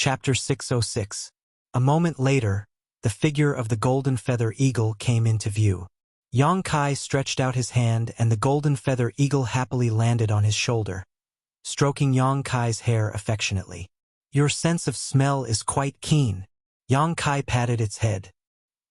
Chapter 606. A moment later, the figure of the golden feather eagle came into view. Yang Kai stretched out his hand and the golden feather eagle happily landed on his shoulder, stroking Yang Kai's hair affectionately. "Your sense of smell is quite keen." Yang Kai patted its head.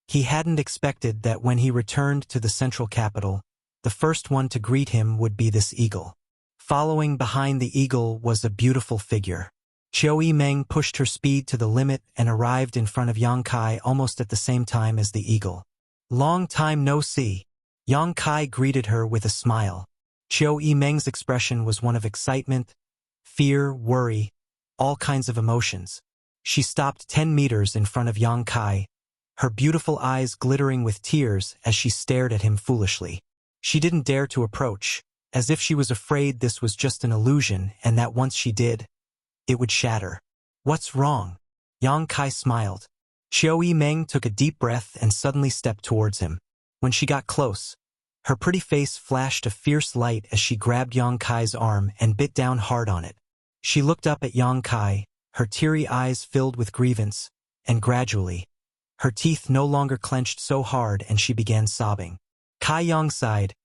He hadn't expected that when he returned to the central capital, the first one to greet him would be this eagle. Following behind the eagle was a beautiful figure. Qiu Yimeng pushed her speed to the limit and arrived in front of Yang Kai almost at the same time as the eagle. "Long time no see." Yang Kai greeted her with a smile. Qiu Yimeng's expression was one of excitement, fear, worry, all kinds of emotions. She stopped 10 meters in front of Yang Kai, her beautiful eyes glittering with tears as she stared at him foolishly. She didn't dare to approach, as if she was afraid this was just an illusion and that once she did, it would shatter. "What's wrong?" Yang Kai smiled. Qiu Yimeng took a deep breath and suddenly stepped towards him. When she got close, her pretty face flashed a fierce light as she grabbed Yang Kai's arm and bit down hard on it. She looked up at Yang Kai, her teary eyes filled with grievance, and gradually, her teeth no longer clenched so hard and she began sobbing. Kai Yang sighed.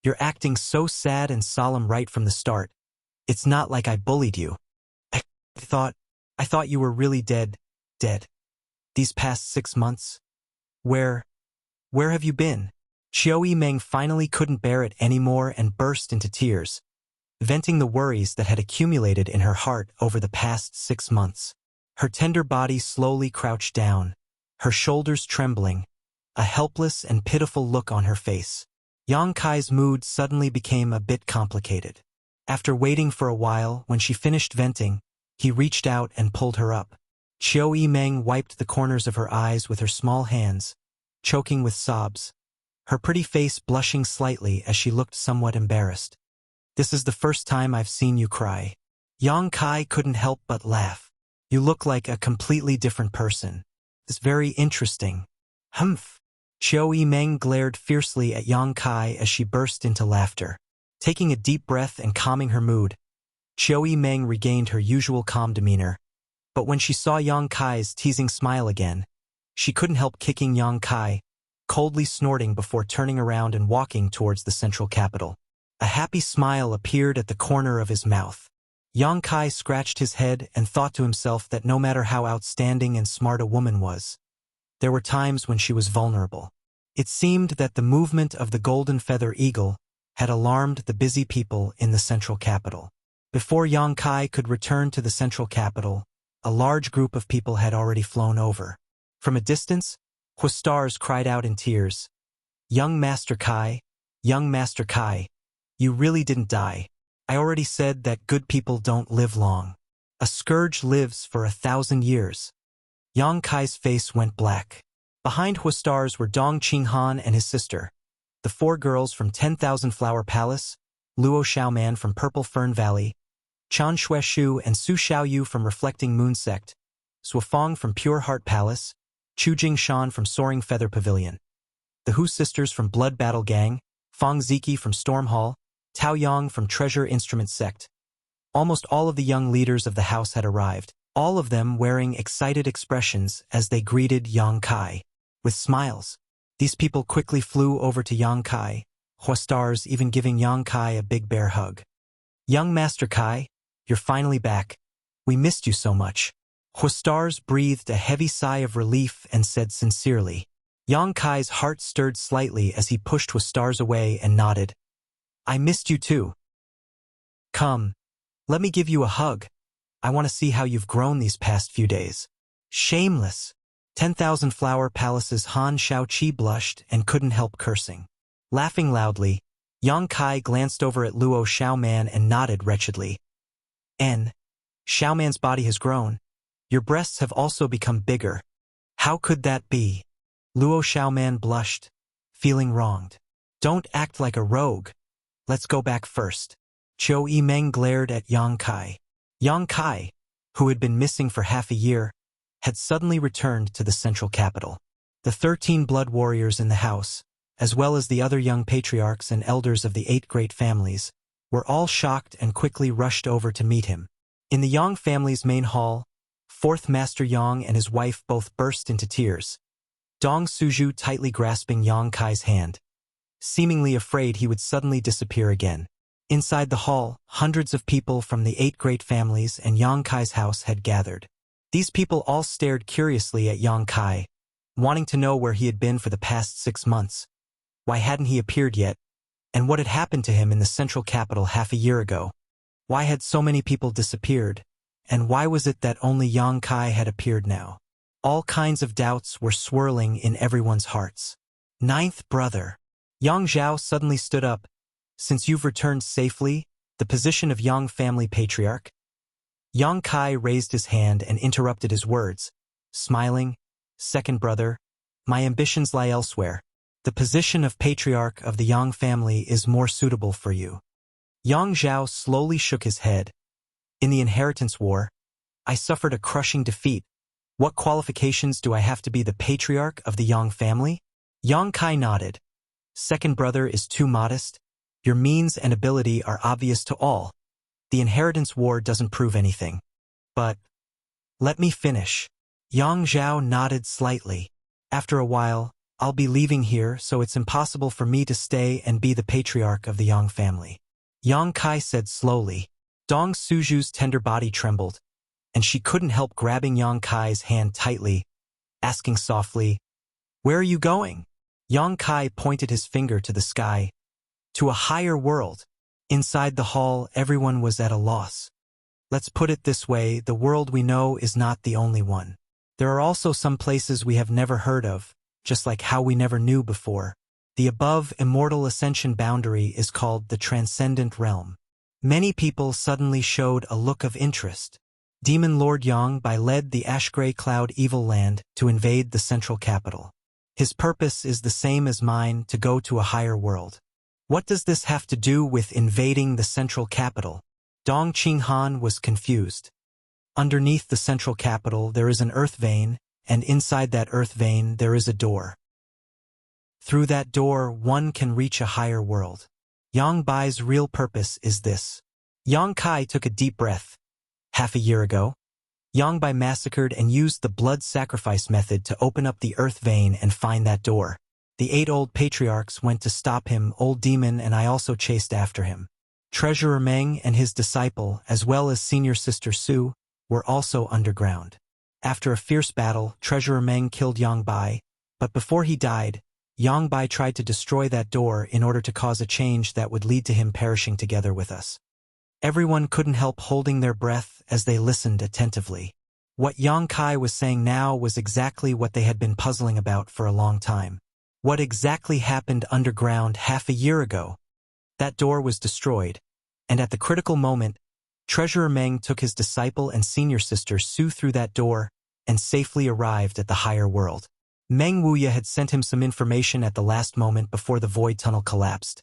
"You're acting so sad and solemn right from the start. It's not like I bullied you. I thought you were really dead. These past 6 months? Where have you been?" Qiu Yimeng finally couldn't bear it anymore and burst into tears, venting the worries that had accumulated in her heart over the past 6 months. Her tender body slowly crouched down, her shoulders trembling, a helpless and pitiful look on her face. Yang Kai's mood suddenly became a bit complicated. After waiting for a while, when she finished venting, he reached out and pulled her up. Qiu Yimeng wiped the corners of her eyes with her small hands, choking with sobs, her pretty face blushing slightly as she looked somewhat embarrassed. "This is the first time I've seen you cry." Yang Kai couldn't help but laugh. "You look like a completely different person. It's very interesting." "Humph." Qiu Yimeng glared fiercely at Yang Kai as she burst into laughter. Taking a deep breath and calming her mood, Qiu Yimeng regained her usual calm demeanor. But when she saw Yang Kai's teasing smile again, she couldn't help kicking Yang Kai, coldly snorting before turning around and walking towards the central capital. A happy smile appeared at the corner of his mouth. Yang Kai scratched his head and thought to himself that no matter how outstanding and smart a woman was, there were times when she was vulnerable. It seemed that the movement of the golden feather eagle had alarmed the busy people in the central capital. Before Yang Kai could return to the central capital, a large group of people had already flown over. From a distance, Huastars cried out in tears, Young Master Kai, you really didn't die. I already said that good people don't live long. A scourge lives for 1,000 years. Yang Kai's face went black. Behind Huastars were Dong Qinghan and his sister, the 4 girls from 10,000 Flower Palace, Luo Xiaoman from Purple Fern Valley, Chan Xueshu and Su Xiaoyu from Reflecting Moon Sect, Suofeng from Pure Heart Palace, Chu Jingshan from Soaring Feather Pavilion, the Hu sisters from Blood Battle Gang, Fang Ziki from Storm Hall, Tao Yang from Treasure Instrument Sect. Almost all of the young leaders of the house had arrived, all of them wearing excited expressions as they greeted Yang Kai. With smiles, these people quickly flew over to Yang Kai, Huastars even giving Yang Kai a big bear hug. Young Master Kai, you're finally back. We missed you so much. Huastars breathed a heavy sigh of relief and said sincerely. Yang Kai's heart stirred slightly as he pushed Huastars away and nodded. I missed you too. Come, let me give you a hug. I want to see how you've grown these past few days. Shameless. 10,000 Flower Palace's Han Shaoqi blushed and couldn't help cursing. Laughing loudly, Yang Kai glanced over at Luo Xiaoman and nodded wretchedly. Xiaoman's body has grown. Your breasts have also become bigger. How could that be? Luo Xiaoman blushed, feeling wronged. Don't act like a rogue. Let's go back first. Qiu Yimeng glared at Yang Kai. Yang Kai, who had been missing for half a year, had suddenly returned to the central capital. The 13 blood warriors in the house, as well as the other young patriarchs and elders of the 8 great families, were all shocked and quickly rushed over to meet him. In the Yang family's main hall, Fourth Master Yang and his wife both burst into tears, Dong Suju tightly grasping Yang Kai's hand, seemingly afraid he would suddenly disappear again. Inside the hall, hundreds of people from the 8 great families and Yang Kai's house had gathered. These people all stared curiously at Yang Kai, wanting to know where he had been for the past 6 months. Why hadn't he appeared yet? And what had happened to him in the central capital half a year ago? Why had so many people disappeared? And why was it that only Yang Kai had appeared now? All kinds of doubts were swirling in everyone's hearts. Ninth brother. Yang Zhao suddenly stood up. Since you've returned safely, the position of Yang family patriarch? Yang Kai raised his hand and interrupted his words, smiling. Second brother, my ambitions lie elsewhere. The position of patriarch of the Yang family is more suitable for you. Yang Zhao slowly shook his head. In the inheritance war, I suffered a crushing defeat. What qualifications do I have to be the patriarch of the Yang family? Yang Kai nodded. Second brother is too modest. Your means and ability are obvious to all. The inheritance war doesn't prove anything. But let me finish. Yang Zhao nodded slightly. After a while, I'll be leaving here, so it's impossible for me to stay and be the patriarch of the Yang family. Yang Kai said slowly. Dong Suju's tender body trembled, and she couldn't help grabbing Yang Kai's hand tightly, asking softly, "Where are you going?" Yang Kai pointed his finger to the sky. To a higher world. Inside the hall, everyone was at a loss. Let's put it this way, the world we know is not the only one. There are also some places we have never heard of, just like how we never knew before. The above immortal ascension boundary is called the Transcendent Realm. Many people suddenly showed a look of interest. Demon Lord Yang Bai led the Ash-Gray Cloud Evil Land to invade the central capital. His purpose is the same as mine, to go to a higher world. What does this have to do with invading the central capital? Dong Qinghan was confused. Underneath the central capital there is an earth vein, and inside that earth vein there is a door. Through that door one can reach a higher world. Yang Bai's real purpose is this. Yang Kai took a deep breath. Half a year ago, Yang Bai massacred and used the blood sacrifice method to open up the earth vein and find that door. The 8 old patriarchs went to stop him, old demon, and I also chased after him. Treasurer Meng and his disciple, as well as senior sister Su, were also underground. After a fierce battle, Treasurer Meng killed Yang Bai, but before he died, Yang Bai tried to destroy that door in order to cause a change that would lead to him perishing together with us. Everyone couldn't help holding their breath as they listened attentively. What Yang Kai was saying now was exactly what they had been puzzling about for a long time. What exactly happened underground half a year ago? That door was destroyed, and at the critical moment, Treasurer Meng took his disciple and senior sister Su through that door and safely arrived at the higher world. Meng Wuya had sent him some information at the last moment before the void tunnel collapsed,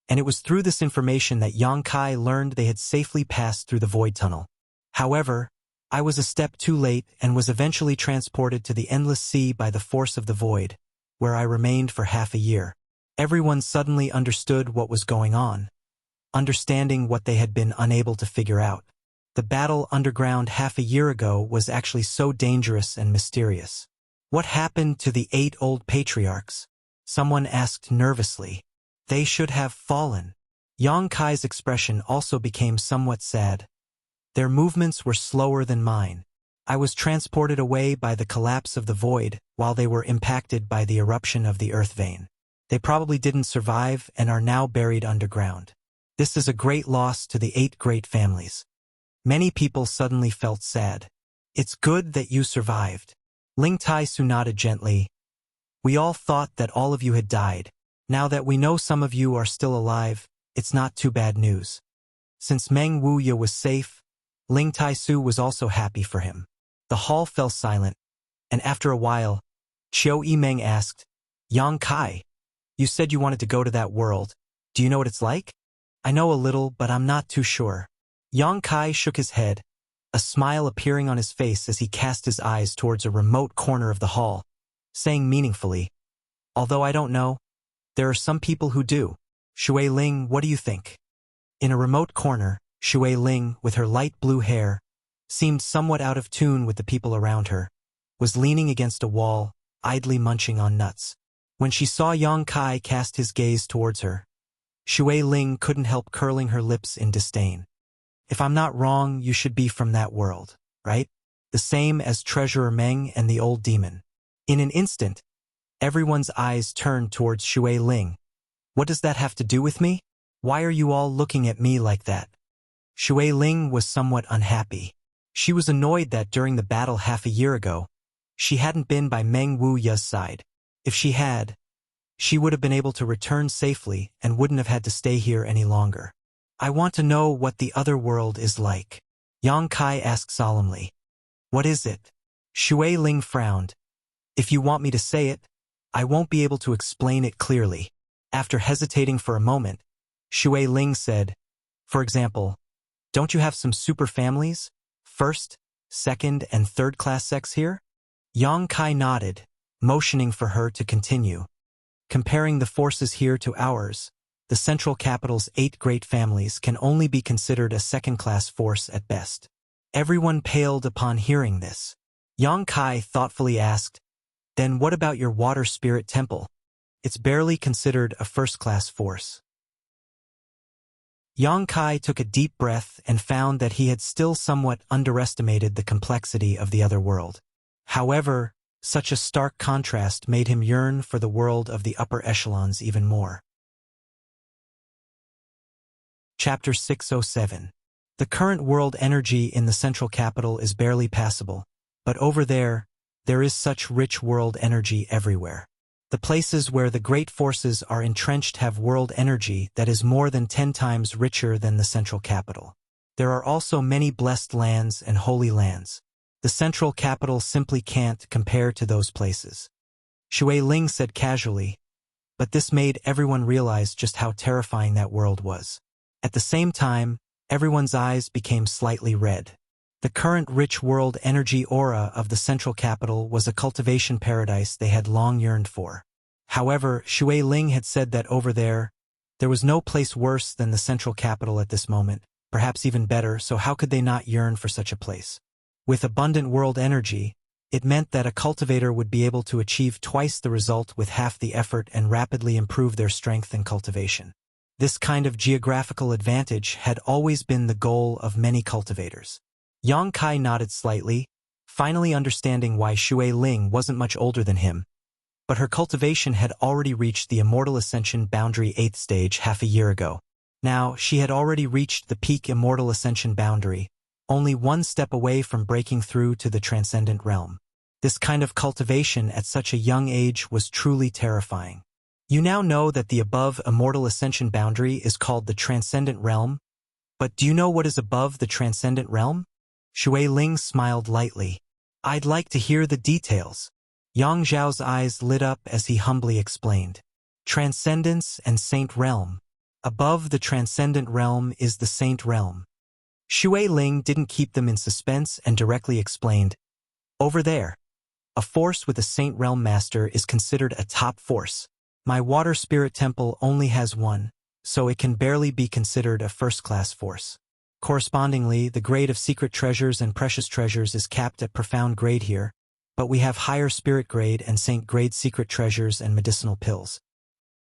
and it was through this information that Yang Kai learned they had safely passed through the void tunnel. However, I was a step too late and was eventually transported to the endless sea by the force of the void, where I remained for half a year. Everyone suddenly understood what was going on, understanding what they had been unable to figure out. The battle underground half a year ago was actually so dangerous and mysterious. What happened to the 8 old patriarchs? Someone asked nervously. They should have fallen. Yang Kai's expression also became somewhat sad. Their movements were slower than mine. I was transported away by the collapse of the void, while they were impacted by the eruption of the earth vein. They probably didn't survive and are now buried underground. This is a great loss to the 8 great families. Many people suddenly felt sad. It's good that you survived. Ling Tai Su nodded gently. We all thought that all of you had died. Now that we know some of you are still alive, it's not too bad news. Since Meng Wuya was safe, Ling Tai Su was also happy for him. The hall fell silent, and after a while, Chiu Yimeng asked, Yang Kai, you said you wanted to go to that world. Do you know what it's like? I know a little, but I'm not too sure. Yang Kai shook his head, a smile appearing on his face as he cast his eyes towards a remote corner of the hall, saying meaningfully, although I don't know, there are some people who do. Shui Ling, what do you think? In a remote corner, Shui Ling, with her light blue hair, seemed somewhat out of tune with the people around her, was leaning against a wall, idly munching on nuts. When she saw Yang Kai cast his gaze towards her, Shui Ling couldn't help curling her lips in disdain. If I'm not wrong, you should be from that world, right? The same as Treasurer Meng and the old demon. In an instant, everyone's eyes turned towards Shui Ling. What does that have to do with me? Why are you all looking at me like that? Shui Ling was somewhat unhappy. She was annoyed that during the battle half a year ago, she hadn't been by Meng Wuya's side. If she had, she would have been able to return safely and wouldn't have had to stay here any longer. I want to know what the other world is like. Yang Kai asked solemnly. What is it? Shui Ling frowned. If you want me to say it, I won't be able to explain it clearly. After hesitating for a moment, Shui Ling said, for example, don't you have some super families? First, second, and third class sex here? Yang Kai nodded, motioning for her to continue. Comparing the forces here to ours, the central capital's 8 great families can only be considered a second-class force at best. Everyone paled upon hearing this. Yang Kai thoughtfully asked, then what about your water spirit temple? It's barely considered a first-class force. Yang Kai took a deep breath and found that he had still somewhat underestimated the complexity of the other world. However, such a stark contrast made him yearn for the world of the upper echelons even more. Chapter 607. The current world energy in the central capital is barely passable, but over there is such rich world energy everywhere. The places where the great forces are entrenched have world energy that is more than 10 times richer than the central capital. There are also many blessed lands and holy lands. The central capital simply can't compare to those places. Shui Ling said casually, but this made everyone realize just how terrifying that world was. At the same time, everyone's eyes became slightly red. The current rich world energy aura of the central capital was a cultivation paradise they had long yearned for. However, Shui Ling had said that over there was no place worse than the central capital at this moment, perhaps even better, so how could they not yearn for such a place? With abundant world energy, it meant that a cultivator would be able to achieve twice the result with half the effort and rapidly improve their strength and cultivation. This kind of geographical advantage had always been the goal of many cultivators. Yang Kai nodded slightly, finally understanding why Shui Ling wasn't much older than him, but her cultivation had already reached the Immortal Ascension boundary 8th stage half a year ago. Now, she had already reached the peak Immortal Ascension boundary, only one step away from breaking through to the Transcendent Realm. This kind of cultivation at such a young age was truly terrifying. You now know that the above Immortal Ascension boundary is called the Transcendent Realm, but do you know what is above the Transcendent Realm? Shui Ling smiled lightly. I'd like to hear the details. Yang Zhao's eyes lit up as he humbly explained. Transcendence and Saint Realm. Above the Transcendent Realm is the Saint Realm. Shui Ling didn't keep them in suspense and directly explained. Over there, a force with a Saint Realm Master is considered a top force. My water spirit temple only has one, so it can barely be considered a first-class force. Correspondingly, the grade of secret treasures and precious treasures is capped at profound grade here, but we have higher spirit grade and saint grade secret treasures and medicinal pills.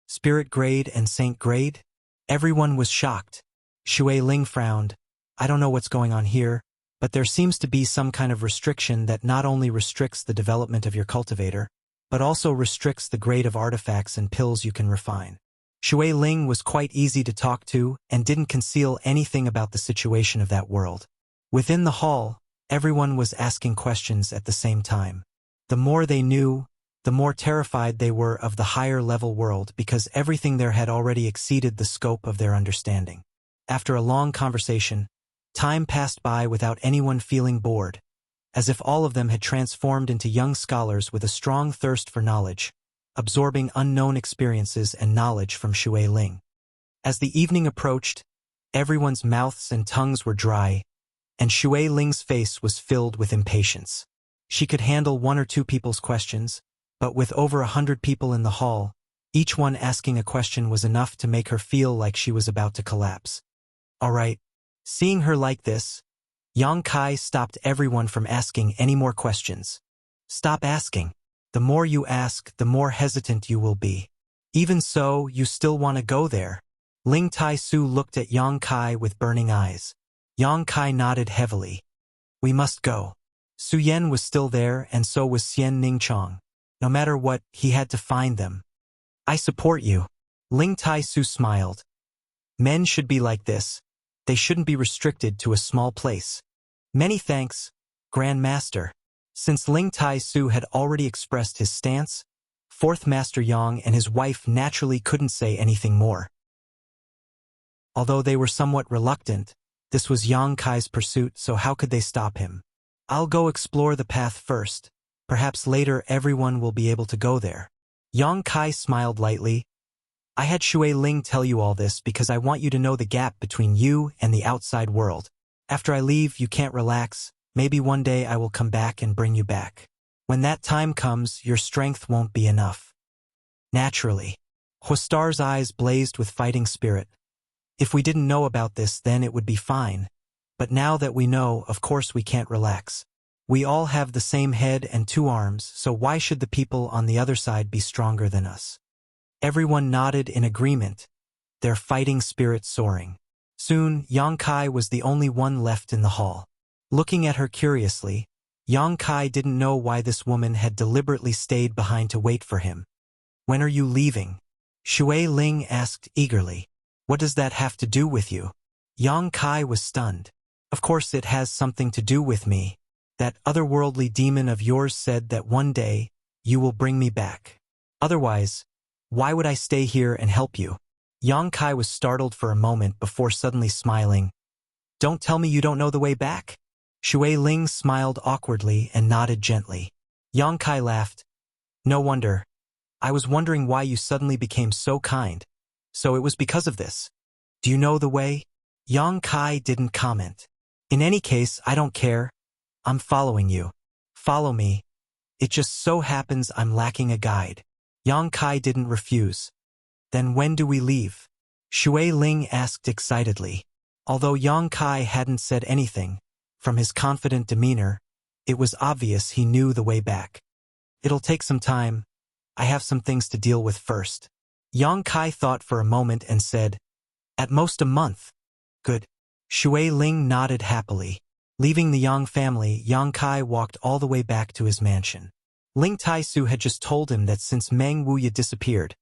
Spirit grade and saint grade? Everyone was shocked. Shui Ling frowned. I don't know what's going on here, but there seems to be some kind of restriction that not only restricts the development of your cultivator, but also restricts the grade of artifacts and pills you can refine. Shui Ling was quite easy to talk to and didn't conceal anything about the situation of that world. Within the hall, everyone was asking questions at the same time. The more they knew, the more terrified they were of the higher-level world because everything there had already exceeded the scope of their understanding. After a long conversation, time passed by without anyone feeling bored, as if all of them had transformed into young scholars with a strong thirst for knowledge, absorbing unknown experiences and knowledge from Shui Ling. As the evening approached, everyone's mouths and tongues were dry, and Shui Ling's face was filled with impatience. She could handle 1 or 2 people's questions, but with over 100 people in the hall, each one asking a question was enough to make her feel like she was about to collapse. All right. Seeing her like this, Yang Kai stopped everyone from asking any more questions. Stop asking. The more you ask, the more hesitant you will be. Even so, you still want to go there. Ling Tai-su looked at Yang Kai with burning eyes. Yang Kai nodded heavily. We must go. Su Yan was still there, and so was Xian Ningchong. No matter what, he had to find them. I support you. Ling Tai-su smiled. Men should be like this. They shouldn't be restricted to a small place. Many thanks, Grand Master. Since Ling Tai-su had already expressed his stance, Fourth Master Yang and his wife naturally couldn't say anything more. Although they were somewhat reluctant, this was Yang Kai's pursuit, so how could they stop him? I'll go explore the path first. Perhaps later everyone will be able to go there. Yang Kai smiled lightly. I had Shui Ling tell you all this because I want you to know the gap between you and the outside world. After I leave, you can't relax. Maybe one day I will come back and bring you back. When that time comes, your strength won't be enough. Naturally. Hostar's eyes blazed with fighting spirit. If we didn't know about this, then it would be fine. But now that we know, of course we can't relax. We all have the same head and two arms, so why should the people on the other side be stronger than us? Everyone nodded in agreement, their fighting spirit soaring. Soon, Yang Kai was the only one left in the hall. Looking at her curiously, Yang Kai didn't know why this woman had deliberately stayed behind to wait for him. When are you leaving? Shui Ling asked eagerly. What does that have to do with you? Yang Kai was stunned. Of course it has something to do with me. That otherworldly demon of yours said that one day, you will bring me back. Otherwise, why would I stay here and help you? Yang Kai was startled for a moment before suddenly smiling. Don't tell me you don't know the way back? Shui Ling smiled awkwardly and nodded gently. Yang Kai laughed. No wonder. I was wondering why you suddenly became so kind. So it was because of this. Do you know the way? Yang Kai didn't comment. In any case, I don't care. I'm following you. Follow me. It just so happens I'm lacking a guide. Yang Kai didn't refuse. Then when do we leave? Shui Ling asked excitedly. Although Yang Kai hadn't said anything, from his confident demeanor, it was obvious he knew the way back. It'll take some time. I have some things to deal with first. Yang Kai thought for a moment and said, at most a month. Good. Shui Ling nodded happily. Leaving the Yang family, Yang Kai walked all the way back to his mansion. Ling Tai-su had just told him that since Meng Wuya disappeared,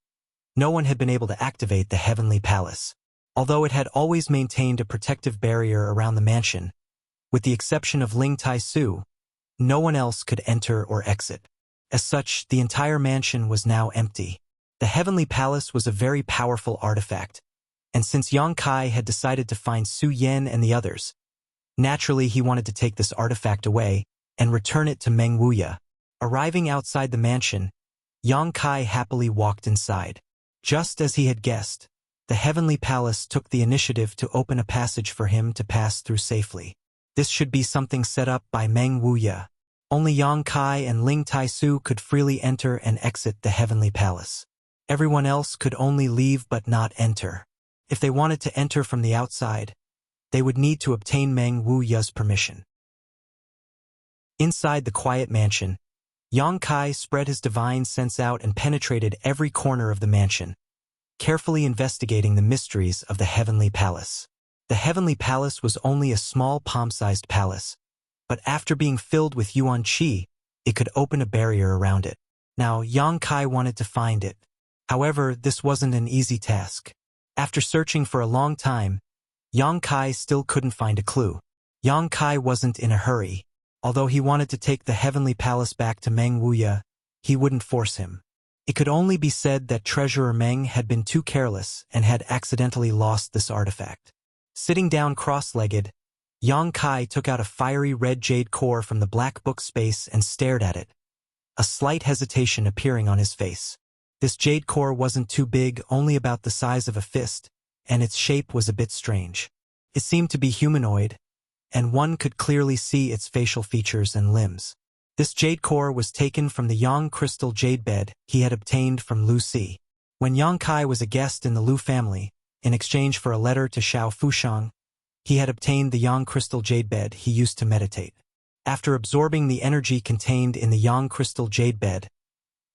no one had been able to activate the Heavenly Palace. Although it had always maintained a protective barrier around the mansion, with the exception of Ling Tai-su, no one else could enter or exit. As such, the entire mansion was now empty. The Heavenly Palace was a very powerful artifact, and since Yang Kai had decided to find Su Yan and the others, naturally he wanted to take this artifact away and return it to Meng Wuya. Arriving outside the mansion, Yang Kai happily walked inside. Just as he had guessed, the Heavenly Palace took the initiative to open a passage for him to pass through safely. This should be something set up by Meng Wuya. Only Yang Kai and Ling Tai-su could freely enter and exit the Heavenly Palace. Everyone else could only leave but not enter. If they wanted to enter from the outside, they would need to obtain Meng Wuya's permission. Inside the quiet mansion, Yang Kai spread his divine sense out and penetrated every corner of the mansion, carefully investigating the mysteries of the Heavenly Palace. The Heavenly Palace was only a small palm-sized palace, but after being filled with Yuan Qi, it could open a barrier around it. Now, Yang Kai wanted to find it. However, this wasn't an easy task. After searching for a long time, Yang Kai still couldn't find a clue. Yang Kai wasn't in a hurry. Although he wanted to take the Heavenly Palace back to Meng Wuya, he wouldn't force him. It could only be said that Treasurer Meng had been too careless and had accidentally lost this artifact. Sitting down cross-legged, Yang Kai took out a fiery red jade core from the black book space and stared at it, a slight hesitation appearing on his face. This jade core wasn't too big, only about the size of a fist, and its shape was a bit strange. It seemed to be humanoid, and one could clearly see its facial features and limbs. This jade core was taken from the Yang crystal jade bed he had obtained from Lu Si. When Yang Kai was a guest in the Lu family, in exchange for a letter to Xiao Fushang, He had obtained the yang crystal jade bed he used to meditate. After absorbing the energy contained in the yang crystal jade bed,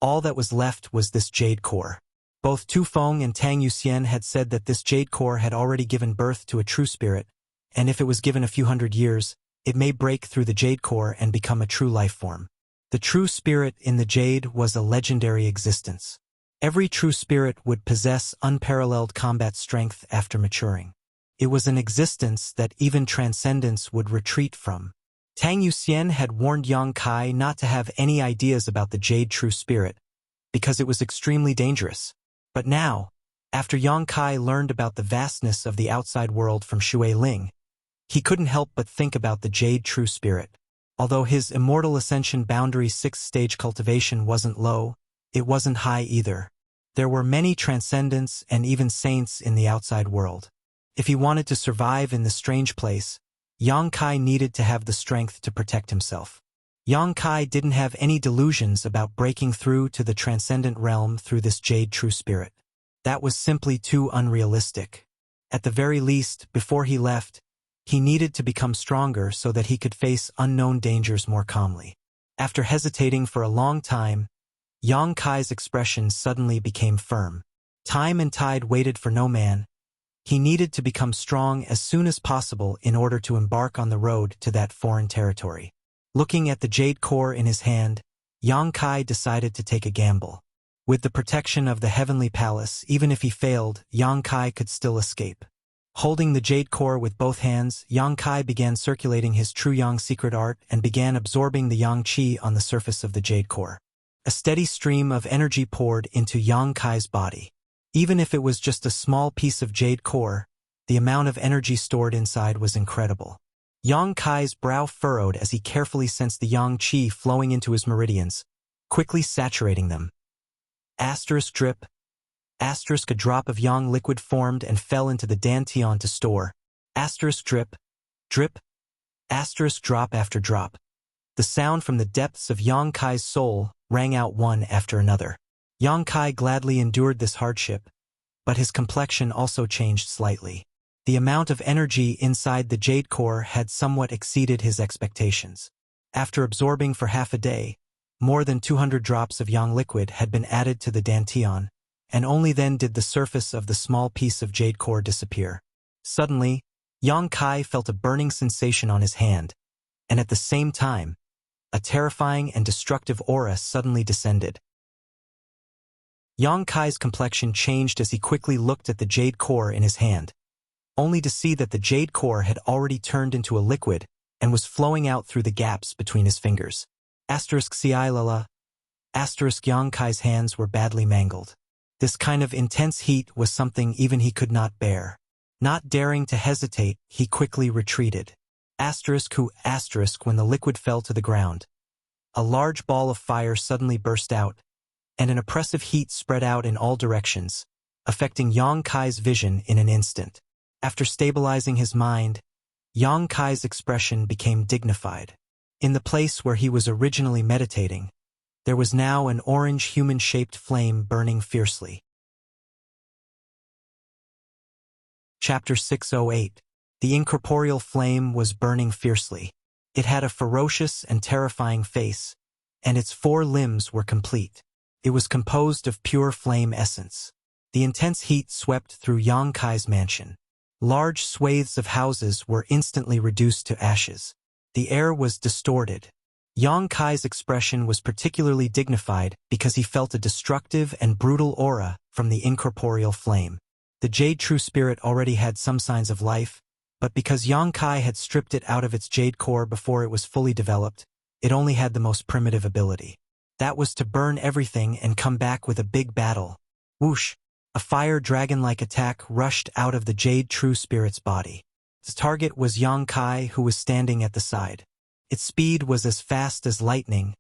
all that was left was this jade core. Both Tu Feng and Tang Yuxian had said that this jade core had already given birth to a true spirit, and if it was given a few hundred years, it may break through the jade core and become a true life form. The true spirit in the jade was a legendary existence. Every true spirit would possess unparalleled combat strength after maturing. It was an existence that even transcendence would retreat from. Tang Yuxian had warned Yang Kai not to have any ideas about the jade true spirit, because it was extremely dangerous. But now, after Yang Kai learned about the vastness of the outside world from Xue Ling, he couldn't help but think about the jade true spirit. Although his immortal ascension boundary 6th stage cultivation wasn't low, it wasn't high either. There were many transcendents and even saints in the outside world. If he wanted to survive in this strange place, Yang Kai needed to have the strength to protect himself. Yang Kai didn't have any delusions about breaking through to the transcendent realm through this jade true spirit. That was simply too unrealistic. At the very least, before he left, he needed to become stronger so that he could face unknown dangers more calmly. After hesitating for a long time, Yang Kai's expression suddenly became firm. Time and tide waited for no man. He needed to become strong as soon as possible in order to embark on the road to that foreign territory. Looking at the jade core in his hand, Yang Kai decided to take a gamble. With the protection of the heavenly palace, even if he failed, Yang Kai could still escape. Holding the jade core with both hands, Yang Kai began circulating his true yang secret art and began absorbing the yang qi on the surface of the jade core. A steady stream of energy poured into Yang Kai's body. Even if it was just a small piece of jade core, the amount of energy stored inside was incredible. Yang Kai's brow furrowed as he carefully sensed the yang qi flowing into his meridians, quickly saturating them. Drip. A drop of yang liquid formed and fell into the dantian to store. Drip. Drip. Drop after drop. The sound from the depths of Yang Kai's soul rang out one after another. Yang Kai gladly endured this hardship, but his complexion also changed slightly. The amount of energy inside the jade core had somewhat exceeded his expectations. After absorbing for half a day, more than 200 drops of yang liquid had been added to the dantian, and only then did the surface of the small piece of jade core disappear. Suddenly, Yang Kai felt a burning sensation on his hand, and at the same time, a terrifying and destructive aura suddenly descended. Yang Kai's complexion changed as he quickly looked at the jade core in his hand, only to see that the jade core had already turned into a liquid and was flowing out through the gaps between his fingers. *Ciilala. Yang Kai's hands were badly mangled. This kind of intense heat was something even he could not bear. Not daring to hesitate, he quickly retreated. When the liquid fell to the ground, a large ball of fire suddenly burst out, and an oppressive heat spread out in all directions, affecting Yang Kai's vision in an instant. After stabilizing his mind, Yang Kai's expression became dignified. In the place where he was originally meditating, there was now an orange human-shaped flame burning fiercely. Chapter 608. The incorporeal flame was burning fiercely. It had a ferocious and terrifying face, and its 4 limbs were complete. It was composed of pure flame essence. The intense heat swept through Yang Kai's mansion. Large swathes of houses were instantly reduced to ashes. The air was distorted. Yang Kai's expression was particularly dignified because he felt a destructive and brutal aura from the incorporeal flame. The jade true spirit already had some signs of life, but because Yang Kai had stripped it out of its jade core before it was fully developed, it only had the most primitive ability. That was to burn everything and come back with a big battle. Whoosh! A fire dragon-like attack rushed out of the jade true spirit's body. The target was Yang Kai, who was standing at the side. Its speed was as fast as lightning,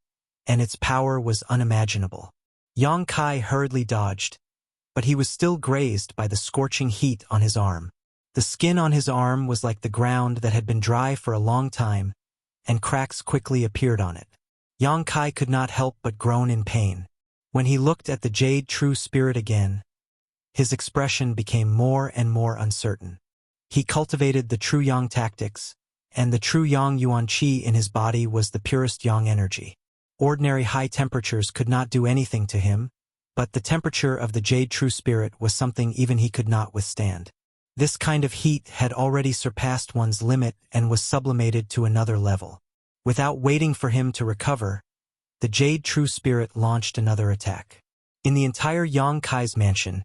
and its power was unimaginable. Yang Kai hurriedly dodged, but he was still grazed by the scorching heat on his arm. The skin on his arm was like the ground that had been dry for a long time, and cracks quickly appeared on it. Yang Kai could not help but groan in pain. When he looked at the jade true spirit again, his expression became more and more uncertain. He cultivated the true yang tactics, and the true yang yuan qi in his body was the purest yang energy. Ordinary high temperatures could not do anything to him, but the temperature of the jade true spirit was something even he could not withstand. This kind of heat had already surpassed one's limit and was sublimated to another level. Without waiting for him to recover, the jade true spirit launched another attack. In the entire Yang Kai's mansion,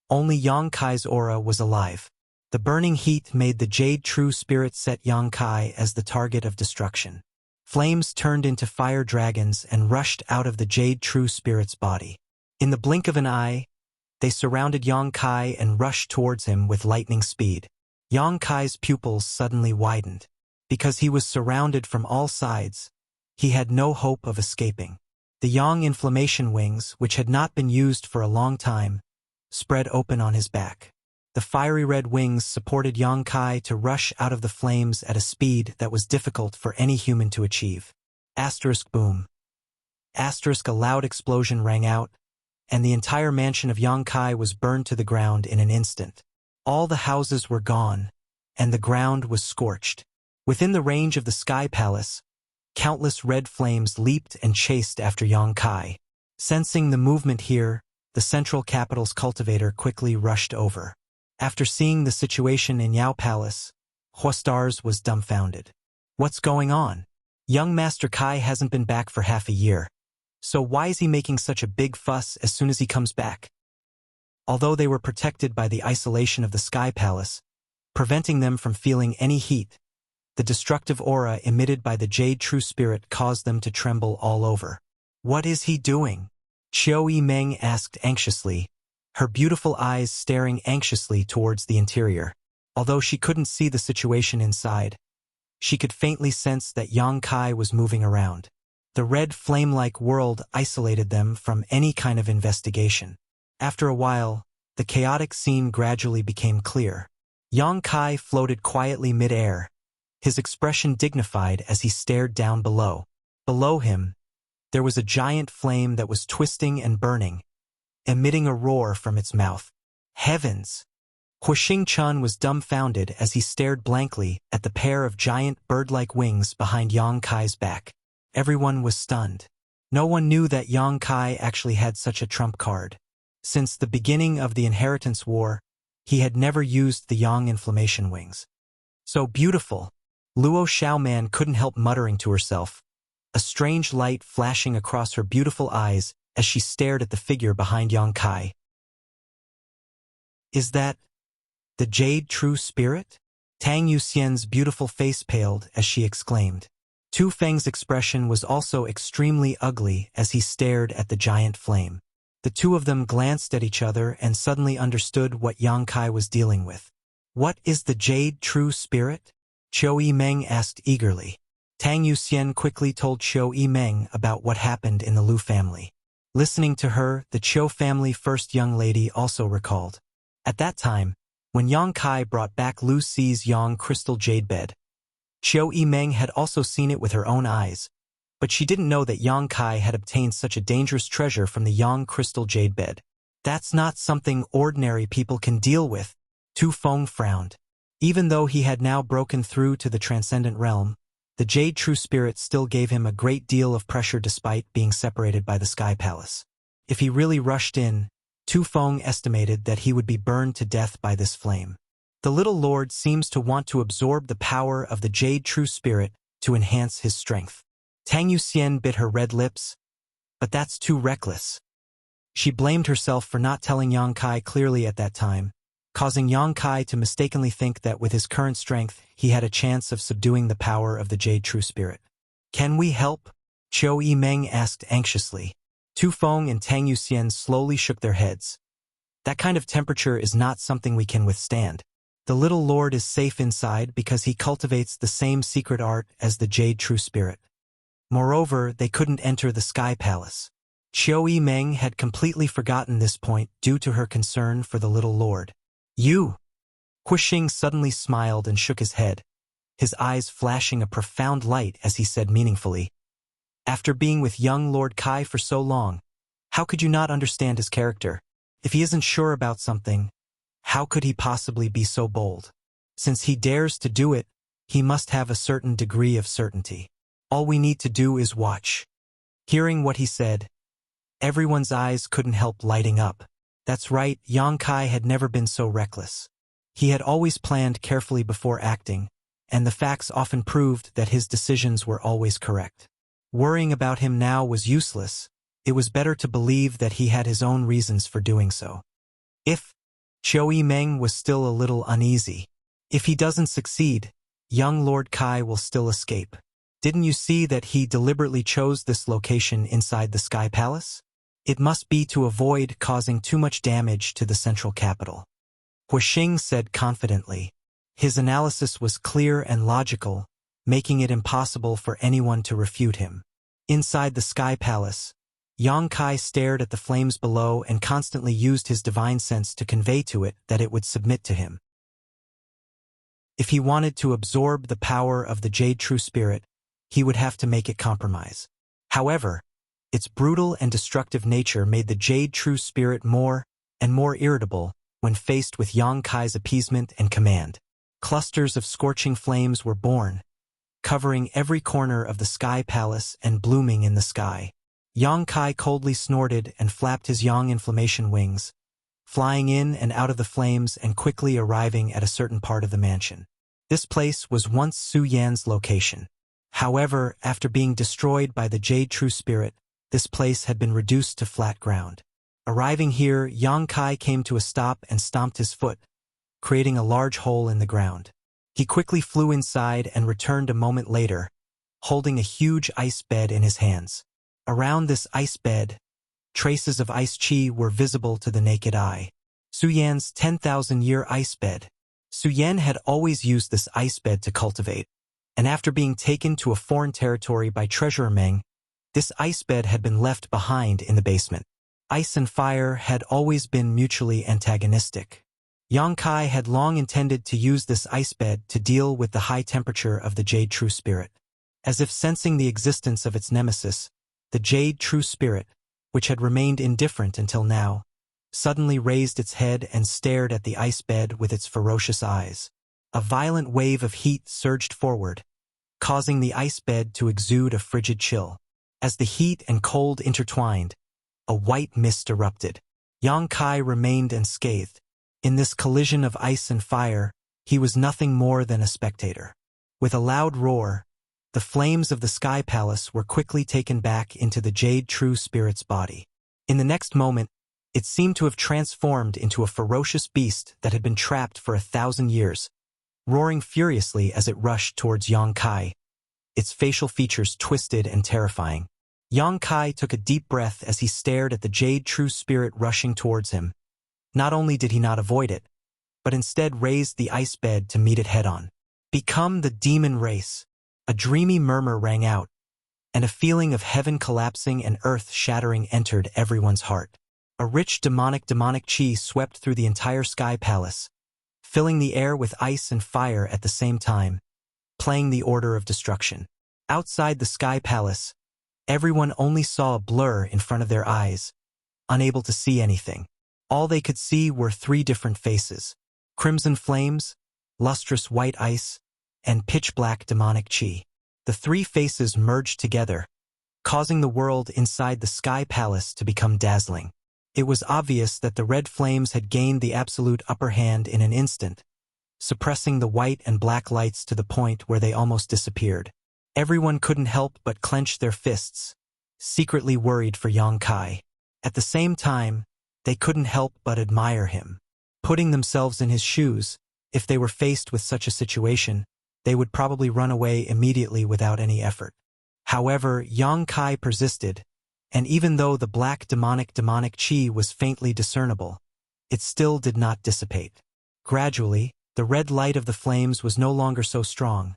only Yang Kai's aura was alive. The burning heat made the jade true spirit set Yang Kai as the target of destruction. Flames turned into fire dragons and rushed out of the jade true spirit's body. In the blink of an eye, they surrounded Yang Kai and rushed towards him with lightning speed. Yang Kai's pupils suddenly widened. Because he was surrounded from all sides, he had no hope of escaping. The yang inflammation wings, which had not been used for a long time, spread open on his back. The fiery red wings supported Yang Kai to rush out of the flames at a speed that was difficult for any human to achieve. Asterisk boom. Asterisk a loud explosion rang out, and the entire mansion of Yang Kai was burned to the ground in an instant. All the houses were gone, and the ground was scorched. Within the range of the Sky Palace, countless red flames leaped and chased after Yang Kai. Sensing the movement here, the central capital's cultivator quickly rushed over. After seeing the situation in Yao Palace, Huastars was dumbfounded. What's going on? Young Master Kai hasn't been back for half a year. So why is he making such a big fuss as soon as he comes back? Although they were protected by the isolation of the Sky Palace, preventing them from feeling any heat, the destructive aura emitted by the jade true spirit caused them to tremble all over. What is he doing? Qiu Yimeng asked anxiously, her beautiful eyes staring anxiously towards the interior. Although she couldn't see the situation inside, she could faintly sense that Yang Kai was moving around. The red flame-like world isolated them from any kind of investigation. After a while, the chaotic scene gradually became clear. Yang Kai floated quietly mid-air, his expression dignified as he stared down below. Below him, there was a giant flame that was twisting and burning, emitting a roar from its mouth. Heavens! Huixing Chun was dumbfounded as he stared blankly at the pair of giant bird-like wings behind Yang Kai's back. Everyone was stunned. No one knew that Yang Kai actually had such a trump card. Since the beginning of the Inheritance War, he had never used the Yang inflammation wings. So beautiful! Luo Xiaoman couldn't help muttering to herself, a strange light flashing across her beautiful eyes as she stared at the figure behind Yang Kai. Is that the jade true spirit? Tang Yuxian's beautiful face paled as she exclaimed. Tu Feng's expression was also extremely ugly as he stared at the giant flame. The two of them glanced at each other and suddenly understood what Yang Kai was dealing with. What is the jade true spirit? Qiu Yimeng asked eagerly. Tang Yuxian quickly told Qiu Yimeng about what happened in the Lu family. Listening to her, the Qiu family first young lady also recalled. At that time, when Yang Kai brought back Lu Si's Yang crystal jade bed, Qiu Yimeng had also seen it with her own eyes, but she didn't know that Yang Kai had obtained such a dangerous treasure from the Yang crystal jade bed. That's not something ordinary people can deal with. Tu Feng frowned. Even though he had now broken through to the transcendent realm, the jade true spirit still gave him a great deal of pressure despite being separated by the Sky Palace. If he really rushed in, Tu Feng estimated that he would be burned to death by this flame. The little lord seems to want to absorb the power of the jade true spirit to enhance his strength. Tang Yuxian bit her red lips, but that's too reckless. She blamed herself for not telling Yang Kai clearly at that time, causing Yang Kai to mistakenly think that with his current strength, he had a chance of subduing the power of the jade true spirit. Can we help? Qiu Yimeng asked anxiously. Tu Feng and Tang Yuxian slowly shook their heads. That kind of temperature is not something we can withstand. The little lord is safe inside because he cultivates the same secret art as the jade true spirit. Moreover, they couldn't enter the Sky Palace. Qiu Yimeng had completely forgotten this point due to her concern for the little lord. You! Huixing suddenly smiled and shook his head, his eyes flashing a profound light as he said meaningfully, after being with young Lord Kai for so long, how could you not understand his character? If he isn't sure about something, how could he possibly be so bold? Since he dares to do it, he must have a certain degree of certainty. All we need to do is watch. Hearing what he said, everyone's eyes couldn't help lighting up. That's right, Yang Kai had never been so reckless. He had always planned carefully before acting, and the facts often proved that his decisions were always correct. Worrying about him now was useless. It was better to believe that he had his own reasons for doing so. If Choi Meng was still a little uneasy. If he doesn't succeed, young Lord Kai will still escape. Didn't you see that he deliberately chose this location inside the Sky Palace? It must be to avoid causing too much damage to the central capital. Huixing said confidently. His analysis was clear and logical, making it impossible for anyone to refute him. Inside the Sky Palace, Yang Kai stared at the flames below and constantly used his divine sense to convey to it that it would submit to him. If he wanted to absorb the power of the Jade True Spirit, he would have to make it compromise. However, its brutal and destructive nature made the Jade True Spirit more and more irritable when faced with Yang Kai's appeasement and command. Clusters of scorching flames were born, covering every corner of the Sky Palace and blooming in the sky. Yang Kai coldly snorted and flapped his yang inflammation wings, flying in and out of the flames and quickly arriving at a certain part of the mansion. This place was once Su Yan's location. However, after being destroyed by the Jade True Spirit, this place had been reduced to flat ground. Arriving here, Yang Kai came to a stop and stomped his foot, creating a large hole in the ground. He quickly flew inside and returned a moment later, holding a huge ice bed in his hands. Around this ice bed, traces of ice chi were visible to the naked eye. Su Yan's 10,000-year ice bed. Su Yan had always used this ice bed to cultivate, and after being taken to a foreign territory by Treasurer Meng, this ice bed had been left behind in the basement. Ice and fire had always been mutually antagonistic. Yang Kai had long intended to use this ice bed to deal with the high temperature of the Jade True Spirit. As if sensing the existence of its nemesis, the Jade True Spirit, which had remained indifferent until now, suddenly raised its head and stared at the ice bed with its ferocious eyes. A violent wave of heat surged forward, causing the ice bed to exude a frigid chill. As the heat and cold intertwined, a white mist erupted. Yang Kai remained unscathed. In this collision of ice and fire, he was nothing more than a spectator. With a loud roar, the flames of the Sky Palace were quickly taken back into the Jade True Spirit's body. In the next moment, it seemed to have transformed into a ferocious beast that had been trapped for 1,000 years, roaring furiously as it rushed towards Yang Kai, its facial features twisted and terrifying. Yang Kai took a deep breath as he stared at the Jade True Spirit rushing towards him. Not only did he not avoid it, but instead raised the ice bed to meet it head-on. Become the demon race. A dreamy murmur rang out, and a feeling of heaven collapsing and earth shattering entered everyone's heart. A rich demonic chi swept through the entire Sky Palace, filling the air with ice and fire at the same time, playing the order of destruction. Outside the Sky Palace, everyone only saw a blur in front of their eyes, unable to see anything. All they could see were 3 different faces: crimson flames, lustrous white ice, and pitch-black demonic chi. The 3 faces merged together, causing the world inside the Sky Palace to become dazzling. It was obvious that the red flames had gained the absolute upper hand in an instant, suppressing the white and black lights to the point where they almost disappeared. Everyone couldn't help but clench their fists, secretly worried for Yang Kai. At the same time, they couldn't help but admire him. Putting themselves in his shoes, if they were faced with such a situation, they would probably run away immediately without any effort. However, Yang Kai persisted, and even though the black demonic chi was faintly discernible, it still did not dissipate. Gradually, the red light of the flames was no longer so strong,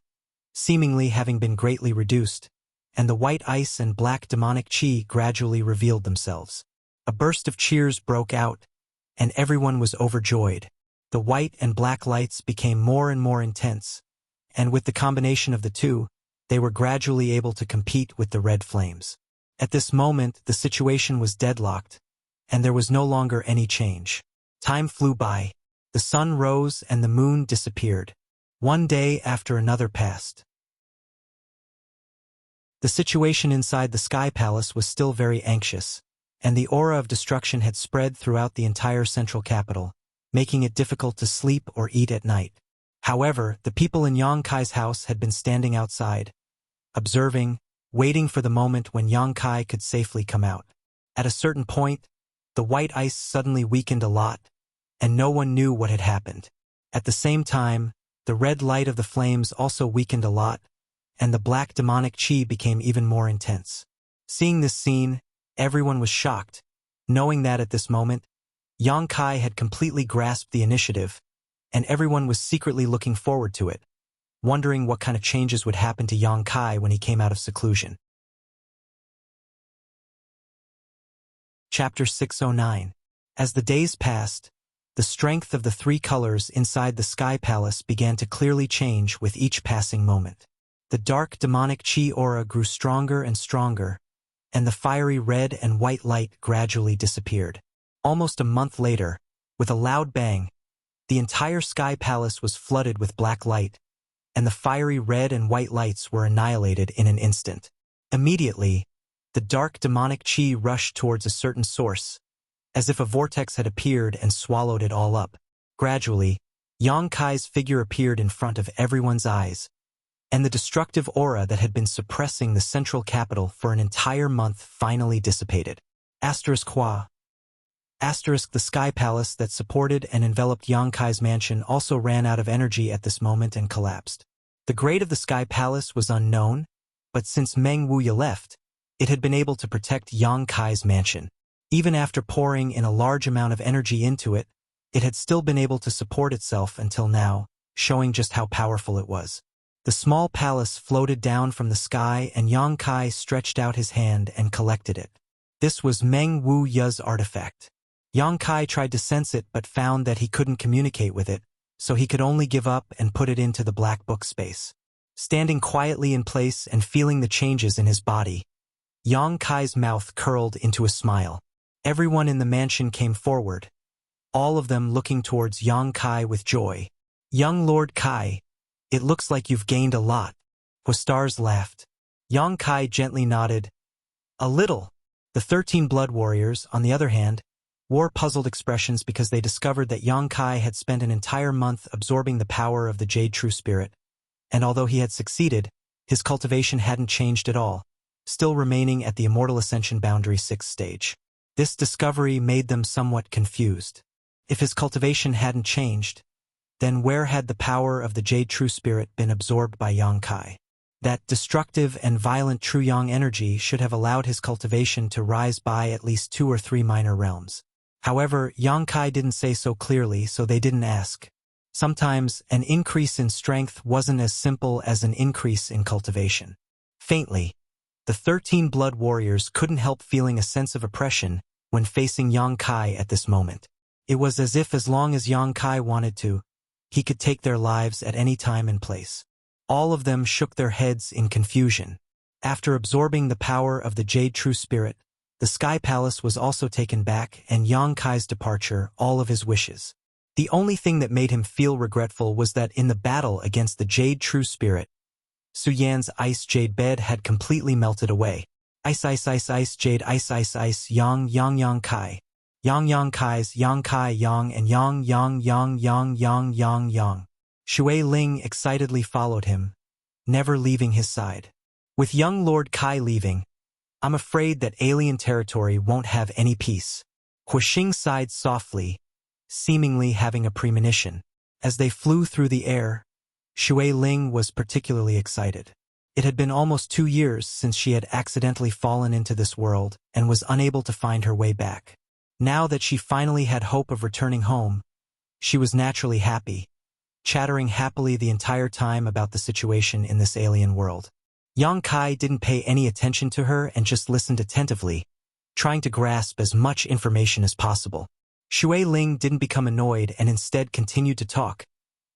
seemingly having been greatly reduced, and the white ice and black demonic chi gradually revealed themselves. A burst of cheers broke out, and everyone was overjoyed. The white and black lights became more and more intense, and with the combination of the two, they were gradually able to compete with the red flames. At this moment, the situation was deadlocked, and there was no longer any change. Time flew by. The sun rose and the moon disappeared. One day after another passed. The situation inside the Sky Palace was still very anxious, and the aura of destruction had spread throughout the entire central capital, making it difficult to sleep or eat at night. However, the people in Yang Kai's house had been standing outside, observing, waiting for the moment when Yang Kai could safely come out. At a certain point, the white ice suddenly weakened a lot, and no one knew what had happened. At the same time, the red light of the flames also weakened a lot, and the black demonic chi became even more intense. Seeing this scene, everyone was shocked, knowing that at this moment, Yang Kai had completely grasped the initiative, and everyone was secretly looking forward to it, wondering what kind of changes would happen to Yang Kai when he came out of seclusion. Chapter 609. As the days passed, the strength of the three colors inside the Sky Palace began to clearly change with each passing moment. The dark demonic chi aura grew stronger and stronger, and the fiery red and white light gradually disappeared. Almost a month later, with a loud bang, the entire Sky Palace was flooded with black light, and the fiery red and white lights were annihilated in an instant. Immediately, the dark demonic chi rushed towards a certain source, as if a vortex had appeared and swallowed it all up. Gradually, Yang Kai's figure appeared in front of everyone's eyes, and the destructive aura that had been suppressing the central capital for an entire month finally dissipated. Qua. The Sky Palace that supported and enveloped Yang Kai's mansion also ran out of energy at this moment and collapsed. The grade of the Sky Palace was unknown, but since Meng Wuya left, it had been able to protect Yang Kai's mansion. Even after pouring in a large amount of energy into it, it had still been able to support itself until now, showing just how powerful it was. The small palace floated down from the sky and Yang Kai stretched out his hand and collected it. This was Meng Wuya's artifact. Yang Kai tried to sense it but found that he couldn't communicate with it, so he could only give up and put it into the black book space. Standing quietly in place and feeling the changes in his body, Yang Kai's mouth curled into a smile. Everyone in the mansion came forward, all of them looking towards Yang Kai with joy. "Young Lord Kai, it looks like you've gained a lot." Stars laughed. Yang Kai gently nodded. "A little." The 13 blood warriors, on the other hand, wore puzzled expressions because they discovered that Yang Kai had spent an entire month absorbing the power of the Jade True Spirit, and although he had succeeded, his cultivation hadn't changed at all, still remaining at the Immortal Ascension Boundary 6th stage. This discovery made them somewhat confused. If his cultivation hadn't changed, then where had the power of the Jade True Spirit been absorbed by Yang Kai? That destructive and violent True Yang energy should have allowed his cultivation to rise by at least 2 or 3 minor realms. However, Yang Kai didn't say so clearly, so they didn't ask. Sometimes, an increase in strength wasn't as simple as an increase in cultivation. Faintly, the 13 blood warriors couldn't help feeling a sense of oppression when facing Yang Kai at this moment. It was as if as long as Yang Kai wanted to, he could take their lives at any time and place. All of them shook their heads in confusion. After absorbing the power of the Jade True Spirit, the Sky Palace was also taken back, and Yang Kai's departure, all of his wishes. The only thing that made him feel regretful was that in the battle against the Jade True Spirit, Su Yan's ice jade bed had completely melted away. Ice jade ice yang kai. Yang kai's yang kai yang and yang. Shui Ling excitedly followed him, never leaving his side. With young Lord Kai leaving, I'm afraid that alien territory won't have any peace. Huixing sighed softly, seemingly having a premonition. As they flew through the air, Shui Ling was particularly excited. It had been almost 2 years since she had accidentally fallen into this world and was unable to find her way back. Now that she finally had hope of returning home, she was naturally happy, chattering happily the entire time about the situation in this alien world. Yang Kai didn't pay any attention to her and just listened attentively, trying to grasp as much information as possible. Shui Ling didn't become annoyed and instead continued to talk,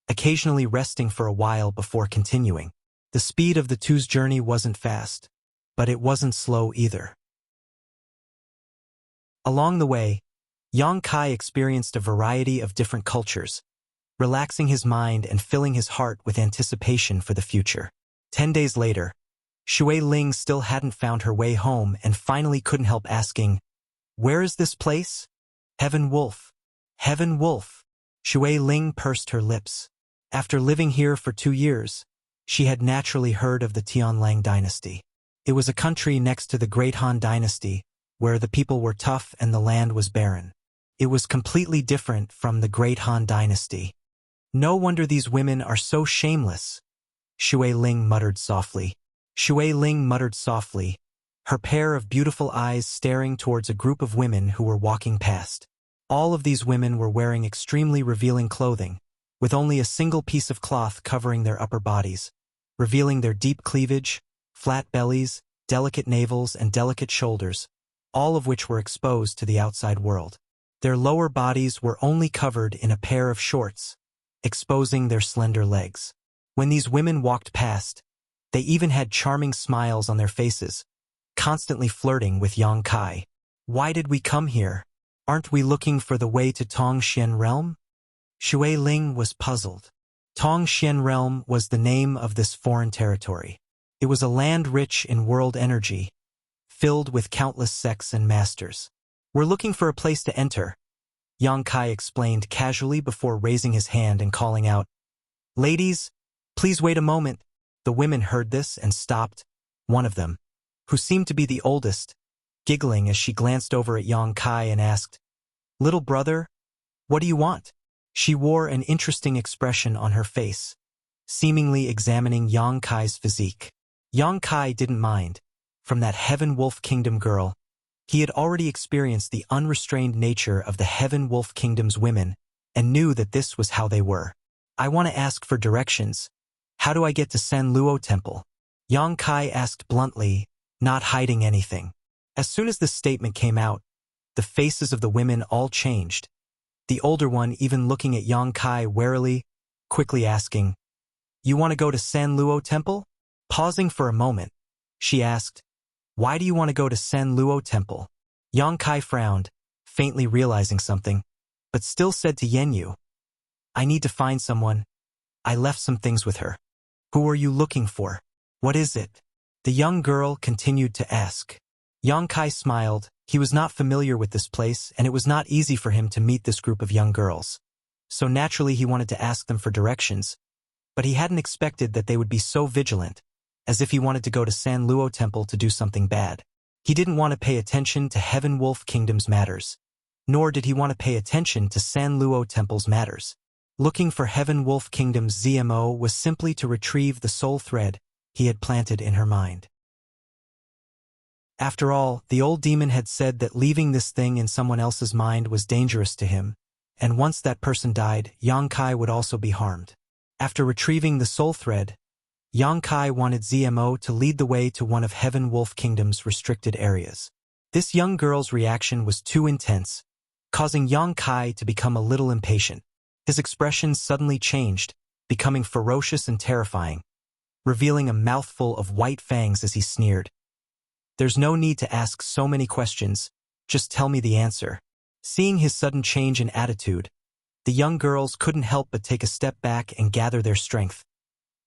occasionally resting for a while before continuing. The speed of the two's journey wasn't fast, but it wasn't slow either. Along the way, Yang Kai experienced a variety of different cultures, relaxing his mind and filling his heart with anticipation for the future. 10 days later, Shui Ling still hadn't found her way home and finally couldn't help asking, "Where is this place?" "Heaven Wolf. Heaven Wolf." Shui Ling pursed her lips. After living here for 2 years, she had naturally heard of the Tianlang dynasty. It was a country next to the Great Han dynasty, where the people were tough and the land was barren. It was completely different from the Great Han dynasty. "No wonder these women are so shameless," Shui Ling muttered softly. Shui Ling muttered softly, her pair of beautiful eyes staring towards a group of women who were walking past. All of these women were wearing extremely revealing clothing, with only a single piece of cloth covering their upper bodies, revealing their deep cleavage, flat bellies, delicate navels, and delicate shoulders, all of which were exposed to the outside world. Their lower bodies were only covered in a pair of shorts, exposing their slender legs. When these women walked past, they even had charming smiles on their faces, constantly flirting with Yang Kai. "Why did we come here? Aren't we looking for the way to Tongxian Realm?" Shui Ling was puzzled. Tongxian Realm was the name of this foreign territory. It was a land rich in world energy, filled with countless sects and masters. "We're looking for a place to enter," Yang Kai explained casually before raising his hand and calling out, "Ladies, please wait a moment." The women heard this and stopped, one of them, who seemed to be the oldest, giggling as she glanced over at Yang Kai and asked, "Little brother, what do you want?" She wore an interesting expression on her face, seemingly examining Yang Kai's physique. Yang Kai didn't mind. From that Heaven Wolf Kingdom girl, he had already experienced the unrestrained nature of the Heaven Wolf Kingdom's women and knew that this was how they were. "I want to ask for directions. How do I get to San Luo Temple?" Yang Kai asked bluntly, not hiding anything. As soon as this statement came out, the faces of the women all changed, the older one even looking at Yang Kai warily, quickly asking, "You want to go to San Luo Temple?" Pausing for a moment, she asked, "Why do you want to go to San Luo Temple?" Yang Kai frowned, faintly realizing something, but still said to Yenyu, "I need to find someone. I left some things with her." "Who are you looking for? What is it?" the young girl continued to ask. Yang Kai smiled. He was not familiar with this place, and it was not easy for him to meet this group of young girls. So naturally he wanted to ask them for directions, but he hadn't expected that they would be so vigilant, as if he wanted to go to San Luo Temple to do something bad. He didn't want to pay attention to Heaven Wolf Kingdom's matters, nor did he want to pay attention to San Luo Temple's matters. Looking for Heaven Wolf Kingdom's ZMO was simply to retrieve the soul thread he had planted in her mind. After all, the old demon had said that leaving this thing in someone else's mind was dangerous to him, and once that person died, Yang Kai would also be harmed. After retrieving the soul thread, Yang Kai wanted ZMO to lead the way to one of Heaven Wolf Kingdom's restricted areas. This young girl's reaction was too intense, causing Yang Kai to become a little impatient. His expression suddenly changed, becoming ferocious and terrifying, revealing a mouthful of white fangs as he sneered. "There's no need to ask so many questions, just tell me the answer." Seeing his sudden change in attitude, the young girls couldn't help but take a step back and gather their strength,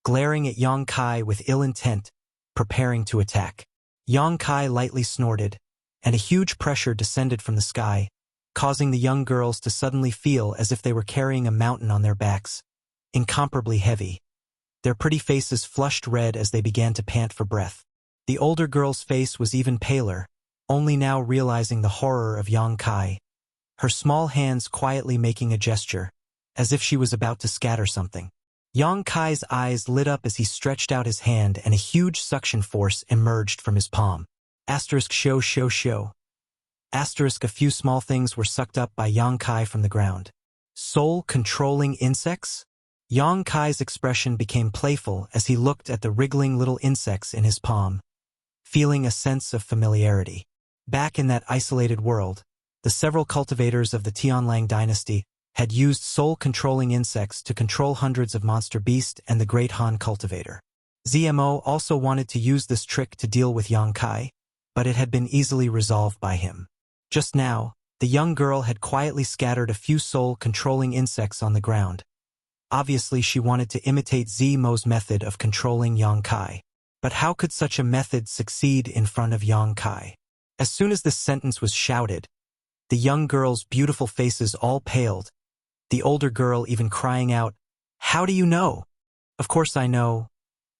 glaring at Yang Kai with ill intent, preparing to attack. Yang Kai lightly snorted, and a huge pressure descended from the sky, causing the young girls to suddenly feel as if they were carrying a mountain on their backs, incomparably heavy. Their pretty faces flushed red as they began to pant for breath. The older girl's face was even paler, only now realizing the horror of Yang Kai, her small hands quietly making a gesture, as if she was about to scatter something. Yang Kai's eyes lit up as he stretched out his hand and a huge suction force emerged from his palm. Show. A few small things were sucked up by Yang Kai from the ground. Soul-controlling insects? Yang Kai's expression became playful as he looked at the wriggling little insects in his palm, feeling a sense of familiarity. Back in that isolated world, the several cultivators of the Tianlang dynasty had used soul-controlling insects to control hundreds of monster beasts and the Great Han cultivator. ZMO also wanted to use this trick to deal with Yang Kai, but it had been easily resolved by him. Just now, the young girl had quietly scattered a few soul-controlling insects on the ground, Obviously, she wanted to imitate Zimo's method of controlling Yang Kai. But how could such a method succeed in front of Yang Kai? As soon as this sentence was shouted, the young girls' beautiful faces all paled, the older girl even crying out, "How do you know?" "Of course I know."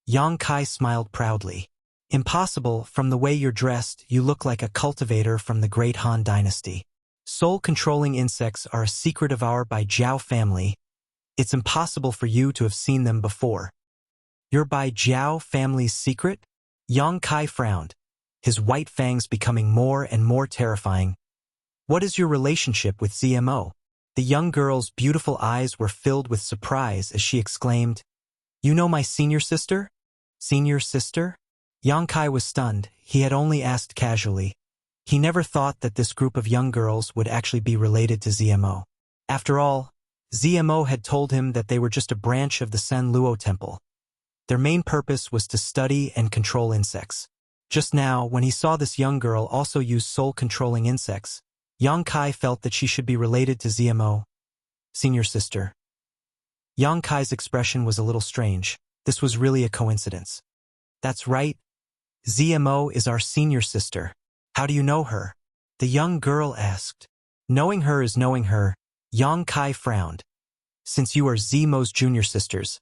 Yang Kai smiled proudly. "Impossible, from the way you're dressed, you look like a cultivator from the Great Han Dynasty. Soul-controlling insects are a secret of our Bai Jiao family. It's impossible for you to have seen them before." "Your Bai Jiao family's secret?" Yang Kai frowned, his white fangs becoming more and more terrifying. "What is your relationship with ZMO?" The young girl's beautiful eyes were filled with surprise as she exclaimed, "You know my senior sister?" "Senior sister?" Yang Kai was stunned. He had only asked casually. He never thought that this group of young girls would actually be related to ZMO. After all, ZMO had told him that they were just a branch of the Sen Luo Temple. Their main purpose was to study and control insects. Just now, when he saw this young girl also use soul-controlling insects, Yang Kai felt that she should be related to ZMO. "Senior sister." Yang Kai's expression was a little strange. This was really a coincidence. "That's right. ZMO is our senior sister." "How do you know her?" the young girl asked. "Knowing her is knowing her," Yang Kai frowned. "Since you are ZMO's junior sisters,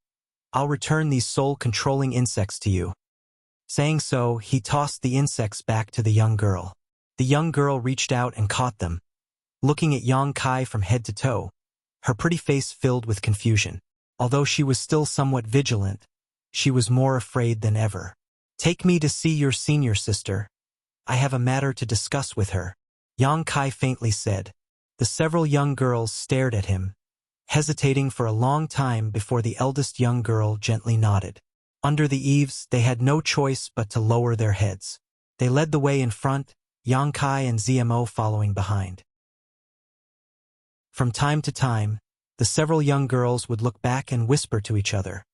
I'll return these soul-controlling insects to you." Saying so, he tossed the insects back to the young girl. The young girl reached out and caught them. Looking at Yang Kai from head to toe, her pretty face filled with confusion. Although she was still somewhat vigilant, she was more afraid than ever. "Take me to see your senior sister. I have a matter to discuss with her," Yang Kai faintly said. The several young girls stared at him, hesitating for a long time before the eldest young girl gently nodded. Under the eaves, they had no choice but to lower their heads. They led the way in front, Yang Kai and ZMO following behind. From time to time, the several young girls would look back and whisper to each other,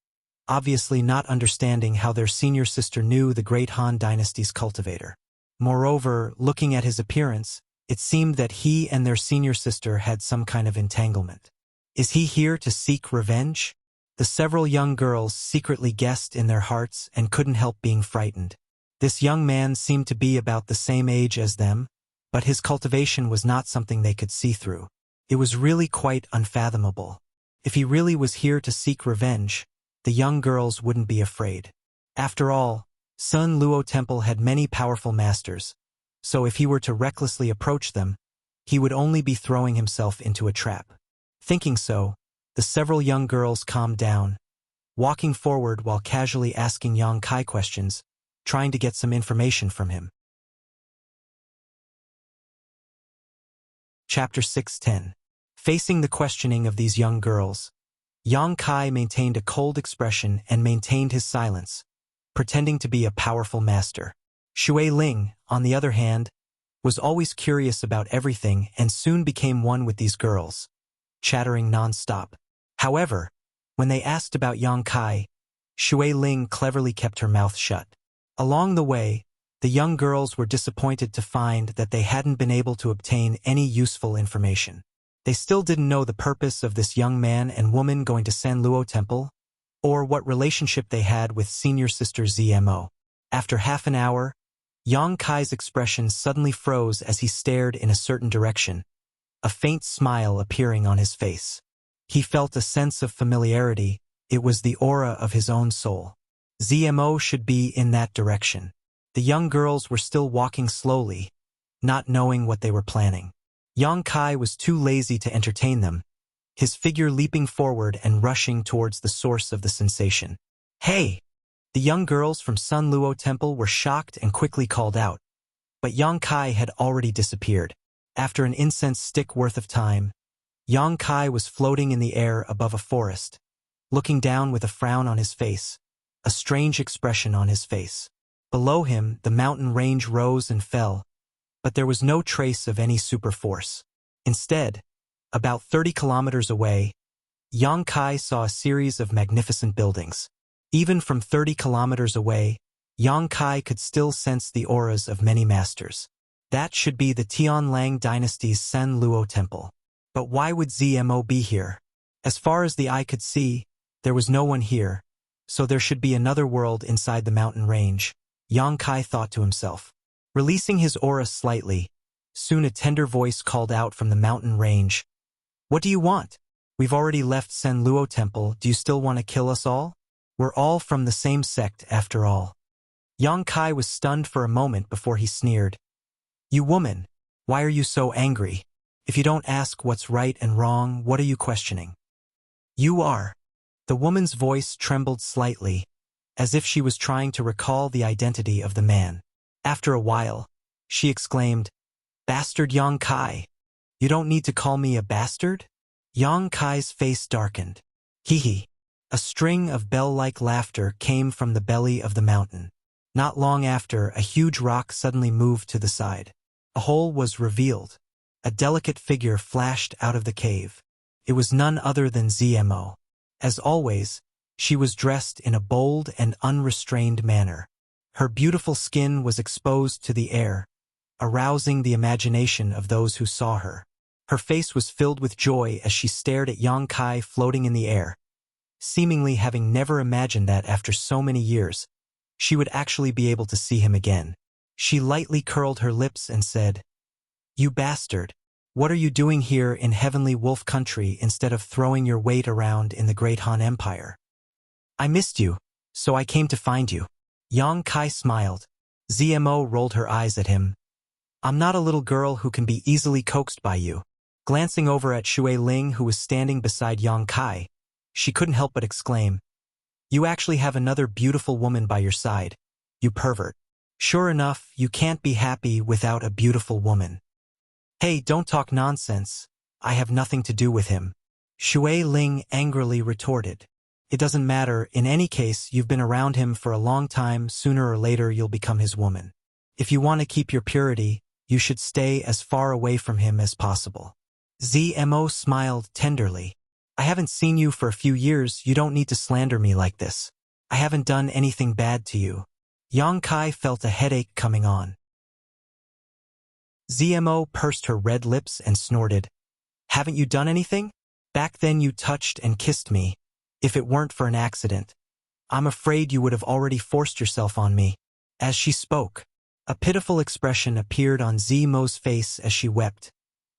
obviously not understanding how their senior sister knew the Great Han Dynasty's cultivator. Moreover, looking at his appearance, it seemed that he and their senior sister had some kind of entanglement. Is he here to seek revenge? The several young girls secretly guessed in their hearts and couldn't help being frightened. This young man seemed to be about the same age as them, but his cultivation was not something they could see through. It was really quite unfathomable. If he really was here to seek revenge, the young girls wouldn't be afraid. After all, Sun Luo Temple had many powerful masters, so if he were to recklessly approach them, he would only be throwing himself into a trap. Thinking so, the several young girls calmed down, walking forward while casually asking Yang Kai questions, trying to get some information from him. Chapter 6:10. Facing the questioning of these young girls, Yang Kai maintained a cold expression and maintained his silence, pretending to be a powerful master. Shui Ling, on the other hand, was always curious about everything and soon became one with these girls, chattering non-stop. However, when they asked about Yang Kai, Shui Ling cleverly kept her mouth shut. Along the way, the young girls were disappointed to find that they hadn't been able to obtain any useful information. They still didn't know the purpose of this young man and woman going to San Luo Temple, or what relationship they had with senior sister ZMO. After half an hour, Yang Kai's expression suddenly froze as he stared in a certain direction, a faint smile appearing on his face. He felt a sense of familiarity. It was the aura of his own soul. ZMO should be in that direction. The young girls were still walking slowly, not knowing what they were planning. Yang Kai was too lazy to entertain them, his figure leaping forward and rushing towards the source of the sensation. "Hey!" The young girls from Sun Luo Temple were shocked and quickly called out. But Yang Kai had already disappeared. After an incense stick worth of time, Yang Kai was floating in the air above a forest, looking down with a frown on his face, a strange expression on his face. Below him, the mountain range rose and fell, but there was no trace of any super force. Instead, about 30 kilometers away, Yang Kai saw a series of magnificent buildings. Even from 30 kilometers away, Yang Kai could still sense the auras of many masters. That should be the Tianlang dynasty's Sen Luo Temple. But why would ZMO be here? As far as the eye could see, there was no one here, so there should be another world inside the mountain range, Yang Kai thought to himself. Releasing his aura slightly, soon a tender voice called out from the mountain range. What do you want? We've already left Sen Luo Temple, do you still want to kill us all? We're all from the same sect after all. Yang Kai was stunned for a moment before he sneered. You woman, why are you so angry? If you don't ask what's right and wrong, what are you questioning? You are. The woman's voice trembled slightly, as if she was trying to recall the identity of the man. After a while, she exclaimed, Bastard Yang Kai. You don't need to call me a bastard? Yang Kai's face darkened. Hee hee. A string of bell-like laughter came from the belly of the mountain. Not long after, a huge rock suddenly moved to the side. A hole was revealed. A delicate figure flashed out of the cave. It was none other than ZMO. As always, she was dressed in a bold and unrestrained manner. Her beautiful skin was exposed to the air, arousing the imagination of those who saw her. Her face was filled with joy as she stared at Yang Kai floating in the air, seemingly having never imagined that after so many years, she would actually be able to see him again. She lightly curled her lips and said, You bastard! What are you doing here in Heavenly Wolf Country instead of throwing your weight around in the Great Han Empire? I missed you, so I came to find you. Yang Kai smiled. ZMO rolled her eyes at him. I'm not a little girl who can be easily coaxed by you. Glancing over at Shui Ling, who was standing beside Yang Kai, she couldn't help but exclaim, You actually have another beautiful woman by your side, you pervert. Sure enough, you can't be happy without a beautiful woman. Hey, don't talk nonsense. I have nothing to do with him. Shui Ling angrily retorted. It doesn't matter, in any case, you've been around him for a long time, sooner or later you'll become his woman. If you want to keep your purity, you should stay as far away from him as possible. ZMO smiled tenderly. I haven't seen you for a few years, you don't need to slander me like this. I haven't done anything bad to you. Yang Kai felt a headache coming on. ZMO pursed her red lips and snorted. Haven't you done anything? Back then you touched and kissed me. If it weren't for an accident, I'm afraid you would have already forced yourself on me. As she spoke, a pitiful expression appeared on ZMO's face as she wept,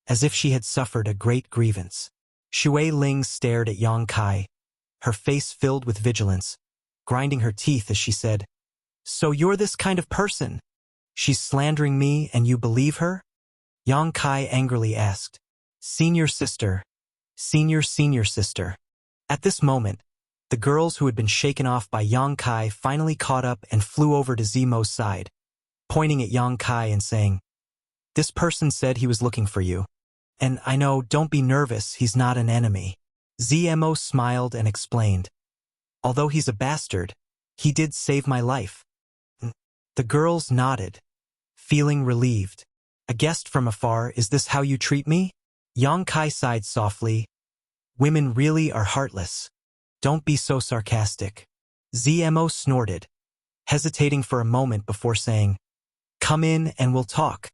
as if she had suffered a great grievance. Shui Ling stared at Yang Kai, her face filled with vigilance, grinding her teeth as she said, So you're this kind of person? She's slandering me and you believe her? Yang Kai angrily asked. Senior sister. Senior sister. At this moment, the girls who had been shaken off by Yang Kai finally caught up and flew over to ZMO's side, pointing at Yang Kai and saying, This person said he was looking for you. And I know, don't be nervous, he's not an enemy. ZMO smiled and explained. Although he's a bastard, he did save my life. The girls nodded, feeling relieved. A guest from afar, is this how you treat me? Yang Kai sighed softly. Women really are heartless. Don't be so sarcastic. ZMO snorted, hesitating for a moment before saying, Come in and we'll talk.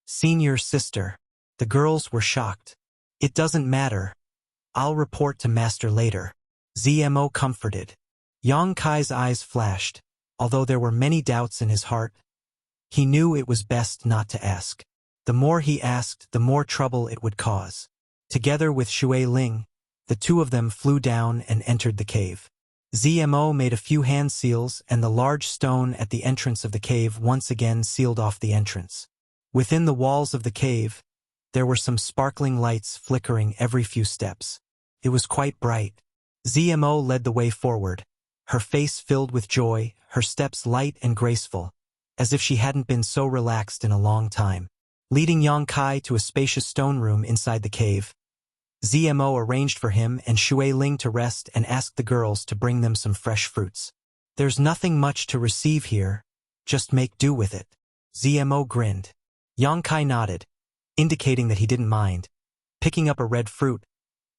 Senior sister. The girls were shocked. It doesn't matter. I'll report to Master later. ZMO comforted. Yang Kai's eyes flashed, although there were many doubts in his heart. He knew it was best not to ask. The more he asked, the more trouble it would cause. Together with Shui Ling, the two of them flew down and entered the cave. ZMO made a few hand seals and the large stone at the entrance of the cave once again sealed off the entrance. Within the walls of the cave, there were some sparkling lights flickering every few steps. It was quite bright. ZMO led the way forward, her face filled with joy, her steps light and graceful, as if she hadn't been so relaxed in a long time. Leading Yang Kai to a spacious stone room inside the cave, ZMO arranged for him and Shui Ling to rest and asked the girls to bring them some fresh fruits. There's nothing much to receive here, just make do with it. ZMO grinned. Yang Kai nodded, indicating that he didn't mind, picking up a red fruit,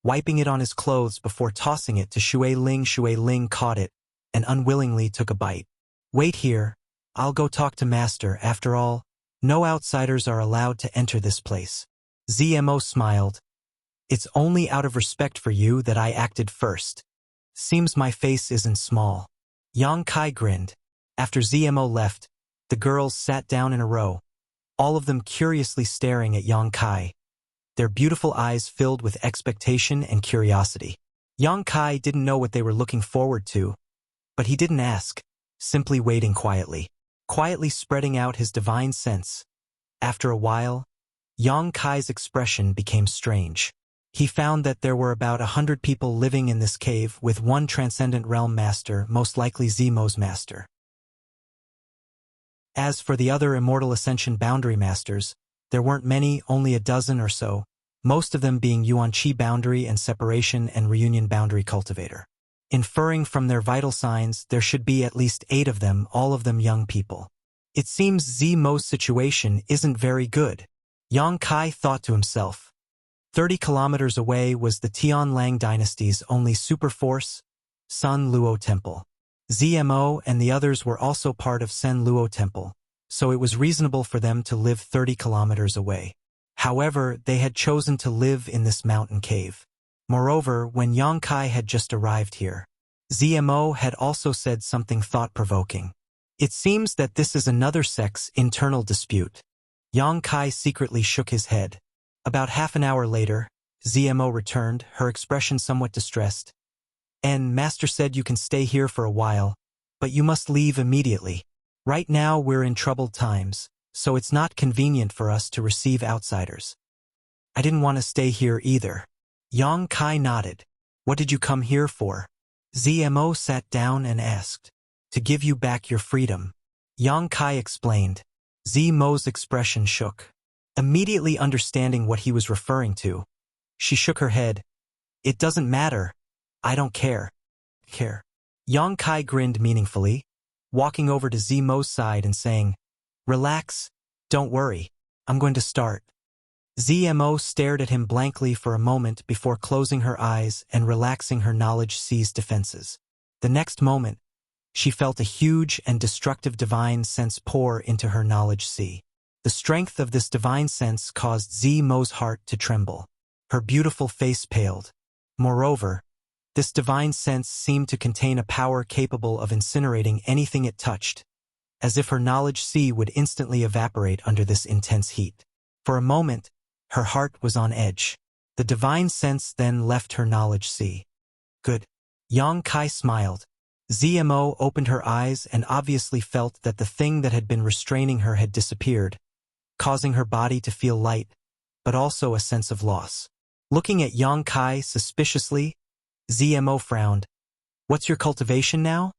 wiping it on his clothes before tossing it to Shui Ling. Shui Ling caught it and unwillingly took a bite. Wait here, I'll go talk to Master. After all, no outsiders are allowed to enter this place. ZMO smiled. It's only out of respect for you that I acted first. Seems my face isn't small. Yang Kai grinned. After ZMO left, the girls sat down in a row, all of them curiously staring at Yang Kai, their beautiful eyes filled with expectation and curiosity. Yang Kai didn't know what they were looking forward to, but he didn't ask, simply waiting quietly spreading out his divine sense. After a while, Yang Kai's expression became strange. He found that there were about 100 people living in this cave with one transcendent realm master, most likely Zemo's master. As for the other Immortal Ascension boundary masters, there weren't many, only a dozen or so, most of them being Yuan Qi boundary and separation and reunion boundary cultivator. Inferring from their vital signs, there should be at least 8 of them, all of them young people. It seems Zemo's situation isn't very good, Yang Kai thought to himself. 30 kilometers away was the Tianlang dynasty's only superforce, Sun Luo Temple. ZMO and the others were also part of Sen Luo Temple, so it was reasonable for them to live 30 kilometers away. However, they had chosen to live in this mountain cave. Moreover, when Yang Kai had just arrived here, ZMO had also said something thought-provoking. It seems that this is another sect's internal dispute. Yang Kai secretly shook his head. About half an hour later, ZMO returned, her expression somewhat distressed. And Master said you can stay here for a while, but you must leave immediately. Right now we're in troubled times, so it's not convenient for us to receive outsiders. I didn't want to stay here either. Yang Kai nodded. What did you come here for? ZMO sat down and asked. To give you back your freedom. Yang Kai explained. ZMO's expression shook. Immediately understanding what he was referring to, she shook her head. It doesn't matter. I don't care. Yang Kai grinned meaningfully, walking over to ZMO's side and saying, Relax, don't worry, I'm going to start. ZMO stared at him blankly for a moment before closing her eyes and relaxing her knowledge-seized defenses. The next moment, she felt a huge and destructive divine sense pour into her knowledge sea. The strength of this divine sense caused ZMO's heart to tremble. Her beautiful face paled. Moreover, this divine sense seemed to contain a power capable of incinerating anything it touched, as if her knowledge sea would instantly evaporate under this intense heat. For a moment, her heart was on edge. The divine sense then left her knowledge sea. Good. Yang Kai smiled. ZMO opened her eyes and obviously felt that the thing that had been restraining her had disappeared, causing her body to feel light, but also a sense of loss. Looking at Yang Kai suspiciously, ZMO frowned. What's your cultivation now?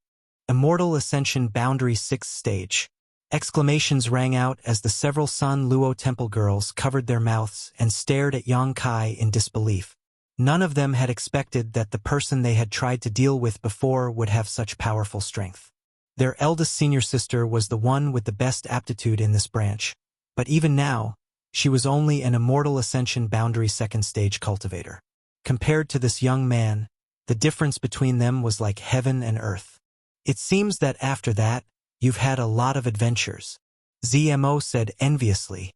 Immortal Ascension Boundary 6th Stage. Exclamations rang out as the several Sun Luo Temple girls covered their mouths and stared at Yang Kai in disbelief. None of them had expected that the person they had tried to deal with before would have such powerful strength. Their eldest senior sister was the one with the best aptitude in this branch, but even now, she was only an Immortal Ascension Boundary 2nd Stage cultivator. Compared to this young man, the difference between them was like heaven and earth. It seems that after that, you've had a lot of adventures, ZMO said enviously.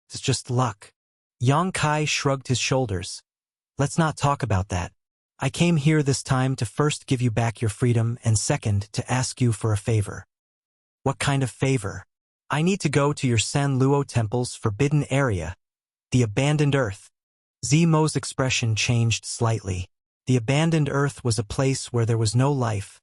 It's just luck. Yang Kai shrugged his shoulders. Let's not talk about that. I came here this time to first give you back your freedom and second to ask you for a favor. What kind of favor? I need to go to your San Luo Temple's forbidden area, the Abandoned Earth. ZMO's expression changed slightly. The Abandoned Earth was a place where there was no life,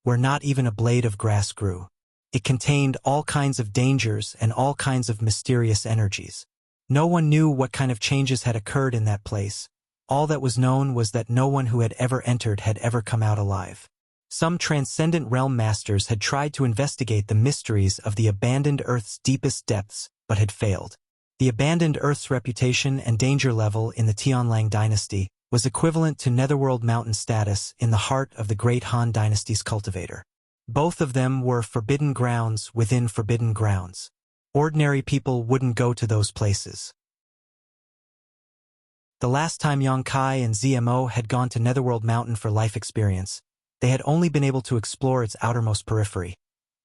where not even a blade of grass grew. It contained all kinds of dangers and all kinds of mysterious energies. No one knew what kind of changes had occurred in that place. All that was known was that no one who had ever entered had ever come out alive. Some transcendent realm masters had tried to investigate the mysteries of the Abandoned Earth's deepest depths, but had failed. The Abandoned Earth's reputation and danger level in the Tianlang dynasty was equivalent to Netherworld Mountain status in the heart of the Great Han dynasty's cultivator. Both of them were forbidden grounds within forbidden grounds. Ordinary people wouldn't go to those places. The last time Yang Kai and ZMO had gone to Netherworld Mountain for life experience, they had only been able to explore its outermost periphery,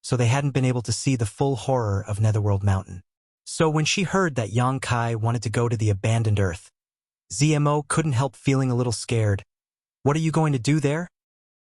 so they hadn't been able to see the full horror of Netherworld Mountain. So when she heard that Yang Kai wanted to go to the Abandoned Earth, Zmo couldn't help feeling a little scared. What are you going to do there?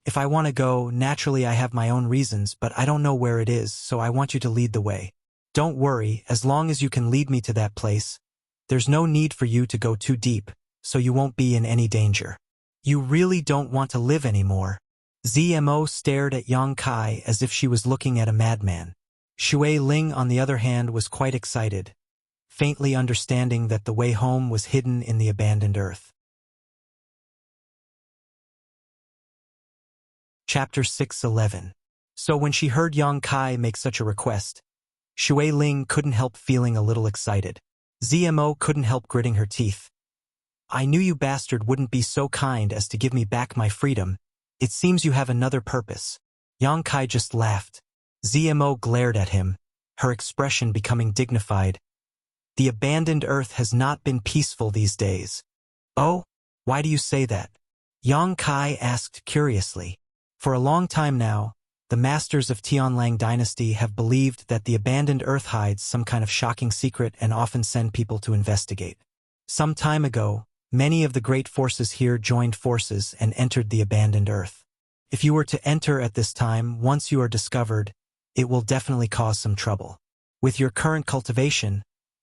If I want to go, naturally I have my own reasons, but I don't know where it is, so I want you to lead the way. Don't worry, as long as you can lead me to that place. There's no need for you to go too deep, so you won't be in any danger. You really don't want to live anymore. Zmo stared at Yang Kai as if she was looking at a madman. Shui Ling, on the other hand, was quite excited, faintly understanding that the way home was hidden in the abandoned earth. Chapter 6:11. So when she heard Yang Kai make such a request, Shui Ling couldn't help feeling a little excited. Zmo couldn't help gritting her teeth. I knew you bastard wouldn't be so kind as to give me back my freedom. It seems you have another purpose. Yang Kai just laughed. Zmo glared at him, her expression becoming dignified. The abandoned earth has not been peaceful these days. Oh, why do you say that? Yang Kai asked curiously. For a long time now, the masters of Tianlang dynasty have believed that the abandoned earth hides some kind of shocking secret and often send people to investigate. Some time ago, many of the great forces here joined forces and entered the abandoned earth. If you were to enter at this time, once you are discovered, it will definitely cause some trouble. With your current cultivation,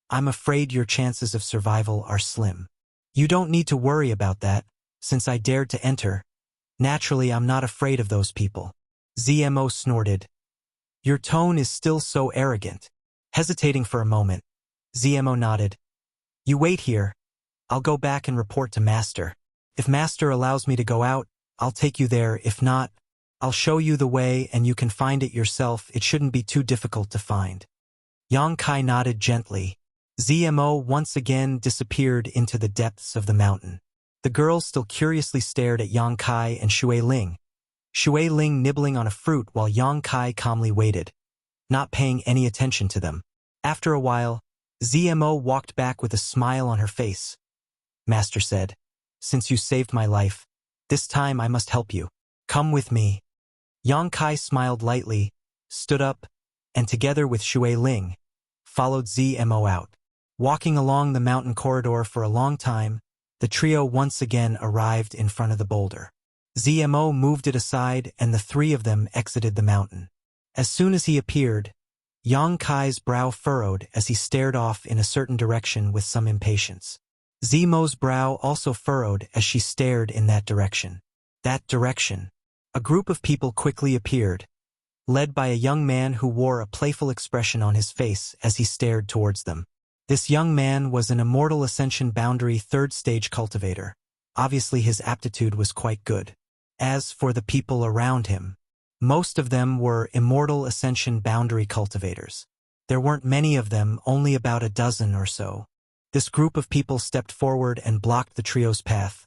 I'm afraid your chances of survival are slim. You don't need to worry about that, since I dared to enter. Naturally, I'm not afraid of those people. Zmo snorted. Your tone is still so arrogant. Hesitating for a moment, Zmo nodded. You wait here. I'll go back and report to Master. If Master allows me to go out, I'll take you there. If not, I'll show you the way and you can find it yourself. It shouldn't be too difficult to find. Yang Kai nodded gently. Zmo once again disappeared into the depths of the mountain. The girls still curiously stared at Yang Kai and Shui Ling. Shui Ling nibbling on a fruit while Yang Kai calmly waited, not paying any attention to them. After a while, Zmo walked back with a smile on her face. Master said, since you saved my life, this time I must help you. Come with me. Yang Kai smiled lightly, stood up, and together with Shui Ling, followed Zmo out. Walking along the mountain corridor for a long time, the trio once again arrived in front of the boulder. Zmo moved it aside and the three of them exited the mountain. As soon as he appeared, Yang Kai's brow furrowed as he stared off in a certain direction with some impatience. Zmo's brow also furrowed as she stared in that direction. That direction. A group of people quickly appeared, led by a young man who wore a playful expression on his face as he stared towards them. This young man was an Immortal Ascension Boundary 3rd Stage cultivator. Obviously his aptitude was quite good. As for the people around him, most of them were Immortal Ascension Boundary cultivators. There weren't many of them, only about a dozen or so. This group of people stepped forward and blocked the trio's path,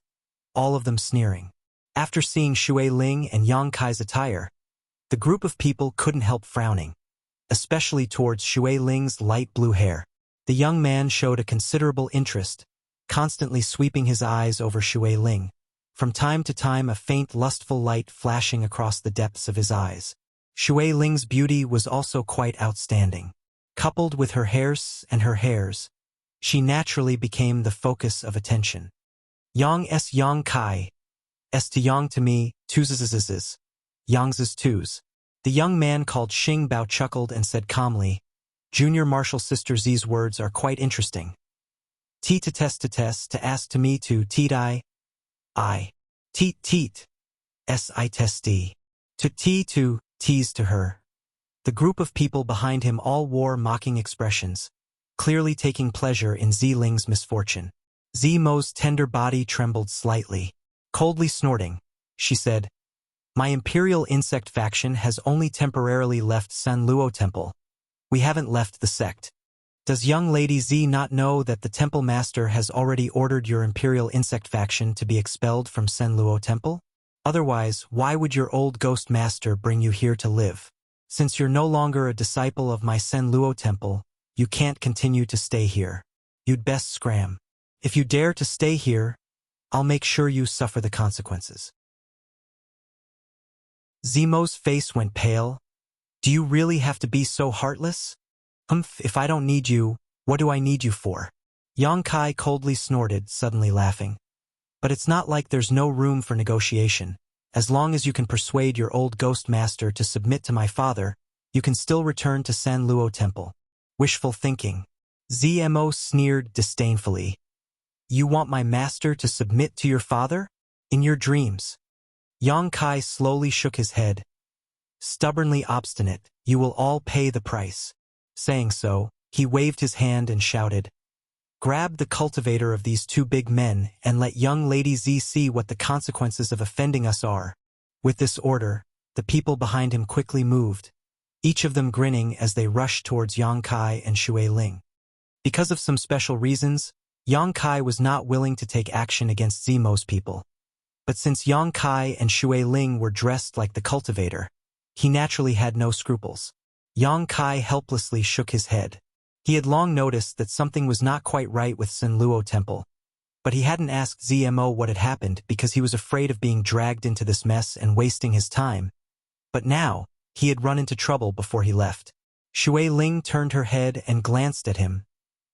all of them sneering. After seeing Shui Ling and Yang Kai's attire, the group of people couldn't help frowning, especially towards Shui Ling's light blue hair. The young man showed a considerable interest, constantly sweeping his eyes over Shui Ling, from time to time a faint lustful light flashing across the depths of his eyes. Shui Ling's beauty was also quite outstanding. Coupled with her hairs, she naturally became the focus of attention. Yang Kai, to Yang to me, twos. Yang's twos. The young man called Xing Bao chuckled and said calmly, Junior Martial Sister Z's words are quite interesting. T to test to ask to me to teat I. Teat. S-I testy. To T to tease to her. The group of people behind him all wore mocking expressions, clearly taking pleasure in Z Ling's misfortune. Zmo's tender body trembled slightly. Coldly snorting, she said, My Imperial Insect faction has only temporarily left San Luo Temple. We haven't left the sect. Does young Lady Z not know that the Temple Master has already ordered your Imperial Insect faction to be expelled from Sen Luo Temple? Otherwise, why would your old Ghost Master bring you here to live? Since you're no longer a disciple of my Sen Luo Temple, you can't continue to stay here. You'd best scram. If you dare to stay here, I'll make sure you suffer the consequences. Zmo's face went pale. Do you really have to be so heartless? If I don't need you, what do I need you for? Yang Kai coldly snorted, suddenly laughing. But it's not like there's no room for negotiation. As long as you can persuade your old ghost master to submit to my father, you can still return to San Luo Temple. Wishful thinking. Zmo sneered disdainfully. You want my master to submit to your father? In your dreams. Yang Kai slowly shook his head. Stubbornly obstinate, you will all pay the price. Saying so, he waved his hand and shouted, Grab the cultivator of these two big men and let young Lady Z see what the consequences of offending us are. With this order, the people behind him quickly moved, each of them grinning as they rushed towards Yang Kai and Shui Ling. Because of some special reasons, Yang Kai was not willing to take action against Zmo's people. But since Yang Kai and Shui Ling were dressed like the cultivator, he naturally had no scruples. Yang Kai helplessly shook his head. He had long noticed that something was not quite right with San Luo Temple, but he hadn't asked Zmo what had happened because he was afraid of being dragged into this mess and wasting his time. But now, he had run into trouble before he left. Shui Ling turned her head and glanced at him,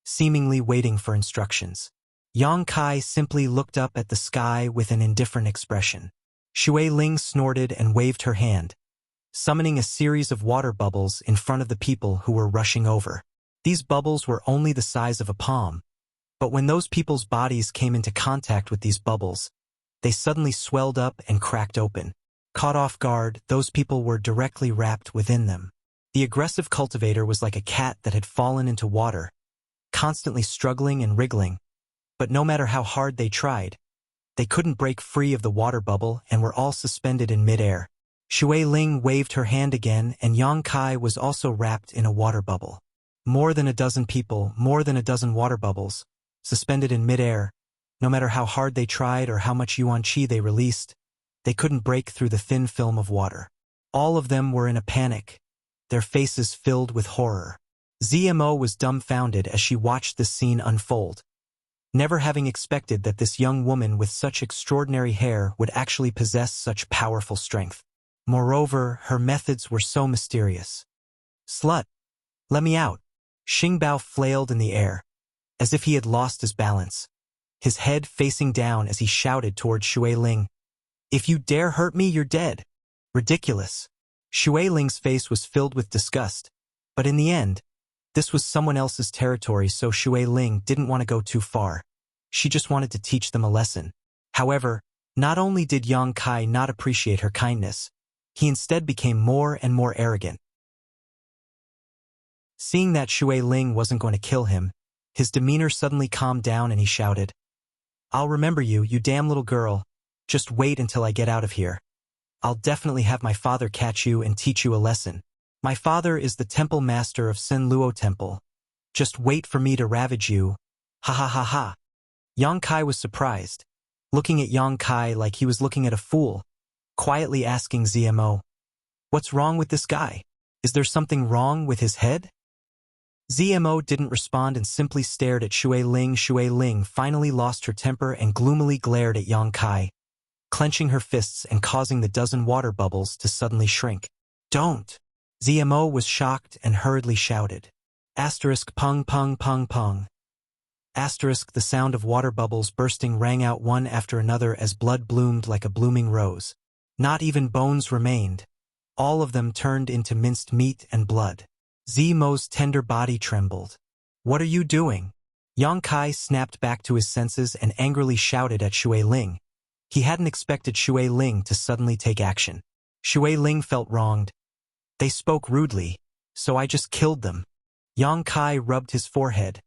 seemingly waiting for instructions. Yang Kai simply looked up at the sky with an indifferent expression. Shui Ling snorted and waved her hand, summoning a series of water bubbles in front of the people who were rushing over. These bubbles were only the size of a palm, but when those people's bodies came into contact with these bubbles, they suddenly swelled up and cracked open. Caught off guard, those people were directly wrapped within them. The aggressive cultivator was like a cat that had fallen into water, constantly struggling and wriggling, but no matter how hard they tried, they couldn't break free of the water bubble and were all suspended in midair. Shui Ling waved her hand again and Yang Kai was also wrapped in a water bubble. More than a dozen people, more than a dozen water bubbles, suspended in midair. No matter how hard they tried or how much yuan qi they released, they couldn't break through the thin film of water. All of them were in a panic, their faces filled with horror. Zmo was dumbfounded as she watched this scene unfold, never having expected that this young woman with such extraordinary hair would actually possess such powerful strength. Moreover, her methods were so mysterious. Slut! Let me out! Xingbao flailed in the air, as if he had lost his balance, his head facing down as he shouted towards Shui Ling, If you dare hurt me, you're dead. Ridiculous. Shui Ling's face was filled with disgust, but in the end, this was someone else's territory, so Shui Ling didn't want to go too far. She just wanted to teach them a lesson. However, not only did Yang Kai not appreciate her kindness, he instead became more and more arrogant. Seeing that Shui Ling wasn't going to kill him, his demeanor suddenly calmed down and he shouted, I'll remember you, you damn little girl. Just wait until I get out of here. I'll definitely have my father catch you and teach you a lesson. My father is the temple master of San Luo Temple. Just wait for me to ravage you. Ha ha ha ha. Yang Kai was surprised, looking at Yang Kai like he was looking at a fool, quietly asking Zmo, What's wrong with this guy? Is there something wrong with his head? Zmo didn't respond and simply stared at Shui Ling. Shui Ling finally lost her temper and gloomily glared at Yang Kai, clenching her fists and causing the dozen water bubbles to suddenly shrink. Don't! Zmo was shocked and hurriedly shouted. Asterisk pung pung pung pung. Asterisk the sound of water bubbles bursting rang out one after another as blood bloomed like a blooming rose. Not even bones remained. All of them turned into minced meat and blood. Zmo's tender body trembled. What are you doing? Yang Kai snapped back to his senses and angrily shouted at Shui Ling. He hadn't expected Shui Ling to suddenly take action. Shui Ling felt wronged. They spoke rudely, so I just killed them. Yang Kai rubbed his forehead,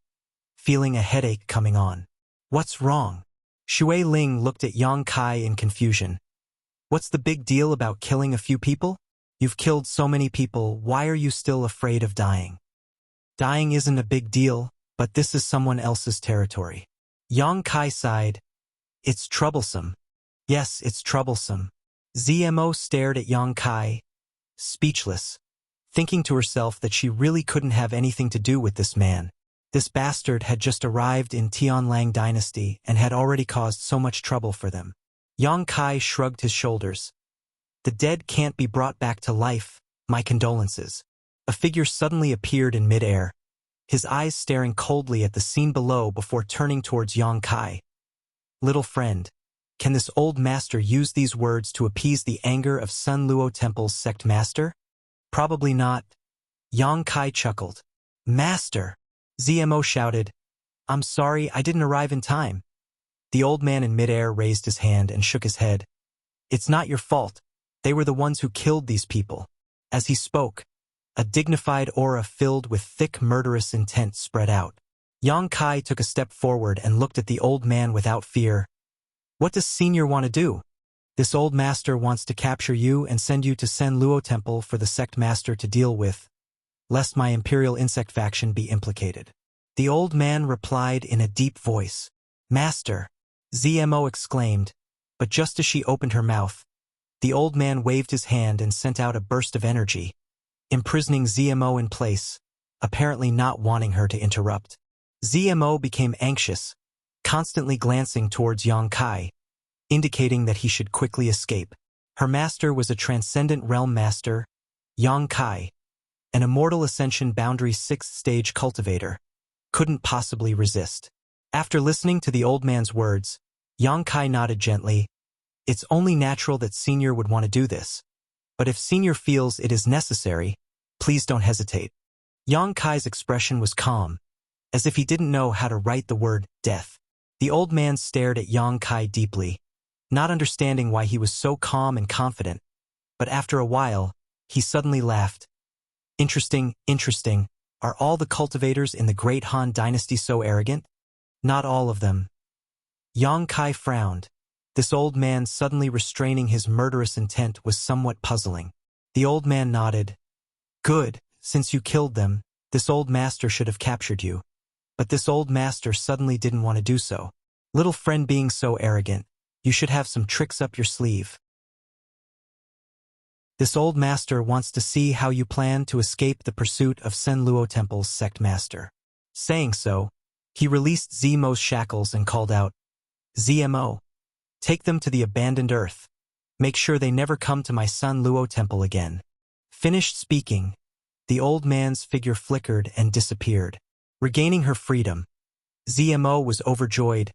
feeling a headache coming on. What's wrong? Shui Ling looked at Yang Kai in confusion. What's the big deal about killing a few people? You've killed so many people, why are you still afraid of dying? Dying isn't a big deal, but this is someone else's territory. Yang Kai sighed. It's troublesome. Yes, it's troublesome. Zmo stared at Yang Kai, speechless, thinking to herself that she really couldn't have anything to do with this man. This bastard had just arrived in Tianlang dynasty and had already caused so much trouble for them. Yang Kai shrugged his shoulders. The dead can't be brought back to life, my condolences. A figure suddenly appeared in midair, his eyes staring coldly at the scene below before turning towards Yang Kai. Little friend, can this old master use these words to appease the anger of Sun Luo Temple's sect master? Probably not. Yang Kai chuckled. Master! ZMO shouted. I'm sorry, I didn't arrive in time. The old man in midair raised his hand and shook his head. It's not your fault. They were the ones who killed these people. As he spoke, a dignified aura filled with thick murderous intent spread out. Yang Kai took a step forward and looked at the old man without fear. What does Senior want to do? This old master wants to capture you and send you to Sen Luo Temple for the sect master to deal with, lest my Imperial Insect faction be implicated. The old man replied in a deep voice. Master! ZMO exclaimed, but just as she opened her mouth, the old man waved his hand and sent out a burst of energy, imprisoning ZMO in place, apparently not wanting her to interrupt. ZMO became anxious, constantly glancing towards Yang Kai, indicating that he should quickly escape. Her master was a transcendent realm master, Yang Kai, an immortal ascension boundary 6th stage cultivator, couldn't possibly resist. After listening to the old man's words, Yang Kai nodded gently. It's only natural that Senior would want to do this. But if Senior feels it is necessary, please don't hesitate. Yang Kai's expression was calm, as if he didn't know how to write the word death. The old man stared at Yang Kai deeply, not understanding why he was so calm and confident, but after a while, he suddenly laughed. Interesting. Are all the cultivators in the Great Han Dynasty so arrogant? Not all of them. Yang Kai frowned. This old man suddenly restraining his murderous intent was somewhat puzzling. The old man nodded. Good, since you killed them, this old master should have captured you. But this old master suddenly didn't want to do so. Little friend being so arrogant, you should have some tricks up your sleeve. This old master wants to see how you plan to escape the pursuit of Sen Luo Temple's sect master. Saying so, he released ZMO's shackles and called out, ZMO, take them to the abandoned earth. Make sure they never come to my Sun Luo Temple again. Finished speaking, the old man's figure flickered and disappeared. Regaining her freedom, ZMO was overjoyed.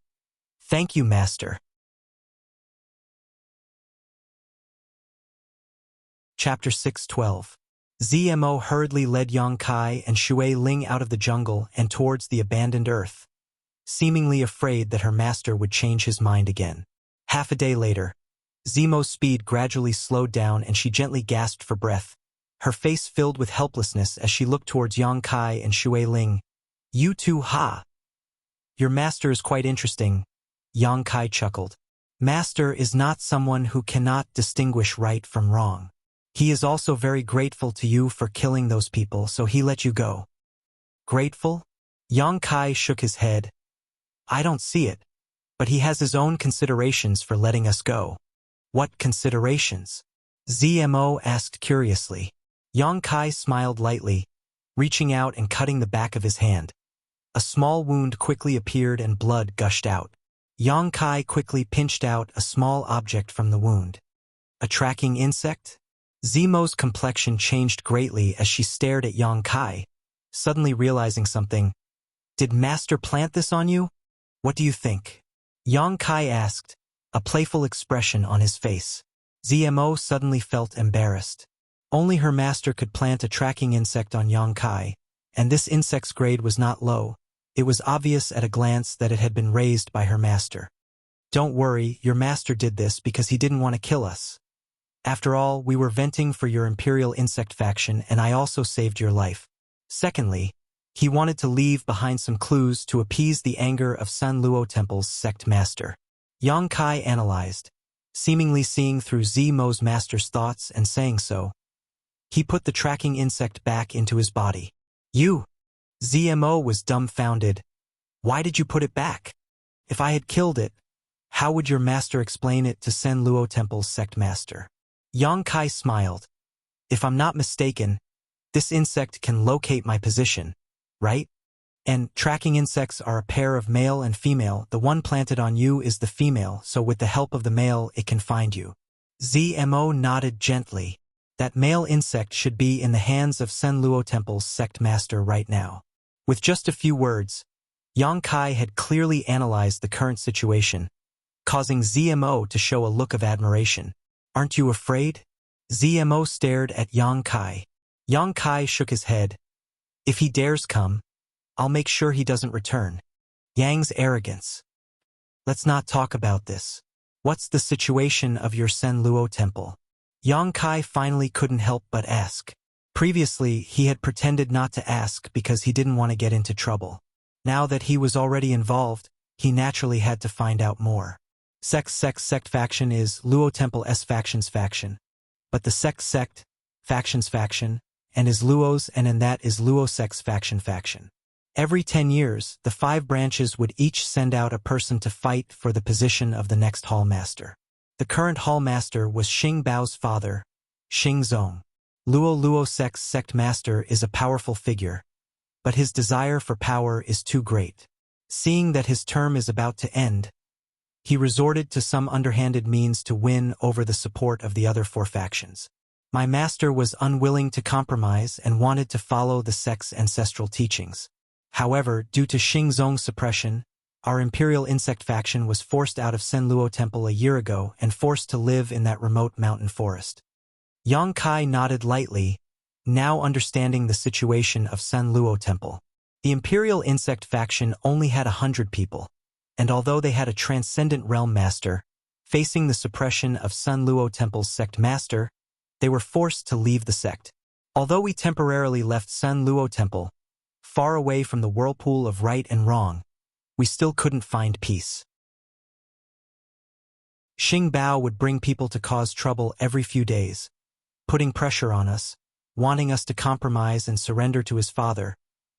Thank you, master. Chapter 6:12. ZMO hurriedly led Yang Kai and Shui Ling out of the jungle and towards the abandoned earth, seemingly afraid that her master would change his mind again. Half a day later, ZMO's speed gradually slowed down and she gently gasped for breath, her face filled with helplessness as she looked towards Yang Kai and Shui Ling. You two, ha! Your master is quite interesting, Yang Kai chuckled. Master is not someone who cannot distinguish right from wrong. He is also very grateful to you for killing those people, so he let you go. Grateful? Yang Kai shook his head. I don't see it, but he has his own considerations for letting us go. What considerations? ZMO asked curiously. Yang Kai smiled lightly, reaching out and cutting the back of his hand. A small wound quickly appeared and blood gushed out. Yang Kai quickly pinched out a small object from the wound. A tracking insect? ZMO's complexion changed greatly as she stared at Yang Kai, suddenly realizing something. Did Master plant this on you? What do you think? Yang Kai asked, a playful expression on his face. ZMO suddenly felt embarrassed. Only her master could plant a tracking insect on Yang Kai, and this insect's grade was not low. It was obvious at a glance that it had been raised by her master. Don't worry, your master did this because he didn't want to kill us. After all, we were venting for your Imperial Insect faction and I also saved your life. Secondly, he wanted to leave behind some clues to appease the anger of San Luo Temple's sect master. Yang Kai analyzed, seemingly seeing through ZMO's master's thoughts and saying so. He put the tracking insect back into his body. You! ZMO was dumbfounded. Why did you put it back? If I had killed it, how would your master explain it to Sen Luo Temple's sect master? Yang Kai smiled. If I'm not mistaken, this insect can locate my position, right? And tracking insects are a pair of male and female. The one planted on you is the female, so with the help of the male it can find you. ZMO nodded gently. That male insect should be in the hands of Sen Luo Temple's sect master right now. With just a few words, Yang Kai had clearly analyzed the current situation, causing ZMO to show a look of admiration. "Aren't you afraid?" ZMO stared at Yang Kai. Yang Kai shook his head. "If he dares come, I'll make sure he doesn't return." Yang's arrogance. "Let's not talk about this. What's the situation of your Sen Luo temple?" Yang Kai finally couldn't help but ask. Previously, he had pretended not to ask because he didn't want to get into trouble. Now that he was already involved, he naturally had to find out more. Sect faction is Luo Temple S factions faction. But the sect factions faction, and is Luo's, and in that is Luo Sect's faction. Every 10 years, the 5 branches would each send out a person to fight for the position of the next hall master. The current hall master was Xing Bao's father, Xing Zong. Luo Sect's sect master is a powerful figure, but his desire for power is too great. Seeing that his term is about to end, he resorted to some underhanded means to win over the support of the other 4 factions. My master was unwilling to compromise and wanted to follow the sect's ancestral teachings. However, due to Xing Zong's suppression, our Imperial Insect faction was forced out of Sen Luo Temple a year ago and forced to live in that remote mountain forest. Yang Kai nodded lightly, now understanding the situation of Sen Luo Temple. The Imperial Insect faction only had 100 people, and although they had a transcendent realm master, facing the suppression of Sen Luo Temple's sect master, they were forced to leave the sect. Although we temporarily left Sen Luo Temple, far away from the whirlpool of right and wrong, we still couldn't find peace. Xing Bao would bring people to cause trouble every few days, putting pressure on us, wanting us to compromise and surrender to his father,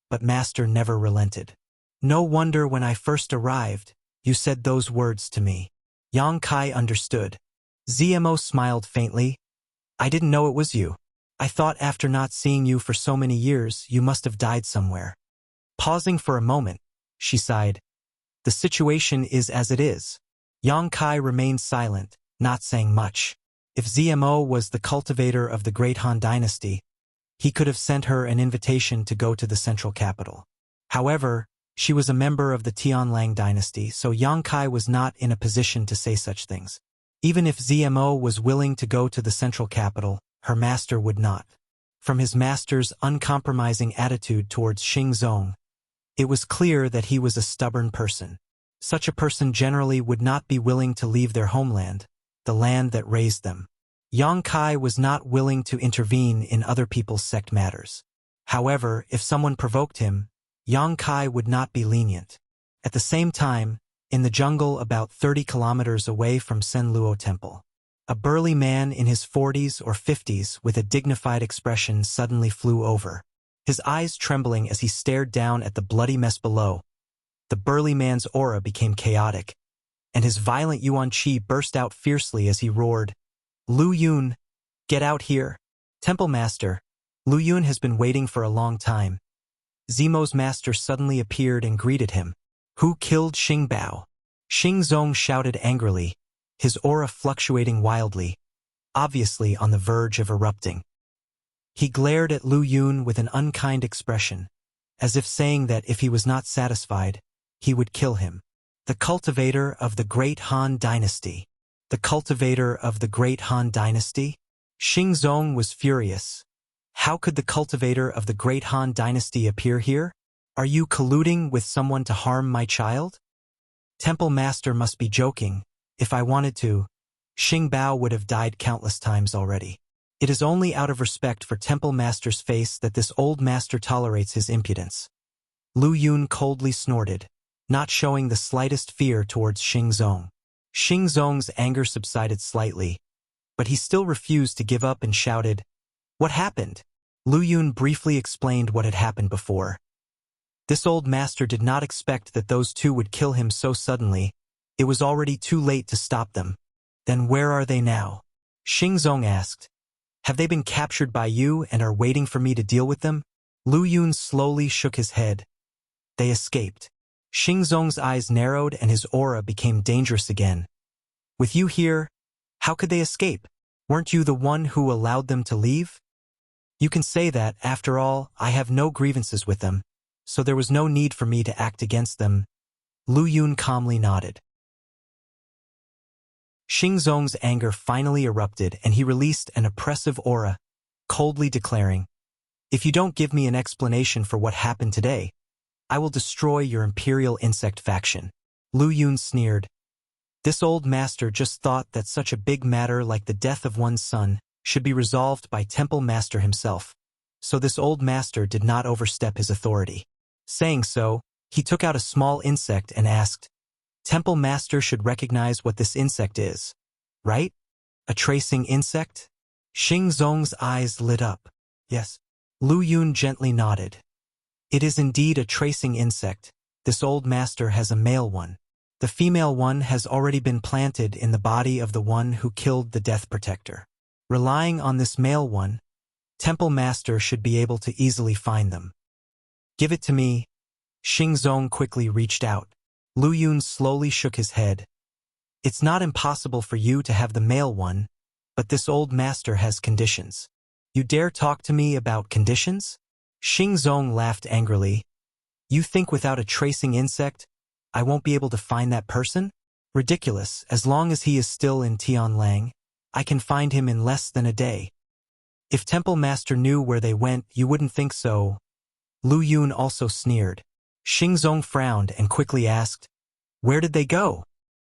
but master never relented. "No wonder when I first arrived, you said those words to me." Yang Kai understood. ZMO smiled faintly. "I didn't know it was you. I thought after not seeing you for so many years, you must have died somewhere." Pausing for a moment, she sighed. "The situation is as it is." Yang Kai remained silent, not saying much. If ZMO was the cultivator of the Great Han Dynasty, he could have sent her an invitation to go to the central capital. However, she was a member of the Tianlang dynasty, so Yang Kai was not in a position to say such things. Even if ZMO was willing to go to the central capital, her master would not. From his master's uncompromising attitude towards Xing Zong, it was clear that he was a stubborn person. Such a person generally would not be willing to leave their homeland, the land that raised them. Yang Kai was not willing to intervene in other people's sect matters. However, if someone provoked him, Yang Kai would not be lenient. At the same time, in the jungle about 30 kilometers away from Sen Luo Temple, a burly man in his 40s or 50s with a dignified expression suddenly flew over, his eyes trembling as he stared down at the bloody mess below. The burly man's aura became chaotic, and his violent Yuan Qi burst out fiercely as he roared, "Lu Yun, get out here! Temple Master, Lu Yun has been waiting for a long time." Zemo's master suddenly appeared and greeted him. "Who killed Xing Bao?" Xing Zong shouted angrily, his aura fluctuating wildly, obviously on the verge of erupting. He glared at Lu Yun with an unkind expression, as if saying that if he was not satisfied, he would kill him. The cultivator of the Great Han Dynasty. The cultivator of the Great Han Dynasty? Xing Zong was furious. How could the cultivator of the Great Han Dynasty appear here? Are you colluding with someone to harm my child? Temple Master must be joking. If I wanted to, Xing Bao would have died countless times already. It is only out of respect for Temple Master's face that this old master tolerates his impudence. Lu Yun coldly snorted, not showing the slightest fear towards Xing Zong. Xing Zong's anger subsided slightly, but he still refused to give up and shouted, "What happened?" Lu Yun briefly explained what had happened before. This old master did not expect that those two would kill him so suddenly. It was already too late to stop them. "Then where are they now?" Xing Zong asked. "Have they been captured by you and are waiting for me to deal with them?" Lu Yun slowly shook his head. "They escaped." Xing Zong's eyes narrowed and his aura became dangerous again. "With you here, how could they escape? Weren't you the one who allowed them to leave?" "You can say that. After all, I have no grievances with them. so there was no need for me to act against them. Lu Yun calmly nodded. Xingzong's anger finally erupted and he released an oppressive aura, coldly declaring, "If you don't give me an explanation for what happened today, I will destroy your imperial insect faction." Lu Yun sneered. This old master just thought that such a big matter like the death of one's son should be resolved by Temple Master himself, so this old master did not overstep his authority. Saying so, he took out a small insect and asked, "Temple Master should recognize what this insect is, right? A tracing insect?" Xingzong's eyes lit up. "Yes." Lu Yun gently nodded. "It is indeed a tracing insect. This old master has a male one. The female one has already been planted in the body of the one who killed the Death Protector. Relying on this male one, Temple Master should be able to easily find them." "Give it to me." Xingzong quickly reached out. Lu Yun slowly shook his head. "It's not impossible for you to have the male one, but this old master has conditions." "You dare talk to me about conditions?" Xingzong laughed angrily. "You think without a tracing insect, I won't be able to find that person? Ridiculous. As long as he is still in Tianlang, I can find him in less than a day. If Temple Master knew where they went, you wouldn't think so." Lu Yun also sneered. Xingzong frowned and quickly asked, "Where did they go?"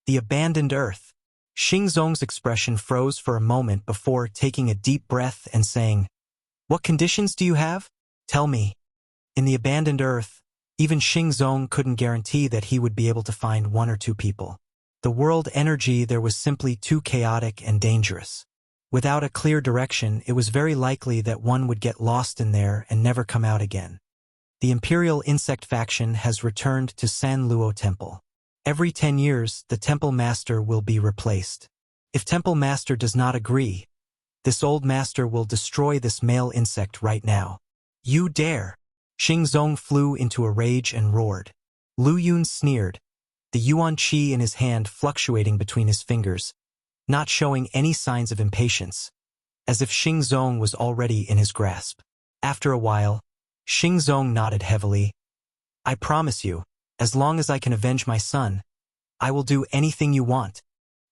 "The abandoned earth." Xingzong's expression froze for a moment before taking a deep breath and saying, "What conditions do you have? Tell me." In the abandoned earth, even Xingzong couldn't guarantee that he would be able to find one or two people. The world energy there was simply too chaotic and dangerous. Without a clear direction, it was very likely that one would get lost in there and never come out again. The Imperial Insect faction has returned to San Luo Temple. Every 10 years, the Temple Master will be replaced. If Temple Master does not agree, this old master will destroy this male insect right now. "You dare!" Xingzong flew into a rage and roared. Lu Yun sneered, the yuan qi in his hand fluctuating between his fingers, not showing any signs of impatience, as if Xingzong was already in his grasp. After a while, Xingzong nodded heavily. "I promise you, as long as I can avenge my son, I will do anything you want.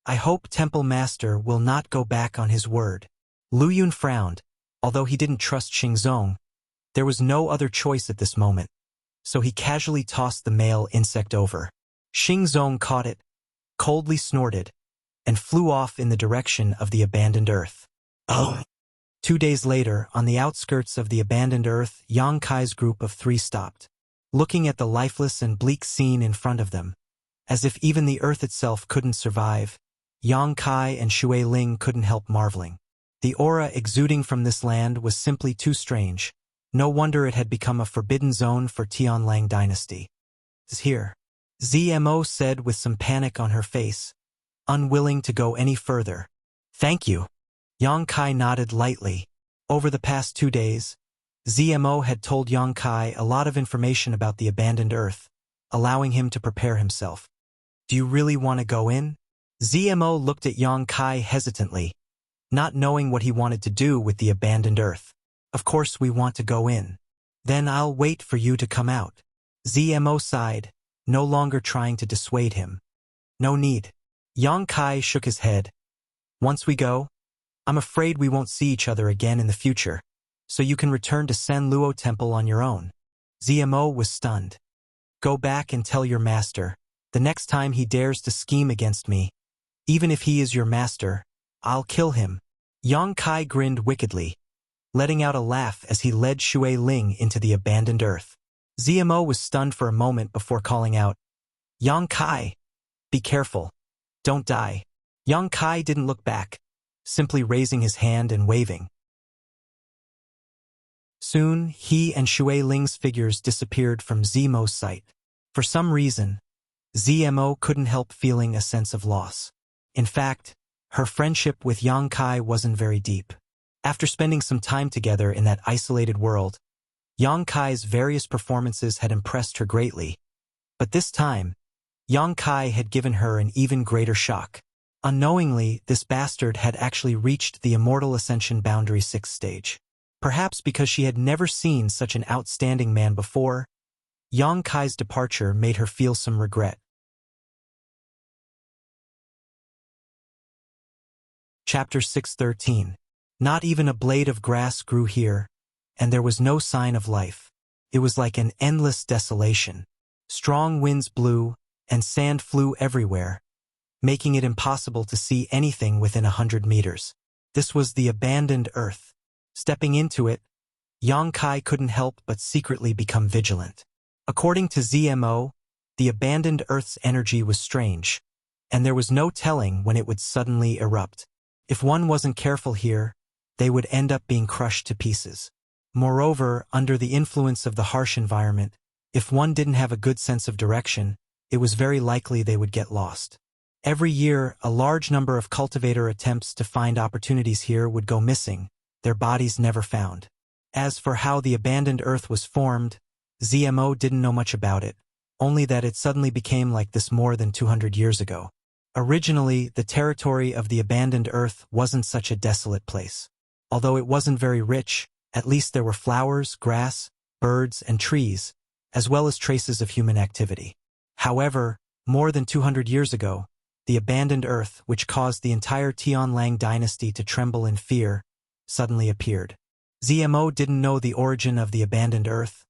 I hope Temple Master will not go back on his word." Lu Yun frowned. Although he didn't trust Xingzong, there was no other choice at this moment, so he casually tossed the male insect over. Xingzong caught it, coldly snorted, and flew off in the direction of the abandoned earth. Oh! 2 days later, on the outskirts of the abandoned earth, Yang Kai's group of 3 stopped, looking at the lifeless and bleak scene in front of them. As if even the earth itself couldn't survive, Yang Kai and Xue Ling couldn't help marveling. The aura exuding from this land was simply too strange. No wonder it had become a forbidden zone for Tianlang dynasty. "Is here," ZMO said with some panic on her face, unwilling to go any further. "Thank you." Yang Kai nodded lightly. Over the past 2 days, ZMO had told Yang Kai a lot of information about the abandoned earth, allowing him to prepare himself. "Do you really want to go in?" ZMO looked at Yang Kai hesitantly, not knowing what he wanted to do with the abandoned earth. "Of course we want to go in. Then I'll wait for you to come out." ZMO sighed, no longer trying to dissuade him. "No need." Yang Kai shook his head. "Once we go, I'm afraid we won't see each other again in the future, so you can return to San Luo Temple on your own." ZMO was stunned. "Go back and tell your master, the next time he dares to scheme against me, even if he is your master, I'll kill him." Yang Kai grinned wickedly, letting out a laugh as he led Xue Ling into the abandoned earth. ZMO was stunned for a moment before calling out, "Yang Kai, be careful. Don't die." Yang Kai didn't look back, simply raising his hand and waving. Soon, he and Xue Ling's figures disappeared from ZMO's sight. For some reason, ZMO couldn't help feeling a sense of loss. In fact, her friendship with Yang Kai wasn't very deep. After spending some time together in that isolated world, Yang Kai's various performances had impressed her greatly. But this time, Yang Kai had given her an even greater shock. Unknowingly, this bastard had actually reached the Immortal Ascension Boundary 6th stage. Perhaps because she had never seen such an outstanding man before, Yang Kai's departure made her feel some regret. Chapter 613. Not even a blade of grass grew here, and there was no sign of life. It was like an endless desolation. Strong winds blew, and sand flew everywhere, making it impossible to see anything within 100 meters. This was the abandoned earth. Stepping into it, Yang Kai couldn't help but secretly become vigilant. According to ZMO, the abandoned Earth's energy was strange, and there was no telling when it would suddenly erupt. If one wasn't careful here, they would end up being crushed to pieces. Moreover, under the influence of the harsh environment, if one didn't have a good sense of direction, it was very likely they would get lost. Every year, a large number of cultivator attempts to find opportunities here would go missing, their bodies never found. As for how the abandoned Earth was formed, ZMO didn't know much about it, only that it suddenly became like this more than 200 years ago. Originally, the territory of the abandoned Earth wasn't such a desolate place. Although it wasn't very rich, at least there were flowers, grass, birds, and trees, as well as traces of human activity. However, more than 200 years ago, the abandoned Earth, which caused the entire Tianlang dynasty to tremble in fear, suddenly appeared. ZMO didn't know the origin of the abandoned Earth,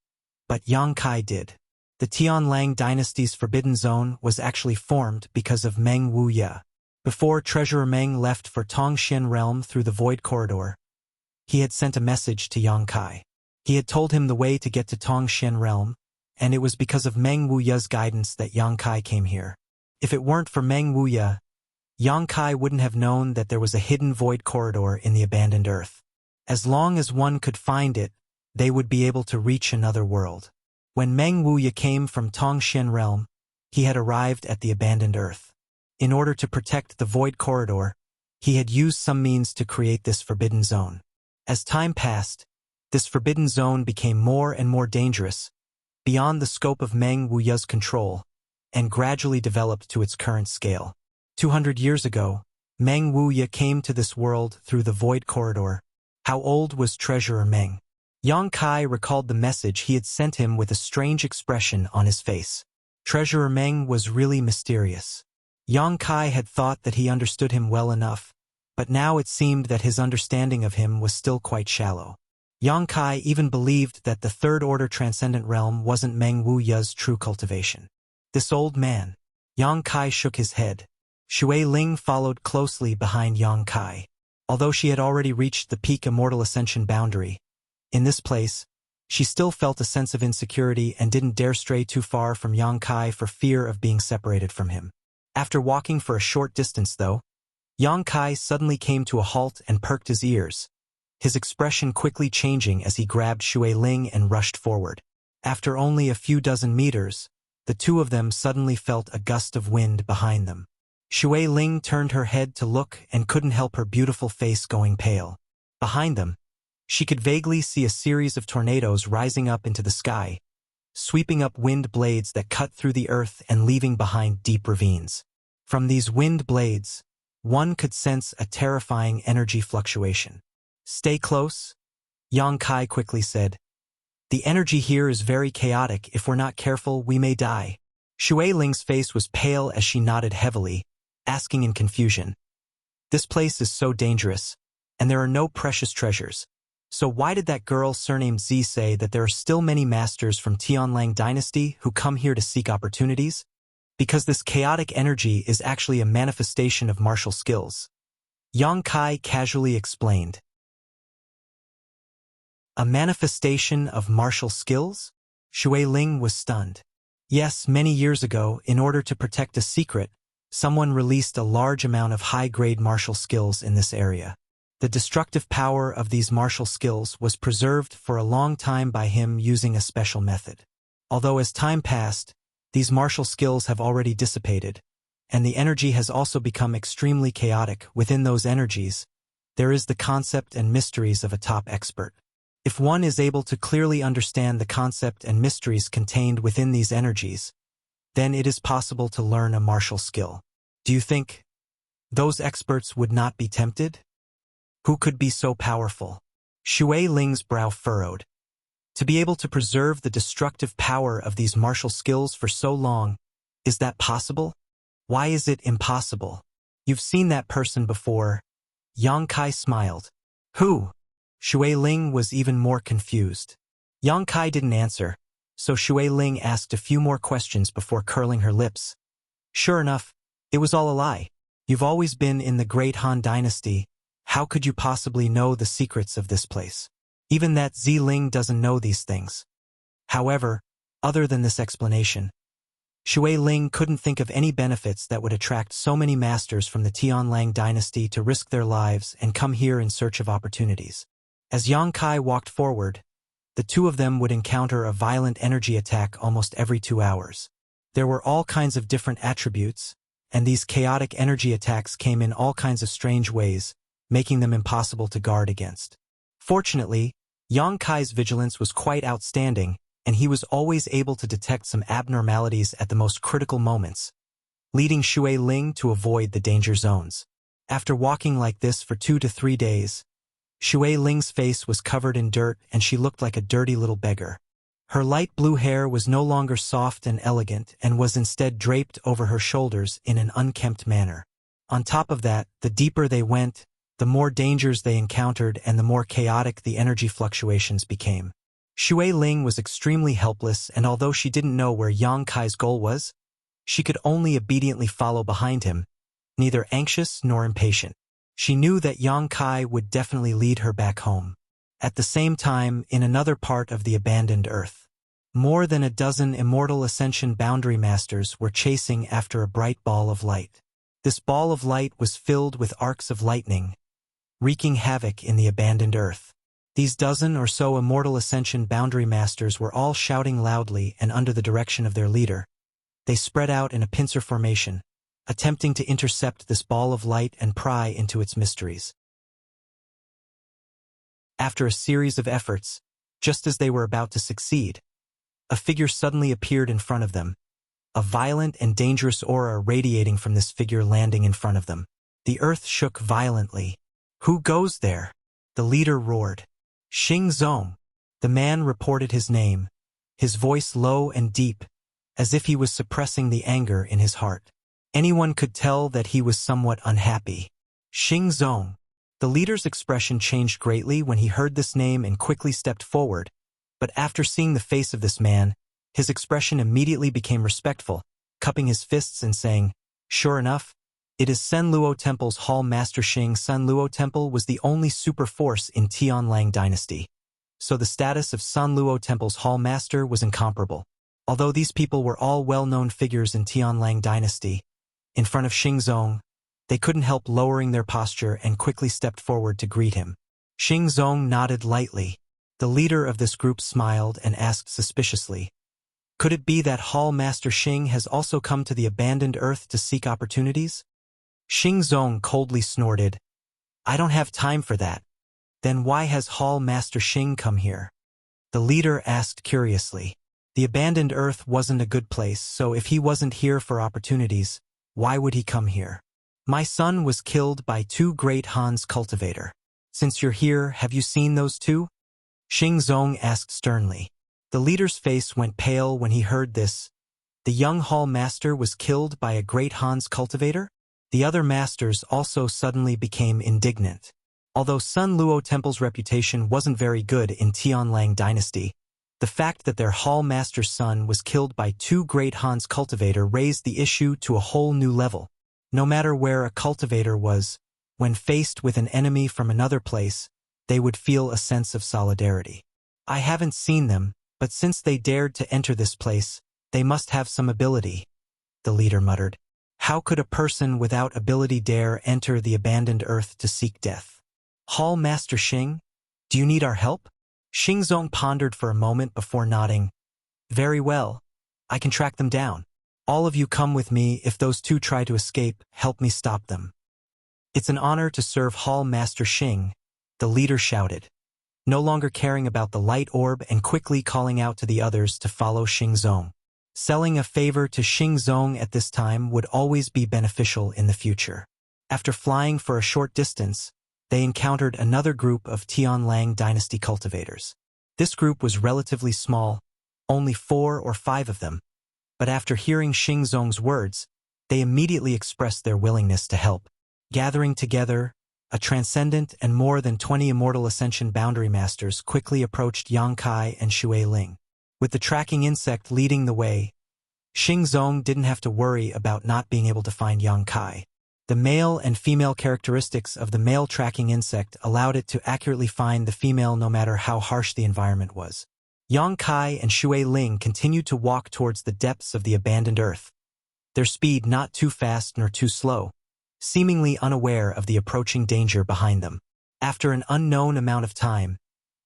but Yang Kai did. The Tianlang dynasty's forbidden zone was actually formed because of Meng Wuxia. Before Treasurer Meng left for Tongxian realm through the Void Corridor, he had sent a message to Yang Kai. He had told him the way to get to Tongxian realm, and it was because of Meng Wuxia's guidance that Yang Kai came here. If it weren't for Meng Wuxia, Yang Kai wouldn't have known that there was a hidden Void Corridor in the abandoned Earth. As long as one could find it, they would be able to reach another world. When Meng Wuxia came from Tongxian realm, he had arrived at the abandoned Earth. In order to protect the Void Corridor, he had used some means to create this forbidden zone. As time passed, this forbidden zone became more and more dangerous, beyond the scope of Meng Wuxia's control, and gradually developed to its current scale. 200 years ago, Meng Wuxia came to this world through the Void Corridor. How old was Treasurer Meng? Yang Kai recalled the message he had sent him with a strange expression on his face. Treasurer Meng was really mysterious. Yang Kai had thought that he understood him well enough, but now it seemed that his understanding of him was still quite shallow. Yang Kai even believed that the Third Order Transcendent Realm wasn't Meng Wuxia's true cultivation. This old man. Yang Kai shook his head. Shui Ling followed closely behind Yang Kai. Although she had already reached the peak immortal ascension boundary, in this place, she still felt a sense of insecurity and didn't dare stray too far from Yang Kai for fear of being separated from him. After walking for a short distance, though, Yang Kai suddenly came to a halt and perked his ears, his expression quickly changing as he grabbed Shui Ling and rushed forward. After only a few dozen meters, the two of them suddenly felt a gust of wind behind them. Shui Ling turned her head to look and couldn't help her beautiful face going pale. Behind them, she could vaguely see a series of tornadoes rising up into the sky, sweeping up wind blades that cut through the earth and leaving behind deep ravines. From these wind blades, one could sense a terrifying energy fluctuation. "Stay close," Yang Kai quickly said. "The energy here is very chaotic. If we're not careful, we may die." Shui Ling's face was pale as she nodded heavily, asking in confusion. "This place is so dangerous, and there are no precious treasures. So why did that girl surnamed Z say that there are still many masters from Tianlang dynasty who come here to seek opportunities? Because this chaotic energy is actually a manifestation of martial skills," Yang Kai casually explained. "A manifestation of martial skills?" Shui Ling was stunned. Yes, many years ago, in order to protect a secret, someone released a large amount of high-grade martial skills in this area. The destructive power of these martial skills was preserved for a long time by him using a special method. Although as time passed, these martial skills have already dissipated, and the energy has also become extremely chaotic. Within those energies, there is the concept and mysteries of a top expert. If one is able to clearly understand the concept and mysteries contained within these energies, then it is possible to learn a martial skill. Do you think those experts would not be tempted? Who could be so powerful? Shui Ling's brow furrowed. To be able to preserve the destructive power of these martial skills for so long, is that possible? Why is it impossible? You've seen that person before. Yang Kai smiled. Who? Shui Ling was even more confused. Yang Kai didn't answer, so Shui Ling asked a few more questions before curling her lips. Sure enough, it was all a lie. You've always been in the Great Han Dynasty. How could you possibly know the secrets of this place? Even that Ling doesn't know these things. However, other than this explanation, Shui Ling couldn't think of any benefits that would attract so many masters from the Tianlang dynasty to risk their lives and come here in search of opportunities. As Yang Kai walked forward, the two of them would encounter a violent energy attack almost every 2 hours. There were all kinds of different attributes, and these chaotic energy attacks came in all kinds of strange ways, making them impossible to guard against. Fortunately, Yang Kai's vigilance was quite outstanding, and he was always able to detect some abnormalities at the most critical moments, leading Shui Ling to avoid the danger zones. After walking like this for 2 to 3 days, Shui Ling's face was covered in dirt and she looked like a dirty little beggar. Her light blue hair was no longer soft and elegant and was instead draped over her shoulders in an unkempt manner. On top of that, the deeper they went, the more dangers they encountered and the more chaotic the energy fluctuations became. Shui Ling was extremely helpless, and although she didn't know where Yang Kai's goal was, she could only obediently follow behind him, neither anxious nor impatient. She knew that Yang Kai would definitely lead her back home. At the same time, in another part of the abandoned Earth, more than a dozen immortal ascension boundary masters were chasing after a bright ball of light. This ball of light was filled with arcs of lightning, wreaking havoc in the abandoned Earth. These dozen or so immortal ascension boundary masters were all shouting loudly and under the direction of their leader. They spread out in a pincer formation, attempting to intercept this ball of light and pry into its mysteries. After a series of efforts, just as they were about to succeed, a figure suddenly appeared in front of them, a violent and dangerous aura radiating from this figure landing in front of them. The earth shook violently. Who goes there? The leader roared. Xing Zong. The man reported his name, his voice low and deep, as if he was suppressing the anger in his heart. Anyone could tell that he was somewhat unhappy. Xing Zong. The leader's expression changed greatly when he heard this name and quickly stepped forward, but after seeing the face of this man, his expression immediately became respectful, cupping his fists and saying, Sure enough, it is Sen Luo Temple's Hall Master Xing. Sen Luo Temple was the only super force in Tianlang Dynasty, so the status of Sen Luo Temple's Hall Master was incomparable. Although these people were all well-known figures in Tianlang Dynasty, in front of Xing Zong, they couldn't help lowering their posture and quickly stepped forward to greet him. Xing Zong nodded lightly. The leader of this group smiled and asked suspiciously, Could it be that Hall Master Xing has also come to the abandoned Earth to seek opportunities? Xing Zong coldly snorted, I don't have time for that. Then why has Hall Master Xing come here? The leader asked curiously. The abandoned Earth wasn't a good place, so if he wasn't here for opportunities, why would he come here? My son was killed by 2 great Han's cultivator. Since you're here, have you seen those 2? Xing Zong asked sternly. The leader's face went pale when he heard this. The young Hall Master was killed by a great Han's cultivator? The other masters also suddenly became indignant. Although Sun Luo Temple's reputation wasn't very good in Tianlang Dynasty, the fact that their Hall Master's son was killed by 2 great Han's cultivator raised the issue to a whole new level. No matter where a cultivator was, when faced with an enemy from another place, they would feel a sense of solidarity. I haven't seen them, but since they dared to enter this place, they must have some ability, the leader muttered. How could a person without ability dare enter the abandoned Earth to seek death? Hall Master Xing, do you need our help? Xing Zong pondered for a moment before nodding. Very well. I can track them down. All of you come with me. If those 2 try to escape, help me stop them. It's an honor to serve Hall Master Xing, the leader shouted, no longer caring about the light orb and quickly calling out to the others to follow Xing Zong. Selling a favor to Xing Zong at this time would always be beneficial in the future. After flying for a short distance, they encountered another group of Tianlang Dynasty cultivators. This group was relatively small, only 4 or 5 of them, but after hearing Xing Zong's words, they immediately expressed their willingness to help. Gathering together, a transcendent and more than 20 immortal ascension boundary masters quickly approached Yang Kai and Shui Ling. With the tracking insect leading the way, Xing Zong didn't have to worry about not being able to find Yang Kai. The male and female characteristics of the male tracking insect allowed it to accurately find the female no matter how harsh the environment was. Yang Kai and Shui Ling continued to walk towards the depths of the abandoned earth, their speed not too fast nor too slow, seemingly unaware of the approaching danger behind them. After an unknown amount of time,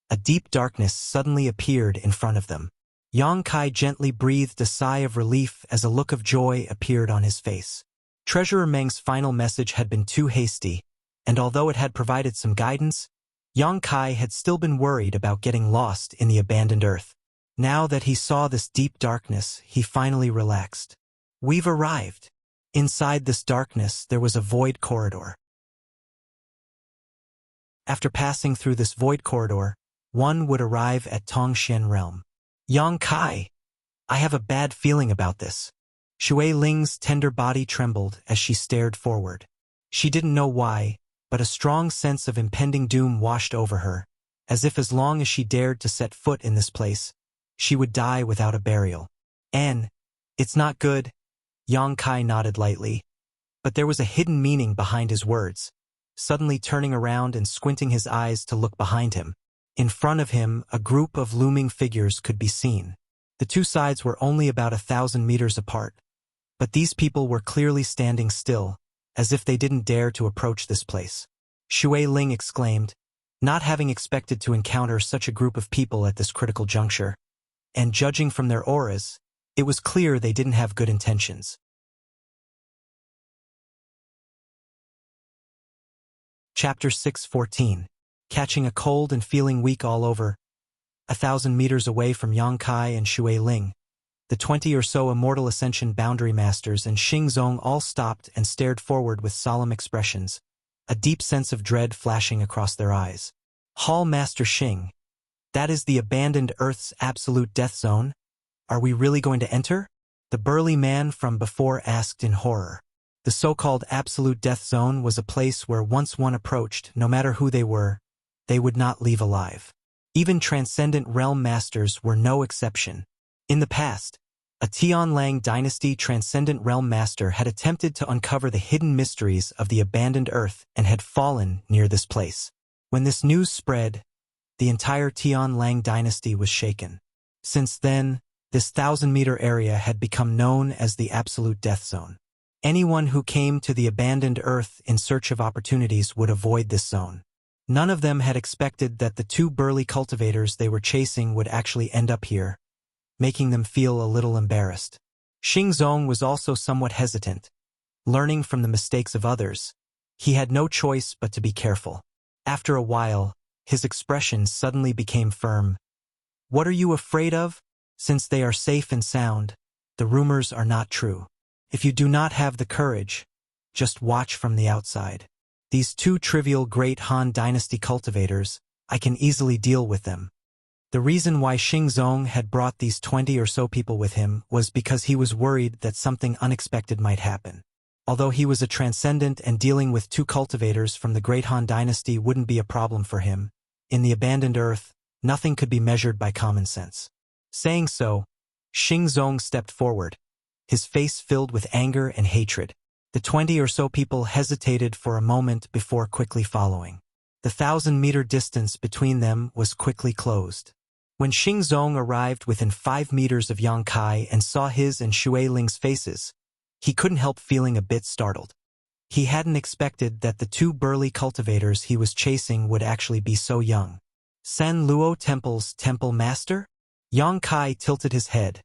a deep darkness suddenly appeared in front of them. Yang Kai gently breathed a sigh of relief as a look of joy appeared on his face. Treasurer Meng's final message had been too hasty, and although it had provided some guidance, Yang Kai had still been worried about getting lost in the abandoned earth. Now that he saw this deep darkness, he finally relaxed. We've arrived. Inside this darkness, there was a void corridor. After passing through this void corridor, one would arrive at Tongxian realm. Yang Kai, I have a bad feeling about this. Shui Ling's tender body trembled as she stared forward. She didn't know why, but a strong sense of impending doom washed over her, as long as she dared to set foot in this place, she would die without a burial. It's not good. Yang Kai nodded lightly, but there was a hidden meaning behind his words. Suddenly turning around and squinting his eyes to look behind him. In front of him, a group of looming figures could be seen. The two sides were only about 1,000 meters apart, but these people were clearly standing still, as if they didn't dare to approach this place. Shui Ling exclaimed, not having expected to encounter such a group of people at this critical juncture, and judging from their auras, it was clear they didn't have good intentions. Chapter 6:14. Catching a cold and feeling weak all over. 1,000 meters away from Yang Kai and Shui Ling, the 20 or so immortal ascension boundary masters and Xing Zong all stopped and stared forward with solemn expressions, a deep sense of dread flashing across their eyes. Hall Master Xing, that is the abandoned Earth's absolute death zone? Are we really going to enter? The burly man from before asked in horror. The so-called absolute death zone was a place where once one approached, no matter who they were, they would not leave alive. Even transcendent realm masters were no exception. In the past, a Tianlang dynasty transcendent realm master had attempted to uncover the hidden mysteries of the abandoned earth and had fallen near this place. When this news spread, the entire Tianlang dynasty was shaken. Since then, this 1,000-meter area had become known as the absolute death zone. Anyone who came to the abandoned earth in search of opportunities would avoid this zone. None of them had expected that the two burly cultivators they were chasing would actually end up here, making them feel a little embarrassed. Xing Zong was also somewhat hesitant. Learning from the mistakes of others, he had no choice but to be careful. After a while, his expression suddenly became firm. What are you afraid of? Since they are safe and sound, the rumors are not true. If you do not have the courage, just watch from the outside. These two trivial great Han Dynasty cultivators, I can easily deal with them. The reason why Xing Zong had brought these 20 or so people with him was because he was worried that something unexpected might happen. Although he was a transcendent and dealing with two cultivators from the Great Han Dynasty wouldn't be a problem for him, in the abandoned earth, nothing could be measured by common sense. Saying so, Xing Zong stepped forward, his face filled with anger and hatred. The 20 or so people hesitated for a moment before quickly following. The 1,000-meter distance between them was quickly closed. When Xing Zong arrived within 5 meters of Yang Kai and saw his and Shui Ling's faces, he couldn't help feeling a bit startled. He hadn't expected that the two burly cultivators he was chasing would actually be so young. San Luo Temple's temple master? Yang Kai tilted his head,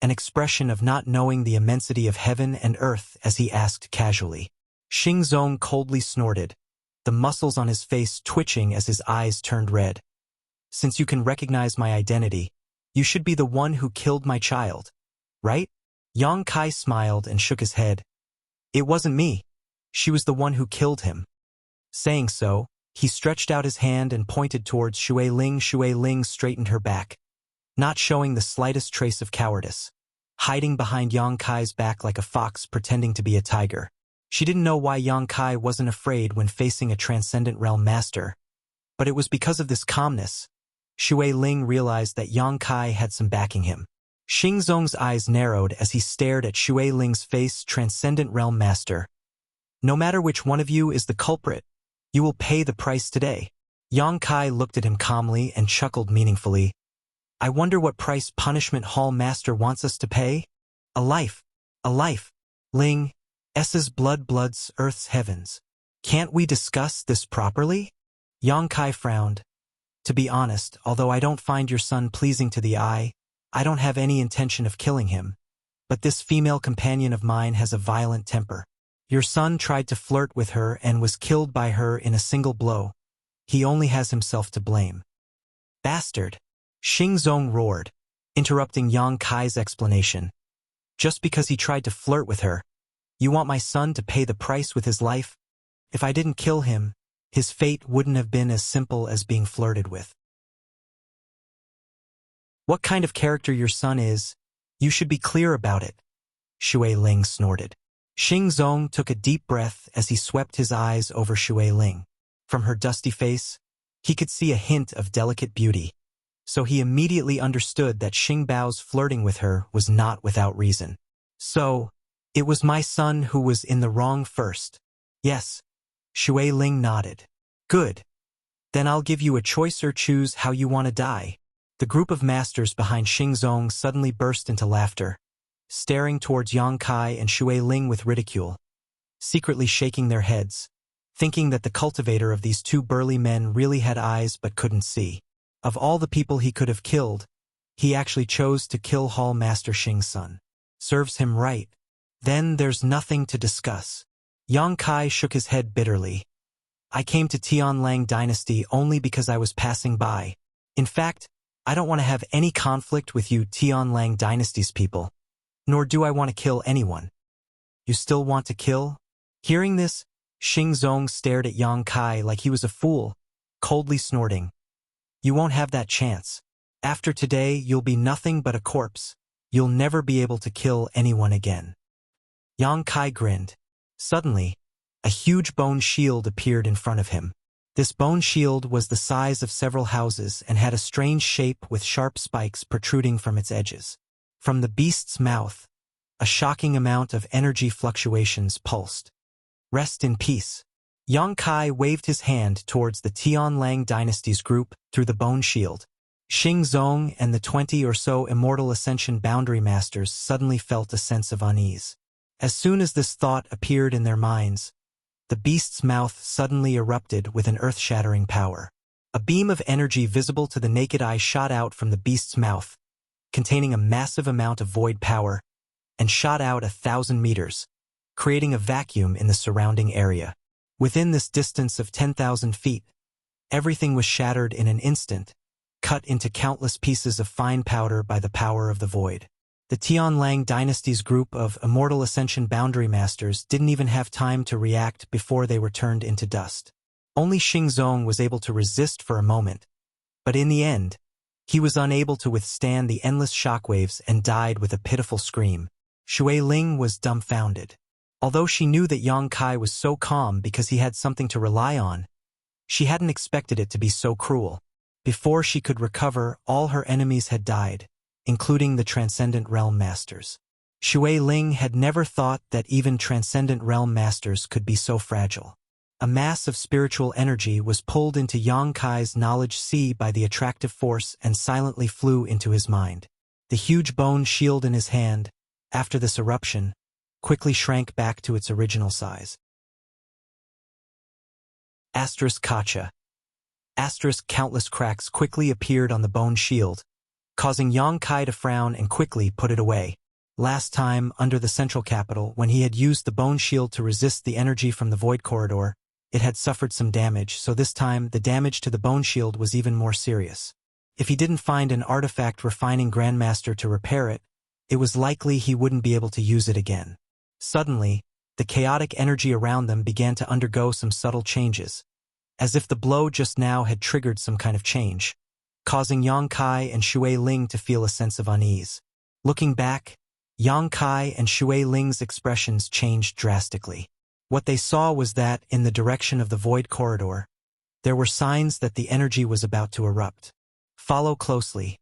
an expression of not knowing the immensity of heaven and earth as he asked casually. Xing Zong coldly snorted, the muscles on his face twitching as his eyes turned red. Since you can recognize my identity, you should be the one who killed my child, right? Yang Kai smiled and shook his head. It wasn't me. She was the one who killed him. Saying so, He stretched out his hand and pointed towards Shui Ling. Shui Ling straightened her back, not showing the slightest trace of cowardice, hiding behind Yang Kai's back like a fox pretending to be a tiger. She didn't know why Yang Kai wasn't afraid when facing a transcendent realm master, but it was because of this calmness. Shui Ling realized that Yang Kai had some backing him. Xing Zong's eyes narrowed as he stared at Shui Ling's face. Transcendent realm master. No matter which one of you is the culprit, you will pay the price today. Yang Kai looked at him calmly and chuckled meaningfully. I wonder what price Punishment Hall Master wants us to pay? A life. A life. Ling. S's blood bloods Earth's heavens. Can't we discuss this properly? Yang Kai frowned. To be honest, although I don't find your son pleasing to the eye, I don't have any intention of killing him. But this female companion of mine has a violent temper. Your son tried to flirt with her and was killed by her in a single blow. He only has himself to blame. Bastard! Xing Zong roared, interrupting Yang Kai's explanation. Just because he tried to flirt with her, you want my son to pay the price with his life? If I didn't kill him, his fate wouldn't have been as simple as being flirted with. What kind of character your son is, you should be clear about it. Shui Ling snorted. Xing Zong took a deep breath as he swept his eyes over Shui Ling. From her dusty face, he could see a hint of delicate beauty, so he immediately understood that Xing Bao's flirting with her was not without reason. So, it was my son who was in the wrong first. Yes. Shui Ling nodded. Good. Then I'll give you a choice or choose how you want to die. The group of masters behind Xing Zong suddenly burst into laughter, staring towards Yang Kai and Shui Ling with ridicule, secretly shaking their heads, thinking that the cultivator of these two burly men really had eyes but couldn't see. Of all the people he could have killed, he actually chose to kill Hall Master Xing's son. Serves him right. Then there's nothing to discuss. Yang Kai shook his head bitterly. I came to Tianlang Dynasty only because I was passing by. In fact, I don't want to have any conflict with you Tianlang Dynasty's people. Nor do I want to kill anyone. You still want to kill? Hearing this, Xing Zong stared at Yang Kai like he was a fool, coldly snorting. You won't have that chance. After today, you'll be nothing but a corpse. You'll never be able to kill anyone again. Yang Kai grinned. Suddenly, a huge bone shield appeared in front of him. This bone shield was the size of several houses and had a strange shape with sharp spikes protruding from its edges. From the beast's mouth, a shocking amount of energy fluctuations pulsed. Rest in peace. Yang Kai waved his hand towards the Tianlang Dynasty's group through the bone shield. Xing Zong and the 20 or so immortal ascension boundary masters suddenly felt a sense of unease. As soon as this thought appeared in their minds, the beast's mouth suddenly erupted with an earth-shattering power. A beam of energy visible to the naked eye shot out from the beast's mouth, containing a massive amount of void power, and shot out 1,000 meters, creating a vacuum in the surrounding area. Within this distance of 10,000 feet, everything was shattered in an instant, cut into countless pieces of fine powder by the power of the void. The Tianlang Dynasty's group of immortal ascension boundary masters didn't even have time to react before they were turned into dust. Only Xing Zong was able to resist for a moment, but in the end, he was unable to withstand the endless shockwaves and died with a pitiful scream. Shui Ling was dumbfounded. Although she knew that Yang Kai was so calm because he had something to rely on, she hadn't expected it to be so cruel. Before she could recover, all her enemies had died, including the Transcendent Realm Masters. Shui Ling had never thought that even Transcendent Realm Masters could be so fragile. A mass of spiritual energy was pulled into Yang Kai's knowledge sea by the attractive force and silently flew into his mind. The huge bone shield in his hand, after this eruption, quickly shrank back to its original size. Kacha. Countless cracks quickly appeared on the bone shield, causing Yang Kai to frown and quickly put it away. Last time, under the central capital, when he had used the bone shield to resist the energy from the void corridor, it had suffered some damage, so this time the damage to the bone shield was even more serious. If he didn't find an artifact refining Grandmaster to repair it, it was likely he wouldn't be able to use it again. Suddenly, the chaotic energy around them began to undergo some subtle changes. as if the blow just now had triggered some kind of change, causing Yang Kai and Shui Ling to feel a sense of unease. Looking back, Yang Kai and Shui Ling's expressions changed drastically. What they saw was that, in the direction of the void corridor, there were signs that the energy was about to erupt. Follow closely.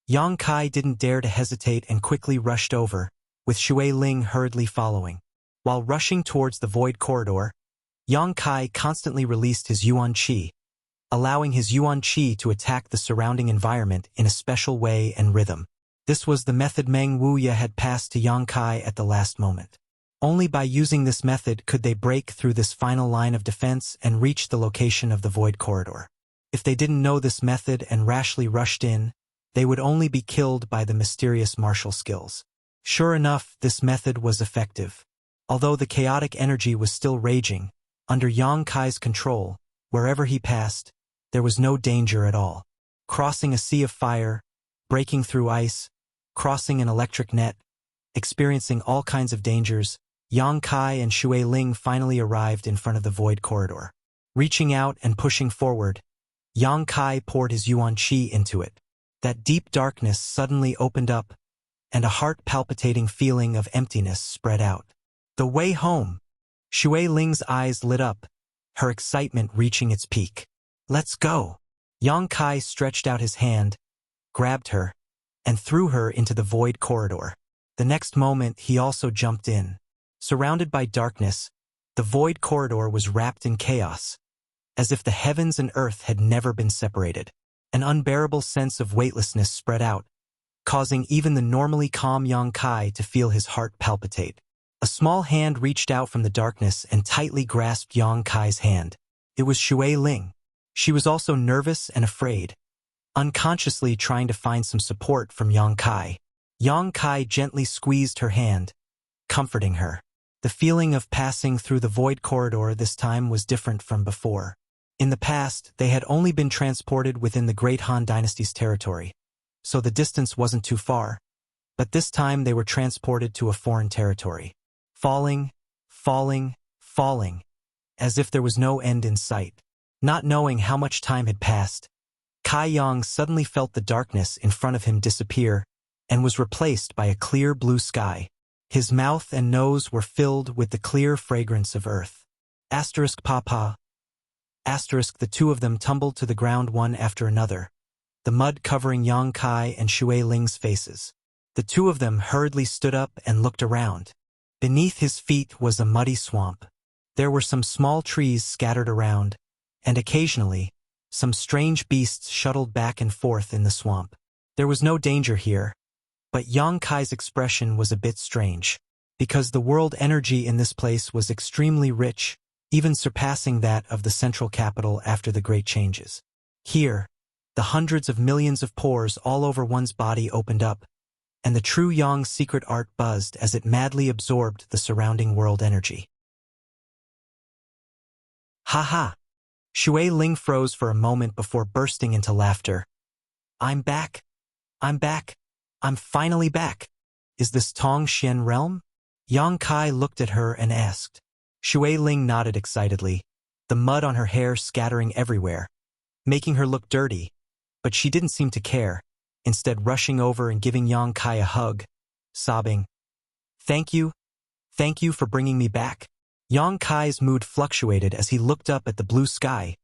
Yang Kai didn't dare to hesitate and quickly rushed over, with Shui Ling hurriedly following. While rushing towards the void corridor, Yang Kai constantly released his Yuan Qi, allowing his Yuan Qi to attack the surrounding environment in a special way and rhythm. This was the method Meng Wuya had passed to Yang Kai at the last moment. Only by using this method could they break through this final line of defense and reach the location of the void corridor. If they didn't know this method and rashly rushed in, they would only be killed by the mysterious martial skills. Sure enough, this method was effective. Although the chaotic energy was still raging, under Yang Kai's control, wherever he passed, there was no danger at all. Crossing a sea of fire, breaking through ice, crossing an electric net, experiencing all kinds of dangers, Yang Kai and Shui Ling finally arrived in front of the void corridor. Reaching out and pushing forward, Yang Kai poured his Yuan Qi into it. That deep darkness suddenly opened up, and a heart-palpitating feeling of emptiness spread out. The way home! Shui Ling's eyes lit up, her excitement reaching its peak. Let's go! Yang Kai stretched out his hand, grabbed her, and threw her into the void corridor. The next moment, he also jumped in. Surrounded by darkness, the void corridor was wrapped in chaos, as if the heavens and earth had never been separated. An unbearable sense of weightlessness spread out, causing even the normally calm Yang Kai to feel his heart palpitate. A small hand reached out from the darkness and tightly grasped Yang Kai's hand. It was Shui Ling. She was also nervous and afraid, unconsciously trying to find some support from Yang Kai. Yang Kai gently squeezed her hand, comforting her. The feeling of passing through the void corridor this time was different from before. In the past, they had only been transported within the Great Han Dynasty's territory, so the distance wasn't too far. But this time they were transported to a foreign territory. Falling, falling, falling, as if there was no end in sight. Not knowing how much time had passed, Kai Yang suddenly felt the darkness in front of him disappear and was replaced by a clear blue sky. His mouth and nose were filled with the clear fragrance of earth. Asterisk Papa. Asterisk the two of them tumbled to the ground one after another, the mud covering Yang Kai and Shui Ling's faces. The two of them hurriedly stood up and looked around. Beneath his feet was a muddy swamp. There were some small trees scattered around, and occasionally, some strange beasts shuttled back and forth in the swamp. There was no danger here, but Yang Kai's expression was a bit strange, because the world energy in this place was extremely rich, even surpassing that of the central capital after the great changes. Here, the hundreds of millions of pores all over one's body opened up, and the true Yang secret art buzzed as it madly absorbed the surrounding world energy. Ha ha! Shui Ling froze for a moment before bursting into laughter. I'm back! I'm back! I'm finally back! Is this Tong Xian realm? Yang Kai looked at her and asked. Shui Ling nodded excitedly, the mud on her hair scattering everywhere, making her look dirty, but she didn't seem to care, instead rushing over and giving Yang Kai a hug, sobbing, Thank you for bringing me back." Yang Kai's mood fluctuated as he looked up at the blue sky,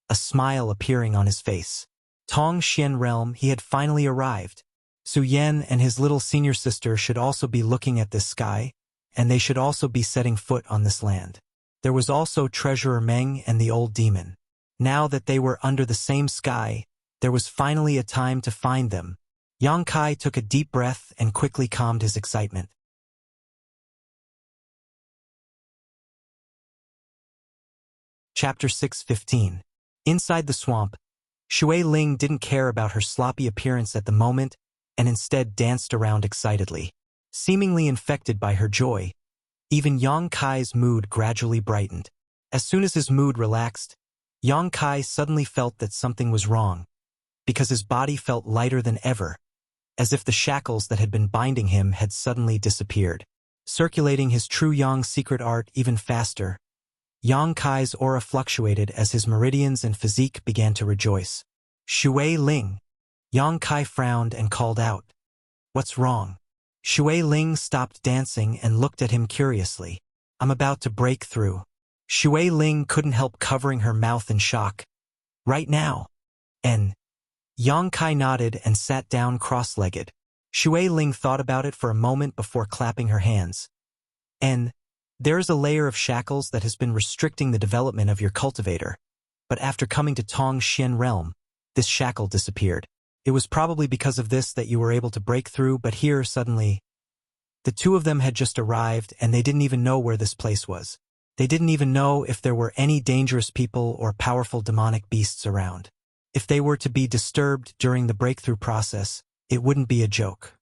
a smile appearing on his face. Tong Xian realm, he had finally arrived. Su Yan and his little senior sister should also be looking at this sky, and they should also be setting foot on this land. There was also Treasurer Meng and the old demon. Now that they were under the same sky, there was finally a time to find them. Yang Kai took a deep breath and quickly calmed his excitement. Chapter 6:15. Inside the swamp, Shui Ling didn't care about her sloppy appearance at the moment and instead danced around excitedly. Seemingly infected by her joy, even Yang Kai's mood gradually brightened. As soon as his mood relaxed, Yang Kai suddenly felt that something was wrong, because his body felt lighter than ever, as if the shackles that had been binding him had suddenly disappeared. Circulating his true Yang secret art even faster, Yang Kai's aura fluctuated as his meridians and physique began to rejoice. Shui Ling. Yang Kai frowned and called out. What's wrong? Shui Ling stopped dancing and looked at him curiously. I'm about to break through. Shui Ling couldn't help covering her mouth in shock. Right now. And Yang Kai nodded and sat down cross-legged. Shui Ling thought about it for a moment before clapping her hands. And there's a layer of shackles that has been restricting the development of your cultivator. But after coming to Tong Xian realm, this shackle disappeared. It was probably because of this that you were able to break through, but here suddenly, the two of them had just arrived and they didn't even know where this place was. They didn't even know if there were any dangerous people or powerful demonic beasts around. If they were to be disturbed during the breakthrough process, it wouldn't be a joke.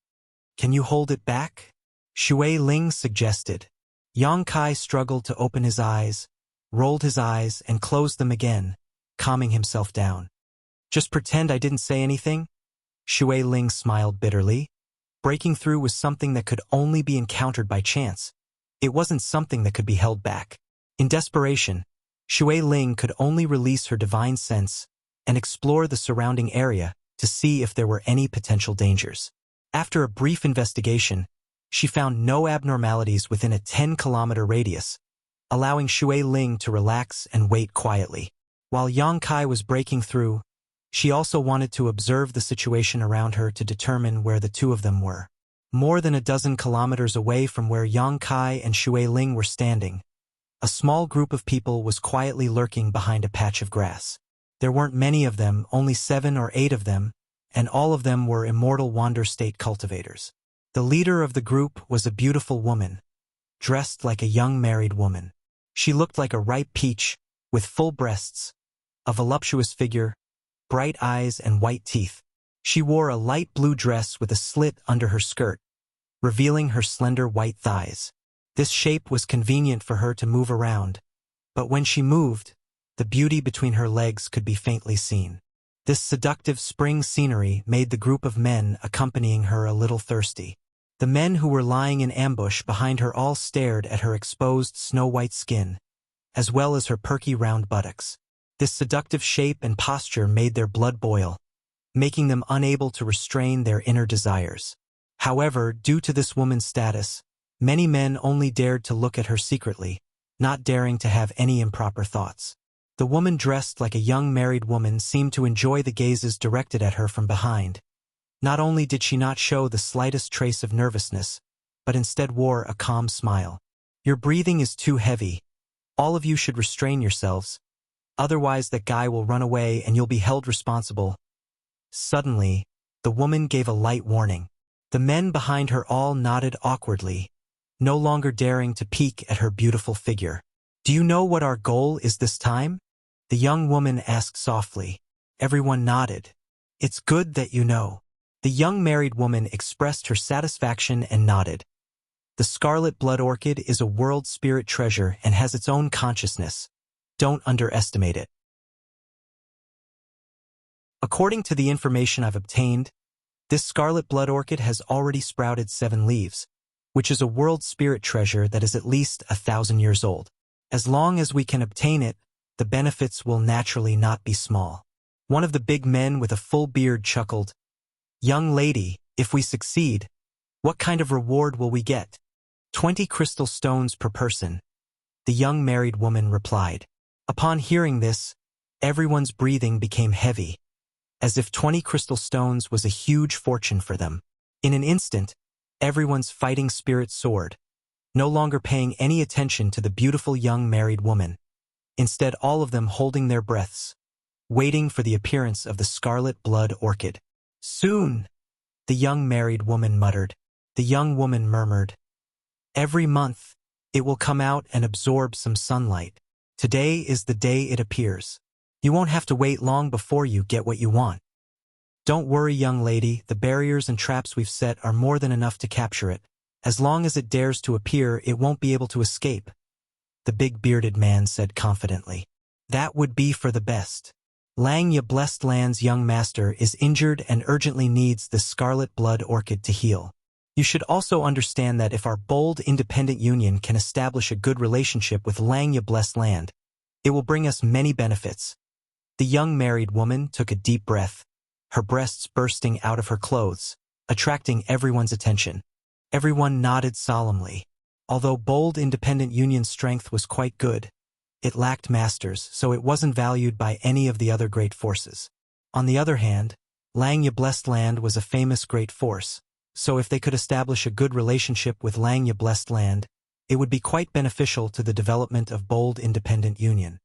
Can you hold it back? Shui Ling suggested. Yang Kai struggled to open his eyes, rolled his eyes, and closed them again, calming himself down. Just pretend I didn't say anything? Shui Ling smiled bitterly. Breaking through was something that could only be encountered by chance. It wasn't something that could be held back. In desperation, Shui Ling could only release her divine sense and explore the surrounding area to see if there were any potential dangers. After a brief investigation, she found no abnormalities within a 10-kilometer radius, allowing Shui Ling to relax and wait quietly. While Yang Kai was breaking through, she also wanted to observe the situation around her to determine where the two of them were. More than a dozen kilometers away from where Yang Kai and Shui Ling were standing, a small group of people was quietly lurking behind a patch of grass. There weren't many of them, only 7 or 8 of them, and all of them were immortal Wander State cultivators. The leader of the group was a beautiful woman, dressed like a young married woman. She looked like a ripe peach, with full breasts, a voluptuous figure, bright eyes, and white teeth. She wore a light blue dress with a slit under her skirt, revealing her slender white thighs. This shape was convenient for her to move around, but when she moved, the beauty between her legs could be faintly seen. This seductive spring scenery made the group of men accompanying her a little thirsty. The men who were lying in ambush behind her all stared at her exposed snow-white skin, as well as her perky round buttocks. This seductive shape and posture made their blood boil, making them unable to restrain their inner desires. However, due to this woman's status, many men only dared to look at her secretly, not daring to have any improper thoughts. The woman dressed like a young married woman seemed to enjoy the gazes directed at her from behind. Not only did she not show the slightest trace of nervousness, but instead wore a calm smile. Your breathing is too heavy. All of you should restrain yourselves. Otherwise that guy will run away and you'll be held responsible. Suddenly, the woman gave a light warning. The men behind her all nodded awkwardly, no longer daring to peek at her beautiful figure. Do you know what our goal is this time? The young woman asked softly. Everyone nodded. It's good that you know. The young married woman expressed her satisfaction and nodded. The scarlet blood orchid is a world spirit treasure and has its own consciousness. Don't underestimate it. According to the information I've obtained, this scarlet blood orchid has already sprouted 7 leaves, which is a world spirit treasure that is at least 1,000 years old. As long as we can obtain it, the benefits will naturally not be small. One of the big men with a full beard chuckled. Young lady, if we succeed, what kind of reward will we get? 20 crystal stones per person. The young married woman replied. Upon hearing this, everyone's breathing became heavy, as if 20 crystal stones was a huge fortune for them. In an instant, everyone's fighting spirit soared, no longer paying any attention to the beautiful young married woman. Instead, all of them holding their breaths, waiting for the appearance of the scarlet blood orchid. Soon, the young married woman muttered. The young woman murmured. Every month, it will come out and absorb some sunlight. Today is the day it appears. You won't have to wait long before you get what you want. Don't worry, young lady, the barriers and traps we've set are more than enough to capture it. As long as it dares to appear, it won't be able to escape. The big bearded man said confidently. That would be for the best. Lang Ya Blessed Land's young master is injured and urgently needs the scarlet blood orchid to heal. You should also understand that if our bold, independent union can establish a good relationship with Langya Blessed Land, it will bring us many benefits. The young married woman took a deep breath, her breasts bursting out of her clothes, attracting everyone's attention. Everyone nodded solemnly. Although bold, independent union's strength was quite good, it lacked masters, so it wasn't valued by any of the other great forces. On the other hand, Langya Blessed Land was a famous great force, so if they could establish a good relationship with Langya Blessed Land, it would be quite beneficial to the development of bold, independent union.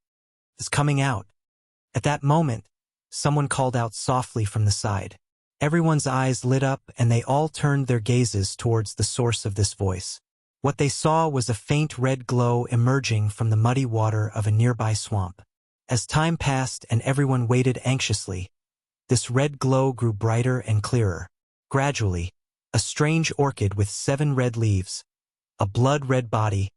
It's coming out. At that moment, someone called out softly from the side. Everyone's eyes lit up and they all turned their gazes towards the source of this voice. What they saw was a faint red glow emerging from the muddy water of a nearby swamp. As time passed and everyone waited anxiously, this red glow grew brighter and clearer. Gradually, a strange orchid with 7 red leaves, a blood-red body,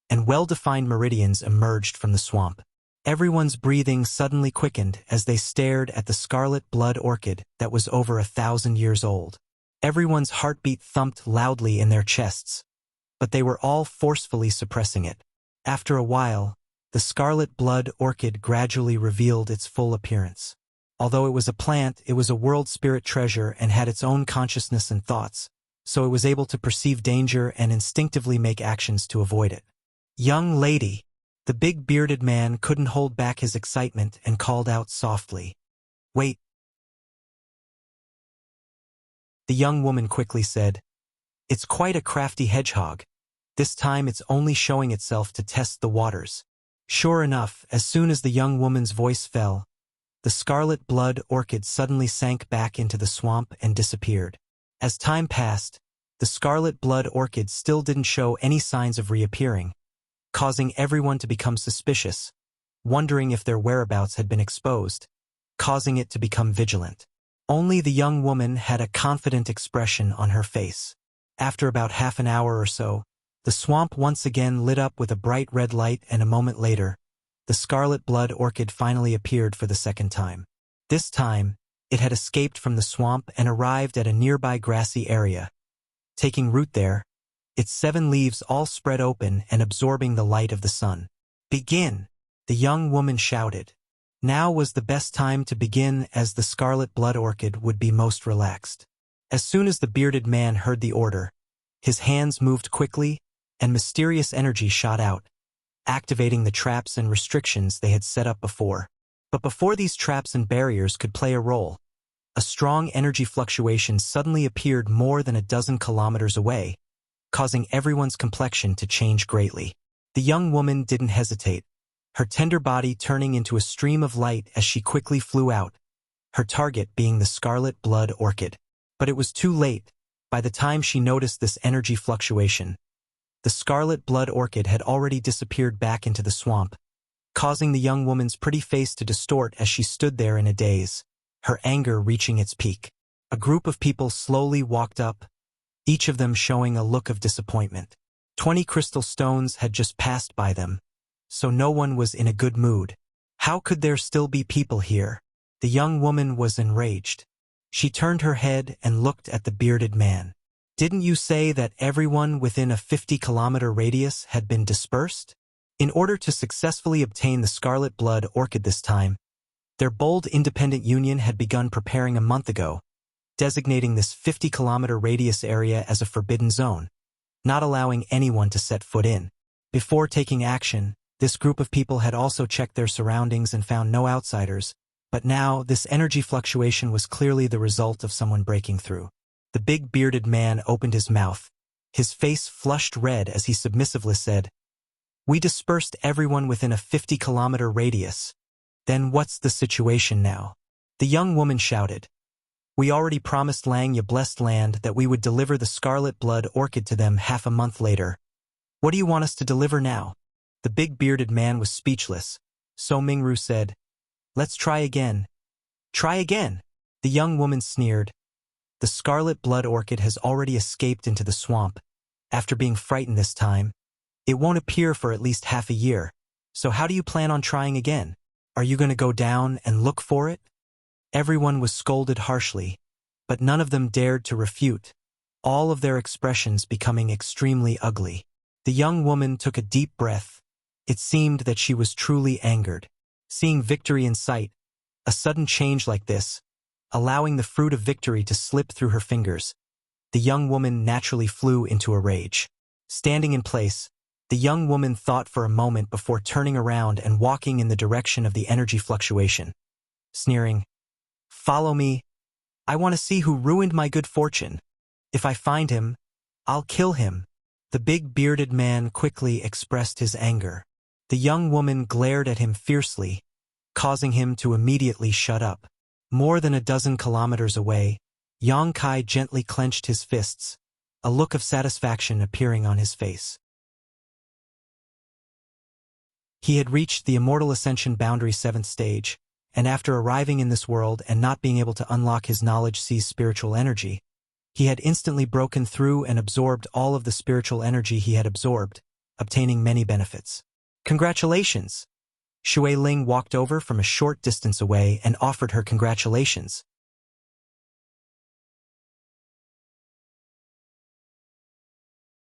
and well-defined meridians emerged from the swamp. Everyone's breathing suddenly quickened as they stared at the scarlet blood orchid that was over 1,000 years old. Everyone's heartbeat thumped loudly in their chests, but they were all forcefully suppressing it. After a while, the scarlet blood orchid gradually revealed its full appearance. Although it was a plant, it was a world spirit treasure and had its own consciousness and thoughts, so it was able to perceive danger and instinctively make actions to avoid it. "Young lady!" The big bearded man couldn't hold back his excitement and called out softly. "Wait." The young woman quickly said, "It's quite a crafty hedgehog. This time it's only showing itself to test the waters." Sure enough, as soon as the young woman's voice fell, the scarlet blood orchid suddenly sank back into the swamp and disappeared. As time passed, the scarlet blood orchid still didn't show any signs of reappearing, causing everyone to become suspicious, wondering if their whereabouts had been exposed, causing it to become vigilant. Only the young woman had a confident expression on her face. After about half an hour or so, the swamp once again lit up with a bright red light, and a moment later, the scarlet blood orchid finally appeared for the second time. This time, it had escaped from the swamp and arrived at a nearby grassy area. Taking root there, its 7 leaves all spread open and absorbing the light of the sun. "Begin!" the young woman shouted. Now was the best time to begin, as the scarlet blood orchid would be most relaxed. As soon as the bearded man heard the order, his hands moved quickly and mysterious energy shot out, activating the traps and restrictions they had set up before. But before these traps and barriers could play a role, a strong energy fluctuation suddenly appeared more than a dozen kilometers away, causing everyone's complexion to change greatly. The young woman didn't hesitate, her tender body turning into a stream of light as she quickly flew out, her target being the scarlet blood orchid. But it was too late. By the time she noticed this energy fluctuation, the scarlet blood orchid had already disappeared back into the swamp, causing the young woman's pretty face to distort as she stood there in a daze, her anger reaching its peak. A group of people slowly walked up, each of them showing a look of disappointment. 20 crystal stones had just passed by them, so no one was in a good mood. How could there still be people here? The young woman was enraged. She turned her head and looked at the bearded man. "Didn't you say that everyone within a 50-kilometer radius had been dispersed?" In order to successfully obtain the scarlet blood orchid this time, their bold independent union had begun preparing a month ago, designating this 50-kilometer radius area as a forbidden zone, not allowing anyone to set foot in. Before taking action, this group of people had also checked their surroundings and found no outsiders, but now this energy fluctuation was clearly the result of someone breaking through. The big bearded man opened his mouth, his face flushed red as he submissively said, "We dispersed everyone within a 50-kilometer radius. Then what's the situation now?" The young woman shouted, "We already promised Langya Blessed Land that we would deliver the scarlet blood orchid to them half a month later. What do you want us to deliver now?" The big bearded man was speechless, so Mingru said, "Let's try again." "Try again?" The young woman sneered. "The scarlet blood orchid has already escaped into the swamp. After being frightened this time, it won't appear for at least half a year. So how do you plan on trying again? Are you going to go down and look for it?" Everyone was scolded harshly, but none of them dared to refute. all of their expressions becoming extremely ugly. The young woman took a deep breath. It seemed that she was truly angered. Seeing victory in sight, a sudden change like this, allowing the fruit of victory to slip through her fingers, the young woman naturally flew into a rage. Standing in place, the young woman thought for a moment before turning around and walking in the direction of the energy fluctuation, sneering, "Follow me. I want to see who ruined my good fortune. If I find him, I'll kill him." The big bearded man quickly expressed his anger. The young woman glared at him fiercely, causing him to immediately shut up. More than a dozen kilometers away, Yang Kai gently clenched his fists, a look of satisfaction appearing on his face. He had reached the Immortal Ascension Boundary 7th stage, and after arriving in this world and not being able to unlock his knowledge sees spiritual energy, he had instantly broken through and absorbed all of the spiritual energy he had absorbed, obtaining many benefits. "Congratulations!" Shui Ling walked over from a short distance away and offered her congratulations.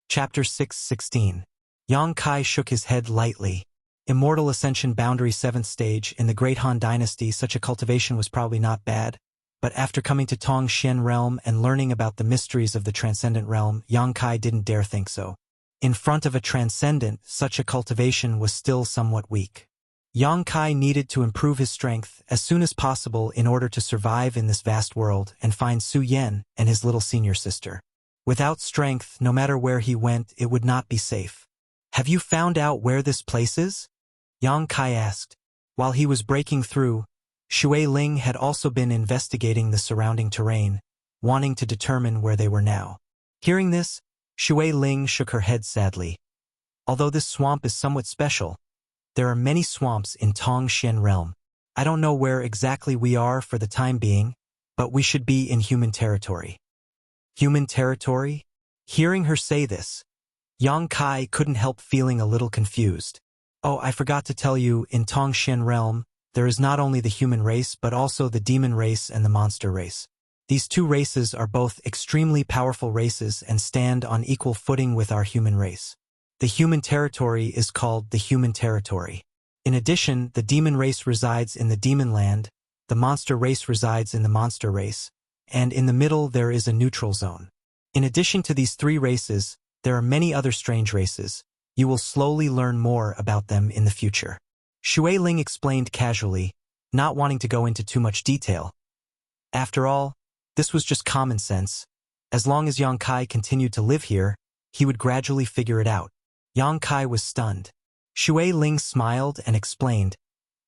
Chapter 6:16. Yang Kai shook his head lightly. Immortal Ascension Boundary 7th stage, in the Great Han Dynasty such a cultivation was probably not bad, but after coming to Tong Xian Realm and learning about the mysteries of the Transcendent Realm, Yang Kai didn't dare think so. In front of a Transcendent, such a cultivation was still somewhat weak. Yang Kai needed to improve his strength as soon as possible in order to survive in this vast world and find Su Yan and his little senior sister. Without strength, no matter where he went, it would not be safe. "Have you found out where this place is?" Yang Kai asked. While he was breaking through, Shui Ling had also been investigating the surrounding terrain, wanting to determine where they were now. Hearing this, Shui Ling shook her head sadly. "Although this swamp is somewhat special, there are many swamps in Tong Xian Realm. I don't know where exactly we are for the time being, but we should be in human territory." Human territory? Hearing her say this, Yang Kai couldn't help feeling a little confused. "Oh, I forgot to tell you, in Tong Xian Realm, there is not only the human race but also the demon race and the monster race. These two races are both extremely powerful races and stand on equal footing with our human race. The human territory is called the human territory. In addition, the demon race resides in the demon land, the monster race resides in the monster race, and in the middle there is a neutral zone. In addition to these three races, there are many other strange races. You will slowly learn more about them in the future." Shui Ling explained casually, not wanting to go into too much detail. After all, this was just common sense. As long as Yang Kai continued to live here, he would gradually figure it out. Yang Kai was stunned. Shui Ling smiled and explained,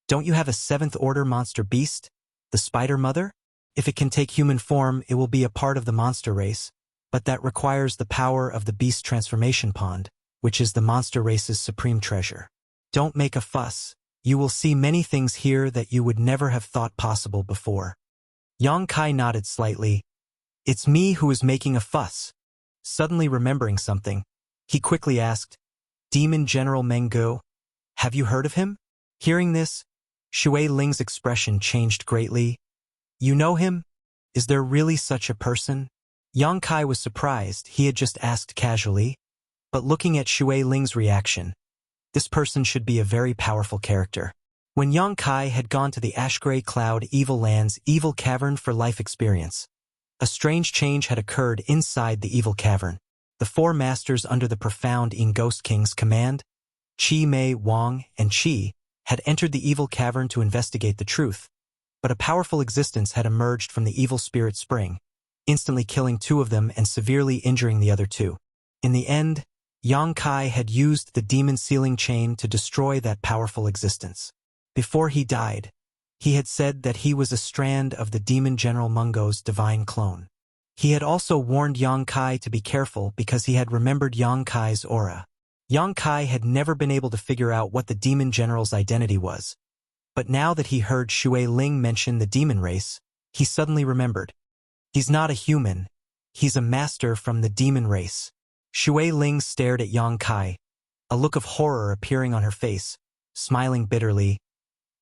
"Don't you have a 7th order monster beast, the Spider Mother? If it can take human form, it will be a part of the monster race, but that requires the power of the beast transformation pond, which is the monster race's supreme treasure. Don't make a fuss. You will see many things here that you would never have thought possible before." Yang Kai nodded slightly. "It's me who is making a fuss." Suddenly remembering something, he quickly asked, "Demon General Meng Guo, have you heard of him?" Hearing this, Shui Ling's expression changed greatly. "You know him? Is there really such a person?" Yang Kai was surprised. He had just asked casually, but looking at Shui Ling's reaction, this person should be a very powerful character. When Yang Kai had gone to the Ashgray Cloud Evil Land's Evil Cavern for life experience, a strange change had occurred inside the Evil Cavern. The four masters under the profound In Ghost King's command, Qi Mei, Wang, and Qi, had entered the Evil Cavern to investigate the truth, but a powerful existence had emerged from the Evil Spirit Spring, instantly killing two of them and severely injuring the other two. In the end, Yang Kai had used the demon sealing chain to destroy that powerful existence. Before he died, he had said that he was a strand of the demon General Mungo's divine clone. He had also warned Yang Kai to be careful because he had remembered Yang Kai's aura. Yang Kai had never been able to figure out what the demon general's identity was, but now that he heard Shui Ling mention the demon race, he suddenly remembered. He's not a human. He's a master from the demon race. Shui Ling stared at Yang Kai, a look of horror appearing on her face, smiling bitterly.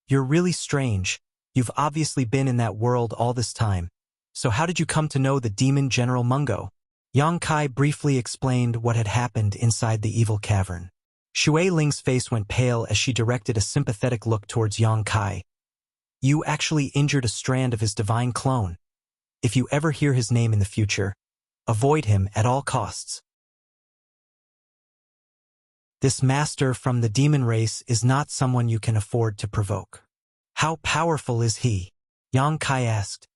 "You're really strange. You've obviously been in that world all this time. So how did you come to know the demon General Mungo?" Yang Kai briefly explained what had happened inside the evil cavern. Shui Ling's face went pale as she directed a sympathetic look towards Yang Kai. You actually injured a strand of his divine clone. If you ever hear his name in the future, avoid him at all costs. This master from the demon race is not someone you can afford to provoke. How powerful is he? Yang Kai asked.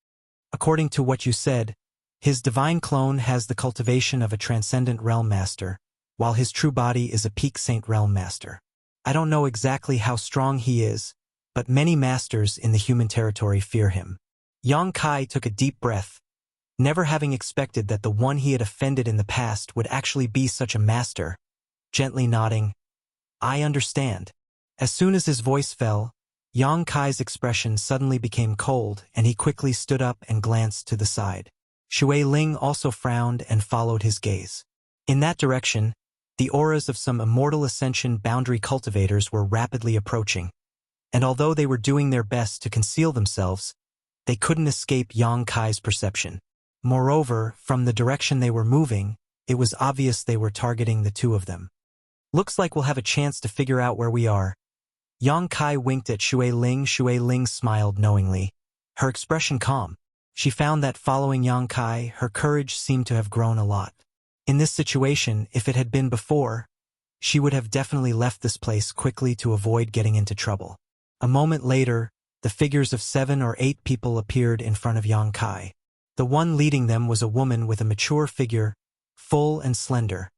According to what you said, his divine clone has the cultivation of a transcendent realm master, while his true body is a peak saint realm master. I don't know exactly how strong he is, but many masters in the human territory fear him. Yang Kai took a deep breath, never having expected that the one he had offended in the past would actually be such a master. Gently nodding, I understand. As soon as his voice fell, Yang Kai's expression suddenly became cold and he quickly stood up and glanced to the side. Shui Ling also frowned and followed his gaze. In that direction, the auras of some immortal ascension boundary cultivators were rapidly approaching, and although they were doing their best to conceal themselves, they couldn't escape Yang Kai's perception. Moreover, from the direction they were moving, it was obvious they were targeting the two of them. Looks like we'll have a chance to figure out where we are. Yang Kai winked at Shui Ling. Shui Ling smiled knowingly, her expression calm. She found that following Yang Kai, her courage seemed to have grown a lot. In this situation, if it had been before, she would have definitely left this place quickly to avoid getting into trouble. A moment later, the figures of 7 or 8 people appeared in front of Yang Kai. The one leading them was a woman with a mature figure, full and slender,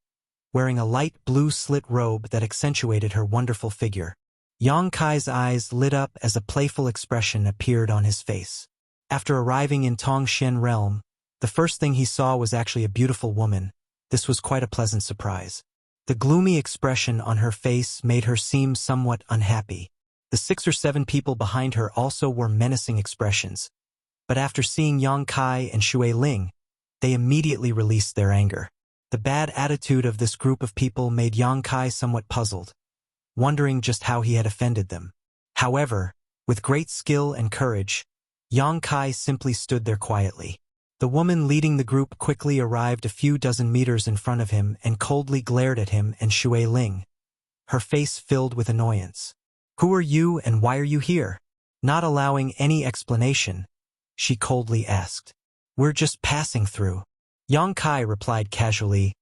wearing a light blue slit robe that accentuated her wonderful figure. Yang Kai's eyes lit up as a playful expression appeared on his face. After arriving in Tongshen realm, the first thing he saw was actually a beautiful woman. This was quite a pleasant surprise. The gloomy expression on her face made her seem somewhat unhappy. The 6 or 7 people behind her also wore menacing expressions. But after seeing Yang Kai and Shui Ling, they immediately released their anger. The bad attitude of this group of people made Yang Kai somewhat puzzled, wondering just how he had offended them. However, with great skill and courage, Yang Kai simply stood there quietly. The woman leading the group quickly arrived a few dozen meters in front of him and coldly glared at him and Shui Ling, her face filled with annoyance. Who are you and why are you here? Not allowing any explanation, she coldly asked. We're just passing through. Yang Kai replied casually.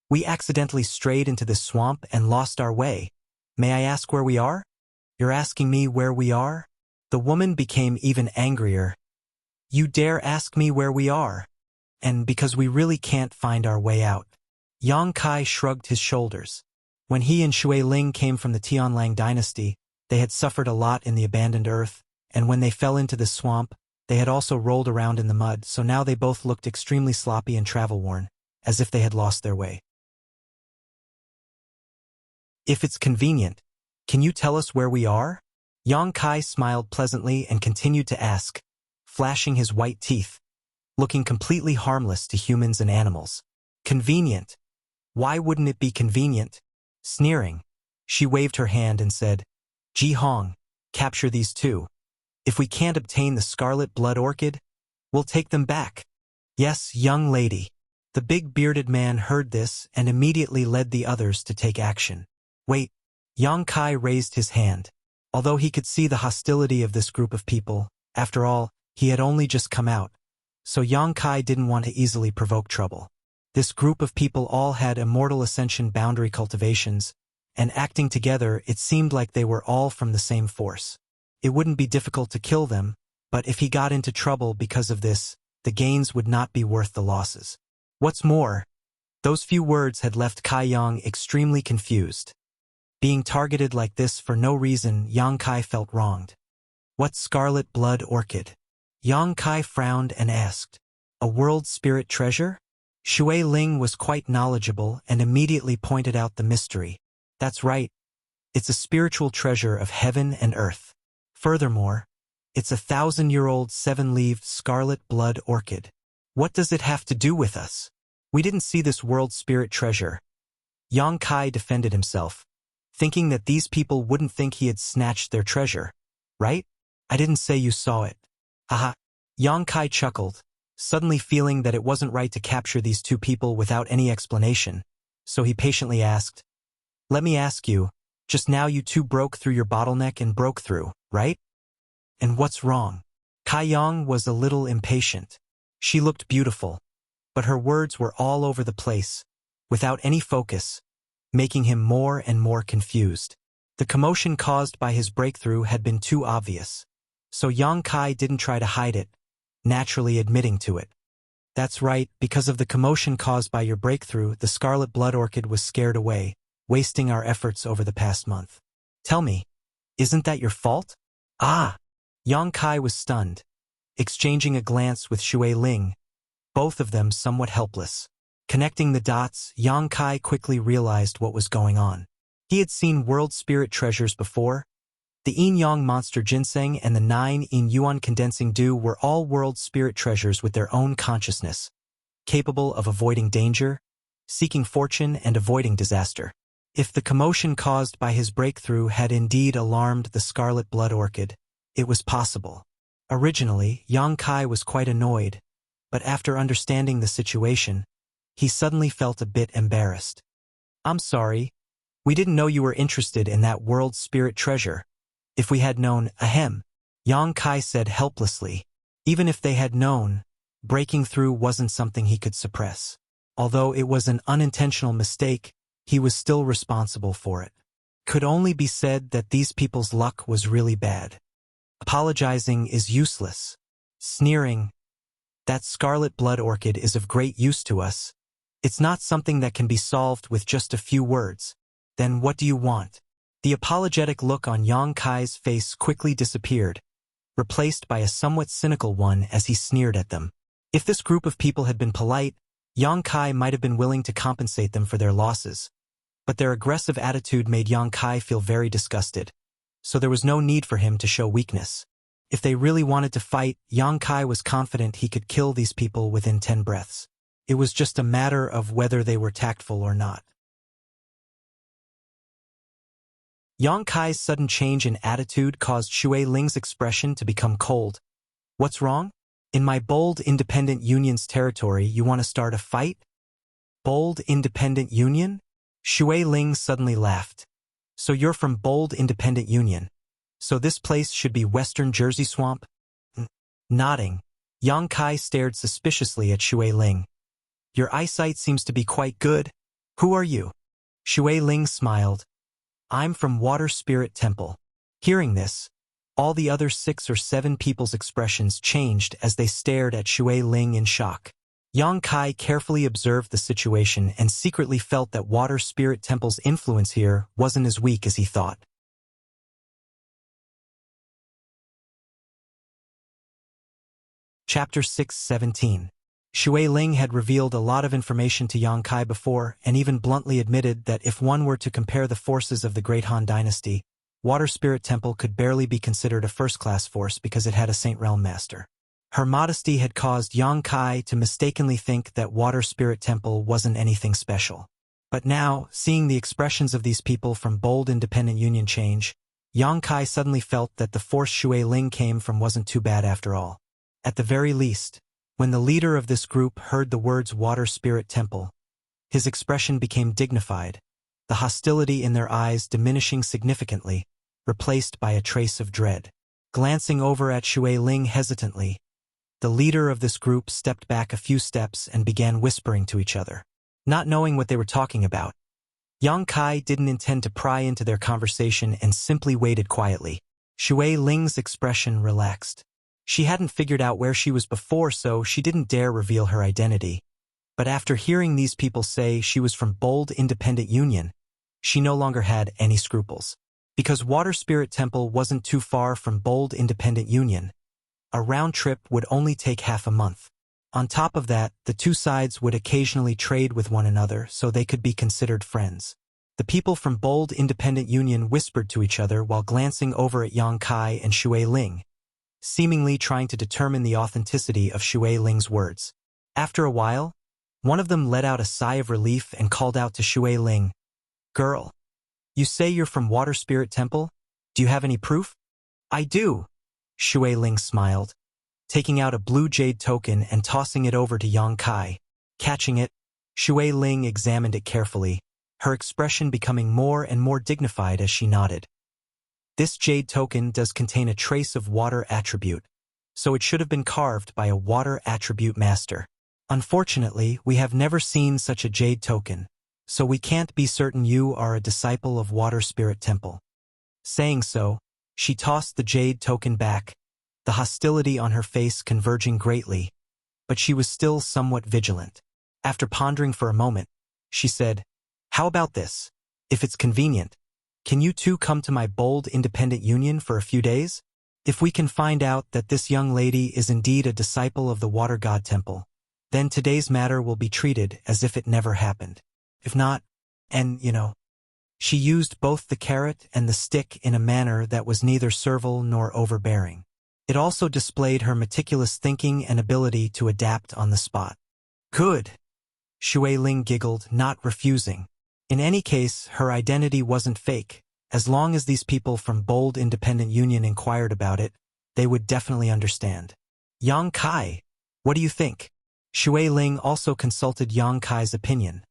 We accidentally strayed into this swamp and lost our way. May I ask where we are? You're asking me where we are? The woman became even angrier. You dare ask me where we are? And because we really can't find our way out. Yang Kai shrugged his shoulders. When he and Shui Ling came from the Tianlang dynasty, they had suffered a lot in the abandoned earth, and when they fell into the swamp, they had also rolled around in the mud, so now they both looked extremely sloppy and travel-worn, as if they had lost their way. If it's convenient, can you tell us where we are? Yang Kai smiled pleasantly and continued to ask, flashing his white teeth, looking completely harmless to humans and animals. Convenient? Why wouldn't it be convenient? Sneering, she waved her hand and said, Ji Hong, capture these two. If we can't obtain the scarlet blood orchid, we'll take them back. Yes, young lady. The big bearded man heard this and immediately led the others to take action. Wait, Yang Kai raised his hand. Although he could see the hostility of this group of people, after all, he had only just come out, so Yang Kai didn't want to easily provoke trouble. This group of people all had immortal ascension boundary cultivations, and acting together it seemed like they were all from the same force. It wouldn't be difficult to kill them, but if he got into trouble because of this, the gains would not be worth the losses. What's more, those few words had left Kai Yang extremely confused. Being targeted like this for no reason, Yang Kai felt wronged. What scarlet blood orchid? Yang Kai frowned and asked. A world spirit treasure? Shui Ling was quite knowledgeable and immediately pointed out the mystery. That's right. It's a spiritual treasure of heaven and earth. Furthermore, it's a 1,000-year-old 7-leaved scarlet blood orchid. What does it have to do with us? We didn't see this world spirit treasure. Yang Kai defended himself, thinking that these people wouldn't think he had snatched their treasure. Right? I didn't say you saw it. Haha. Yang Kai chuckled, suddenly feeling that it wasn't right to capture these two people without any explanation, so he patiently asked, "Let me ask you, just now you two broke through your bottleneck and broke through, right? And what's wrong?" Kai Yang was a little impatient. She looked beautiful, but her words were all over the place, without any focus, making him more and more confused. The commotion caused by his breakthrough had been too obvious, so Yang Kai didn't try to hide it, naturally admitting to it. "That's right, because of the commotion caused by your breakthrough, the scarlet blood orchid was scared away, wasting our efforts over the past month. Tell me, isn't that your fault?" "Ah!" Yang Kai was stunned, exchanging a glance with Shui Ling, both of them somewhat helpless. Connecting the dots, Yang Kai quickly realized what was going on. He had seen world spirit treasures before. The Yin Yang monster ginseng and the 9 Yin Yuan condensing dew were all world spirit treasures with their own consciousness, capable of avoiding danger, seeking fortune, and avoiding disaster. If the commotion caused by his breakthrough had indeed alarmed the scarlet blood orchid, it was possible. Originally, Yang Kai was quite annoyed, but after understanding the situation, he suddenly felt a bit embarrassed. "I'm sorry. We didn't know you were interested in that world spirit treasure. If we had known, ahem," Yang Kai said helplessly. Even if they had known, breaking through wasn't something he could suppress. Although it was an unintentional mistake, he was still responsible for it. Could only be said that these people's luck was really bad. Apologizing is useless. Sneering, "That scarlet blood orchid is of great use to us. It's not something that can be solved with just a few words. Then what do you want?" The apologetic look on Yang Kai's face quickly disappeared, replaced by a somewhat cynical one as he sneered at them. If this group of people had been polite, Yang Kai might have been willing to compensate them for their losses. But their aggressive attitude made Yang Kai feel very disgusted, so there was no need for him to show weakness. If they really wanted to fight, Yang Kai was confident he could kill these people within 10 breaths. It was just a matter of whether they were tactful or not. Yang Kai's sudden change in attitude caused Shui Ling's expression to become cold. "What's wrong? In my bold independent union's territory, you want to start a fight? Bold independent union?" Shui Ling suddenly laughed. "So you're from Bold Independent Union. So this place should be Western Jersey Swamp?" Nodding, Yang Kai stared suspiciously at Shui Ling. "Your eyesight seems to be quite good. Who are you?" Shui Ling smiled. "I'm from Water Spirit Temple." Hearing this, all the other 6 or 7 people's expressions changed as they stared at Shui Ling in shock. Yang Kai carefully observed the situation and secretly felt that Water Spirit Temple's influence here wasn't as weak as he thought. Chapter 6:17. Shui Ling had revealed a lot of information to Yang Kai before, and even bluntly admitted that if one were to compare the forces of the Great Han Dynasty, Water Spirit Temple could barely be considered a first-class force because it had a Saint Realm Master. Her modesty had caused Yang Kai to mistakenly think that Water Spirit Temple wasn't anything special. But now, seeing the expressions of these people from Bold Independent Union change, Yang Kai suddenly felt that the force Shui Ling came from wasn't too bad after all. At the very least, when the leader of this group heard the words Water Spirit Temple, his expression became dignified, the hostility in their eyes diminishing significantly, replaced by a trace of dread. Glancing over at Shui Ling hesitantly, the leader of this group stepped back a few steps and began whispering to each other. Not knowing what they were talking about, Yang Kai didn't intend to pry into their conversation and simply waited quietly. Shui Ling's expression relaxed. She hadn't figured out where she was before, so she didn't dare reveal her identity. But after hearing these people say she was from Bold Independent Union, she no longer had any scruples. Because Water Spirit Temple wasn't too far from Bold Independent Union, a round trip would only take half a month. On top of that, the two sides would occasionally trade with one another so they could be considered friends. The people from Bold Independent Union whispered to each other while glancing over at Yang Kai and Shui Ling, seemingly trying to determine the authenticity of Shui Ling's words. After a while, one of them let out a sigh of relief and called out to Shui Ling, "Girl, you say you're from Water Spirit Temple? Do you have any proof?" "I do," Shui Ling smiled. taking out a blue jade token and tossing it over to Yang Kai. Catching it, Shui Ling examined it carefully, her expression becoming more and more dignified as she nodded. This jade token does contain a trace of water attribute, so it should have been carved by a water attribute master. Unfortunately, we have never seen such a jade token, so we can't be certain you are a disciple of Water Spirit Temple. Saying so, she tossed the jade token back, the hostility on her face converging greatly, but she was still somewhat vigilant. After pondering for a moment, she said, "How about this? If it's convenient, can you two come to my bold independent union for a few days? If we can find out that this young lady is indeed a disciple of the Water God Temple, then today's matter will be treated as if it never happened. If not, and she used both the carrot and the stick in a manner that was neither servile nor overbearing. It also displayed her meticulous thinking and ability to adapt on the spot. Good. Shui Ling giggled, not refusing. In any case, her identity wasn't fake. As long as these people from Bold Independent Union inquired about it, they would definitely understand. Yang Kai, what do you think? Shui Ling also consulted Yang Kai's opinion.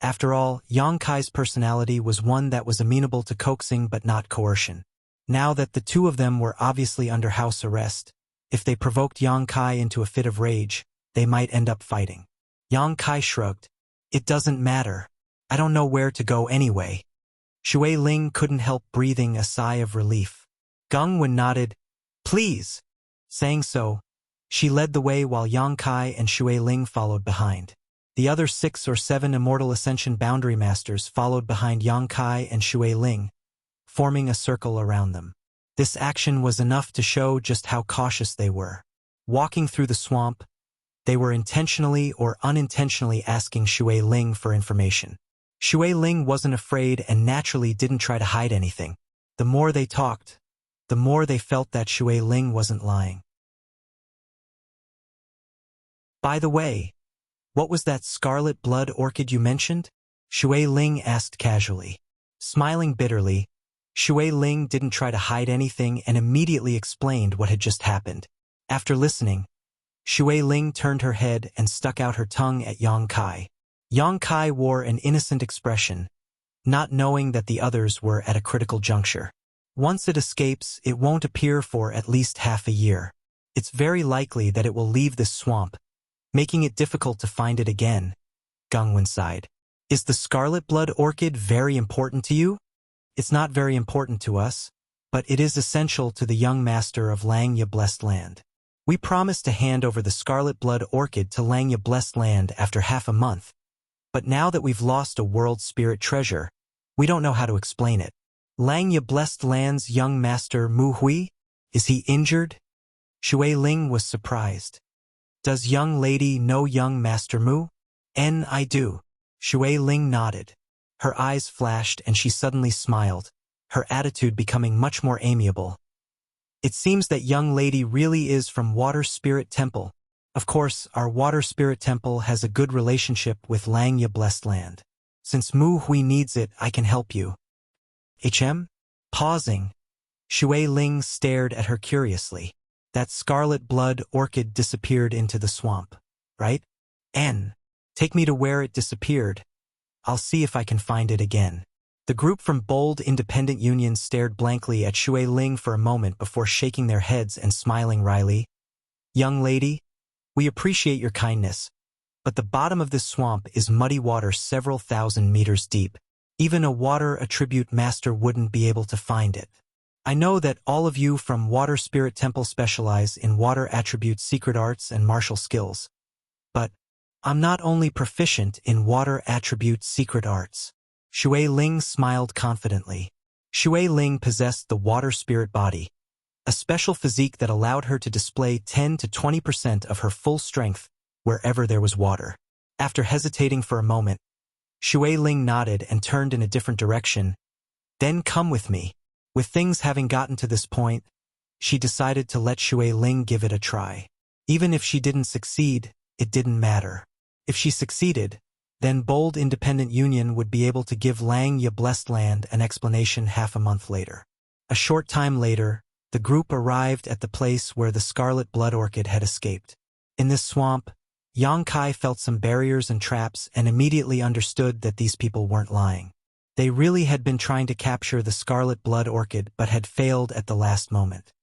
After all, Yang Kai's personality was one that was amenable to coaxing but not coercion. Now that the two of them were obviously under house arrest, if they provoked Yang Kai into a fit of rage, they might end up fighting. Yang Kai shrugged. It doesn't matter. I don't know where to go anyway. Shui Ling couldn't help breathing a sigh of relief. Geng Wen nodded. Please. Saying so, she led the way while Yang Kai and Shui Ling followed behind. The other 6 or 7 Immortal Ascension Boundary Masters followed behind Yang Kai and Shui Ling, forming a circle around them. This action was enough to show just how cautious they were. Walking through the swamp, they were intentionally or unintentionally asking Shui Ling for information. Shui Ling wasn't afraid and naturally didn't try to hide anything. The more they talked, the more they felt that Shui Ling wasn't lying. By the way, what was that scarlet blood orchid you mentioned? Shui Ling asked casually. Smiling bitterly, Shui Ling didn't try to hide anything and immediately explained what had just happened. After listening, Shui Ling turned her head and stuck out her tongue at Yang Kai. Yang Kai wore an innocent expression, not knowing that the others were at a critical juncture. Once it escapes, it won't appear for at least half a year. It's very likely that it will leave this swamp, making it difficult to find it again. Geng Wen sighed. Is the scarlet blood orchid very important to you? It's not very important to us, but it is essential to the young master of Langya Blessed Land. We promised to hand over the scarlet blood orchid to Langya Blessed Land after half a month. But now that we've lost a world spirit treasure, we don't know how to explain it. Langya Blessed Land's young master Mu Hui? Is he injured? Shui Ling was surprised. Does young lady know young master Mu? I do. Shui Ling nodded. Her eyes flashed and she suddenly smiled, her attitude becoming much more amiable. It seems that young lady really is from Water Spirit Temple. Of course, our Water Spirit Temple has a good relationship with Langya Blessed Land. Since Mu Hui needs it, I can help you. Pausing, Shui Ling stared at her curiously. That scarlet blood orchid disappeared into the swamp, right? Take me to where it disappeared. I'll see if I can find it again. The group from Bold Independent Union stared blankly at Shui Ling for a moment before shaking their heads and smiling wryly. Young lady, we appreciate your kindness, but the bottom of this swamp is muddy water several thousand meters deep. Even a water attribute master wouldn't be able to find it. I know that all of you from Water Spirit Temple specialize in water attribute secret arts and martial skills, but I'm not only proficient in water attribute secret arts. Shui Ling smiled confidently. Shui Ling possessed the water spirit body, a special physique that allowed her to display 10 to 20% of her full strength wherever there was water. After hesitating for a moment, Shui Ling nodded and turned in a different direction. Then come with me. With things having gotten to this point, she decided to let Shui Ling give it a try. Even if she didn't succeed, it didn't matter. If she succeeded, then Bold Independent Union would be able to give Langya Blessed Land an explanation half a month later. A short time later, the group arrived at the place where the scarlet blood orchid had escaped. In this swamp, Yang Kai felt some barriers and traps and immediately understood that these people weren't lying. They really had been trying to capture the scarlet blood orchid but had failed at the last moment.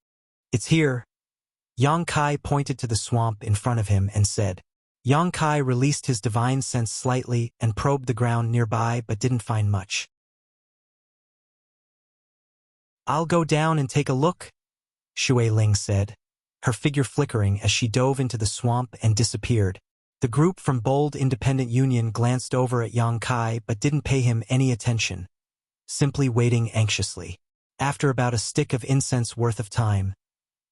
"It's here." Yang Kai pointed to the swamp in front of him and said. Yang Kai released his divine sense slightly and probed the ground nearby but didn't find much. "I'll go down and take a look," Shui Ling said, her figure flickering as she dove into the swamp and disappeared. The group from Bold Independent Union glanced over at Yang Kai but didn't pay him any attention, simply waiting anxiously. After about a stick of incense worth of time,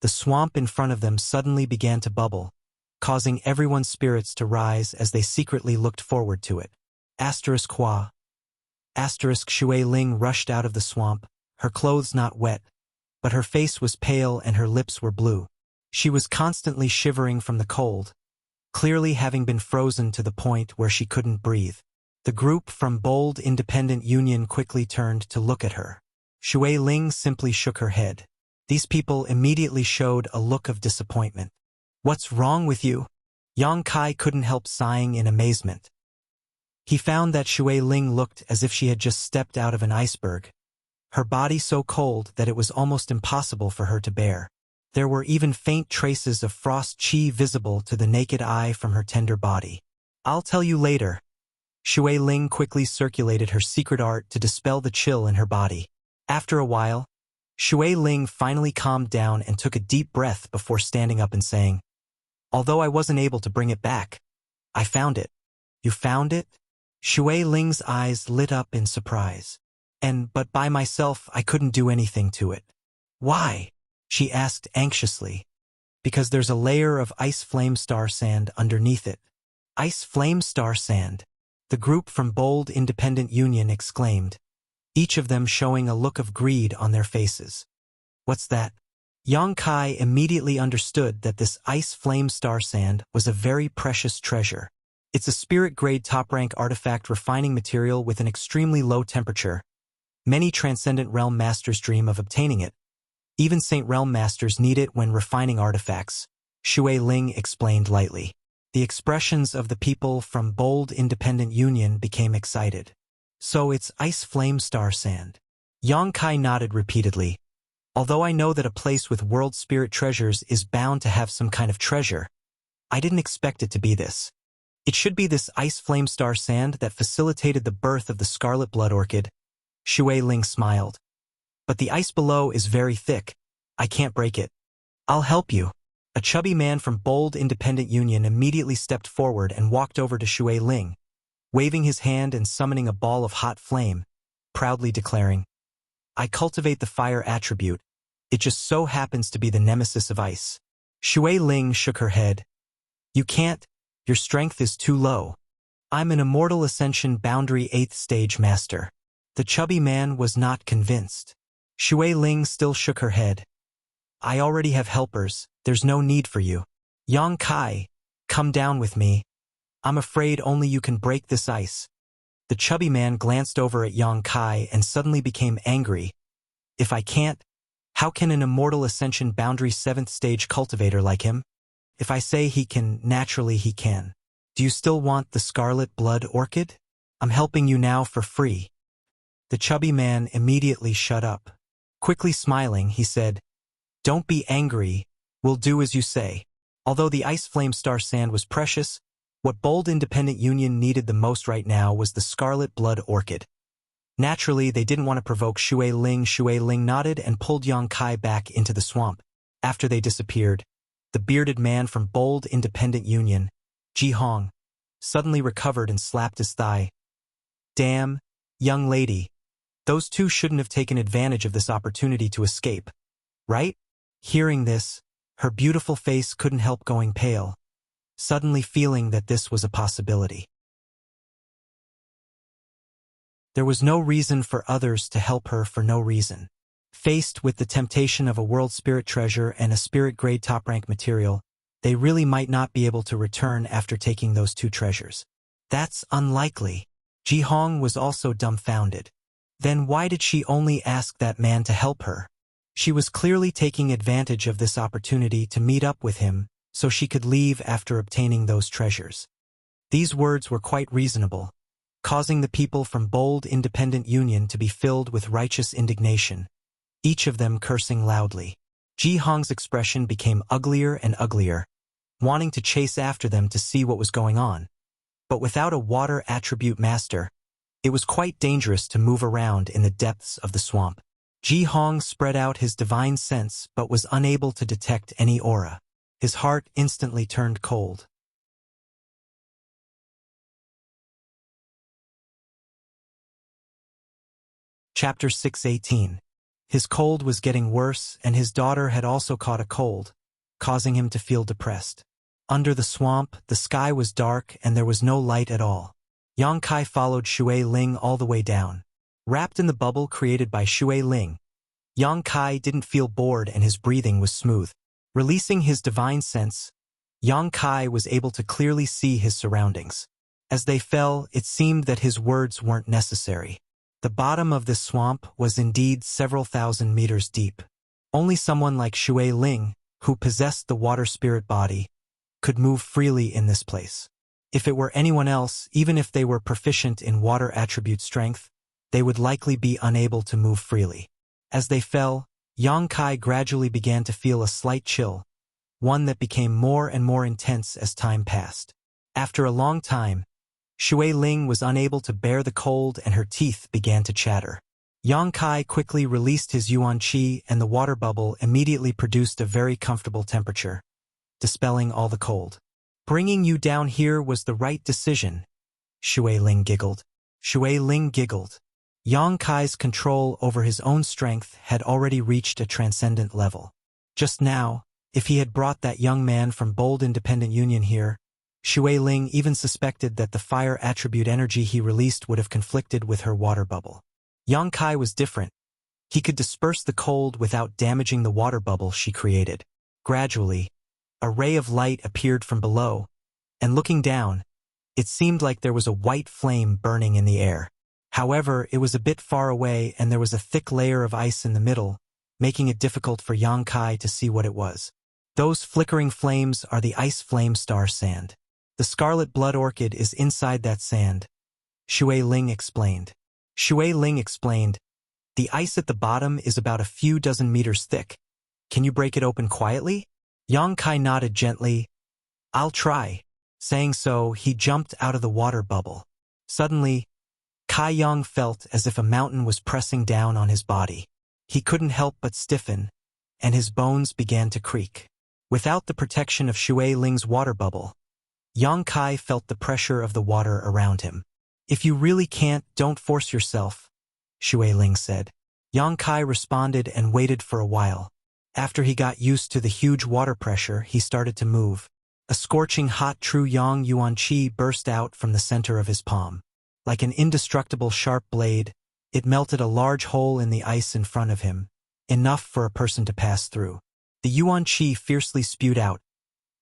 the swamp in front of them suddenly began to bubble, causing everyone's spirits to rise as they secretly looked forward to it. Hua. Shui Ling rushed out of the swamp, her clothes not wet, but her face was pale and her lips were blue. She was constantly shivering from the cold, clearly having been frozen to the point where she couldn't breathe. The group from Bold Independent Union quickly turned to look at her. Shui Ling simply shook her head. These people immediately showed a look of disappointment. "What's wrong with you?" Yang Kai couldn't help sighing in amazement. He found that Shui Ling looked as if she had just stepped out of an iceberg, her body so cold that it was almost impossible for her to bear. There were even faint traces of frost chi visible to the naked eye from her tender body. "I'll tell you later." Shui Ling quickly circulated her secret art to dispel the chill in her body. After a while, Shui Ling finally calmed down and took a deep breath before standing up and saying, "Although I wasn't able to bring it back, I found it." "You found it?" Shui Ling's eyes lit up in surprise. But by myself I couldn't do anything to it." "Why?" she asked anxiously. "Because there's a layer of ice flame star sand underneath it." "Ice flame star sand?" the group from Bold Independent Union exclaimed, each of them showing a look of greed on their faces. "What's that?" Yang Kai immediately understood that this ice flame star sand was a very precious treasure. It's a spirit-grade top-rank artifact refining material with an extremely low temperature. Many Transcendent Realm Masters dream of obtaining it. Even Saint Realm Masters need it when refining artifacts, Shui Ling explained lightly. The expressions of the people from Bold Independent Union became excited. "So it's ice flame star sand." Yang Kai nodded repeatedly. "Although I know that a place with world spirit treasures is bound to have some kind of treasure, I didn't expect it to be this. It should be this ice flame star sand that facilitated the birth of the scarlet blood orchid." Shui Ling smiled. "But the ice below is very thick. I can't break it." "I'll help you." A chubby man from Bold Independent Union immediately stepped forward and walked over to Shui Ling, waving his hand and summoning a ball of hot flame, proudly declaring, "I cultivate the fire attribute. It just so happens to be the nemesis of ice." Shui Ling shook her head. "You can't. Your strength is too low. I'm an Immortal Ascension Boundary 8th Stage Master." The chubby man was not convinced. Shui Ling still shook her head. "I already have helpers. There's no need for you." "Yang Kai, come down with me. I'm afraid only you can break this ice." The chubby man glanced over at Yang Kai and suddenly became angry. "If I can't, how can an Immortal Ascension Boundary 7th Stage cultivator like him? If I say he can, naturally he can. Do you still want the scarlet blood orchid? I'm helping you now for free." The chubby man immediately shut up. Quickly smiling, he said, "Don't be angry. We'll do as you say." Although the ice flame star sand was precious, what Bold Independent Union needed the most right now was the scarlet blood orchid. Naturally, they didn't want to provoke Shui Ling. Shui Ling nodded and pulled Yang Kai back into the swamp. After they disappeared, the bearded man from Bold Independent Union, Ji Hong, suddenly recovered and slapped his thigh. "Damn, young lady. Those two shouldn't have taken advantage of this opportunity to escape, right?" Hearing this, her beautiful face couldn't help going pale, suddenly feeling that this was a possibility. There was no reason for others to help her for no reason. Faced with the temptation of a world spirit treasure and a spirit-grade top-rank material, they really might not be able to return after taking those two treasures. That's unlikely. Ji Hong was also dumbfounded. Then why did she only ask that man to help her? She was clearly taking advantage of this opportunity to meet up with him so she could leave after obtaining those treasures. These words were quite reasonable, causing the people from Bold Independent Union to be filled with righteous indignation, each of them cursing loudly. Ji Hong's expression became uglier and uglier, wanting to chase after them to see what was going on. But without a water attribute master, it was quite dangerous to move around in the depths of the swamp. Ji Hong spread out his divine sense but was unable to detect any aura. His heart instantly turned cold. Chapter 618. His cold was getting worse, and his daughter had also caught a cold, causing him to feel depressed. Under the swamp, the sky was dark and there was no light at all. Yang Kai followed Shui Ling all the way down. Wrapped in the bubble created by Shui Ling, Yang Kai didn't feel bored and his breathing was smooth. Releasing his divine sense, Yang Kai was able to clearly see his surroundings. As they fell, it seemed that his words weren't necessary. The bottom of this swamp was indeed several thousand meters deep. Only someone like Shui Ling, who possessed the water spirit body, could move freely in this place. If it were anyone else, even if they were proficient in water attribute strength, they would likely be unable to move freely. As they fell, Yang Kai gradually began to feel a slight chill, one that became more and more intense as time passed. After a long time, Shui Ling was unable to bear the cold and her teeth began to chatter. Yang Kai quickly released his yuan qi and the water bubble immediately produced a very comfortable temperature, dispelling all the cold. Bringing you down here was the right decision, Shui Ling giggled. Shui Ling giggled. Yang Kai's control over his own strength had already reached a transcendent level. Just now, if he had brought that young man from Bold Independent Union here, Shui Ling even suspected that the fire attribute energy he released would have conflicted with her water bubble. Yang Kai was different. He could disperse the cold without damaging the water bubble she created. Gradually, a ray of light appeared from below, and looking down, it seemed like there was a white flame burning in the air. However, it was a bit far away and there was a thick layer of ice in the middle, making it difficult for Yang Kai to see what it was. Those flickering flames are the ice flame star sand. The scarlet blood orchid is inside that sand, Shui Ling explained. Shui Ling explained, the ice at the bottom is about a few dozen meters thick. Can you break it open quietly? Yang Kai nodded gently. I'll try. Saying so, he jumped out of the water bubble. Suddenly, Kai Yang felt as if a mountain was pressing down on his body. He couldn't help but stiffen, and his bones began to creak. Without the protection of Shui Ling's water bubble, Yang Kai felt the pressure of the water around him. If you really can't, don't force yourself, Shui Ling said. Yang Kai responded and waited for a while. After he got used to the huge water pressure, he started to move. A scorching hot true yang yuan qi burst out from the center of his palm. Like an indestructible sharp blade, it melted a large hole in the ice in front of him, enough for a person to pass through. The yuan qi fiercely spewed out,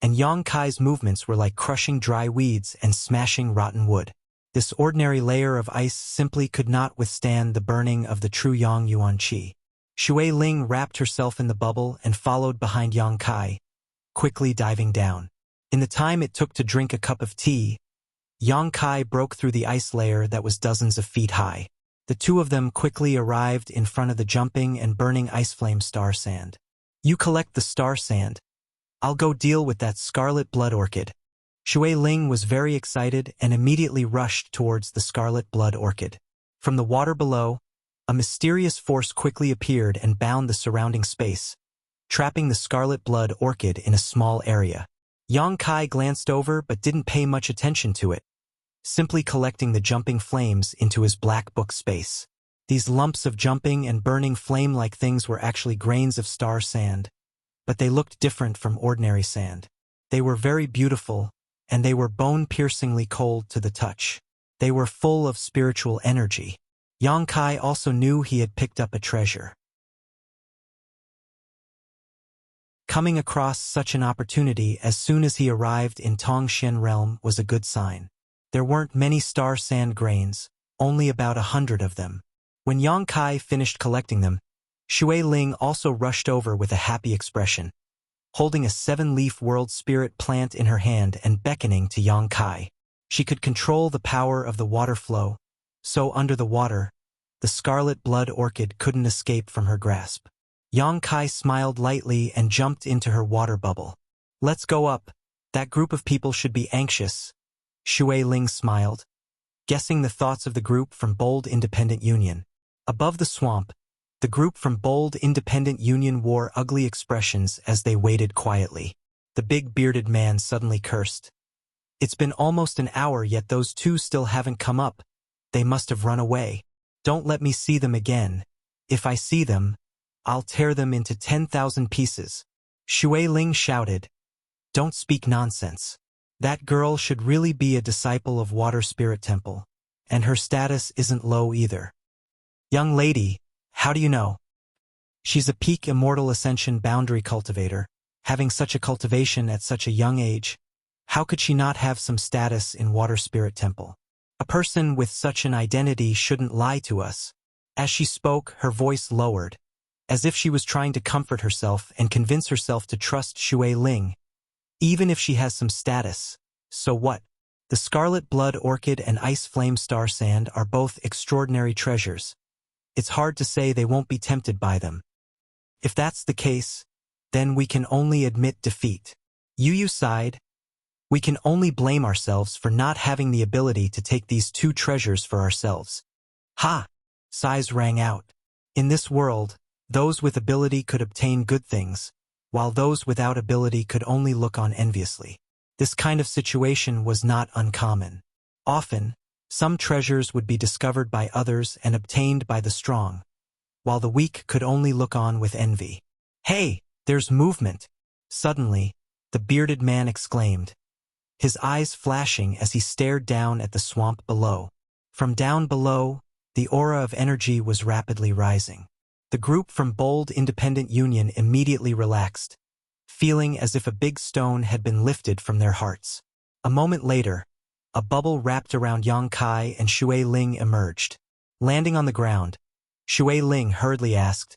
and Yang Kai's movements were like crushing dry weeds and smashing rotten wood. This ordinary layer of ice simply could not withstand the burning of the true yang yuan qi. Shui Ling wrapped herself in the bubble and followed behind Yang Kai, quickly diving down. In the time it took to drink a cup of tea, Yang Kai broke through the ice layer that was dozens of feet high. The two of them quickly arrived in front of the jumping and burning ice flame star sand. You collect the star sand. I'll go deal with that scarlet blood orchid. Shui Ling was very excited and immediately rushed towards the scarlet blood orchid. From the water below, a mysterious force quickly appeared and bound the surrounding space, trapping the scarlet blood orchid in a small area. Yang Kai glanced over but didn't pay much attention to it, simply collecting the jumping flames into his black book space. These lumps of jumping and burning flame-like things were actually grains of star sand, but they looked different from ordinary sand. They were very beautiful, and they were bone-piercingly cold to the touch. They were full of spiritual energy. Yang Kai also knew he had picked up a treasure. Coming across such an opportunity as soon as he arrived in Tongshan realm was a good sign. There weren't many star sand grains, only about 100 of them. When Yang Kai finished collecting them, Shui Ling also rushed over with a happy expression, holding a 7-leaf world spirit plant in her hand and beckoning to Yang Kai. She could control the power of the water flow, so under the water, the scarlet blood orchid couldn't escape from her grasp. Yang Kai smiled lightly and jumped into her water bubble. Let's go up. That group of people should be anxious. Shui Ling smiled, guessing the thoughts of the group from Bold Independent Union. Above the swamp, the group from Bold Independent Union wore ugly expressions as they waited quietly. The big bearded man suddenly cursed. It's been almost an hour yet those two still haven't come up. They must have run away. Don't let me see them again. If I see them, I'll tear them into 10,000 pieces. Shui Ling shouted. Don't speak nonsense. That girl should really be a disciple of Water Spirit Temple, and her status isn't low either. Young lady, how do you know? She's a peak immortal ascension boundary cultivator, having such a cultivation at such a young age. How could she not have some status in Water Spirit Temple? A person with such an identity shouldn't lie to us. As she spoke, her voice lowered, as if she was trying to comfort herself and convince herself to trust Shui Ling. Even if she has some status, so what? The Scarlet Blood Orchid and Ice Flame Star Sand are both extraordinary treasures. It's hard to say they won't be tempted by them. If that's the case, then we can only admit defeat. Yu sighed. We can only blame ourselves for not having the ability to take these two treasures for ourselves. Ha! Sighs rang out. In this world, those with ability could obtain good things, while those without ability could only look on enviously. This kind of situation was not uncommon. Often, some treasures would be discovered by others and obtained by the strong, while the weak could only look on with envy. Hey, there's movement! Suddenly, the bearded man exclaimed, his eyes flashing as he stared down at the swamp below. From down below, the aura of energy was rapidly rising. The group from Bold Independent Union immediately relaxed, feeling as if a big stone had been lifted from their hearts. A moment later, a bubble wrapped around Yang Kai and Shui Ling emerged. Landing on the ground, Shui Ling hurriedly asked,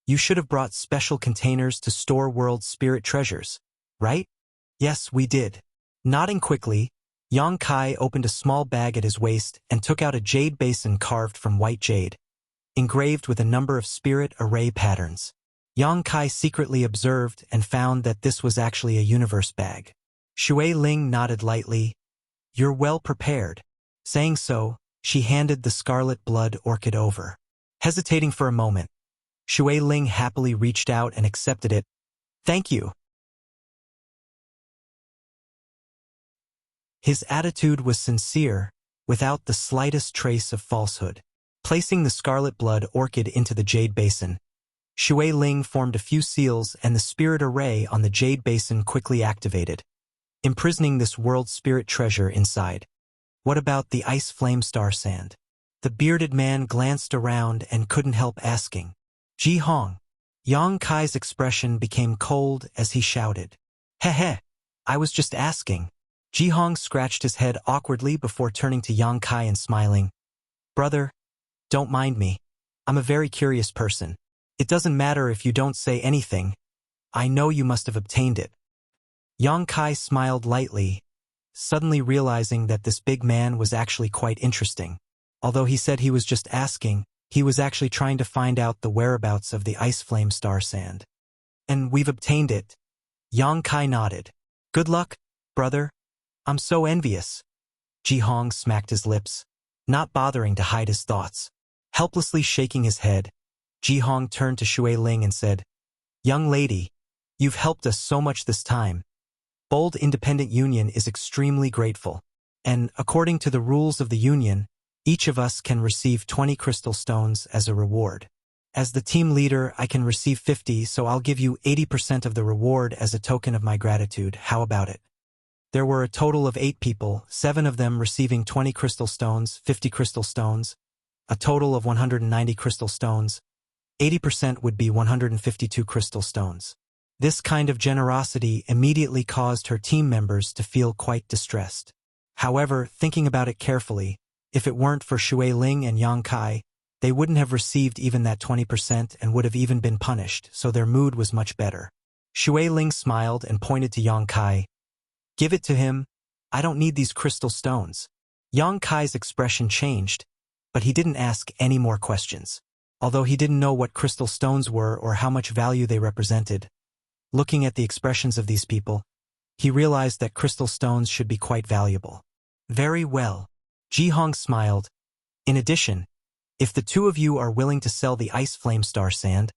You should have brought special containers to store world spirit treasures, right? Yes, we did. Nodding quickly, Yang Kai opened a small bag at his waist and took out a jade basin carved from white jade, engraved with a number of spirit array patterns. Yang Kai secretly observed and found that this was actually a universe bag. Shui Ling nodded lightly. You're well prepared. Saying so, she handed the Scarlet Blood Orchid over. Hesitating for a moment, Shui Ling happily reached out and accepted it. Thank you. His attitude was sincere, without the slightest trace of falsehood. Placing the Scarlet Blood Orchid into the jade basin, Shui Ling formed a few seals and the spirit array on the jade basin quickly activated, imprisoning this world spirit treasure inside. What about the Ice Flame Star Sand? The bearded man glanced around and couldn't help asking. Ji Hong. Yang Kai's expression became cold as he shouted. Heh, I was just asking. Ji Hong scratched his head awkwardly before turning to Yang Kai and smiling. Brother, don't mind me. I'm a very curious person. It doesn't matter if you don't say anything. I know you must have obtained it. Yang Kai smiled lightly, suddenly realizing that this big man was actually quite interesting. Although he said he was just asking, he was actually trying to find out the whereabouts of the Ice Flame Star Sand. And we've obtained it. Yang Kai nodded. Good luck, brother. I'm so envious. Ji Hong smacked his lips, not bothering to hide his thoughts. Helplessly shaking his head, Ji Hong turned to Shui Ling and said, Young lady, you've helped us so much this time. Bold Independent Union is extremely grateful. And, according to the rules of the Union, each of us can receive 20 crystal stones as a reward. As the team leader, I can receive 50, so I'll give you 80% of the reward as a token of my gratitude. How about it? There were a total of 8 people, 7 of them receiving 20 crystal stones, 50 crystal stones, a total of 190 crystal stones. 80% would be 152 crystal stones. This kind of generosity immediately caused her team members to feel quite distressed. However, thinking about it carefully, if it weren't for Shui Ling and Yang Kai, They wouldn't have received even that 20% and would have even been punished, so their mood was much better. Shui Ling smiled and pointed to Yang Kai. Give it to him. I don't need these crystal stones. Yang Kai's expression changed, but he didn't ask any more questions. Although he didn't know what crystal stones were or how much value they represented, looking at the expressions of these people, he realized that crystal stones should be quite valuable. Very well. Ji Hong smiled. In addition, if the two of you are willing to sell the Ice Flame Star Sand,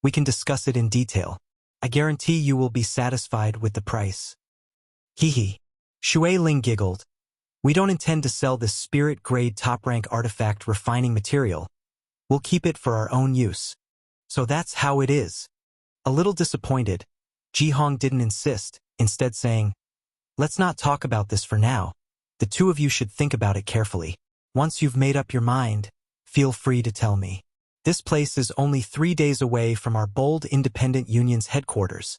we can discuss it in detail. I guarantee you will be satisfied with the price. Hee. Shui Ling giggled. We don't intend to sell this spirit-grade top-rank artifact refining material. We'll keep it for our own use. So that's how it is. A little disappointed, Ji Hong didn't insist, instead saying, let's not talk about this for now. The two of you should think about it carefully. Once you've made up your mind, feel free to tell me. This place is only 3 days away from our Bold Independent Union's headquarters,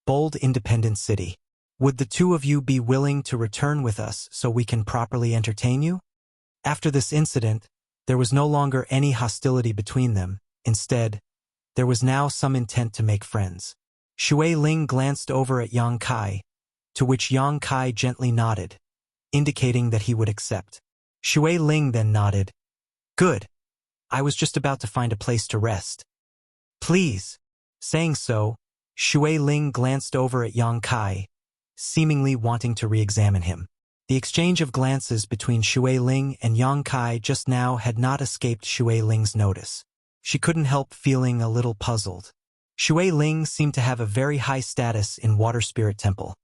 Bold Independent City. Would the two of you be willing to return with us so we can properly entertain you? After this incident, there was no longer any hostility between them. Instead, there was now some intent to make friends. Shui Ling glanced over at Yang Kai, to which Yang Kai gently nodded, indicating that he would accept. Shui Ling then nodded. Good. I was just about to find a place to rest. Please. Saying so, Shui Ling glanced over at Yang Kai, seemingly wanting to re-examine him. The exchange of glances between Shui Ling and Yang Kai just now had not escaped Shui Ling's notice. She couldn't help feeling a little puzzled. Shui Ling seemed to have a very high status in Water Spirit Temple.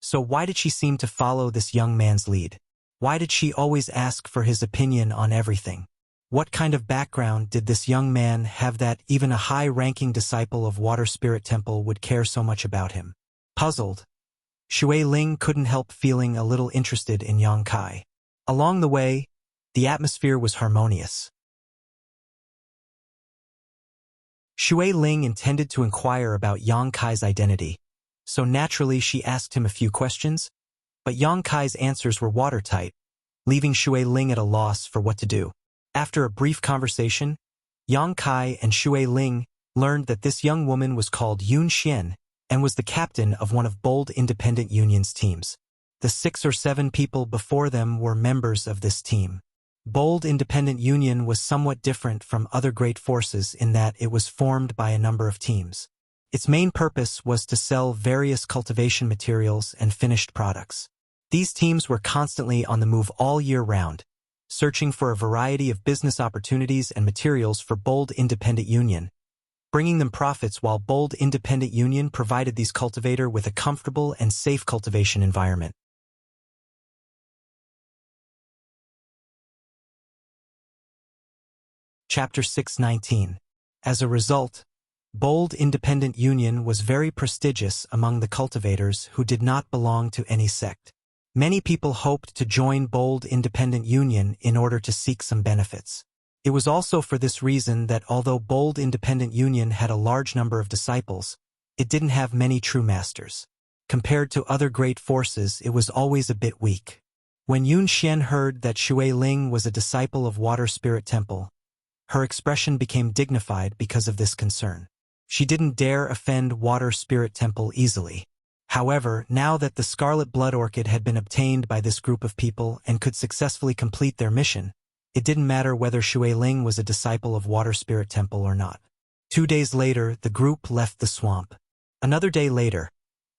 So why did she seem to follow this young man's lead? Why did she always ask for his opinion on everything? What kind of background did this young man have that even a high-ranking disciple of Water Spirit Temple would care so much about him? Puzzled, Shui Ling couldn't help feeling a little interested in Yang Kai. Along the way, the atmosphere was harmonious. Shui Ling intended to inquire about Yang Kai's identity, so naturally she asked him a few questions, but Yang Kai's answers were watertight, leaving Shui Ling at a loss for what to do. After a brief conversation, Yang Kai and Shui Ling learned that this young woman was called Yun Xian and was the captain of one of Bold Independent Union's teams. The 6 or 7 people before them were members of this team. Bold Independent Union was somewhat different from other great forces in that it was formed by a number of teams. Its main purpose was to sell various cultivation materials and finished products. These teams were constantly on the move all year round, searching for a variety of business opportunities and materials for Bold Independent Union, bringing them profits while Bold Independent Union provided these cultivators with a comfortable and safe cultivation environment. Chapter 619. As a result, Bold Independent Union was very prestigious among the cultivators who did not belong to any sect. Many people hoped to join Bold Independent Union in order to seek some benefits. It was also for this reason that although Bold Independent Union had a large number of disciples, it didn't have many true masters. Compared to other great forces, it was always a bit weak. When Yun Xian heard that Shui Ling was a disciple of Water Spirit Temple, her expression became dignified because of this concern. She didn't dare offend Water Spirit Temple easily. However, now that the Scarlet Blood Orchid had been obtained by this group of people and could successfully complete their mission, it didn't matter whether Shui Ling was a disciple of Water Spirit Temple or not. 2 days later, the group left the swamp. Another day later,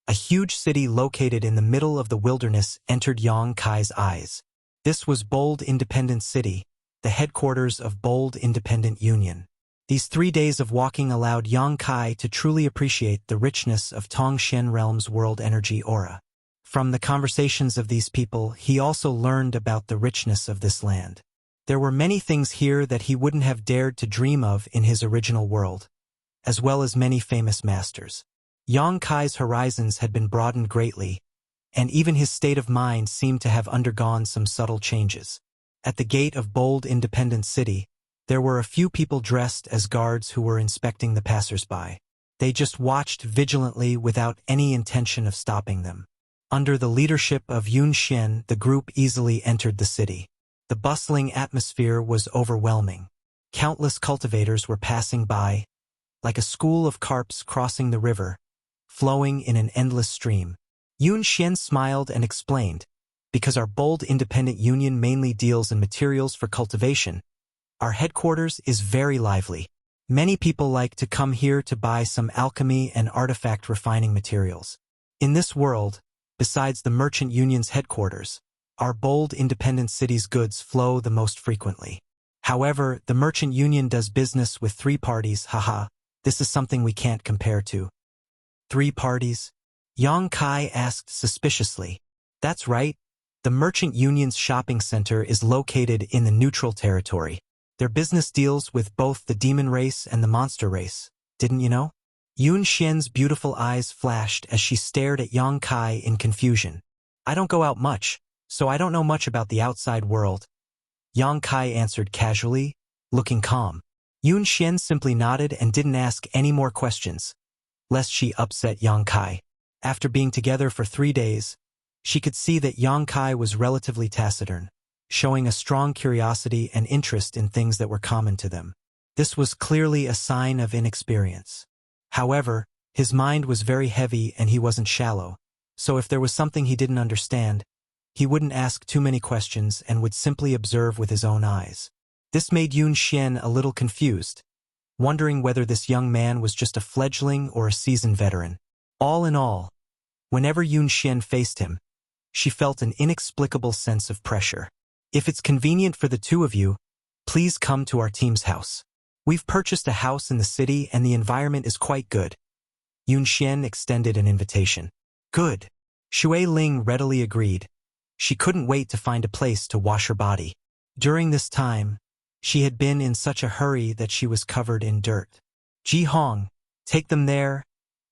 a huge city located in the middle of the wilderness entered Yang Kai's eyes. This was Bold Independent City, the headquarters of Bold Independent Union. These 3 days of walking allowed Yang Kai to truly appreciate the richness of Tongshen Realm's world energy aura. From the conversations of these people, he also learned about the richness of this land. There were many things here that he wouldn't have dared to dream of in his original world, as well as many famous masters. Yang Kai's horizons had been broadened greatly, and even his state of mind seemed to have undergone some subtle changes. At the gate of Bold Independent City, there were a few people dressed as guards who were inspecting the passers-by. They just watched vigilantly without any intention of stopping them. Under the leadership of Yun Xian, the group easily entered the city. The bustling atmosphere was overwhelming. Countless cultivators were passing by, like a school of carps crossing the river, flowing in an endless stream. Yun Xian smiled and explained, because our bold independent union mainly deals in materials for cultivation, our headquarters is very lively. Many people like to come here to buy some alchemy and artifact refining materials. In this world, besides the merchant union's headquarters, our bold independent city's goods flow the most frequently. However, the merchant union does business with 3 parties, haha. This is something we can't compare to. 3 parties? Yang Kai asked suspiciously. That's right. The merchant union's shopping center is located in the neutral territory. Their business deals with both the demon race and the monster race. Didn't you know? Yun Xian's beautiful eyes flashed as she stared at Yang Kai in confusion. I don't go out much, so I don't know much about the outside world. Yang Kai answered casually, looking calm. Yun Xian simply nodded and didn't ask any more questions, lest she upset Yang Kai. After being together for 3 days, she could see that Yang Kai was relatively taciturn, showing a strong curiosity and interest in things that were common to them. This was clearly a sign of inexperience. However, his mind was very heavy and he wasn't shallow, so if there was something he didn't understand, he wouldn't ask too many questions and would simply observe with his own eyes. This made Yun Xian a little confused, wondering whether this young man was just a fledgling or a seasoned veteran. All in all, whenever Yun Xian faced him, she felt an inexplicable sense of pressure. If it's convenient for the 2 of you, please come to our team's house. We've purchased a house in the city and the environment is quite good. Yun Xian extended an invitation. Good. Shui Ling readily agreed. She couldn't wait to find a place to wash her body. During this time, she had been in such a hurry that she was covered in dirt. Ji Hong, take them there,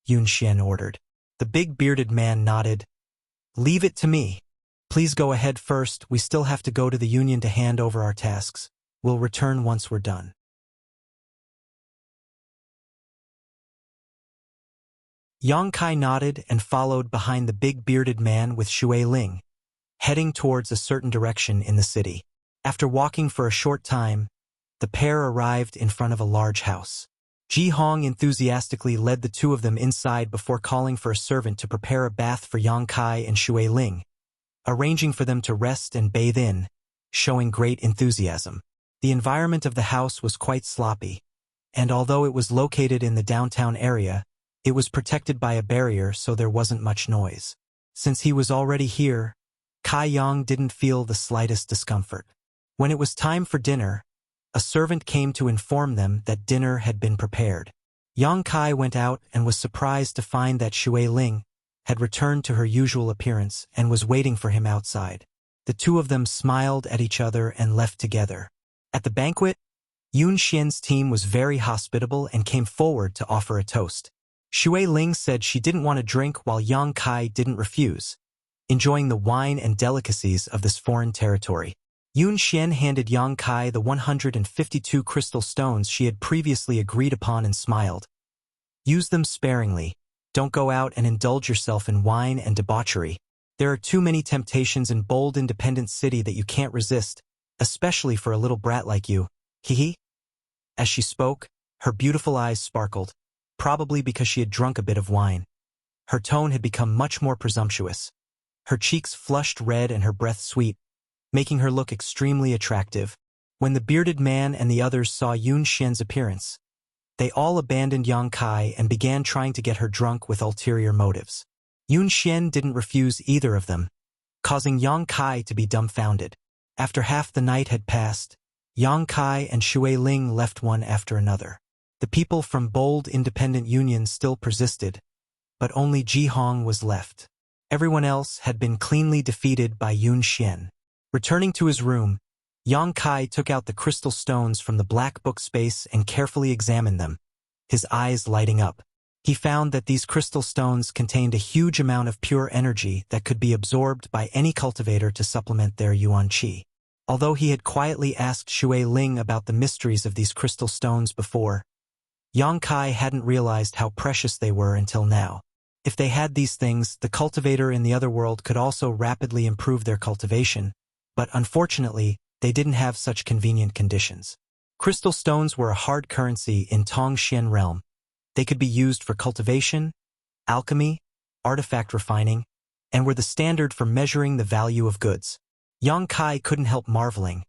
Yun Xian ordered. The big bearded man nodded. Leave it to me. Please go ahead first, we still have to go to the union to hand over our tasks. We'll return once we're done. Yang Kai nodded and followed behind the big bearded man with Shui Ling, heading towards a certain direction in the city. After walking for a short time, the pair arrived in front of a large house. Ji Hong enthusiastically led the 2 of them inside before calling for a servant to prepare a bath for Yang Kai and Shui Ling, arranging for them to rest and bathe in, showing great enthusiasm. The environment of the house was quite sloppy, and although it was located in the downtown area, it was protected by a barrier so there wasn't much noise. Since he was already here, Kai Yang didn't feel the slightest discomfort. When it was time for dinner, a servant came to inform them that dinner had been prepared. Yang Kai went out and was surprised to find that Shui Ling had returned to her usual appearance and was waiting for him outside. The 2 of them smiled at each other and left together. At the banquet, Yun Xian's team was very hospitable and came forward to offer a toast. Shui Ling said she didn't want to drink while Yang Kai didn't refuse, enjoying the wine and delicacies of this foreign territory. Yun Xian handed Yang Kai the 152 crystal stones she had previously agreed upon and smiled. Use them sparingly. Don't go out and indulge yourself in wine and debauchery. There are too many temptations in bold independent city that you can't resist, especially for a little brat like you. Hee. As she spoke, her beautiful eyes sparkled, probably because she had drunk a bit of wine. Her tone had become much more presumptuous. Her cheeks flushed red and her breath sweet, making her look extremely attractive. When the bearded man and the others saw Yun Xian's appearance, they all abandoned Yang Kai and began trying to get her drunk with ulterior motives. Yun Xian didn't refuse either of them, causing Yang Kai to be dumbfounded. After half the night had passed, Yang Kai and Shui Ling left one after another. The people from bold independent unions still persisted, but only Ji Hong was left. Everyone else had been cleanly defeated by Yun Xian. Returning to his room, Yang Kai took out the crystal stones from the black book space and carefully examined them, his eyes lighting up. He found that these crystal stones contained a huge amount of pure energy that could be absorbed by any cultivator to supplement their yuan qi. Although he had quietly asked Shui Ling about the mysteries of these crystal stones before, Yang Kai hadn't realized how precious they were until now. If they had these things, the cultivator in the other world could also rapidly improve their cultivation, but unfortunately, they didn't have such convenient conditions. Crystal stones were a hard currency in Tongxian realm. They could be used for cultivation, alchemy, artifact refining, and were the standard for measuring the value of goods. Yang Kai couldn't help marveling,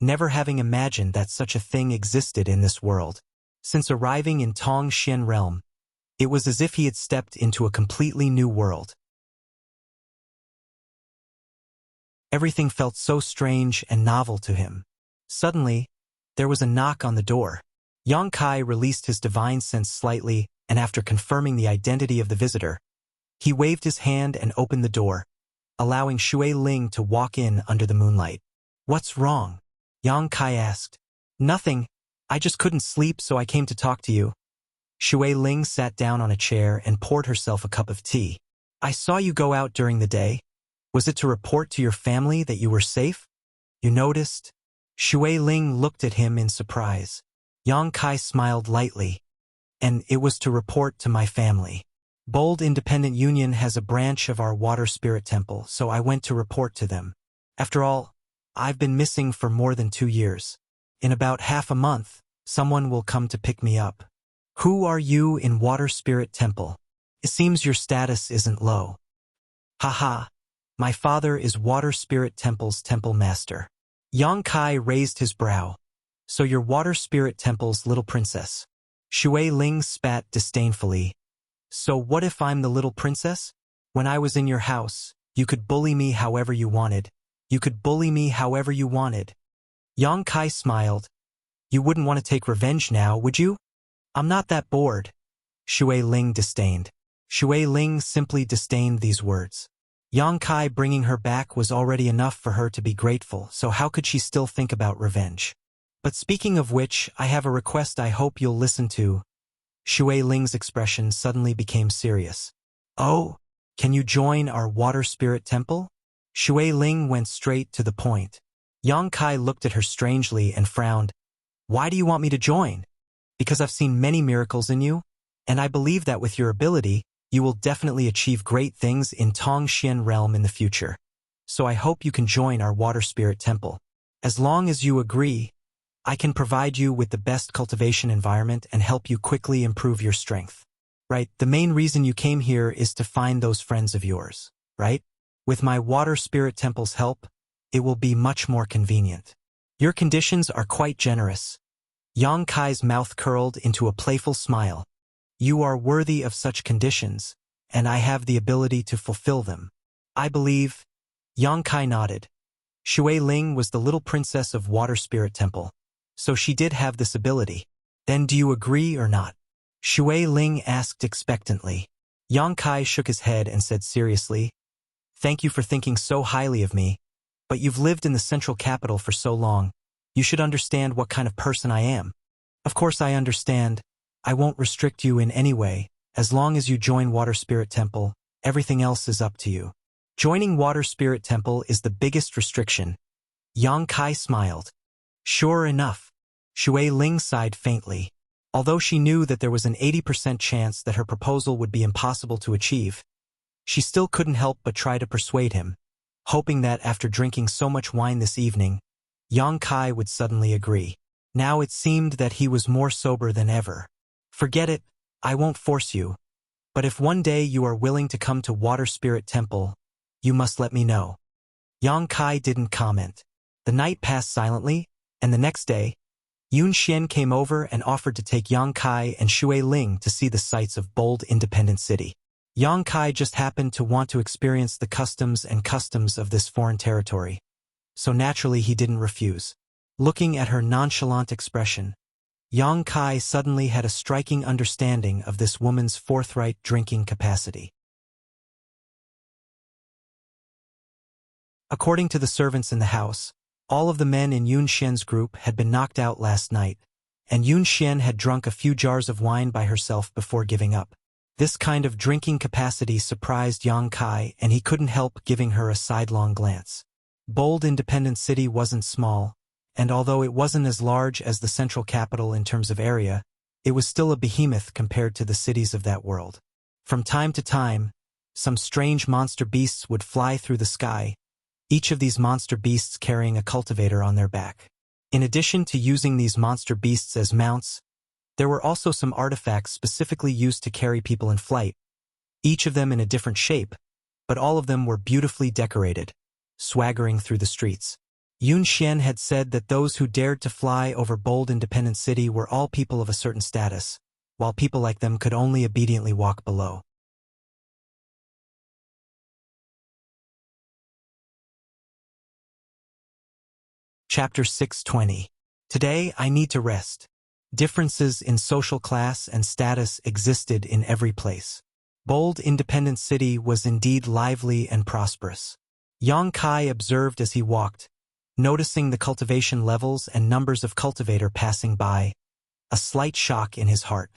never having imagined that such a thing existed in this world. Since arriving in Tongxian realm, it was as if he had stepped into a completely new world. Everything felt so strange and novel to him. Suddenly, there was a knock on the door. Yang Kai released his divine sense slightly, and after confirming the identity of the visitor, he waved his hand and opened the door, allowing Shui Ling to walk in under the moonlight. "What's wrong?" Yang Kai asked. "Nothing. I just couldn't sleep, so I came to talk to you." Shui Ling sat down on a chair and poured herself a cup of tea. "I saw you go out during the day. Was it to report to your family that you were safe? You noticed?" Shui Ling looked at him in surprise. Yang Kai smiled lightly. "And it was to report to my family. Bold Independent Union has a branch of our Water Spirit Temple, so I went to report to them. After all, I've been missing for more than 2 years. In about half a month, someone will come to pick me up." "Who are you in Water Spirit Temple? It seems your status isn't low." "Haha, my father is Water Spirit Temple's Temple Master." Yang Kai raised his brow. "So you're Water Spirit Temple's little princess." Shui Ling spat disdainfully. "So what if I'm the little princess? When I was in your house, you could bully me however you wanted. You could bully me however you wanted." Yang Kai smiled. "You wouldn't want to take revenge now, would you?" "I'm not that bored." Shui Ling disdained. Shui Ling simply disdained these words. Yang Kai bringing her back was already enough for her to be grateful, so how could she still think about revenge? "But speaking of which, I have a request I hope you'll listen to." Shui Ling's expression suddenly became serious. "Oh, can you join our Water Spirit Temple?" Shui Ling went straight to the point. Yang Kai looked at her strangely and frowned. "Why do you want me to join?" "Because I've seen many miracles in you, and I believe that with your ability, you will definitely achieve great things in Tongxian realm in the future. So I hope you can join our Water Spirit Temple. As long as you agree, I can provide you with the best cultivation environment and help you quickly improve your strength. Right? The main reason you came here is to find those friends of yours, right? With my Water Spirit Temple's help, it will be much more convenient. Your conditions are quite generous." Yang Kai's mouth curled into a playful smile. "You are worthy of such conditions, and I have the ability to fulfill them. I believe." Yang Kai nodded. Shui Ling was the little princess of Water Spirit Temple, so she did have this ability. "Then do you agree or not?" Shui Ling asked expectantly. Yang Kai shook his head and said seriously, "Thank you for thinking so highly of me, but you've lived in the central capital for so long. You should understand what kind of person I am." "Of course I understand. I won't restrict you in any way. As long as you join Water Spirit Temple, everything else is up to you." Joining Water Spirit Temple is the biggest restriction. Yang Kai smiled. "Sure enough." Shui Ling sighed faintly. Although she knew that there was an 80% chance that her proposal would be impossible to achieve, she still couldn't help but try to persuade him, hoping that after drinking so much wine this evening, Yang Kai would suddenly agree. Now it seemed that he was more sober than ever. "Forget it, I won't force you. But if one day you are willing to come to Water Spirit Temple, you must let me know." Yang Kai didn't comment. The night passed silently, and the next day, Yun Xian came over and offered to take Yang Kai and Shui Ling to see the sights of Bold Independent City. Yang Kai just happened to want to experience the customs of this foreign territory, so naturally he didn't refuse. Looking at her nonchalant expression, Yang Kai suddenly had a striking understanding of this woman's forthright drinking capacity. According to the servants in the house, all of the men in Yun Xian's group had been knocked out last night, and Yun Xian had drunk a few jars of wine by herself before giving up. This kind of drinking capacity surprised Yang Kai, and he couldn't help giving her a sidelong glance. Bold Independent City wasn't small, and although it wasn't as large as the central capital in terms of area, it was still a behemoth compared to the cities of that world. From time to time, some strange monster beasts would fly through the sky, each of these monster beasts carrying a cultivator on their back. In addition to using these monster beasts as mounts, there were also some artifacts specifically used to carry people in flight, each of them in a different shape, but all of them were beautifully decorated, swaggering through the streets. Yun Xian had said that those who dared to fly over bold independent city were all people of a certain status, while people like them could only obediently walk below. Chapter 620. Today I need to rest. Differences in social class and status existed in every place. Bold independent city was indeed lively and prosperous. Yang Kai observed as he walked, noticing the cultivation levels and numbers of cultivator passing by, a slight shock in his heart.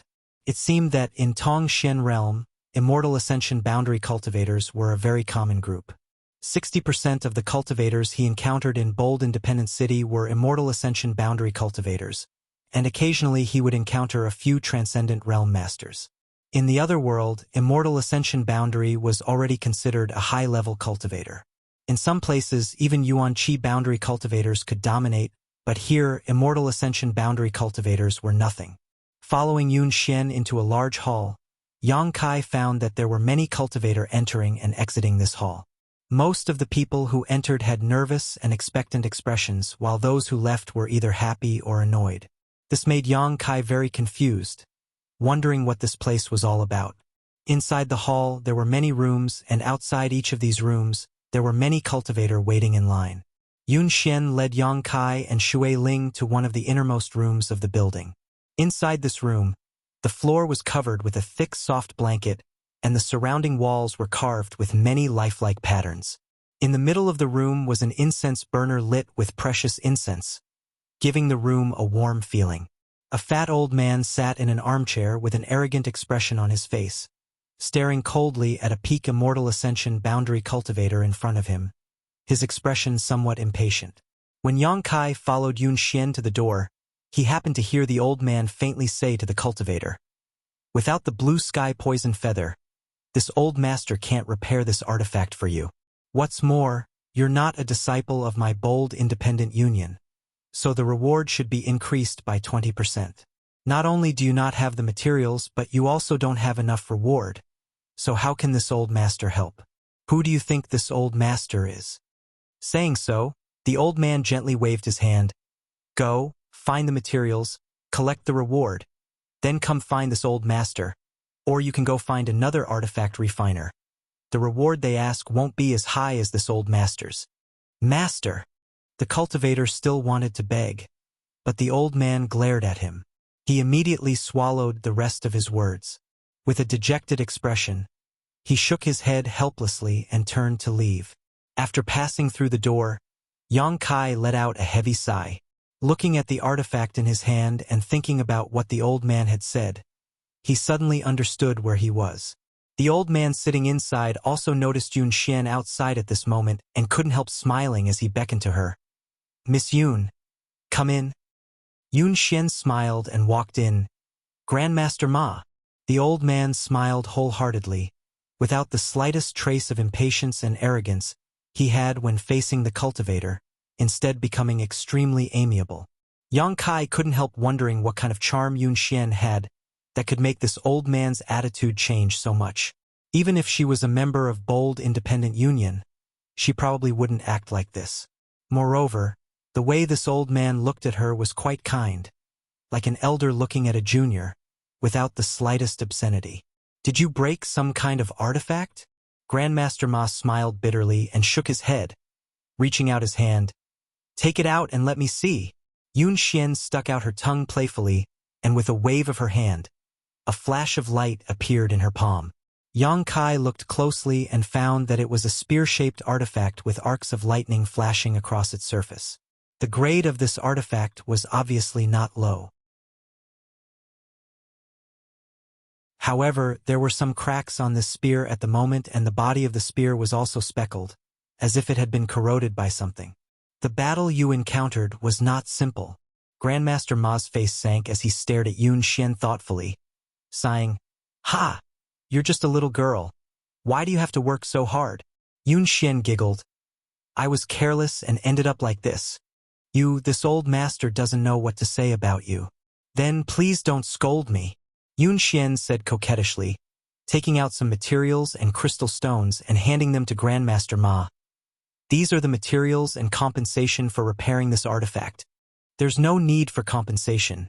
It seemed that in Tongxian realm, immortal ascension boundary cultivators were a very common group. 60% of the cultivators he encountered in bold independent city were immortal ascension boundary cultivators, and occasionally he would encounter a few transcendent realm masters. In the other world, immortal ascension boundary was already considered a high-level cultivator. In some places, even Yuan Qi boundary cultivators could dominate, but here, immortal ascension boundary cultivators were nothing. Following Yun Xian into a large hall, Yang Kai found that there were many cultivator entering and exiting this hall. Most of the people who entered had nervous and expectant expressions, while those who left were either happy or annoyed. This made Yang Kai very confused, wondering what this place was all about. Inside the hall, there were many rooms, and outside each of these rooms, there were many cultivator waiting in line. Yun Xian led Yang Kai and Shui Ling to one of the innermost rooms of the building. Inside this room, the floor was covered with a thick, soft blanket, and the surrounding walls were carved with many lifelike patterns. In the middle of the room was an incense burner lit with precious incense, giving the room a warm feeling. A fat old man sat in an armchair with an arrogant expression on his face, staring coldly at a peak immortal ascension boundary cultivator in front of him, his expression somewhat impatient. When Yang Kai followed Yun Xian to the door, he happened to hear the old man faintly say to the cultivator, "Without the blue sky poison feather, this old master can't repair this artifact for you. What's more, you're not a disciple of my bold independent union, so the reward should be increased by 20%. Not only do you not have the materials, but you also don't have enough reward, so how can this old master help? Who do you think this old master is?" Saying so, the old man gently waved his hand. "Go, find the materials, collect the reward, then come find this old master. Or you can go find another artifact refiner. The reward they ask won't be as high as this old master's." "Master!" The cultivator still wanted to beg, but the old man glared at him. He immediately swallowed the rest of his words. With a dejected expression, he shook his head helplessly and turned to leave. After passing through the door, Yang Kai let out a heavy sigh. Looking at the artifact in his hand and thinking about what the old man had said, he suddenly understood where he was. The old man sitting inside also noticed Yun Xian outside at this moment and couldn't help smiling as he beckoned to her. "Miss Yun, come in." Yun Xian smiled and walked in. "Grandmaster Ma." The old man smiled wholeheartedly, without the slightest trace of impatience and arrogance he had when facing the cultivator, instead becoming extremely amiable. Yang Kai couldn't help wondering what kind of charm Yun Xian had that could make this old man's attitude change so much. Even if she was a member of bold independent union, she probably wouldn't act like this. Moreover, the way this old man looked at her was quite kind, like an elder looking at a junior, without the slightest obscenity. "Did you break some kind of artifact?" Grandmaster Ma smiled bitterly and shook his head, reaching out his hand. "Take it out and let me see." Yun Xian stuck out her tongue playfully, and with a wave of her hand, a flash of light appeared in her palm. Yang Kai looked closely and found that it was a spear-shaped artifact with arcs of lightning flashing across its surface. The grade of this artifact was obviously not low. However, there were some cracks on this spear at the moment, and the body of the spear was also speckled, as if it had been corroded by something. "The battle you encountered was not simple." Grandmaster Ma's face sank as he stared at Yun Xian thoughtfully, sighing, "Ha! You're just a little girl. Why do you have to work so hard?" Yun Xian giggled. "I was careless and ended up like this." This old master doesn't know what to say about you. Then please don't scold me, Yun Xian said coquettishly, taking out some materials and crystal stones and handing them to Grandmaster Ma. These are the materials and compensation for repairing this artifact. There's no need for compensation.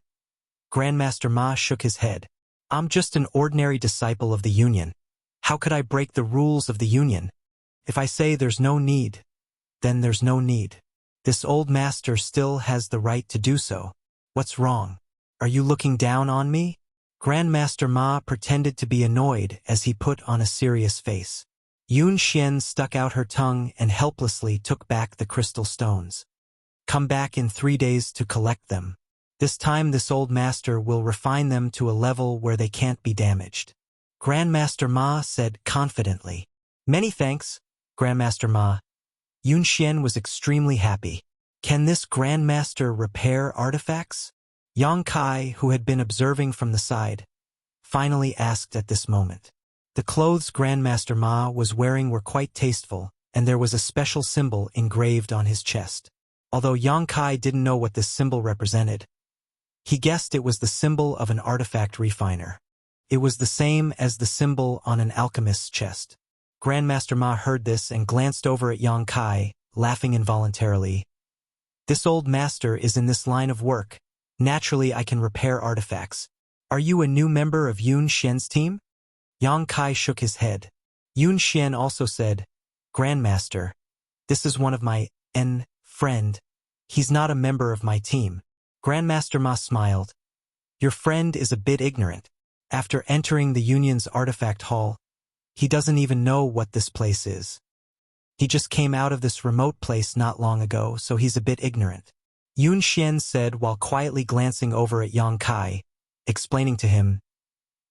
Grandmaster Ma shook his head. I'm just an ordinary disciple of the Union. How could I break the rules of the Union? If I say there's no need, then there's no need. This old master still has the right to do so. What's wrong? Are you looking down on me? Grandmaster Ma pretended to be annoyed as he put on a serious face. Yun Xian stuck out her tongue and helplessly took back the crystal stones. Come back in 3 days to collect them. This time this old master will refine them to a level where they can't be damaged. Grandmaster Ma said confidently. Many thanks, Grandmaster Ma. Yun Xian was extremely happy. Can this Grandmaster repair artifacts? Yang Kai, who had been observing from the side, finally asked at this moment. The clothes Grandmaster Ma was wearing were quite tasteful, and there was a special symbol engraved on his chest. Although Yang Kai didn't know what this symbol represented, he guessed it was the symbol of an artifact refiner. It was the same as the symbol on an alchemist's chest. Grandmaster Ma heard this and glanced over at Yang Kai, laughing involuntarily. This old master is in this line of work. Naturally, I can repair artifacts. Are you a new member of Yun Xian's team? Yang Kai shook his head. Yun Xian also said, Grandmaster, this is one of my friend. He's not a member of my team. Grandmaster Ma smiled. Your friend is a bit ignorant. After entering the Union's artifact hall, he doesn't even know what this place is. He just came out of this remote place not long ago, so he's a bit ignorant. Yun Xian said while quietly glancing over at Yang Kai, explaining to him,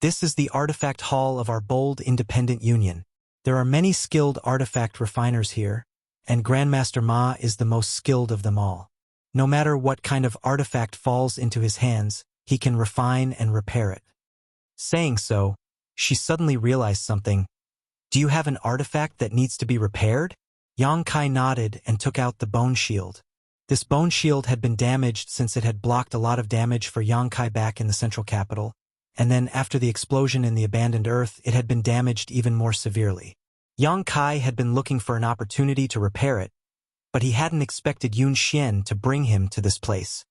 This is the artifact hall of our bold independent union. There are many skilled artifact refiners here, and Grandmaster Ma is the most skilled of them all. No matter what kind of artifact falls into his hands, he can refine and repair it. Saying so, she suddenly realized something. Do you have an artifact that needs to be repaired? Yang Kai nodded and took out the bone shield. This bone shield had been damaged since it had blocked a lot of damage for Yang Kai back in the central capital, and then after the explosion in the abandoned Earth, it had been damaged even more severely. Yang Kai had been looking for an opportunity to repair it, but he hadn't expected Yun Xian to bring him to this place.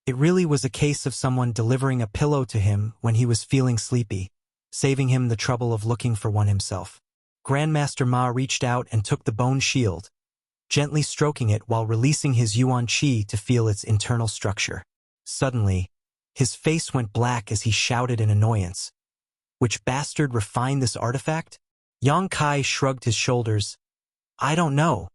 It really was a case of someone delivering a pillow to him when he was feeling sleepy, saving him the trouble of looking for one himself. Grandmaster Ma reached out and took the bone shield, gently stroking it while releasing his yuan qi to feel its internal structure. Suddenly, his face went black as he shouted in annoyance. Which bastard refined this artifact? Yang Kai shrugged his shoulders. I don't know.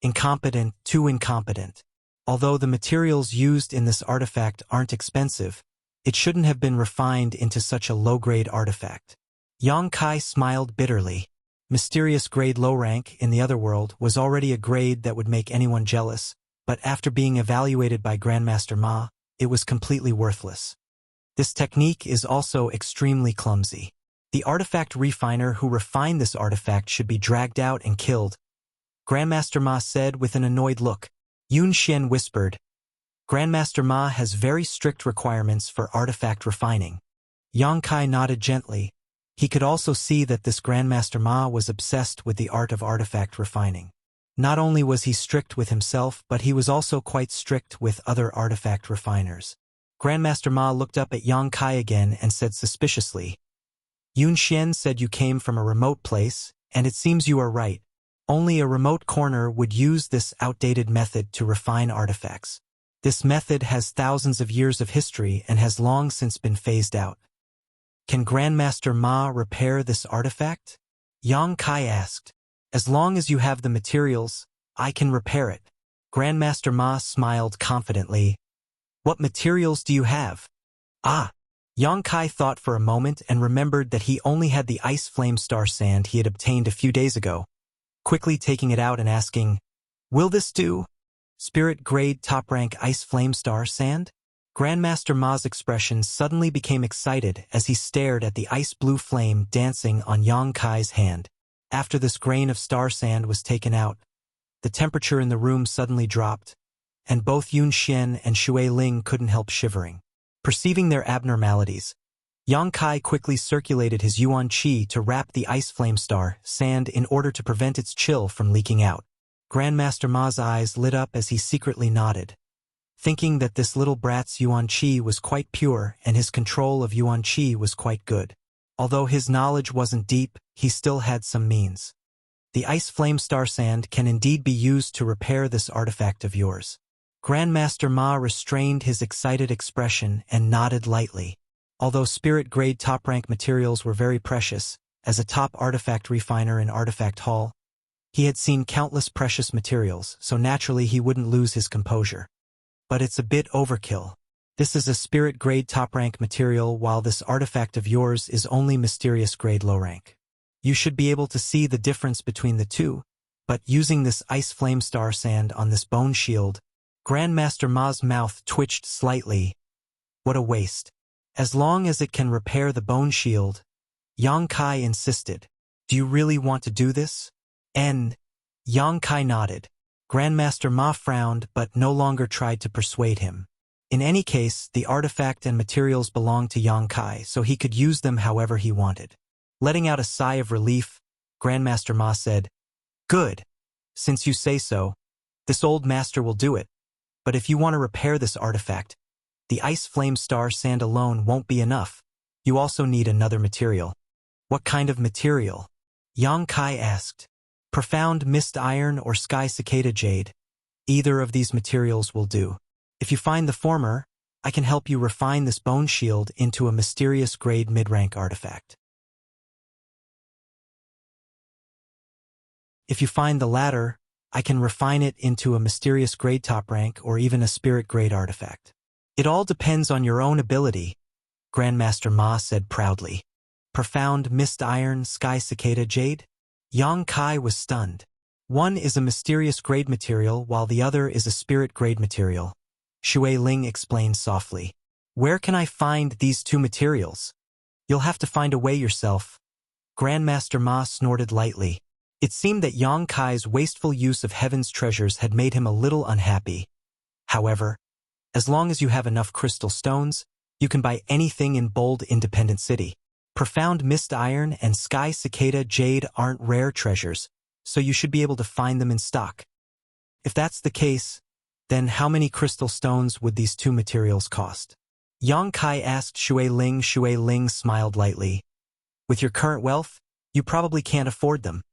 Incompetent, too incompetent. Although the materials used in this artifact aren't expensive, it shouldn't have been refined into such a low-grade artifact. Yang Kai smiled bitterly. Mysterious grade low rank in the other world was already a grade that would make anyone jealous, but after being evaluated by Grandmaster Ma, it was completely worthless. This technique is also extremely clumsy. The artifact refiner who refined this artifact should be dragged out and killed, Grandmaster Ma said with an annoyed look. Yun Xian whispered, Grandmaster Ma has very strict requirements for artifact refining. Yang Kai nodded gently. He could also see that this Grandmaster Ma was obsessed with the art of artifact refining. Not only was he strict with himself, but he was also quite strict with other artifact refiners. Grandmaster Ma looked up at Yang Kai again and said suspiciously, Yun Xian said you came from a remote place, and it seems you are right. Only a remote corner would use this outdated method to refine artifacts. This method has thousands of years of history and has long since been phased out. Can Grandmaster Ma repair this artifact? Yang Kai asked. As long as you have the materials, I can repair it. Grandmaster Ma smiled confidently. What materials do you have? Yang Kai thought for a moment and remembered that he only had the ice flame star sand he had obtained a few days ago, quickly taking it out and asking, Will this do? Spirit grade top rank ice flame star sand? Grandmaster Ma's expression suddenly became excited as he stared at the ice blue flame dancing on Yang Kai's hand. After this grain of star sand was taken out, the temperature in the room suddenly dropped, and both Yun Xian and Shui Ling couldn't help shivering. Perceiving their abnormalities, Yang Kai quickly circulated his Yuan Qi to wrap the ice flame star sand in order to prevent its chill from leaking out. Grandmaster Ma's eyes lit up as he secretly nodded, thinking that this little brat's Yuan Qi was quite pure and his control of Yuan Qi was quite good. Although his knowledge wasn't deep, he still had some means. The ice flame star sand can indeed be used to repair this artifact of yours. Grandmaster Ma restrained his excited expression and nodded lightly. Although spirit-grade top-rank materials were very precious, as a top artifact refiner in Artifact Hall, he had seen countless precious materials, so naturally he wouldn't lose his composure. But it's a bit overkill. This is a spirit-grade top-rank material while this artifact of yours is only mysterious-grade low-rank. You should be able to see the difference between the two, but using this ice flame star sand on this bone shield, Grandmaster Ma's mouth twitched slightly. What a waste. As long as it can repair the bone shield, Yang Kai insisted. Do you really want to do this? Yang Kai nodded. Grandmaster Ma frowned but no longer tried to persuade him. In any case, the artifact and materials belonged to Yang Kai, so he could use them however he wanted. Letting out a sigh of relief, Grandmaster Ma said, "Good. Since you say so, this old master will do it. But if you want to repair this artifact, the ice flame star sand alone won't be enough. You also need another material." "What kind of material?" Yang Kai asked. "Profound mist iron or sky cicada jade. Either of these materials will do. If you find the former, I can help you refine this bone shield into a mysterious grade mid-rank artifact. If you find the latter, I can refine it into a mysterious grade top rank or even a spirit grade artifact. It all depends on your own ability," Grandmaster Ma said proudly. "Profound mist iron, sky cicada jade?" Yang Kai was stunned. One is a mysterious grade material while the other is a spirit grade material. Shui Ling explained softly. "Where can I find these two materials?" "You'll have to find a way yourself." Grandmaster Ma snorted lightly. It seemed that Yang Kai's wasteful use of heaven's treasures had made him a little unhappy. However, as long as you have enough crystal stones, you can buy anything in Bold Independent City. Profound mist iron and sky cicada jade aren't rare treasures, so you should be able to find them in stock. If that's the case, then how many crystal stones would these two materials cost? Yang Kai asked Shui Ling. Shui Ling smiled lightly. "With your current wealth, you probably can't afford them."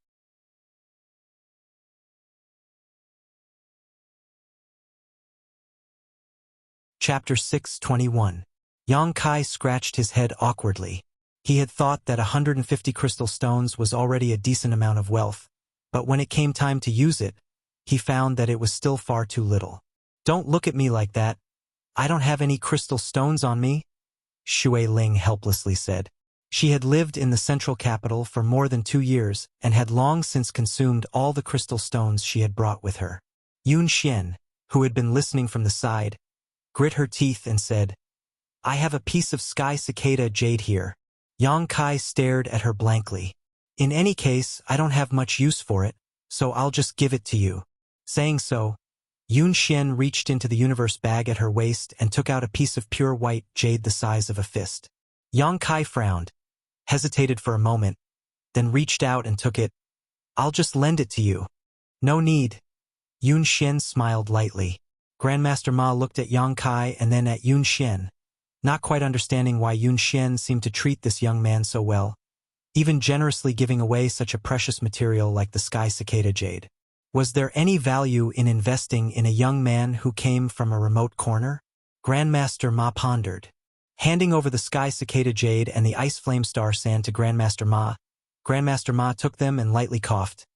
Chapter 621. Yang Kai scratched his head awkwardly. He had thought that 150 crystal stones was already a decent amount of wealth, but when it came time to use it, he found that it was still far too little. "Don't look at me like that. I don't have any crystal stones on me," Shui Ling helplessly said. She had lived in the central capital for more than 2 years and had long since consumed all the crystal stones she had brought with her. Yun Xian, who had been listening from the side, grit her teeth and said, "I have a piece of sky cicada jade here." Yang Kai stared at her blankly. "In any case, I don't have much use for it, so I'll just give it to you." Saying so, Yun Xian reached into the universe bag at her waist and took out a piece of pure white jade the size of a fist. Yang Kai frowned, hesitated for a moment, then reached out and took it. "I'll just lend it to you." "No need." Yun Xian smiled lightly. Grandmaster Ma looked at Yang Kai and then at Yun Xian, not quite understanding why Yun Xian seemed to treat this young man so well, even generously giving away such a precious material like the sky cicada jade. Was there any value in investing in a young man who came from a remote corner? Grandmaster Ma pondered. Handing over the sky cicada jade and the ice flame star sand to Grandmaster Ma took them and lightly coughed.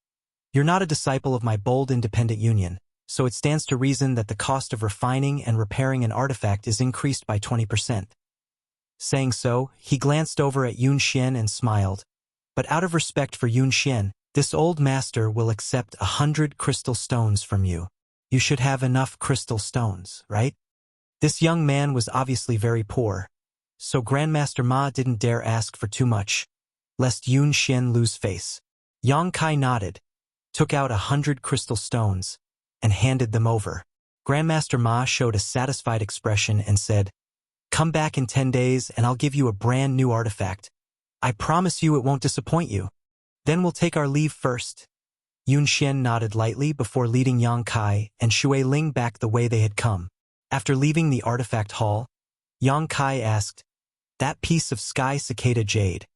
"You're not a disciple of my Bold Independent Union, so it stands to reason that the cost of refining and repairing an artifact is increased by 20%. Saying so, he glanced over at Yun Xian and smiled. "But out of respect for Yun Xian, this old master will accept 100 crystal stones from you. You should have enough crystal stones, right?" This young man was obviously very poor, so Grandmaster Ma didn't dare ask for too much, lest Yun Xian lose face. Yang Kai nodded. took out 100 crystal stones, and handed them over. Grandmaster Ma showed a satisfied expression and said, "Come back in 10 days and I'll give you a brand new artifact. I promise you it won't disappoint you. Then we'll take our leave first." Yun Xian nodded lightly before leading Yang Kai and Shui Ling back the way they had come. After leaving the artifact hall, Yang Kai asked, "That piece of sky cicada jade,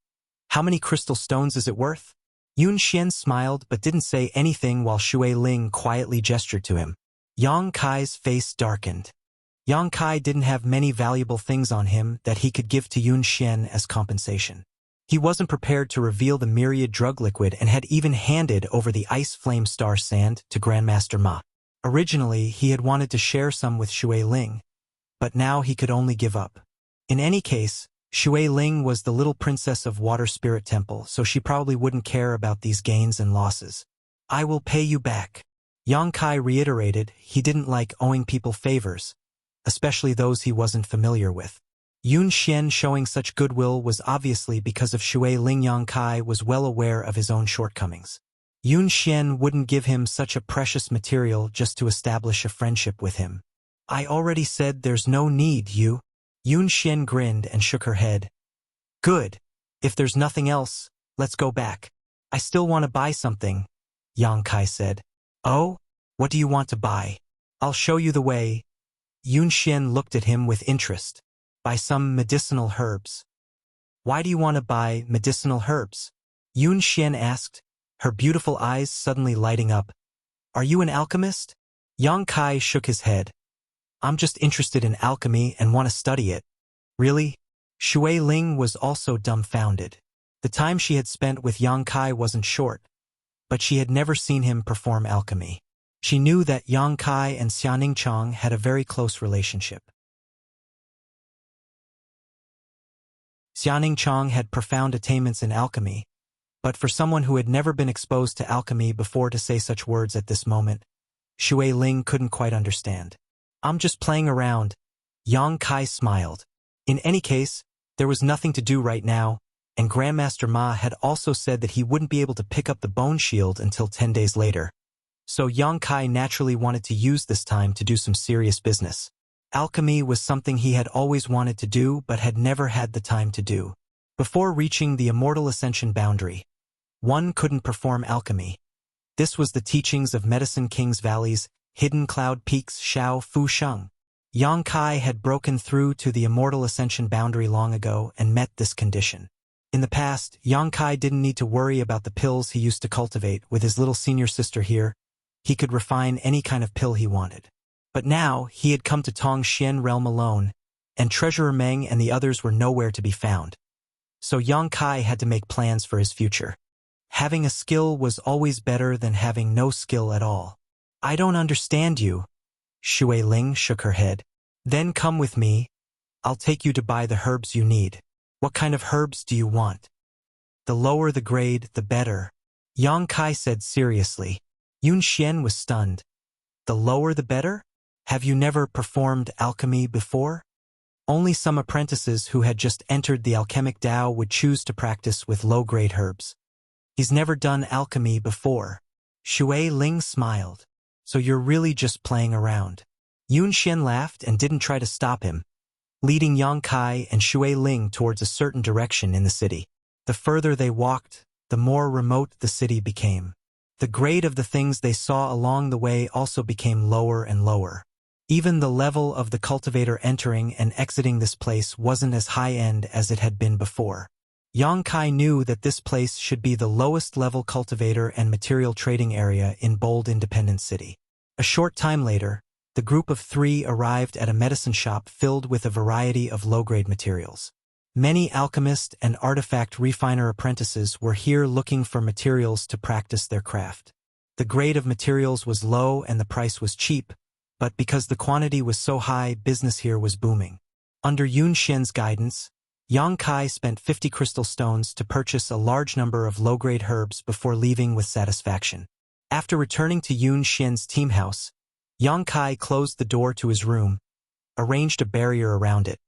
how many crystal stones is it worth?" Yun Xian smiled but didn't say anything while Shui Ling quietly gestured to him. Yang Kai's face darkened. Yang Kai didn't have many valuable things on him that he could give to Yun Xian as compensation. He wasn't prepared to reveal the myriad drug liquid and had even handed over the ice flame star sand to Grandmaster Ma. Originally, he had wanted to share some with Shui Ling, but now he could only give up. In any case, Shui Ling was the little princess of Water Spirit Temple, so she probably wouldn't care about these gains and losses. "I will pay you back." Yang Kai reiterated he didn't like owing people favors, especially those he wasn't familiar with. Yun Xian showing such goodwill was obviously because of Shui Ling. Yang Kai was well aware of his own shortcomings. Yun Xian wouldn't give him such a precious material just to establish a friendship with him. "I already said there's no need, Yu." Yun Xian grinned and shook her head. "Good. If there's nothing else, let's go back. I still want to buy something," Yang Kai said. "Oh? What do you want to buy? I'll show you the way." Yun Xian looked at him with interest. "Buy some medicinal herbs." "Why do you want to buy medicinal herbs?" Yun Xian asked, her beautiful eyes suddenly lighting up. "Are you an alchemist?" Yang Kai shook his head. "I'm just interested in alchemy and want to study it." "Really?" Shui Ling was also dumbfounded. The time she had spent with Yang Kai wasn't short, but she had never seen him perform alchemy. She knew that Yang Kai and Xianing Chong had a very close relationship. Xianing Chong had profound attainments in alchemy, but for someone who had never been exposed to alchemy before to say such words at this moment, Shui Ling couldn't quite understand. "I'm just playing around." Yang Kai smiled. In any case, there was nothing to do right now, and Grandmaster Ma had also said that he wouldn't be able to pick up the bone shield until 10 days later. So Yang Kai naturally wanted to use this time to do some serious business. Alchemy was something he had always wanted to do but had never had the time to do. Before reaching the immortal ascension boundary, one couldn't perform alchemy. This was the teachings of Medicine King's Valleys, Hidden Cloud Peaks, Shao Fu Sheng. Yang Kai had broken through to the immortal ascension boundary long ago and met this condition. In the past, Yang Kai didn't need to worry about the pills he used to cultivate with his little senior sister here. He could refine any kind of pill he wanted. But now, he had come to Tong Xian realm alone, and Treasurer Meng and the others were nowhere to be found. So Yang Kai had to make plans for his future. Having a skill was always better than having no skill at all. "I don't understand you." Shui Ling shook her head. "Then come with me. I'll take you to buy the herbs you need." "What kind of herbs do you want?" "The lower the grade, the better," Yang Kai said seriously. Yun Xian was stunned. "The lower the better? Have you never performed alchemy before?" Only some apprentices who had just entered the alchemic Tao would choose to practice with low-grade herbs. "He's never done alchemy before." Shui Ling smiled. "So you're really just playing around." Yun Xian laughed and didn't try to stop him, leading Yang Kai and Shui Ling towards a certain direction in the city. The further they walked, the more remote the city became. The grade of the things they saw along the way also became lower and lower. Even the level of the cultivator entering and exiting this place wasn't as high-end as it had been before. Yang Kai knew that this place should be the lowest-level cultivator and material trading area in Bold Independent City. A short time later, the group of 3 arrived at a medicine shop filled with a variety of low-grade materials. Many alchemist and artifact refiner apprentices were here looking for materials to practice their craft. The grade of materials was low and the price was cheap, but because the quantity was so high, business here was booming. Under Yun Xian's guidance, Yang Kai spent 50 crystal stones to purchase a large number of low-grade herbs before leaving with satisfaction. After returning to Yun Xian's team house, Yang Kai closed the door to his room, arranged a barrier around it,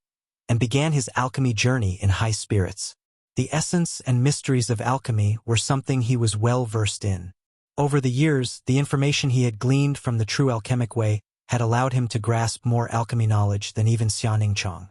and began his alchemy journey in high spirits. The essence and mysteries of alchemy were something he was well versed in. Over the years, the information he had gleaned from the true alchemic way had allowed him to grasp more alchemy knowledge than even Xianing Chong.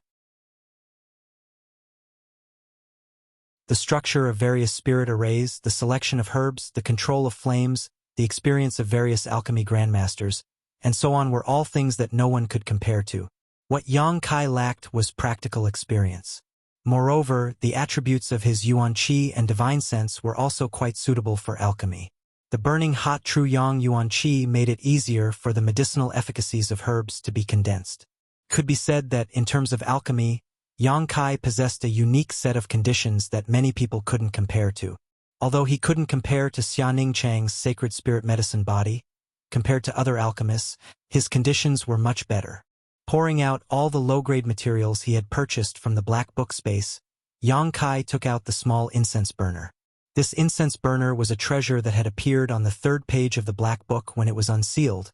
The structure of various spirit arrays, the selection of herbs, the control of flames, the experience of various alchemy grandmasters, and so on were all things that no one could compare to. What Yang Kai lacked was practical experience. Moreover, the attributes of his Yuan Qi and divine sense were also quite suitable for alchemy. The burning hot true Yang Yuan Qi made it easier for the medicinal efficacies of herbs to be condensed. Could be said that, in terms of alchemy, Yang Kai possessed a unique set of conditions that many people couldn't compare to. Although he couldn't compare to Xia Ningchang's sacred spirit medicine body, compared to other alchemists, his conditions were much better. Pouring out all the low-grade materials he had purchased from the black book space, Yang Kai took out the small incense burner. This incense burner was a treasure that had appeared on the 3rd page of the black book when it was unsealed,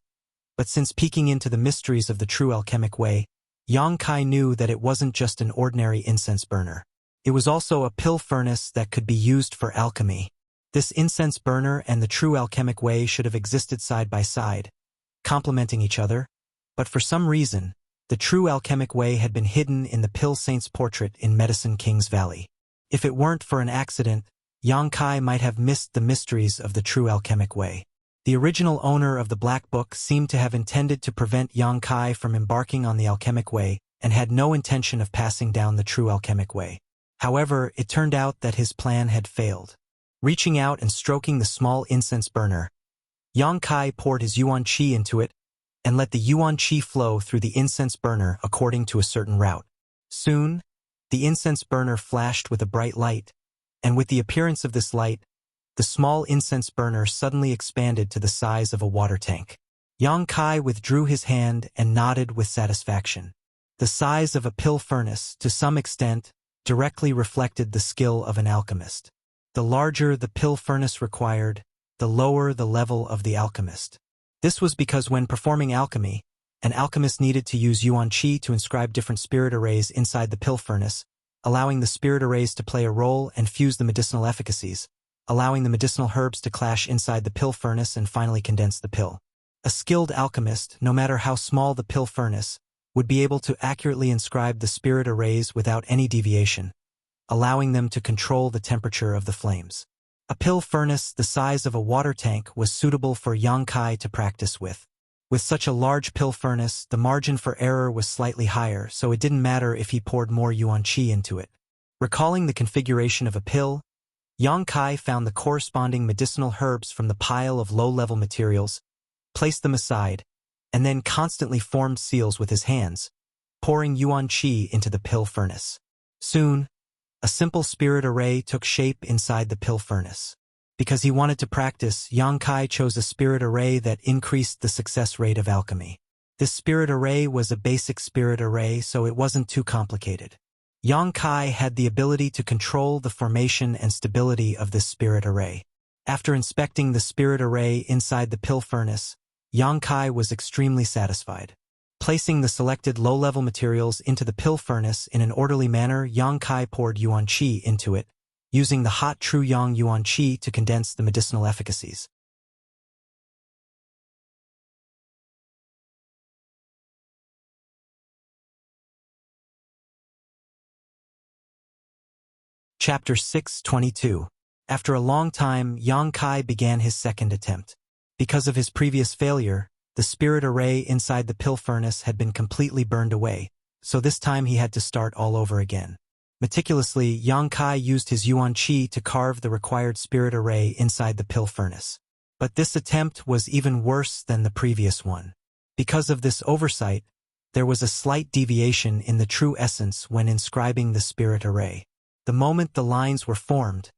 but since peeking into the mysteries of the true alchemic way, Yang Kai knew that it wasn't just an ordinary incense burner. It was also a pill furnace that could be used for alchemy. This incense burner and the true alchemic way should have existed side by side, complementing each other, but for some reason, the true alchemic way had been hidden in the pill saint's portrait in Medicine King's Valley. If it weren't for an accident, Yang Kai might have missed the mysteries of the true alchemic way. The original owner of the Black Book seemed to have intended to prevent Yang Kai from embarking on the alchemic way and had no intention of passing down the true alchemic way. However, it turned out that his plan had failed. Reaching out and stroking the small incense burner, Yang Kai poured his Yuan Qi into it and let the Yuan Qi flow through the incense burner according to a certain route. Soon, the incense burner flashed with a bright light, and with the appearance of this light, the small incense burner suddenly expanded to the size of a water tank. Yang Kai withdrew his hand and nodded with satisfaction. The size of a pill furnace, to some extent, directly reflected the skill of an alchemist. The larger the pill furnace required, the lower the level of the alchemist. This was because when performing alchemy, an alchemist needed to use Yuan Qi to inscribe different spirit arrays inside the pill furnace, allowing the spirit arrays to play a role and fuse the medicinal efficacies, allowing the medicinal herbs to clash inside the pill furnace and finally condense the pill. A skilled alchemist, no matter how small the pill furnace, would be able to accurately inscribe the spirit arrays without any deviation, allowing them to control the temperature of the flames. A pill furnace the size of a water tank was suitable for Yang Kai to practice with. With such a large pill furnace, the margin for error was slightly higher, so it didn't matter if he poured more Yuan Qi into it. Recalling the configuration of a pill, Yang Kai found the corresponding medicinal herbs from the pile of low-level materials, placed them aside, and then constantly formed seals with his hands, pouring Yuan Qi into the pill furnace. Soon, a simple spirit array took shape inside the pill furnace. Because he wanted to practice, Yang Kai chose a spirit array that increased the success rate of alchemy. This spirit array was a basic spirit array, so it wasn't too complicated. Yang Kai had the ability to control the formation and stability of this spirit array. After inspecting the spirit array inside the pill furnace, Yang Kai was extremely satisfied. Placing the selected low-level materials into the pill furnace in an orderly manner, Yang Kai poured Yuan Qi into it, using the hot true Yang Yuan Qi to condense the medicinal efficacies. Chapter 6:22. After a long time, Yang Kai began his second attempt. Because of his previous failure, the spirit array inside the pill furnace had been completely burned away, so this time he had to start all over again. Meticulously, Yang Kai used his Yuan Qi to carve the required spirit array inside the pill furnace. But this attempt was even worse than the previous one. Because of this oversight, there was a slight deviation in the true essence when inscribing the spirit array. The moment the lines were formed,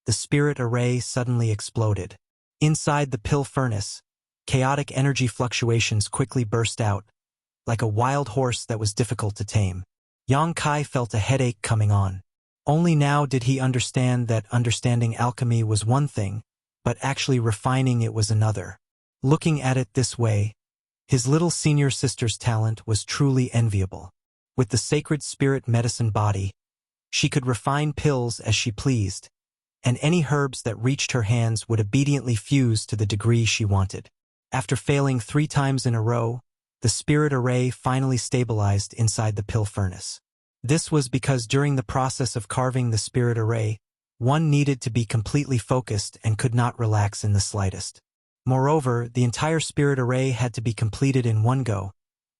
the spirit array suddenly exploded. Inside the pill furnace, chaotic energy fluctuations quickly burst out, like a wild horse that was difficult to tame. Yang Kai felt a headache coming on. Only now did he understand that understanding alchemy was one thing, but actually refining it was another. Looking at it this way, his little senior sister's talent was truly enviable. With the sacred spirit medicine body, she could refine pills as she pleased, and any herbs that reached her hands would obediently fuse to the degree she wanted. After failing 3 times in a row, the spirit array finally stabilized inside the pill furnace. This was because during the process of carving the spirit array, one needed to be completely focused and could not relax in the slightest. Moreover, the entire spirit array had to be completed in one go,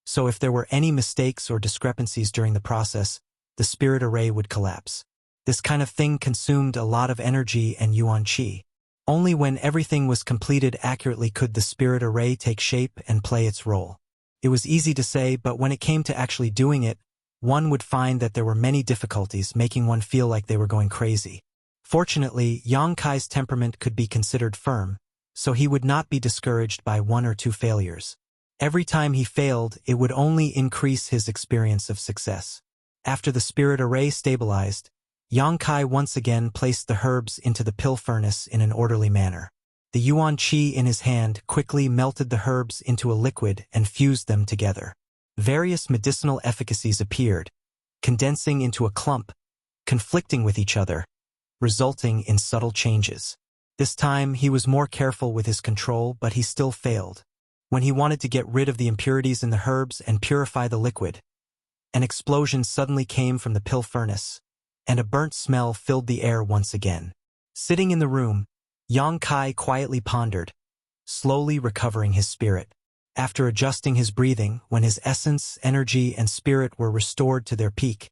so if there were any mistakes or discrepancies during the process, the spirit array would collapse. This kind of thing consumed a lot of energy and yuan qi. Only when everything was completed accurately could the spirit array take shape and play its role. It was easy to say, but when it came to actually doing it, one would find that there were many difficulties, making one feel like they were going crazy. Fortunately, Yang Kai's temperament could be considered firm, so he would not be discouraged by 1 or 2 failures. Every time he failed, it would only increase his experience of success. After the spirit array stabilized, Yang Kai once again placed the herbs into the pill furnace in an orderly manner. The yuan qi in his hand quickly melted the herbs into a liquid and fused them together. Various medicinal efficacies appeared, condensing into a clump, conflicting with each other, resulting in subtle changes. This time he was more careful with his control, but he still failed. When he wanted to get rid of the impurities in the herbs and purify the liquid, an explosion suddenly came from the pill furnace, and a burnt smell filled the air once again. Sitting in the room, Yang Kai quietly pondered, slowly recovering his spirit. After adjusting his breathing, when his essence, energy, and spirit were restored to their peak,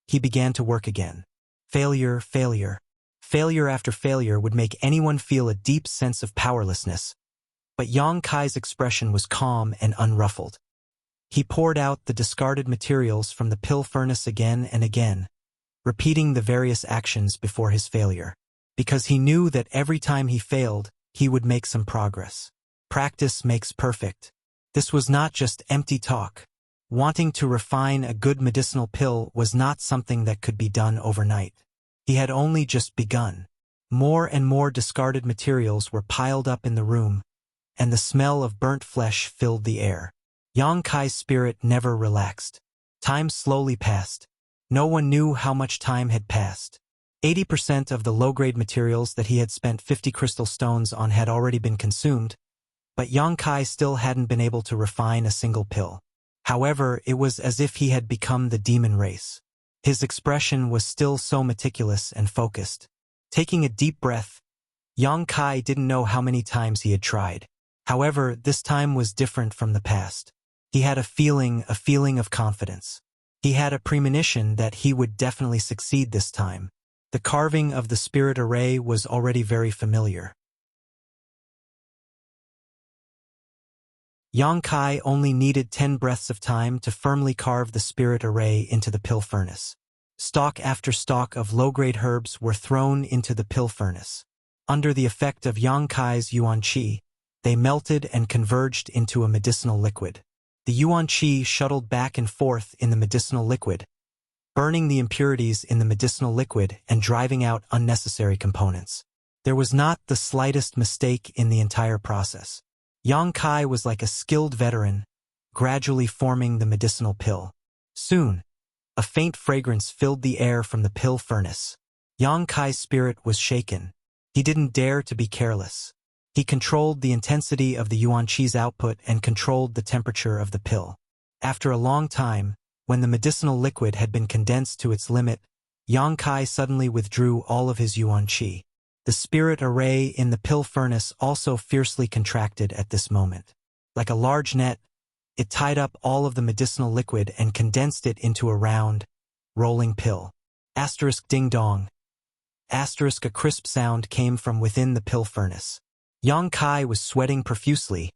he began to work again. Failure, failure. Failure after failure would make anyone feel a deep sense of powerlessness, but Yang Kai's expression was calm and unruffled. He poured out the discarded materials from the pill furnace again and again, repeating the various actions before his failure, because he knew that every time he failed, he would make some progress. Practice makes perfect. This was not just empty talk. Wanting to refine a good medicinal pill was not something that could be done overnight. He had only just begun. More and more discarded materials were piled up in the room, and the smell of burnt flesh filled the air. Yang Kai's spirit never relaxed. Time slowly passed. No one knew how much time had passed. 80% of the low-grade materials that he had spent 50 crystal stones on had already been consumed, but Yang Kai still hadn't been able to refine a single pill. However, it was as if he had become the demon race. His expression was still so meticulous and focused. Taking a deep breath, Yang Kai didn't know how many times he had tried. However, this time was different from the past. He had a feeling of confidence. He had a premonition that he would definitely succeed this time. The carving of the spirit array was already very familiar. Yang Kai only needed 10 breaths of time to firmly carve the spirit array into the pill furnace. Stalk after stalk of low-grade herbs were thrown into the pill furnace. Under the effect of Yang Kai's yuan qi, they melted and converged into a medicinal liquid. The yuan qi shuttled back and forth in the medicinal liquid, burning the impurities in the medicinal liquid and driving out unnecessary components. There was not the slightest mistake in the entire process. Yang Kai was like a skilled veteran, gradually forming the medicinal pill. Soon, a faint fragrance filled the air from the pill furnace. Yang Kai's spirit was shaken. He didn't dare to be careless. He controlled the intensity of the yuan qi's output and controlled the temperature of the pill. After a long time, when the medicinal liquid had been condensed to its limit, Yang Kai suddenly withdrew all of his yuan qi. The spirit array in the pill furnace also fiercely contracted at this moment. Like a large net, it tied up all of the medicinal liquid and condensed it into a round, rolling pill. Asterisk ding dong. Asterisk a crisp sound came from within the pill furnace. Yang Kai was sweating profusely,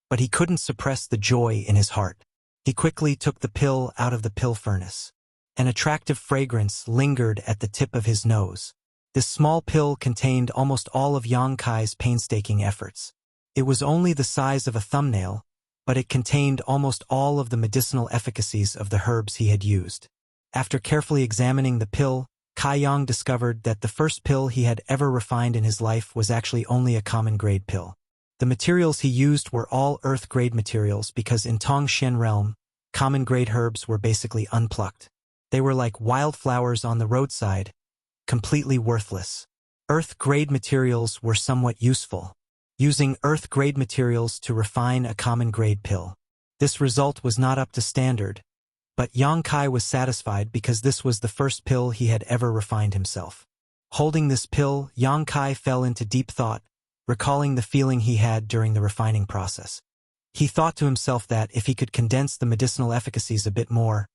but he couldn't suppress the joy in his heart. He quickly took the pill out of the pill furnace. An attractive fragrance lingered at the tip of his nose. This small pill contained almost all of Yang Kai's painstaking efforts. It was only the size of a thumbnail, but it contained almost all of the medicinal efficacies of the herbs he had used. After carefully examining the pill, Kai Yang discovered that the first pill he had ever refined in his life was actually only a common-grade pill. The materials he used were all earth-grade materials because in Tongxian realm, common-grade herbs were basically unplucked. They were like wildflowers on the roadside, completely worthless. Earth-grade materials were somewhat useful, using earth-grade materials to refine a common-grade pill. This result was not up to standard, but Yang Kai was satisfied because this was the first pill he had ever refined himself. Holding this pill, Yang Kai fell into deep thought, recalling the feeling he had during the refining process. He thought to himself that if he could condense the medicinal efficacies a bit more,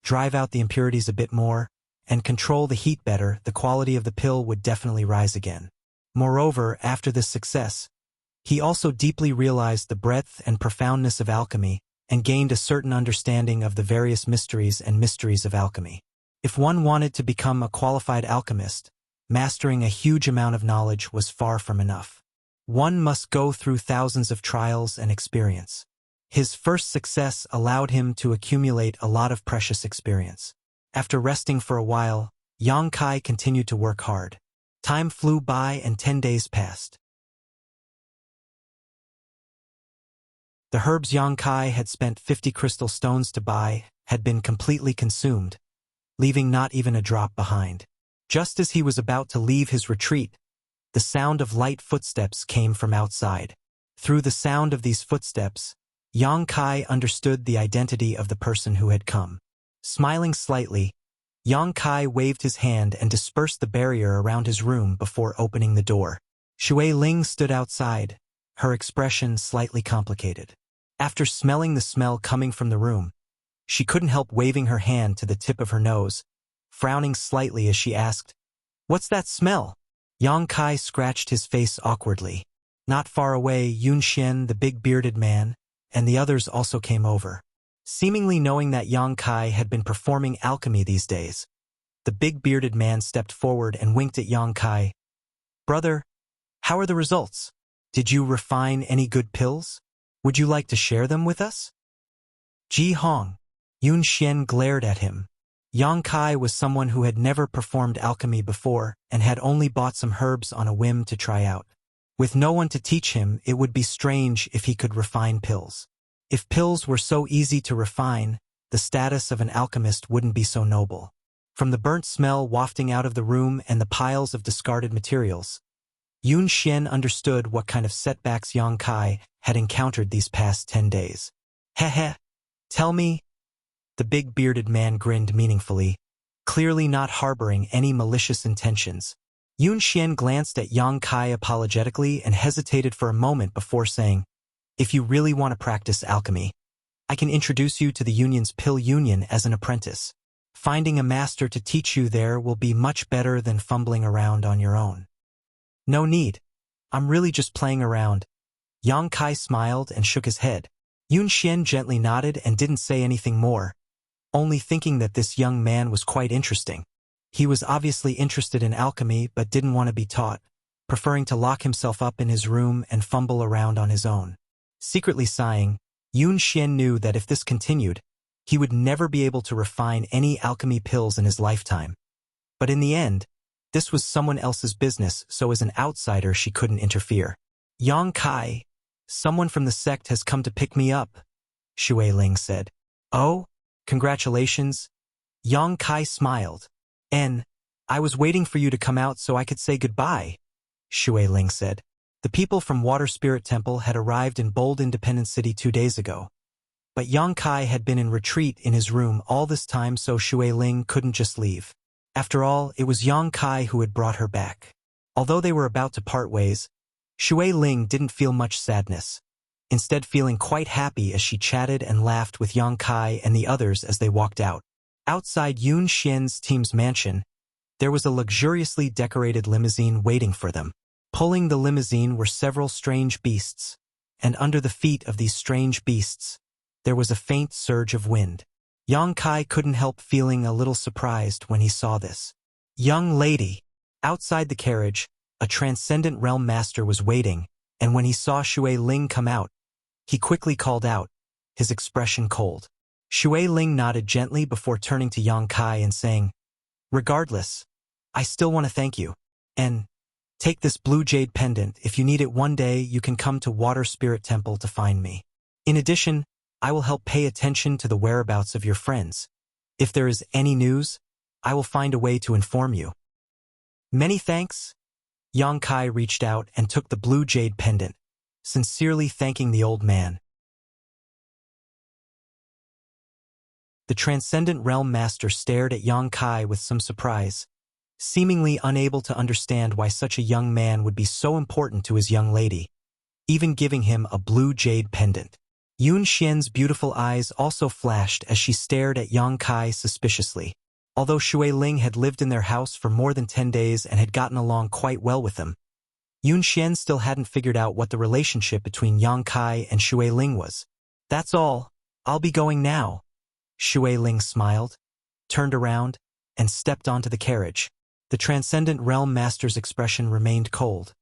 drive out the impurities a bit more, and control the heat better, the quality of the pill would definitely rise again. Moreover, after this success, he also deeply realized the breadth and profoundness of alchemy and gained a certain understanding of the various mysteries of alchemy. If one wanted to become a qualified alchemist, mastering a huge amount of knowledge was far from enough. One must go through thousands of trials and experience. His first success allowed him to accumulate a lot of precious experience. After resting for a while, Yang Kai continued to work hard. Time flew by and 10 days passed. The herbs Yang Kai had spent 50 crystal stones to buy had been completely consumed, leaving not even a drop behind. Just as he was about to leave his retreat, the sound of light footsteps came from outside. Through the sound of these footsteps, Yang Kai understood the identity of the person who had come. Smiling slightly, Yang Kai waved his hand and dispersed the barrier around his room before opening the door. Shui Ling stood outside, her expression slightly complicated. After smelling the smell coming from the room, she couldn't help waving her hand to the tip of her nose, frowning slightly as she asked, "What's that smell?" Yang Kai scratched his face awkwardly. Not far away, Yun Xian, the big bearded man, and the others also came over. Seemingly knowing that Yang Kai had been performing alchemy these days, the big bearded man stepped forward and winked at Yang Kai. "Brother, how are the results? Did you refine any good pills? Would you like to share them with us?" Ji Hong. Yun Xian glared at him. Yang Kai was someone who had never performed alchemy before and had only bought some herbs on a whim to try out. With no one to teach him, it would be strange if he could refine pills. If pills were so easy to refine, the status of an alchemist wouldn't be so noble. From the burnt smell wafting out of the room and the piles of discarded materials, Yun Xian understood what kind of setbacks Yang Kai had encountered these past 10 days. "Heh. Tell me." The big bearded man grinned meaningfully, clearly not harboring any malicious intentions. Yun Xian glanced at Yang Kai apologetically and hesitated for a moment before saying, "If you really want to practice alchemy, I can introduce you to the Union's Pill Union as an apprentice. Finding a master to teach you there will be much better than fumbling around on your own." "No need. I'm really just playing around." Yang Kai smiled and shook his head. Yun Xian gently nodded and didn't say anything more, only thinking that this young man was quite interesting. He was obviously interested in alchemy but didn't want to be taught, preferring to lock himself up in his room and fumble around on his own. Secretly sighing, Yun Xian knew that if this continued, he would never be able to refine any alchemy pills in his lifetime. But in the end, this was someone else's business, so as an outsider she couldn't interfere. "Yang Kai, someone from the sect has come to pick me up," Shui Ling said. "Oh? Congratulations." Yang Kai smiled. I was waiting for you to come out so I could say goodbye," Shui Ling said. The people from Water Spirit Temple had arrived in Bold Independent City 2 days ago, but Yang Kai had been in retreat in his room all this time, so Shui Ling couldn't just leave. After all, it was Yang Kai who had brought her back. Although they were about to part ways, Shui Ling didn't feel much sadness, instead feeling quite happy as she chatted and laughed with Yang Kai and the others as they walked out. Outside Yun Xian's team's mansion, there was a luxuriously decorated limousine waiting for them. Pulling the limousine were several strange beasts, and under the feet of these strange beasts, there was a faint surge of wind. Yang Kai couldn't help feeling a little surprised when he saw this. "Young lady." Outside the carriage, a transcendent realm master was waiting, and when he saw Shui Ling come out, he quickly called out, his expression cold. Shui Ling nodded gently before turning to Yang Kai and saying, "Regardless, I still want to thank you. And take this blue jade pendant. If you need it one day, you can come to Water Spirit Temple to find me. In addition, I will help pay attention to the whereabouts of your friends. If there is any news, I will find a way to inform you." "Many thanks." Yang Kai reached out and took the blue jade pendant, sincerely thanking the old man. The Transcendent Realm Master stared at Yang Kai with some surprise, seemingly unable to understand why such a young man would be so important to his young lady, even giving him a blue jade pendant. Yun Xian's beautiful eyes also flashed as she stared at Yang Kai suspiciously. Although Shui Ling had lived in their house for more than 10 days and had gotten along quite well with them, Yun Xian still hadn't figured out what the relationship between Yang Kai and Shui Ling was. "That's all. I'll be going now." Shui Ling smiled, turned around, and stepped onto the carriage. The Transcendent Realm Master's expression remained cold,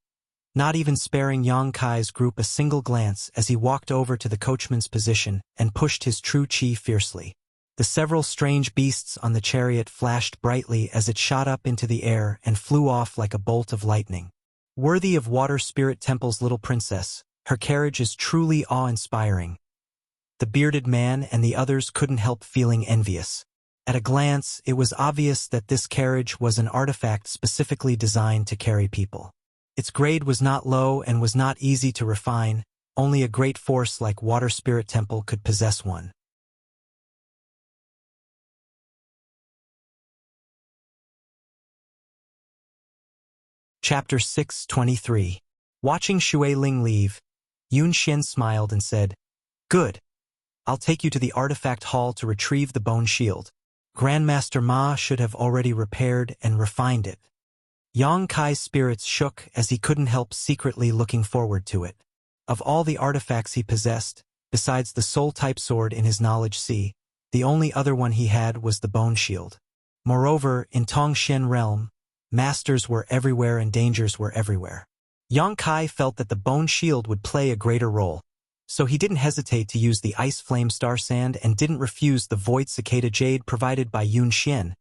not even sparing Yang Kai's group a single glance as he walked over to the coachman's position and pushed his true chi fiercely. The several strange beasts on the chariot flashed brightly as it shot up into the air and flew off like a bolt of lightning. Worthy of Water Spirit Temple's little princess, her carriage is truly awe-inspiring. The bearded man and the others couldn't help feeling envious. At a glance, it was obvious that this carriage was an artifact specifically designed to carry people. Its grade was not low and was not easy to refine, only a great force like Water Spirit Temple could possess one. Chapter 623. Watching Shui Ling leave, Yun Xian smiled and said, "Good. I'll take you to the artifact hall to retrieve the bone shield. Grandmaster Ma should have already repaired and refined it." Yang Kai's spirits shook as he couldn't help secretly looking forward to it. Of all the artifacts he possessed, besides the soul-type sword in his knowledge sea, the only other one he had was the bone shield. Moreover, in Tongshen realm, masters were everywhere and dangers were everywhere. Yang Kai felt that the bone shield would play a greater role, so he didn't hesitate to use the ice flame star sand and didn't refuse the void cicada jade provided by Yun Xian,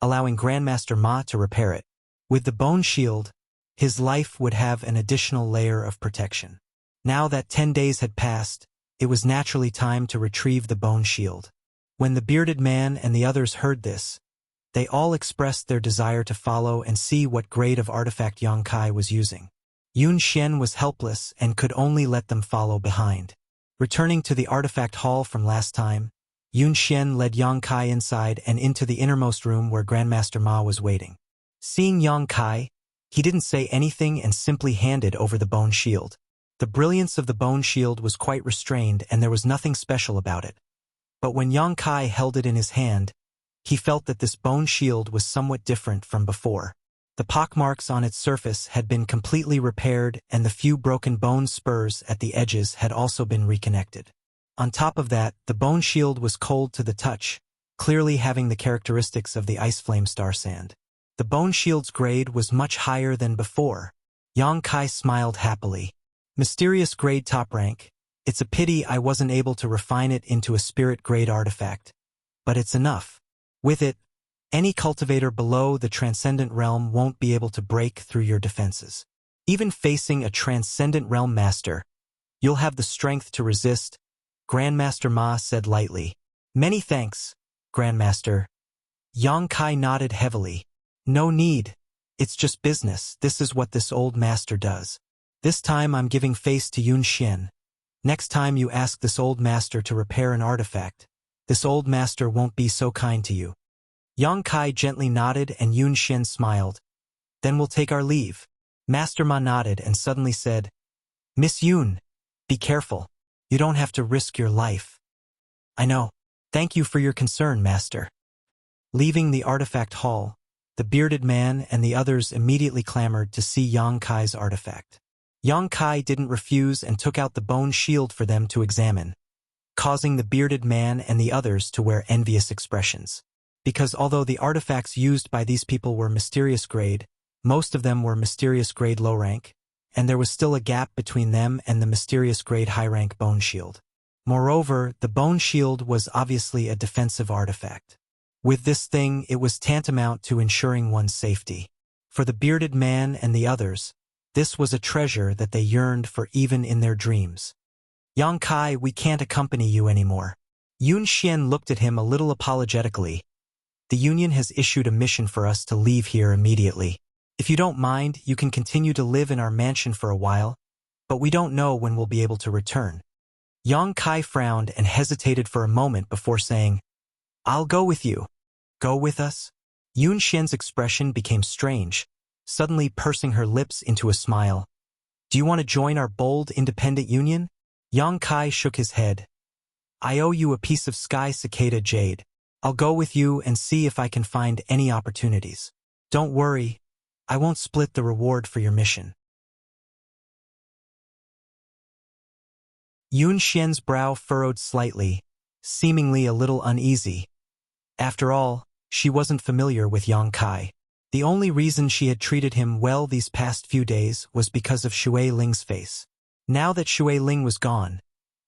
allowing Grandmaster Ma to repair it. With the bone shield, his life would have an additional layer of protection. Now that 10 days had passed, it was naturally time to retrieve the bone shield. When the bearded man and the others heard this, they all expressed their desire to follow and see what grade of artifact Yang Kai was using. Yun Xian was helpless and could only let them follow behind. Returning to the artifact hall from last time, Yun Xian led Yang Kai inside and into the innermost room where Grandmaster Ma was waiting. Seeing Yang Kai, he didn't say anything and simply handed over the bone shield. The brilliance of the bone shield was quite restrained and there was nothing special about it. But when Yang Kai held it in his hand, he felt that this bone shield was somewhat different from before. The pockmarks on its surface had been completely repaired and the few broken bone spurs at the edges had also been reconnected. On top of that, the bone shield was cold to the touch, clearly having the characteristics of the ice flame star sand. The bone shield's grade was much higher than before. Yang Kai smiled happily. "Mysterious grade top rank. It's a pity I wasn't able to refine it into a spirit grade artifact. But it's enough. With it, any cultivator below the Transcendent Realm won't be able to break through your defenses. Even facing a Transcendent Realm Master, you'll have the strength to resist," Grandmaster Ma said lightly. "Many thanks, Grandmaster." Yang Kai nodded heavily. "No need. It's just business. This is what this old master does. This time I'm giving face to Yun Xian. Next time you ask this old master to repair an artifact, this old master won't be so kind to you." Yang Kai gently nodded and Yun Xian smiled. "Then we'll take our leave." Master Ma nodded and suddenly said, "Miss Yun, be careful. You don't have to risk your life." "I know. Thank you for your concern, Master." Leaving the artifact hall, the bearded man and the others immediately clamored to see Yang Kai's artifact. Yang Kai didn't refuse and took out the bone shield for them to examine, causing the bearded man and the others to wear envious expressions. Because although the artifacts used by these people were mysterious grade, most of them were mysterious grade low rank, and there was still a gap between them and the mysterious grade high rank bone shield. Moreover, the bone shield was obviously a defensive artifact. With this thing, it was tantamount to ensuring one's safety. For the bearded man and the others, this was a treasure that they yearned for even in their dreams. "Yang Kai, we can't accompany you anymore." Yun Xian looked at him a little apologetically. "The Union has issued a mission for us to leave here immediately. If you don't mind, you can continue to live in our mansion for a while, but we don't know when we'll be able to return. Yang Kai frowned and hesitated for a moment before saying, I'll go with you. Go with us? Yun Xian's expression became strange, suddenly pursing her lips into a smile. Do you want to join our bold, independent union? Yang Kai shook his head. I owe you a piece of sky cicada jade. I'll go with you and see if I can find any opportunities. Don't worry, I won't split the reward for your mission. Yun Xian's brow furrowed slightly, seemingly a little uneasy. After all, she wasn't familiar with Yang Kai. The only reason she had treated him well these past few days was because of Shui Ling's face. Now that Shui Ling was gone,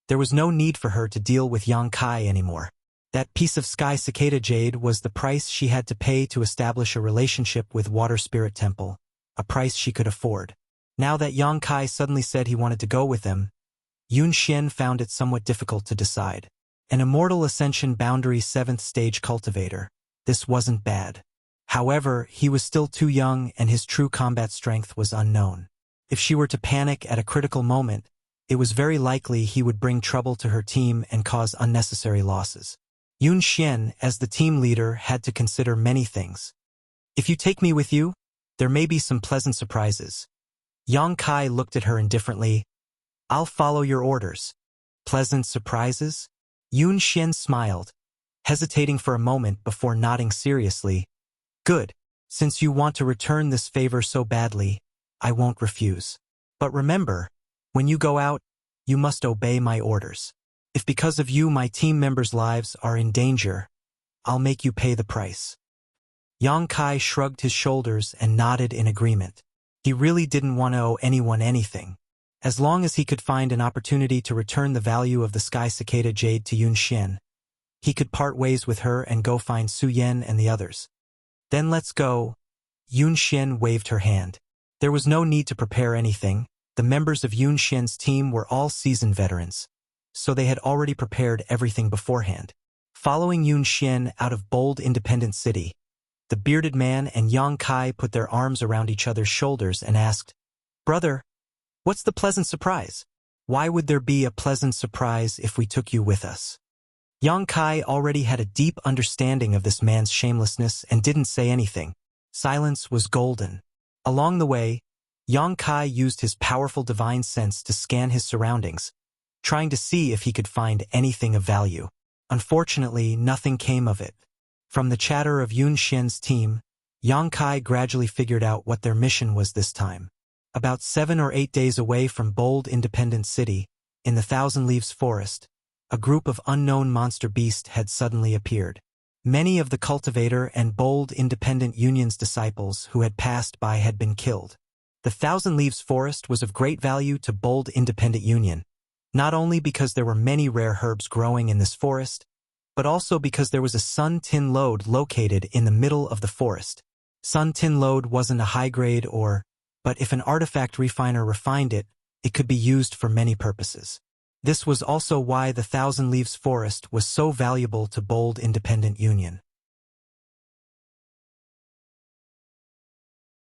there was no need for her to deal with Yang Kai anymore. That piece of sky cicada jade was the price she had to pay to establish a relationship with Water Spirit Temple, a price she could afford. Now that Yang Kai suddenly said he wanted to go with them, Yun Xian found it somewhat difficult to decide. An Immortal Ascension Boundary 7th Stage Cultivator. This wasn't bad. However, he was still too young and his true combat strength was unknown. If she were to panic at a critical moment, it was very likely he would bring trouble to her team and cause unnecessary losses. Yun Xian, as the team leader, had to consider many things. If you take me with you, there may be some pleasant surprises. Yang Kai looked at her indifferently. I'll follow your orders. Pleasant surprises? Yun Xian smiled, hesitating for a moment before nodding seriously. Good. Since you want to return this favor so badly, I won't refuse. But remember, when you go out, you must obey my orders. If because of you my team members' lives are in danger, I'll make you pay the price. Yang Kai shrugged his shoulders and nodded in agreement. He really didn't want to owe anyone anything. As long as he could find an opportunity to return the value of the sky cicada jade to Yun Xian, he could part ways with her and go find Su Yan and the others. Then let's go. Yun Xian waved her hand. There was no need to prepare anything. The members of Yun Xian's team were all seasoned veterans, so they had already prepared everything beforehand. Following Yun Xian out of bold independent city, the bearded man and Yang Kai put their arms around each other's shoulders and asked, Brother, what's the pleasant surprise? Why would there be a pleasant surprise if we took you with us? Yang Kai already had a deep understanding of this man's shamelessness and didn't say anything. Silence was golden. Along the way, Yang Kai used his powerful divine sense to scan his surroundings, trying to see if he could find anything of value. Unfortunately, nothing came of it. From the chatter of Yun Xian's team, Yang Kai gradually figured out what their mission was this time. About 7 or 8 days away from bold independent city, in the Thousand Leaves Forest, a group of unknown monster beasts had suddenly appeared. Many of the cultivator and bold independent union's disciples who had passed by had been killed. The Thousand Leaves Forest was of great value to bold independent union, not only because there were many rare herbs growing in this forest, but also because there was a sun tin lode located in the middle of the forest. Sun tin lode wasn't a high-grade ore, but if an artifact refiner refined it, it could be used for many purposes. This was also why the Thousand Leaves Forest was so valuable to bold independent union.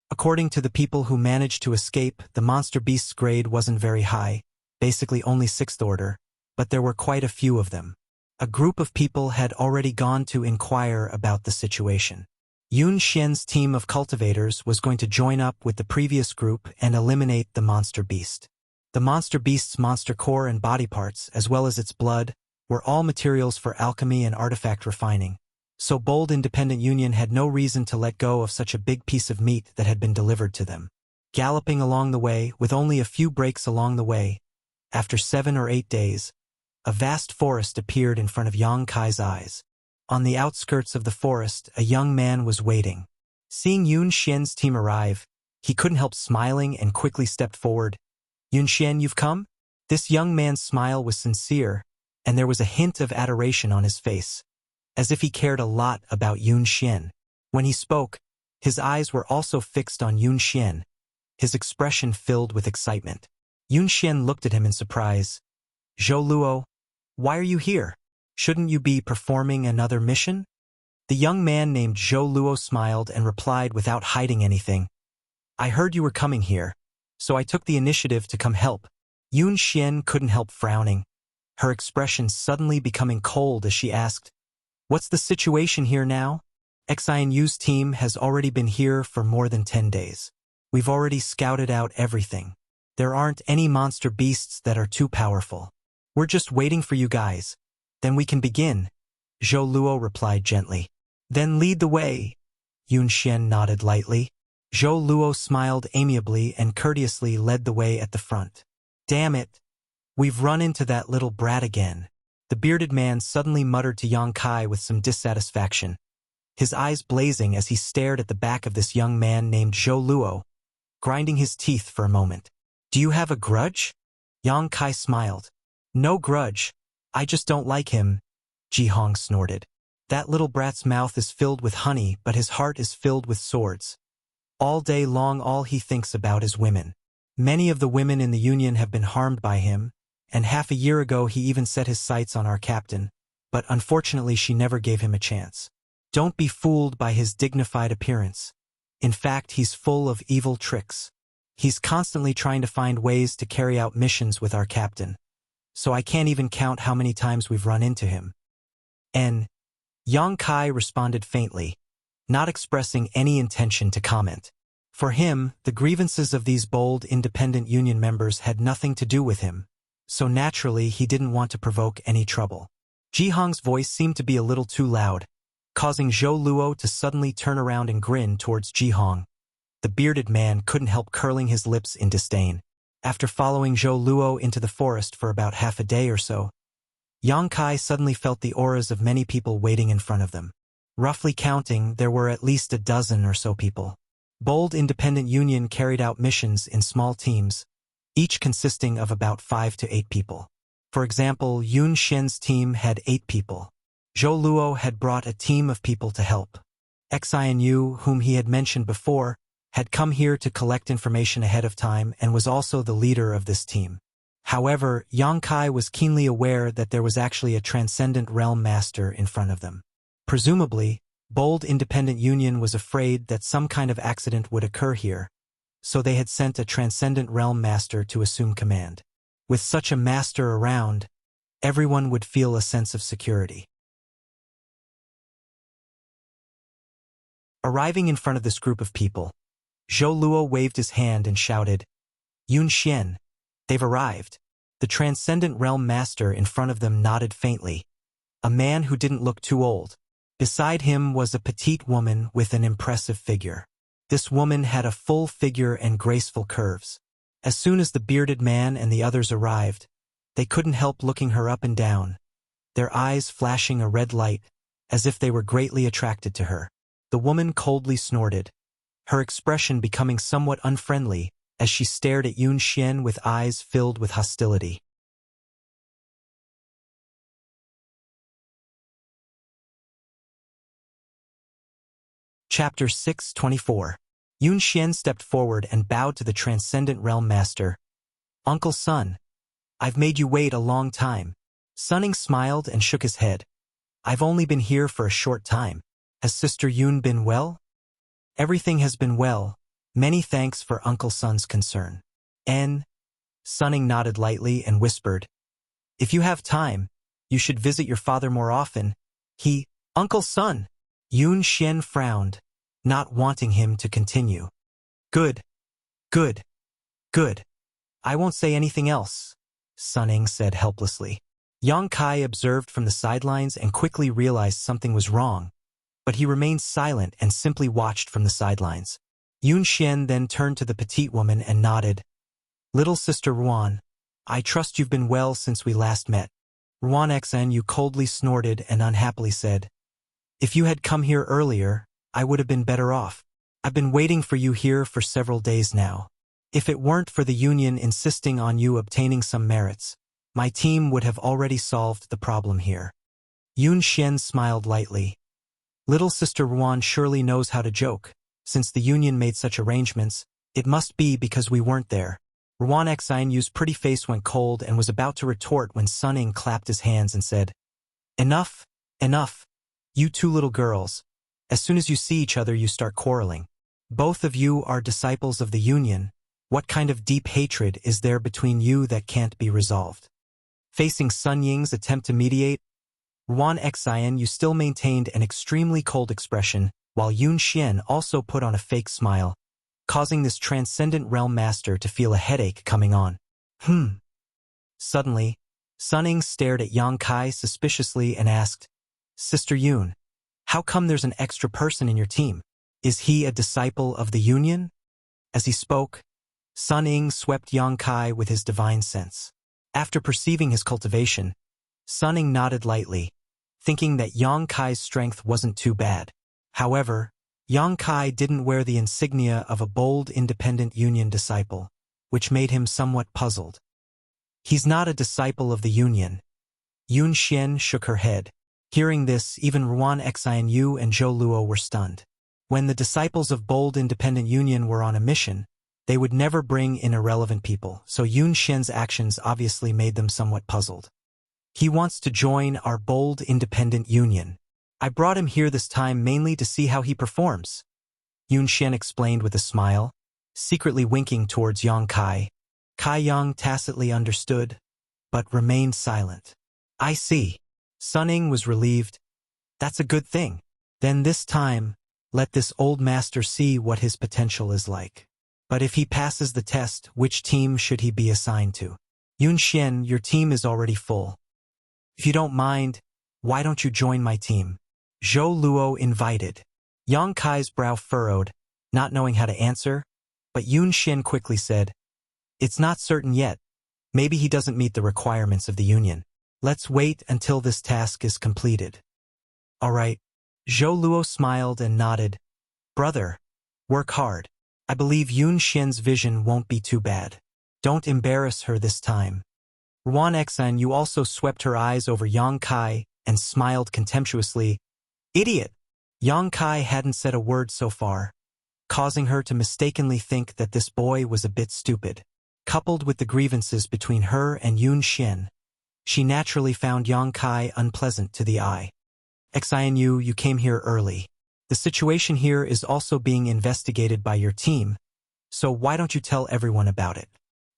According to the people who managed to escape, the monster beast's grade wasn't very high, basically only 6th order, but there were quite a few of them. A group of people had already gone to inquire about the situation. Yun Xian's team of cultivators was going to join up with the previous group and eliminate the monster beast. The monster beast's monster core and body parts, as well as its blood, were all materials for alchemy and artifact refining, so bold independent union had no reason to let go of such a big piece of meat that had been delivered to them. Galloping along the way, with only a few breaks along the way, after 7 or 8 days, a vast forest appeared in front of Yang Kai's eyes. On the outskirts of the forest, a young man was waiting. Seeing Yun Xian's team arrive, he couldn't help smiling and quickly stepped forward. Yun Xian, you've come? This young man's smile was sincere, and there was a hint of adoration on his face, as if he cared a lot about Yun Xian. When he spoke, his eyes were also fixed on Yun Xian, his expression filled with excitement. Yun Xian looked at him in surprise. Zhou Luo, why are you here? Shouldn't you be performing another mission? The young man named Zhou Luo smiled and replied without hiding anything. I heard you were coming here, so I took the initiative to come help. Yun Xian couldn't help frowning, her expression suddenly becoming cold as she asked, "What's the situation here now?" Xianyu's team has already been here for more than 10 days. We've already scouted out everything. There aren't any monster beasts that are too powerful. We're just waiting for you guys. Then we can begin, Zhou Luo replied gently. Then lead the way. Yun Xian nodded lightly. Zhou Luo smiled amiably and courteously led the way at the front. Damn it. We've run into that little brat again. The bearded man suddenly muttered to Yang Kai with some dissatisfaction, his eyes blazing as he stared at the back of this young man named Zhou Luo, grinding his teeth for a moment. Do you have a grudge? Yang Kai smiled. No grudge. I just don't like him, Ji Hong snorted. That little brat's mouth is filled with honey, but his heart is filled with swords. All day long all he thinks about is women. Many of the women in the Union have been harmed by him, and half a year ago he even set his sights on our captain, but unfortunately she never gave him a chance. Don't be fooled by his dignified appearance. In fact, he's full of evil tricks. He's constantly trying to find ways to carry out missions with our captain, so I can't even count how many times we've run into him. Yang Kai responded faintly, not expressing any intention to comment. For him, the grievances of these bold, independent Union members had nothing to do with him, so naturally he didn't want to provoke any trouble. Ji Hong's voice seemed to be a little too loud, causing Zhou Luo to suddenly turn around and grin towards Ji Hong. The bearded man couldn't help curling his lips in disdain. After following Zhou Luo into the forest for about half a day or so, Yang Kai suddenly felt the auras of many people waiting in front of them. Roughly counting, there were at least a dozen or so people. Bold Independent Union carried out missions in small teams, each consisting of about 5 to 8 people. For example, Yun Xian's team had 8 people. Zhou Luo had brought a team of people to help. Xianyu, whom he had mentioned before, had come here to collect information ahead of time and was also the leader of this team. However, Yang Kai was keenly aware that there was actually a transcendent realm master in front of them. Presumably, Bold Independent Union was afraid that some kind of accident would occur here, so they had sent a transcendent realm master to assume command. With such a master around, everyone would feel a sense of security. Arriving in front of this group of people, Zhou Luo waved his hand and shouted, Yun Xian, they've arrived. The transcendent realm master in front of them nodded faintly, a man who didn't look too old. Beside him was a petite woman with an impressive figure. This woman had a full figure and graceful curves. As soon as the bearded man and the others arrived, they couldn't help looking her up and down, their eyes flashing a red light, as if they were greatly attracted to her. The woman coldly snorted, her expression becoming somewhat unfriendly as she stared at Yun Xian with eyes filled with hostility. Chapter 624. Yun Xian stepped forward and bowed to the Transcendent Realm Master. Uncle Sun, I've made you wait a long time. Sunning smiled and shook his head. I've only been here for a short time. Has Sister Yun been well? Everything has been well. Many thanks for Uncle Sun's concern. Sunning nodded lightly and whispered, If you have time, you should visit your father more often. Uncle Sun! Yun Xian frowned, not wanting him to continue. Good. I won't say anything else, Sunning said helplessly. Yang Kai observed from the sidelines and quickly realized something was wrong, but he remained silent and simply watched from the sidelines. Yun Xian then turned to the petite woman and nodded. Little Sister Ruan, I trust you've been well since we last met. Ruan Xianyu coldly snorted and unhappily said, If you had come here earlier, I would have been better off. I've been waiting for you here for several days now. If it weren't for the Union insisting on you obtaining some merits, my team would have already solved the problem here. Yun Xian smiled lightly. Little Sister Ruan surely knows how to joke. Since the Union made such arrangements, it must be because we weren't there. Ruan Xianyu's pretty face went cold and was about to retort when Sunning clapped his hands and said, Enough. You two little girls. As soon as you see each other you start quarreling. Both of you are disciples of the Union. What kind of deep hatred is there between you that can't be resolved? Facing Sun Ying's attempt to mediate, Ruan Xian, you still maintained an extremely cold expression, while Yun Xian also put on a fake smile, causing this transcendent realm master to feel a headache coming on. Suddenly, Sun Ying stared at Yang Kai suspiciously and asked, Sister Yun, how come there's an extra person in your team? Is he a disciple of the Union? As he spoke, Sun Ying swept Yang Kai with his divine sense. After perceiving his cultivation, Sun Ying nodded lightly, thinking that Yang Kai's strength wasn't too bad. However, Yang Kai didn't wear the insignia of a bold independent Union disciple, which made him somewhat puzzled. He's not a disciple of the Union. Yun Xian shook her head. Hearing this, even Ruan Xian Yu and Zhou Luo were stunned. When the disciples of bold independent Union were on a mission, they would never bring in irrelevant people, so Yun Xian's actions obviously made them somewhat puzzled. He wants to join our bold independent Union. I brought him here this time mainly to see how he performs. Yun Xian explained with a smile, secretly winking towards Yang Kai. Kai Yang tacitly understood, but remained silent. I see. Sun Ying was relieved. That's a good thing. Then this time, let this old master see what his potential is like. But if he passes the test, which team should he be assigned to? Yun Xian, your team is already full. If you don't mind, why don't you join my team? Zhou Luo invited. Yang Kai's brow furrowed, not knowing how to answer, but Yun Xian quickly said, It's not certain yet. Maybe he doesn't meet the requirements of the Union. Let's wait until this task is completed. All right. Zhou Luo smiled and nodded. Brother, work hard. I believe Yun Xian's vision won't be too bad. Don't embarrass her this time. Ruan Xian, you also swept her eyes over Yang Kai and smiled contemptuously. Idiot! Yang Kai hadn't said a word so far, causing her to mistakenly think that this boy was a bit stupid. Coupled with the grievances between her and Yun Xian, she naturally found Yang Kai unpleasant to the eye. Xian Yu, you came here early. The situation here is also being investigated by your team, so why don't you tell everyone about it?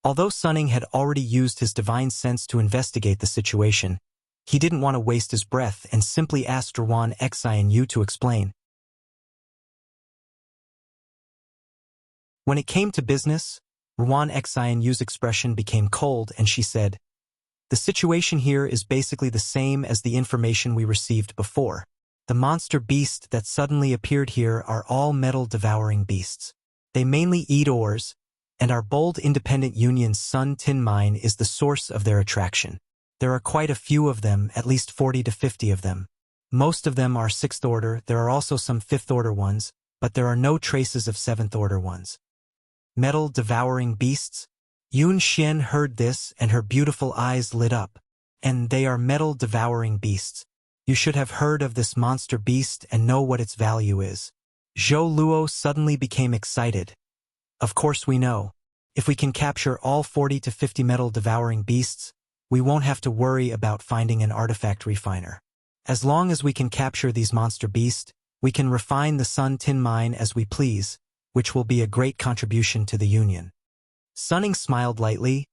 Although Sun Ying had already used his divine sense to investigate the situation, he didn't want to waste his breath and simply asked Ruan Xian Yu to explain. When it came to business, Ruan Xian Yu's expression became cold and she said, The situation here is basically the same as the information we received before. The monster beasts that suddenly appeared here are all metal-devouring beasts. They mainly eat ores, and our bold independent Union's Sun Tin Mine is the source of their attraction. There are quite a few of them, at least 40 to 50 of them. Most of them are 6th order, there are also some 5th order ones, but there are no traces of 7th order ones. Metal-devouring beasts? Yun Xian heard this and her beautiful eyes lit up. And they are metal-devouring beasts. You should have heard of this monster beast and know what its value is. Zhou Luo suddenly became excited. Of course we know. If we can capture all 40 to 50 metal-devouring beasts, we won't have to worry about finding an artifact refiner. As long as we can capture these monster beasts, we can refine the Sun Tin Mine as we please, which will be a great contribution to the Union. Sun Ying smiled lightly.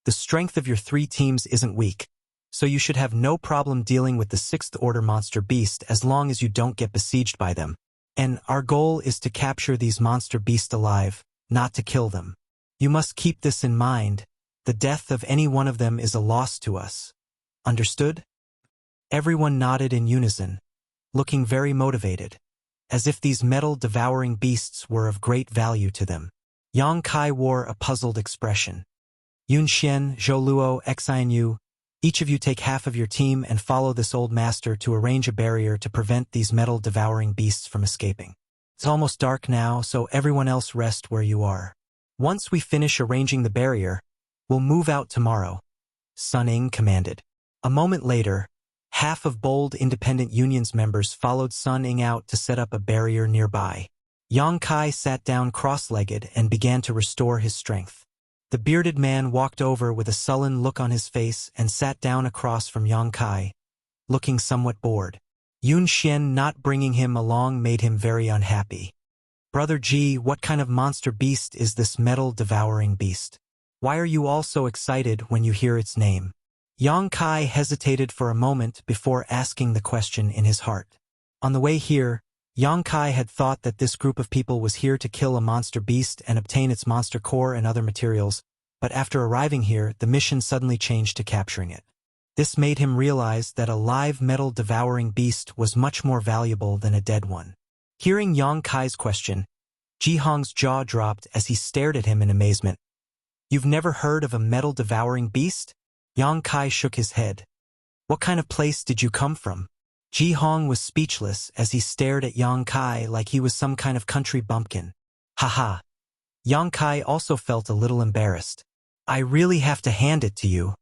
The strength of your 3 teams isn't weak, so you should have no problem dealing with the 6th order monster beast as long as you don't get besieged by them. And our goal is to capture these monster beasts alive, not to kill them. You must keep this in mind. The death of any one of them is a loss to us. Understood? Everyone nodded in unison, looking very motivated, as if these metal-devouring beasts were of great value to them. Yang Kai wore a puzzled expression. Yun Xian, Zhou Luo, Xian Yu, each of you take half of your team and follow this old master to arrange a barrier to prevent these metal-devouring beasts from escaping. It's almost dark now, so everyone else rest where you are. Once we finish arranging the barrier, we'll move out tomorrow, Sun Ying commanded. A moment later, half of bold independent Union's members followed Sun Ying out to set up a barrier nearby. Yang Kai sat down cross-legged and began to restore his strength. The bearded man walked over with a sullen look on his face and sat down across from Yang Kai, looking somewhat bored. Yun Xian not bringing him along made him very unhappy. Brother G, what kind of monster beast is this metal-devouring beast? Why are you all so excited when you hear its name? Yang Kai hesitated for a moment before asking the question in his heart. On the way here, Yang Kai had thought that this group of people was here to kill a monster beast and obtain its monster core and other materials, but after arriving here, the mission suddenly changed to capturing it. This made him realize that a live metal-devouring beast was much more valuable than a dead one. Hearing Yang Kai's question, Ji Hong's jaw dropped as he stared at him in amazement. You've never heard of a metal-devouring beast? Yang Kai shook his head. What kind of place did you come from? Ji Hong was speechless as he stared at Yang Kai like he was some kind of country bumpkin. Haha. Yang Kai also felt a little embarrassed. I really have to hand it to you.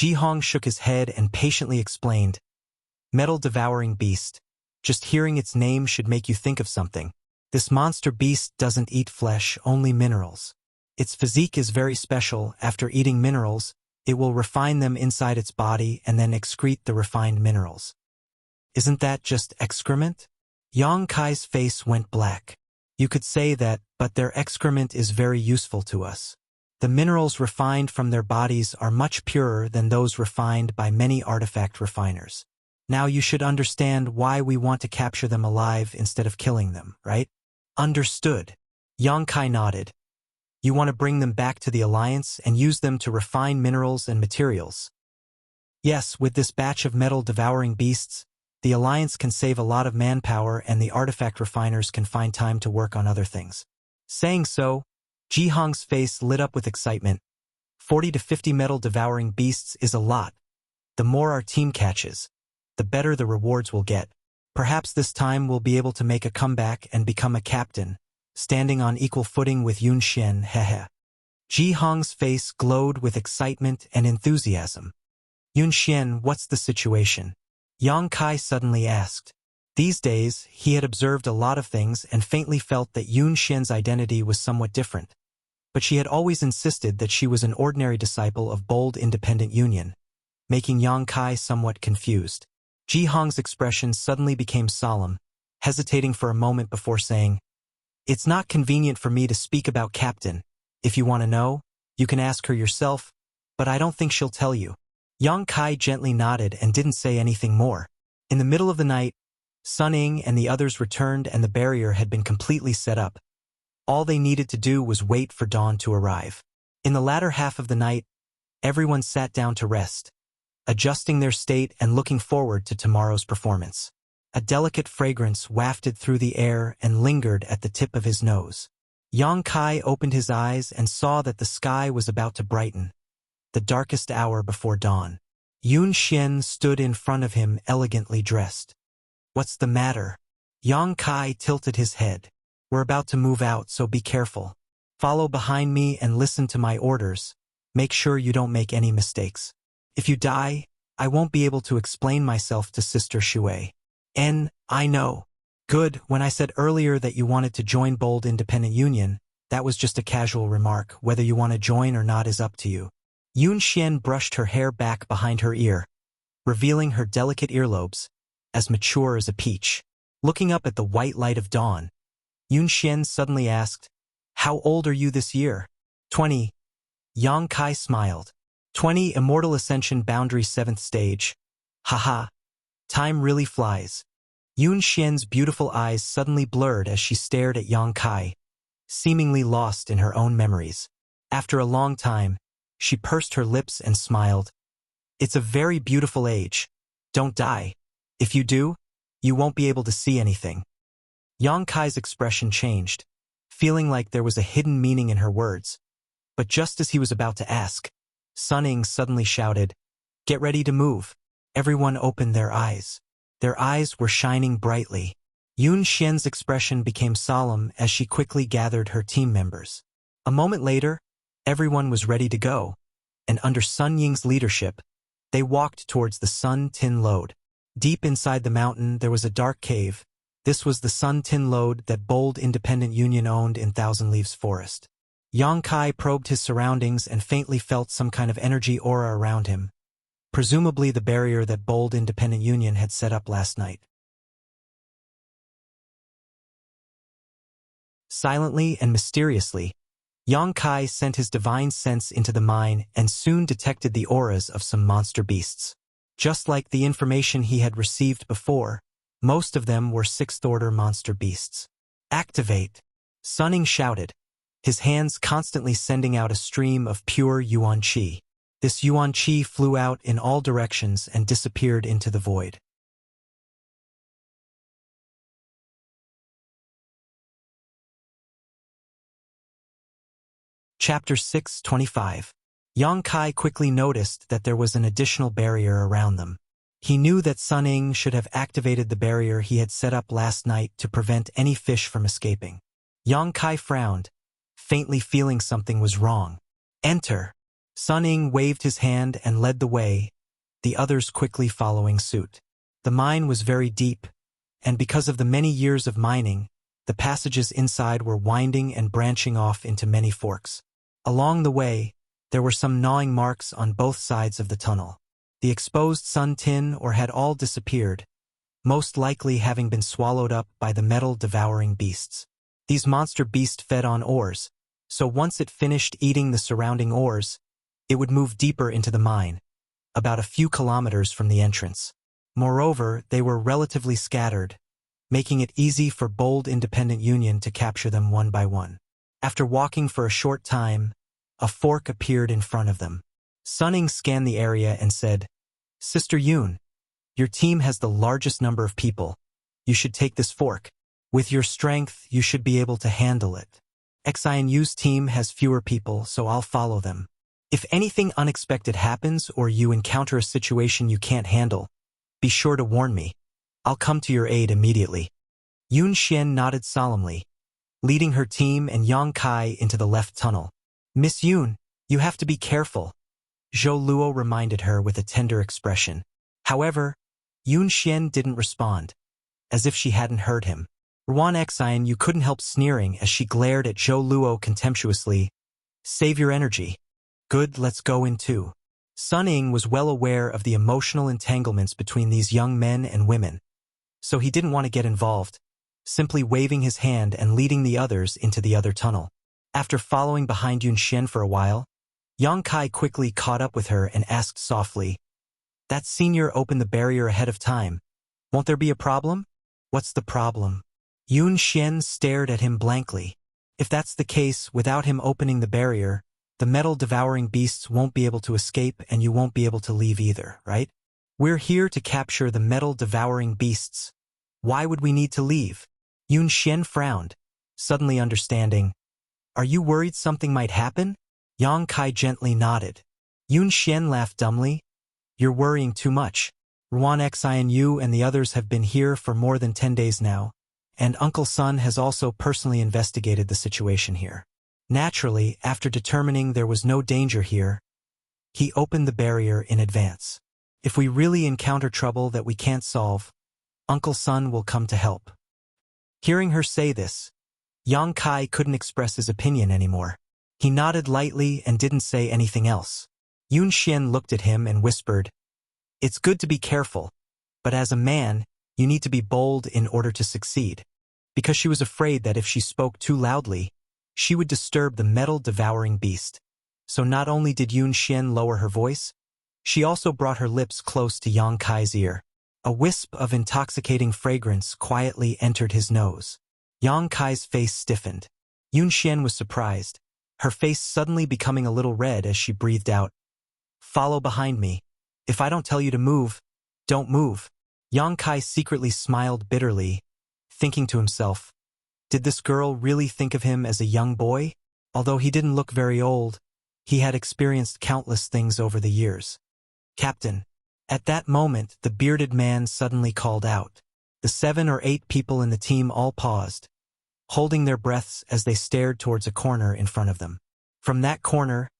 Ji Hong shook his head and patiently explained. Metal-devouring beast. Just hearing its name should make you think of something. This monster beast doesn't eat flesh, only minerals. Its physique is very special. After eating minerals, it will refine them inside its body and then excrete the refined minerals. Isn't that just excrement? Yang Kai's face went black. You could say that, but their excrement is very useful to us. The minerals refined from their bodies are much purer than those refined by many artifact refiners. Now you should understand why we want to capture them alive instead of killing them, right? Understood. Yang Kai nodded. You want to bring them back to the Alliance and use them to refine minerals and materials. Yes, with this batch of metal-devouring beasts, the Alliance can save a lot of manpower and the artifact refiners can find time to work on other things. Saying so, Ji Hong's face lit up with excitement. 40 to 50 metal-devouring beasts is a lot. The more our team catches, the better the rewards we'll get. Perhaps this time we'll be able to make a comeback and become a captain, standing on equal footing with Yun Xian, hehe. Ji Hong's face glowed with excitement and enthusiasm. Yun Xian, what's the situation? Yang Kai suddenly asked. These days, he had observed a lot of things and faintly felt that Yun Xian's identity was somewhat different. But she had always insisted that she was an ordinary disciple of Bold Independent Union, making Yang Kai somewhat confused. Ji Hong's expression suddenly became solemn, hesitating for a moment before saying, It's not convenient for me to speak about Captain. If you want to know, you can ask her yourself, but I don't think she'll tell you. Yang Kai gently nodded and didn't say anything more. In the middle of the night, Sun Ying and the others returned and the barrier had been completely set up. All they needed to do was wait for dawn to arrive. In the latter half of the night, everyone sat down to rest, adjusting their state and looking forward to tomorrow's performance. A delicate fragrance wafted through the air and lingered at the tip of his nose. Yang Kai opened his eyes and saw that the sky was about to brighten, the darkest hour before dawn. Yun Xian stood in front of him elegantly dressed. What's the matter? Yang Kai tilted his head. We're about to move out, so be careful. Follow behind me and listen to my orders. Make sure you don't make any mistakes. If you die, I won't be able to explain myself to Sister Shui. I know. Good, when I said earlier that you wanted to join Bold Independent Union, that was just a casual remark. Whether you want to join or not is up to you. Yun Xian brushed her hair back behind her ear, revealing her delicate earlobes, as mature as a peach. Looking up at the white light of dawn, Yun Xian suddenly asked, How old are you this year? 20. Yang Kai smiled. 20 Immortal Ascension Boundary 7th Stage. Haha. Time really flies. Yun Xian's beautiful eyes suddenly blurred as she stared at Yang Kai, seemingly lost in her own memories. After a long time, she pursed her lips and smiled. It's a very beautiful age. Don't die. If you do, you won't be able to see anything. Yang Kai's expression changed, feeling like there was a hidden meaning in her words. But just as he was about to ask, Sun Ying suddenly shouted, Get ready to move. Everyone opened their eyes. Their eyes were shining brightly. Yun Xian's expression became solemn as she quickly gathered her team members. A moment later, everyone was ready to go, and under Sun Ying's leadership, they walked towards the Sun Tin Lode. Deep inside the mountain, there was a dark cave. This was the Sun Tin Lode that Bold Independent Union owned in Thousand Leaves Forest. Yang Kai probed his surroundings and faintly felt some kind of energy aura around him. presumably the barrier that bold independent union had set up last night. Silently and mysteriously, Yang Kai sent his divine sense into the mine and soon detected the auras of some monster beasts. Just like the information he had received before, most of them were sixth-order monster beasts. Activate! Sunning shouted, his hands constantly sending out a stream of pure yuan qi. This yuan qi flew out in all directions and disappeared into the void. Chapter 6:25. Yang Kai quickly noticed that there was an additional barrier around them. He knew that Sun Ying should have activated the barrier he had set up last night to prevent any fish from escaping. Yang Kai frowned, faintly feeling something was wrong. Enter! Sun Ying waved his hand and led the way, the others quickly following suit. The mine was very deep, and because of the many years of mining, the passages inside were winding and branching off into many forks. Along the way, there were some gnawing marks on both sides of the tunnel. The exposed sun tin ore had all disappeared, most likely having been swallowed up by the metal-devouring beasts. These monster beasts fed on ores, so once it finished eating the surrounding ores, it would move deeper into the mine, about a few kilometers from the entrance. Moreover, they were relatively scattered, making it easy for bold independent union to capture them one by one. After walking for a short time, a fork appeared in front of them. Sun Ying scanned the area and said, "Sister Yun, your team has the largest number of people. You should take this fork. With your strength, you should be able to handle it. Xianyu's team has fewer people, so I'll follow them. If anything unexpected happens or you encounter a situation you can't handle, be sure to warn me. I'll come to your aid immediately." Yun Xian nodded solemnly, leading her team and Yang Kai into the left tunnel. "Miss Yun, you have to be careful," Zhou Luo reminded her with a tender expression. However, Yun Xian didn't respond, as if she hadn't heard him. Ruan Xianyu couldn't help sneering as she glared at Zhou Luo contemptuously. "Save your energy. Good, let's go in too." Sun Ying was well aware of the emotional entanglements between these young men and women, so he didn't want to get involved, simply waving his hand and leading the others into the other tunnel. After following behind Yun Xian for a while, Yang Kai quickly caught up with her and asked softly, "That senior opened the barrier ahead of time. Won't there be a problem?" "What's the problem?" Yun Xian stared at him blankly. "If that's the case, without him opening the barrier, the metal-devouring beasts won't be able to escape and you won't be able to leave either, right? We're here to capture the metal-devouring beasts. Why would we need to leave?" Yun Xian frowned, suddenly understanding. "Are you worried something might happen?" Yang Kai gently nodded. Yun Xian laughed dumbly. "You're worrying too much. Ruan Xianyu and the others have been here for more than 10 days now, and Uncle Sun has also personally investigated the situation here. Naturally, after determining there was no danger here, he opened the barrier in advance. If we really encounter trouble that we can't solve, Uncle Sun will come to help." Hearing her say this, Yang Kai couldn't express his opinion anymore. He nodded lightly and didn't say anything else. Yun Xian looked at him and whispered, "It's good to be careful, but as a man, you need to be bold in order to succeed." Because she was afraid that if she spoke too loudly, she would disturb the metal-devouring beast. So not only did Yun Xian lower her voice, she also brought her lips close to Yang Kai's ear. A wisp of intoxicating fragrance quietly entered his nose. Yang Kai's face stiffened. Yun Xian was surprised, her face suddenly becoming a little red as she breathed out, "Follow behind me. If I don't tell you to move, don't move." Yang Kai secretly smiled bitterly, thinking to himself, did this girl really think of him as a young boy? Although he didn't look very old, he had experienced countless things over the years. "Captain." At that moment, the bearded man suddenly called out. The 7 or 8 people in the team all paused, holding their breaths as they stared towards a corner in front of them. From that corner,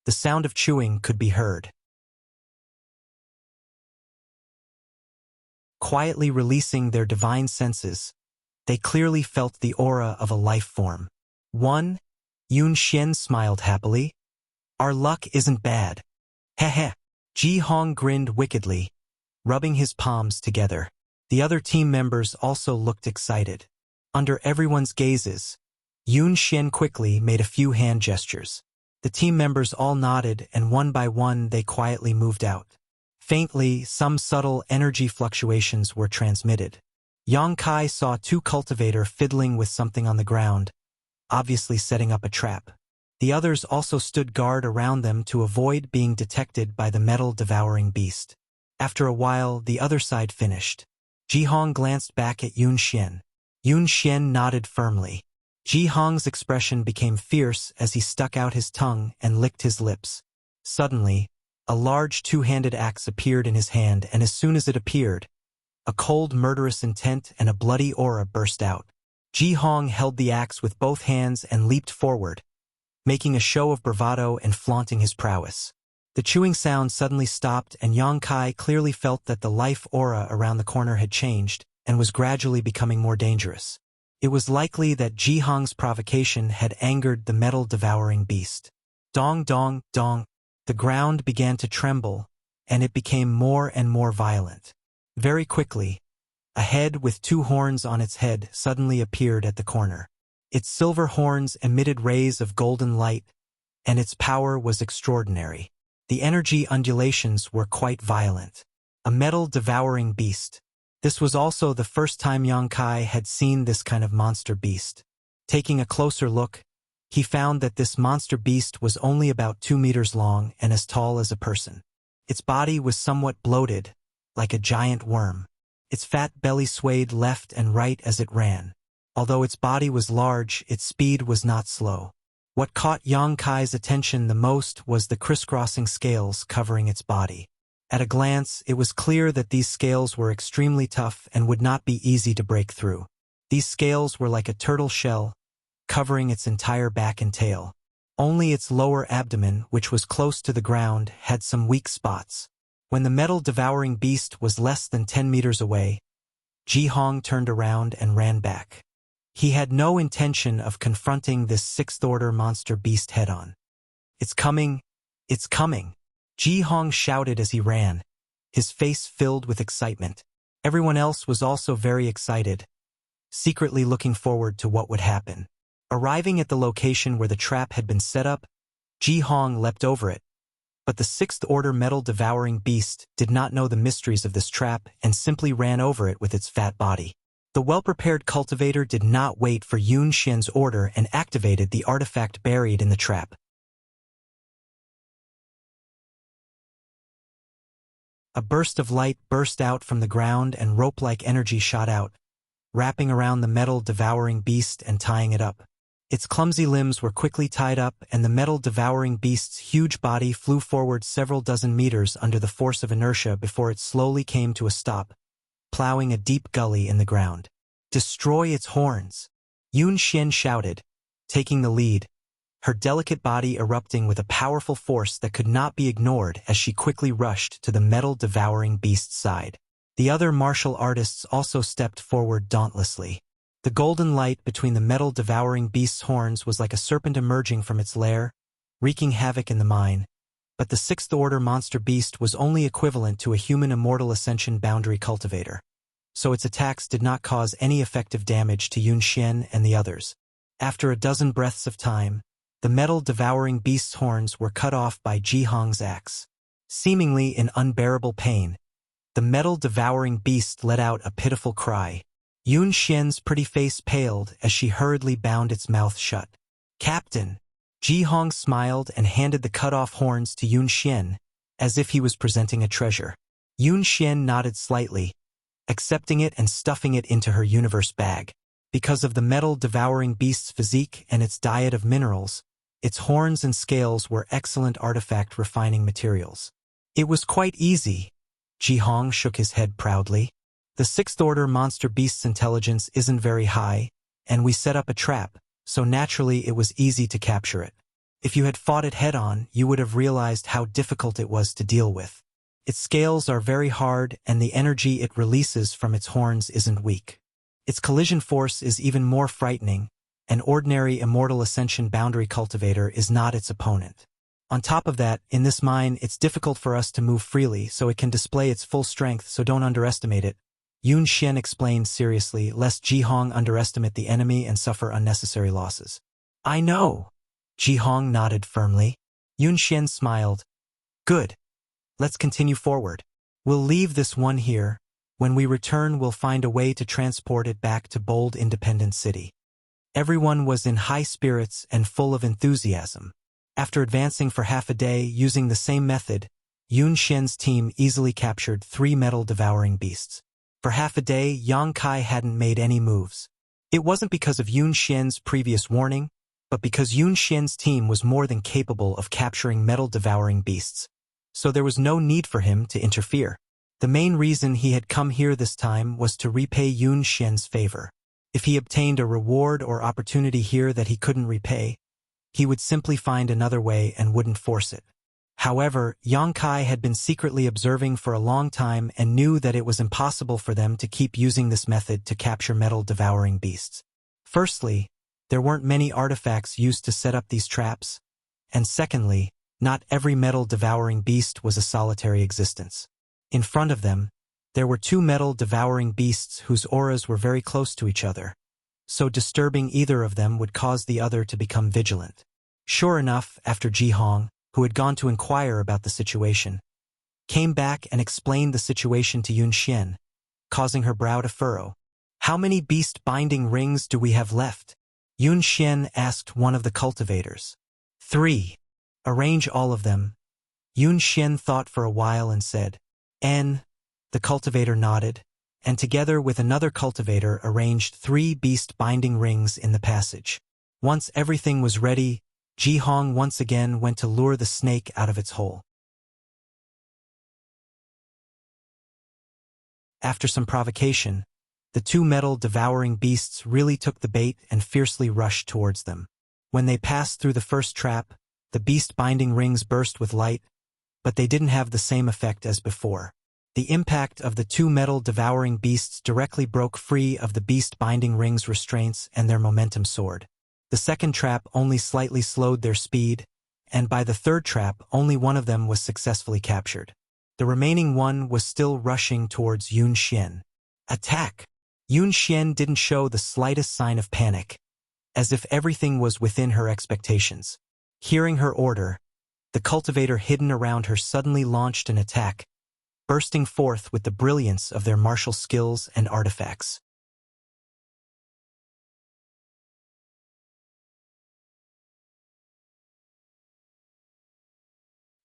the sound of chewing could be heard. Quietly releasing their divine senses, they clearly felt the aura of a life form. "One?" Yun Xian smiled happily. "Our luck isn't bad. Heh heh." Ji Hong grinned wickedly, rubbing his palms together. The other team members also looked excited. Under everyone's gazes, Yun Xian quickly made a few hand gestures. The team members all nodded, and one by one they quietly moved out. Faintly, some subtle energy fluctuations were transmitted. Yang Kai saw two cultivators fiddling with something on the ground, obviously setting up a trap. The others also stood guard around them to avoid being detected by the metal-devouring beast. After a while, the other side finished. Ji Hong glanced back at Yun Xian. Yun Xian nodded firmly. Ji Hong's expression became fierce as he stuck out his tongue and licked his lips. Suddenly, a large two-handed axe appeared in his hand, and as soon as it appeared, a cold, murderous intent and a bloody aura burst out. Ji Hong held the axe with both hands and leaped forward, making a show of bravado and flaunting his prowess. The chewing sound suddenly stopped, and Yang Kai clearly felt that the life aura around the corner had changed and was gradually becoming more dangerous. It was likely that Ji Hong's provocation had angered the metal-devouring beast. Dong, dong, dong. The ground began to tremble, and it became more and more violent. Very quickly, a head with two horns on its head suddenly appeared at the corner. Its silver horns emitted rays of golden light, and its power was extraordinary. The energy undulations were quite violent. A metal-devouring beast. This was also the first time Yang Kai had seen this kind of monster beast. Taking a closer look, he found that this monster beast was only about 2 meters long and as tall as a person. Its body was somewhat bloated, like a giant worm. Its fat belly swayed left and right as it ran. Although its body was large, its speed was not slow. What caught Yang Kai's attention the most was the crisscrossing scales covering its body. At a glance, it was clear that these scales were extremely tough and would not be easy to break through. These scales were like a turtle shell, covering its entire back and tail. Only its lower abdomen, which was close to the ground, had some weak spots. When the metal-devouring beast was less than 10 meters away, Ji Hong turned around and ran back. He had no intention of confronting this sixth-order monster beast head-on. "It's coming! It's coming!" Ji Hong shouted as he ran, his face filled with excitement. Everyone else was also very excited, secretly looking forward to what would happen. Arriving at the location where the trap had been set up, Ji Hong leapt over it. But the sixth-order metal-devouring beast did not know the mysteries of this trap and simply ran over it with its fat body. The well-prepared cultivator did not wait for Yun Xian's order and activated the artifact buried in the trap. A burst of light burst out from the ground and rope-like energy shot out, wrapping around the metal-devouring beast and tying it up. Its clumsy limbs were quickly tied up, and the metal-devouring beast's huge body flew forward several dozen meters under the force of inertia before it slowly came to a stop, plowing a deep gully in the ground. "Destroy its horns!" Yun Xian shouted, taking the lead, her delicate body erupting with a powerful force that could not be ignored as she quickly rushed to the metal-devouring beast's side. The other martial artists also stepped forward dauntlessly. The golden light between the metal-devouring beast's horns was like a serpent emerging from its lair, wreaking havoc in the mine, but the sixth-order monster beast was only equivalent to a human immortal ascension boundary cultivator, so its attacks did not cause any effective damage to Yun Xian and the others. After a dozen breaths of time, the metal-devouring beast's horns were cut off by Ji Hong's axe. Seemingly in unbearable pain, the metal-devouring beast let out a pitiful cry. Yun Xian's pretty face paled as she hurriedly bound its mouth shut. "Captain!" Ji Hong smiled and handed the cut-off horns to Yun Xian, as if he was presenting a treasure. Yun Xian nodded slightly, accepting it and stuffing it into her universe bag. Because of the metal-devouring beast's physique and its diet of minerals, its horns and scales were excellent artifact refining materials. "It was quite easy." Ji Hong shook his head proudly. "The sixth-order monster beast's intelligence isn't very high, and we set up a trap, so naturally it was easy to capture it. If you had fought it head-on, you would have realized how difficult it was to deal with. Its scales are very hard, and the energy it releases from its horns isn't weak. Its collision force is even more frightening. An ordinary immortal ascension boundary cultivator is not its opponent. On top of that, in this mine, it's difficult for us to move freely, so it can display its full strength, so don't underestimate it. Yun Xian explained seriously, lest Ji Hong underestimate the enemy and suffer unnecessary losses. I know. Ji Hong nodded firmly. Yun Xian smiled. Good. Let's continue forward. We'll leave this one here. When we return, we'll find a way to transport it back to Bold Independent City. Everyone was in high spirits and full of enthusiasm. After advancing for half a day using the same method, Yun Xian's team easily captured 3 metal-devouring beasts. For half a day, Yang Kai hadn't made any moves. It wasn't because of Yun Xian's previous warning, but because Yun Xian's team was more than capable of capturing metal-devouring beasts. So there was no need for him to interfere. The main reason he had come here this time was to repay Yun Xian's favor. If he obtained a reward or opportunity here that he couldn't repay, he would simply find another way and wouldn't force it. However, Yang Kai had been secretly observing for a long time and knew that it was impossible for them to keep using this method to capture metal-devouring beasts. Firstly, there weren't many artifacts used to set up these traps, and secondly, not every metal-devouring beast was a solitary existence. In front of them, there were 2 metal-devouring beasts whose auras were very close to each other, so disturbing either of them would cause the other to become vigilant. Sure enough, after Ji Hong, who had gone to inquire about the situation, came back and explained the situation to Yun Xian, causing her brow to furrow. How many beast-binding rings do we have left? Yun Xian asked one of the cultivators. 3. Arrange all of them. Yun Xian thought for a while and said, N. The cultivator nodded, and together with another cultivator arranged 3 beast-binding rings in the passage. Once everything was ready, Ji Hong once again went to lure the snake out of its hole. After some provocation, the 2 metal-devouring beasts really took the bait and fiercely rushed towards them. When they passed through the first trap, the beast-binding rings burst with light, but they didn't have the same effect as before. The impact of the 2 metal-devouring beasts directly broke free of the beast-binding rings' restraints and their momentum soared. The second trap only slightly slowed their speed, and by the third trap only one of them was successfully captured. The remaining one was still rushing towards Yun Xian. Attack! Yun Xian didn't show the slightest sign of panic, as if everything was within her expectations. Hearing her order, the cultivator hidden around her suddenly launched an attack, bursting forth with the brilliance of their martial skills and artifacts.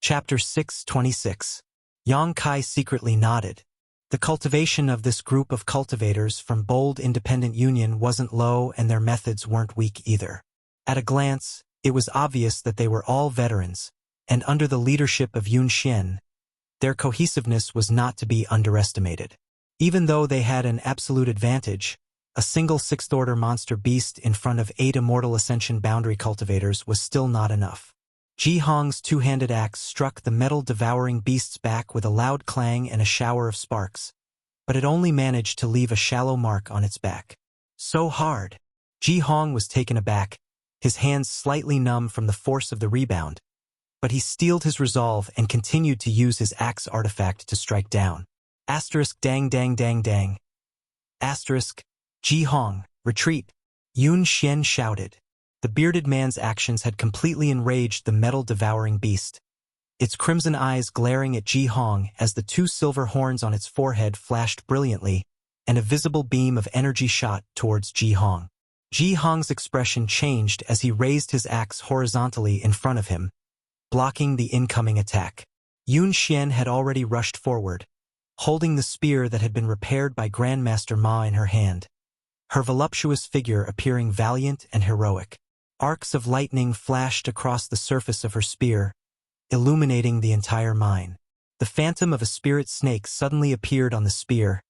Chapter 626. Yang Kai secretly nodded. The cultivation of this group of cultivators from Bold Independent Union wasn't low and their methods weren't weak either. At a glance, it was obvious that they were all veterans, and under the leadership of Yun Xian, their cohesiveness was not to be underestimated. Even though they had an absolute advantage, a single 6th-order monster beast in front of 8 Immortal Ascension boundary cultivators was still not enough. Ji Hong's 2-handed axe struck the metal-devouring beast's back with a loud clang and a shower of sparks, but it only managed to leave a shallow mark on its back. So hard! Ji Hong was taken aback, his hands slightly numb from the force of the rebound, but he steeled his resolve and continued to use his axe artifact to strike down. Asterisk dang dang dang dang. Asterisk, Ji Hong, retreat! Yun Xian shouted. The bearded man's actions had completely enraged the metal-devouring beast, its crimson eyes glaring at Ji Hong as the 2 silver horns on its forehead flashed brilliantly, and a visible beam of energy shot towards Ji Hong. Ji Hong's expression changed as he raised his axe horizontally in front of him, blocking the incoming attack. Yun Xian had already rushed forward, holding the spear that had been repaired by Grandmaster Ma in her hand, her voluptuous figure appearing valiant and heroic. Arcs of lightning flashed across the surface of her spear, illuminating the entire mine. The phantom of a spirit snake suddenly appeared on the spear,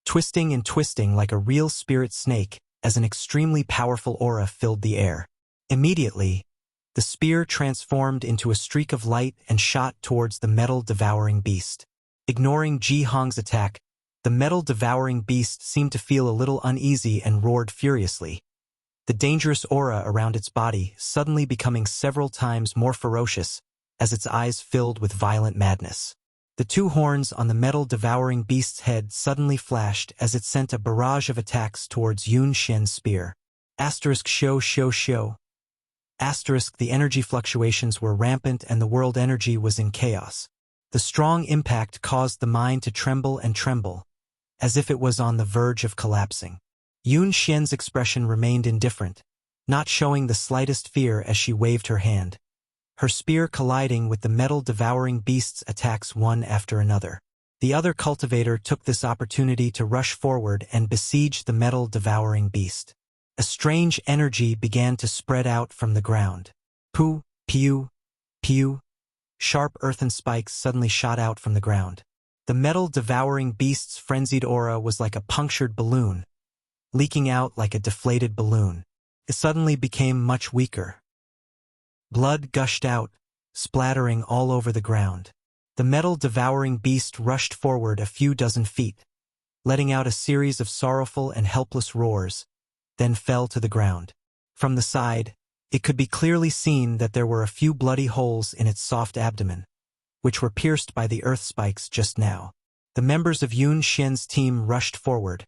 twisting and twisting like a real spirit snake as an extremely powerful aura filled the air. Immediately, the spear transformed into a streak of light and shot towards the metal-devouring beast. Ignoring Ji Hong's attack, the metal-devouring beast seemed to feel a little uneasy and roared furiously, the dangerous aura around its body suddenly becoming several times more ferocious as its eyes filled with violent madness. The two horns on the metal-devouring beast's head suddenly flashed as it sent a barrage of attacks towards Yun Xian's spear. ****. The energy fluctuations were rampant and the world energy was in chaos. The strong impact caused the mine to tremble and tremble, as if it was on the verge of collapsing. Yun Xian's expression remained indifferent, not showing the slightest fear as she waved her hand, her spear colliding with the metal-devouring beast's attacks one after another. The other cultivator took this opportunity to rush forward and besiege the metal-devouring beast. A strange energy began to spread out from the ground. Poo, pew, pew. Sharp earthen spikes suddenly shot out from the ground. The metal-devouring beast's frenzied aura was like a punctured balloon, leaking out like a deflated balloon. It suddenly became much weaker. Blood gushed out, splattering all over the ground. The metal-devouring beast rushed forward a few dozen feet, letting out a series of sorrowful and helpless roars, then fell to the ground. From the side, it could be clearly seen that there were a few bloody holes in its soft abdomen, which were pierced by the earth spikes just now. The members of Yun Xian's team rushed forward,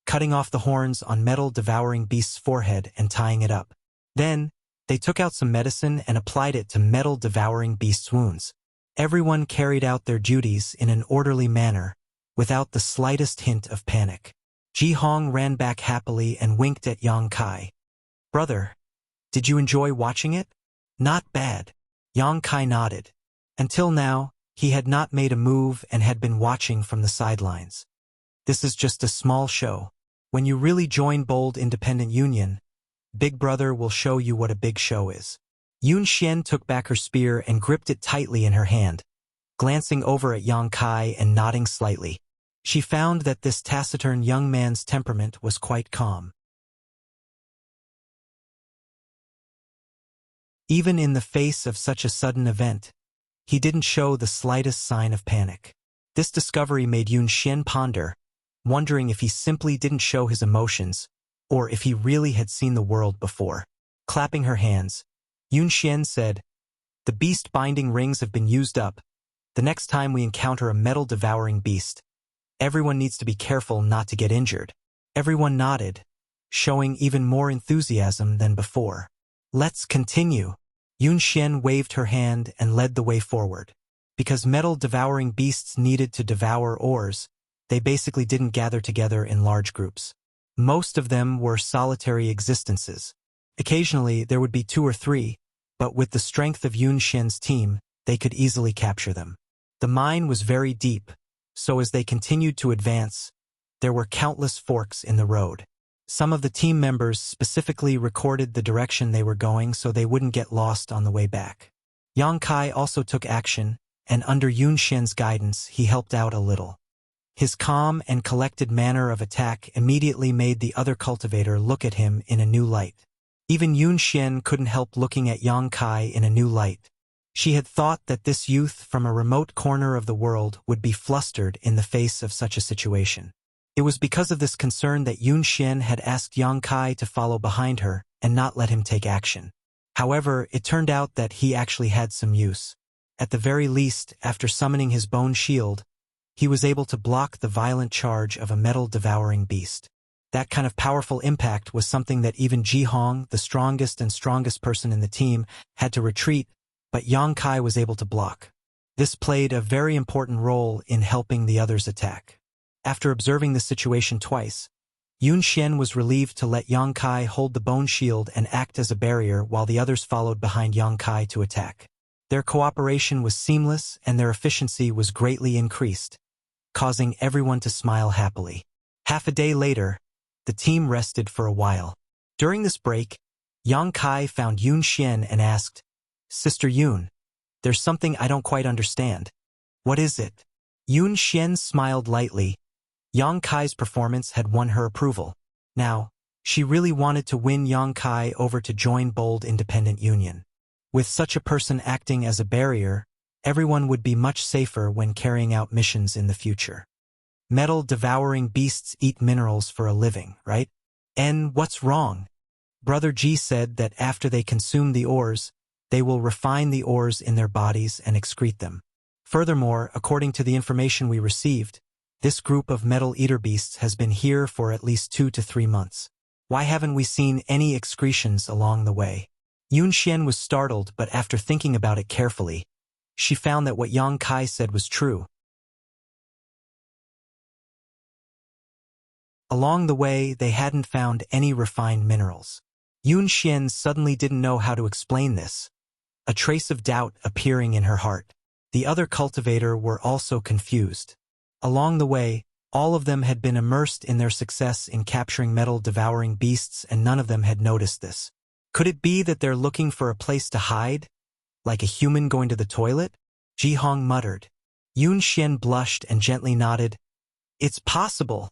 cutting off the horns on metal-devouring beast's forehead and tying it up. Then, they took out some medicine and applied it to metal-devouring beast's wounds. Everyone carried out their duties in an orderly manner, without the slightest hint of panic. Ji Hong ran back happily and winked at Yang Kai. "Brother, did you enjoy watching it?" "Not bad." Yang Kai nodded. Until now, he had not made a move and had been watching from the sidelines. "This is just a small show. When you really join Bold Independent Union, Big Brother will show you what a big show is." Yun Xian took back her spear and gripped it tightly in her hand, glancing over at Yang Kai and nodding slightly. She found that this taciturn young man's temperament was quite calm. Even in the face of such a sudden event, he didn't show the slightest sign of panic. This discovery made Yun Xian ponder, wondering if he simply didn't show his emotions, or if he really had seen the world before. Clapping her hands, Yun Xian said, "The beast binding rings have been used up. The next time we encounter a metal-devouring beast, everyone needs to be careful not to get injured." Everyone nodded, showing even more enthusiasm than before. "Let's continue." Yun Xian waved her hand and led the way forward. Because metal-devouring beasts needed to devour ores, they basically didn't gather together in large groups. Most of them were solitary existences. Occasionally, there would be 2 or 3, but with the strength of Yun Xian's team, they could easily capture them. The mine was very deep, so as they continued to advance, there were countless forks in the road. Some of the team members specifically recorded the direction they were going so they wouldn't get lost on the way back. Yang Kai also took action, and under Yun Xian's guidance, he helped out a little. His calm and collected manner of attack immediately made the other cultivator look at him in a new light. Even Yun Xian couldn't help looking at Yang Kai in a new light. She had thought that this youth from a remote corner of the world would be flustered in the face of such a situation. It was because of this concern that Yun Xian had asked Yang Kai to follow behind her and not let him take action. However, it turned out that he actually had some use. At the very least, after summoning his bone shield, he was able to block the violent charge of a metal-devouring beast. That kind of powerful impact was something that even Ji Hong, the strongest person in the team, had to retreat, but Yang Kai was able to block. This played a very important role in helping the others attack. After observing the situation twice, Yun Xian was relieved to let Yang Kai hold the bone shield and act as a barrier while the others followed behind Yang Kai to attack. Their cooperation was seamless and their efficiency was greatly increased, causing everyone to smile happily. Half a day later, the team rested for a while. During this break, Yang Kai found Yun Xian and asked, "Sister Yun, there's something I don't quite understand. What is it?" Yun Xian smiled lightly. Yang Kai's performance had won her approval. Now, she really wanted to win Yang Kai over to join Bold Independent Union. With such a person acting as a barrier, everyone would be much safer when carrying out missions in the future. Metal-devouring beasts eat minerals for a living, right? And what's wrong? Brother Ji said that after they consume the ores, They will refine the ores in their bodies and excrete them. Furthermore, according to the information we received, this group of metal eater beasts has been here for at least 2 to 3 months. Why haven't we seen any excretions along the way? Yun Xian was startled, but after thinking about it carefully, she found that what Yang Kai said was true. Along the way, they hadn't found any refined minerals. Yun Xian suddenly didn't know how to explain this, a trace of doubt appearing in her heart. The other cultivator were also confused. Along the way, all of them had been immersed in their success in capturing metal-devouring beasts, and none of them had noticed this. Could it be that they're looking for a place to hide? Like a human going to the toilet? Ji Hong muttered. Yun Xian blushed and gently nodded. It's possible.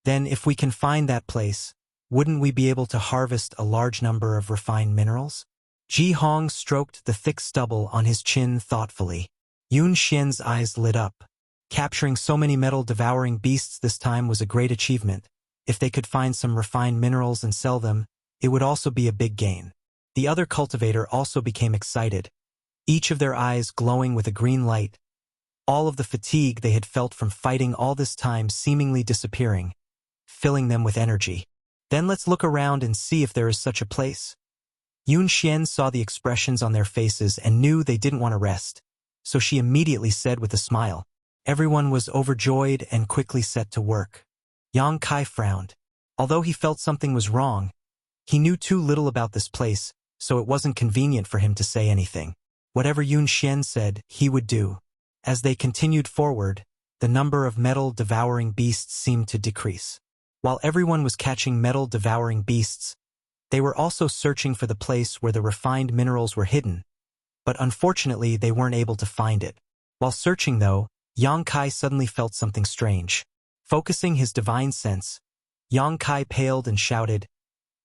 Then if we can find that place, wouldn't we be able to harvest a large number of refined minerals? Ji Hong stroked the thick stubble on his chin thoughtfully. Yun Xian's eyes lit up. Capturing so many metal-devouring beasts this time was a great achievement. If they could find some refined minerals and sell them, it would also be a big gain. The other cultivator also became excited, each of their eyes glowing with a green light, all of the fatigue they had felt from fighting all this time seemingly disappearing, filling them with energy. Then let's look around and see if there is such a place. Yun Xian saw the expressions on their faces and knew they didn't want to rest, so she immediately said with a smile. Everyone was overjoyed and quickly set to work. Yang Kai frowned. Although he felt something was wrong, he knew too little about this place, so it wasn't convenient for him to say anything. Whatever Yun Xian said, he would do. As they continued forward, the number of metal-devouring beasts seemed to decrease. While everyone was catching metal-devouring beasts, they were also searching for the place where the refined minerals were hidden, but unfortunately they weren't able to find it. While searching though, Yang Kai suddenly felt something strange. Focusing his divine sense, Yang Kai paled and shouted,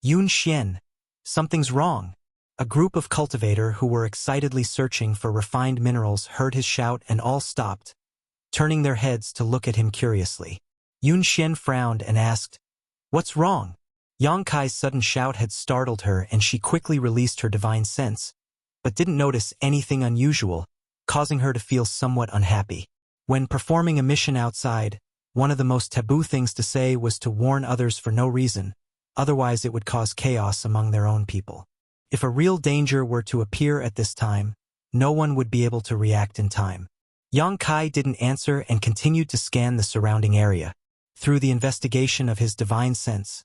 Yun Xian, something's wrong. A group of cultivator who were excitedly searching for refined minerals heard his shout and all stopped, turning their heads to look at him curiously. Yun Xian frowned and asked, What's wrong? Yang Kai's sudden shout had startled her and she quickly released her divine sense, but didn't notice anything unusual, causing her to feel somewhat unhappy. When performing a mission outside, one of the most taboo things to say was to warn others for no reason, otherwise it would cause chaos among their own people. If a real danger were to appear at this time, no one would be able to react in time. Yang Kai didn't answer and continued to scan the surrounding area. Through the investigation of his divine sense,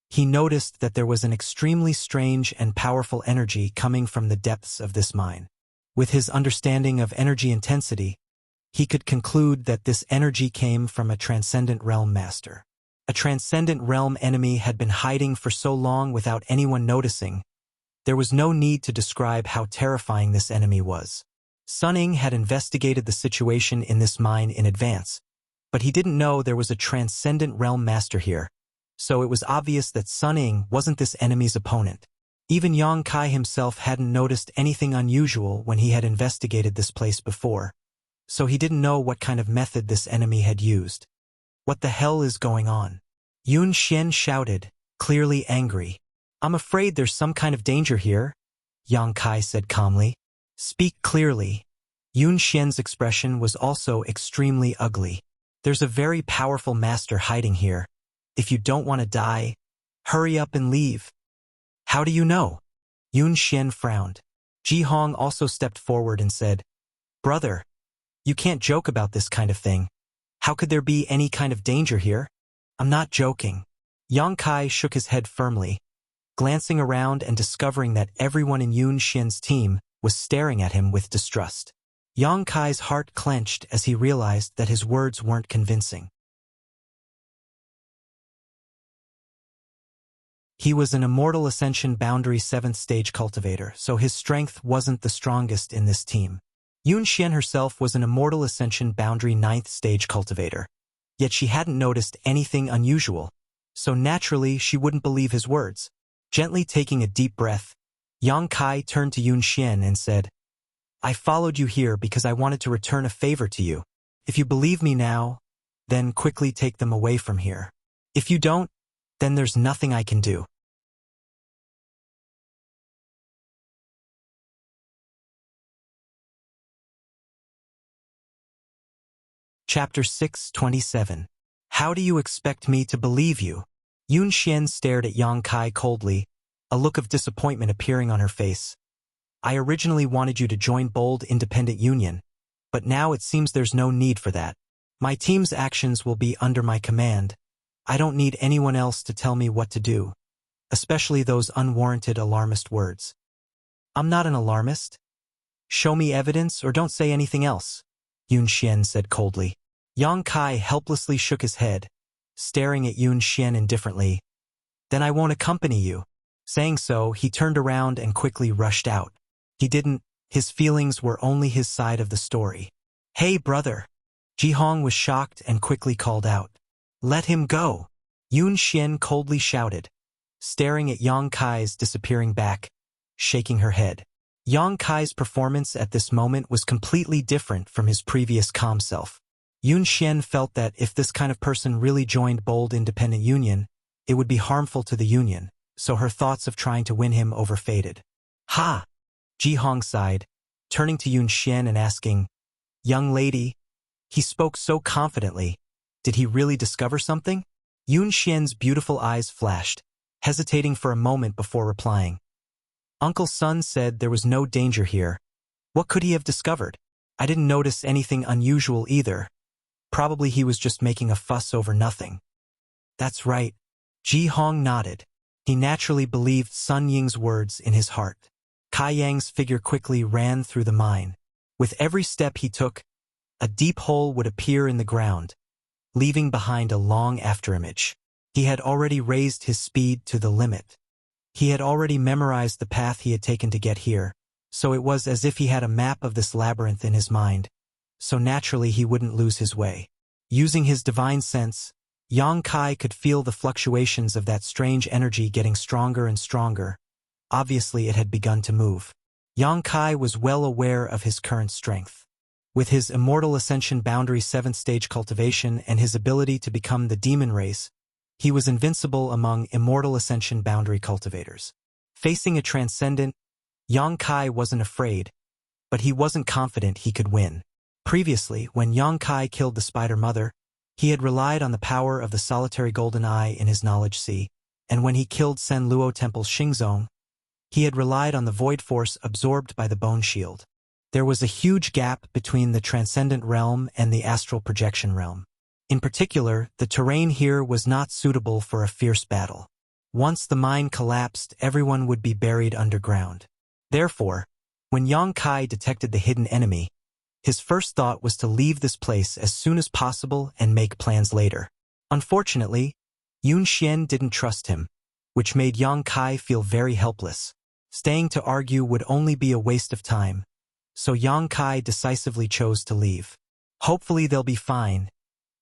he noticed that there was an extremely strange and powerful energy coming from the depths of this mine. With his understanding of energy intensity, he could conclude that this energy came from a transcendent realm master. A transcendent realm enemy had been hiding for so long without anyone noticing. There was no need to describe how terrifying this enemy was. Sun Ying had investigated the situation in this mine in advance, but he didn't know there was a transcendent realm master here, so it was obvious that Sun Ying wasn't this enemy's opponent. Even Yang Kai himself hadn't noticed anything unusual when he had investigated this place before, so he didn't know what kind of method this enemy had used. What the hell is going on? Yun Xian shouted, clearly angry. I'm afraid there's some kind of danger here, Yang Kai said calmly. Speak clearly. Yun Xian's expression was also extremely ugly. There's a very powerful master hiding here. If you don't want to die, hurry up and leave. How do you know? Yun Xian frowned. Ji Hong also stepped forward and said, Brother, you can't joke about this kind of thing. How could there be any kind of danger here? I'm not joking. Yang Kai shook his head firmly, glancing around and discovering that everyone in Yun Xian's team was staring at him with distrust. Yang Kai's heart clenched as he realized that his words weren't convincing. He was an Immortal Ascension Boundary 7th stage cultivator, so his strength wasn't the strongest in this team. Yun Xian herself was an Immortal Ascension Boundary 9th stage cultivator, yet she hadn't noticed anything unusual, so naturally she wouldn't believe his words. Gently taking a deep breath, Yang Kai turned to Yun Xian and said, I followed you here because I wanted to return a favor to you. If you believe me now, then quickly take them away from here. If you don't, then there's nothing I can do. Chapter 627. How do you expect me to believe you? Yun Xian stared at Yang Kai coldly, a look of disappointment appearing on her face. I originally wanted you to join Bold Independent Union, but now it seems there's no need for that. My team's actions will be under my command. I don't need anyone else to tell me what to do, especially those unwarranted alarmist words. I'm not an alarmist. Show me evidence or don't say anything else, Yun Xian said coldly. Yang Kai helplessly shook his head, staring at Yun Xian indifferently. Then I won't accompany you. Saying so, he turned around and quickly rushed out. His feelings were only his side of the story. Hey, brother! Jihong was shocked and quickly called out. Let him go! Yun Xian coldly shouted, staring at Yang Kai's disappearing back, shaking her head. Yang Kai's performance at this moment was completely different from his previous calm self. Yun Xian felt that if this kind of person really joined Bold Independent Union, it would be harmful to the Union, so her thoughts of trying to win him over faded. Ha! Jihong sighed, turning to Yun Xian and asking, Young lady? He spoke so confidently. Did he really discover something? Yun Xian's beautiful eyes flashed, hesitating for a moment before replying. Uncle Sun said there was no danger here. What could he have discovered? I didn't notice anything unusual either. Probably he was just making a fuss over nothing. That's right. Jihong nodded. He naturally believed Sun Ying's words in his heart. Kai Yang's figure quickly ran through the mine. With every step he took, a deep hole would appear in the ground, leaving behind a long afterimage. He had already raised his speed to the limit. He had already memorized the path he had taken to get here, so it was as if he had a map of this labyrinth in his mind, so naturally he wouldn't lose his way. Using his divine sense, Yang Kai could feel the fluctuations of that strange energy getting stronger and stronger. Obviously it had begun to move. Yang Kai was well aware of his current strength. With his Immortal Ascension Boundary 7th stage cultivation and his ability to become the demon race, he was invincible among Immortal Ascension Boundary cultivators. Facing a transcendent, Yang Kai wasn't afraid, but he wasn't confident he could win. Previously, when Yang Kai killed the Spider Mother, he had relied on the power of the solitary golden eye in his knowledge sea, and when he killed Sen Luo Temple's Xingzong, he had relied on the void force absorbed by the bone shield. There was a huge gap between the transcendent realm and the astral projection realm. In particular, the terrain here was not suitable for a fierce battle. Once the mine collapsed, everyone would be buried underground. Therefore, when Yang Kai detected the hidden enemy, his first thought was to leave this place as soon as possible and make plans later. Unfortunately, Yun Xian didn't trust him, which made Yang Kai feel very helpless. Staying to argue would only be a waste of time, so Yang Kai decisively chose to leave. Hopefully they'll be fine,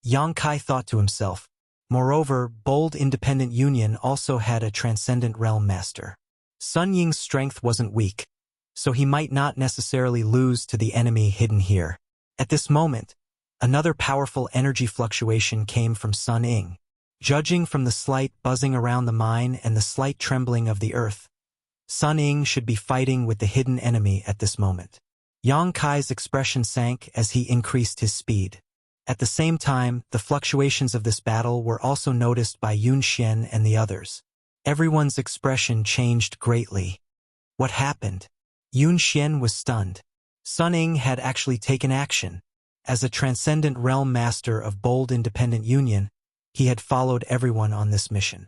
Yang Kai thought to himself. Moreover, Bold Independent Union also had a transcendent realm master. Sun Ying's strength wasn't weak, so he might not necessarily lose to the enemy hidden here. At this moment, another powerful energy fluctuation came from Sun Ying. Judging from the slight buzzing around the mine and the slight trembling of the earth, Sun Ying should be fighting with the hidden enemy at this moment. Yang Kai's expression sank as he increased his speed. At the same time, the fluctuations of this battle were also noticed by Yun Xian and the others. Everyone's expression changed greatly. What happened? Yun Xian was stunned. Sun Ying had actually taken action. As a transcendent realm master of Bold Independent Union, he had followed everyone on this mission.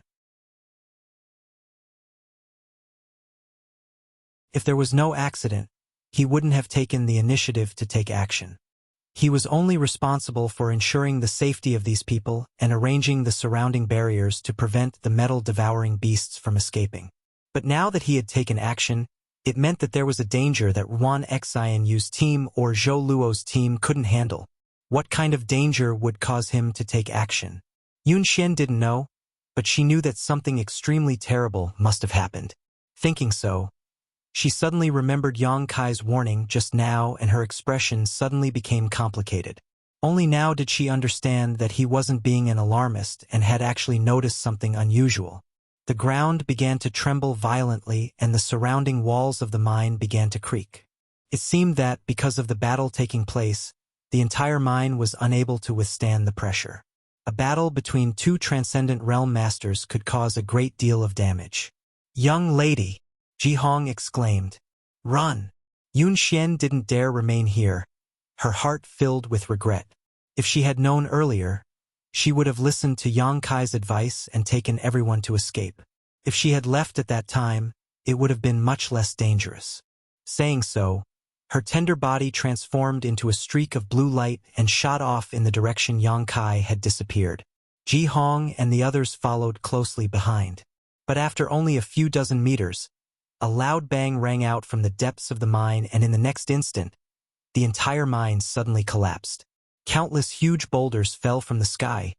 If there was no accident, he wouldn't have taken the initiative to take action. He was only responsible for ensuring the safety of these people and arranging the surrounding barriers to prevent the metal-devouring beasts from escaping. But now that he had taken action, it meant that there was a danger that Wan Xian Yu's team or Zhou Luo's team couldn't handle. What kind of danger would cause him to take action? Yun Xian didn't know, but she knew that something extremely terrible must have happened. Thinking so, she suddenly remembered Yang Kai's warning just now and her expression suddenly became complicated. Only now did she understand that he wasn't being an alarmist and had actually noticed something unusual. The ground began to tremble violently and the surrounding walls of the mine began to creak. It seemed that, because of the battle taking place, The entire mine was unable to withstand the pressure. A battle between two transcendent realm masters could cause a great deal of damage. "Young lady!" Ji Hong exclaimed. "Run!" Yun Xian didn't dare remain here, her heart filled with regret. If she had known earlier, she would have listened to Yang Kai's advice and taken everyone to escape. If she had left at that time, it would have been much less dangerous. Saying so, her tender body transformed into a streak of blue light and shot off in the direction Yang Kai had disappeared. Ji Hong and the others followed closely behind. But after only a few dozen meters, a loud bang rang out from the depths of the mine, and in the next instant, the entire mine suddenly collapsed. Countless huge boulders fell from the sky,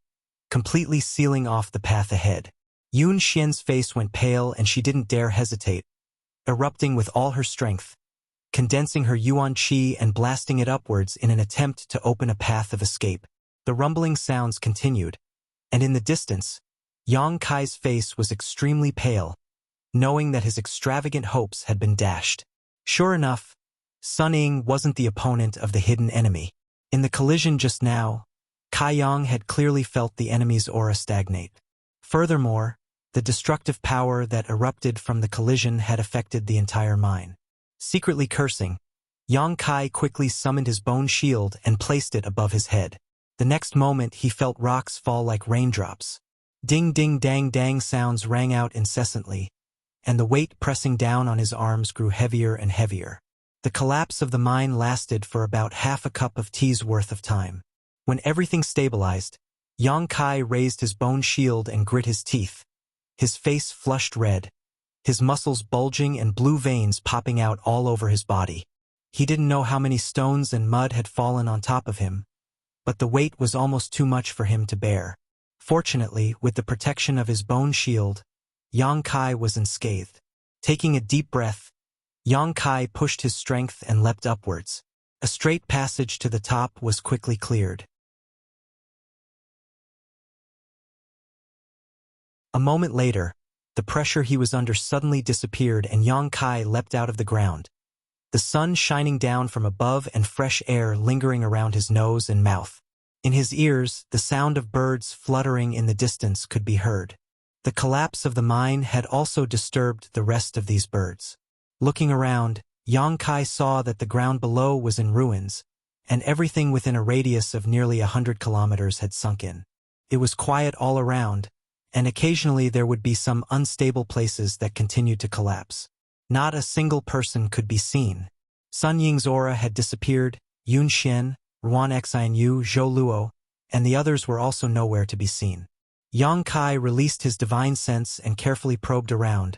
completely sealing off the path ahead. Yun Xian's face went pale and she didn't dare hesitate, erupting with all her strength, condensing her yuan qi and blasting it upwards in an attempt to open a path of escape. The rumbling sounds continued, and in the distance, Yang Kai's face was extremely pale, knowing that his extravagant hopes had been dashed. Sure enough, Sun Ying wasn't the opponent of the hidden enemy. In the collision just now, Kai Yang had clearly felt the enemy's aura stagnate. Furthermore, the destructive power that erupted from the collision had affected the entire mine. Secretly cursing, Yang Kai quickly summoned his bone shield and placed it above his head. The next moment he felt rocks fall like raindrops. Ding ding dang dang sounds rang out incessantly, and the weight pressing down on his arms grew heavier and heavier. The collapse of the mine lasted for about half a cup of tea's worth of time. When everything stabilized, Yang Kai raised his bone shield and grit his teeth, his face flushed red, his muscles bulging and blue veins popping out all over his body. He didn't know how many stones and mud had fallen on top of him, but the weight was almost too much for him to bear. Fortunately, with the protection of his bone shield, Yang Kai was unscathed. Taking a deep breath, Yang Kai pushed his strength and leapt upwards. A straight passage to the top was quickly cleared. A moment later, the pressure he was under suddenly disappeared and Yang Kai leapt out of the ground, the sun shining down from above and fresh air lingering around his nose and mouth. In his ears, the sound of birds fluttering in the distance could be heard. The collapse of the mine had also disturbed the rest of these birds. Looking around, Yang Kai saw that the ground below was in ruins, and everything within a radius of nearly 100 kilometers had sunk in. It was quiet all around, and occasionally there would be some unstable places that continued to collapse. Not a single person could be seen. Sun Ying's aura had disappeared, Yun Xian, Ruan Xianyu, Zhou Luo, and the others were also nowhere to be seen. Yang Kai released his divine sense and carefully probed around,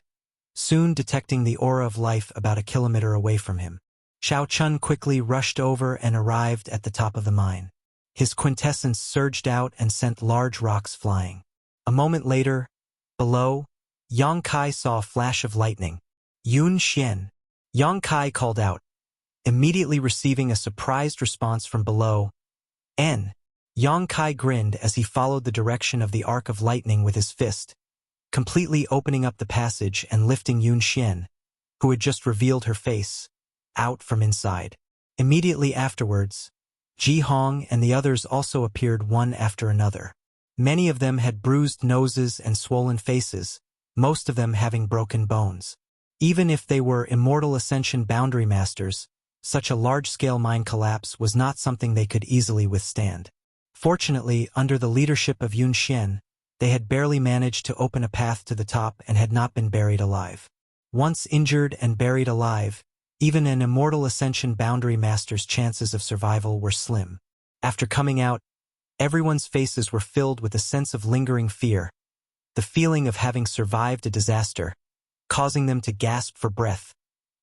soon detecting the aura of life about a kilometer away from him. Xiao Chun quickly rushed over and arrived at the top of the mine. His quintessence surged out and sent large rocks flying. A moment later, below, Yang Kai saw a flash of lightning. "Yun Xian!" Yang Kai called out, immediately receiving a surprised response from below. "N." Yang Kai grinned as he followed the direction of the arc of lightning with his fist, completely opening up the passage and lifting Yun Xian, who had just revealed her face, out from inside. Immediately afterwards, Ji Hong and the others also appeared one after another. Many of them had bruised noses and swollen faces, most of them having broken bones. Even if they were immortal Ascension boundary masters, such a large-scale mine collapse was not something they could easily withstand. Fortunately, under the leadership of Yun Xian, they had barely managed to open a path to the top and had not been buried alive. Once injured and buried alive, even an immortal Ascension boundary master's chances of survival were slim. After coming out, everyone's faces were filled with a sense of lingering fear, the feeling of having survived a disaster, causing them to gasp for breath,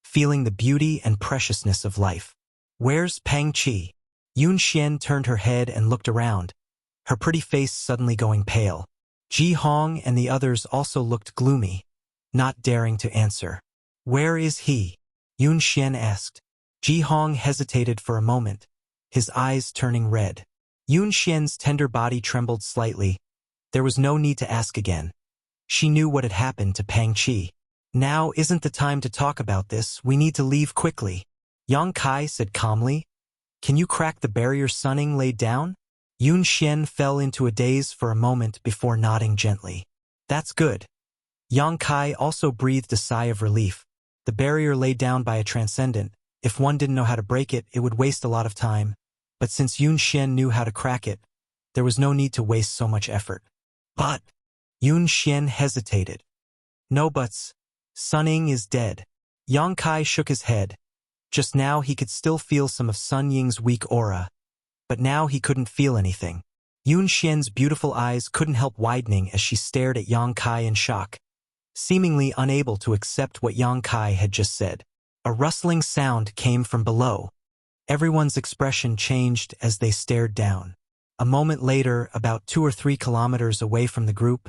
feeling the beauty and preciousness of life. "Where's Pang Qi?" Yun Xian turned her head and looked around, her pretty face suddenly going pale. Ji Hong and the others also looked gloomy, not daring to answer. "Where is he?" Yun Xian asked. Ji Hong hesitated for a moment, his eyes turning red. Yun Xian's tender body trembled slightly. There was no need to ask again. She knew what had happened to Pang Qi. "Now isn't the time to talk about this, we need to leave quickly," Yang Kai said calmly. Can you crack the barrier Sunning laid down? Yun Xian fell into a daze for a moment before nodding gently. That's good. Yang Kai also breathed a sigh of relief. The barrier laid down by a transcendent, if one didn't know how to break it, it would waste a lot of time. But since Yun Xian knew how to crack it, there was no need to waste so much effort. But Yun Xian hesitated. No buts. Sunning is dead. Yang Kai shook his head. Just now he could still feel some of Sun Ying's weak aura, but now he couldn't feel anything. Yun Xian's beautiful eyes couldn't help widening as she stared at Yang Kai in shock, seemingly unable to accept what Yang Kai had just said. A rustling sound came from below. Everyone's expression changed as they stared down. A moment later, about 2 or 3 kilometers away from the group,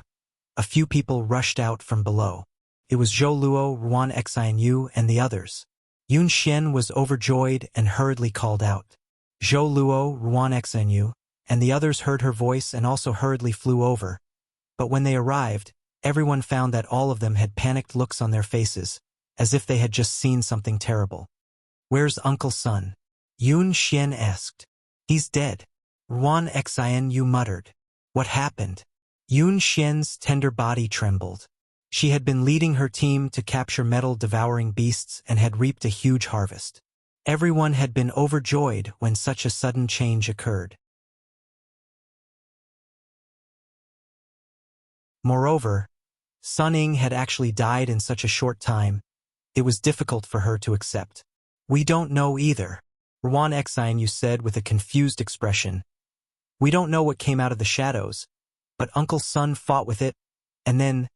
a few people rushed out from below. It was Zhou Luo, Ruan Xianyu, and the others. Yun Xian was overjoyed and hurriedly called out. Zhou Luo, Ruan Xianyu, and the others heard her voice and also hurriedly flew over. But when they arrived, everyone found that all of them had panicked looks on their faces, as if they had just seen something terrible. Where's Uncle Sun? Yun Xian asked. He's dead. Ruan Xianyu muttered. What happened? Yun Xian's tender body trembled. She had been leading her team to capture metal-devouring beasts and had reaped a huge harvest. Everyone had been overjoyed when such a sudden change occurred. Moreover, Sun Ying had actually died in such a short time. It was difficult for her to accept. We don't know either, Ruan Xianyu said with a confused expression. We don't know what came out of the shadows, but Uncle Sun fought with it, and then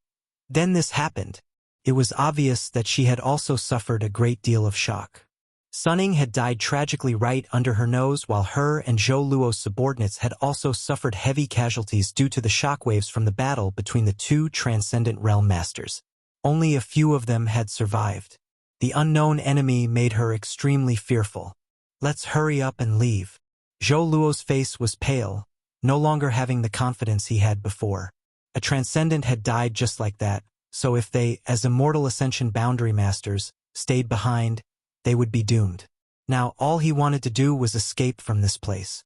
this happened. It was obvious that she had also suffered a great deal of shock. Sun Ying had died tragically right under her nose, while her and Zhou Luo's subordinates had also suffered heavy casualties due to the shockwaves from the battle between the 2 transcendent realm masters. Only a few of them had survived. The unknown enemy made her extremely fearful. Let's hurry up and leave. Zhou Luo's face was pale, no longer having the confidence he had before. A transcendent had died just like that, so if they, as immortal Ascension boundary masters, stayed behind, they would be doomed. Now all he wanted to do was escape from this place.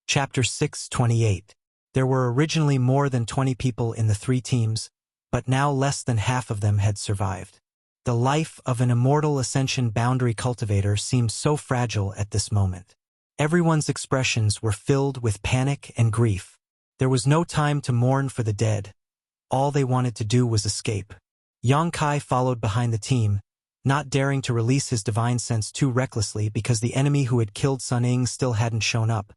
Chapter 628. There were originally more than 20 people in the 3 teams, but now less than half of them had survived. The life of an immortal Ascension boundary cultivator seemed so fragile at this moment. Everyone's expressions were filled with panic and grief. There was no time to mourn for the dead. All they wanted to do was escape. Yang Kai followed behind the team, not daring to release his divine sense too recklessly because the enemy who had killed Sun Ying still hadn't shown up.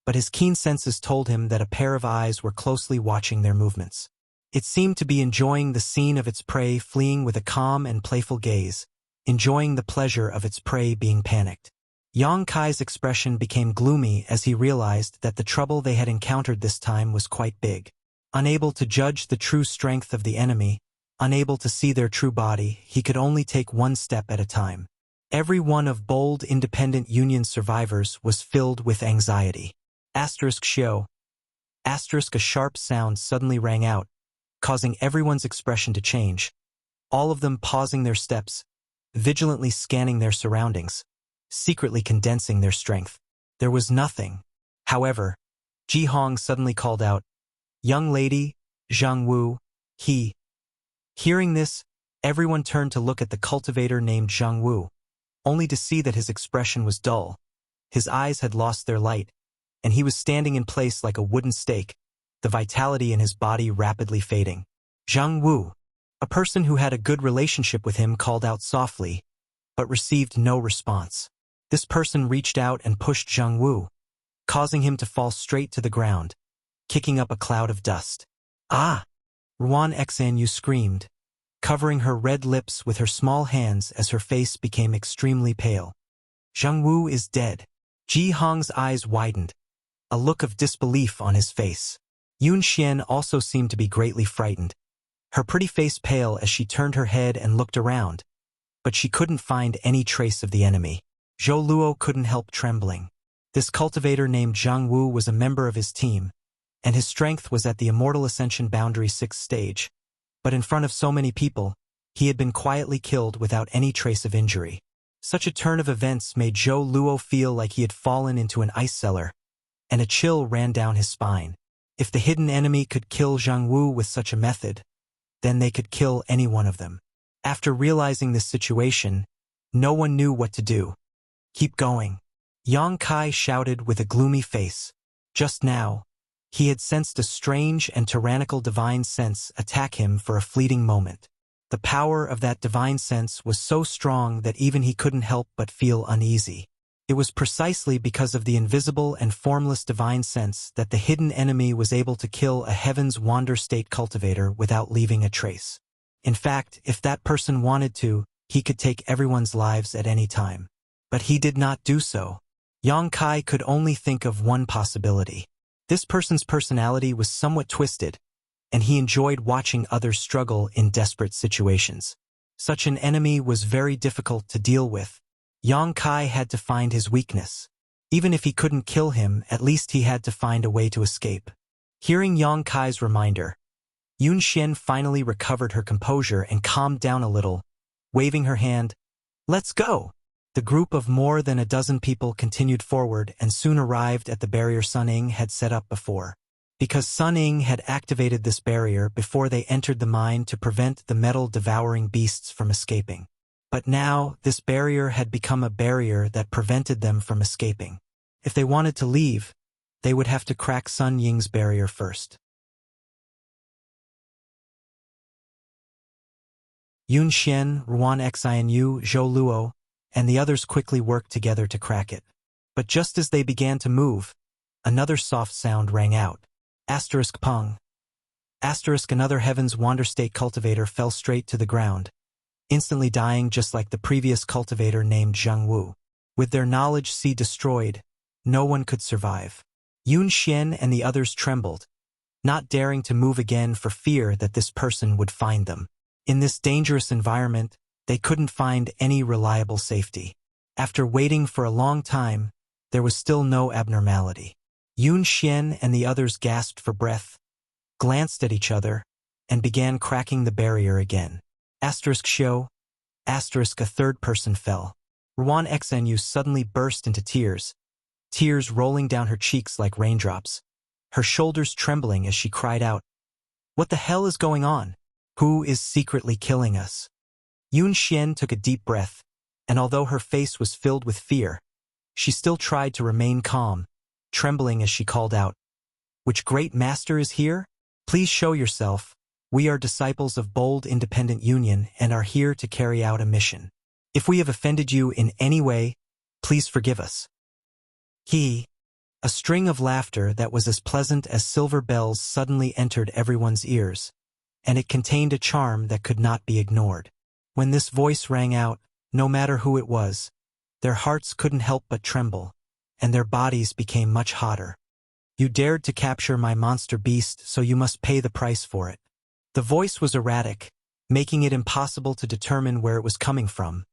But his keen senses told him that a pair of eyes were closely watching their movements. It seemed to be enjoying the scene of its prey fleeing with a calm and playful gaze, enjoying the pleasure of its prey being panicked. Yang Kai's expression became gloomy as he realized that the trouble they had encountered this time was quite big. Unable to judge the true strength of the enemy, unable to see their true body, he could only take one step at a time. Every one of bold independent Union survivors was filled with anxiety. *Shio. *, a sharp sound suddenly rang out, causing everyone's expression to change, all of them pausing their steps, vigilantly scanning their surroundings, secretly condensing their strength. There was nothing. However, Ji Hong suddenly called out, "Young lady, Zhang Wu, he." Hearing this, everyone turned to look at the cultivator named Zhang Wu, only to see that his expression was dull. His eyes had lost their light, and he was standing in place like a wooden stake, the vitality in his body rapidly fading. Zhang Wu, a person who had a good relationship with him, called out softly, but received no response. This person reached out and pushed Zhang Wu, causing him to fall straight to the ground, kicking up a cloud of dust. Ah! Ruan Xianyu screamed, covering her red lips with her small hands as her face became extremely pale. Zhang Wu is dead. Ji Hong's eyes widened, a look of disbelief on his face. Yun Xian also seemed to be greatly frightened, her pretty face pale as she turned her head and looked around, but she couldn't find any trace of the enemy. Zhou Luo couldn't help trembling. This cultivator named Zhang Wu was a member of his team, and his strength was at the Immortal Ascension Boundary 6th stage. But in front of so many people, he had been quietly killed without any trace of injury. Such a turn of events made Zhou Luo feel like he had fallen into an ice cellar, and a chill ran down his spine. If the hidden enemy could kill Zhang Wu with such a method, then they could kill any one of them. After realizing this situation, no one knew what to do. "Keep going," Yang Kai shouted with a gloomy face. Just now, he had sensed a strange and tyrannical divine sense attack him for a fleeting moment. The power of that divine sense was so strong that even he couldn't help but feel uneasy. It was precisely because of the invisible and formless divine sense that the hidden enemy was able to kill a Heaven's Wander State cultivator without leaving a trace. In fact, if that person wanted to, he could take everyone's lives at any time. But he did not do so. Yang Kai could only think of one possibility. This person's personality was somewhat twisted, and he enjoyed watching others struggle in desperate situations. Such an enemy was very difficult to deal with. Yang Kai had to find his weakness. Even if he couldn't kill him, at least he had to find a way to escape. Hearing Yang Kai's reminder, Yun Xian finally recovered her composure and calmed down a little, waving her hand. "Let's go!" The group of more than a dozen people continued forward and soon arrived at the barrier Sun Ying had set up before. Because Sun Ying had activated this barrier before they entered the mine to prevent the metal-devouring beasts from escaping. But now, this barrier had become a barrier that prevented them from escaping. If they wanted to leave, they would have to crack Sun Ying's barrier first. Yun Xian, Ruan Xianyu, Zhou Luo, and the others quickly worked together to crack it. But just as they began to move, another soft sound rang out. Asterisk pong. Asterisk another Heaven's Wander State cultivator fell straight to the ground, instantly dying just like the previous cultivator named Zhang Wu. With their knowledge sea destroyed, no one could survive. Yun Xian and the others trembled, not daring to move again for fear that this person would find them. In this dangerous environment, they couldn't find any reliable safety. After waiting for a long time, there was still no abnormality. Yun Xian and the others gasped for breath, glanced at each other, and began cracking the barrier again. Asterisk show. Asterisk a third person fell. Ruan Xianyu suddenly burst into tears, tears rolling down her cheeks like raindrops, her shoulders trembling as she cried out, "What the hell is going on? Who is secretly killing us?" Yun Xian took a deep breath, and although her face was filled with fear, she still tried to remain calm, trembling as she called out, "Which great master is here? Please show yourself. We are disciples of Bold Independent Union and are here to carry out a mission. If we have offended you in any way, please forgive us." A string of laughter that was as pleasant as silver bells suddenly entered everyone's ears, and it contained a charm that could not be ignored. When this voice rang out, no matter who it was, their hearts couldn't help but tremble, and their bodies became much hotter. "You dared to capture my monster beast, so you must pay the price for it." The voice was erratic, making it impossible to determine where it was coming from,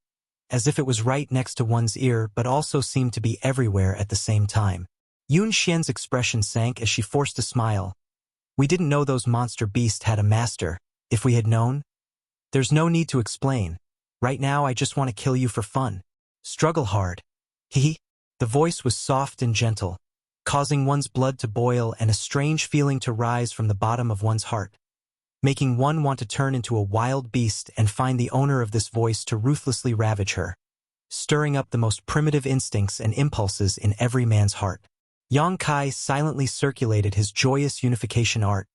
as if it was right next to one's ear but also seemed to be everywhere at the same time. Yun Xian's expression sank as she forced a smile. "We didn't know those monster beasts had a master. If we had known, there's no need to explain. Right now I just want to kill you for fun. Struggle hard." The voice was soft and gentle, causing one's blood to boil and a strange feeling to rise from the bottom of one's heart, making one want to turn into a wild beast and find the owner of this voice to ruthlessly ravage her, stirring up the most primitive instincts and impulses in every man's heart. Yang Kai silently circulated his joyous unification art,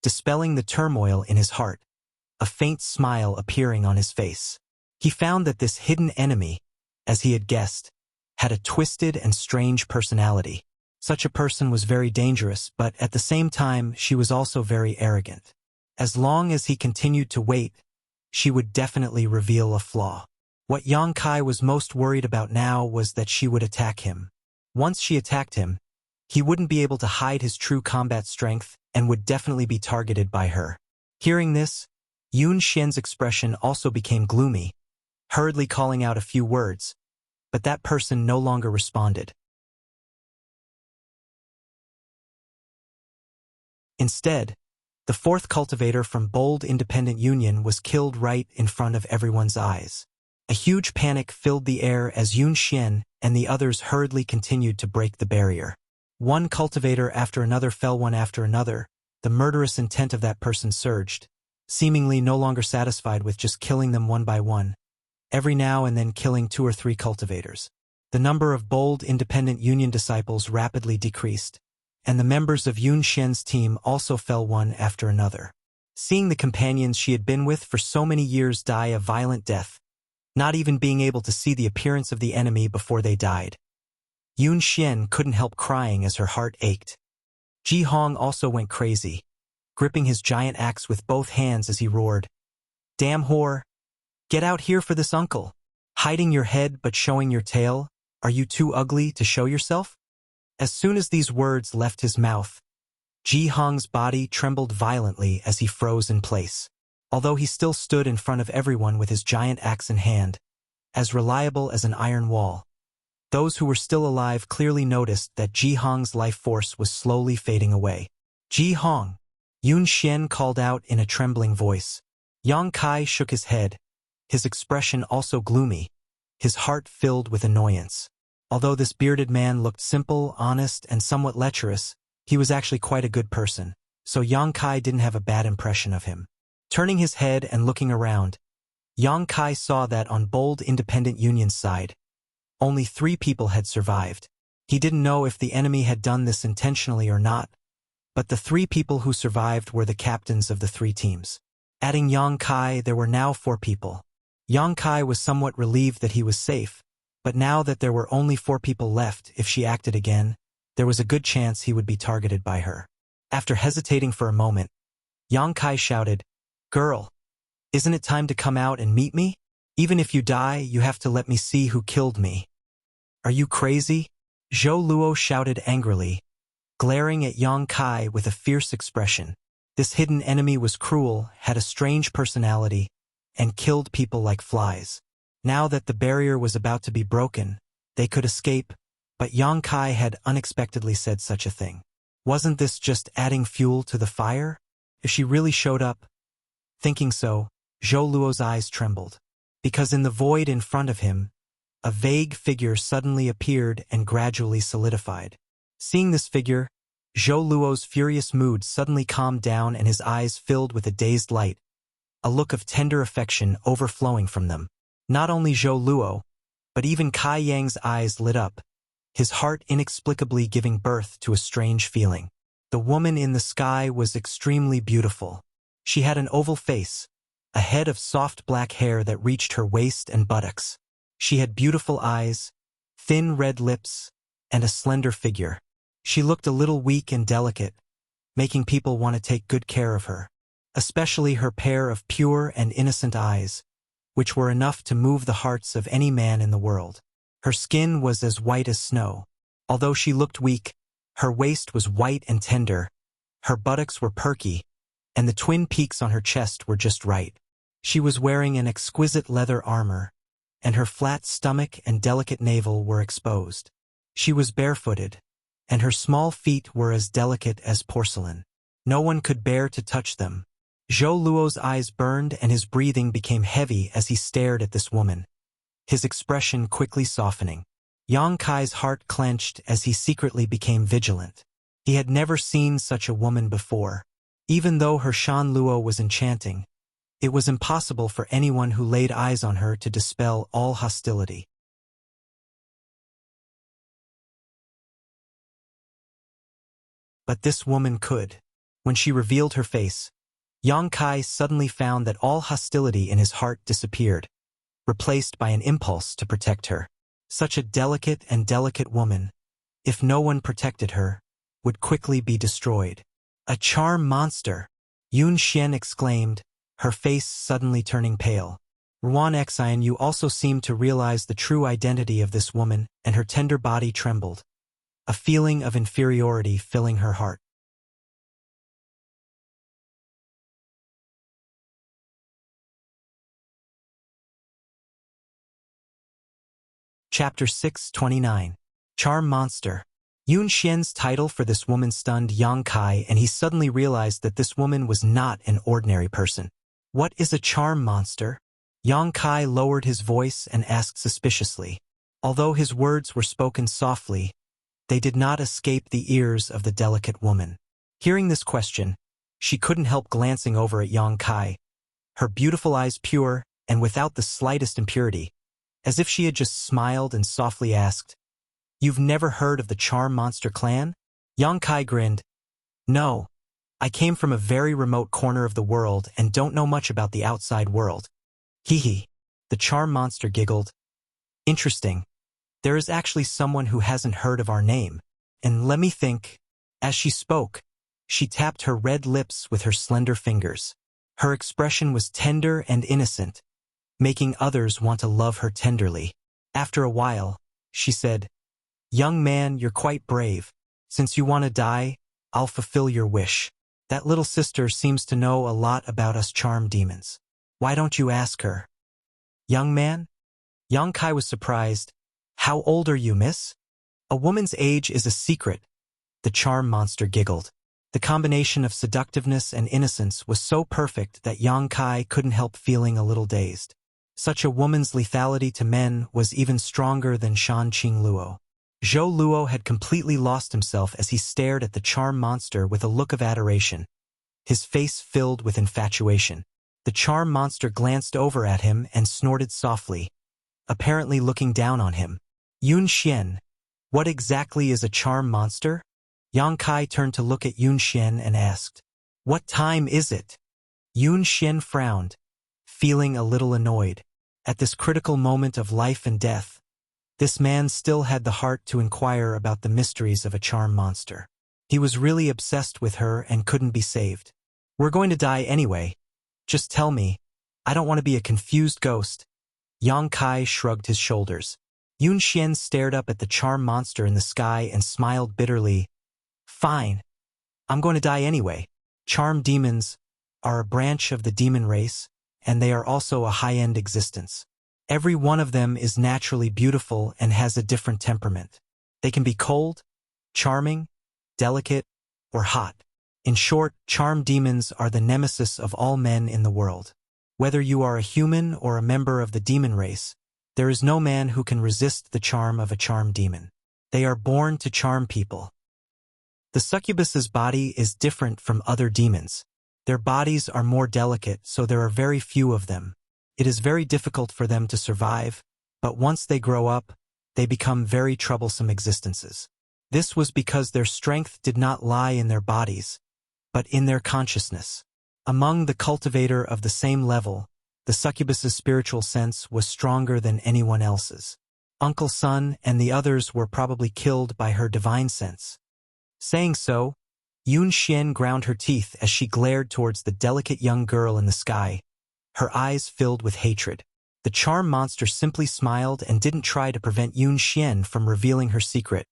dispelling the turmoil in his heart, a faint smile appearing on his face. He found that this hidden enemy, as he had guessed, had a twisted and strange personality. Such a person was very dangerous, but at the same time she was also very arrogant. As long as he continued to wait, she would definitely reveal a flaw. What Yang Kai was most worried about now was that she would attack him. Once she attacked him, he wouldn't be able to hide his true combat strength and would definitely be targeted by her. Hearing this, Yun Xian's expression also became gloomy, hurriedly calling out a few words, but that person no longer responded. Instead, the fourth cultivator from Bold Independent Union was killed right in front of everyone's eyes. A huge panic filled the air as Yun Xian and the others hurriedly continued to break the barrier. One cultivator after another fell, one after another. The murderous intent of that person surged, seemingly no longer satisfied with just killing them one by one, every now and then killing 2 or 3 cultivators. The number of Bold Independent Union disciples rapidly decreased, and the members of Yun Xian's team also fell one after another. Seeing the companions she had been with for so many years die a violent death, not even being able to see the appearance of the enemy before they died, Yun Xian couldn't help crying as her heart ached. Ji Hong also went crazy, gripping his giant axe with both hands as he roared, "Damn whore! Get out here for this uncle! Hiding your head but showing your tail? Are you too ugly to show yourself?" As soon as these words left his mouth, Ji Hong's body trembled violently as he froze in place. Although he still stood in front of everyone with his giant axe in hand, as reliable as an iron wall, those who were still alive clearly noticed that Ji Hong's life force was slowly fading away. "Ji Hong!" Yun Xian called out in a trembling voice. Yang Kai shook his head, his expression also gloomy, his heart filled with annoyance. Although this bearded man looked simple, honest, and somewhat lecherous, he was actually quite a good person, so Yang Kai didn't have a bad impression of him. Turning his head and looking around, Yang Kai saw that on Bold Independent Union's side, only 3 people had survived. He didn't know if the enemy had done this intentionally or not, but the 3 people who survived were the captains of the 3 teams. Adding Yang Kai, there were now 4 people. Yang Kai was somewhat relieved that he was safe, but now that there were only 4 people left, if she acted again, there was a good chance he would be targeted by her. After hesitating for a moment, Yang Kai shouted, "Girl, isn't it time to come out and meet me? Even if you die, you have to let me see who killed me." "Are you crazy?" Zhou Luo shouted angrily, glaring at Yang Kai with a fierce expression. This hidden enemy was cruel, had a strange personality, and killed people like flies. Now that the barrier was about to be broken, they could escape, but Yang Kai had unexpectedly said such a thing. Wasn't this just adding fuel to the fire? If she really showed up? Thinking so, Zhou Luo's eyes trembled, because in the void in front of him, a vague figure suddenly appeared and gradually solidified. Seeing this figure, Zhou Luo's furious mood suddenly calmed down and his eyes filled with a dazed light, a look of tender affection overflowing from them. Not only Zhou Luo, but even Kai Yang's eyes lit up, his heart inexplicably giving birth to a strange feeling. The woman in the sky was extremely beautiful. She had an oval face, a head of soft black hair that reached her waist and buttocks. She had beautiful eyes, thin red lips, and a slender figure. She looked a little weak and delicate, making people want to take good care of her, especially her pair of pure and innocent eyes, which were enough to move the hearts of any man in the world. Her skin was as white as snow. Although she looked weak, her waist was white and tender, her buttocks were perky, and the twin peaks on her chest were just right. She was wearing an exquisite leather armor, and her flat stomach and delicate navel were exposed. She was barefooted, and her small feet were as delicate as porcelain. No one could bear to touch them. Zhou Luo's eyes burned and his breathing became heavy as he stared at this woman, his expression quickly softening. Yang Kai's heart clenched as he secretly became vigilant. He had never seen such a woman before. Even though her Shan Luo was enchanting, it was impossible for anyone who laid eyes on her to dispel all hostility. But this woman could. When she revealed her face, Yang Kai suddenly found that all hostility in his heart disappeared, replaced by an impulse to protect her. Such a delicate woman, if no one protected her, would quickly be destroyed. "A charm monster!" Yun Xian exclaimed, her face suddenly turning pale. Ruan Xian, you also seemed to realize the true identity of this woman, and her tender body trembled, a feeling of inferiority filling her heart. Chapter 629. Charm Monster. Yun Xian's title for this woman stunned Yang Kai, and he suddenly realized that this woman was not an ordinary person. What is a charm monster? Yang Kai lowered his voice and asked suspiciously. Although his words were spoken softly, they did not escape the ears of the delicate woman. Hearing this question, she couldn't help glancing over at Yang Kai, her beautiful eyes pure and without the slightest impurity, as if she had just smiled and softly asked, "You've never heard of the Charm Monster clan?" Yang Kai grinned. "No, I came from a very remote corner of the world and don't know much about the outside world." "Hee hee," the Charm Monster giggled. "Interesting. There is actually someone who hasn't heard of our name, and let me think." As she spoke, she tapped her red lips with her slender fingers. Her expression was tender and innocent, making others want to love her tenderly. After a while, she said, "Young man, you're quite brave. Since you want to die, I'll fulfill your wish. That little sister seems to know a lot about us charm demons. Why don't you ask her?" "Young man?" Yang Kai was surprised. "How old are you, miss?" "A woman's age is a secret," the charm monster giggled. The combination of seductiveness and innocence was so perfect that Yang Kai couldn't help feeling a little dazed. Such a woman's lethality to men was even stronger than Shan Qing Luo. Zhou Luo had completely lost himself as he stared at the charm monster with a look of adoration, his face filled with infatuation. The charm monster glanced over at him and snorted softly, apparently looking down on him. "Yun Xian, what exactly is a charm monster?" Yang Kai turned to look at Yun Xian and asked, "What time is it?" Yun Xian frowned, feeling a little annoyed. At this critical moment of life and death, this man still had the heart to inquire about the mysteries of a charm monster. He was really obsessed with her and couldn't be saved. "We're going to die anyway. Just tell me. I don't want to be a confused ghost." Yang Kai shrugged his shoulders. Yun Xian stared up at the charm monster in the sky and smiled bitterly. "Fine. I'm going to die anyway. Charm demons are a branch of the demon race, and they are also a high-end existence. Every one of them is naturally beautiful and has a different temperament. They can be cold, charming, delicate, or hot. In short, charm demons are the nemesis of all men in the world. Whether you are a human or a member of the demon race, there is no man who can resist the charm of a charm demon. They are born to charm people. The succubus's body is different from other demons. Their bodies are more delicate, so there are very few of them. It is very difficult for them to survive, but once they grow up, they become very troublesome existences. This was because their strength did not lie in their bodies, but in their consciousness. Among the cultivator of the same level, the succubus's spiritual sense was stronger than anyone else's. Uncle Sun and the others were probably killed by her divine sense. Saying so, Yun Xian ground her teeth as she glared towards the delicate young girl in the sky, her eyes filled with hatred. The charm monster simply smiled and didn't try to prevent Yun Xian from revealing her secret,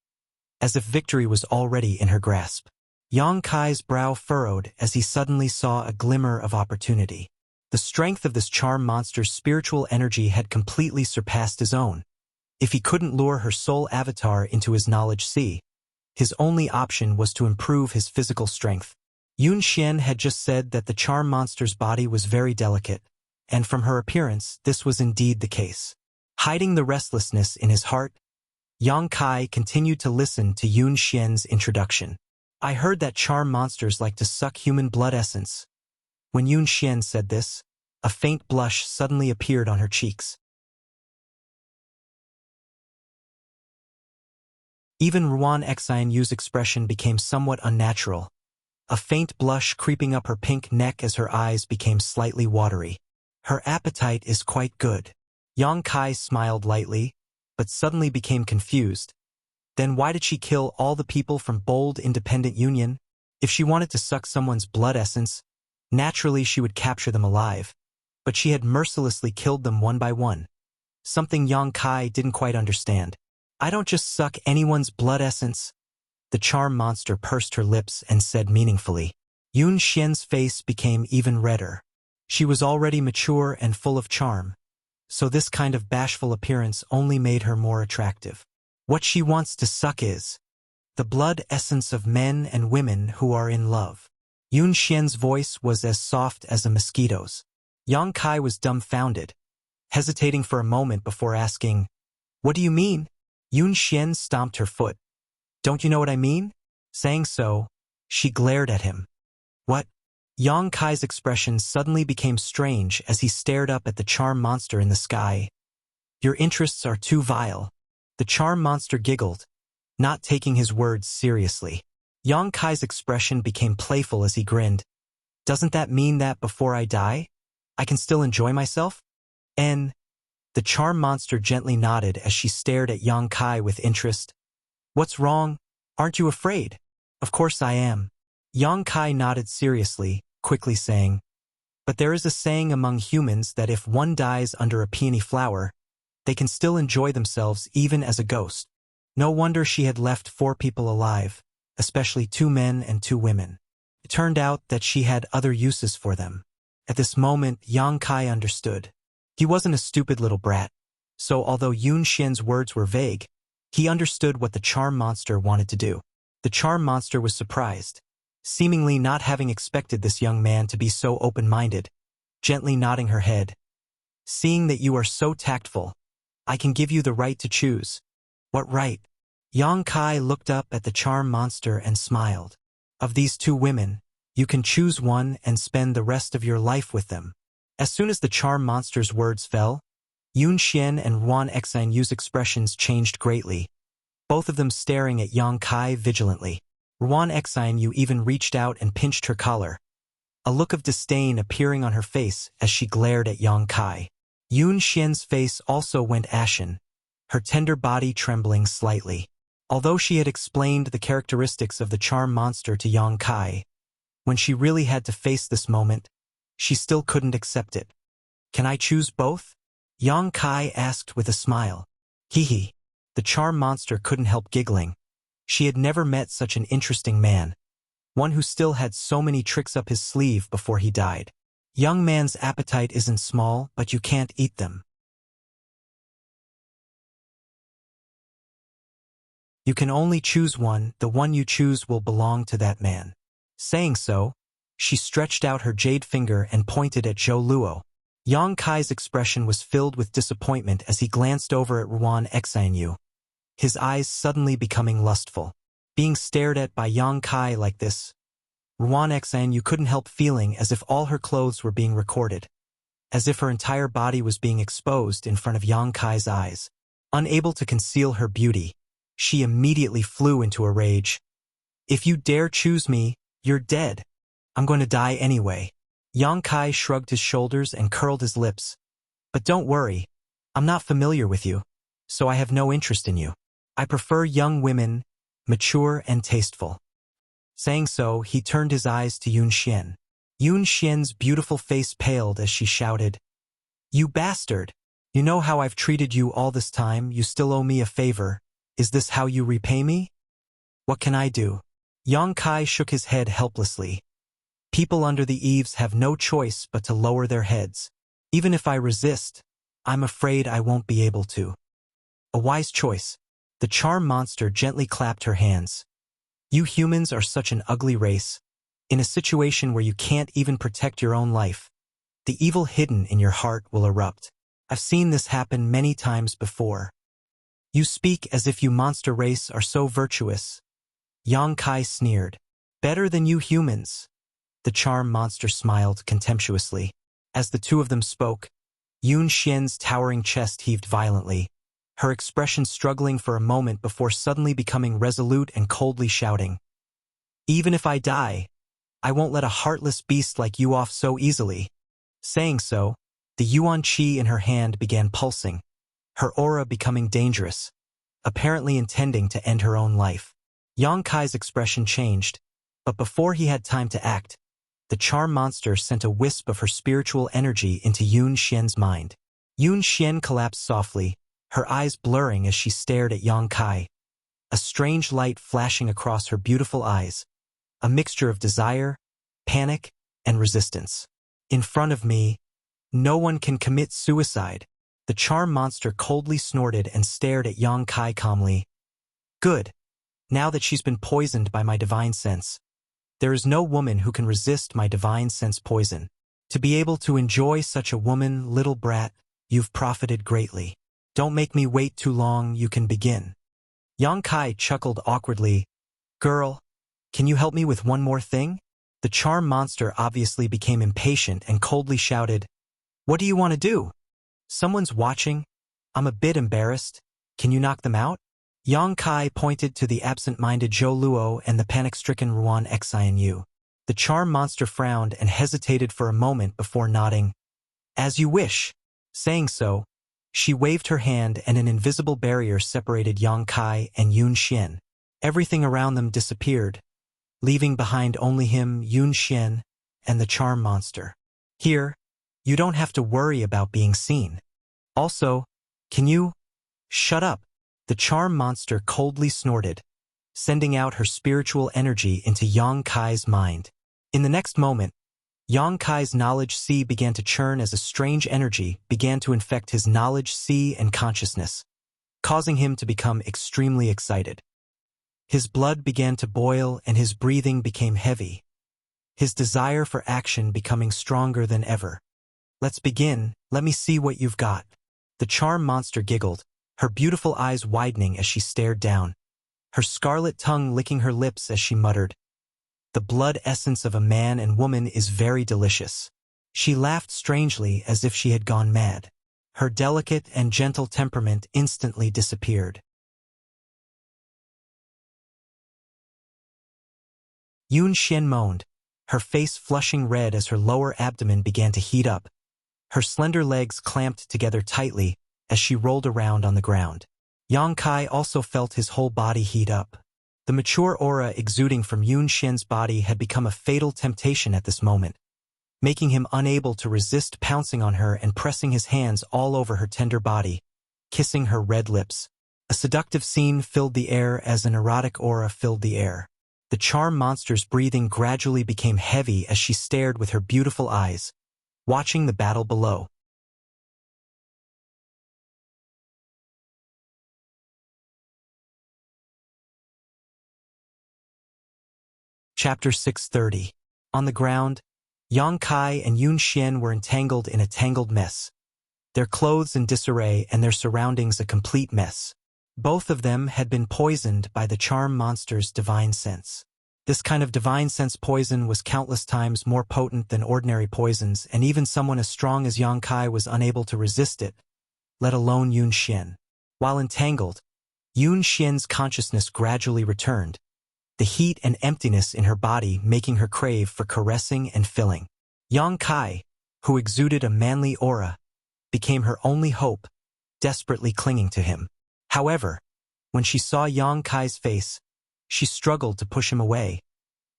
as if victory was already in her grasp. Yang Kai's brow furrowed as he suddenly saw a glimmer of opportunity. The strength of this charm monster's spiritual energy had completely surpassed his own. If he couldn't lure her soul avatar into his knowledge sea, his only option was to improve his physical strength. Yun Xian had just said that the charm monster's body was very delicate, and from her appearance, this was indeed the case. Hiding the restlessness in his heart, Yang Kai continued to listen to Yun Xian's introduction. "I heard that charm monsters like to suck human blood essence." When Yun Xian said this, a faint blush suddenly appeared on her cheeks. Even Ruan Xian Yu's expression became somewhat unnatural, a faint blush creeping up her pink neck as her eyes became slightly watery. "Her appetite is quite good." Yang Kai smiled lightly, but suddenly became confused. Then why did she kill all the people from Bold Independent Union? If she wanted to suck someone's blood essence, naturally she would capture them alive, but she had mercilessly killed them one by one. Something Yang Kai didn't quite understand. "I don't just suck anyone's blood essence." The charm monster pursed her lips and said meaningfully. Yun Xian's face became even redder. She was already mature and full of charm, so this kind of bashful appearance only made her more attractive. "What she wants to suck is..." the blood essence of men and women who are in love. Yun Xian's voice was as soft as a mosquito's. Yang Kai was dumbfounded, hesitating for a moment before asking, "What do you mean?" Yun Xian stomped her foot. "Don't you know what I mean?" Saying so, she glared at him. "What?" Yang Kai's expression suddenly became strange as he stared up at the charm monster in the sky. "Your interests are too vile." The charm monster giggled, not taking his words seriously. Yang Kai's expression became playful as he grinned. "Doesn't that mean that before I die, I can still enjoy myself?" The charm monster gently nodded as she stared at Yang Kai with interest. "What's wrong? Aren't you afraid?" "Of course I am." Yang Kai nodded seriously, quickly saying, "But there is a saying among humans that if one dies under a peony flower, they can still enjoy themselves even as a ghost." No wonder she had left 4 people alive, especially 2 men and 2 women. It turned out that she had other uses for them. At this moment, Yang Kai understood. He wasn't a stupid little brat, so although Yun Xian's words were vague, he understood what the charm monster wanted to do. The charm monster was surprised, seemingly not having expected this young man to be so open-minded, gently nodding her head. "Seeing that you are so tactful, I can give you the right to choose." "What right?" Yang Kai looked up at the charm monster and smiled. "Of these 2 women, you can choose one and spend the rest of your life with them." As soon as the charm monster's words fell, Yun Xian and Ruan Xin's expressions changed greatly, both of them staring at Yang Kai vigilantly. Ruan Xin even reached out and pinched her collar, a look of disdain appearing on her face as she glared at Yang Kai. Yun Xian's face also went ashen, her tender body trembling slightly. Although she had explained the characteristics of the charm monster to Yang Kai, when she really had to face this moment, she still couldn't accept it. "Can I choose both?" Yang Kai asked with a smile. Hee. The charm monster couldn't help giggling. She had never met such an interesting man, one who still had so many tricks up his sleeve before he died. "Young man's appetite isn't small, but you can't eat them. You can only choose one, the one you choose will belong to that man." Saying so, she stretched out her jade finger and pointed at Zhou Luo. Yang Kai's expression was filled with disappointment as he glanced over at Ruan Xinyu, his eyes suddenly becoming lustful. Being stared at by Yang Kai like this, Ruan Xinyu couldn't help feeling as if all her clothes were being recorded, as if her entire body was being exposed in front of Yang Kai's eyes. Unable to conceal her beauty, she immediately flew into a rage. "If you dare choose me, you're dead. I'm going to die anyway." Yang Kai shrugged his shoulders and curled his lips. "But don't worry, I'm not familiar with you, so I have no interest in you. I prefer young women, mature and tasteful." Saying so, he turned his eyes to Yun Xian. Yun Xian's beautiful face paled as she shouted, "You bastard! You know how I've treated you all this time, you still owe me a favor. Is this how you repay me?" "What can I do?" Yang Kai shook his head helplessly. "People under the eaves have no choice but to lower their heads. Even if I resist, I'm afraid I won't be able to." "A wise choice." The charm monster gently clapped her hands. "You humans are such an ugly race. In a situation where you can't even protect your own life, the evil hidden in your heart will erupt. I've seen this happen many times before. You speak as if you monster race are so virtuous." Yang Kai sneered. "Better than you humans." The charm monster smiled contemptuously. As the 2 of them spoke, Yun Xian's towering chest heaved violently, her expression struggling for a moment before suddenly becoming resolute and coldly shouting, "Even if I die, I won't let a heartless beast like you off so easily." Saying so, the yuan qi in her hand began pulsing, her aura becoming dangerous, apparently intending to end her own life. Yang Kai's expression changed, but before he had time to act, the charm monster sent a wisp of her spiritual energy into Yun Xian's mind. Yun Xian collapsed softly, her eyes blurring as she stared at Yang Kai, a strange light flashing across her beautiful eyes, a mixture of desire, panic, and resistance. "In front of me, no one can commit suicide." The charm monster coldly snorted and stared at Yang Kai calmly. "Good. now that she's been poisoned by my divine sense. There is no woman who can resist my divine sense poison. To be able to enjoy such a woman, little brat, you've profited greatly. Don't make me wait too long, you can begin. Yang Kai chuckled awkwardly. Girl, can you help me with one more thing? The charm monster obviously became impatient and coldly shouted, What do you want to do? Someone's watching. I'm a bit embarrassed. Can you knock them out? Yang Kai pointed to the absent-minded Zhou Luo and the panic-stricken Ruan Xianyu. The charm monster frowned and hesitated for a moment before nodding. As you wish. Saying so, she waved her hand and an invisible barrier separated Yang Kai and Yun Xian. Everything around them disappeared, leaving behind only him, Yun Xian, and the charm monster. Here, you don't have to worry about being seen. Also, can you... Shut up. The charm monster coldly snorted, sending out her spiritual energy into Yang Kai's mind. In the next moment, Yang Kai's knowledge sea began to churn as a strange energy began to infect his knowledge sea and consciousness, causing him to become extremely excited. His blood began to boil and his breathing became heavy, his desire for action becoming stronger than ever. Let's begin, let me see what you've got. The charm monster giggled, her beautiful eyes widening as she stared down, her scarlet tongue licking her lips as she muttered, The blood essence of a man and woman is very delicious. She laughed strangely as if she had gone mad. Her delicate and gentle temperament instantly disappeared. Yun Xian moaned, her face flushing red as her lower abdomen began to heat up. Her slender legs clamped together tightly as she rolled around on the ground. Yang Kai also felt his whole body heat up. The mature aura exuding from Yun Xian's body had become a fatal temptation at this moment, making him unable to resist pouncing on her and pressing his hands all over her tender body, kissing her red lips. A seductive scene filled the air as an erotic aura filled the air. The charm monster's breathing gradually became heavy as she stared with her beautiful eyes, watching the battle below. Chapter 630. On the ground, Yang Kai and Yun Xian were entangled in a tangled mess, their clothes in disarray and their surroundings a complete mess. Both of them had been poisoned by the charm monster's divine sense. This kind of divine sense poison was countless times more potent than ordinary poisons, and even someone as strong as Yang Kai was unable to resist it, let alone Yun Xian. While entangled, Yun Xian's consciousness gradually returned, the heat and emptiness in her body making her crave for caressing and filling. Yang Kai, who exuded a manly aura, became her only hope, desperately clinging to him. However, when she saw Yang Kai's face, she struggled to push him away,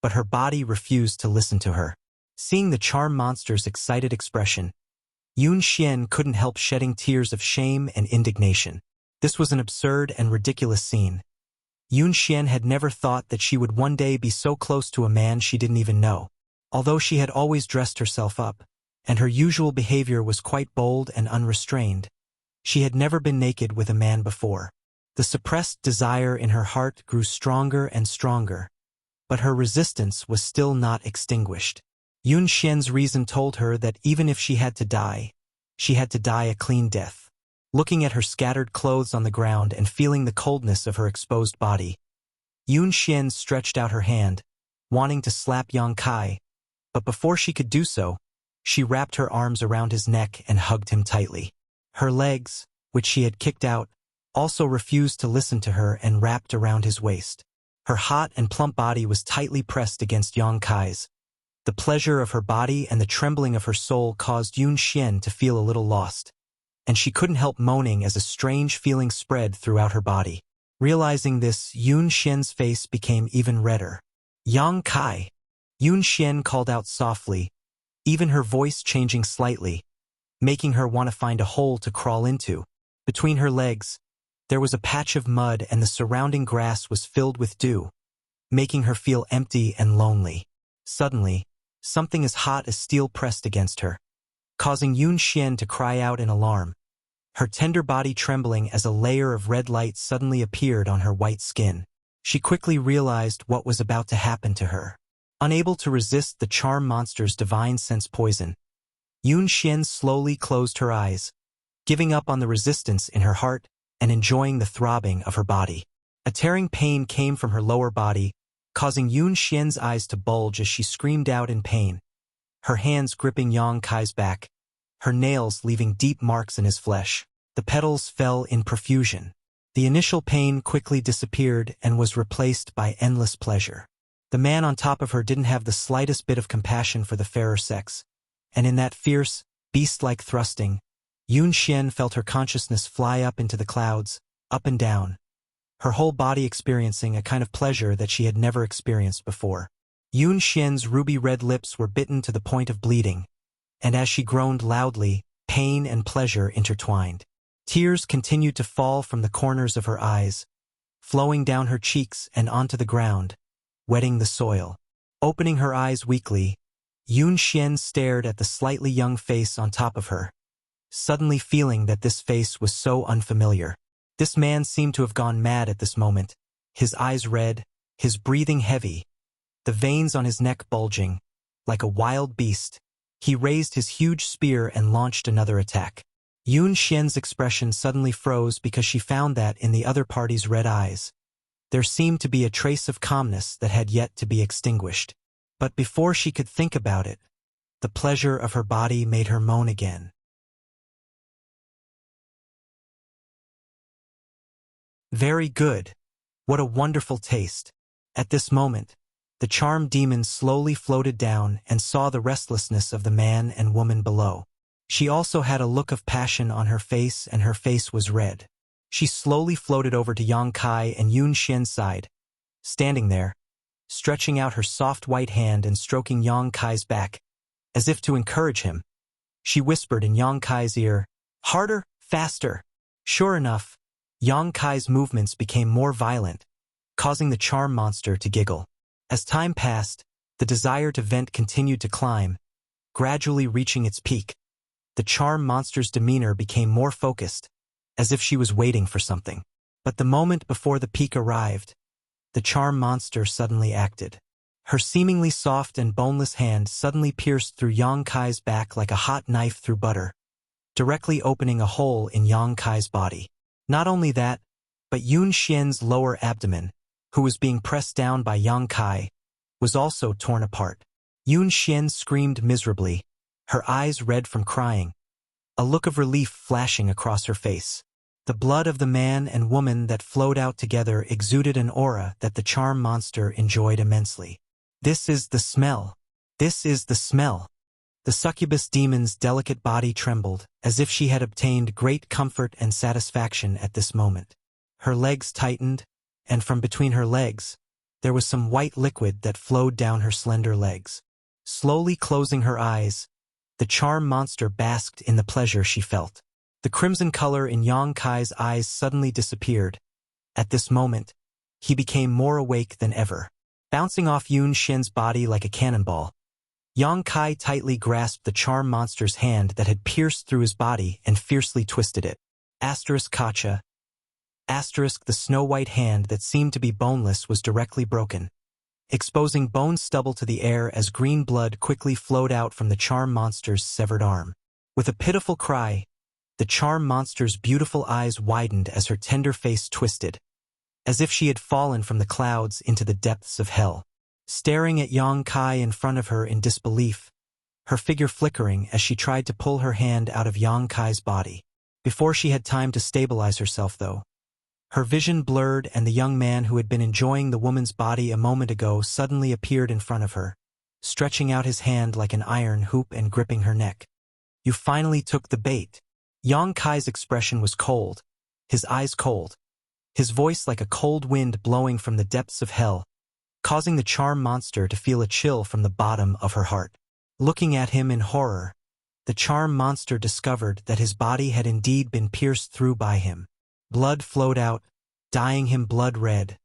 but her body refused to listen to her. Seeing the charm monster's excited expression, Yun Xian couldn't help shedding tears of shame and indignation. This was an absurd and ridiculous scene. Yun Xian had never thought that she would one day be so close to a man she didn't even know. Although she had always dressed herself up, and her usual behavior was quite bold and unrestrained, she had never been naked with a man before. The suppressed desire in her heart grew stronger and stronger, but her resistance was still not extinguished. Yun Xian's reason told her that even if she had to die a clean death. Looking at her scattered clothes on the ground and feeling the coldness of her exposed body, Yun Xian stretched out her hand, wanting to slap Yang Kai, but before she could do so, she wrapped her arms around his neck and hugged him tightly. Her legs, which she had kicked out, also refused to listen to her and wrapped around his waist. Her hot and plump body was tightly pressed against Yang Kai's. The pleasure of her body and the trembling of her soul caused Yun Xian to feel a little lost, and she couldn't help moaning as a strange feeling spread throughout her body. Realizing this, Yun Xian's face became even redder. Yang Kai, Yun Xian called out softly, even her voice changing slightly, making her want to find a hole to crawl into. Between her legs, there was a patch of mud and the surrounding grass was filled with dew, making her feel empty and lonely. Suddenly, something as hot as steel pressed against her, causing Yun Xian to cry out in alarm, her tender body trembling as a layer of red light suddenly appeared on her white skin. She quickly realized what was about to happen to her. Unable to resist the charm monster's divine sense poison, Yun Xian slowly closed her eyes, giving up on the resistance in her heart and enjoying the throbbing of her body. A tearing pain came from her lower body, causing Yun Xian's eyes to bulge as she screamed out in pain, her hands gripping Yang Kai's back, her nails leaving deep marks in his flesh. The petals fell in profusion. The initial pain quickly disappeared and was replaced by endless pleasure. The man on top of her didn't have the slightest bit of compassion for the fairer sex, and in that fierce, beast-like thrusting, Yun Xian felt her consciousness fly up into the clouds, up and down, her whole body experiencing a kind of pleasure that she had never experienced before. Yun Xian's ruby-red lips were bitten to the point of bleeding, and as she groaned loudly, pain and pleasure intertwined. Tears continued to fall from the corners of her eyes, flowing down her cheeks and onto the ground, wetting the soil. Opening her eyes weakly, Yun Xian stared at the slightly young face on top of her, suddenly feeling that this face was so unfamiliar. This man seemed to have gone mad at this moment, his eyes red, his breathing heavy, the veins on his neck bulging. Like a wild beast, he raised his huge spear and launched another attack. Yun Xian's expression suddenly froze because she found that in the other party's red eyes, there seemed to be a trace of calmness that had yet to be extinguished. But before she could think about it, the pleasure of her body made her moan again. Very good. What a wonderful taste. At this moment, the charmed demon slowly floated down and saw the restlessness of the man and woman below. She also had a look of passion on her face, and her face was red. She slowly floated over to Yang Kai and Yun Xian's side, standing there, stretching out her soft white hand and stroking Yang Kai's back, as if to encourage him. She whispered in Yang Kai's ear, "Harder, faster." Sure enough, Yang Kai's movements became more violent, causing the charm monster to giggle. As time passed, the desire to vent continued to climb, gradually reaching its peak. The charm monster's demeanor became more focused, as if she was waiting for something. But the moment before the peak arrived, the charm monster suddenly acted. Her seemingly soft and boneless hand suddenly pierced through Yang Kai's back like a hot knife through butter, directly opening a hole in Yang Kai's body. Not only that, but Yun Xian's lower abdomen, who was being pressed down by Yang Kai, was also torn apart. Yun Xian screamed miserably, her eyes red from crying, a look of relief flashing across her face. The blood of the man and woman that flowed out together exuded an aura that the charm monster enjoyed immensely. This is the smell. This is the smell. The succubus demon's delicate body trembled, as if she had obtained great comfort and satisfaction at this moment. Her legs tightened, and from between her legs, there was some white liquid that flowed down her slender legs. Slowly closing her eyes, the charm monster basked in the pleasure she felt. The crimson color in Yang Kai's eyes suddenly disappeared. At this moment, he became more awake than ever. Bouncing off Yun Xian's body like a cannonball, Yang Kai tightly grasped the charm monster's hand that had pierced through his body and fiercely twisted it. Kacha. The snow-white hand that seemed to be boneless was directly broken, exposing bone stubble to the air as green blood quickly flowed out from the charm monster's severed arm. With a pitiful cry, the charm monster's beautiful eyes widened as her tender face twisted, as if she had fallen from the clouds into the depths of hell. Staring at Yang Kai in front of her in disbelief, her figure flickering as she tried to pull her hand out of Yang Kai's body. Before she had time to stabilize herself, though, her vision blurred and the young man who had been enjoying the woman's body a moment ago suddenly appeared in front of her, stretching out his hand like an iron hoop and gripping her neck. "You finally took the bait." Yang Kai's expression was cold, his eyes cold, his voice like a cold wind blowing from the depths of hell, causing the charm monster to feel a chill from the bottom of her heart. Looking at him in horror, the charm monster discovered that his body had indeed been pierced through by him. Blood flowed out, dyeing him blood red,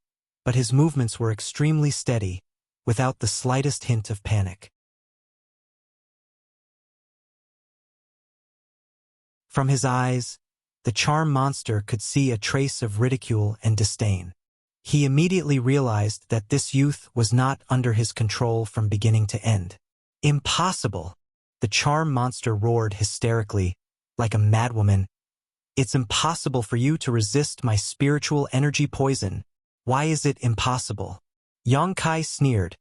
but his movements were extremely steady, without the slightest hint of panic. From his eyes, the charm monster could see a trace of ridicule and disdain. He immediately realized that this youth was not under his control from beginning to end. Impossible! The charm monster roared hysterically, like a madwoman. It's impossible for you to resist my spiritual energy poison. Why is it impossible? Yang Kai sneered,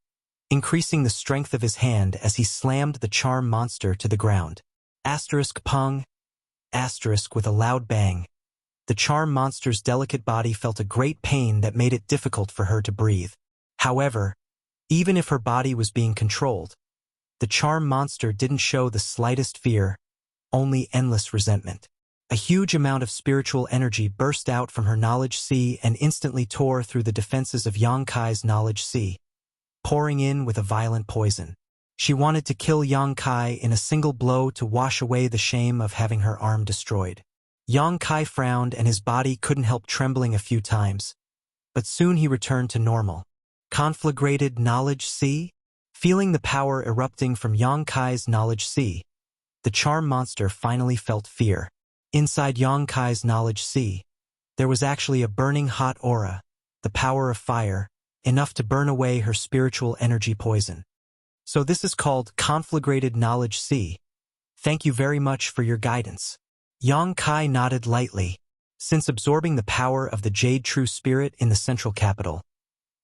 increasing the strength of his hand as he slammed the charm monster to the ground. Asterisk pung. Asterisk with a loud bang. The charm monster's delicate body felt a great pain that made it difficult for her to breathe. However, even if her body was being controlled, the charm monster didn't show the slightest fear, only endless resentment. A huge amount of spiritual energy burst out from her knowledge sea and instantly tore through the defenses of Yang Kai's knowledge sea, pouring in with a violent poison. She wanted to kill Yang Kai in a single blow to wash away the shame of having her arm destroyed. Yang Kai frowned and his body couldn't help trembling a few times, but soon he returned to normal. Conflagrated knowledge sea? Feeling the power erupting from Yang Kai's knowledge sea, the charm monster finally felt fear. Inside Yang Kai's knowledge sea, there was actually a burning hot aura, the power of fire, enough to burn away her spiritual energy poison. So this is called conflagrated knowledge sea. Thank you very much for your guidance. Yang Kai nodded lightly. Since absorbing the power of the Jade True Spirit in the central capital,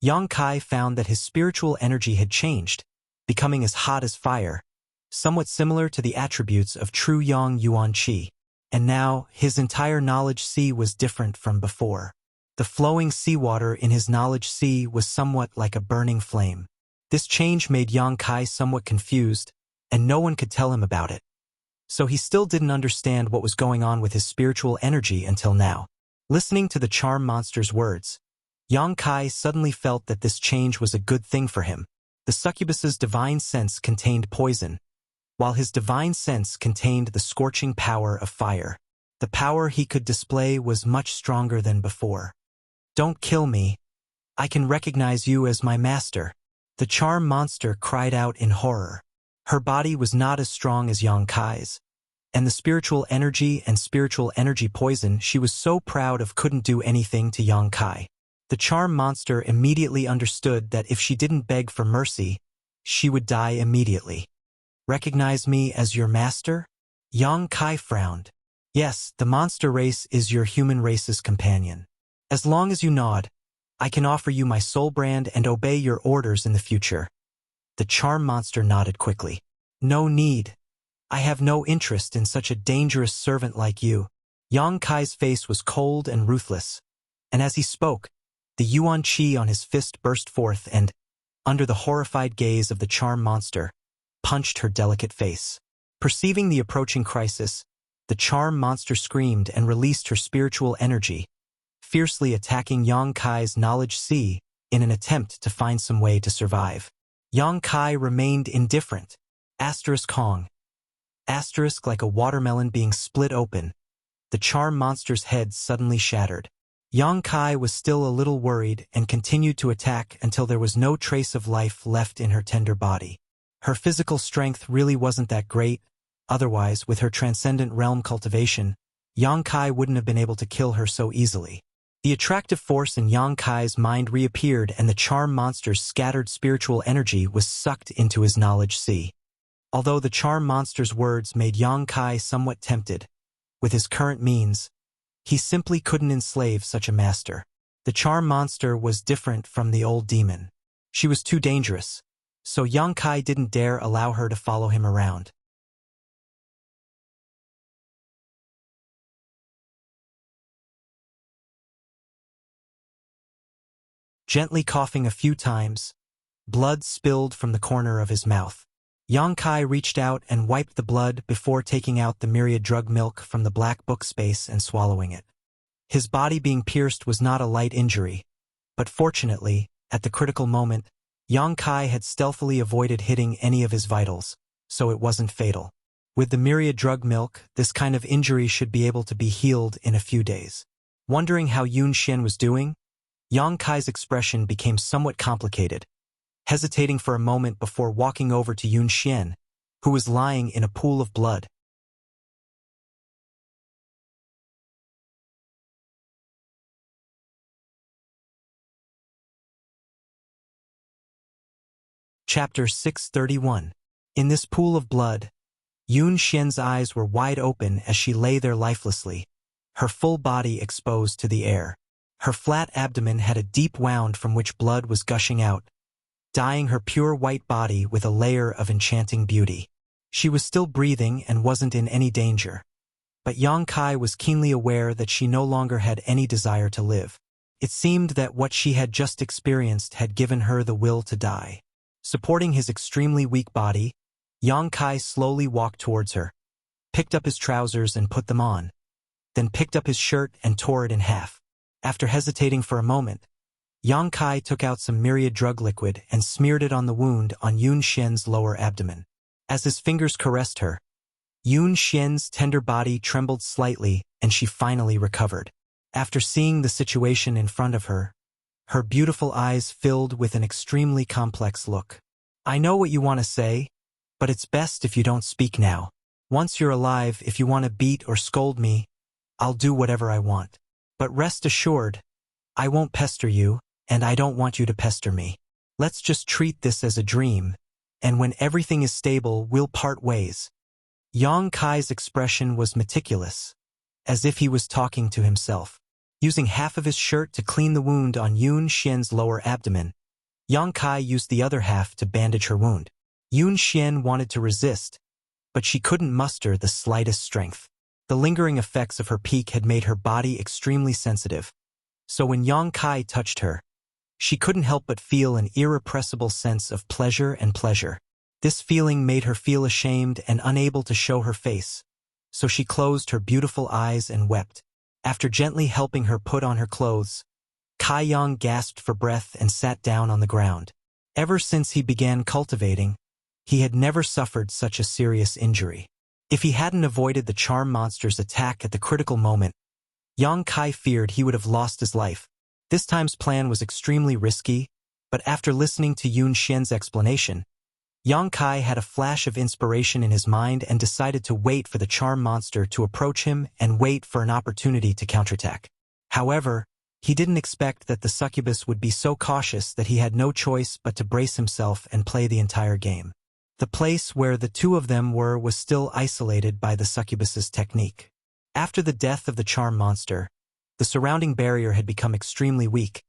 Yang Kai found that his spiritual energy had changed, becoming as hot as fire, somewhat similar to the attributes of true Yang Yuan Qi. And now, his entire knowledge sea was different from before. The flowing seawater in his knowledge sea was somewhat like a burning flame. This change made Yang Kai somewhat confused, and no one could tell him about it. So he still didn't understand what was going on with his spiritual energy until now. Listening to the charm monster's words, Yang Kai suddenly felt that this change was a good thing for him. The succubus's divine sense contained poison, while his divine sense contained the scorching power of fire. The power he could display was much stronger than before. Don't kill me. I can recognize you as my master. The charm monster cried out in horror. Her body was not as strong as Yang Kai's, and the spiritual energy poison she was so proud of couldn't do anything to Yang Kai. The charm monster immediately understood that if she didn't beg for mercy, she would die immediately. Recognize me as your master? Yang Kai frowned. Yes, the monster race is your human race's companion. As long as you nod, I can offer you my soul brand and obey your orders in the future. The charm monster nodded quickly. No need. I have no interest in such a dangerous servant like you. Yang Kai's face was cold and ruthless, and as he spoke, the Yuan Qi on his fist burst forth and, under the horrified gaze of the charm monster, punched her delicate face. Perceiving the approaching crisis, the charm monster screamed and released her spiritual energy, fiercely attacking Yang Kai's knowledge sea in an attempt to find some way to survive. Yang Kai remained indifferent. Asterisk Hong. Asterisk like a watermelon being split open. The charm monster's head suddenly shattered. Yang Kai was still a little worried and continued to attack until there was no trace of life left in her tender body. Her physical strength really wasn't that great, otherwise, with her transcendent realm cultivation, Yang Kai wouldn't have been able to kill her so easily. The attractive force in Yang Kai's mind reappeared and the charm monster's scattered spiritual energy was sucked into his knowledge sea. Although the charm monster's words made Yang Kai somewhat tempted, with his current means, he simply couldn't enslave such a master. The charm monster was different from the old demon. She was too dangerous, so Yang Kai didn't dare allow her to follow him around. Gently coughing a few times, blood spilled from the corner of his mouth. Yang Kai reached out and wiped the blood before taking out the myriad drug milk from the black book space and swallowing it. His body being pierced was not a light injury, but fortunately, at the critical moment, Yang Kai had stealthily avoided hitting any of his vitals, so it wasn't fatal. With the myriad drug milk, this kind of injury should be able to be healed in a few days. Wondering how Yun Xian was doing, Yang Kai's expression became somewhat complicated, hesitating for a moment before walking over to Yun Xian, who was lying in a pool of blood. Chapter 631. In this pool of blood, Yun Xian's eyes were wide open as she lay there lifelessly, her full body exposed to the air. Her flat abdomen had a deep wound from which blood was gushing out, dyeing her pure white body with a layer of enchanting beauty. She was still breathing and wasn't in any danger. But Yang Kai was keenly aware that she no longer had any desire to live. It seemed that what she had just experienced had given her the will to die. Supporting his extremely weak body, Yang Kai slowly walked towards her, picked up his trousers and put them on, then picked up his shirt and tore it in half. After hesitating for a moment, Yang Kai took out some myriad drug liquid and smeared it on the wound on Yun Xian's lower abdomen. As his fingers caressed her, Yun Xian's tender body trembled slightly and she finally recovered. After seeing the situation in front of her, her beautiful eyes filled with an extremely complex look. "I know what you want to say, but it's best if you don't speak now. Once you're alive, if you want to beat or scold me, I'll do whatever I want. But rest assured, I won't pester you, and I don't want you to pester me. Let's just treat this as a dream, and when everything is stable, we'll part ways." Yang Kai's expression was meticulous, as if he was talking to himself. Using half of his shirt to clean the wound on Yun Xian's lower abdomen, Yang Kai used the other half to bandage her wound. Yun Xian wanted to resist, but she couldn't muster the slightest strength. The lingering effects of her peak had made her body extremely sensitive, so when Yang Kai touched her, she couldn't help but feel an irrepressible sense of pleasure. This feeling made her feel ashamed and unable to show her face, so she closed her beautiful eyes and wept. After gently helping her put on her clothes, Kai Yang gasped for breath and sat down on the ground. Ever since he began cultivating, he had never suffered such a serious injury. If he hadn't avoided the charm monster's attack at the critical moment, Yang Kai feared he would have lost his life. This time's plan was extremely risky, but after listening to Yun Xian's explanation, Yang Kai had a flash of inspiration in his mind and decided to wait for the charm monster to approach him and wait for an opportunity to counterattack. However, he didn't expect that the succubus would be so cautious that he had no choice but to brace himself and play the entire game. The place where the two of them were was still isolated by the succubus's technique. After the death of the charm monster, the surrounding barrier had become extremely weak,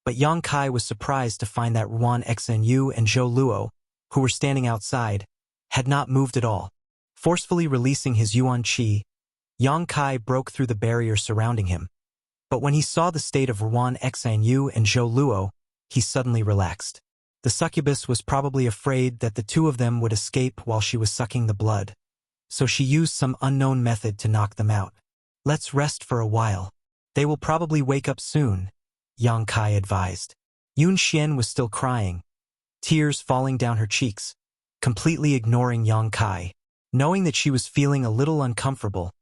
but Yang Kai was surprised to find that Ruan Xinyu and Zhou Luo, who were standing outside, had not moved at all. Forcefully releasing his Yuan Qi, Yang Kai broke through the barrier surrounding him. But when he saw the state of Ruan Xinyu and Zhou Luo, he suddenly relaxed. The succubus was probably afraid that the two of them would escape while she was sucking the blood, so she used some unknown method to knock them out. "Let's rest for a while. They will probably wake up soon," Yang Kai advised. Yun Xian was still crying, tears falling down her cheeks, completely ignoring Yang Kai. Knowing that she was feeling a little uncomfortable,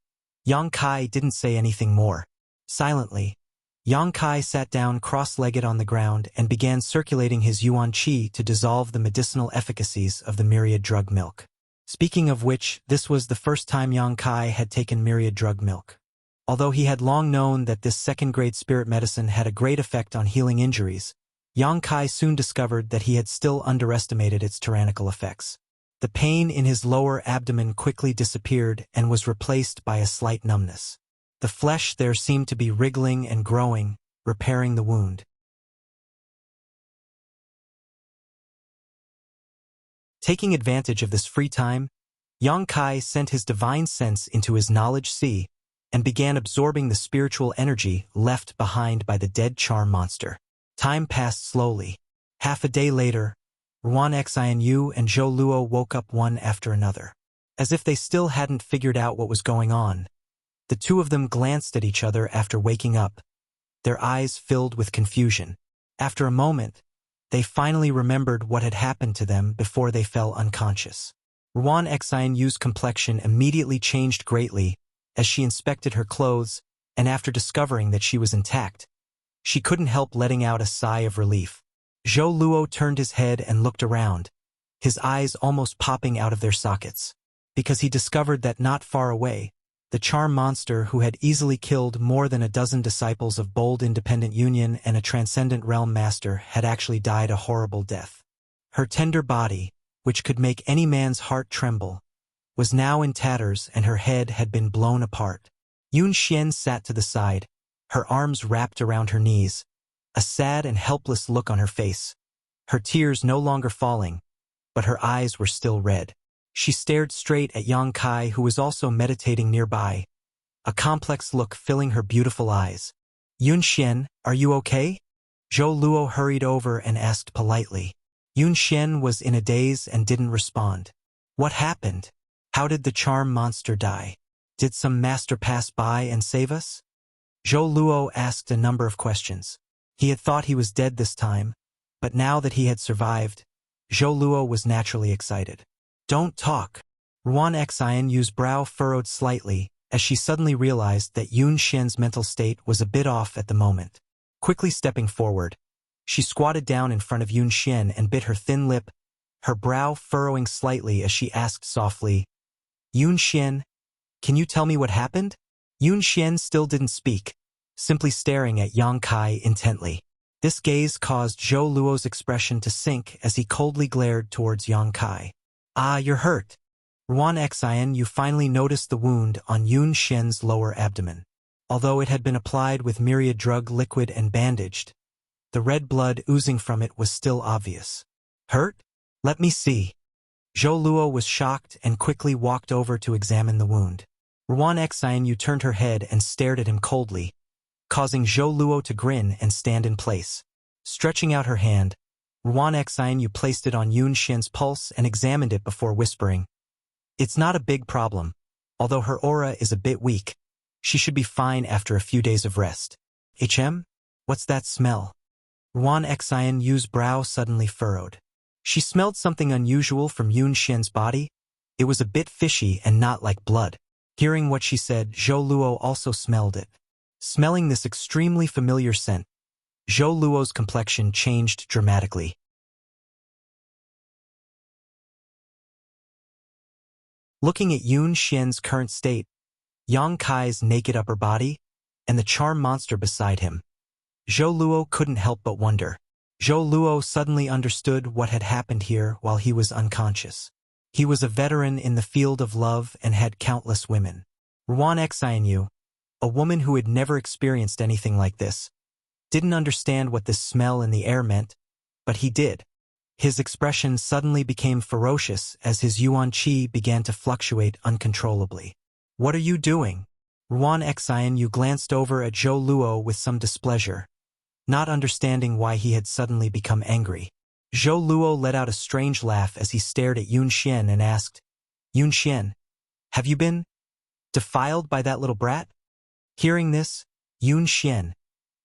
Yang Kai didn't say anything more. Silently, Yang Kai sat down cross-legged on the ground and began circulating his Yuan Qi to dissolve the medicinal efficacies of the myriad drug milk. Speaking of which, this was the first time Yang Kai had taken myriad drug milk. Although he had long known that this second-grade spirit medicine had a great effect on healing injuries, Yang Kai soon discovered that he had still underestimated its tyrannical effects. The pain in his lower abdomen quickly disappeared and was replaced by a slight numbness. The flesh there seemed to be wriggling and growing, repairing the wound. Taking advantage of this free time, Yang Kai sent his divine sense into his knowledge sea and began absorbing the spiritual energy left behind by the dead charm monster. Time passed slowly. Half a day later, Ruan Xinyu and Zhou Luo woke up one after another. As if they still hadn't figured out what was going on, the two of them glanced at each other after waking up, their eyes filled with confusion. After a moment, they finally remembered what had happened to them before they fell unconscious. Ruan Xinyu's complexion immediately changed greatly as she inspected her clothes, and after discovering that she was intact, she couldn't help letting out a sigh of relief. Zhou Luo turned his head and looked around, his eyes almost popping out of their sockets, because he discovered that not far away, the charm monster who had easily killed more than a dozen disciples of Bold Independent Union and a Transcendent Realm Master had actually died a horrible death. Her tender body, which could make any man's heart tremble, was now in tatters and her head had been blown apart. Yun Xian sat to the side, her arms wrapped around her knees, a sad and helpless look on her face. Her tears no longer falling, but her eyes were still red. She stared straight at Yang Kai, who was also meditating nearby, a complex look filling her beautiful eyes. Yun Xian, are you okay? Zhou Luo hurried over and asked politely. Yun Xian was in a daze and didn't respond. What happened? How did the charm monster die? Did some master pass by and save us? Zhou Luo asked a number of questions. He had thought he was dead this time, but now that he had survived, Zhou Luo was naturally excited. Don't talk. Ruan Xianyu's brow furrowed slightly as she suddenly realized that Yun Xian's mental state was a bit off at the moment. Quickly stepping forward, she squatted down in front of Yun Xian and bit her thin lip, her brow furrowing slightly as she asked softly, Yun Xian, can you tell me what happened? Yun Xian still didn't speak, simply staring at Yang Kai intently. This gaze caused Zhou Luo's expression to sink as he coldly glared towards Yang Kai. Ah, you're hurt. Ruan Xianyu finally noticed the wound on Yun Xian's lower abdomen. Although it had been applied with myriad drug liquid and bandaged, the red blood oozing from it was still obvious. Hurt? Let me see. Zhou Luo was shocked and quickly walked over to examine the wound. Ruan Xianyu turned her head and stared at him coldly, causing Zhou Luo to grin and stand in place. Stretching out her hand, Ruan Xianyu placed it on Yun Xian's pulse and examined it before whispering, It's not a big problem. Although her aura is a bit weak, she should be fine after a few days of rest. What's that smell? Ruan Xianyu's brow suddenly furrowed. She smelled something unusual from Yun Xian's body. It was a bit fishy and not like blood. Hearing what she said, Zhou Luo also smelled it. Smelling this extremely familiar scent, Zhou Luo's complexion changed dramatically. Looking at Yun Xian's current state, Yang Kai's naked upper body, and the charm monster beside him, Zhou Luo couldn't help but wonder. Zhou Luo suddenly understood what had happened here while he was unconscious. He was a veteran in the field of love and had countless women. Ruan Xianyu, a woman who had never experienced anything like this, didn't understand what this smell in the air meant, but he did. His expression suddenly became ferocious as his yuan qi began to fluctuate uncontrollably. What are you doing? Ruan Xianyu glanced over at Zhou Luo with some displeasure, not understanding why he had suddenly become angry. Zhou Luo let out a strange laugh as he stared at Yun Xian and asked, Yun Xian, have you been defiled by that little brat? Hearing this, Yun Xian,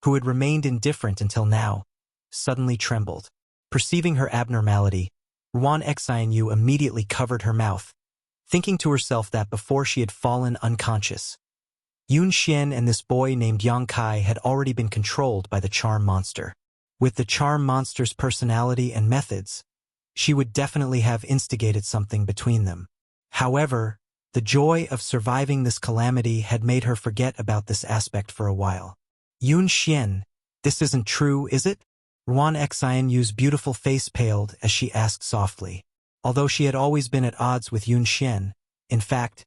who had remained indifferent until now, suddenly trembled. Perceiving her abnormality, Ruan Xianyu immediately covered her mouth, thinking to herself that before she had fallen unconscious, Yun Xian and this boy named Yang Kai had already been controlled by the charm monster. With the charm monster's personality and methods, she would definitely have instigated something between them. However, the joy of surviving this calamity had made her forget about this aspect for a while. Yun Xian, this isn't true, is it? Ruan Xianyu's beautiful face paled as she asked softly. Although she had always been at odds with Yun Xian, in fact,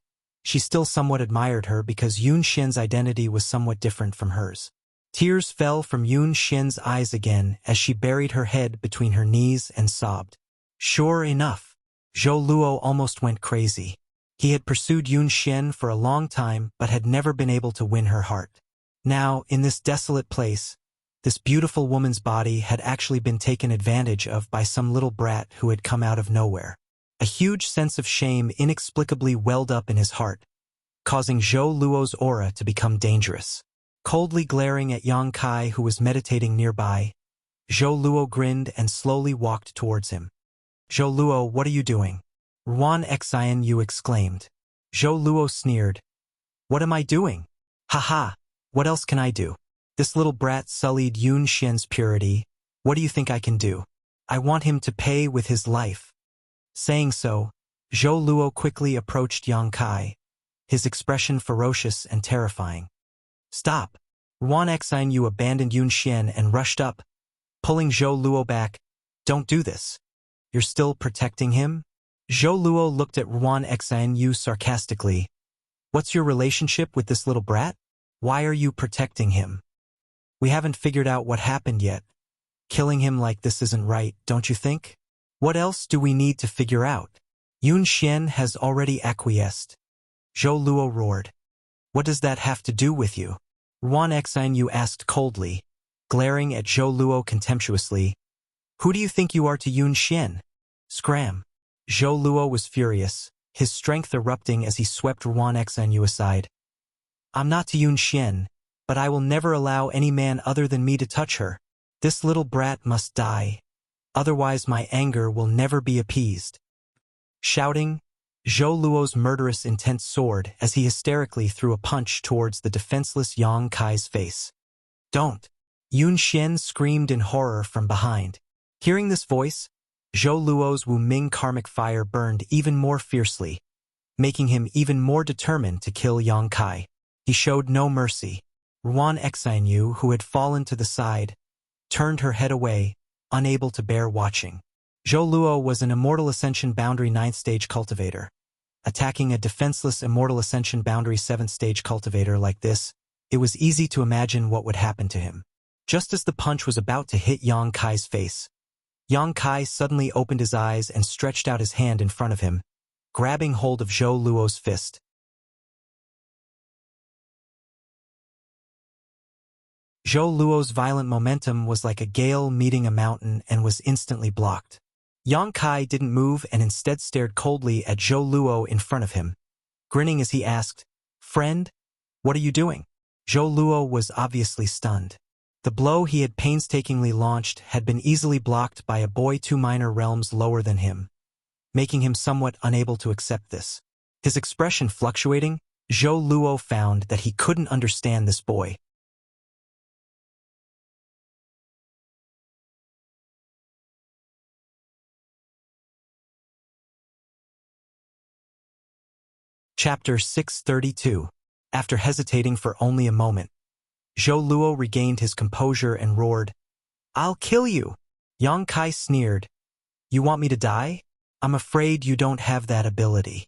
she still somewhat admired her because Yun Xian's identity was somewhat different from hers. Tears fell from Yun Xian's eyes again as she buried her head between her knees and sobbed. Sure enough, Zhou Luo almost went crazy. He had pursued Yun Xian for a long time but had never been able to win her heart. Now, in this desolate place, this beautiful woman's body had actually been taken advantage of by some little brat who had come out of nowhere. A huge sense of shame inexplicably welled up in his heart, causing Zhou Luo's aura to become dangerous. Coldly glaring at Yang Kai, who was meditating nearby, Zhou Luo grinned and slowly walked towards him. Zhou Luo, what are you doing? Ruan Xianyu exclaimed. Zhou Luo sneered. What am I doing? Haha, what else can I do? This little brat sullied Yun Xian's purity. What do you think I can do? I want him to pay with his life. Saying so, Zhou Luo quickly approached Yang Kai, his expression ferocious and terrifying. Stop! Ruan Xianyu abandoned Yun Xian and rushed up, pulling Zhou Luo back. Don't do this. You're still protecting him? Zhou Luo looked at Ruan Xianyu sarcastically. What's your relationship with this little brat? Why are you protecting him? We haven't figured out what happened yet. Killing him like this isn't right, don't you think? What else do we need to figure out? Yun Xian has already acquiesced. Zhou Luo roared. What does that have to do with you? Ruan Xianyu asked coldly, glaring at Zhou Luo contemptuously. Who do you think you are to Yun Xian? Scram. Zhou Luo was furious, his strength erupting as he swept Ruan Xianyu aside. I'm not to Yun Xian, but I will never allow any man other than me to touch her. This little brat must die. Otherwise my anger will never be appeased. Shouting, Zhou Luo's murderous intent soared as he hysterically threw a punch towards the defenseless Yang Kai's face. Don't! Yun Xian screamed in horror from behind. Hearing this voice, Zhou Luo's Wu Ming karmic fire burned even more fiercely, making him even more determined to kill Yang Kai. He showed no mercy. Ruan Xianyu, who had fallen to the side, turned her head away, unable to bear watching. Zhou Luo was an Immortal Ascension Boundary 9th Stage cultivator. Attacking a defenseless Immortal Ascension Boundary 7th Stage cultivator like this, it was easy to imagine what would happen to him. Just as the punch was about to hit Yang Kai's face, Yang Kai suddenly opened his eyes and stretched out his hand in front of him, grabbing hold of Zhou Luo's fist. Zhou Luo's violent momentum was like a gale meeting a mountain and was instantly blocked. Yang Kai didn't move and instead stared coldly at Zhou Luo in front of him, grinning as he asked, Friend, what are you doing? Zhou Luo was obviously stunned. The blow he had painstakingly launched had been easily blocked by a boy 2 minor realms lower than him, making him somewhat unable to accept this. His expression fluctuating, Zhou Luo found that he couldn't understand this boy. Chapter 632. After hesitating for only a moment, Zhou Luo regained his composure and roared, I'll kill you! Yang Kai sneered, You want me to die? I'm afraid you don't have that ability.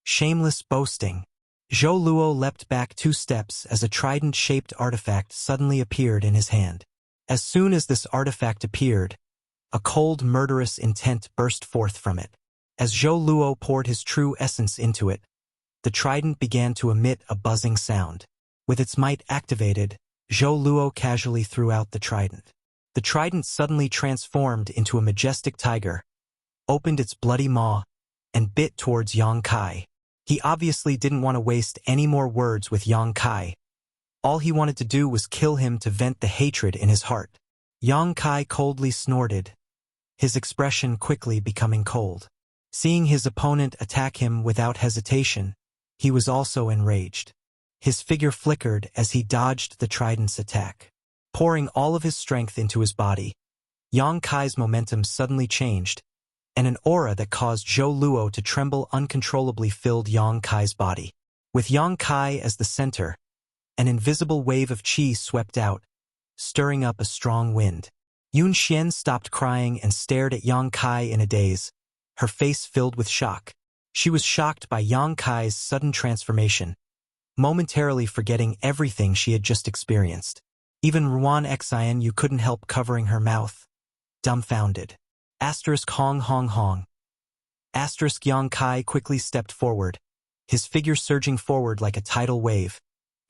Shameless boasting. Zhou Luo leapt back 2 steps as a trident-shaped artifact suddenly appeared in his hand. As soon as this artifact appeared, a cold, murderous intent burst forth from it. As Zhou Luo poured his true essence into it, the trident began to emit a buzzing sound. With its might activated, Zhou Luo casually threw out the trident. The trident suddenly transformed into a majestic tiger, opened its bloody maw, and bit towards Yang Kai. He obviously didn't want to waste any more words with Yang Kai. All he wanted to do was kill him to vent the hatred in his heart. Yang Kai coldly snorted, his expression quickly becoming cold. Seeing his opponent attack him without hesitation, he was also enraged. His figure flickered as he dodged the trident's attack. Pouring all of his strength into his body, Yang Kai's momentum suddenly changed, and an aura that caused Zhou Luo to tremble uncontrollably filled Yang Kai's body. With Yang Kai as the center, an invisible wave of qi swept out, stirring up a strong wind. Yun Xian stopped crying and stared at Yang Kai in a daze, her face filled with shock. She was shocked by Yang Kai's sudden transformation, momentarily forgetting everything she had just experienced. Even Ruan Xianyu couldn't help covering her mouth, dumbfounded. Hong Hong Hong. Yang Kai quickly stepped forward, his figure surging forward like a tidal wave,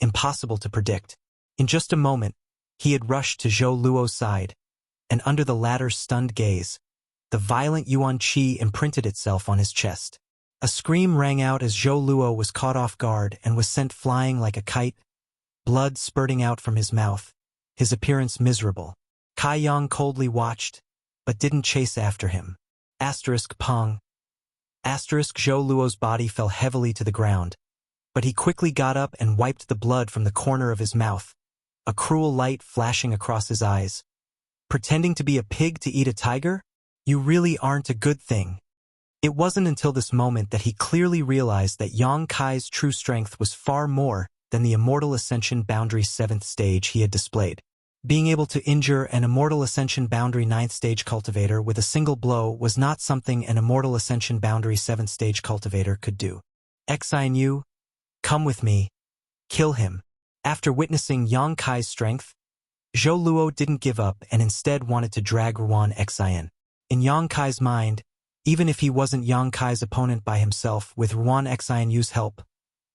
impossible to predict. In just a moment, he had rushed to Zhou Luo's side, and under the latter's stunned gaze, the violent Yuan Qi imprinted itself on his chest. A scream rang out as Zhou Luo was caught off guard and was sent flying like a kite, blood spurting out from his mouth, his appearance miserable. Kai Yang coldly watched, but didn't chase after him. Pong. Zhou Luo's body fell heavily to the ground, but he quickly got up and wiped the blood from the corner of his mouth, a cruel light flashing across his eyes. Pretending to be a pig to eat a tiger? You really aren't a good thing. It wasn't until this moment that he clearly realized that Yang Kai's true strength was far more than the Immortal Ascension Boundary 7th stage he had displayed. Being able to injure an Immortal Ascension Boundary 9th Stage Cultivator with a single blow was not something an Immortal Ascension Boundary 7th Stage Cultivator could do. Xianyu, come with me. Kill him. After witnessing Yang Kai's strength, Zhou Luo didn't give up and instead wanted to drag Ruan Xian. In Yang Kai's mind, even if he wasn't Yang Kai's opponent by himself with Ruan Xianyu's help,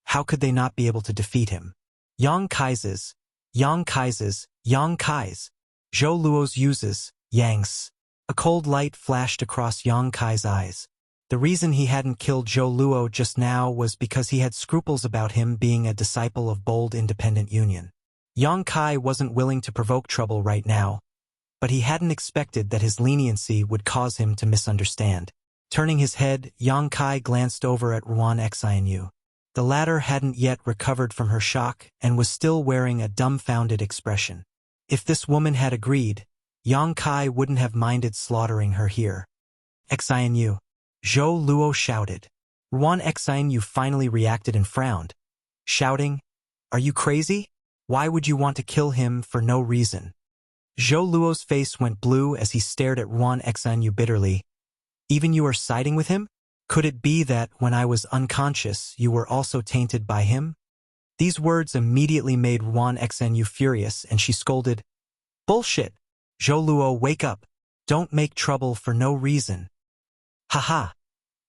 how could they not be able to defeat him? Yang Kai's, Zhou Luo's uses, Yang's. A cold light flashed across Yang Kai's eyes. The reason he hadn't killed Zhou Luo just now was because he had scruples about him being a disciple of bold independent union. Yang Kai wasn't willing to provoke trouble right now, but he hadn't expected that his leniency would cause him to misunderstand. Turning his head, Yang Kai glanced over at Ruan Xianyu. The latter hadn't yet recovered from her shock and was still wearing a dumbfounded expression. If this woman had agreed, Yang Kai wouldn't have minded slaughtering her here. Xianyu, Zhou Luo shouted. Ruan Xianyu finally reacted and frowned, shouting, "Are you crazy? Why would you want to kill him for no reason?" Zhou Luo's face went blue as he stared at Ruan Xianyu bitterly. "Even you are siding with him? Could it be that, when I was unconscious, you were also tainted by him?" These words immediately made Ruan Xianyu furious, and she scolded, "Bullshit! Zhou Luo, wake up! Don't make trouble for no reason." "Haha!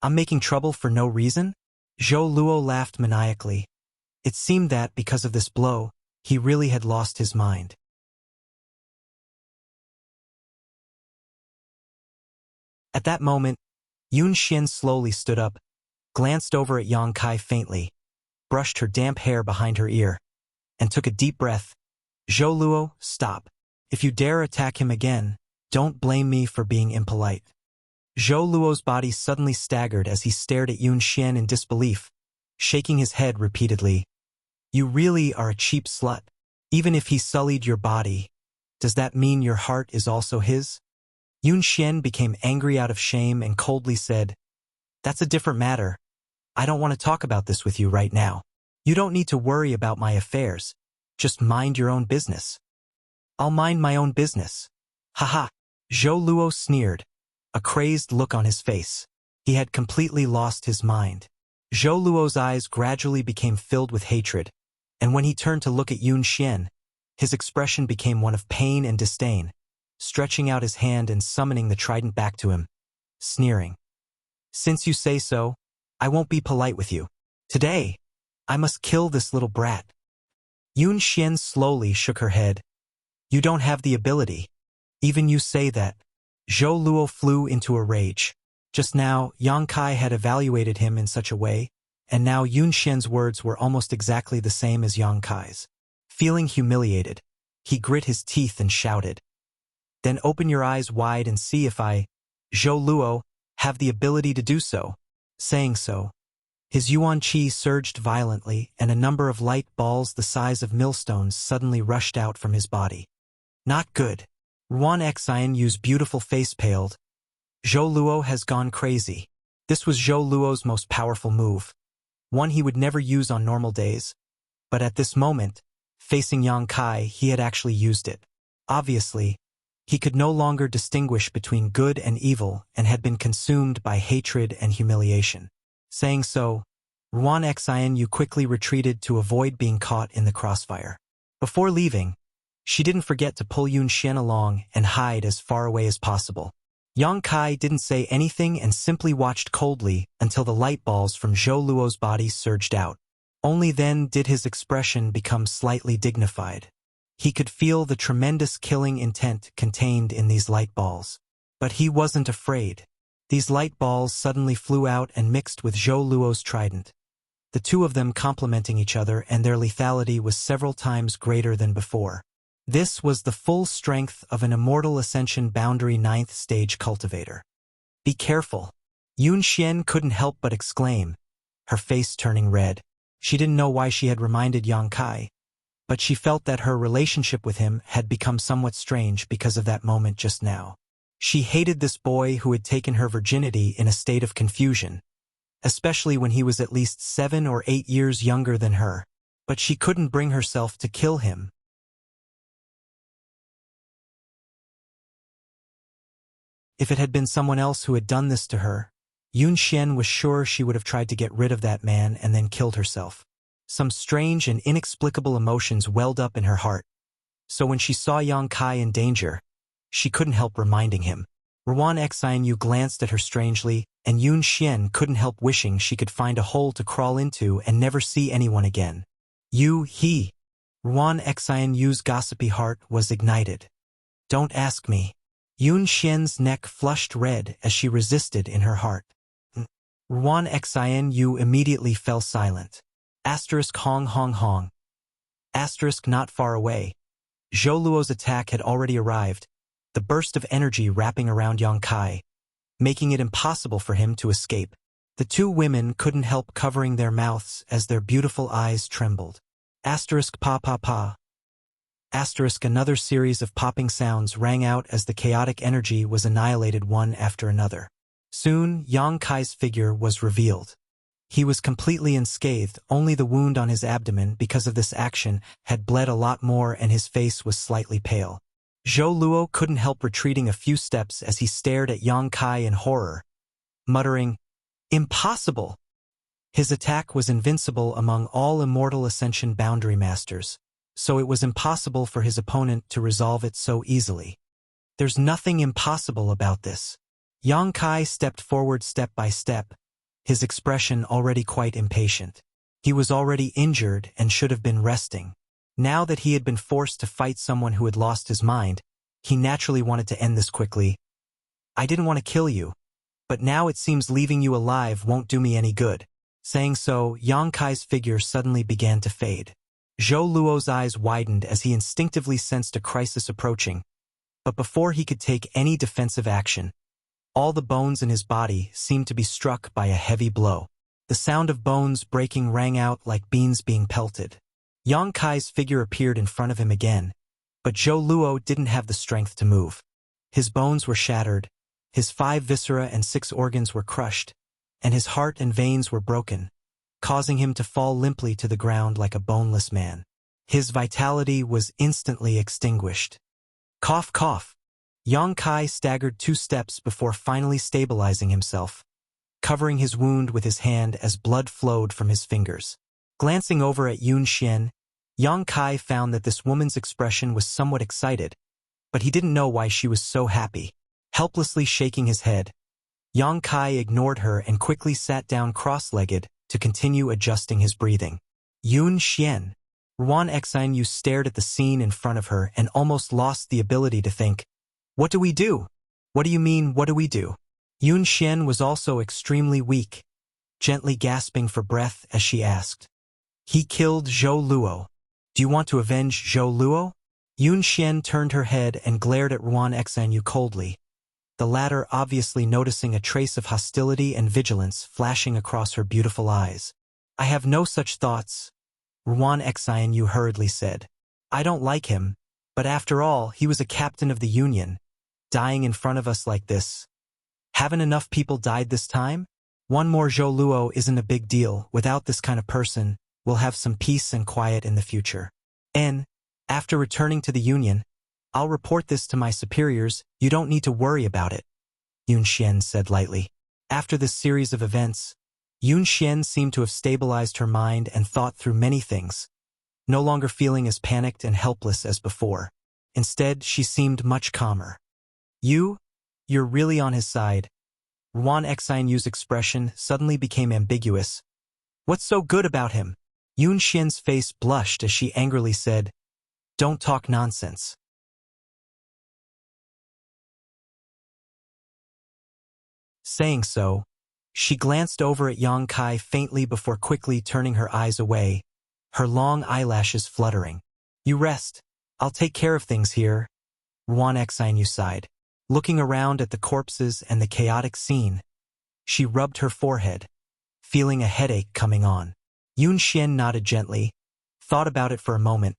I'm making trouble for no reason?" Zhou Luo laughed maniacally. It seemed that, because of this blow, he really had lost his mind. At that moment, Yun Xian slowly stood up, glanced over at Yang Kai faintly, brushed her damp hair behind her ear, and took a deep breath. "Zhou Luo, stop. If you dare attack him again, don't blame me for being impolite." Zhou Luo's body suddenly staggered as he stared at Yun Xian in disbelief, shaking his head repeatedly. "You really are a cheap slut. Even if he sullied your body, does that mean your heart is also his?" Yun Xian became angry out of shame and coldly said, "That's a different matter. I don't want to talk about this with you right now. You don't need to worry about my affairs. Just mind your own business." "I'll mind my own business." "Haha." Zhou Luo sneered, a crazed look on his face. He had completely lost his mind. Zhou Luo's eyes gradually became filled with hatred, and when he turned to look at Yun Xian, his expression became one of pain and disdain, stretching out his hand and summoning the trident back to him, sneering. "Since you say so, I won't be polite with you. Today, I must kill this little brat." Yun Xian slowly shook her head. "You don't have the ability. Even you say that." Zhou Luo flew into a rage. Just now, Yang Kai had evaluated him in such a way, and now Yun Xian's words were almost exactly the same as Yang Kai's. Feeling humiliated, he grit his teeth and shouted, "Then open your eyes wide and see if I, Zhou Luo, have the ability to do so." Saying so, his Yuan Qi surged violently, and a number of light balls the size of millstones suddenly rushed out from his body. "Not good." Ruan Xianyu's beautiful face paled. Zhou Luo has gone crazy. This was Zhou Luo's most powerful move, one he would never use on normal days. But at this moment, facing Yang Kai, he had actually used it. Obviously, he could no longer distinguish between good and evil and had been consumed by hatred and humiliation. Saying so, Ruan Xianyu quickly retreated to avoid being caught in the crossfire. Before leaving, she didn't forget to pull Yun Xian along and hide as far away as possible. Yang Kai didn't say anything and simply watched coldly until the light balls from Zhou Luo's body surged out. Only then did his expression become slightly dignified. He could feel the tremendous killing intent contained in these light balls. But he wasn't afraid. These light balls suddenly flew out and mixed with Zhou Luo's trident, the two of them complementing each other, and their lethality was several times greater than before. This was the full strength of an Immortal Ascension Boundary 9th Stage Cultivator. "Be careful." Yun Xian couldn't help but exclaim, her face turning red. She didn't know why she had reminded Yang Kai, but she felt that her relationship with him had become somewhat strange because of that moment just now. She hated this boy who had taken her virginity in a state of confusion, especially when he was at least 7 or 8 years younger than her. But she couldn't bring herself to kill him. If it had been someone else who had done this to her, Yun Xian was sure she would have tried to get rid of that man and then killed herself. Some strange and inexplicable emotions welled up in her heart. So when she saw Yang Kai in danger, she couldn't help reminding him. Ruan Xianyu glanced at her strangely, and Yun Xian couldn't help wishing she could find a hole to crawl into and never see anyone again. He. Ruan Xianyu's gossipy heart was ignited. Don't ask me. Yun Xian's neck flushed red as she resisted in her heart. Ruan Xianyu immediately fell silent. Hong hong hong. Not far away. Zhou Luo's attack had already arrived, the burst of energy wrapping around Yang Kai, making it impossible for him to escape. The two women couldn't help covering their mouths as their beautiful eyes trembled. Pa pa pa. Another series of popping sounds rang out as the chaotic energy was annihilated one after another. Soon, Yang Kai's figure was revealed. He was completely unscathed, only the wound on his abdomen because of this action had bled a lot more and his face was slightly pale. Zhou Luo couldn't help retreating a few steps as he stared at Yang Kai in horror, muttering, "Impossible!" His attack was invincible among all immortal Ascension boundary masters, so it was impossible for his opponent to resolve it so easily. There's nothing impossible about this. Yang Kai stepped forward step by step, his expression already quite impatient. He was already injured and should have been resting. Now that he had been forced to fight someone who had lost his mind, he naturally wanted to end this quickly. I didn't want to kill you, but now it seems leaving you alive won't do me any good. Saying so, Yang Kai's figure suddenly began to fade. Zhou Luo's eyes widened as he instinctively sensed a crisis approaching, but before he could take any defensive action, all the bones in his body seemed to be struck by a heavy blow. The sound of bones breaking rang out like beans being pelted. Yang Kai's figure appeared in front of him again, but Zhou Luo didn't have the strength to move. His bones were shattered, his 5 viscera and 6 organs were crushed, and his heart and veins were broken, causing him to fall limply to the ground like a boneless man. His vitality was instantly extinguished. Cough, cough. Yang Kai staggered 2 steps before finally stabilizing himself, covering his wound with his hand as blood flowed from his fingers. Glancing over at Yun Xian, Yang Kai found that this woman's expression was somewhat excited, but he didn't know why she was so happy. Helplessly shaking his head, Yang Kai ignored her and quickly sat down cross-legged to continue adjusting his breathing. Yun Xian. Ruan Xianyu stared at the scene in front of her and almost lost the ability to think. What do we do? What do you mean, what do we do? Yun Xian was also extremely weak, gently gasping for breath as she asked. He killed Zhou Luo. Do you want to avenge Zhou Luo? Yun Xian turned her head and glared at Ruan Xianyu coldly, the latter obviously noticing a trace of hostility and vigilance flashing across her beautiful eyes. I have no such thoughts, Ruan Xianyu hurriedly said. I don't like him, but after all, he was a captain of the Union, dying in front of us like this. Haven't enough people died this time? One more Zhou Luo isn't a big deal. Without this kind of person, we'll have some peace and quiet in the future. And, after returning to the Union, I'll report this to my superiors. You don't need to worry about it, Yun Xian said lightly. After this series of events, Yun Xian seemed to have stabilized her mind and thought through many things, no longer feeling as panicked and helpless as before. Instead, she seemed much calmer. You're really on his side. Ruan Xianyu's expression suddenly became ambiguous. What's so good about him? Yun Xian's face blushed as she angrily said, Don't talk nonsense. Saying so, she glanced over at Yang Kai faintly before quickly turning her eyes away, her long eyelashes fluttering. You rest. I'll take care of things here, Ruan Xianyu sighed. Looking around at the corpses and the chaotic scene, she rubbed her forehead, feeling a headache coming on. Yun Xian nodded gently, thought about it for a moment,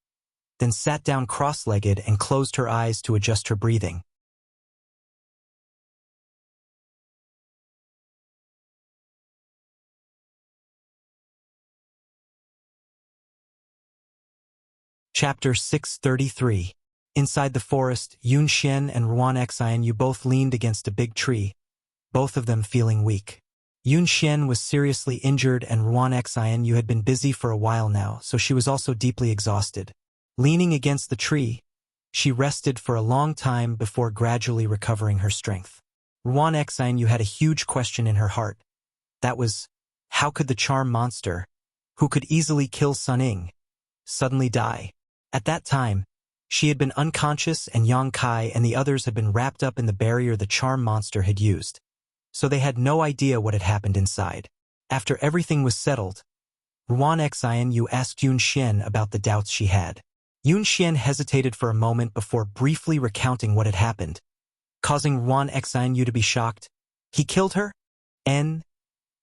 then sat down cross-legged and closed her eyes to adjust her breathing. Chapter 633. Inside the forest, Yun Xian and Ruan Xian both leaned against a big tree, both of them feeling weak. Yun Xian was seriously injured and Ruan Xian had been busy for a while now, so she was also deeply exhausted. Leaning against the tree, she rested for a long time before gradually recovering her strength. Ruan Xian had a huge question in her heart. That was, how could the charm monster, who could easily kill Sun Ying, suddenly die? At that time, she had been unconscious and Yang Kai and the others had been wrapped up in the barrier the charm monster had used. So they had no idea what had happened inside. After everything was settled, Ruan Xian asked Yun Xian about the doubts she had. Yun Xian hesitated for a moment before briefly recounting what had happened, causing Ruan Xian to be shocked. He killed her? Yun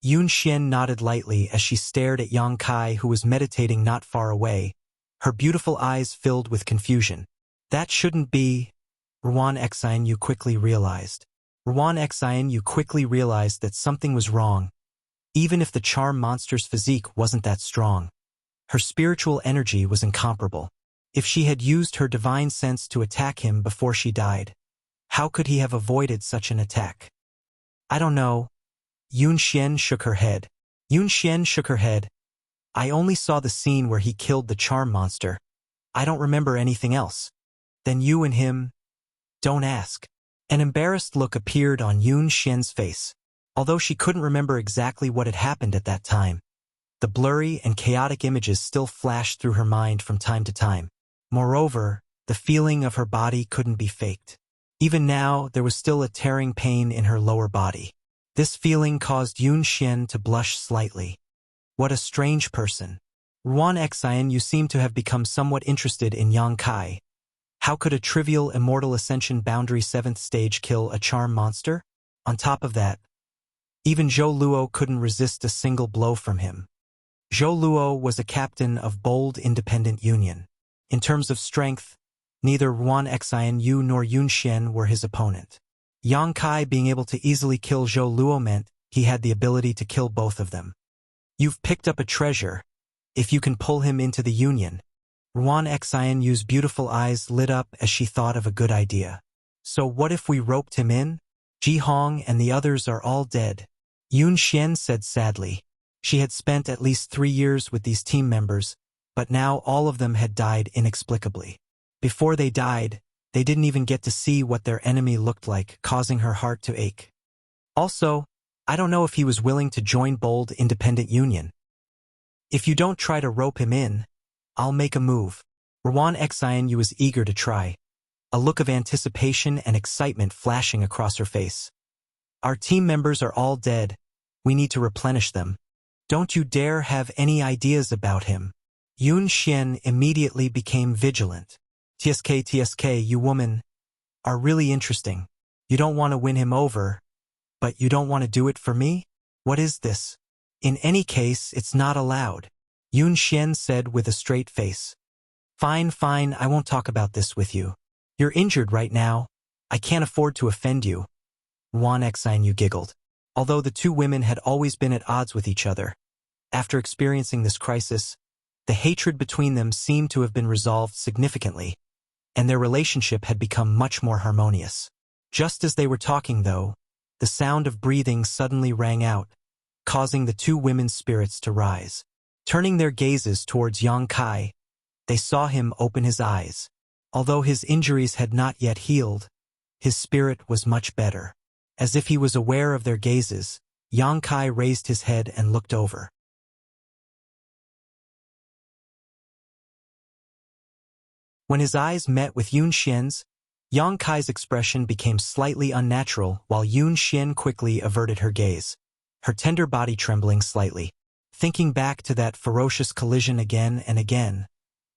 Xian nodded lightly as she stared at Yang Kai, who was meditating not far away, her beautiful eyes filled with confusion. That shouldn't be, Ruan Xian quickly realized. Ruan Xian quickly realized that something was wrong, even if the charm monster's physique wasn't that strong. Her spiritual energy was incomparable. If she had used her divine sense to attack him before she died, how could he have avoided such an attack? I don't know. Yun Xian shook her head. I only saw the scene where he killed the charm monster. I don't remember anything else. Then you and him, don't ask. An embarrassed look appeared on Yun Xian's face. Although she couldn't remember exactly what had happened at that time, the blurry and chaotic images still flashed through her mind from time to time. Moreover, the feeling of her body couldn't be faked. Even now, there was still a tearing pain in her lower body. This feeling caused Yun Xian to blush slightly. What a strange person. Ruan Xian seem to have become somewhat interested in Yang Kai. How could a trivial Immortal Ascension Boundary 7th stage kill a charm monster? On top of that, even Zhou Luo couldn't resist a single blow from him. Zhou Luo was a captain of bold independent union. In terms of strength, neither Ruan Xian nor Yun Xian were his opponent. Yang Kai being able to easily kill Zhou Luo meant he had the ability to kill both of them. You've picked up a treasure, if you can pull him into the union. Ruan Xian's beautiful eyes lit up as she thought of a good idea. So what if we roped him in? Ji Hong and the others are all dead. Yun Xian said sadly. She had spent at least 3 years with these team members, but now all of them had died inexplicably. Before they died, they didn't even get to see what their enemy looked like, causing her heart to ache. Also, I don't know if he was willing to join Bold Independent Union. If you don't try to rope him in, I'll make a move. Ruan Xian was eager to try, a look of anticipation and excitement flashing across her face. Our team members are all dead. We need to replenish them. Don't you dare have any ideas about him. Yun Xian immediately became vigilant. TSK, you woman, are really interesting. You don't want to win him over, but you don't want to do it for me? What is this? In any case, it's not allowed. Yun Xian said with a straight face. Fine, I won't talk about this with you. You're injured right now. I can't afford to offend you. Ruan Xian giggled. Although the two women had always been at odds with each other, after experiencing this crisis, the hatred between them seemed to have been resolved significantly, and their relationship had become much more harmonious. Just as they were talking, though, the sound of breathing suddenly rang out, causing the two women's spirits to rise. Turning their gazes towards Yang Kai, they saw him open his eyes. Although his injuries had not yet healed, his spirit was much better. As if he was aware of their gazes, Yang Kai raised his head and looked over. When his eyes met with Yun Xian's, Yang Kai's expression became slightly unnatural while Yun Xian quickly averted her gaze, her tender body trembling slightly. Thinking back to that ferocious collision again and again,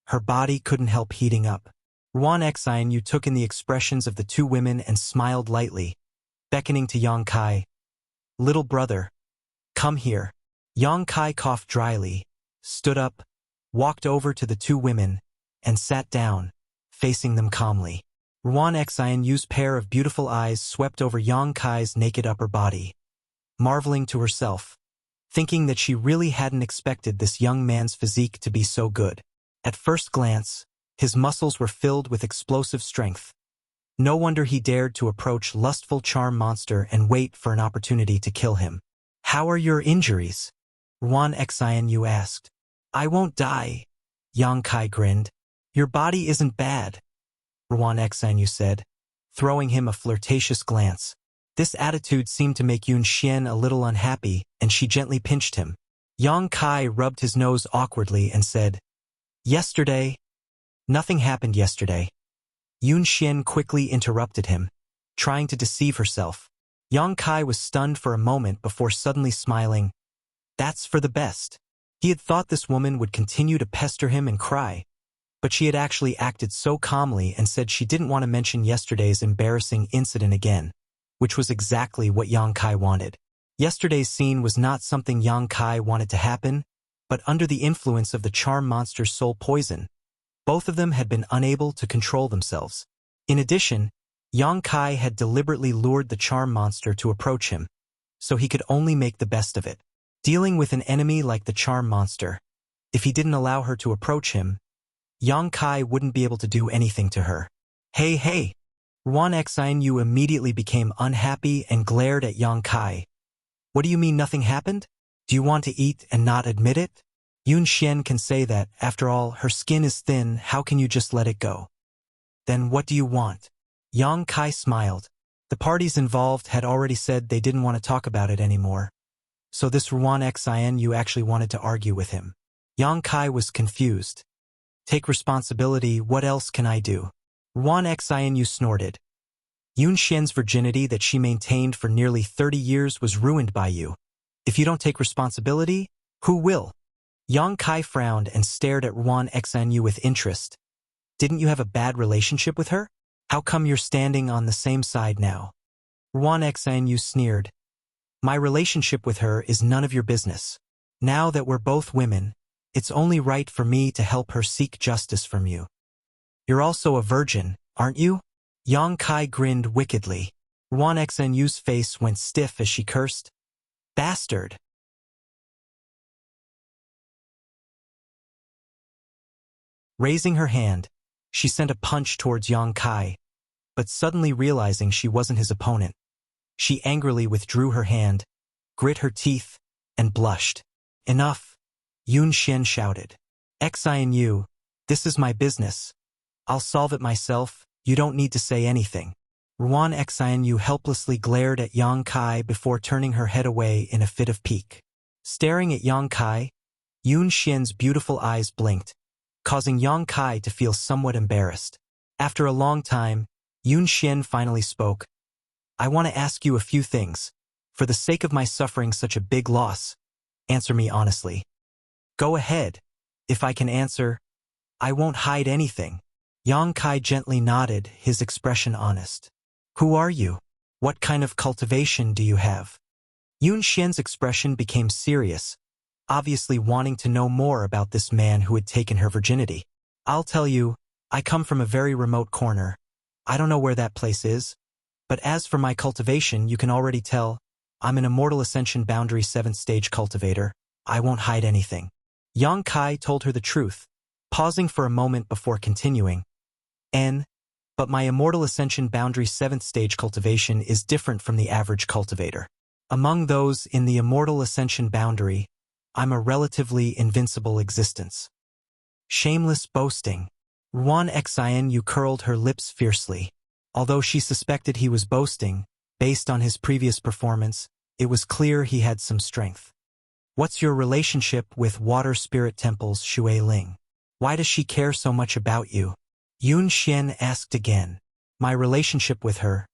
her body couldn't help heating up. Ruan Xian took in the expressions of the two women and smiled lightly, beckoning to Yang Kai. Little brother, come here. Yang Kai coughed dryly, stood up, walked over to the two women, and sat down, facing them calmly. Ruan Xian's pair of beautiful eyes swept over Yang Kai's naked upper body, marveling to herself, thinking that she really hadn't expected this young man's physique to be so good. At first glance, His muscles were filled with explosive strength. No wonder he dared to approach lustful charm monster and wait for an opportunity to kill him. How are your injuries? Ruan Xianyu asked. I won't die. Yang Kai grinned. Your body isn't bad, Ruan Xianyu said, throwing him a flirtatious glance. This attitude seemed to make Yun Xian a little unhappy, and she gently pinched him. Yang Kai rubbed his nose awkwardly and said, Yesterday? Nothing happened yesterday. Yun Xian quickly interrupted him, trying to deceive herself. Yang Kai was stunned for a moment before suddenly smiling. That's for the best. He had thought this woman would continue to pester him and cry, but she had actually acted so calmly and said she didn't want to mention yesterday's embarrassing incident again, which was exactly what Yang Kai wanted. Yesterday's scene was not something Yang Kai wanted to happen, but under the influence of the charm monster's soul poison, both of them had been unable to control themselves. In addition, Yang Kai had deliberately lured the charm monster to approach him, so he could only make the best of it. Dealing with an enemy like the charm monster, if he didn't allow her to approach him, Yang Kai wouldn't be able to do anything to her. Hey! Ruan Xianyu immediately became unhappy and glared at Yang Kai. What do you mean nothing happened? Do you want to eat and not admit it? Yun Xian can say that, after all, her skin is thin, how can you just let it go? Then what do you want? Yang Kai smiled. The parties involved had already said they didn't want to talk about it anymore. So this Ruan Xianyu actually wanted to argue with him. Yang Kai was confused. Take responsibility, what else can I do? Ruan Xianyu snorted. Yun Xian's virginity that she maintained for nearly 30 years was ruined by you. If you don't take responsibility, who will? Yang Kai frowned and stared at Ruan Xianyu with interest. Didn't you have a bad relationship with her? How come you're standing on the same side now? Ruan Xianyu sneered. My relationship with her is none of your business. Now that we're both women, it's only right for me to help her seek justice from you. You're also a virgin, aren't you? Yang Kai grinned wickedly. Ruan Xianyu's face went stiff as she cursed. Bastard! Raising her hand, she sent a punch towards Yang Kai, but suddenly realizing she wasn't his opponent, she angrily withdrew her hand, grit her teeth, and blushed. Enough! Yun Xian shouted. Xianyu, this is my business. I'll solve it myself, you don't need to say anything. Ruan Xianyu helplessly glared at Yang Kai before turning her head away in a fit of pique. Staring at Yang Kai, Yun Xian's beautiful eyes blinked, causing Yang Kai to feel somewhat embarrassed. After a long time, Yun Xian finally spoke. I want to ask you a few things. For the sake of my suffering such a big loss, answer me honestly. Go ahead. If I can answer, I won't hide anything. Yang Kai gently nodded, his expression honest. Who are you? What kind of cultivation do you have? Yun Xian's expression became serious, obviously wanting to know more about this man who had taken her virginity. I'll tell you, I come from a very remote corner. I don't know where that place is. But as for my cultivation, you can already tell, I'm an Immortal Ascension Boundary 7th Stage cultivator. I won't hide anything. Yang Kai told her the truth, pausing for a moment before continuing. But my Immortal Ascension Boundary 7th Stage cultivation is different from the average cultivator. Among those in the Immortal Ascension Boundary, I'm a relatively invincible existence. Shameless boasting. Ruan Xianyu curled her lips fiercely. Although she suspected he was boasting, based on his previous performance, it was clear he had some strength. What's your relationship with Water Spirit Temple's Shui Ling? Why does she care so much about you? Yun Xian asked again. My relationship with her.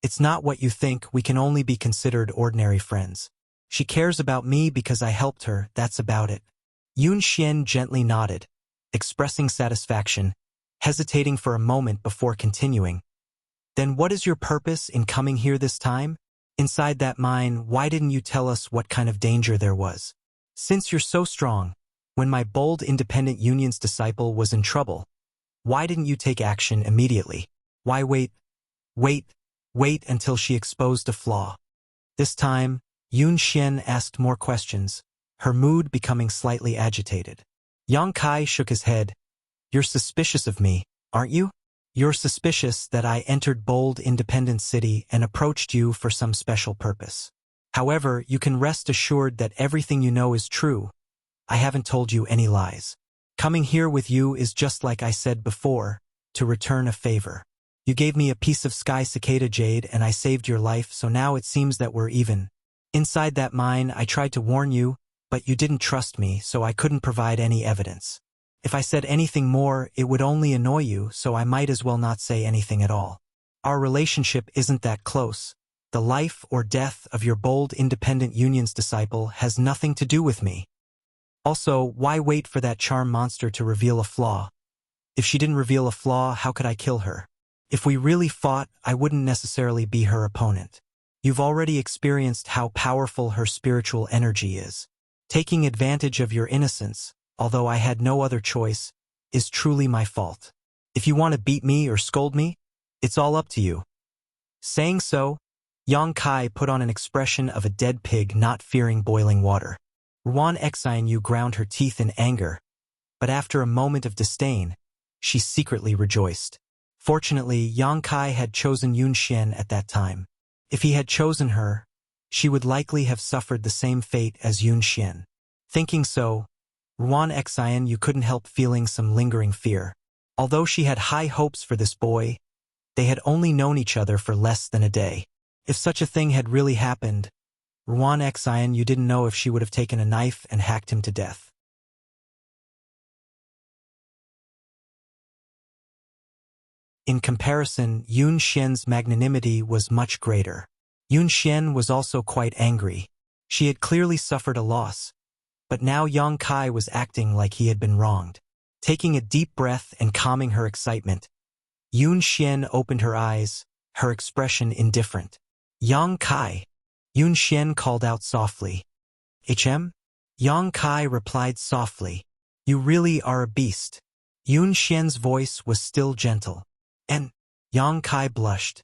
It's not what you think, we can only be considered ordinary friends. She cares about me because I helped her, that's about it. Yun Xian gently nodded, expressing satisfaction, hesitating for a moment before continuing. Then what is your purpose in coming here this time? Inside that mine, why didn't you tell us what kind of danger there was? Since you're so strong, when my bold independent union's disciple was in trouble, why didn't you take action immediately? Why wait until she exposed a flaw? This time, Yun Xian asked more questions, her mood becoming slightly agitated. Yang Kai shook his head. You're suspicious of me, aren't you? You're suspicious that I entered bold independent city and approached you for some special purpose. However, you can rest assured that everything you know is true. I haven't told you any lies. Coming here with you is just like I said before, to return a favor. You gave me a piece of sky cicada jade and I saved your life, so now it seems that we're even. Inside that mine, I tried to warn you, but you didn't trust me, so I couldn't provide any evidence. If I said anything more, it would only annoy you, so I might as well not say anything at all. Our relationship isn't that close. The life or death of your bold independent union's disciple has nothing to do with me. Also, why wait for that charm monster to reveal a flaw? If she didn't reveal a flaw, how could I kill her? If we really fought, I wouldn't necessarily be her opponent. You've already experienced how powerful her spiritual energy is. Taking advantage of your innocence, although I had no other choice, is truly my fault. If you want to beat me or scold me, it's all up to you. Saying so, Yang Kai put on an expression of a dead pig not fearing boiling water. Ruan Xianyu ground her teeth in anger, but after a moment of disdain, she secretly rejoiced. Fortunately, Yang Kai had chosen Yun Xian at that time. If he had chosen her, she would likely have suffered the same fate as Yun Xian. Thinking so, Ruan Xianyu couldn't help feeling some lingering fear. Although she had high hopes for this boy, they had only known each other for less than a day. If such a thing had really happened, Ruan Xianyu didn't know if she would have taken a knife and hacked him to death. In comparison, Yun Xian's magnanimity was much greater. Yun Xian was also quite angry. She had clearly suffered a loss, but now Yang Kai was acting like he had been wronged. Taking a deep breath and calming her excitement, Yun Xian opened her eyes, her expression indifferent. Yang Kai, Yun Xian called out softly. HM? Yang Kai replied softly. You really are a beast. Yun Xian's voice was still gentle. And Yang Kai blushed.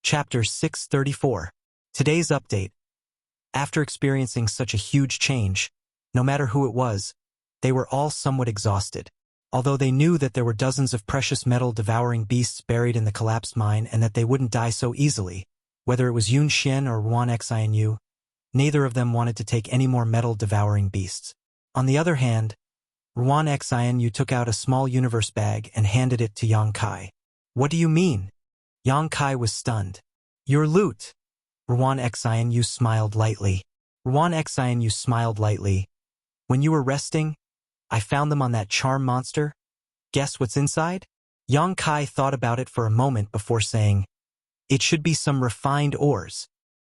Chapter 634. Today's update. After experiencing such a huge change, no matter who it was, they were all somewhat exhausted. Although they knew that there were dozens of precious metal-devouring beasts buried in the collapsed mine and that they wouldn't die so easily, whether it was Yun Xian or Ruan Xianyu, neither of them wanted to take any more metal-devouring beasts. On the other hand, Ruan Xianyu took out a small universe bag and handed it to Yang Kai. What do you mean? Yang Kai was stunned. Your loot. Ruan Xianyu smiled lightly. Ruan Xianyu smiled lightly. When you were resting, I found them on that charm monster. Guess what's inside? Yang Kai thought about it for a moment before saying, it should be some refined ores.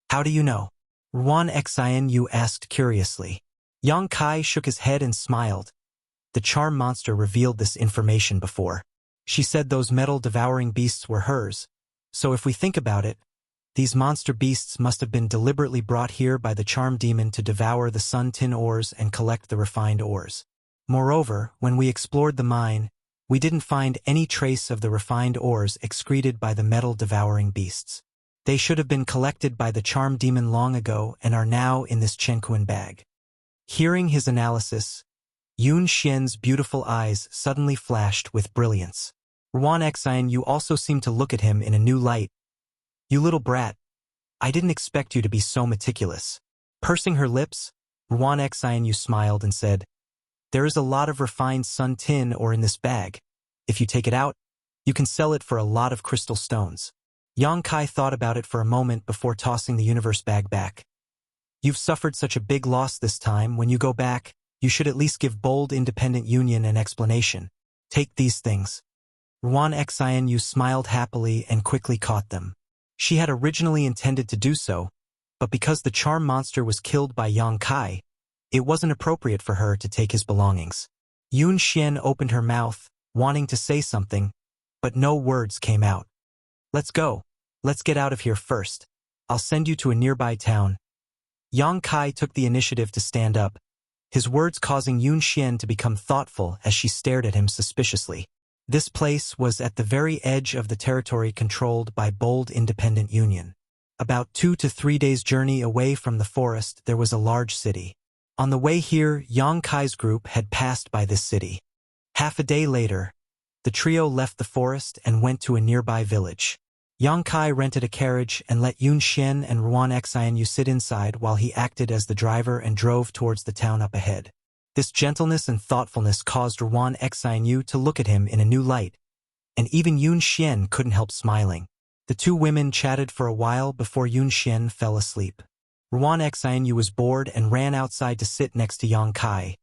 How do you know? Ruan Xianyu asked curiously. Yang Kai shook his head and smiled. The charm monster revealed this information before. She said those metal-devouring beasts were hers. So if we think about it, these monster beasts must have been deliberately brought here by the charm demon to devour the sun tin ores and collect the refined ores. Moreover, when we explored the mine, we didn't find any trace of the refined ores excreted by the metal-devouring beasts. They should have been collected by the charm demon long ago and are now in this Chenkuan bag. Hearing his analysis, Yun Xian's beautiful eyes suddenly flashed with brilliance. Ruan Xianyu also seemed to look at him in a new light. You little brat. I didn't expect you to be so meticulous. Pursing her lips, Ruan Xianyu smiled and said, there is a lot of refined sun tin ore in this bag. If you take it out, you can sell it for a lot of crystal stones. Yang Kai thought about it for a moment before tossing the universe bag back. You've suffered such a big loss this time. When you go back, you should at least give bold independent union an explanation. Take these things. Ruan Xianyu smiled happily and quickly caught them. She had originally intended to do so, but because the charm monster was killed by Yang Kai, it wasn't appropriate for her to take his belongings. Yun Xian opened her mouth, wanting to say something, but no words came out. Let's go. Let's get out of here first. I'll send you to a nearby town. Yang Kai took the initiative to stand up, his words causing Yun Xian to become thoughtful as she stared at him suspiciously. This place was at the very edge of the territory controlled by Bold Independent Union. About 2 to 3 days' journey away from the forest, there was a large city. On the way here, Yang Kai's group had passed by this city. Half a day later, the trio left the forest and went to a nearby village. Yang Kai rented a carriage and let Yun Xian and Ruan Xianyu sit inside while he acted as the driver and drove towards the town up ahead. This gentleness and thoughtfulness caused Ruan Xianyu to look at him in a new light, and even Yun Xian couldn't help smiling. The two women chatted for a while before Yun Xian fell asleep. Ruan Xianyu was bored and ran outside to sit next to Yang Kai,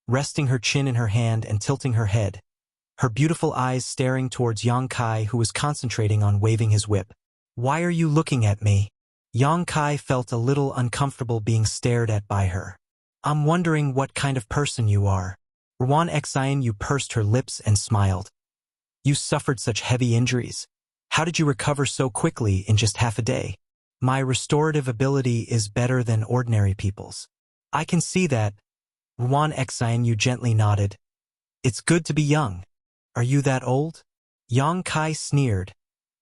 resting her chin in her hand and tilting her head, her beautiful eyes staring towards Yang Kai, who was concentrating on waving his whip. "Why are you looking at me?" Yang Kai felt a little uncomfortable being stared at by her. "I'm wondering what kind of person you are." Ruan Xianyu pursed her lips and smiled. "You suffered such heavy injuries. How did you recover so quickly in just half a day?" "My restorative ability is better than ordinary people's." "I can see that." Ruan Xianyu gently nodded. "It's good to be young." "Are you that old?" Yang Kai sneered,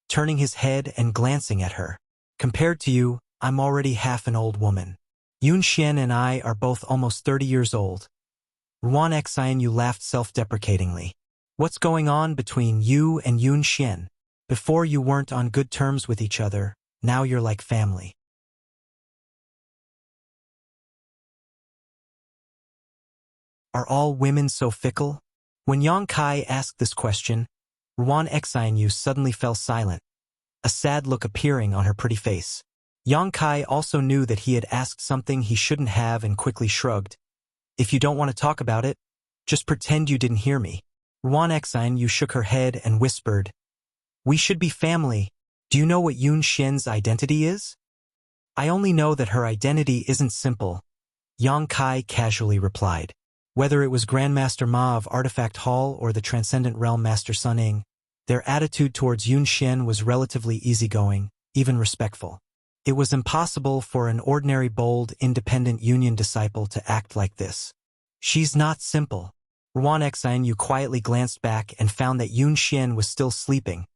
turning his head and glancing at her. "Compared to you, I'm already half an old woman. Yun Xian and I are both almost 30 years old." Ruan Xianyu laughed self-deprecatingly. "What's going on between you and Yun Xian? Before you weren't on good terms with each other, now you're like family." "Are all women so fickle?" When Yang Kai asked this question, Ruan Xianyu suddenly fell silent, a sad look appearing on her pretty face. Yang Kai also knew that he had asked something he shouldn't have and quickly shrugged. "If you don't want to talk about it, just pretend you didn't hear me." Ruan Xianyu shook her head and whispered, "We should be family. Do you know what Yun Xian's identity is?" "I only know that her identity isn't simple," Yang Kai casually replied. Whether it was Grandmaster Ma of Artifact Hall or the Transcendent Realm Master Sun Ying, their attitude towards Yun Xian was relatively easygoing, even respectful. It was impossible for an ordinary Bold Independent Union disciple to act like this. "She's not simple." Ruan Xianyu quietly glanced back and found that Yun Xian was still sleeping,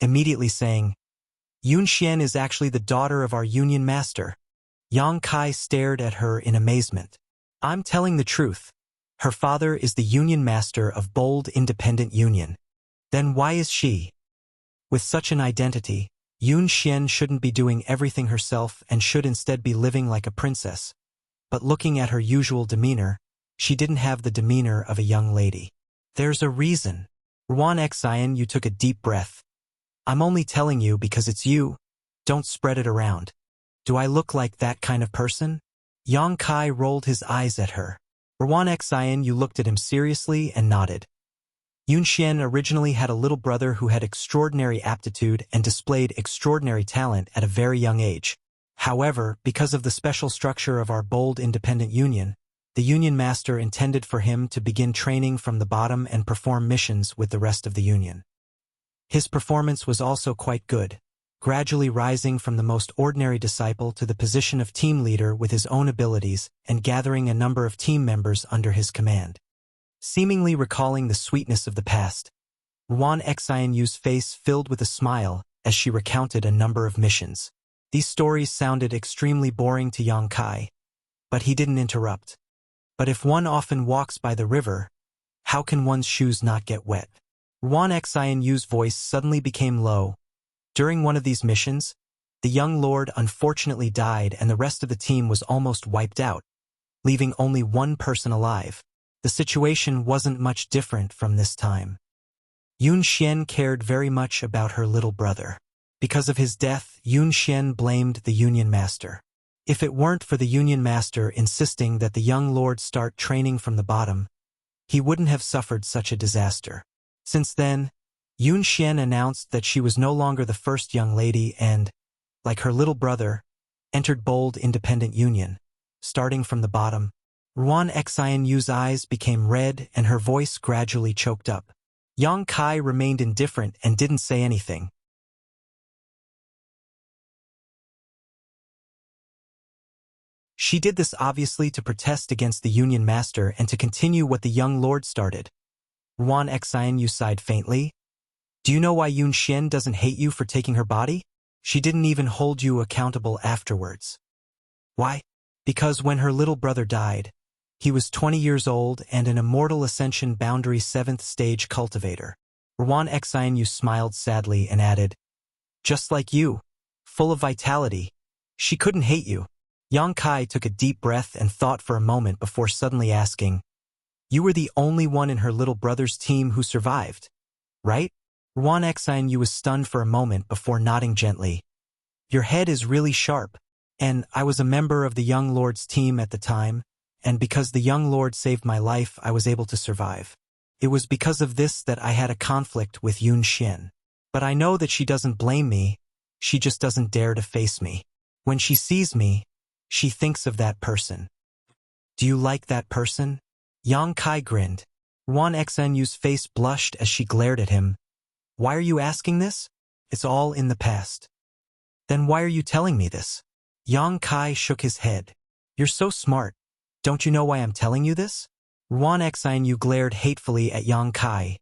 immediately saying, "Yun Xian is actually the daughter of our Union Master." Yang Kai stared at her in amazement. "I'm telling the truth. Her father is the Union Master of Bold Independent Union. Then why is she?" With such an identity, Yun Xian shouldn't be doing everything herself and should instead be living like a princess. But looking at her usual demeanor, she didn't have the demeanor of a young lady. "There's a reason." Ruan Xianyu took a deep breath. "I'm only telling you because it's you. Don't spread it around." "Do I look like that kind of person?" Yang Kai rolled his eyes at her. Ruan Xianyu looked at him seriously and nodded. Yun Xian originally had a little brother who had extraordinary aptitude and displayed extraordinary talent at a very young age. However, because of the special structure of our Bold Independent Union, the Union Master intended for him to begin training from the bottom and perform missions with the rest of the Union. His performance was also quite good, gradually rising from the most ordinary disciple to the position of team leader with his own abilities and gathering a number of team members under his command. Seemingly recalling the sweetness of the past, Ruan Xianyu's face filled with a smile as she recounted a number of missions. These stories sounded extremely boring to Yang Kai, but he didn't interrupt. "But if one often walks by the river, how can one's shoes not get wet?" Ruan Xianyu's voice suddenly became low. During one of these missions, the young lord unfortunately died and the rest of the team was almost wiped out, leaving only one person alive. The situation wasn't much different from this time. Yun Xian cared very much about her little brother. Because of his death, Yun Xian blamed the Union Master. If it weren't for the Union Master insisting that the young lord start training from the bottom, he wouldn't have suffered such a disaster. Since then, Yun Xian announced that she was no longer the first young lady and, like her little brother, entered Bold Independent Union, starting from the bottom. Ruan Xianyu's eyes became red and her voice gradually choked up. Yang Kai remained indifferent and didn't say anything. She did this obviously to protest against the Union Master and to continue what the young lord started. Ruan Xianyu sighed faintly. Do you know why Yun Xian doesn't hate you for taking her body? She didn't even hold you accountable afterwards. Why? Because when her little brother died, he was 20 years old and an immortal ascension boundary 7th stage cultivator. Ruan Xianyu smiled sadly and added, just like you, full of vitality. She couldn't hate you. Yang Kai took a deep breath and thought for a moment before suddenly asking, you were the only one in her little brother's team who survived, right? Ruan Xianyu was stunned for a moment before nodding gently. Your head is really sharp, and I was a member of the young lord's team at the time, and because the young lord saved my life, I was able to survive. It was because of this that I had a conflict with Yun Xian. But I know that she doesn't blame me, she just doesn't dare to face me. When she sees me, she thinks of that person. Do you like that person? Yang Kai grinned. Ruan Xianyu's face blushed as she glared at him. Why are you asking this? It's all in the past. Then why are you telling me this? Yang Kai shook his head. You're so smart. Don't you know why I'm telling you this? Ruan Xianyu glared hatefully at Yang Kai,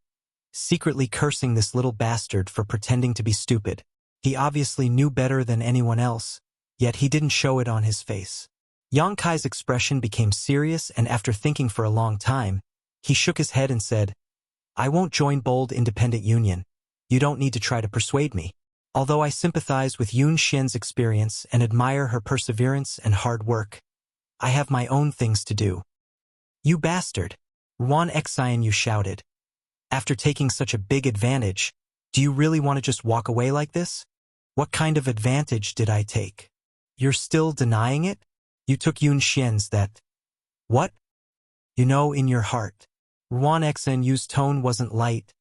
secretly cursing this little bastard for pretending to be stupid. He obviously knew better than anyone else, yet he didn't show it on his face. Yang Kai's expression became serious, and after thinking for a long time, he shook his head and said, I won't join Bold Independent Union. You don't need to try to persuade me. Although I sympathize with Yun Xian's experience and admire her perseverance and hard work, I have my own things to do. You bastard! Ruan Xianyu shouted. After taking such a big advantage, do you really want to just walk away like this? What kind of advantage did I take? You're still denying it? You took Yun Xian's that. What? You know in your heart. Ruan Xianyu's tone wasn't light,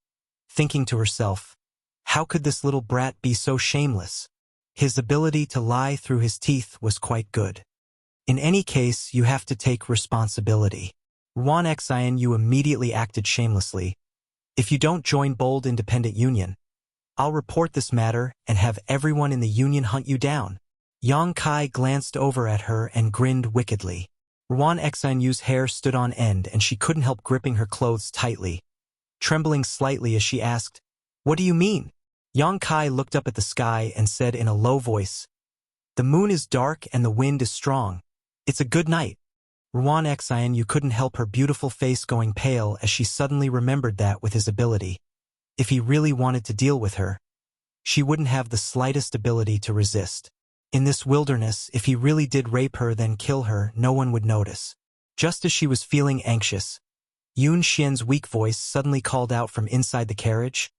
thinking to herself, how could this little brat be so shameless? His ability to lie through his teeth was quite good. In any case, you have to take responsibility. Ruan Xianyu immediately acted shamelessly. If you don't join Bold Independent Union, I'll report this matter and have everyone in the union hunt you down. Yang Kai glanced over at her and grinned wickedly. Ruan Xianyu's hair stood on end and she couldn't help gripping her clothes tightly, trembling slightly as she asked, What do you mean? Yang Kai looked up at the sky and said in a low voice, The moon is dark and the wind is strong. It's a good night. Ruan Xianyu couldn't help her beautiful face going pale as she suddenly remembered that with his ability, if he really wanted to deal with her, she wouldn't have the slightest ability to resist. In this wilderness, if he really did rape her then kill her, no one would notice. Just as she was feeling anxious, Yun Xian's weak voice suddenly called out from inside the carriage,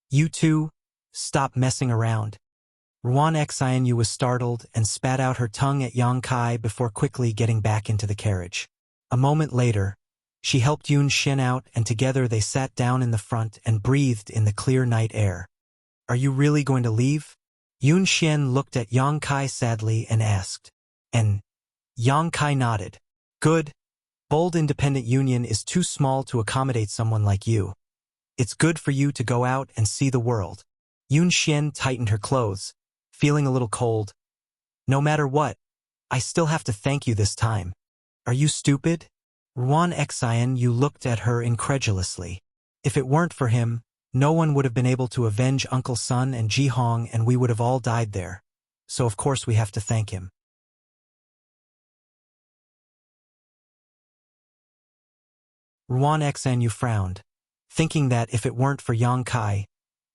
You two, stop messing around. Ruan Xianyu was startled and spat out her tongue at Yang Kai before quickly getting back into the carriage. A moment later, she helped Yun Xian out and together they sat down in the front and breathed in the clear night air. Are you really going to leave? Yun Xian looked at Yang Kai sadly and asked. And Yang Kai nodded. Good. Bold Independent Union is too small to accommodate someone like you. It's good for you to go out and see the world. Yun Xian tightened her clothes, feeling a little cold. No matter what, I still have to thank you this time. Are you stupid? Ruan Xianyu looked at her incredulously. If it weren't for him, no one would have been able to avenge Uncle Sun and Jihong and we would have all died there. So of course we have to thank him. Ruan Xianyu frowned, thinking that if it weren't for Yang Kai,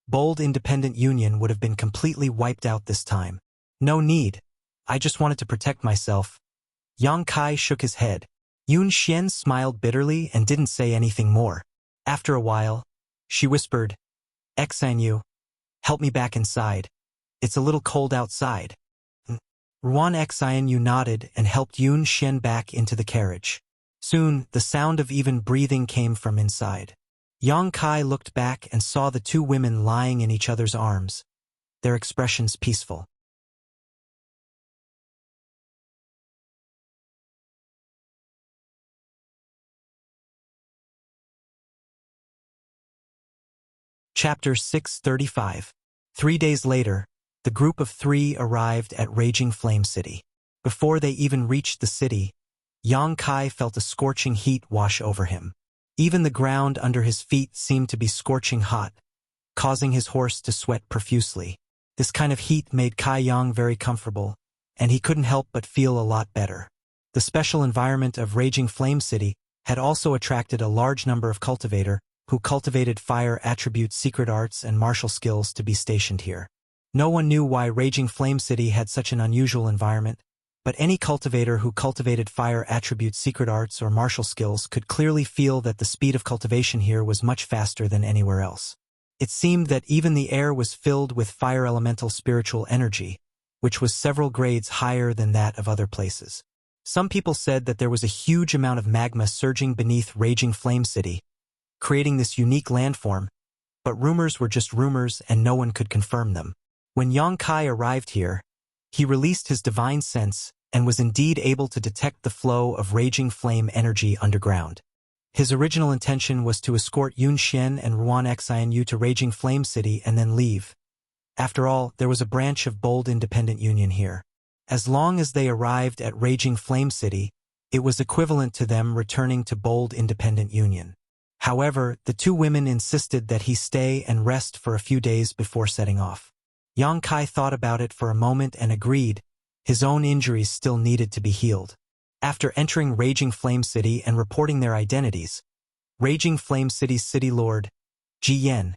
Bold Independent Union would have been completely wiped out this time. No need. I just wanted to protect myself. Yang Kai shook his head. Yun Xian smiled bitterly and didn't say anything more. After a while, she whispered, Xianyu, help me back inside. It's a little cold outside. Ruan Xianyu nodded and helped Yun Xian back into the carriage. Soon, the sound of even breathing came from inside. Yang Kai looked back and saw the two women lying in each other's arms, their expressions peaceful. Chapter 635. 3 days later, the group of 3 arrived at Raging Flame City. Before they even reached the city, Yang Kai felt a scorching heat wash over him. Even the ground under his feet seemed to be scorching hot, causing his horse to sweat profusely. This kind of heat made Kai Yang very comfortable, and he couldn't help but feel a lot better. The special environment of Raging Flame City had also attracted a large number of cultivators who cultivated fire attribute secret arts and martial skills to be stationed here. No one knew why Raging Flame City had such an unusual environment, but any cultivator who cultivated fire attribute secret arts or martial skills could clearly feel that the speed of cultivation here was much faster than anywhere else. It seemed that even the air was filled with fire elemental spiritual energy, which was several grades higher than that of other places. Some people said that there was a huge amount of magma surging beneath Raging Flame City, creating this unique landform, but rumors were just rumors and no one could confirm them. When Yang Kai arrived here, he released his divine sense and was indeed able to detect the flow of raging flame energy underground. His original intention was to escort Yun Xian and Ruan Xianyu to Raging Flame City and then leave. After all, there was a branch of Bold Independent Union here. As long as they arrived at Raging Flame City, it was equivalent to them returning to Bold Independent Union. However, the two women insisted that he stay and rest for a few days before setting off. Yang Kai thought about it for a moment and agreed. His own injuries still needed to be healed. After entering Raging Flame City and reporting their identities, Raging Flame City's city lord, Ji Yen,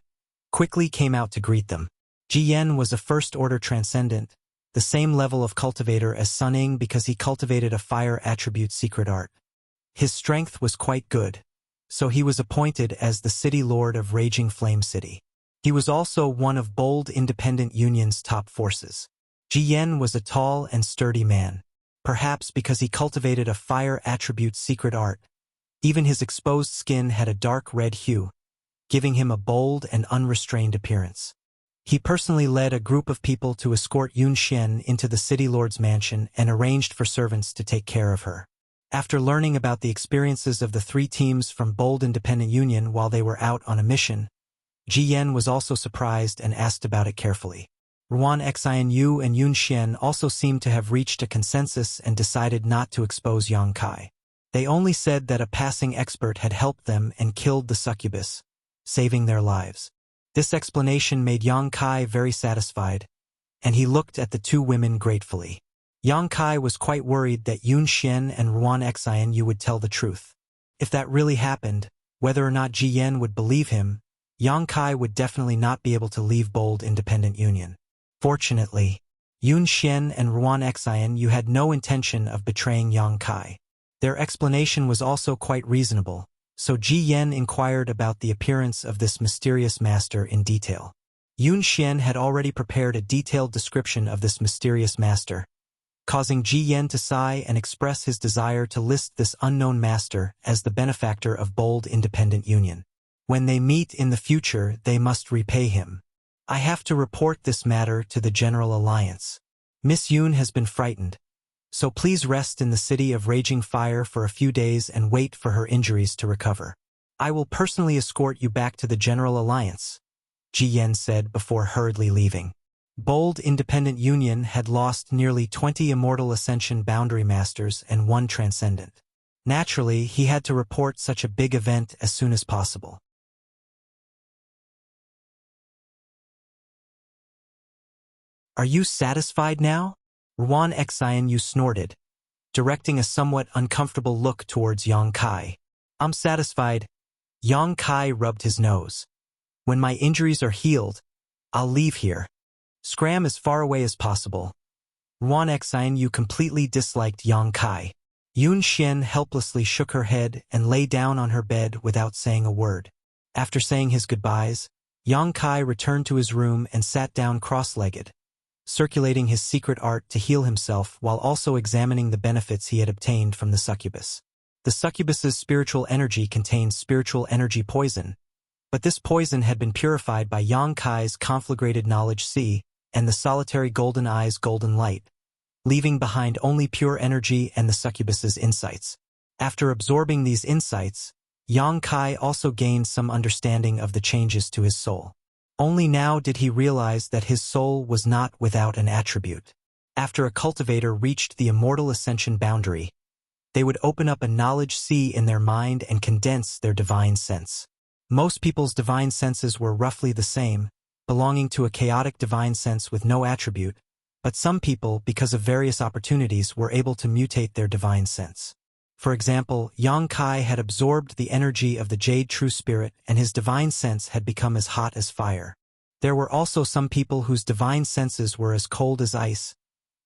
quickly came out to greet them. Ji Yen was a first-order transcendent, the same level of cultivator as Sun Ying because he cultivated a fire attribute secret art. His strength was quite good, so he was appointed as the city lord of Raging Flame City. He was also one of Bold Independent Union's top forces. Ji Yen was a tall and sturdy man, perhaps because he cultivated a fire attribute secret art. Even his exposed skin had a dark red hue, giving him a bold and unrestrained appearance. He personally led a group of people to escort Yun Xian into the city lord's mansion and arranged for servants to take care of her. After learning about the experiences of the three teams from Bold Independent Union while they were out on a mission, Ji Yen was also surprised and asked about it carefully. Ruan Xianyu and Yun Xian also seemed to have reached a consensus and decided not to expose Yang Kai. They only said that a passing expert had helped them and killed the succubus, saving their lives. This explanation made Yang Kai very satisfied, and he looked at the two women gratefully. Yang Kai was quite worried that Yun Xian and Ruan Xianyu would tell the truth. If that really happened, whether or not Ji Yen would believe him, Yang Kai would definitely not be able to leave Bold Independent Union. Fortunately, Yun Xian and Ruan Xianyu had no intention of betraying Yang Kai. Their explanation was also quite reasonable, so Ji Yen inquired about the appearance of this mysterious master in detail. Yun Xian had already prepared a detailed description of this mysterious master, causing Ji Yen to sigh and express his desire to list this unknown master as the benefactor of Bold Independent Union. When they meet in the future, they must repay him. I have to report this matter to the General Alliance. Miss Yun has been frightened, so please rest in the city of Raging Fire for a few days and wait for her injuries to recover. I will personally escort you back to the General Alliance, Ji Yen said before hurriedly leaving. Bold Independent Union had lost nearly 20 Immortal Ascension Boundary Masters and 1 Transcendent. Naturally, he had to report such a big event as soon as possible. Are you satisfied now? Ruan Xianyu snorted, directing a somewhat uncomfortable look towards Yang Kai. I'm satisfied. Yang Kai rubbed his nose. When my injuries are healed, I'll leave here. Scram as far away as possible. Ruan Xianyu completely disliked Yang Kai. Yun Xian helplessly shook her head and lay down on her bed without saying a word. After saying his goodbyes, Yang Kai returned to his room and sat down cross-legged, circulating his secret art to heal himself while also examining the benefits he had obtained from the succubus. The succubus's spiritual energy contained spiritual energy poison, but this poison had been purified by Yang Kai's conflagrated knowledge C and the solitary golden eye's golden light, leaving behind only pure energy and the succubus's insights. After absorbing these insights, Yang Kai also gained some understanding of the changes to his soul. Only now did he realize that his soul was not without an attribute. After a cultivator reached the Immortal Ascension boundary, They would open up a knowledge sea in their mind and condense their divine sense. Most people's divine senses were roughly the same, belonging to a chaotic divine sense with no attribute, but some people, because of various opportunities, were able to mutate their divine sense. For example, Yang Kai had absorbed the energy of the Jade True Spirit, and his divine sense had become as hot as fire. There were also some people whose divine senses were as cold as ice,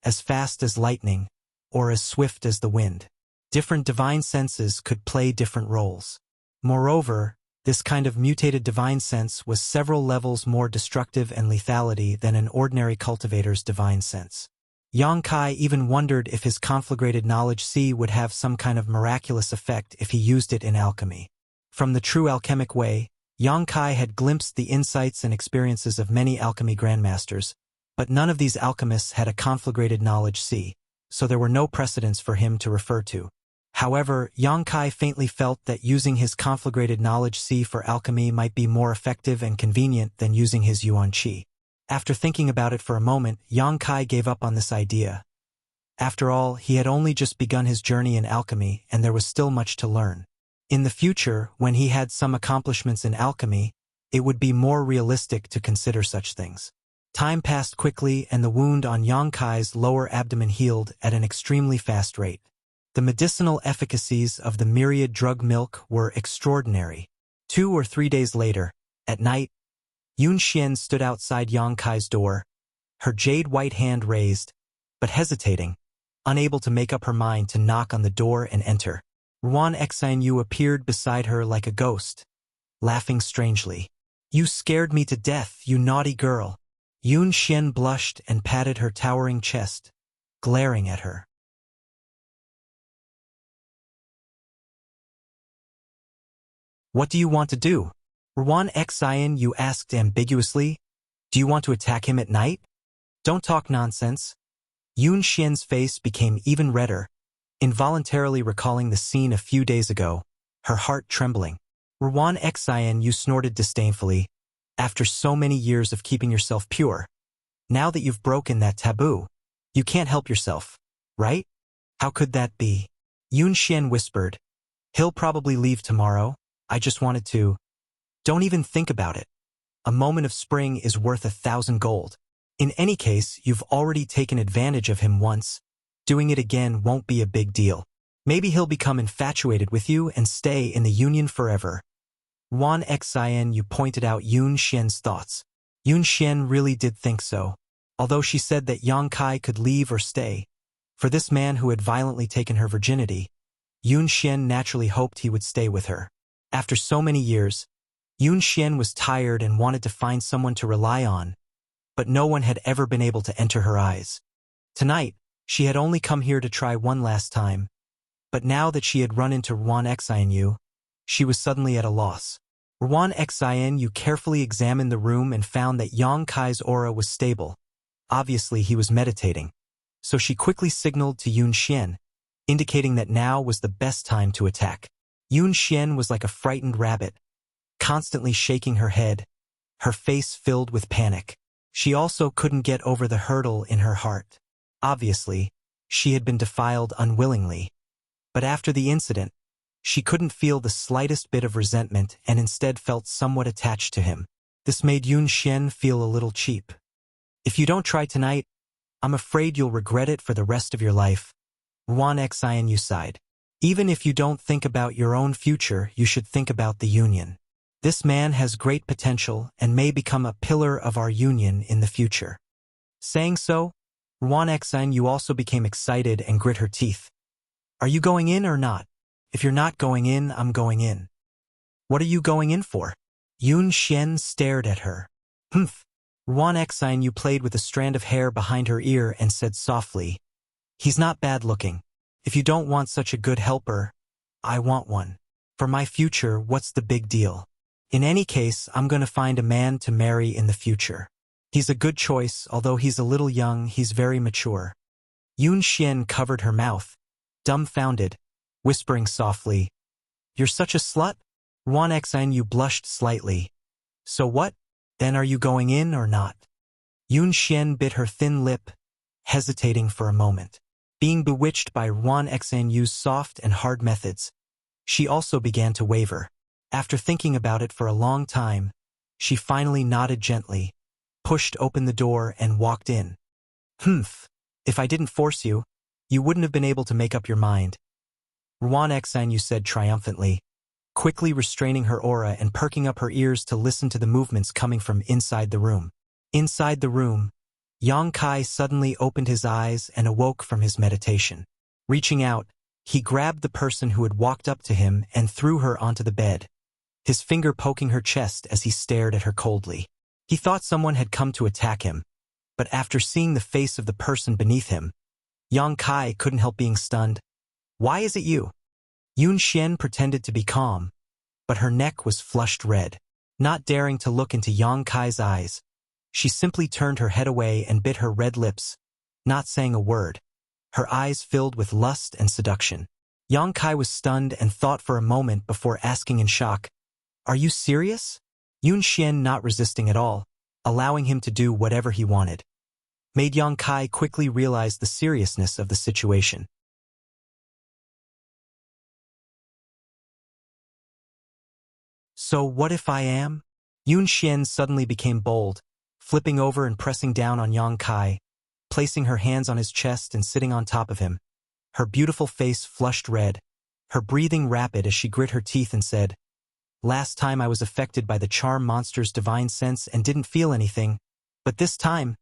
as fast as lightning, or as swift as the wind. Different divine senses could play different roles. Moreover, this kind of mutated divine sense was several levels more destructive and lethality than an ordinary cultivator's divine sense. Yang Kai even wondered if his conflagrated knowledge sea would have some kind of miraculous effect if he used it in alchemy. From the true alchemic way, Yang Kai had glimpsed the insights and experiences of many alchemy grandmasters, but none of these alchemists had a conflagrated knowledge sea, so there were no precedents for him to refer to. However, Yang Kai faintly felt that using his conflagrated knowledge sea for alchemy might be more effective and convenient than using his Yuan Qi. After thinking about it for a moment, Yang Kai gave up on this idea. After all, he had only just begun his journey in alchemy, and there was still much to learn. In the future, when he had some accomplishments in alchemy, it would be more realistic to consider such things. Time passed quickly, and the wound on Yang Kai's lower abdomen healed at an extremely fast rate. The medicinal efficacies of the myriad drug milk were extraordinary. 2 or 3 days later, at night, Yun Xian stood outside Yang Kai's door, her jade-white hand raised, but hesitating, unable to make up her mind to knock on the door and enter. Ruan Xianyu appeared beside her like a ghost, laughing strangely. "You scared me to death, you naughty girl." Yun Xian blushed and patted her towering chest, glaring at her. "What do you want to do?" Ruan Xianyu asked ambiguously. "Do you want to attack him at night?" "Don't talk nonsense." Yun Xian's face became even redder, involuntarily recalling the scene a few days ago, her heart trembling. Ruan Xianyu snorted disdainfully. "After so many years of keeping yourself pure, now that you've broken that taboo, you can't help yourself, right?" "How could that be?" Yun Xian whispered. "He'll probably leave tomorrow. I just wanted to." "Don't even think about it. A moment of spring is worth 1,000 gold. In any case, you've already taken advantage of him once. Doing it again won't be a big deal. Maybe he'll become infatuated with you and stay in the union forever." Ruan Xianyu pointed out Yun Xian's thoughts. Yun Xian really did think so, although she said that Yang Kai could leave or stay. For this man who had violently taken her virginity, Yun Xian naturally hoped he would stay with her. After so many years, Yun Xian was tired and wanted to find someone to rely on, but no one had ever been able to enter her eyes. Tonight, she had only come here to try one last time, but now that she had run into Ruan Xianyu, she was suddenly at a loss. Ruan Xianyu carefully examined the room and found that Yang Kai's aura was stable. Obviously, he was meditating, so she quickly signaled to Yun Xian, indicating that now was the best time to attack. Yun Xian was like a frightened rabbit, constantly shaking her head, her face filled with panic. She also couldn't get over the hurdle in her heart. Obviously, she had been defiled unwillingly, but after the incident, she couldn't feel the slightest bit of resentment and instead felt somewhat attached to him. This made Yun Xian feel a little cheap. "If you don't try tonight, I'm afraid you'll regret it for the rest of your life." Ruan Xianyu sighed. "Even if you don't think about your own future, you should think about the union. This man has great potential and may become a pillar of our union in the future." Saying so, Ruan Xianyu also became excited and grit her teeth. "Are you going in or not? If you're not going in, I'm going in." "What are you going in for?" Yun Xian stared at her. "Humph." Ruan Xianyu played with a strand of hair behind her ear and said softly, "He's not bad looking. If you don't want such a good helper, I want one. For my future, what's the big deal? In any case, I'm going to find a man to marry in the future. He's a good choice, although he's a little young, he's very mature." Yun Xian covered her mouth, dumbfounded, whispering softly, "You're such a slut?" Ruan Xianyu blushed slightly. "So what? Then are you going in or not?" Yun Xian bit her thin lip, hesitating for a moment. Being bewitched by Ruan Xuanyu's soft and hard methods, she also began to waver. After thinking about it for a long time, she finally nodded gently, pushed open the door and walked in. Humph, if I didn't force you, you wouldn't have been able to make up your mind, Ruan Xuanyu said triumphantly, quickly restraining her aura and perking up her ears to listen to the movements coming from inside the room. Inside the room, Yang Kai suddenly opened his eyes and awoke from his meditation. Reaching out, he grabbed the person who had walked up to him and threw her onto the bed, his finger poking her chest as he stared at her coldly. He thought someone had come to attack him, but after seeing the face of the person beneath him, Yang Kai couldn't help being stunned. Why is it you? Yun Xian pretended to be calm, but her neck was flushed red. Not daring to look into Yang Kai's eyes, she simply turned her head away and bit her red lips, not saying a word, her eyes filled with lust and seduction. Yang Kai was stunned and thought for a moment before asking in shock, "Are you serious?" Yun Xian not resisting at all, allowing him to do whatever he wanted, made Yang Kai quickly realize the seriousness of the situation. So what if I am? Yun Xian suddenly became bold, flipping over and pressing down on Yang Kai, placing her hands on his chest and sitting on top of him, her beautiful face flushed red, her breathing rapid as she grit her teeth and said, "Last time I was affected by the charm monster's divine sense and didn't feel anything, but this time.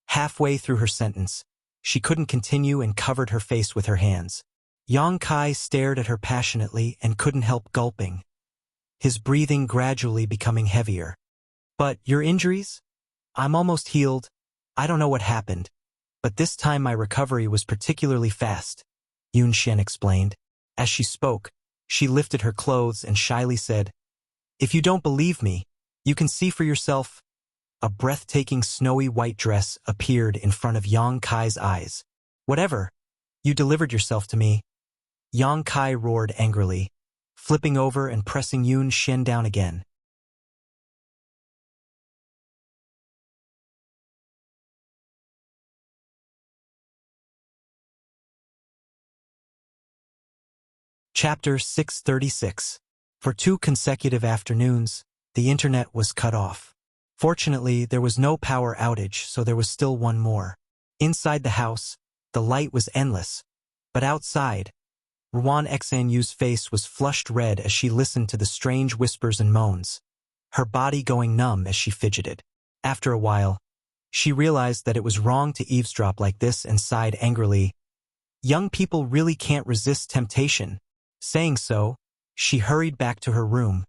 Halfway through her sentence, she couldn't continue and covered her face with her hands. Yang Kai stared at her passionately and couldn't help gulping, his breathing gradually becoming heavier. "But your injuries? I'm almost healed. I don't know what happened, but this time my recovery was particularly fast," Yun Xian explained. As she spoke, she lifted her clothes and shyly said, "If you don't believe me, you can see for yourself." A breathtaking snowy white dress appeared in front of Yang Kai's eyes. "Whatever, you delivered yourself to me," Yang Kai roared angrily, flipping over and pressing Yun Xian down again. Chapter 636. For 2 consecutive afternoons, the internet was cut off. Fortunately, there was no power outage, so there was still one more. Inside the house, the light was endless, but outside, Ruan Xuanyu's face was flushed red as she listened to the strange whispers and moans, her body going numb as she fidgeted. After a while, she realized that it was wrong to eavesdrop like this and sighed angrily. Young people really can't resist temptation. Saying so, she hurried back to her room,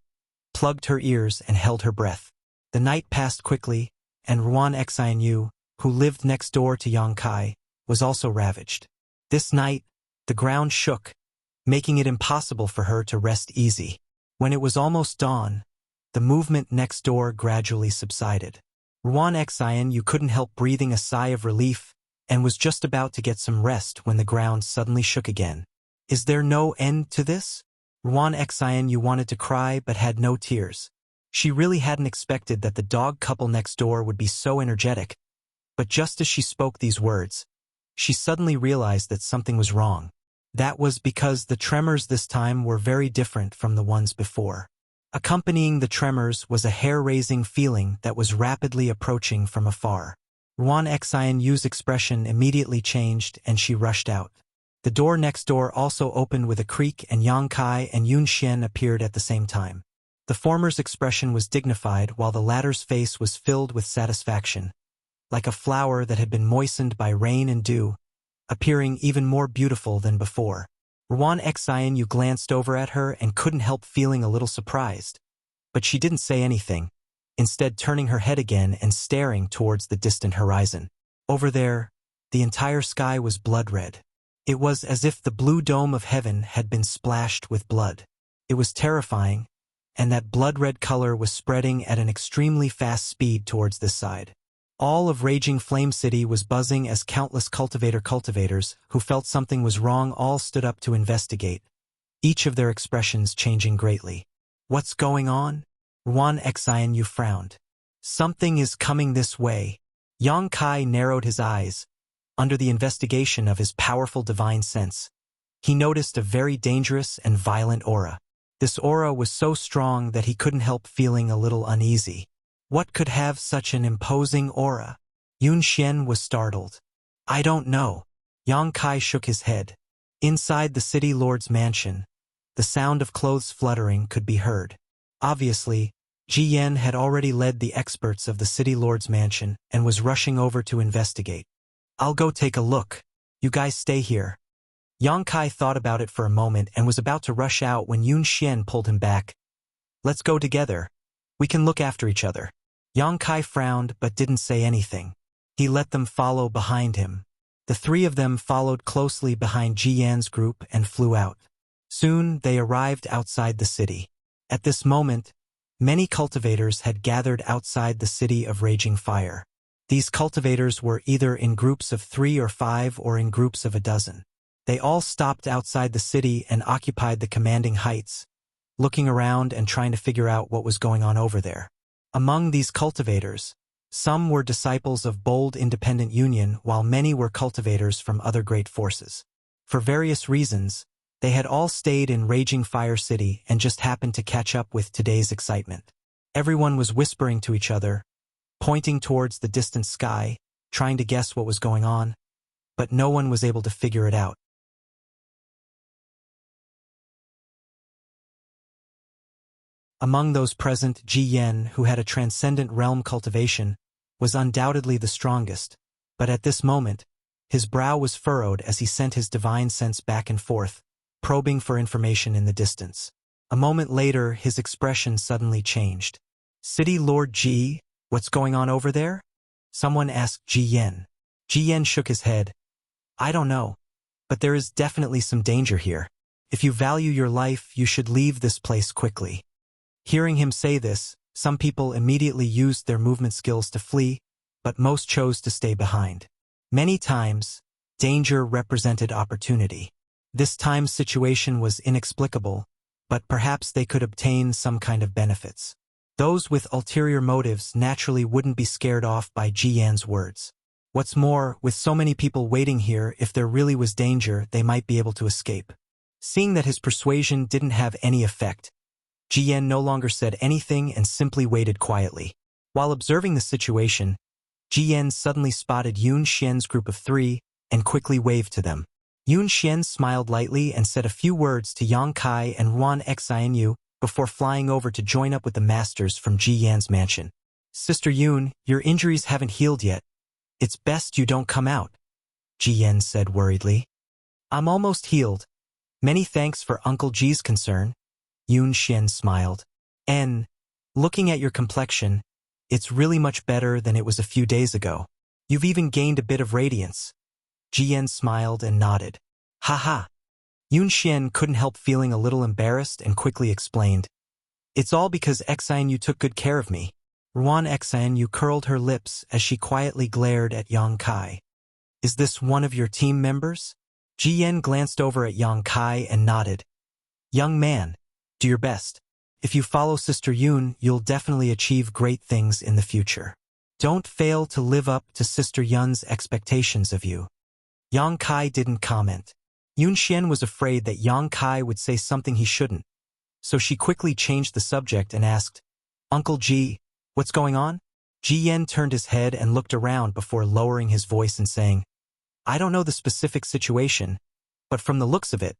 plugged her ears and held her breath. The night passed quickly, and Ruan Xuanyu, who lived next door to Yang Kai, was also ravaged. This night, the ground shook, making it impossible for her to rest easy. When it was almost dawn, the movement next door gradually subsided. Ruan Xuanyu couldn't help breathing a sigh of relief and was just about to get some rest when the ground suddenly shook again. Is there no end to this? Ruan Xuanyu wanted to cry but had no tears. She really hadn't expected that the dog couple next door would be so energetic, but just as she spoke these words, she suddenly realized that something was wrong. That was because the tremors this time were very different from the ones before. Accompanying the tremors was a hair-raising feeling that was rapidly approaching from afar. Ruan Xuanyu's expression immediately changed and she rushed out. The door next door also opened with a creak and Yang Kai and Yun Xian appeared at the same time. The former's expression was dignified while the latter's face was filled with satisfaction, like a flower that had been moistened by rain and dew, appearing even more beautiful than before. Ruan Xuanyu glanced over at her and couldn't help feeling a little surprised. But she didn't say anything, instead turning her head again and staring towards the distant horizon. Over there, the entire sky was blood-red. It was as if the blue dome of heaven had been splashed with blood. It was terrifying, and that blood-red color was spreading at an extremely fast speed towards this side. All of Raging Flame City was buzzing as countless cultivators who felt something was wrong all stood up to investigate, each of their expressions changing greatly. "What's going on?" Ruan Xuanyu frowned. "Something is coming this way." Yang Kai narrowed his eyes, under the investigation of his powerful divine sense, he noticed a very dangerous and violent aura. This aura was so strong that he couldn't help feeling a little uneasy. What could have such an imposing aura? Yun Xian was startled. I don't know. Yang Kai shook his head. Inside the city lord's mansion, the sound of clothes fluttering could be heard. Obviously, Ji Yan had already led the experts of the city lord's mansion and was rushing over to investigate. I'll go take a look. You guys stay here. Yang Kai thought about it for a moment and was about to rush out when Yun Xian pulled him back. Let's go together. We can look after each other. Yang Kai frowned but didn't say anything. He let them follow behind him. The three of them followed closely behind Ji Yan's group and flew out. Soon they arrived outside the city. At this moment, many cultivators had gathered outside the city of Raging Fire. These cultivators were either in groups of 3 or 5 or in groups of a dozen. They all stopped outside the city and occupied the commanding heights, looking around and trying to figure out what was going on over there. Among these cultivators, some were disciples of Bold Independent Union while many were cultivators from other great forces. For various reasons, they had all stayed in Raging Fire City and just happened to catch up with today's excitement. Everyone was whispering to each other, pointing towards the distant sky, trying to guess what was going on, but no one was able to figure it out. Among those present, Ji Yan, who had a transcendent realm cultivation, was undoubtedly the strongest, but at this moment, his brow was furrowed as he sent his divine sense back and forth, probing for information in the distance. A moment later, his expression suddenly changed. City Lord Ji, what's going on over there? Someone asked Ji Yan. Ji Yan shook his head. I don't know, but there is definitely some danger here. If you value your life, you should leave this place quickly. Hearing him say this, some people immediately used their movement skills to flee, but most chose to stay behind. Many times, danger represented opportunity. This time's situation was inexplicable, but perhaps they could obtain some kind of benefits. Those with ulterior motives naturally wouldn't be scared off by Ji Yan's words. What's more, with so many people waiting here, if there really was danger, they might be able to escape. Seeing that his persuasion didn't have any effect, Ji Yan no longer said anything and simply waited quietly. While observing the situation, Ji Yan suddenly spotted Yun Xian's group of 3 and quickly waved to them. Yun Xian smiled lightly and said a few words to Yang Kai and Ruan Xianyu before flying over to join up with the masters from Ji Yan's mansion. Sister Yun, your injuries haven't healed yet. It's best you don't come out, Ji Yan said worriedly. I'm almost healed. Many thanks for Uncle Ji's concern. Yun Xian smiled. Looking at your complexion, it's really much better than it was a few days ago. You've even gained a bit of radiance. Ji Yan smiled and nodded. Haha. Yun Xian couldn't help feeling a little embarrassed and quickly explained. It's all because Xianyu took good care of me. Ruan Xianyu curled her lips as she quietly glared at Yang Kai. Is this one of your team members? Ji Yan glanced over at Yang Kai and nodded. Young man, do your best. If you follow Sister Yun, you'll definitely achieve great things in the future. Don't fail to live up to Sister Yun's expectations of you. Yang Kai didn't comment. Yun Xian was afraid that Yang Kai would say something he shouldn't, so she quickly changed the subject and asked, Uncle Ji, what's going on? Ji Yan turned his head and looked around before lowering his voice and saying, I don't know the specific situation, but from the looks of it,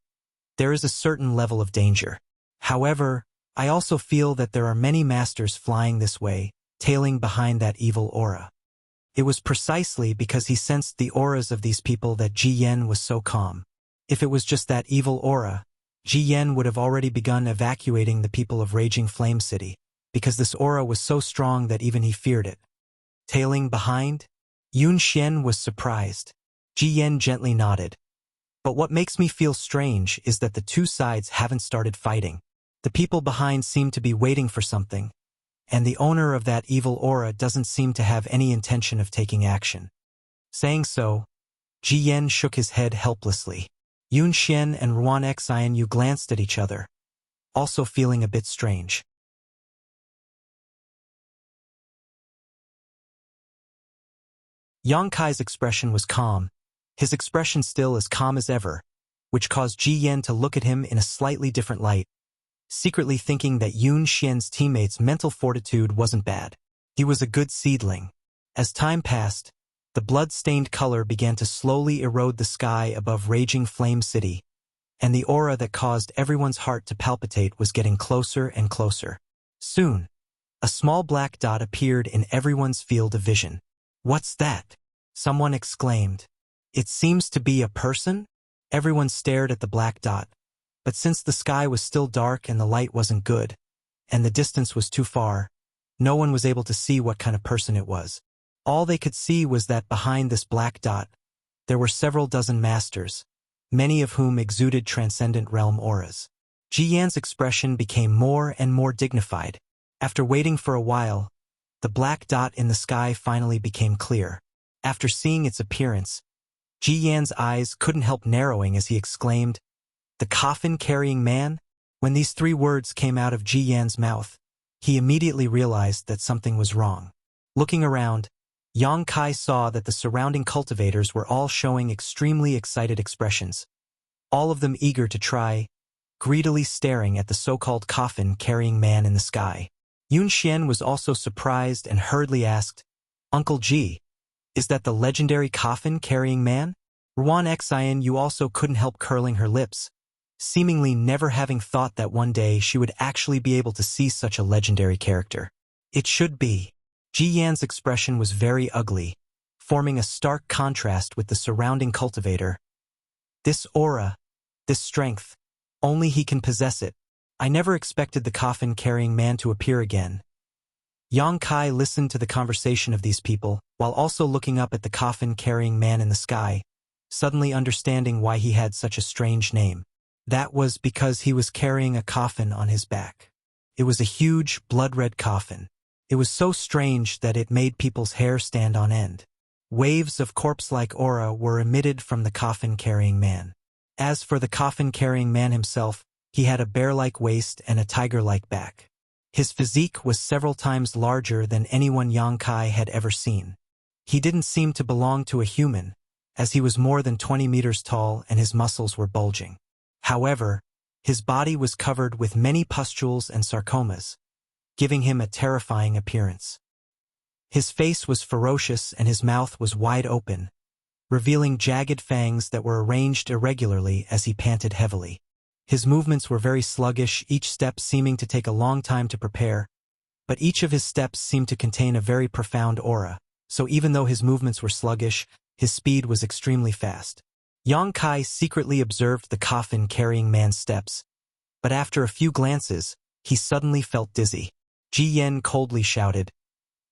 there is a certain level of danger. However, I also feel that there are many masters flying this way, tailing behind that evil aura. It was precisely because he sensed the auras of these people that Ji Yan was so calm. If it was just that evil aura, Ji Yan would have already begun evacuating the people of Raging Flame City, because this aura was so strong that even he feared it. Tailing behind? Yun Xian was surprised. Ji Yan gently nodded. But what makes me feel strange is that the two sides haven't started fighting. The people behind seem to be waiting for something, and the owner of that evil aura doesn't seem to have any intention of taking action. Saying so, Ji Yan shook his head helplessly. Yun Xian and Ruan Xianyu glanced at each other, also feeling a bit strange. Yang Kai's expression was calm, his expression still as calm as ever, which caused Ji Yan to look at him in a slightly different light, secretly thinking that Yun Xian's teammate's mental fortitude wasn't bad. He was a good seedling. As time passed, the blood-stained color began to slowly erode the sky above Raging Flame City, and the aura that caused everyone's heart to palpitate was getting closer and closer. Soon, a small black dot appeared in everyone's field of vision. "What's that?" someone exclaimed. "It seems to be a person?" Everyone stared at the black dot, but since the sky was still dark and the light wasn't good, and the distance was too far, no one was able to see what kind of person it was. All they could see was that behind this black dot, there were several dozen masters, many of whom exuded transcendent realm auras. Ji Yan's expression became more and more dignified. After waiting for a while, the black dot in the sky finally became clear. After seeing its appearance, Ji Yan's eyes couldn't help narrowing as he exclaimed, "The coffin-carrying man?" When these three words came out of Ji Yan's mouth, he immediately realized that something was wrong. Looking around, Yang Kai saw that the surrounding cultivators were all showing extremely excited expressions, all of them eager to try, greedily staring at the so-called coffin-carrying man in the sky. Yun Xian was also surprised and hurriedly asked, "Uncle Ji, is that the legendary coffin-carrying man?" Ruan Xian Yu also couldn't help curling her lips, seemingly never having thought that one day she would actually be able to see such a legendary character. "It should be." Ji Yan's expression was very ugly, forming a stark contrast with the surrounding cultivator. "This aura, this strength, only he can possess it. I never expected the coffin-carrying man to appear again." Yang Kai listened to the conversation of these people, while also looking up at the coffin-carrying man in the sky, suddenly understanding why he had such a strange name. That was because he was carrying a coffin on his back. It was a huge, blood-red coffin. It was so strange that it made people's hair stand on end. Waves of corpse-like aura were emitted from the coffin-carrying man. As for the coffin-carrying man himself, he had a bear-like waist and a tiger-like back. His physique was several times larger than anyone Yang Kai had ever seen. He didn't seem to belong to a human, as he was more than 20 meters tall and his muscles were bulging. However, his body was covered with many pustules and sarcomas, giving him a terrifying appearance. His face was ferocious and his mouth was wide open, revealing jagged fangs that were arranged irregularly as he panted heavily. His movements were very sluggish, each step seeming to take a long time to prepare, but each of his steps seemed to contain a very profound aura, so even though his movements were sluggish, his speed was extremely fast. Yang Kai secretly observed the coffin-carrying man's steps, but after a few glances, he suddenly felt dizzy. Ji Yan coldly shouted,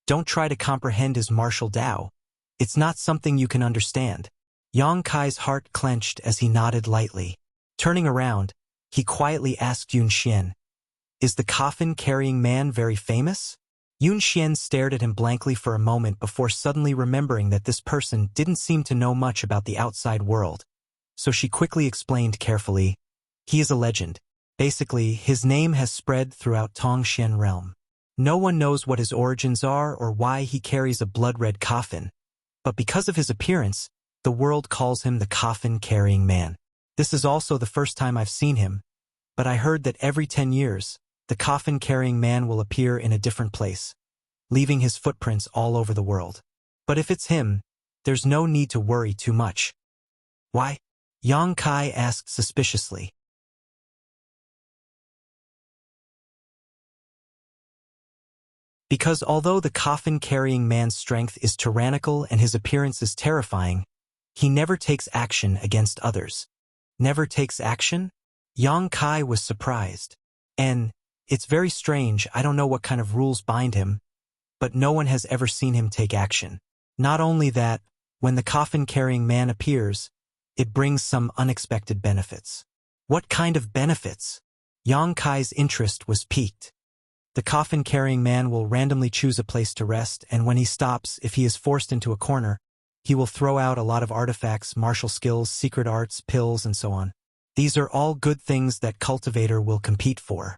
"Don't try to comprehend his martial Tao. It's not something you can understand." Yang Kai's heart clenched as he nodded lightly. Turning around, he quietly asked Yun Xian, "Is the coffin-carrying man very famous?" Yun Xian stared at him blankly for a moment before suddenly remembering that this person didn't seem to know much about the outside world, so she quickly explained carefully, "He is a legend. Basically, his name has spread throughout Tongxian realm. No one knows what his origins are or why he carries a blood-red coffin, but because of his appearance, the world calls him the coffin-carrying man. This is also the first time I've seen him, but I heard that every 10 years, the coffin-carrying man will appear in a different place, leaving his footprints all over the world. But if it's him, there's no need to worry too much." "Why?" Yang Kai asked suspiciously. "Because although the coffin-carrying man's strength is tyrannical and his appearance is terrifying, he never takes action against others." "Never takes action?" Yang Kai was surprised. "And it's very strange, I don't know what kind of rules bind him, but no one has ever seen him take action. Not only that, when the coffin-carrying man appears, it brings some unexpected benefits." "What kind of benefits?" Yang Kai's interest was piqued. "The coffin-carrying man will randomly choose a place to rest, and when he stops, if he is forced into a corner, he will throw out a lot of artifacts, martial skills, secret arts, pills, and so on. These are all good things that Cultivator will compete for."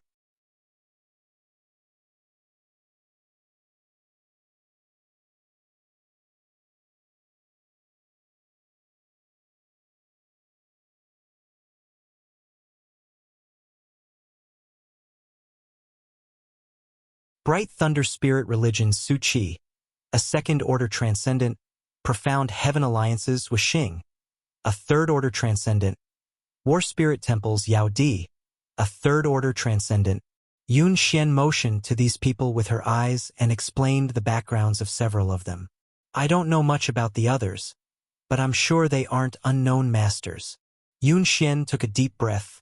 Bright thunder spirit religion Su Qi, a second-order transcendent, profound heaven alliances with Xing, a third-order transcendent, war spirit temples Yao Di, a third-order transcendent. Yun Xian motioned to these people with her eyes and explained the backgrounds of several of them. I don't know much about the others, but I'm sure they aren't unknown masters. Yun Xian took a deep breath.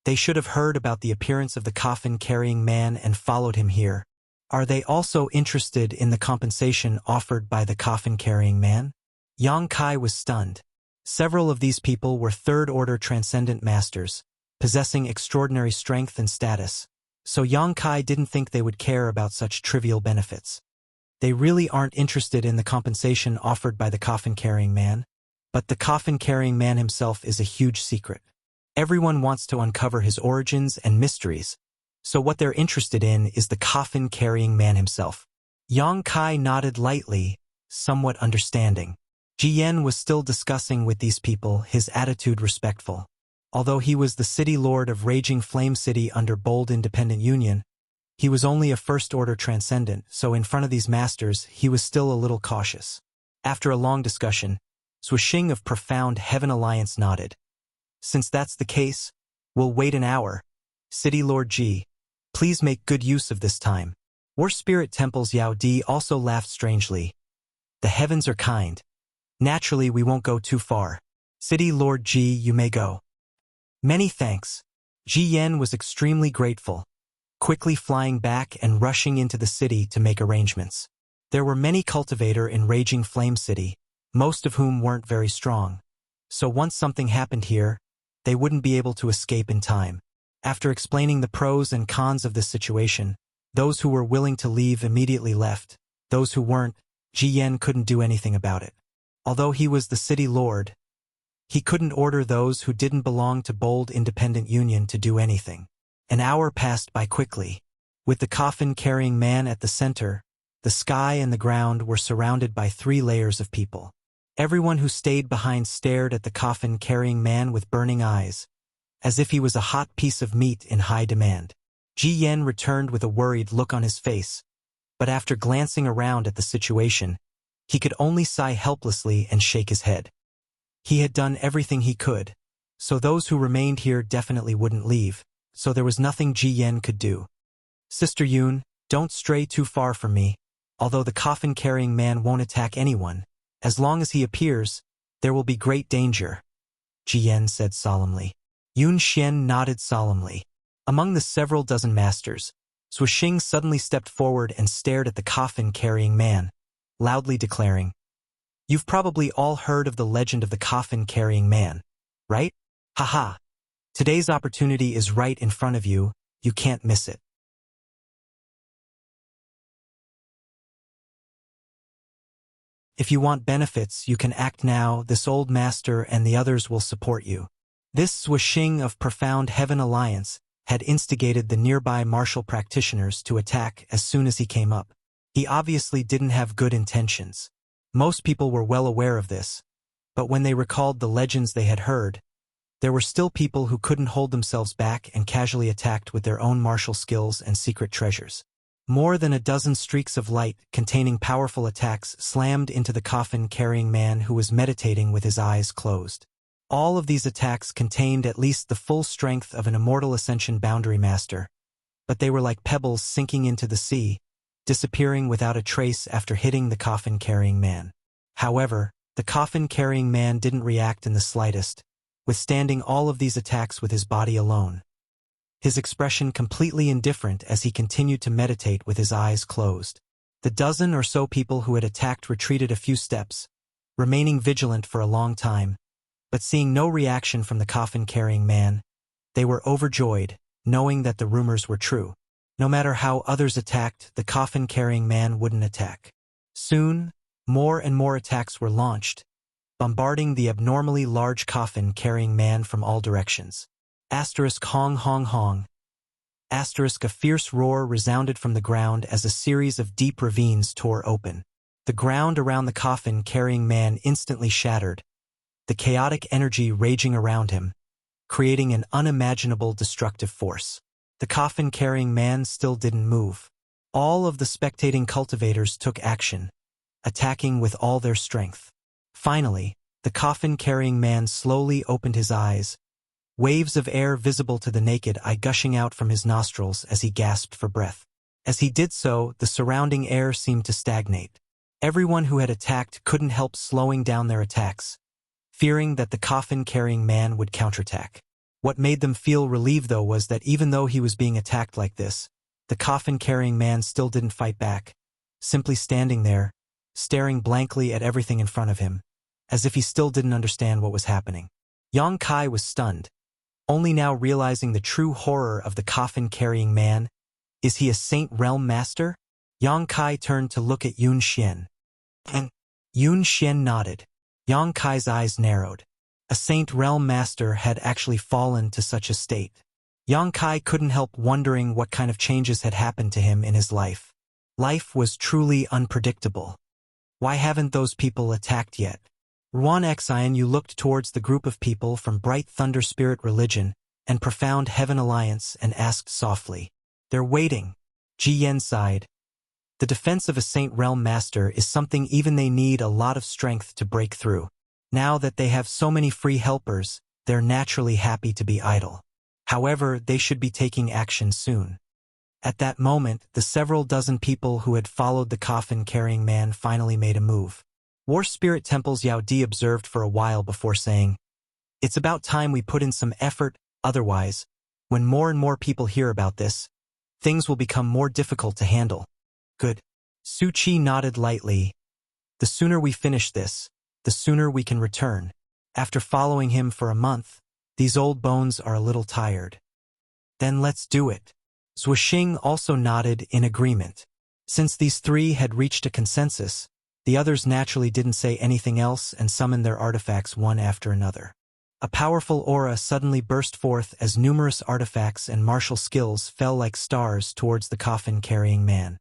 They should have heard about the appearance of the coffin-carrying man and followed him here. Are they also interested in the compensation offered by the coffin-carrying man? Yang Kai was stunned. Several of these people were third-order transcendent masters, possessing extraordinary strength and status. So Yang Kai didn't think they would care about such trivial benefits. They really aren't interested in the compensation offered by the coffin-carrying man. But the coffin-carrying man himself is a huge secret. Everyone wants to uncover his origins and mysteries, so what they're interested in is the coffin-carrying man himself. Yang Kai nodded lightly, somewhat understanding. Ji Yan was still discussing with these people, his attitude respectful. Although he was the city lord of Raging Flame City under Bold Independent Union, he was only a first-order transcendent, so in front of these masters, he was still a little cautious. After a long discussion, Xing of Profound Heaven Alliance nodded. Since that's the case, we'll wait an hour. City Lord Ji, please make good use of this time. War Spirit Temples Yao Di also laughed strangely. The heavens are kind. Naturally, we won't go too far. City Lord Ji, you may go. Many thanks. Ji Yan was extremely grateful, quickly flying back and rushing into the city to make arrangements. There were many cultivator in Raging Flame City, most of whom weren't very strong. So once something happened here, they wouldn't be able to escape in time. After explaining the pros and cons of this situation, those who were willing to leave immediately left. Those who weren't, Ji Yan couldn't do anything about it. Although he was the city lord, he couldn't order those who didn't belong to Bold Independent Union to do anything. An hour passed by quickly. With the coffin-carrying man at the center, the sky and the ground were surrounded by 3 layers of people. Everyone who stayed behind stared at the coffin-carrying man with burning eyes, as if he was a hot piece of meat in high demand. Ji Yan returned with a worried look on his face, but after glancing around at the situation, he could only sigh helplessly and shake his head. He had done everything he could, so those who remained here definitely wouldn't leave, so there was nothing Ji Yan could do. Sister Yun, don't stray too far from me. Although the coffin-carrying man won't attack anyone, as long as he appears, there will be great danger, Ji Yan said solemnly. Yun Xian nodded solemnly. Among the several dozen masters, Xing suddenly stepped forward and stared at the coffin-carrying man, loudly declaring, "You've probably all heard of the legend of the coffin-carrying man, right? Haha. Today's opportunity is right in front of you, you can't miss it." If you want benefits, you can act now. This old master and the others will support you. This Xing of Profound Heaven Alliance had instigated the nearby martial practitioners to attack as soon as he came up. He obviously didn't have good intentions. Most people were well aware of this, but when they recalled the legends they had heard, there were still people who couldn't hold themselves back and casually attacked with their own martial skills and secret treasures. More than a dozen streaks of light containing powerful attacks slammed into the coffin-carrying man who was meditating with his eyes closed. All of these attacks contained at least the full strength of an immortal ascension boundary master, but they were like pebbles sinking into the sea, disappearing without a trace after hitting the coffin-carrying man. However, the coffin-carrying man didn't react in the slightest, withstanding all of these attacks with his body alone. His expression completely indifferent as he continued to meditate with his eyes closed. The dozen or so people who had attacked retreated a few steps, remaining vigilant for a long time, but seeing no reaction from the coffin-carrying man, they were overjoyed, knowing that the rumors were true. No matter how others attacked, the coffin-carrying man wouldn't attack. Soon, more and more attacks were launched, bombarding the abnormally large coffin-carrying man from all directions. Asterisk hong hong hong. Asterisk a fierce roar resounded from the ground as a series of deep ravines tore open. The ground around the coffin-carrying man instantly shattered, the chaotic energy raging around him, creating an unimaginable destructive force. The coffin-carrying man still didn't move. All of the spectating cultivators took action, attacking with all their strength. Finally, the coffin-carrying man slowly opened his eyes, waves of air visible to the naked eye gushing out from his nostrils as he gasped for breath. As he did so, the surrounding air seemed to stagnate. Everyone who had attacked couldn't help slowing down their attacks, fearing that the coffin-carrying man would counterattack. What made them feel relieved, though, was that even though he was being attacked like this, the coffin-carrying man still didn't fight back, simply standing there, staring blankly at everything in front of him, as if he still didn't understand what was happening. Yang Kai was stunned, only now realizing the true horror of the coffin-carrying man. Is he a Saint Realm Master? Yang Kai turned to look at Yun Xian. And Yun Xian nodded. Yang Kai's eyes narrowed. A Saint Realm Master had actually fallen to such a state. Yang Kai couldn't help wondering what kind of changes had happened to him in his life. Life was truly unpredictable. Why haven't those people attacked yet? Ruan Xian, you looked towards the group of people from Bright Thunder Spirit Religion and Profound Heaven Alliance and asked softly. They're waiting. Ji Yen sighed. The defense of a Saint Realm Master is something even they need a lot of strength to break through. Now that they have so many free helpers, they're naturally happy to be idle. However, they should be taking action soon. At that moment, the several dozen people who had followed the coffin-carrying man finally made a move. War Spirit Temple's Yao Di observed for a while before saying, "It's about time we put in some effort, otherwise, when more and more people hear about this, things will become more difficult to handle." Good. Su Qi nodded lightly. The sooner we finish this, the sooner we can return. After following him for a month, these old bones are a little tired. Then let's do it. Zhuoxing also nodded in agreement. Since these three had reached a consensus, the others naturally didn't say anything else and summoned their artifacts one after another. A powerful aura suddenly burst forth as numerous artifacts and martial skills fell like stars towards the coffin-carrying man.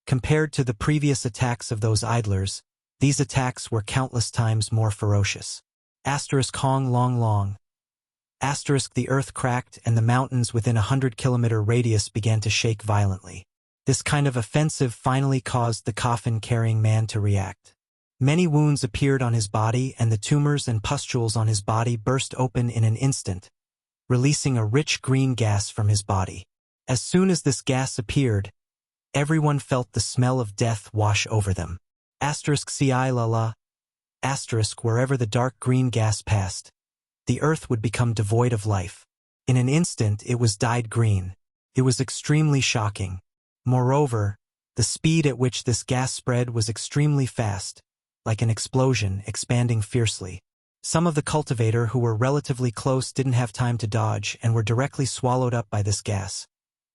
Compared to the previous attacks of those idlers, these attacks were countless times more ferocious. Asterisk Hong Long Long. Asterisk the earth cracked and the mountains within 100-kilometer radius began to shake violently. This kind of offensive finally caused the coffin-carrying man to react. Many wounds appeared on his body and the tumors and pustules on his body burst open in an instant, releasing a rich green gas from his body. As soon as this gas appeared, everyone felt the smell of death wash over them. Asterisk ci la la. Asterisk wherever the dark green gas passed, the earth would become devoid of life. In an instant it was dyed green. It was extremely shocking. Moreover, the speed at which this gas spread was extremely fast, like an explosion expanding fiercely. Some of the cultivator who were relatively close didn't have time to dodge and were directly swallowed up by this gas,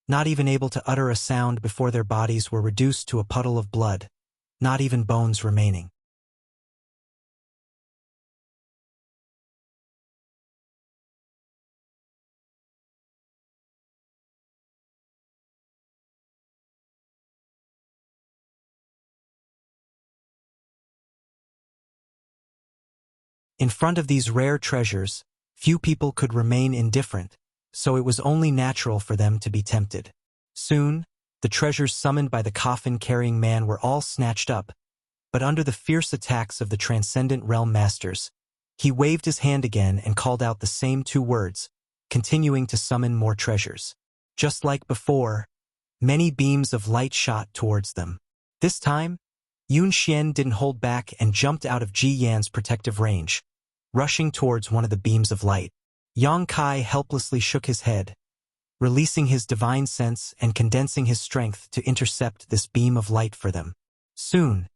not even able to utter a sound before their bodies were reduced to a puddle of blood, not even bones remaining. In front of these rare treasures, few people could remain indifferent, so it was only natural for them to be tempted. Soon, the treasures summoned by the coffin-carrying man were all snatched up, but under the fierce attacks of the transcendent realm masters, he waved his hand again and called out the same two words, continuing to summon more treasures. Just like before, many beams of light shot towards them. This time, Yun Xian didn't hold back and jumped out of Ji Yan's protective range, rushing towards one of the beams of light. Yang Kai helplessly shook his head, releasing his divine sense and condensing his strength to intercept this beam of light for them. Soon,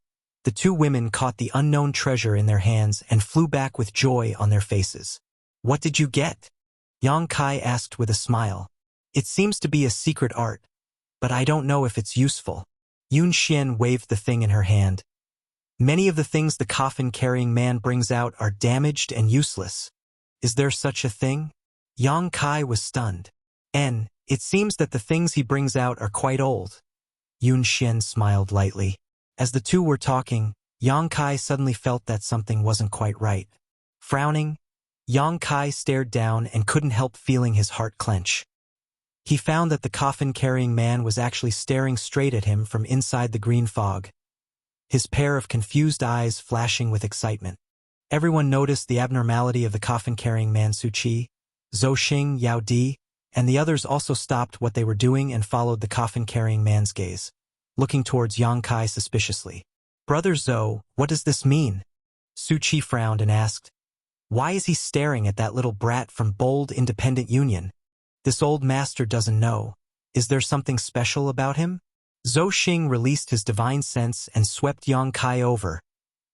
the two women caught the unknown treasure in their hands and flew back with joy on their faces. "What did you get?" Yang Kai asked with a smile. "It seems to be a secret art, but I don't know if it's useful." Yun Xian waved the thing in her hand. "Many of the things the coffin-carrying man brings out are damaged and useless. Is there such a thing?" Yang Kai was stunned. It seems that the things he brings out are quite old." Yun Xian smiled lightly. As the two were talking, Yang Kai suddenly felt that something wasn't quite right. Frowning, Yang Kai stared down and couldn't help feeling his heart clench. He found that the coffin-carrying man was actually staring straight at him from inside the green fog, his pair of confused eyes flashing with excitement. Everyone noticed the abnormality of the coffin-carrying man. Su Qi, Zhou Xing, Yao Di, and the others also stopped what they were doing and followed the coffin-carrying man's gaze, looking towards Yang Kai suspiciously. "Brother Zhou, what does this mean?" Su Qi frowned and asked. "Why is he staring at that little brat from Bold Independent Union? This old master doesn't know. Is there something special about him?" Zhou Xing released his divine sense and swept Yang Kai over,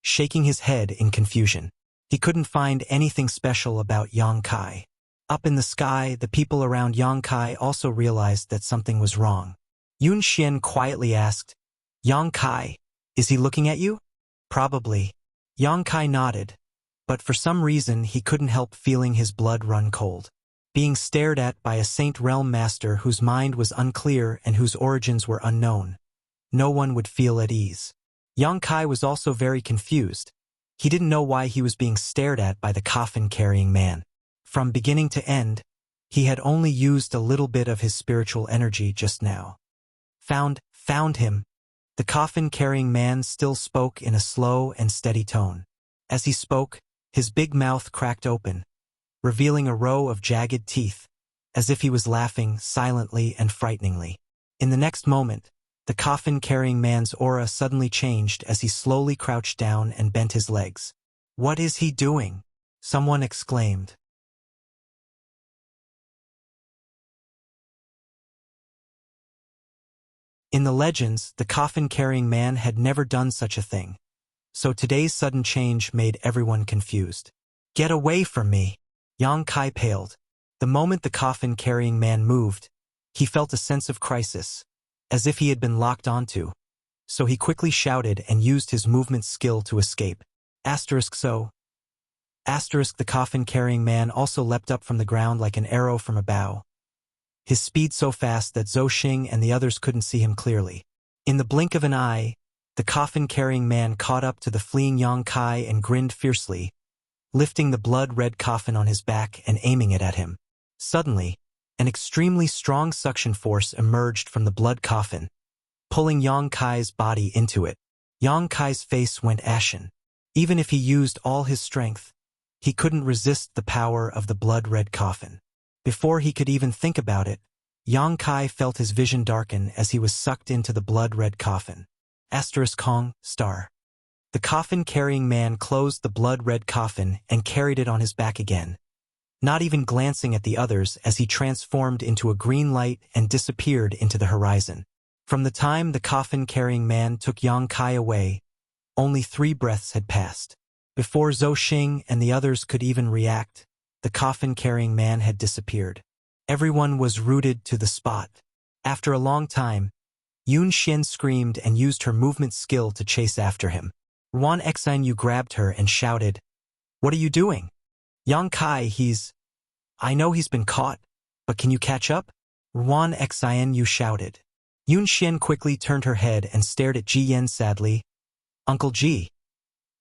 shaking his head in confusion. He couldn't find anything special about Yang Kai. Up in the sky, the people around Yang Kai also realized that something was wrong. Yun Xian quietly asked, "Yang Kai, is he looking at you?" "Probably." Yang Kai nodded, but for some reason he couldn't help feeling his blood run cold. Being stared at by a Saint Realm Master whose mind was unclear and whose origins were unknown, no one would feel at ease. Yang Kai was also very confused. He didn't know why he was being stared at by the coffin-carrying man. From beginning to end, he had only used a little bit of his spiritual energy just now. Found him. The coffin-carrying man still spoke in a slow and steady tone. As he spoke, his big mouth cracked open, revealing a row of jagged teeth, as if he was laughing silently and frighteningly. In the next moment, the coffin-carrying man's aura suddenly changed as he slowly crouched down and bent his legs. "What is he doing?" someone exclaimed. In the legends, the coffin-carrying man had never done such a thing, so today's sudden change made everyone confused. "Get away from me!" Yang Kai paled. The moment the coffin-carrying man moved, he felt a sense of crisis, as if he had been locked onto, so he quickly shouted and used his movement skill to escape. The coffin-carrying man also leapt up from the ground like an arrow from a bow, his speed so fast that Zhou Xing and the others couldn't see him clearly. In the blink of an eye, the coffin-carrying man caught up to the fleeing Yang Kai and grinned fiercely, lifting the blood-red coffin on his back and aiming it at him. Suddenly, an extremely strong suction force emerged from the blood coffin, pulling Yang Kai's body into it. Yang Kai's face went ashen. Even if he used all his strength, he couldn't resist the power of the blood-red coffin. Before he could even think about it, Yang Kai felt his vision darken as he was sucked into the blood-red coffin. Kong, star. The coffin-carrying man closed the blood-red coffin and carried it on his back again, not even glancing at the others as he transformed into a green light and disappeared into the horizon. From the time the coffin-carrying man took Yang Kai away, only 3 breaths had passed. Before Zhou Xing and the others could even react, the coffin-carrying man had disappeared. Everyone was rooted to the spot. After a long time, Yun Xian screamed and used her movement skill to chase after him. Ruan Xianyu grabbed her and shouted, "What are you doing?" "Yang Kai, I know he's been caught, but can you catch up?" Ruan Xianyu shouted. Yun Xian quickly turned her head and stared at Ji Yan sadly. "Uncle Ji."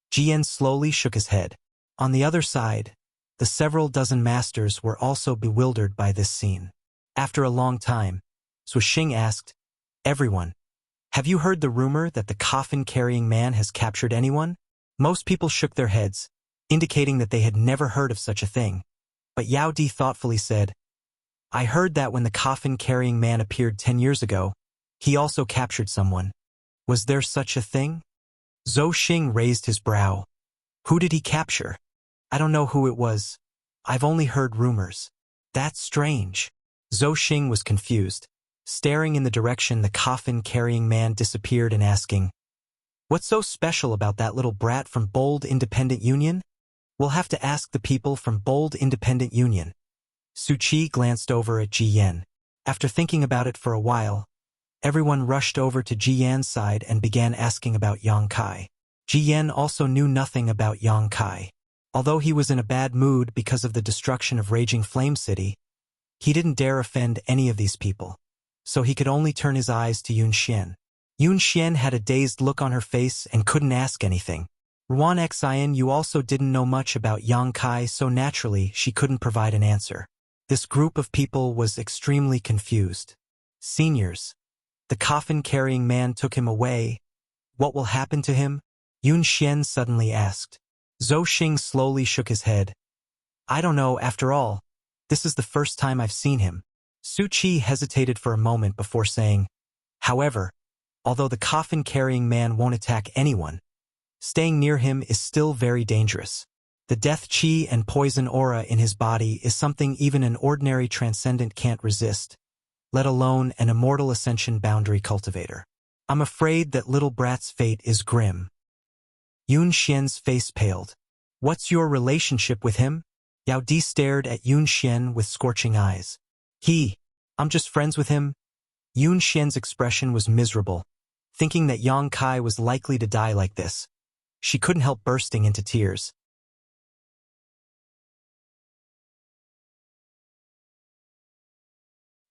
Ji Yan slowly shook his head. On the other side, the several dozen masters were also bewildered by this scene. After a long time, Su Xing asked, "Everyone, have you heard the rumor that the coffin-carrying man has captured anyone?" Most people shook their heads, indicating that they had never heard of such a thing. But Yao Di thoughtfully said, "I heard that when the coffin-carrying man appeared 10 years ago, he also captured someone. Was there such a thing?" Zhou Xing raised his brow. "Who did he capture?" "I don't know who it was. I've only heard rumors." "That's strange." Zhou Xing was confused, staring in the direction the coffin-carrying man disappeared and asking, "What's so special about that little brat from Bold Independent Union?" "We'll have to ask the people from Bold Independent Union." Su Qi glanced over at Ji Yan. After thinking about it for a while, everyone rushed over to Ji Yan's side and began asking about Yang Kai. Ji Yan also knew nothing about Yang Kai. Although he was in a bad mood because of the destruction of Raging Flame City, he didn't dare offend any of these people, so he could only turn his eyes to Yun Xian. Yun Xian had a dazed look on her face and couldn't ask anything. Ruan Xian, you also didn't know much about Yang Kai, so naturally she couldn't provide an answer. This group of people was extremely confused. Seniors. The coffin-carrying man took him away. What will happen to him? Yun Xian suddenly asked. Zhou Xing slowly shook his head. I don't know, after all. This is the first time I've seen him. Su Qi hesitated for a moment before saying, however, although the coffin-carrying man won't attack anyone, staying near him is still very dangerous. The death qi and poison aura in his body is something even an ordinary transcendent can't resist, let alone an immortal ascension boundary cultivator. I'm afraid that little brat's fate is grim. Yun Xian's face paled. What's your relationship with him? Yao Di stared at Yun Xian with scorching eyes. I'm just friends with him. Yun Xian's expression was miserable, thinking that Yang Kai was likely to die like this. She couldn't help bursting into tears.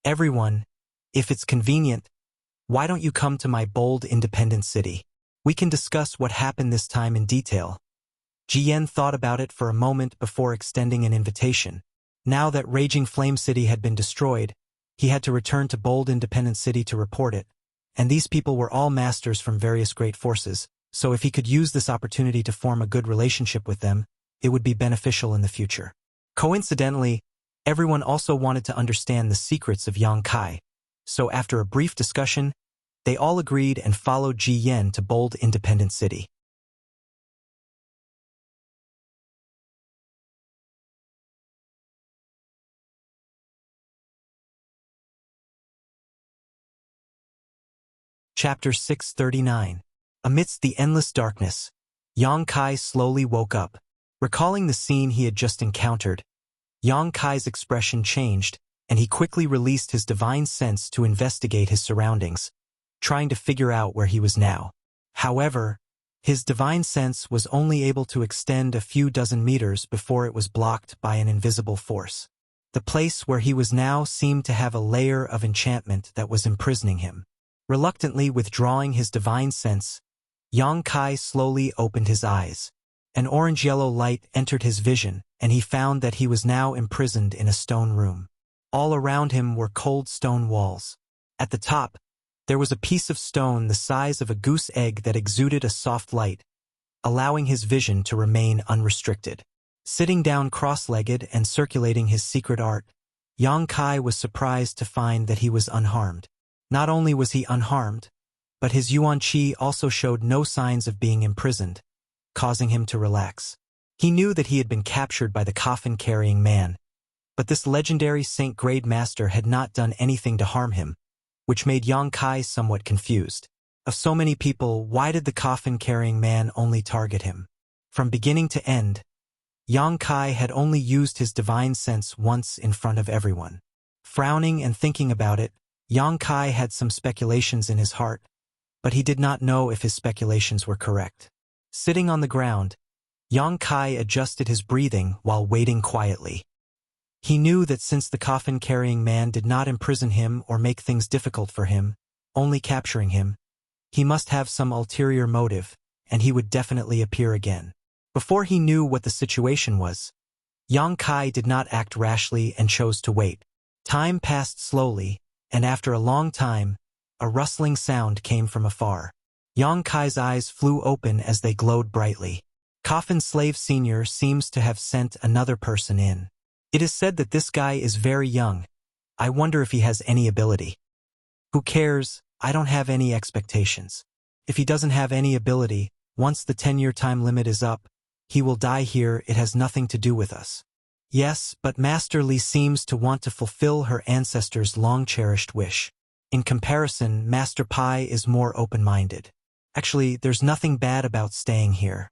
Everyone, if it's convenient, why don't you come to my bold independent city? We can discuss what happened this time in detail. Jiyan thought about it for a moment before extending an invitation. Now that Raging Flame City had been destroyed, he had to return to Bold Independent City to report it, and these people were all masters from various great forces, so if he could use this opportunity to form a good relationship with them, it would be beneficial in the future. Coincidentally, everyone also wanted to understand the secrets of Yang Kai, so after a brief discussion, they all agreed and followed Ji Yan to Bold Independent City. Chapter 639. Amidst the endless darkness, Yang Kai slowly woke up. Recalling the scene he had just encountered, Yang Kai's expression changed, and he quickly released his divine sense to investigate his surroundings, trying to figure out where he was now. However, his divine sense was only able to extend a few dozen meters before it was blocked by an invisible force. The place where he was now seemed to have a layer of enchantment that was imprisoning him. Reluctantly withdrawing his divine sense, Yang Kai slowly opened his eyes. An orange-yellow light entered his vision, and he found that he was now imprisoned in a stone room. All around him were cold stone walls. At the top, there was a piece of stone the size of a goose egg that exuded a soft light, allowing his vision to remain unrestricted. Sitting down cross-legged and circulating his secret art, Yang Kai was surprised to find that he was unharmed. Not only was he unharmed, but his Yuan Qi also showed no signs of being imprisoned, causing him to relax. He knew that he had been captured by the coffin-carrying man, but this legendary Saint-grade master had not done anything to harm him, which made Yang Kai somewhat confused. Of so many people, why did the coffin-carrying man only target him? From beginning to end, Yang Kai had only used his divine sense once in front of everyone. Frowning and thinking about it, Yang Kai had some speculations in his heart, but he did not know if his speculations were correct. Sitting on the ground, Yang Kai adjusted his breathing while waiting quietly. He knew that since the coffin-carrying man did not imprison him or make things difficult for him, only capturing him, he must have some ulterior motive, and he would definitely appear again. Before he knew what the situation was, Yang Kai did not act rashly and chose to wait. Time passed slowly, and after a long time, a rustling sound came from afar. Yang Kai's eyes flew open as they glowed brightly. Coffin Slave Senior seems to have sent another person in. It is said that this guy is very young. I wonder if he has any ability. Who cares? I don't have any expectations. If he doesn't have any ability, once the 10-year time limit is up, he will die here. It has nothing to do with us. Yes, but Master Li seems to want to fulfill her ancestors' long-cherished wish. In comparison, Master Pai is more open-minded. Actually, there's nothing bad about staying here.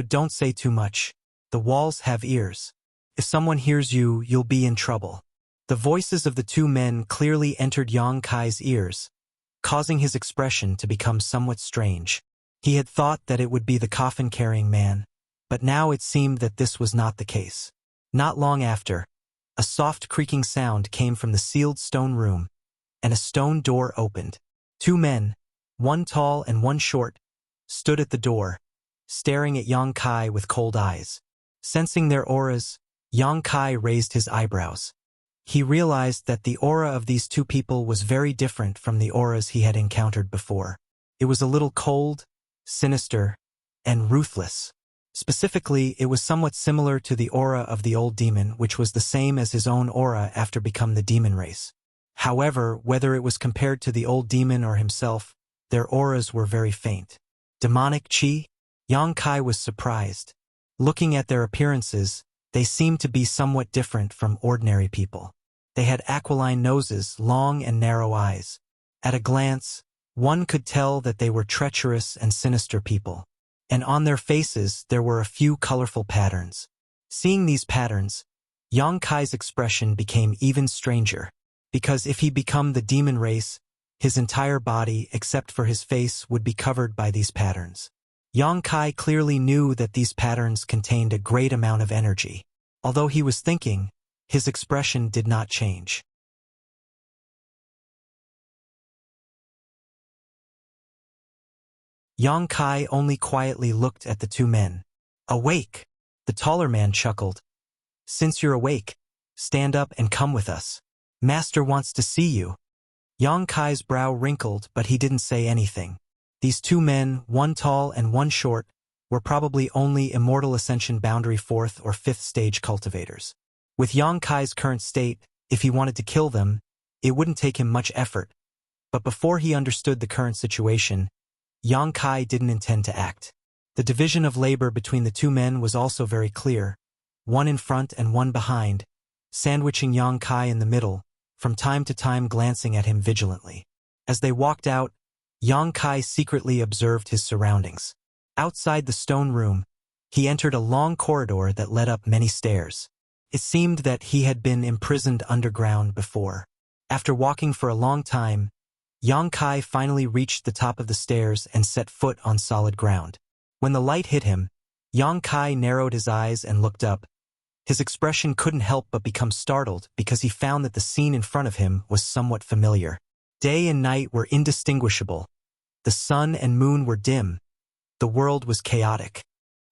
Don't say too much. The walls have ears. If someone hears you, you'll be in trouble. The voices of the two men clearly entered Yang Kai's ears, causing his expression to become somewhat strange. He had thought that it would be the coffin-carrying man, but now it seemed that this was not the case. Not long after, a soft creaking sound came from the sealed stone room, and a stone door opened. Two men, one tall and one short, stood at the door, staring at Yang Kai with cold eyes. Sensing their auras, Yang Kai raised his eyebrows. He realized that the aura of these two people was very different from the auras he had encountered before. It was a little cold, sinister, and ruthless. Specifically, it was somewhat similar to the aura of the old demon, which was the same as his own aura after becoming the demon race. However, whether it was compared to the old demon or himself, their auras were very faint. Demonic chi? Yang Kai was surprised. Looking at their appearances, they seemed to be somewhat different from ordinary people. They had aquiline noses, long and narrow eyes. At a glance, one could tell that they were treacherous and sinister people. And on their faces there were a few colorful patterns. Seeing these patterns, Yang Kai's expression became even stranger, because if he became the demon race, his entire body, except for his face, would be covered by these patterns. Yang Kai clearly knew that these patterns contained a great amount of energy. Although he was thinking, his expression did not change. Yang Kai only quietly looked at the two men. Awake! The taller man chuckled. Since you're awake, stand up and come with us. Master wants to see you. Yang Kai's brow wrinkled, but he didn't say anything. These two men, one tall and one short, were probably only Immortal Ascension Boundary 4th or 5th stage cultivators. With Yang Kai's current state, if he wanted to kill them, it wouldn't take him much effort. But before he understood the current situation, Yang Kai didn't intend to act. The division of labor between the two men was also very clear, one in front and one behind, sandwiching Yang Kai in the middle, from time to time glancing at him vigilantly. As they walked out, Yang Kai secretly observed his surroundings. Outside the stone room, he entered a long corridor that led up many stairs. It seemed that he had been imprisoned underground before. After walking for a long time, Yang Kai finally reached the top of the stairs and set foot on solid ground. When the light hit him, Yang Kai narrowed his eyes and looked up. His expression couldn't help but become startled because he found that the scene in front of him was somewhat familiar. Day and night were indistinguishable. The sun and moon were dim. The world was chaotic.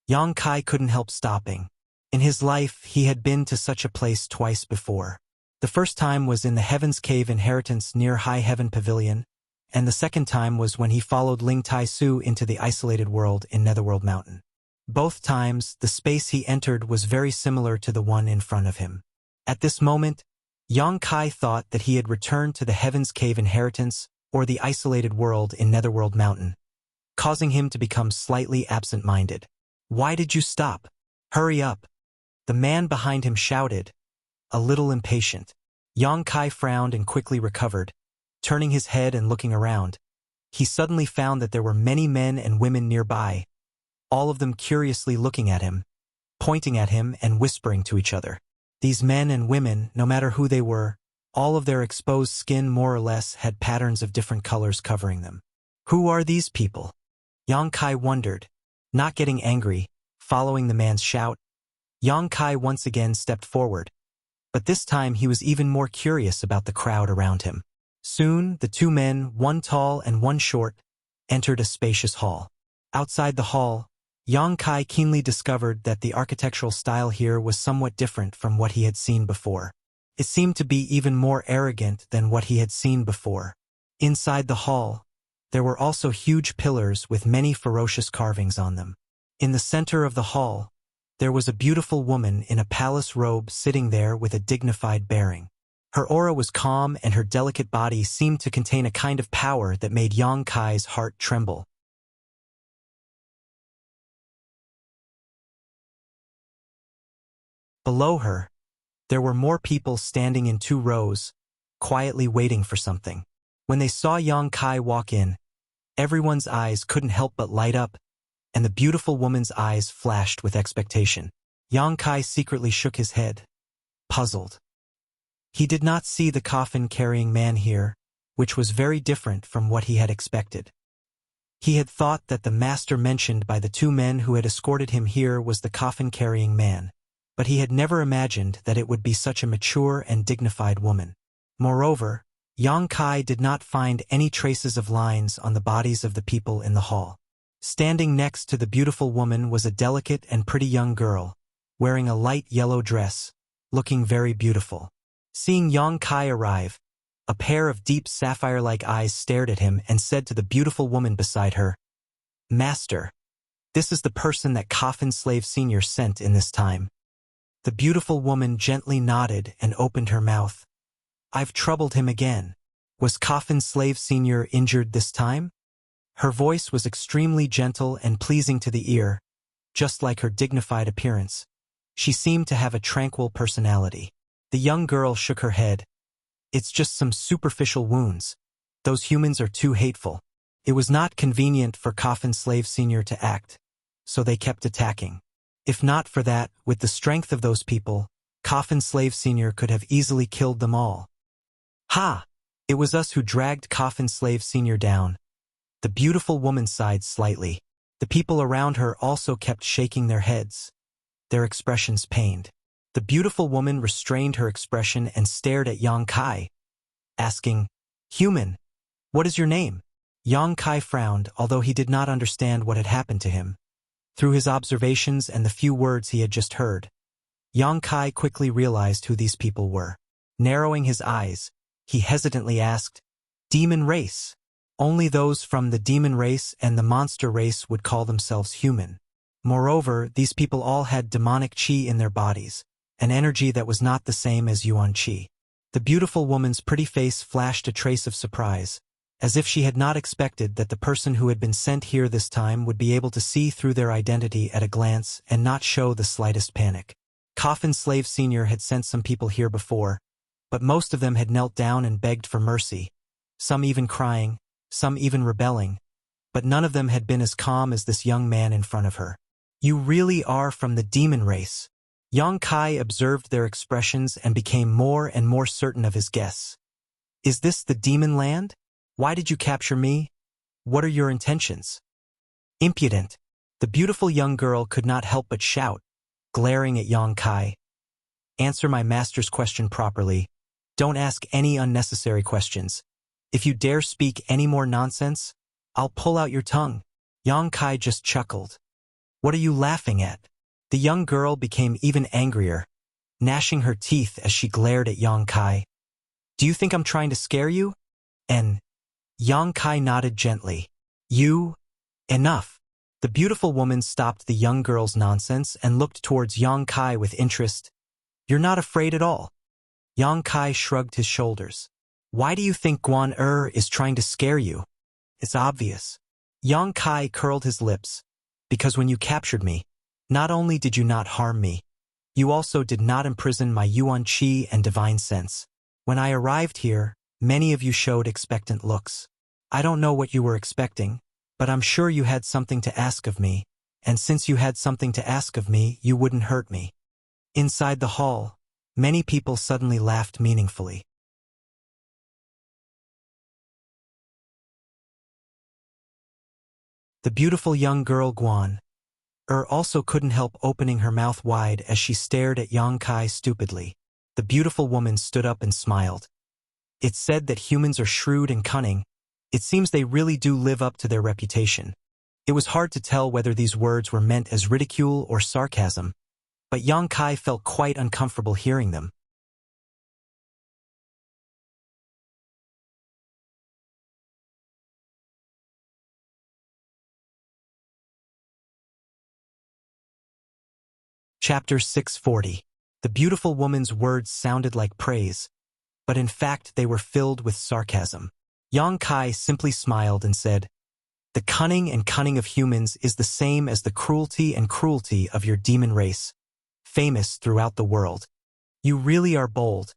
Yang Kai couldn't help stopping. In his life, he had been to such a place twice before. The first time was in the Heaven's Cave inheritance near High Heaven Pavilion, and the second time was when he followed Ling Tai Su into the isolated world in Netherworld Mountain. Both times, the space he entered was very similar to the one in front of him. At this moment, Yang Kai thought that he had returned to the Heaven's Cave inheritance or the isolated world in Netherworld Mountain, causing him to become slightly absent-minded. Why did you stop? Hurry up! The man behind him shouted, a little impatient. Yang Kai frowned and quickly recovered. Turning his head and looking around, he suddenly found that there were many men and women nearby, all of them curiously looking at him, pointing at him and whispering to each other. These men and women, no matter who they were, all of their exposed skin more or less had patterns of different colors covering them. Who are these people? Yang Kai wondered, not getting angry, following the man's shout. Yang Kai once again stepped forward, but this time he was even more curious about the crowd around him. Soon, the two men, one tall and one short, entered a spacious hall. Outside the hall, Yang Kai keenly discovered that the architectural style here was somewhat different from what he had seen before. It seemed to be even more arrogant than what he had seen before. Inside the hall, there were also huge pillars with many ferocious carvings on them. In the center of the hall, there was a beautiful woman in a palace robe sitting there with a dignified bearing. Her aura was calm and her delicate body seemed to contain a kind of power that made Yang Kai's heart tremble. Below her, there were more people standing in 2 rows, quietly waiting for something. When they saw Yang Kai walk in, everyone's eyes couldn't help but light up, and the beautiful woman's eyes flashed with expectation. Yang Kai secretly shook his head, puzzled. He did not see the coffin-carrying man here, which was very different from what he had expected. He had thought that the master mentioned by the 2 men who had escorted him here was the coffin-carrying man, but he had never imagined that it would be such a mature and dignified woman. Moreover, Yang Kai did not find any traces of lines on the bodies of the people in the hall. Standing next to the beautiful woman was a delicate and pretty young girl, wearing a light yellow dress, looking very beautiful. Seeing Yang Kai arrive, a pair of deep sapphire-like eyes stared at him and said to the beautiful woman beside her, "Master, this is the person that Coffin Slave Sr. sent in this time." The beautiful woman gently nodded and opened her mouth. "I've troubled him again. Was Coffin Slave Sr. injured this time?" Her voice was extremely gentle and pleasing to the ear, just like her dignified appearance. She seemed to have a tranquil personality. The young girl shook her head. "It's just some superficial wounds. Those humans are too hateful." It was not convenient for Coffin Slave Sr. to act, so they kept attacking. If not for that, with the strength of those people, Coffin Slave Sr. could have easily killed them all. "Ha! It was us who dragged Coffin Slave Sr. down." The beautiful woman sighed slightly. The people around her also kept shaking their heads, their expressions pained. The beautiful woman restrained her expression and stared at Yang Kai, asking, "Human, what is your name?" Yang Kai frowned, although he did not understand what had happened to him. Through his observations and the few words he had just heard, Yang Kai quickly realized who these people were. Narrowing his eyes, he hesitantly asked, "Demon race." Only those from the demon race and the monster race would call themselves human. Moreover, these people all had demonic qi in their bodies, an energy that was not the same as Yuan qi. The beautiful woman's pretty face flashed a trace of surprise, as if she had not expected that the person who had been sent here this time would be able to see through their identity at a glance and not show the slightest panic. Coffin Slave Sr. had sent some people here before, but most of them had knelt down and begged for mercy, some even crying, some even rebelling, but none of them had been as calm as this young man in front of her. "You really are from the demon race." Yang Kai observed their expressions and became more and more certain of his guess. "Is this the demon land? Why did you capture me? What are your intentions?" "Impudent!" The beautiful young girl could not help but shout, glaring at Yang Kai. "Answer my master's question properly. Don't ask any unnecessary questions. If you dare speak any more nonsense, I'll pull out your tongue." Yang Kai just chuckled. "What are you laughing at?" The young girl became even angrier, gnashing her teeth as she glared at Yang Kai. "Do you think I'm trying to scare you?" And Yang Kai nodded gently. Enough." The beautiful woman stopped the young girl's nonsense and looked towards Yang Kai with interest. "You're not afraid at all?" Yang Kai shrugged his shoulders. "Why do you think Guan is trying to scare you?" "It's obvious." Yang Kai curled his lips. "Because when you captured me, not only did you not harm me, you also did not imprison my Yuan Qi and divine sense. When I arrived here, many of you showed expectant looks. I don't know what you were expecting, but I'm sure you had something to ask of me, and since you had something to ask of me, you wouldn't hurt me." Inside the hall, many people suddenly laughed meaningfully. The beautiful young girl Guan also couldn't help opening her mouth wide as she stared at Yang Kai stupidly. The beautiful woman stood up and smiled. "It's said that humans are shrewd and cunning. It seems they really do live up to their reputation." It was hard to tell whether these words were meant as ridicule or sarcasm, but Yang Kai felt quite uncomfortable hearing them. Chapter 640. The beautiful woman's words sounded like praise, but in fact they were filled with sarcasm. Yang Kai simply smiled and said, "The cunning and cunning of humans is the same as the cruelty and cruelty of your demon race, famous throughout the world. You really are bold."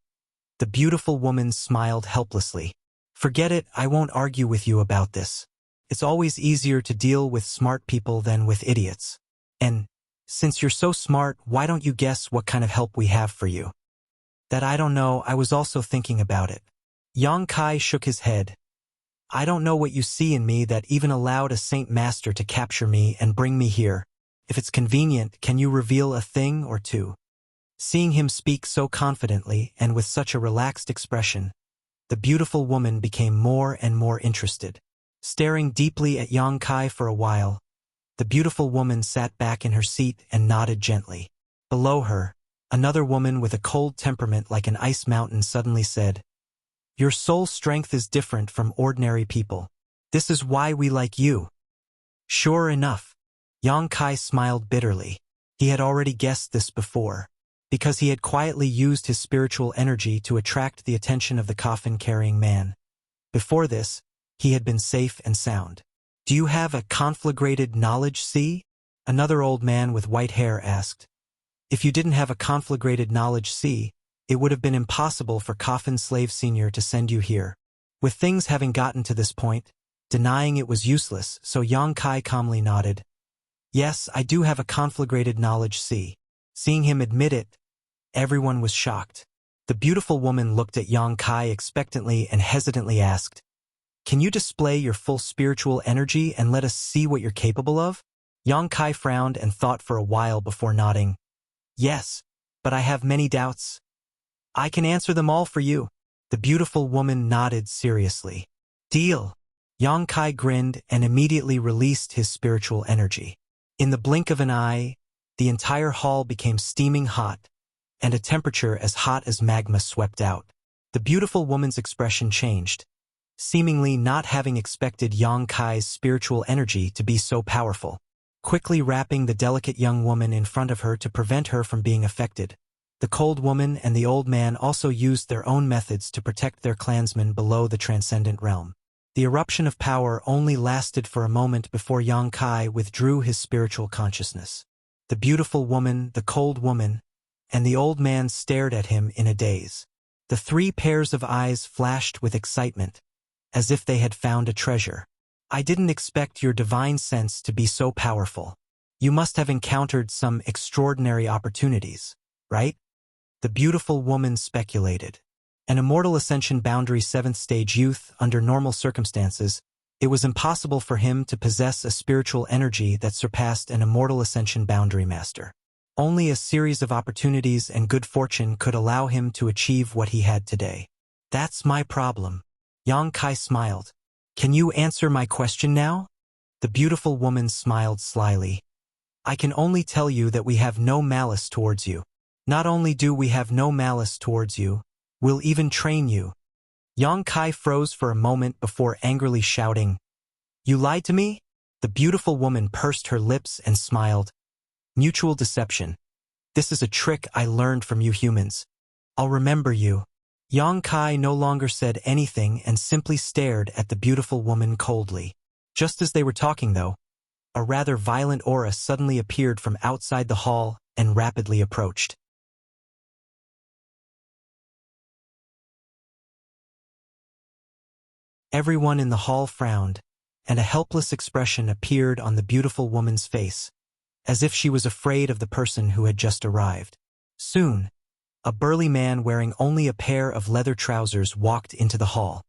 The beautiful woman smiled helplessly. "Forget it, I won't argue with you about this. It's always easier to deal with smart people than with idiots. And since you're so smart, why don't you guess what kind of help we have for you?" "That I don't know, I was also thinking about it." Yang Kai shook his head. "I don't know what you see in me that even allowed a Saint Master to capture me and bring me here. If it's convenient, can you reveal a thing or two?" Seeing him speak so confidently and with such a relaxed expression, the beautiful woman became more and more interested. Staring deeply at Yang Kai for a while, The beautiful woman sat back in her seat and nodded gently. Below her, another woman with a cold temperament like an ice mountain suddenly said, "Your soul strength is different from ordinary people. This is why we like you." Sure enough, Yang Kai smiled bitterly. He had already guessed this before, because he had quietly used his spiritual energy to attract the attention of the coffin-carrying man. Before this, he had been safe and sound. "Do you have a conflagrated knowledge, see?" Another old man with white hair asked. If you didn't have a conflagrated knowledge, see, it would have been impossible for Coffin Slave Senior to send you here. With things having gotten to this point, denying it was useless, so Yang Kai calmly nodded. "Yes, I do have a conflagrated knowledge, see." Seeing him admit it, everyone was shocked. The beautiful woman looked at Yang Kai expectantly and hesitantly asked, "Can you display your full spiritual energy and let us see what you're capable of?" Yang Kai frowned and thought for a while before nodding. "Yes, but I have many doubts. I can answer them all for you." The beautiful woman nodded seriously. "Deal." Yang Kai grinned and immediately released his spiritual energy. In the blink of an eye, the entire hall became steaming hot, and a temperature as hot as magma swept out. The beautiful woman's expression changed, seemingly not having expected Yang Kai's spiritual energy to be so powerful. Quickly wrapping the delicate young woman in front of her to prevent her from being affected, the cold woman and the old man also used their own methods to protect their clansmen below the transcendent realm. The eruption of power only lasted for a moment before Yang Kai withdrew his spiritual consciousness. The beautiful woman, the cold woman, and the old man stared at him in a daze. The three pairs of eyes flashed with excitement, as if they had found a treasure. "I didn't expect your divine sense to be so powerful. You must have encountered some extraordinary opportunities, right?" The beautiful woman speculated. An immortal ascension boundary 7th stage youth, under normal circumstances, it was impossible for him to possess a spiritual energy that surpassed an immortal ascension boundary master. Only a series of opportunities and good fortune could allow him to achieve what he had today. "That's my problem." Yang Kai smiled. "Can you answer my question now?" The beautiful woman smiled slyly. "I can only tell you that we have no malice towards you. Not only do we have no malice towards you, we'll even train you." Yang Kai froze for a moment before angrily shouting, "You lied to me?" The beautiful woman pursed her lips and smiled. "Mutual deception. This is a trick I learned from you humans. I'll remember you." Yang Kai no longer said anything and simply stared at the beautiful woman coldly. Just as they were talking, though, a rather violent aura suddenly appeared from outside the hall and rapidly approached. Everyone in the hall frowned, and a helpless expression appeared on the beautiful woman's face, as if she was afraid of the person who had just arrived. Soon, a burly man wearing only a pair of leather trousers walked into the hall.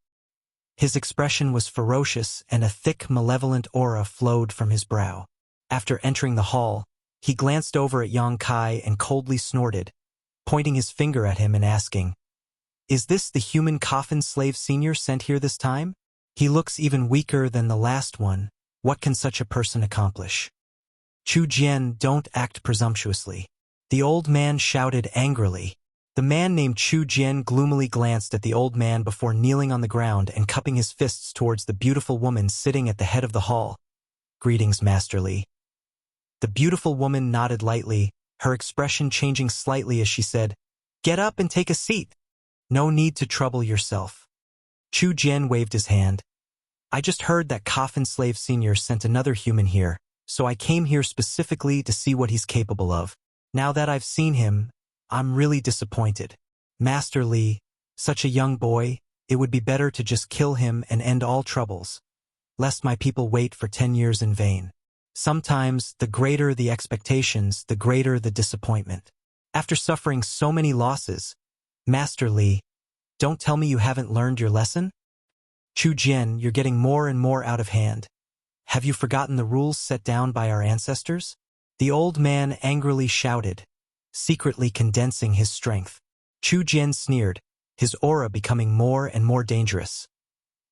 His expression was ferocious and a thick, malevolent aura flowed from his brow. After entering the hall, he glanced over at Yang Kai and coldly snorted, pointing his finger at him and asking, "Is this the human Coffin Slave Senior sent here this time? He looks even weaker than the last one. What can such a person accomplish?" "Chu Jian, don't act presumptuously," the old man shouted angrily. The man named Chu Jian gloomily glanced at the old man before kneeling on the ground and cupping his fists towards the beautiful woman sitting at the head of the hall. "Greetings, Master Li." The beautiful woman nodded lightly, her expression changing slightly as she said, "Get up and take a seat. No need to trouble yourself." Chu Jian waved his hand. "I just heard that Coffin Slave Senior sent another human here, so I came here specifically to see what he's capable of. Now that I've seen him, I'm really disappointed. Master Li, such a young boy, it would be better to just kill him and end all troubles, lest my people wait for 10 years in vain. Sometimes, the greater the expectations, the greater the disappointment. After suffering so many losses, Master Li, don't tell me you haven't learned your lesson? Chu Jian, you're getting more and more out of hand. Have you forgotten the rules set down by our ancestors?" The old man angrily shouted, secretly condensing his strength. Chu Jian sneered, his aura becoming more and more dangerous.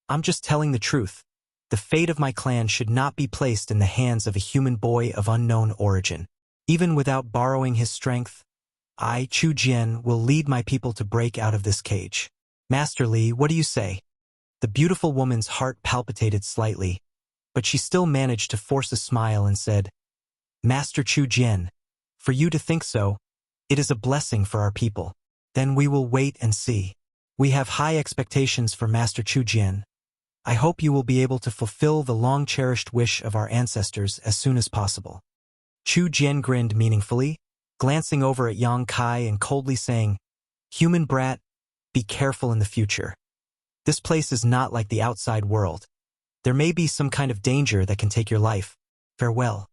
"I'm just telling the truth. The fate of my clan should not be placed in the hands of a human boy of unknown origin. Even without borrowing his strength, I, Chu Jian, will lead my people to break out of this cage. Master Li, what do you say? The beautiful woman's heart palpitated slightly, but she still managed to force a smile and said, Master Chu Jian, for you to think so, it is a blessing for our people. Then we will wait and see. We have high expectations for Master Chu Jian. I hope you will be able to fulfill the long-cherished wish of our ancestors as soon as possible. Chu Jian grinned meaningfully, glancing over at Yang Kai and coldly saying, Human brat, be careful in the future. This place is not like the outside world. There may be some kind of danger that can take your life. Farewell.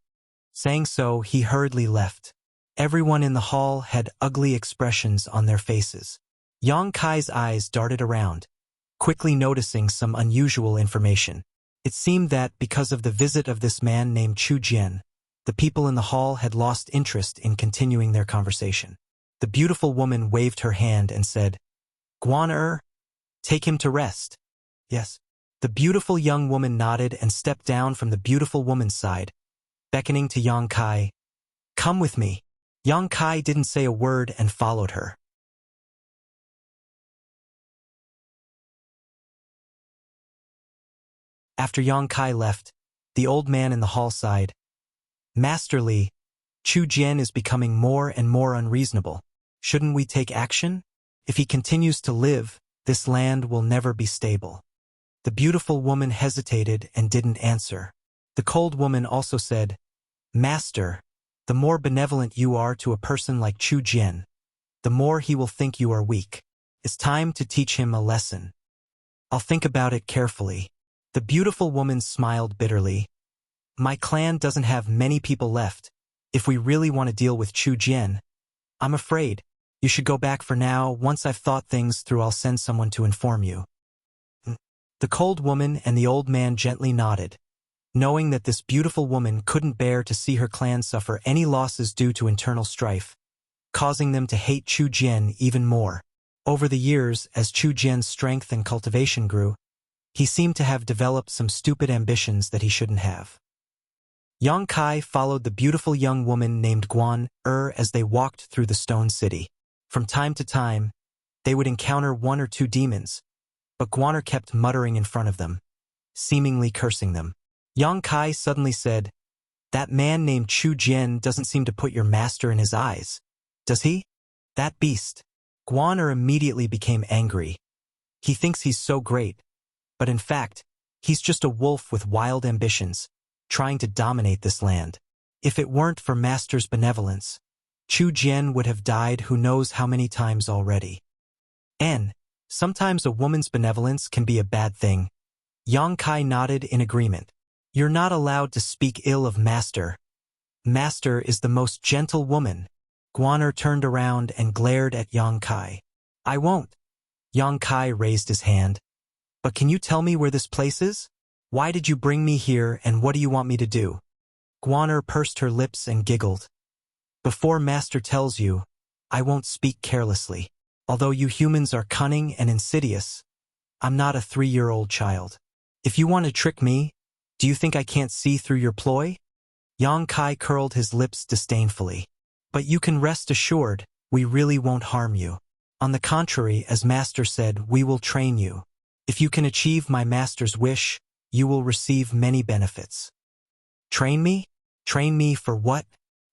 Saying so, he hurriedly left. Everyone in the hall had ugly expressions on their faces. Yang Kai's eyes darted around, quickly noticing some unusual information. It seemed that, because of the visit of this man named Chu Jian, the people in the hall had lost interest in continuing their conversation. The beautiful woman waved her hand and said, Guan take him to rest. Yes. The beautiful young woman nodded and stepped down from the beautiful woman's side, beckoning to Yang Kai. Come with me. Yang Kai didn't say a word and followed her. After Yang Kai left, the old man in the hall sighed. Master Li, Chu Jian is becoming more and more unreasonable. Shouldn't we take action? If he continues to live, this land will never be stable. The beautiful woman hesitated and didn't answer. The cold woman also said, Master, the more benevolent you are to a person like Chu Jian, the more he will think you are weak. It's time to teach him a lesson. I'll think about it carefully. The beautiful woman smiled bitterly. My clan doesn't have many people left. If we really want to deal with Chu Jian, I'm afraid you should go back for now. Once I've thought things through, I'll send someone to inform you. The cold woman and the old man gently nodded, knowing that this beautiful woman couldn't bear to see her clan suffer any losses due to internal strife, causing them to hate Chu Jian even more. Over the years, as Chu Jian's strength and cultivation grew, he seemed to have developed some stupid ambitions that he shouldn't have. Yang Kai followed the beautiful young woman named Guan as they walked through the stone city. From time to time, they would encounter one or two demons, but Guan kept muttering in front of them, seemingly cursing them. Yang Kai suddenly said, That man named Chu Jian doesn't seem to put your master in his eyes, does he? That beast. Guan immediately became angry. He thinks he's so great, but in fact, he's just a wolf with wild ambitions, trying to dominate this land. If it weren't for Master's benevolence, Chu Jian would have died who knows how many times already. Sometimes a woman's benevolence can be a bad thing. Yang Kai nodded in agreement. You're not allowed to speak ill of Master. Master is the most gentle woman. Guan turned around and glared at Yang Kai. I won't. Yang Kai raised his hand. But can you tell me where this place is? Why did you bring me here and what do you want me to do? Guan pursed her lips and giggled. Before Master tells you, I won't speak carelessly. Although you humans are cunning and insidious, I'm not a 3-year-old child. If you want to trick me, do you think I can't see through your ploy? Yang Kai curled his lips disdainfully. But you can rest assured, we really won't harm you. On the contrary, as Master said, we will train you. If you can achieve my Master's wish, you will receive many benefits. Train me? Train me for what?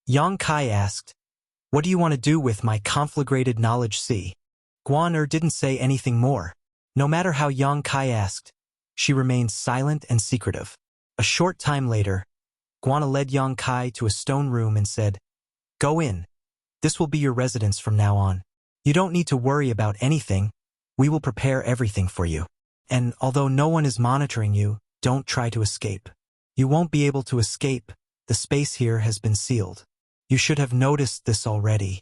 Yang Kai asked. What do you want to do with my conflagrated knowledge? See? Guan didn't say anything more. No matter how Yang Kai asked, she remained silent and secretive. A short time later, Guan led Yang Kai to a stone room and said, Go in. This will be your residence from now on. You don't need to worry about anything. We will prepare everything for you. And although no one is monitoring you, don't try to escape. You won't be able to escape. The space here has been sealed. You should have noticed this already.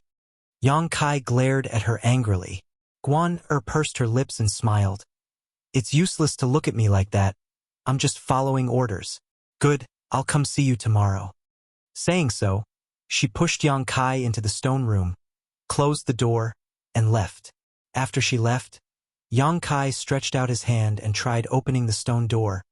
Yang Kai glared at her angrily. Guan pursed her lips and smiled. It's useless to look at me like that. I'm just following orders. Good, I'll come see you tomorrow. Saying so, she pushed Yang Kai into the stone room, closed the door, and left. After she left, Yang Kai stretched out his hand and tried opening the stone door,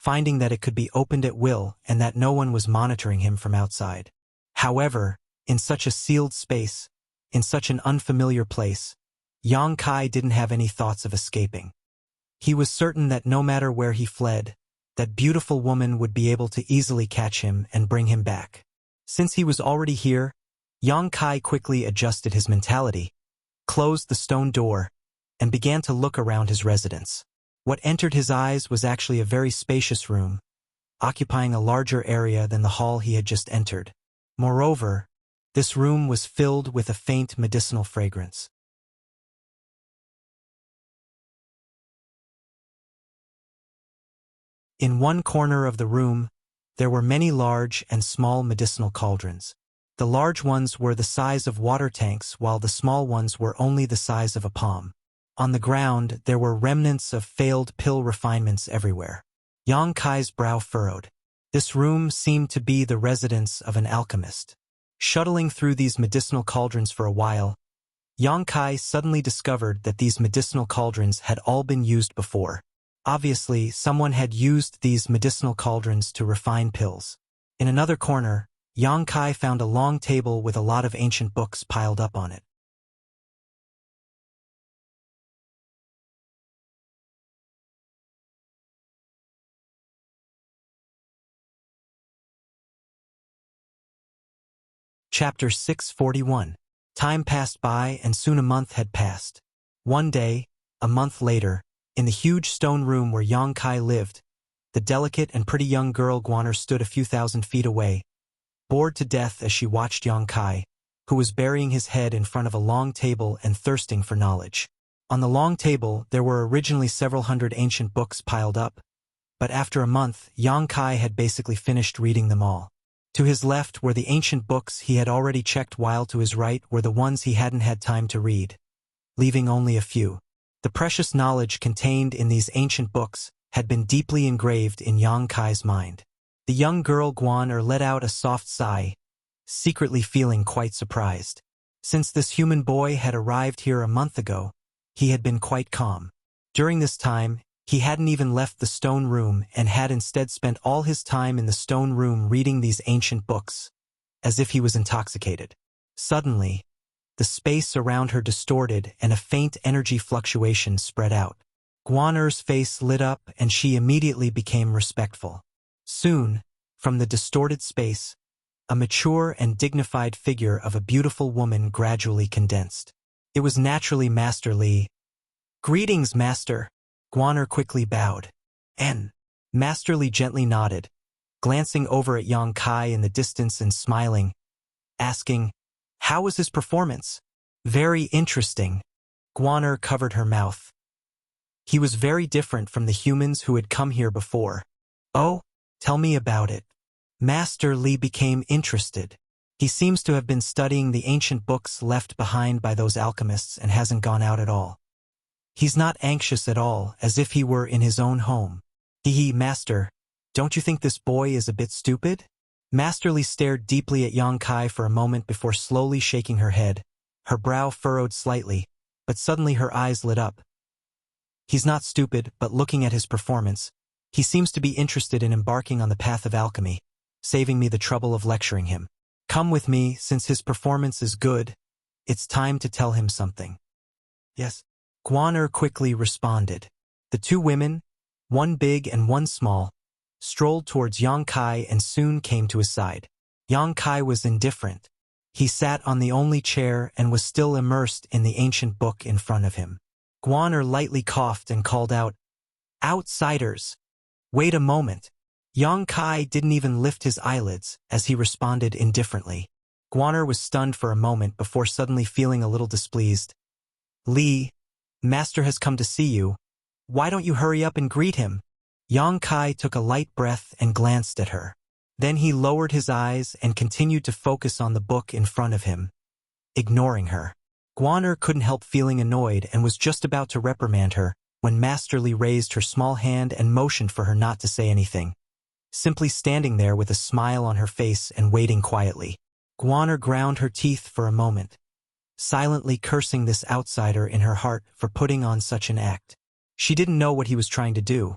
finding that it could be opened at will and that no one was monitoring him from outside. However, in such a sealed space, in such an unfamiliar place, Yang Kai didn't have any thoughts of escaping. He was certain that no matter where he fled, that beautiful woman would be able to easily catch him and bring him back. Since he was already here, Yang Kai quickly adjusted his mentality, closed the stone door, and began to look around his residence. What entered his eyes was actually a very spacious room, occupying a larger area than the hall he had just entered. Moreover, this room was filled with a faint medicinal fragrance. In one corner of the room, there were many large and small medicinal cauldrons. The large ones were the size of water tanks, while the small ones were only the size of a palm. On the ground, there were remnants of failed pill refinements everywhere. Yang Kai's brow furrowed. This room seemed to be the residence of an alchemist. Shuttling through these medicinal cauldrons for a while, Yang Kai suddenly discovered that these medicinal cauldrons had all been used before. Obviously, someone had used these medicinal cauldrons to refine pills. In another corner, Yang Kai found a long table with a lot of ancient books piled up on it. Chapter 641. Time passed by and soon a month had passed. One day, a month later, in the huge stone room where Yang Kai lived, the delicate and pretty young girl Guaner stood a few thousand feet away, bored to death as she watched Yang Kai, who was burying his head in front of a long table and thirsting for knowledge. On the long table, there were originally several hundred ancient books piled up, but after a month, Yang Kai had basically finished reading them all. To his left were the ancient books he had already checked, while to his right were the ones he hadn't had time to read, leaving only a few. The precious knowledge contained in these ancient books had been deeply engraved in Yang Kai's mind. The young girl Guaner let out a soft sigh, secretly feeling quite surprised. Since this human boy had arrived here a month ago, he had been quite calm. During this time, he hadn't even left the stone room and had instead spent all his time in the stone room reading these ancient books, as if he was intoxicated. Suddenly, the space around her distorted and a faint energy fluctuation spread out. Guaner's face lit up and she immediately became respectful. Soon, from the distorted space, a mature and dignified figure of a beautiful woman gradually condensed. It was naturally Master Li. "Greetings, Master." Guaner quickly bowed. Master Li gently nodded, glancing over at Yang Kai in the distance and smiling, asking, "How was his performance?" "Very interesting." Guaner covered her mouth. "He was very different from the humans who had come here before." "Oh, tell me about it." Master Li became interested. He seems to have been studying the ancient books left behind by those alchemists and hasn't gone out at all. He's not anxious at all, as if he were in his own home. Master, don't you think this boy is a bit stupid?" Master Li stared deeply at Yang Kai for a moment before slowly shaking her head. Her brow furrowed slightly, but suddenly her eyes lit up. "He's not stupid, but looking at his performance, he seems to be interested in embarking on the path of alchemy, saving me the trouble of lecturing him. Come with me, since his performance is good. It's time to tell him something." "Yes." Guaner quickly responded. The two women, one big and one small, strolled towards Yang Kai and soon came to his side. Yang Kai was indifferent. He sat on the only chair and was still immersed in the ancient book in front of him. Guaner lightly coughed and called out, "Outsiders! Wait a moment." Yang Kai didn't even lift his eyelids as he responded indifferently. Guaner was stunned for a moment before suddenly feeling a little displeased. "Li, Master has come to see you. Why don't you hurry up and greet him?" Yang Kai took a light breath and glanced at her. Then he lowered his eyes and continued to focus on the book in front of him, ignoring her. Guaner couldn't help feeling annoyed and was just about to reprimand her when Master Li raised her small hand and motioned for her not to say anything, simply standing there with a smile on her face and waiting quietly. Guaner ground her teeth for a moment, silently cursing this outsider in her heart for putting on such an act. She didn't know what he was trying to do,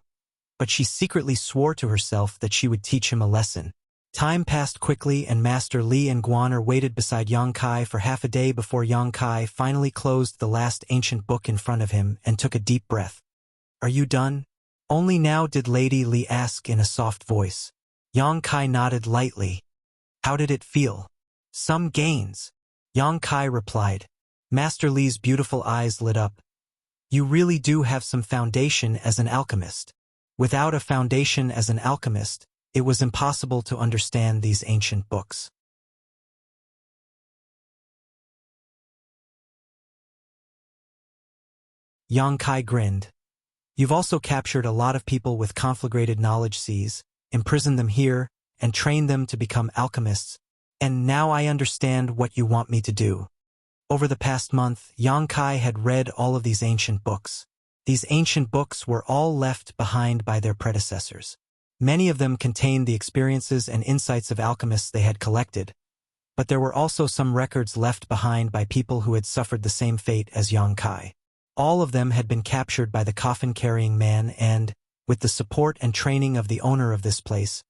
but she secretly swore to herself that she would teach him a lesson. Time passed quickly, and Master Li and Guaner waited beside Yang Kai for half a day before Yang Kai finally closed the last ancient book in front of him and took a deep breath. "Are you done?" Only now did Lady Li ask in a soft voice. Yang Kai nodded lightly. "How did it feel?" "Some gains," Yang Kai replied. Master Li's beautiful eyes lit up. "You really do have some foundation as an alchemist." Without a foundation as an alchemist, it was impossible to understand these ancient books. Yang Kai grinned. "You've also captured a lot of people with conflagrated knowledge seas, imprisoned them here, and trained them to become alchemists, and now I understand what you want me to do." Over the past month, Yang Kai had read all of these ancient books. These ancient books were all left behind by their predecessors. Many of them contained the experiences and insights of alchemists they had collected, but there were also some records left behind by people who had suffered the same fate as Yang Kai. All of them had been captured by the coffin-carrying man and, with the support and training of the owner of this place,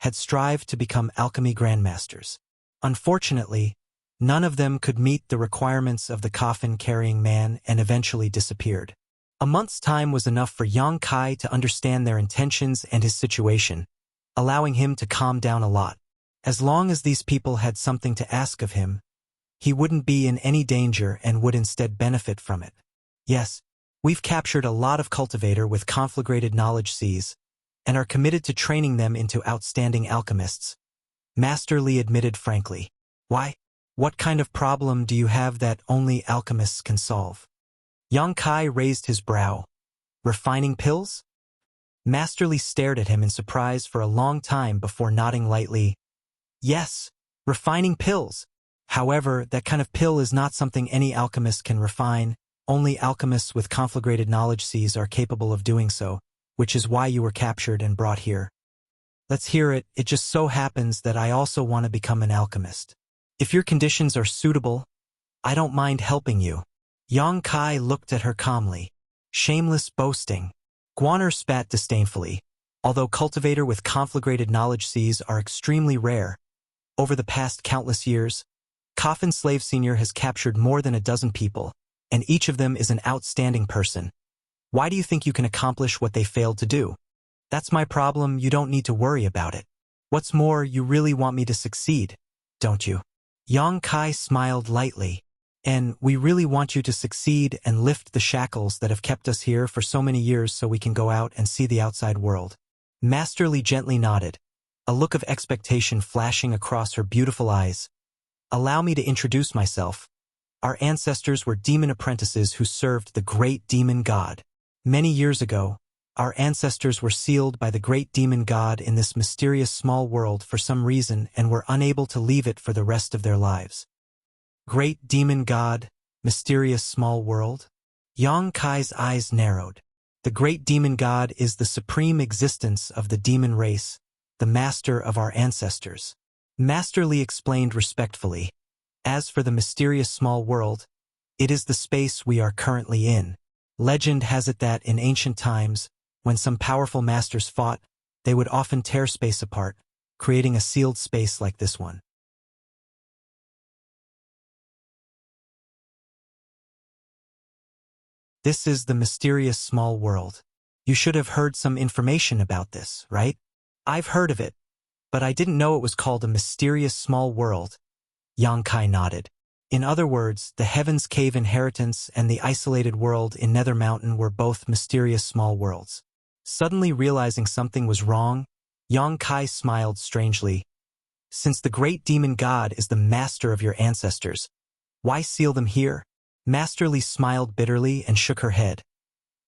had strived to become alchemy grandmasters. Unfortunately, none of them could meet the requirements of the coffin-carrying man and eventually disappeared. A month's time was enough for Yang Kai to understand their intentions and his situation, allowing him to calm down a lot. As long as these people had something to ask of him, he wouldn't be in any danger and would instead benefit from it. "Yes, we've captured a lot of cultivator with conflagrated knowledge seas, and are committed to training them into outstanding alchemists," Master Li admitted frankly. "Why? What kind of problem do you have that only alchemists can solve?" Yang Kai raised his brow. "Refining pills?" Master Li stared at him in surprise for a long time before nodding lightly. "Yes, refining pills. However, that kind of pill is not something any alchemist can refine. Only alchemists with conflagrated knowledge seas are capable of doing so, which is why you were captured and brought here." "Let's hear it. It just so happens that I also want to become an alchemist. If your conditions are suitable, I don't mind helping you." Yang Kai looked at her calmly. "Shameless boasting." Guaner spat disdainfully. Although cultivator with conflagrated knowledge seas are extremely rare, over the past countless years, Coffin Slave Senior has captured more than a dozen people, and each of them is an outstanding person. Why do you think you can accomplish what they failed to do? That's my problem. You don't need to worry about it. What's more, you really want me to succeed, don't you? Yang Kai smiled lightly. "And we really want you to succeed and lift the shackles that have kept us here for so many years so we can go out and see the outside world." Master Li gently nodded, a look of expectation flashing across her beautiful eyes. "Allow me to introduce myself. Our ancestors were demon apprentices who served the great demon god. Many years ago, our ancestors were sealed by the great demon god in this mysterious small world for some reason and were unable to leave it for the rest of their lives." Great demon god, mysterious small world? Yang Kai's eyes narrowed. The great demon god is the supreme existence of the demon race, the master of our ancestors. Master Li explained respectfully. As for the mysterious small world, it is the space we are currently in. Legend has it that in ancient times, when some powerful masters fought, they would often tear space apart, creating a sealed space like this one. This is the mysterious small world. You should have heard some information about this, right? I've heard of it, but I didn't know it was called a mysterious small world. Yang Kai nodded. In other words, the Heaven's Cave inheritance and the isolated world in Nether Mountain were both mysterious small worlds. Suddenly realizing something was wrong, Yang Kai smiled strangely. "Since the great demon god is the master of your ancestors, why seal them here?" Master Li smiled bitterly and shook her head.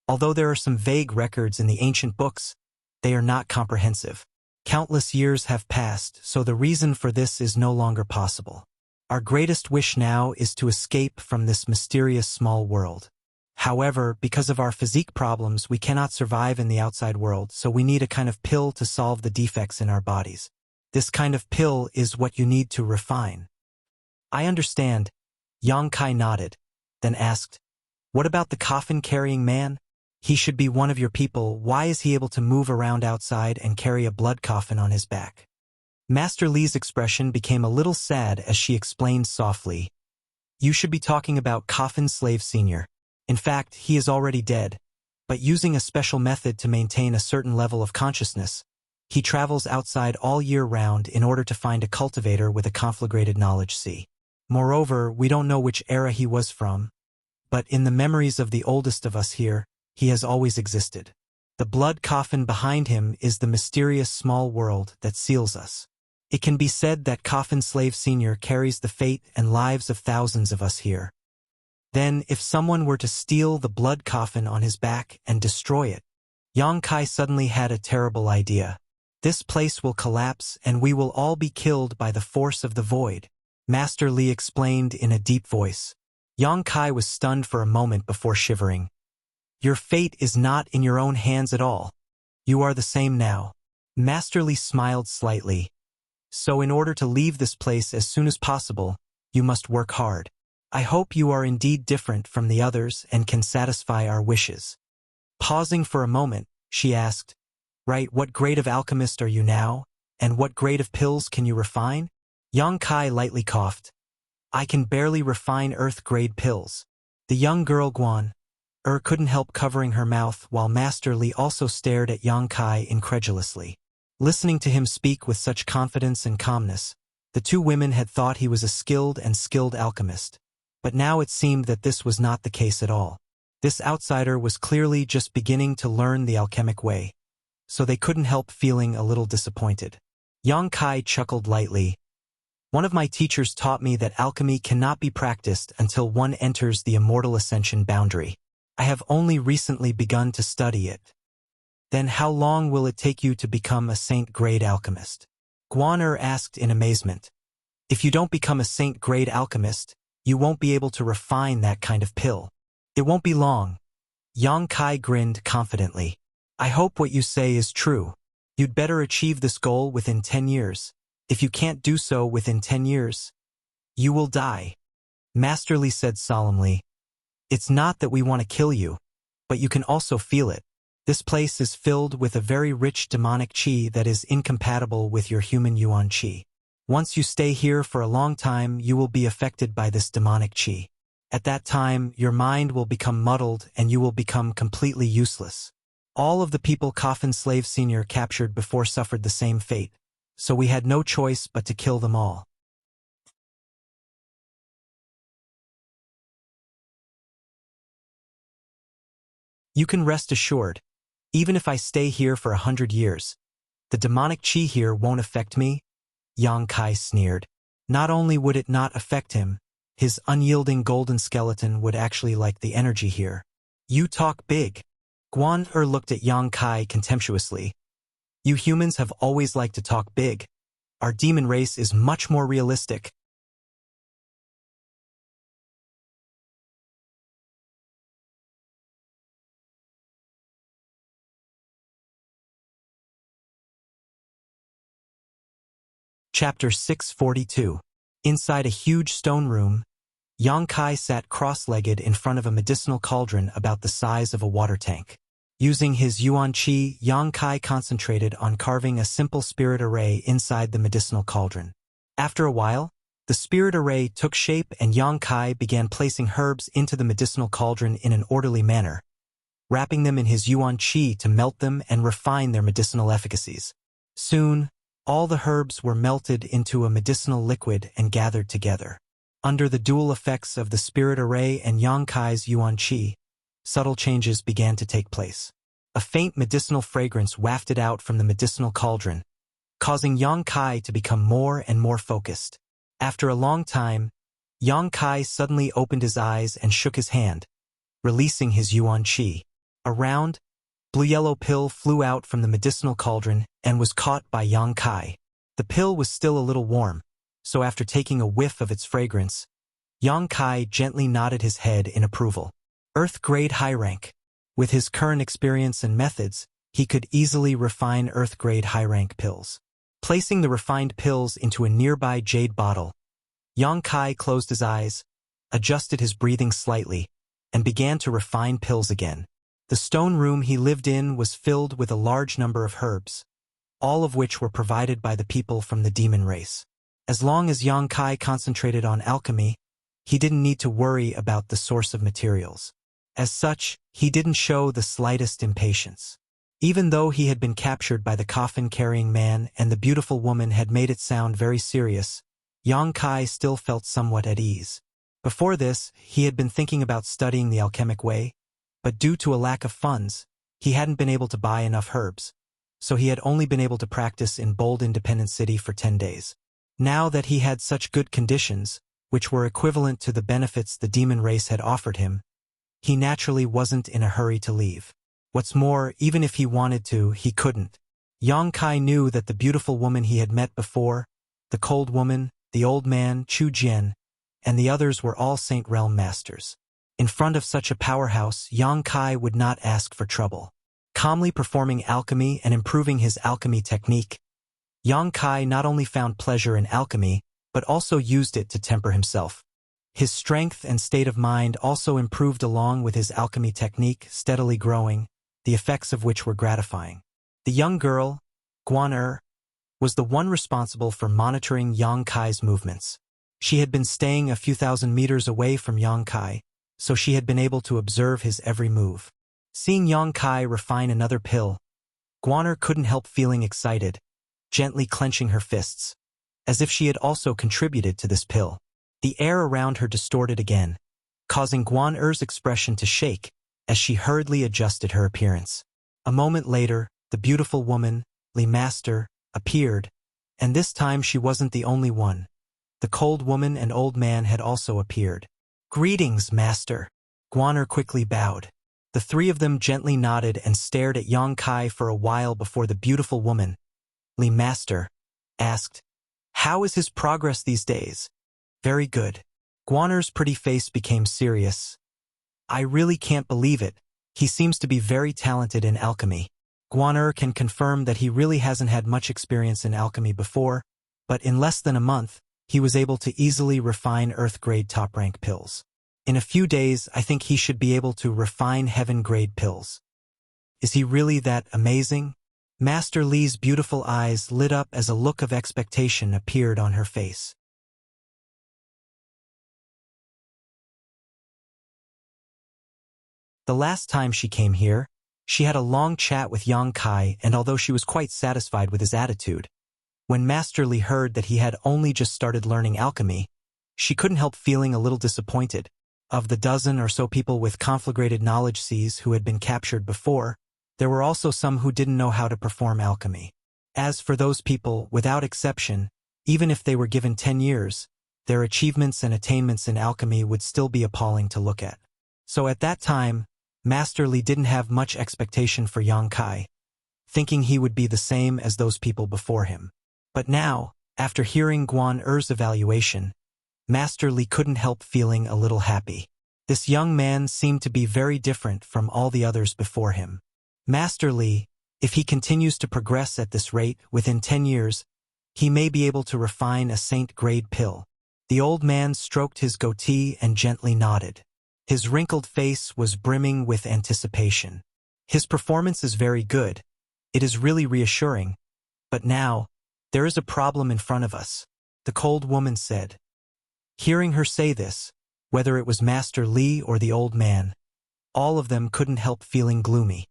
"Although there are some vague records in the ancient books, they are not comprehensive. Countless years have passed, so the reason for this is no longer possible. Our greatest wish now is to escape from this mysterious small world. However, because of our physique problems, we cannot survive in the outside world, so we need a kind of pill to solve the defects in our bodies. This kind of pill is what you need to refine." "I understand." Yang Kai nodded, then asked, "What about the coffin-carrying man?" He should be one of your people. Why is he able to move around outside and carry a blood coffin on his back? Master Li's expression became a little sad as she explained softly. You should be talking about Coffin Slave Senior. In fact, he is already dead, but using a special method to maintain a certain level of consciousness, he travels outside all year round in order to find a cultivator with a conflagrated knowledge sea. Moreover, we don't know which era he was from, but in the memories of the oldest of us here, he has always existed. The blood coffin behind him is the mysterious small world that seals us. It can be said that Coffin Slave Senior carries the fate and lives of thousands of us here. Then, if someone were to steal the blood coffin on his back and destroy it, Yang Kai suddenly had a terrible idea. This place will collapse and we will all be killed by the force of the void, Master Li explained in a deep voice. Yang Kai was stunned for a moment before shivering. Your fate is not in your own hands at all. You are the same now. Master Li smiled slightly. So in order to leave this place as soon as possible, you must work hard. I hope you are indeed different from the others and can satisfy our wishes. Pausing for a moment, she asked, Right, what grade of alchemist are you now, and what grade of pills can you refine? Yang Kai lightly coughed. I can barely refine earth-grade pills. The young girl Guan couldn't help covering her mouth while Master Li also stared at Yang Kai incredulously. Listening to him speak with such confidence and calmness, the two women had thought he was a skilled alchemist. But now it seemed that this was not the case at all. This outsider was clearly just beginning to learn the alchemic way, so they couldn't help feeling a little disappointed. Yang Kai chuckled lightly. One of my teachers taught me that alchemy cannot be practiced until one enters the immortal ascension boundary. I have only recently begun to study it. Then how long will it take you to become a saint-grade alchemist? Guan asked in amazement. If you don't become a saint-grade alchemist, you won't be able to refine that kind of pill. It won't be long. Yang Kai grinned confidently. I hope what you say is true. You'd better achieve this goal within 10 years. If you can't do so within 10 years, you will die. Master Li said solemnly. It's not that we want to kill you, but you can also feel it. This place is filled with a very rich demonic qi that is incompatible with your human yuan qi. Once you stay here for a long time, you will be affected by this demonic qi. At that time, your mind will become muddled and you will become completely useless. All of the people Coffin Slave Senior captured before suffered the same fate, so we had no choice but to kill them all. You can rest assured, even if I stay here for 100 years, the demonic qi here won't affect me, Yang Kai sneered. Not only would it not affect him, his unyielding golden skeleton would actually like the energy here. You talk big. Guan looked at Yang Kai contemptuously. You humans have always liked to talk big. Our demon race is much more realistic. Chapter 642. Inside a huge stone room, Yang Kai sat cross-legged in front of a medicinal cauldron about the size of a water tank. Using his yuan qi, Yang Kai concentrated on carving a simple spirit array inside the medicinal cauldron. After a while, the spirit array took shape and Yang Kai began placing herbs into the medicinal cauldron in an orderly manner, wrapping them in his yuan qi to melt them and refine their medicinal efficacies. Soon, all the herbs were melted into a medicinal liquid and gathered together. Under the dual effects of the spirit array and Yang Kai's yuan qi, subtle changes began to take place. A faint medicinal fragrance wafted out from the medicinal cauldron, causing Yang Kai to become more and more focused. After a long time, Yang Kai suddenly opened his eyes and shook his hand, releasing his yuan qi. A round, blue-yellow pill flew out from the medicinal cauldron and was caught by Yang Kai. The pill was still a little warm, so after taking a whiff of its fragrance, Yang Kai gently nodded his head in approval. Earth-grade high rank. With his current experience and methods, he could easily refine earth-grade high-rank pills. Placing the refined pills into a nearby jade bottle, Yang Kai closed his eyes, adjusted his breathing slightly, and began to refine pills again. The The stone room he lived in was filled with a large number of herbs, all of which were provided by the people from the demon race. As long as Yang Kai concentrated on alchemy, he didn't need to worry about the source of materials. As such, he didn't show the slightest impatience. Even though he had been captured by the coffin-carrying man and the beautiful woman had made it sound very serious, Yang Kai still felt somewhat at ease. Before this, he had been thinking about studying the alchemic way, but due to a lack of funds, he hadn't been able to buy enough herbs, so he had only been able to practice in Bold Independent City for 10 days. Now that he had such good conditions, which were equivalent to the benefits the demon race had offered him, he naturally wasn't in a hurry to leave. What's more, even if he wanted to, he couldn't. Yang Kai knew that the beautiful woman he had met before, the cold woman, the old man, Chu Jian, and the others were all Saint Realm masters. In front of such a powerhouse, Yang Kai would not ask for trouble. Calmly performing alchemy and improving his alchemy technique, Yang Kai not only found pleasure in alchemy, but also used it to temper himself. His strength and state of mind also improved along with his alchemy technique, steadily growing, the effects of which were gratifying. The young girl, Guan was the one responsible for monitoring Yang Kai's movements. She had been staying a few thousand meters away from Yang Kai, so she had been able to observe his every move. Seeing Yang Kai refine another pill, Guan couldn't help feeling excited, gently clenching her fists, as if she had also contributed to this pill. The air around her distorted again, causing Guan expression to shake as she hurriedly adjusted her appearance. A moment later, the beautiful woman, Li Master, appeared, and this time she wasn't the only one. The cold woman and old man had also appeared. "Greetings, Master." Guan quickly bowed. The three of them gently nodded and stared at Yang Kai for a while before the beautiful woman, Li Master, asked, "How is his progress these days?" "Very good." Guan's pretty face became serious. "I really can't believe it. He seems to be very talented in alchemy." Guan can confirm that he really hasn't had much experience in alchemy before, but in less than a month, he was able to easily refine Earth-grade top-rank pills. In a few days, I think he should be able to refine heaven-grade pills. Is he really that amazing? Master Li's beautiful eyes lit up as a look of expectation appeared on her face. The last time she came here, she had a long chat with Yang Kai, and although she was quite satisfied with his attitude, when Master Li heard that he had only just started learning alchemy, she couldn't help feeling a little disappointed. Of the dozen or so people with conflagrated knowledge seas who had been captured before, there were also some who didn't know how to perform alchemy. As for those people, without exception, even if they were given 10 years, their achievements and attainments in alchemy would still be appalling to look at. So at that time, Master Li didn't have much expectation for Yang Kai, thinking he would be the same as those people before him. But now, after hearing Guan's evaluation, Master Li couldn't help feeling a little happy. This young man seemed to be very different from all the others before him. Master Li, if he continues to progress at this rate, within 10 years, he may be able to refine a saint-grade pill. The old man stroked his goatee and gently nodded. His wrinkled face was brimming with anticipation. His performance is very good. It is really reassuring. But now, there is a problem in front of us, the cold woman said. Hearing her say this, whether it was Master Li or the old man, all of them couldn't help feeling gloomy.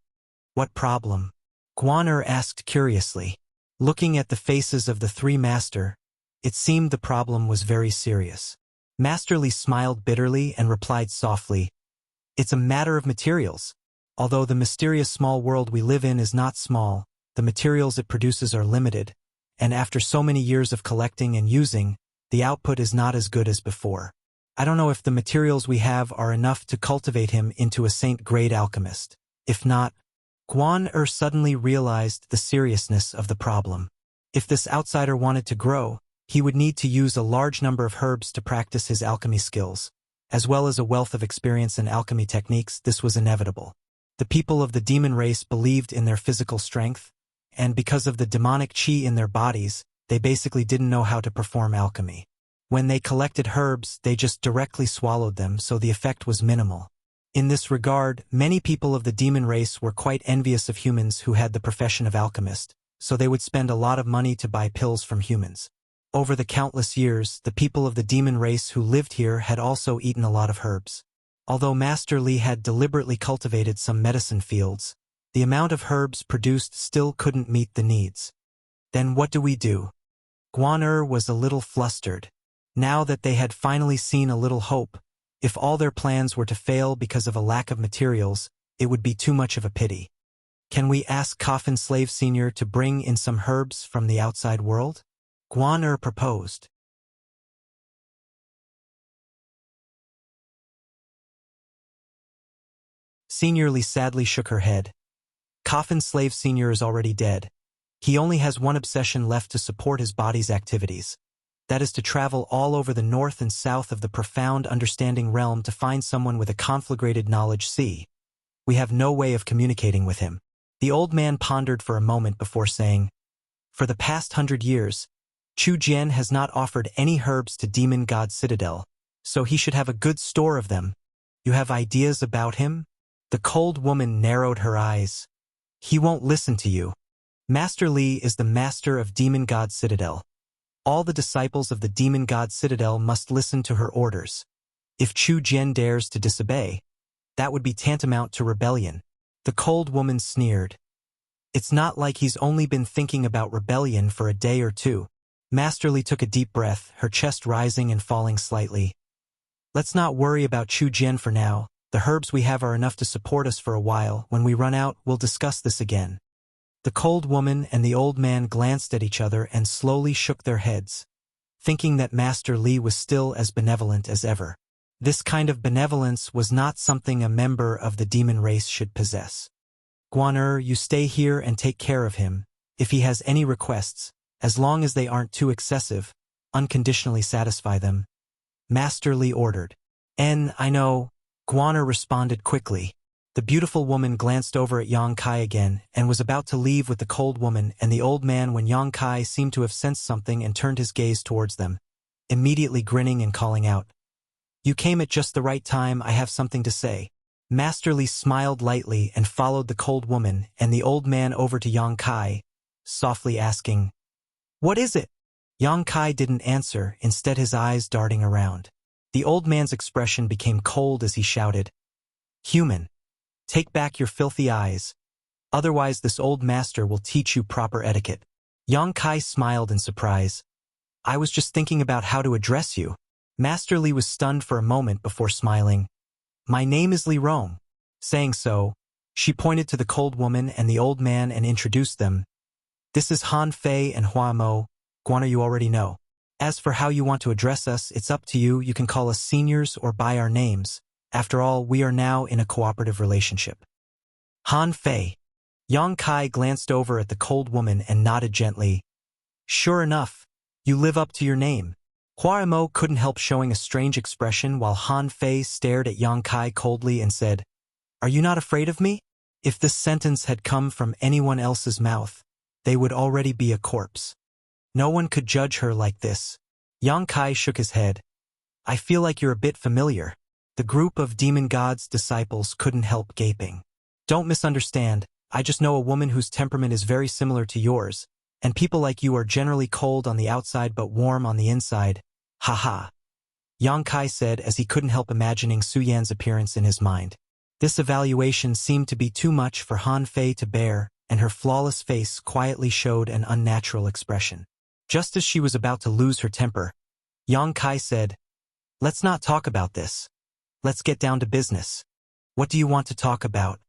What problem? Guan asked curiously. Looking at the faces of the three master, it seemed the problem was very serious. Master Li smiled bitterly and replied softly, "It's a matter of materials. Although the mysterious small world we live in is not small, the materials it produces are limited, and after so many years of collecting and using, the output is not as good as before. I don't know if the materials we have are enough to cultivate him into a saint-grade alchemist. If not..." Guan suddenly realized the seriousness of the problem. If this outsider wanted to grow, he would need to use a large number of herbs to practice his alchemy skills, as well as a wealth of experience in alchemy techniques. This was inevitable. The people of the demon race believed in their physical strength, and because of the demonic qi in their bodies, they basically didn't know how to perform alchemy. When they collected herbs, they just directly swallowed them, so the effect was minimal. In this regard, many people of the demon race were quite envious of humans who had the profession of alchemist, so they would spend a lot of money to buy pills from humans. Over the countless years, the people of the demon race who lived here had also eaten a lot of herbs. Although Master Li had deliberately cultivated some medicine fields, the amount of herbs produced still couldn't meet the needs. Then what do we do? Guan was a little flustered. Now that they had finally seen a little hope, if all their plans were to fail because of a lack of materials, it would be too much of a pity. Can we ask Coffin Slave Senior to bring in some herbs from the outside world? Guan proposed. Senior Li sadly shook her head. Coffin Slave Senior is already dead. He only has one obsession left to support his body's activities. That is to travel all over the north and south of the profound understanding realm to find someone with a conflagrated knowledge. See, we have no way of communicating with him. The old man pondered for a moment before saying, for the past 100 years, Chu Jian has not offered any herbs to Demon God Citadel, so he should have a good store of them. You have ideas about him? The cold woman narrowed her eyes. He won't listen to you. Master Li is the master of Demon God Citadel. All the disciples of the Demon God Citadel must listen to her orders. If Chu Jian dares to disobey, that would be tantamount to rebellion. The cold woman sneered. It's not like he's only been thinking about rebellion for a day or two. Master Li took a deep breath, her chest rising and falling slightly. Let's not worry about Chu Jian for now. The herbs we have are enough to support us for a while. When we run out, we'll discuss this again. The cold woman and the old man glanced at each other and slowly shook their heads, thinking that Master Li was still as benevolent as ever. This kind of benevolence was not something a member of the demon race should possess. Guan, you stay here and take care of him. If he has any requests, as long as they aren't too excessive, unconditionally satisfy them. Master Li ordered. I know, Guan responded quickly. The beautiful woman glanced over at Yang Kai again and was about to leave with the cold woman and the old man when Yang Kai seemed to have sensed something and turned his gaze towards them, immediately grinning and calling out. You came at just the right time, I have something to say. Master Li smiled lightly and followed the cold woman and the old man over to Yang Kai, softly asking, What is it? Yang Kai didn't answer, instead his eyes darting around. The old man's expression became cold as he shouted, Human! Take back your filthy eyes. Otherwise this old master will teach you proper etiquette. Yang Kai smiled in surprise. I was just thinking about how to address you. Master Li was stunned for a moment before smiling. My name is Li Rong. Saying so, she pointed to the cold woman and the old man and introduced them. This is Han Fei and Hua Mo. Guan, you already know. As for how you want to address us, it's up to you. You can call us seniors or by our names. After all, we are now in a cooperative relationship. Han Fei. Yang Kai glanced over at the cold woman and nodded gently. Sure enough, you live up to your name. Hua Mo couldn't help showing a strange expression while Han Fei stared at Yang Kai coldly and said, Are you not afraid of me? If this sentence had come from anyone else's mouth, they would already be a corpse. No one could judge her like this. Yang Kai shook his head. I feel like you're a bit familiar. The group of demon god's disciples couldn't help gaping. Don't misunderstand, I just know a woman whose temperament is very similar to yours, and people like you are generally cold on the outside but warm on the inside. Ha ha. Yang Kai said as he couldn't help imagining Su Yan's appearance in his mind. This evaluation seemed to be too much for Han Fei to bear, and her flawless face quietly showed an unnatural expression. Just as she was about to lose her temper, Yang Kai said, Let's not talk about this. Let's get down to business. What do you want to talk about?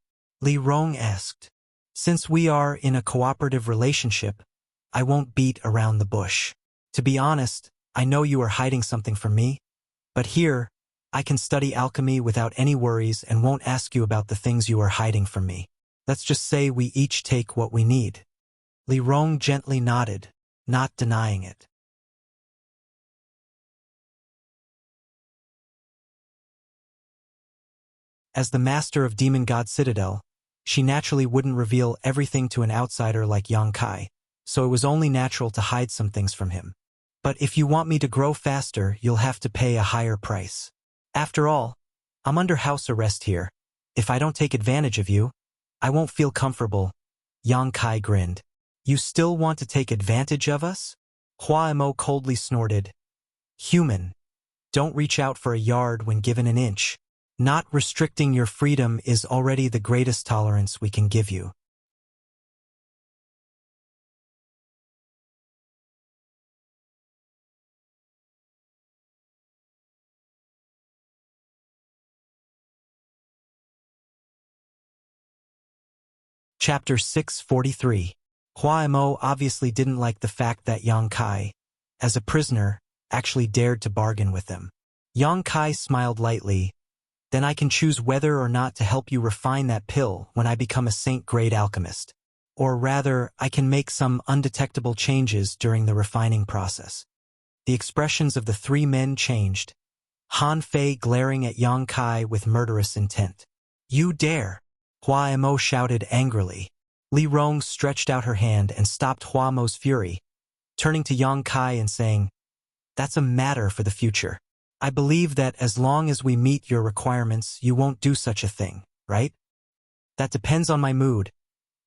Li Rong asked. Since we are in a cooperative relationship, I won't beat around the bush. To be honest, I know you are hiding something from me, but here, I can study alchemy without any worries and won't ask you about the things you are hiding from me. Let's just say we each take what we need. Li Rong gently nodded, not denying it. As the master of Demon God Citadel, she naturally wouldn't reveal everything to an outsider like Yang Kai, so it was only natural to hide some things from him. But if you want me to grow faster, you'll have to pay a higher price. After all, I'm under house arrest here. If I don't take advantage of you, I won't feel comfortable. Yang Kai grinned. You still want to take advantage of us? Hua Mo coldly snorted. Human, don't reach out for a yard when given an inch. Not restricting your freedom is already the greatest tolerance we can give you. Chapter 643. Hua Mo obviously didn't like the fact that Yang Kai, as a prisoner, actually dared to bargain with them. Yang Kai smiled lightly. Then I can choose whether or not to help you refine that pill when I become a saint-grade alchemist. Or rather, I can make some undetectable changes during the refining process. The expressions of the three men changed, Han Fei glaring at Yang Kai with murderous intent. You dare! Hua Mo shouted angrily. Li Rong stretched out her hand and stopped Hua Mo's fury, turning to Yang Kai and saying, That's a matter for the future. I believe that as long as we meet your requirements, you won't do such a thing, right? That depends on my mood.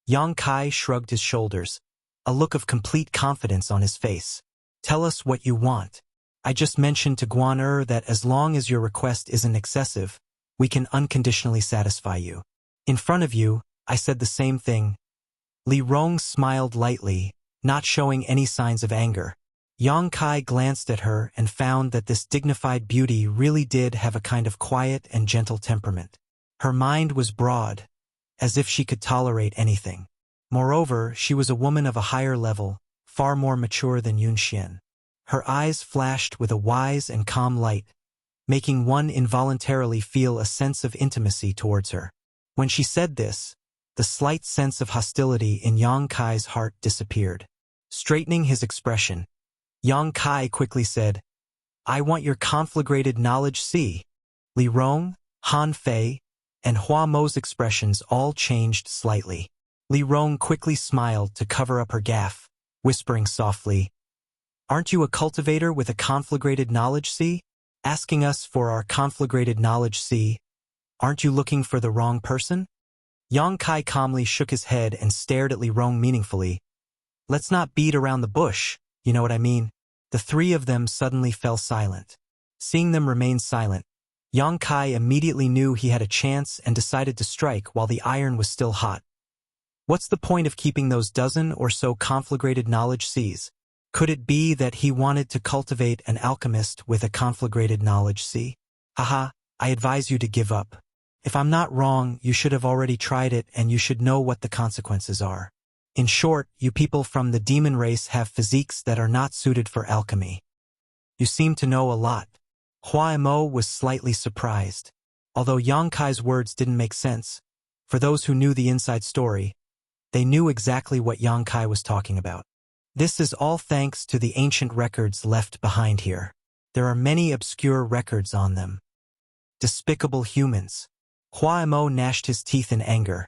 Yang Kai shrugged his shoulders, a look of complete confidence on his face. Tell us what you want. I just mentioned to Guan that as long as your request isn't excessive, we can unconditionally satisfy you. In front of you, I said the same thing. Li Rong smiled lightly, not showing any signs of anger. Yang Kai glanced at her and found that this dignified beauty really did have a kind of quiet and gentle temperament. Her mind was broad, as if she could tolerate anything. Moreover, she was a woman of a higher level, far more mature than Yun Xian. Her eyes flashed with a wise and calm light, making one involuntarily feel a sense of intimacy towards her. When she said this, the slight sense of hostility in Yang Kai's heart disappeared. Straightening his expression, Yang Kai quickly said, I want your conflagrated knowledge. See. Li Rong, Han Fei, and Hua Mo's expressions all changed slightly. Li Rong quickly smiled to cover up her gaffe, whispering softly, Aren't you a cultivator with a conflagrated knowledge? See? Asking us for our conflagrated knowledge. See? Aren't you looking for the wrong person? Yang Kai calmly shook his head and stared at Li Rong meaningfully. Let's not beat around the bush, you know what I mean? The three of them suddenly fell silent. Seeing them remain silent, Yang Kai immediately knew he had a chance and decided to strike while the iron was still hot. What's the point of keeping those dozen or so conflagrated knowledge seas? Could it be that he wanted to cultivate an alchemist with a conflagrated knowledge sea? Haha, I advise you to give up. If I'm not wrong, you should have already tried it and you should know what the consequences are. In short, you people from the demon race have physiques that are not suited for alchemy. You seem to know a lot. Hua Mo was slightly surprised. Although Yang Kai's words didn't make sense, for those who knew the inside story, they knew exactly what Yang Kai was talking about. This is all thanks to the ancient records left behind here. There are many obscure records on them. Despicable humans. Hua Mo gnashed his teeth in anger.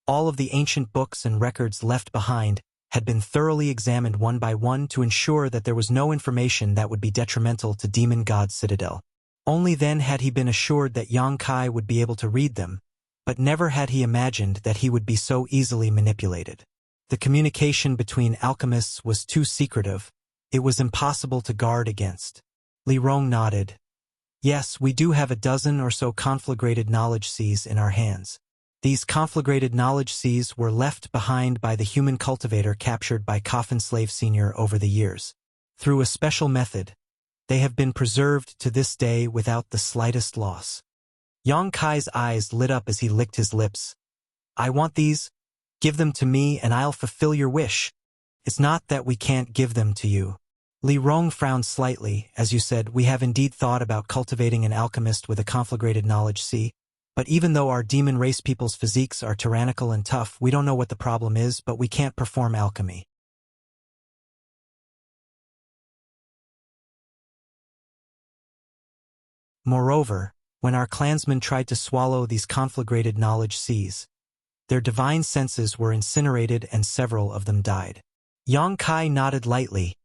All of the ancient books and records left behind had been thoroughly examined one by one to ensure that there was no information that would be detrimental to Demon God's citadel. Only then had he been assured that Yang Kai would be able to read them, but never had he imagined that he would be so easily manipulated. The communication between alchemists was too secretive. It was impossible to guard against. Li Rong nodded. Yes, we do have a dozen or so conflagrated knowledge seas in our hands. These conflagrated knowledge seas were left behind by the human cultivator captured by Coffin Slave Sr. over the years. Through a special method, they have been preserved to this day without the slightest loss. Yang Kai's eyes lit up as he licked his lips. I want these. Give them to me and I'll fulfill your wish. It's not that we can't give them to you. Li Rong frowned slightly. As you said, we have indeed thought about cultivating an alchemist with a conflagrated knowledge sea. But even though our demon race people's physiques are tyrannical and tough, we don't know what the problem is, but we can't perform alchemy. Moreover, when our clansmen tried to swallow these conflagrated knowledge seas, their divine senses were incinerated and several of them died. Yang Kai nodded lightly,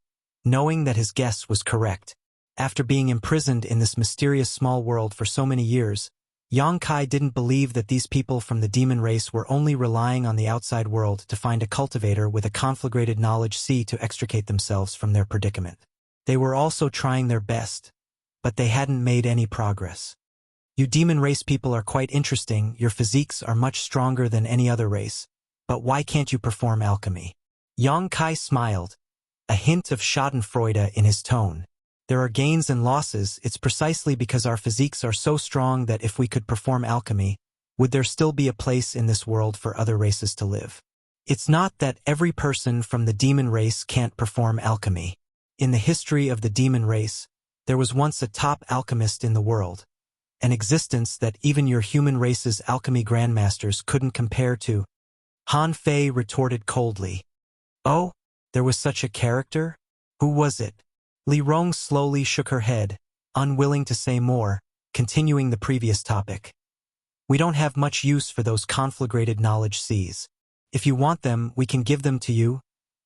knowing that his guess was correct. After being imprisoned in this mysterious small world for so many years, Yang Kai didn't believe that these people from the demon race were only relying on the outside world to find a cultivator with a conflagrated knowledge sea to extricate themselves from their predicament. They were also trying their best, but they hadn't made any progress. You demon race people are quite interesting, your physiques are much stronger than any other race, but why can't you perform alchemy? Yang Kai smiled, a hint of schadenfreude in his tone. There are gains and losses, it's precisely because our physiques are so strong that if we could perform alchemy, would there still be a place in this world for other races to live? It's not that every person from the demon race can't perform alchemy. In the history of the demon race, there was once a top alchemist in the world, an existence that even your human race's alchemy grandmasters couldn't compare to. Han Fei retorted coldly. Oh, there was such a character? Who was it? Li Rong slowly shook her head, unwilling to say more, continuing the previous topic. We don't have much use for those conflagrated knowledge seas. If you want them, we can give them to you,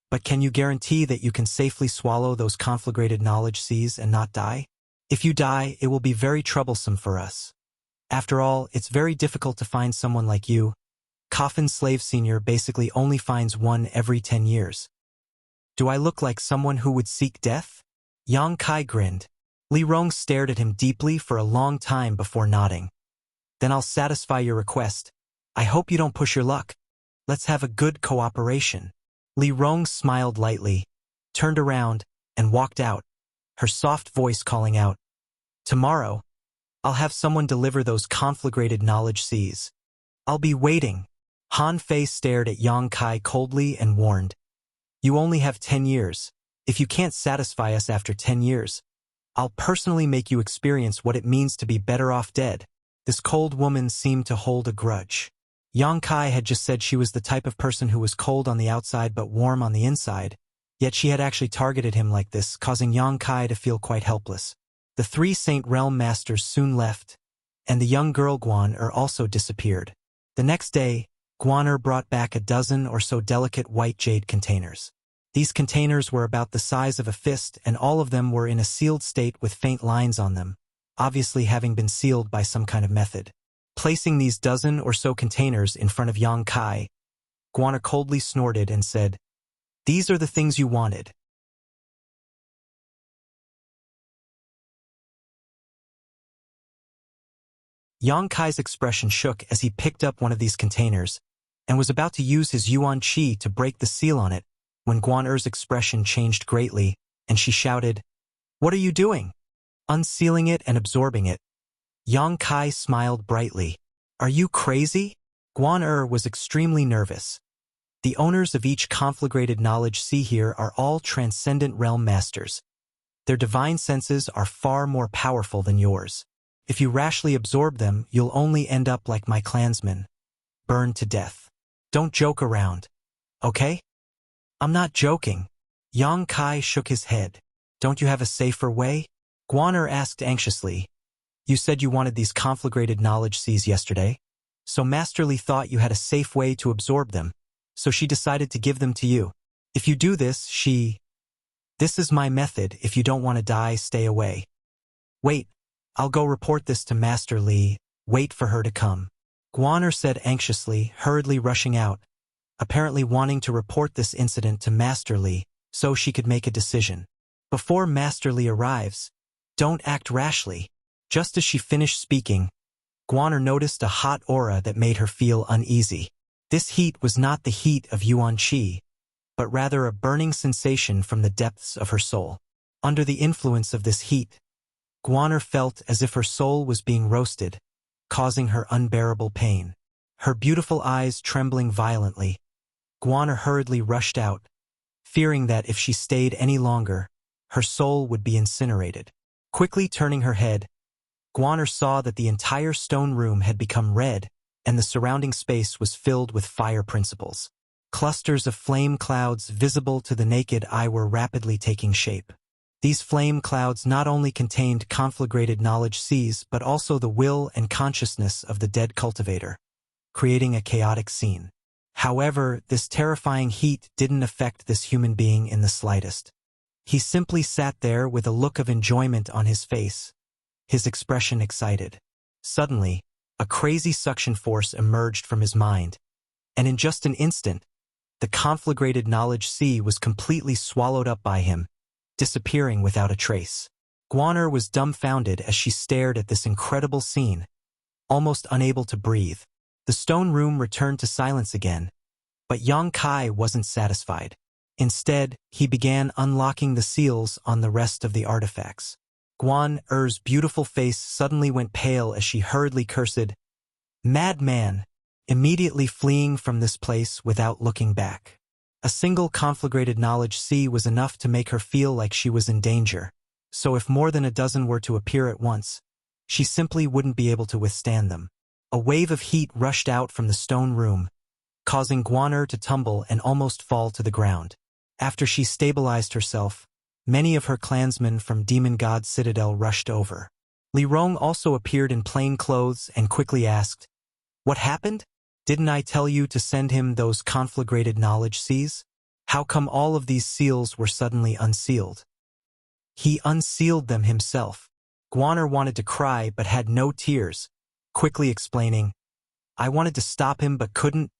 but can you guarantee that you can safely swallow those conflagrated knowledge seas and not die? If you die, it will be very troublesome for us. After all, it's very difficult to find someone like you. Coffin Slave Senior basically only finds one every 10 years. Do I look like someone who would seek death? Yang Kai grinned. Li Rong stared at him deeply for a long time before nodding. Then I'll satisfy your request. I hope you don't push your luck. Let's have a good cooperation. Li Rong smiled lightly, turned around, and walked out, her soft voice calling out, Tomorrow, I'll have someone deliver those conflagrated knowledge seas. I'll be waiting. Han Fei stared at Yang Kai coldly and warned, You only have 10 years. If you can't satisfy us after 10 years, I'll personally make you experience what it means to be better off dead. This cold woman seemed to hold a grudge. Yang Kai had just said she was the type of person who was cold on the outside but warm on the inside, yet she had actually targeted him like this, causing Yang Kai to feel quite helpless. The 3 Saint Realm Masters soon left, and the young girl Guan also disappeared. The next day, Guan brought back a dozen or so delicate white jade containers. These containers were about the size of a fist, and all of them were in a sealed state with faint lines on them, obviously having been sealed by some kind of method. Placing these dozen or so containers in front of Yang Kai, Guan coldly snorted and said, These are the things you wanted. Yang Kai's expression shook as he picked up one of these containers and was about to use his Yuan Qi to break the seal on it when Guan expression changed greatly and she shouted, What are you doing? Unsealing it and absorbing it. Yang Kai smiled brightly. Are you crazy? Guan was extremely nervous. The owners of each conflagrated knowledge sea here are all transcendent realm masters. Their divine senses are far more powerful than yours. If you rashly absorb them, you'll only end up like my clansmen, burned to death. Don't joke around, okay? I'm not joking. Yang Kai shook his head. Don't you have a safer way? Guan asked anxiously. You said you wanted these conflagrated knowledge seas yesterday, so Master Li thought you had a safe way to absorb them, so she decided to give them to you. If you do this, This is my method. If you don't want to die, stay away. Wait, I'll go report this to Master Li. Wait for her to come. Guan said anxiously, hurriedly rushing out, apparently wanting to report this incident to Master Li so she could make a decision. Before Master Li arrives, don't act rashly. Just as she finished speaking, Guan noticed a hot aura that made her feel uneasy. This heat was not the heat of Yuan Qi, but rather a burning sensation from the depths of her soul. Under the influence of this heat, Guan felt as if her soul was being roasted, causing her unbearable pain. Her beautiful eyes trembling violently, Guan hurriedly rushed out, fearing that if she stayed any longer, her soul would be incinerated. Quickly turning her head, Guan saw that the entire stone room had become red, and the surrounding space was filled with fire principles. Clusters of flame clouds visible to the naked eye were rapidly taking shape. These flame clouds not only contained conflagrated knowledge seas but also the will and consciousness of the dead cultivator, creating a chaotic scene. However, this terrifying heat didn't affect this human being in the slightest. He simply sat there with a look of enjoyment on his face, his expression excited. Suddenly, A crazy suction force emerged from his mind, and in just an instant, the conflagrated knowledge sea was completely swallowed up by him, disappearing without a trace. Guaner was dumbfounded as she stared at this incredible scene, almost unable to breathe. The stone room returned to silence again, but Yang Kai wasn't satisfied. Instead, he began unlocking the seals on the rest of the artifacts. Guan Er's beautiful face suddenly went pale as she hurriedly cursed, "Madman!" immediately fleeing from this place without looking back. A single conflagrated knowledge sea was enough to make her feel like she was in danger, so if more than a dozen were to appear at once, she simply wouldn't be able to withstand them. A wave of heat rushed out from the stone room, causing Guaner to tumble and almost fall to the ground. After she stabilized herself, many of her clansmen from Demon God's citadel rushed over. Li Rong also appeared in plain clothes and quickly asked, "What happened? Didn't I tell you to send him those conflagrated knowledge seas? How come all of these seals were suddenly unsealed?" "He unsealed them himself." Guaner wanted to cry but had no tears, quickly explaining, "I wanted to stop him but couldn't.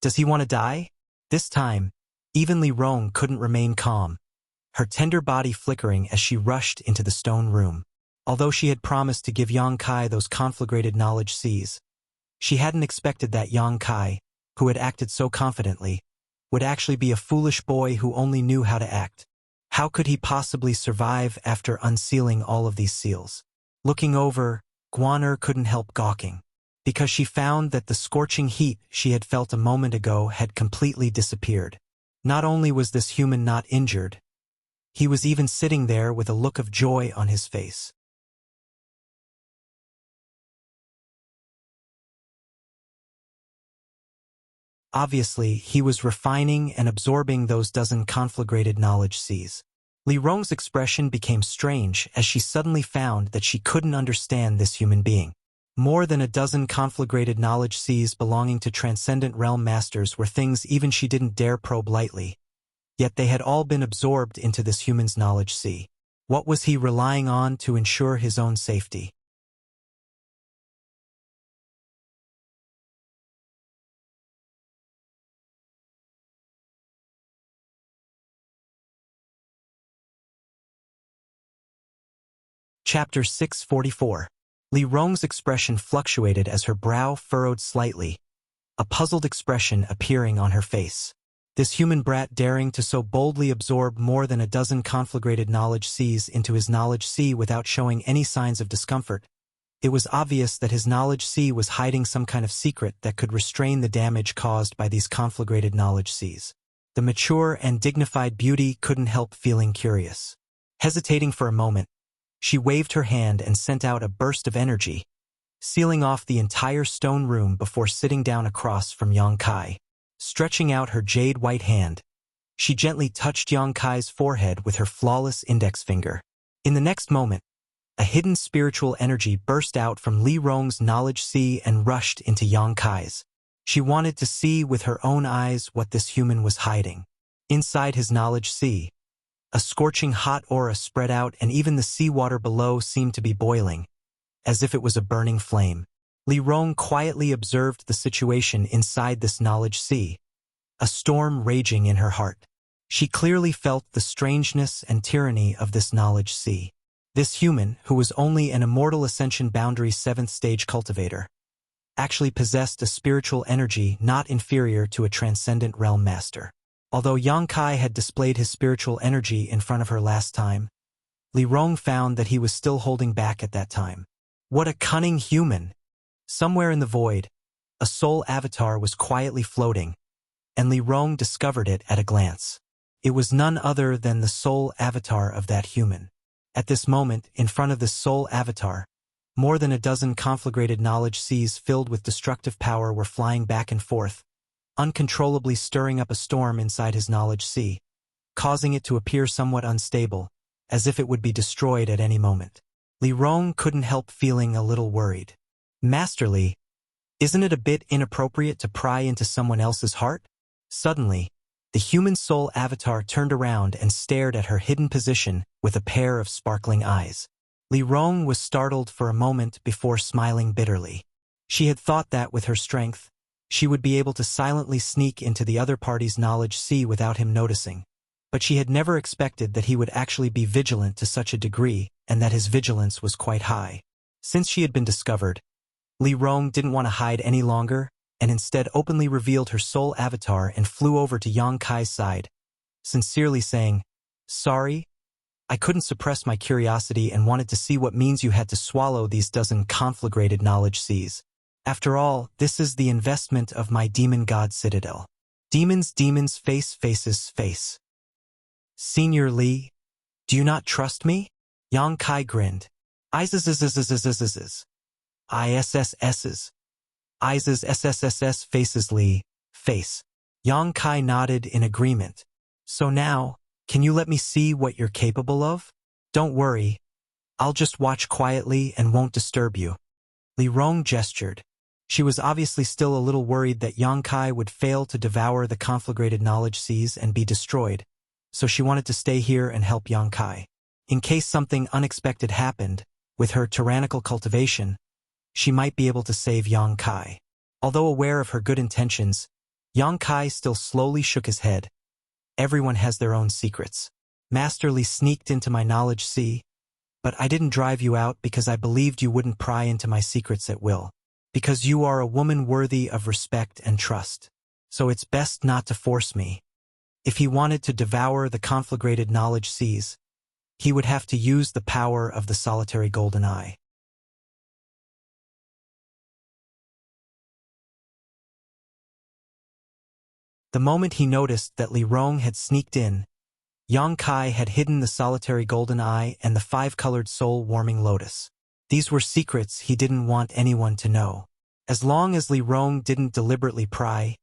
Does he want to die?" This time, even Li Rong couldn't remain calm, her tender body flickering as she rushed into the stone room. Although she had promised to give Yang Kai those conflagrated knowledge seas, she hadn't expected that Yang Kai, who had acted so confidently, would actually be a foolish boy who only knew how to act. How could he possibly survive after unsealing all of these seals? Looking over, Guaner couldn't help gawking, because she found that the scorching heat she had felt a moment ago had completely disappeared. Not only was this human not injured, he was even sitting there with a look of joy on his face. Obviously, he was refining and absorbing those dozen conflagrated knowledge seas. Li Rong's expression became strange as she suddenly found that she couldn't understand this human being. More than a dozen conflagrated knowledge seas belonging to transcendent realm masters were things even she didn't dare probe lightly. Yet they had all been absorbed into this human's knowledge sea. What was he relying on to ensure his own safety? Chapter 644. Li Rong's expression fluctuated as her brow furrowed slightly, a puzzled expression appearing on her face. This human brat daring to so boldly absorb more than a dozen conflagrated knowledge seas into his knowledge sea without showing any signs of discomfort. It was obvious that his knowledge sea was hiding some kind of secret that could restrain the damage caused by these conflagrated knowledge seas. The mature and dignified beauty couldn't help feeling curious. Hesitating for a moment, she waved her hand and sent out a burst of energy, sealing off the entire stone room before sitting down across from Yang Kai. Stretching out her jade-white hand, she gently touched Yang Kai's forehead with her flawless index finger. In the next moment, a hidden spiritual energy burst out from Li Rong's knowledge sea and rushed into Yang Kai's. She wanted to see with her own eyes what this human was hiding. Inside his knowledge sea, a scorching hot aura spread out and even the seawater below seemed to be boiling, as if it was a burning flame. Li Rong quietly observed the situation inside this knowledge sea, a storm raging in her heart. She clearly felt the strangeness and tyranny of this knowledge sea. This human, who was only an immortal ascension boundary 7th stage cultivator, actually possessed a spiritual energy not inferior to a transcendent realm master. Although Yang Kai had displayed his spiritual energy in front of her last time, Li Rong found that he was still holding back at that time. What a cunning human! Somewhere in the void, a soul avatar was quietly floating, and Li Rong discovered it at a glance. It was none other than the soul avatar of that human. At this moment, in front of this soul avatar, more than a dozen conflagrated knowledge seas filled with destructive power were flying back and forth, uncontrollably stirring up a storm inside his knowledge sea, causing it to appear somewhat unstable, as if it would be destroyed at any moment. Li Rong couldn't help feeling a little worried. Masterly, isn't it a bit inappropriate to pry into someone else's heart? Suddenly, the human soul avatar turned around and stared at her hidden position with a pair of sparkling eyes. Li Rong was startled for a moment before smiling bitterly. She had thought that with her strength, she would be able to silently sneak into the other party's knowledge sea without him noticing. But she had never expected that he would actually be vigilant to such a degree, and that his vigilance was quite high. Since she had been discovered, Li Rong didn't want to hide any longer, and instead openly revealed her soul avatar and flew over to Yang Kai's side, sincerely saying, "Sorry, I couldn't suppress my curiosity and wanted to see what means you had to swallow these dozen conflagrated knowledge seas. After all, this is the investment of my demon god citadel. Demons, demons, face, faces, face. Senior Li, do you not trust me?" Yang Kai grinned. ISSSSSSSSS. ISSSS faces Li, face. Yang Kai nodded in agreement. "So now, can you let me see what you're capable of? Don't worry, I'll just watch quietly and won't disturb you." Li Rong gestured. She was obviously still a little worried that Yang Kai would fail to devour the conflagrated knowledge seas and be destroyed, so she wanted to stay here and help Yang Kai. In case something unexpected happened, with her tyrannical cultivation, she might be able to save Yang Kai. Although aware of her good intentions, Yang Kai still slowly shook his head. "Everyone has their own secrets. Master Li sneaked into my knowledge sea, but I didn't drive you out because I believed you wouldn't pry into my secrets at will. Because you are a woman worthy of respect and trust. So it's best not to force me. If he wanted to devour the conflagrated knowledge seas, he would have to use the power of the solitary golden eye." The moment he noticed that Li Rong had sneaked in, Yang Kai had hidden the solitary golden eye and the five-colored soul-warming lotus. These were secrets he didn't want anyone to know. As long as Li Rong didn't deliberately pry,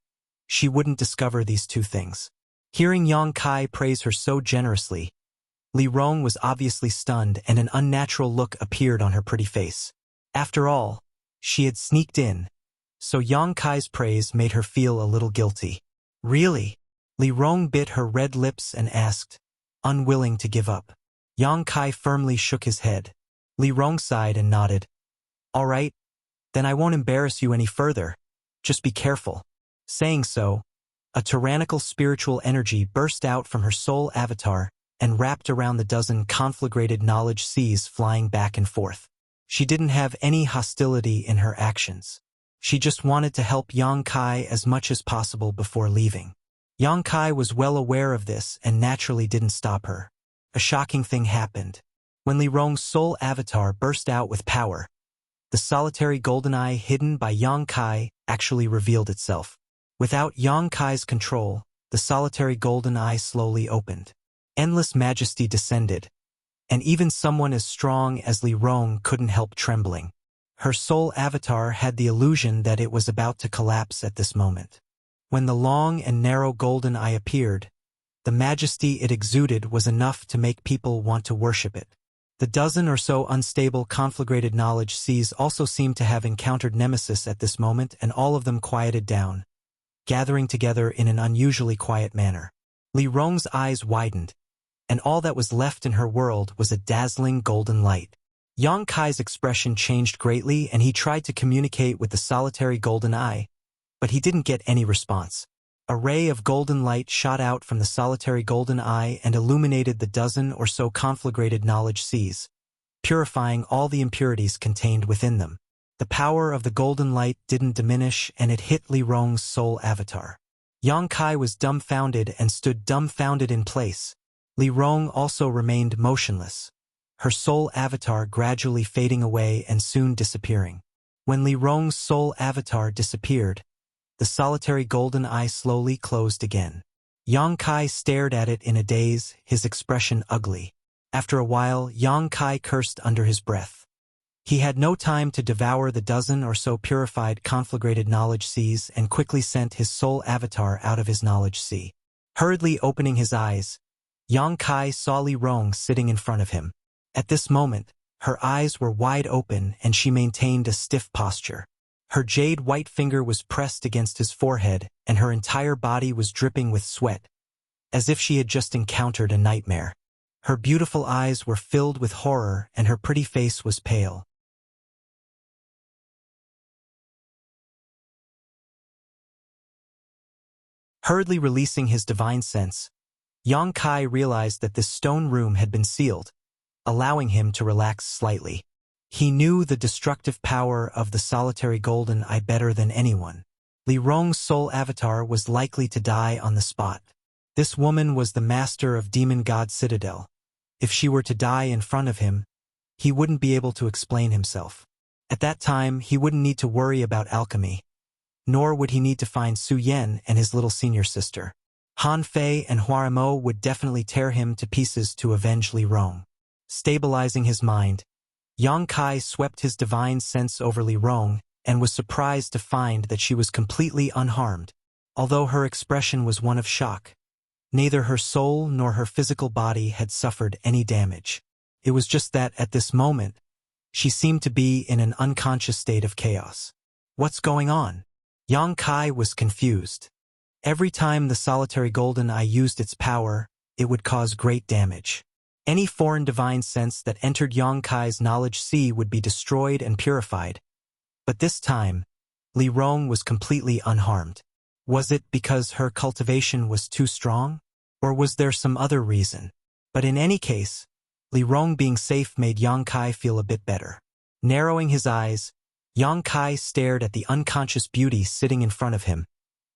she wouldn't discover these two things. Hearing Yang Kai praise her so generously, Li Rong was obviously stunned and an unnatural look appeared on her pretty face. After all, she had sneaked in, so Yang Kai's praise made her feel a little guilty. "Really?" Li Rong bit her red lips and asked, unwilling to give up. Yang Kai firmly shook his head. Li Rong sighed and nodded. "All right, then I won't embarrass you any further. Just be careful." Saying so, a tyrannical spiritual energy burst out from her soul avatar and wrapped around the dozen conflagrated knowledge seas flying back and forth. She didn't have any hostility in her actions. She just wanted to help Yang Kai as much as possible before leaving. Yang Kai was well aware of this and naturally didn't stop her. A shocking thing happened. When Li Rong's soul avatar burst out with power, the solitary golden eye hidden by Yang Kai actually revealed itself. Without Yang Kai's control, the solitary golden eye slowly opened. Endless majesty descended, and even someone as strong as Li Rong couldn't help trembling. Her soul avatar had the illusion that it was about to collapse at this moment. When the long and narrow golden eye appeared, the majesty it exuded was enough to make people want to worship it. The dozen or so unstable conflagrated knowledge seas also seemed to have encountered nemesis at this moment, and all of them quieted down, gathering together in an unusually quiet manner. Li Rong's eyes widened, and all that was left in her world was a dazzling golden light. Yang Kai's expression changed greatly, and he tried to communicate with the solitary golden eye, but he didn't get any response. A ray of golden light shot out from the solitary golden eye and illuminated the dozen or so conflagrated knowledge seas, purifying all the impurities contained within them. The power of the golden light didn't diminish, and it hit Li Rong's soul avatar. Yang Kai was dumbfounded and stood dumbfounded in place. Li Rong also remained motionless, her soul avatar gradually fading away and soon disappearing. When Li Rong's soul avatar disappeared, the solitary golden eye slowly closed again. Yang Kai stared at it in a daze, his expression ugly. After a while, Yang Kai cursed under his breath. He had no time to devour the dozen or so purified conflagrated knowledge seas and quickly sent his soul avatar out of his knowledge sea. Hurriedly opening his eyes, Yang Kai saw Li Rong sitting in front of him. At this moment, her eyes were wide open and she maintained a stiff posture. Her jade-white finger was pressed against his forehead and her entire body was dripping with sweat, as if she had just encountered a nightmare. Her beautiful eyes were filled with horror and her pretty face was pale. Hurriedly releasing his divine sense, Yang Kai realized that this stone room had been sealed, allowing him to relax slightly. He knew the destructive power of the solitary golden eye better than anyone. Li Rong's soul avatar was likely to die on the spot. This woman was the master of Demon God Citadel. If she were to die in front of him, he wouldn't be able to explain himself. At that time, he wouldn't need to worry about alchemy, nor would he need to find Su Yan and his little senior sister. Han Fei and Huaramo would definitely tear him to pieces to avenge Li Rong. Stabilizing his mind, Yang Kai swept his divine sense over Li Rong and was surprised to find that she was completely unharmed. Although her expression was one of shock, neither her soul nor her physical body had suffered any damage. It was just that, at this moment, she seemed to be in an unconscious state of chaos. What's going on? Yang Kai was confused. Every time the solitary golden eye used its power, it would cause great damage. Any foreign divine sense that entered Yang Kai's knowledge sea would be destroyed and purified. But this time, Li Rong was completely unharmed. Was it because her cultivation was too strong? Or was there some other reason? But in any case, Li Rong being safe made Yang Kai feel a bit better. Narrowing his eyes, Yang Kai stared at the unconscious beauty sitting in front of him,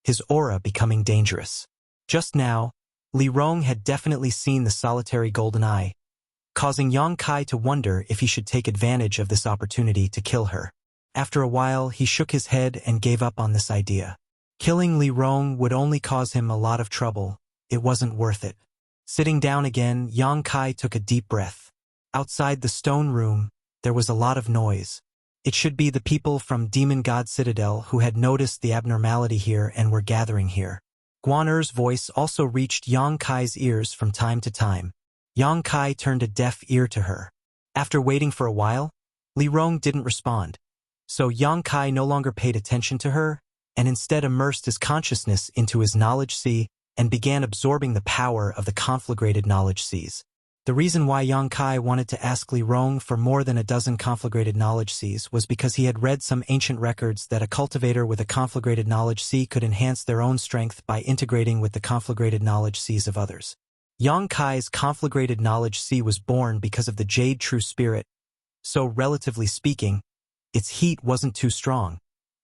his aura becoming dangerous. Just now, Li Rong had definitely seen the solitary golden eye, causing Yang Kai to wonder if he should take advantage of this opportunity to kill her. After a while, he shook his head and gave up on this idea. Killing Li Rong would only cause him a lot of trouble. It wasn't worth it. Sitting down again, Yang Kai took a deep breath. Outside the stone room, there was a lot of noise. It should be the people from Demon God Citadel who had noticed the abnormality here and were gathering here. Guan Er's voice also reached Yang Kai's ears from time to time. Yang Kai turned a deaf ear to her. After waiting for a while, Li Rong didn't respond. So Yang Kai no longer paid attention to her, and instead immersed his consciousness into his knowledge sea and began absorbing the power of the conflagrated knowledge seas. The reason why Yang Kai wanted to ask Li Rong for more than a dozen conflagrated knowledge seas was because he had read some ancient records that a cultivator with a conflagrated knowledge sea could enhance their own strength by integrating with the conflagrated knowledge seas of others. Yang Kai's conflagrated knowledge sea was born because of the Jade True Spirit, so relatively speaking, its heat wasn't too strong.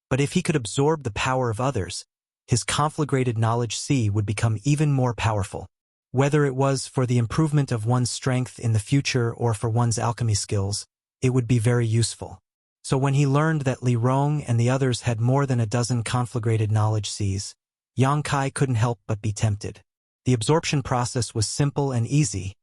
But if he could absorb the power of others, his conflagrated knowledge sea would become even more powerful. Whether it was for the improvement of one's strength in the future or for one's alchemy skills, it would be very useful. So when he learned that Li Rong and the others had more than a dozen conflagrated knowledge seas, Yang Kai couldn't help but be tempted. The absorption process was simple and easy,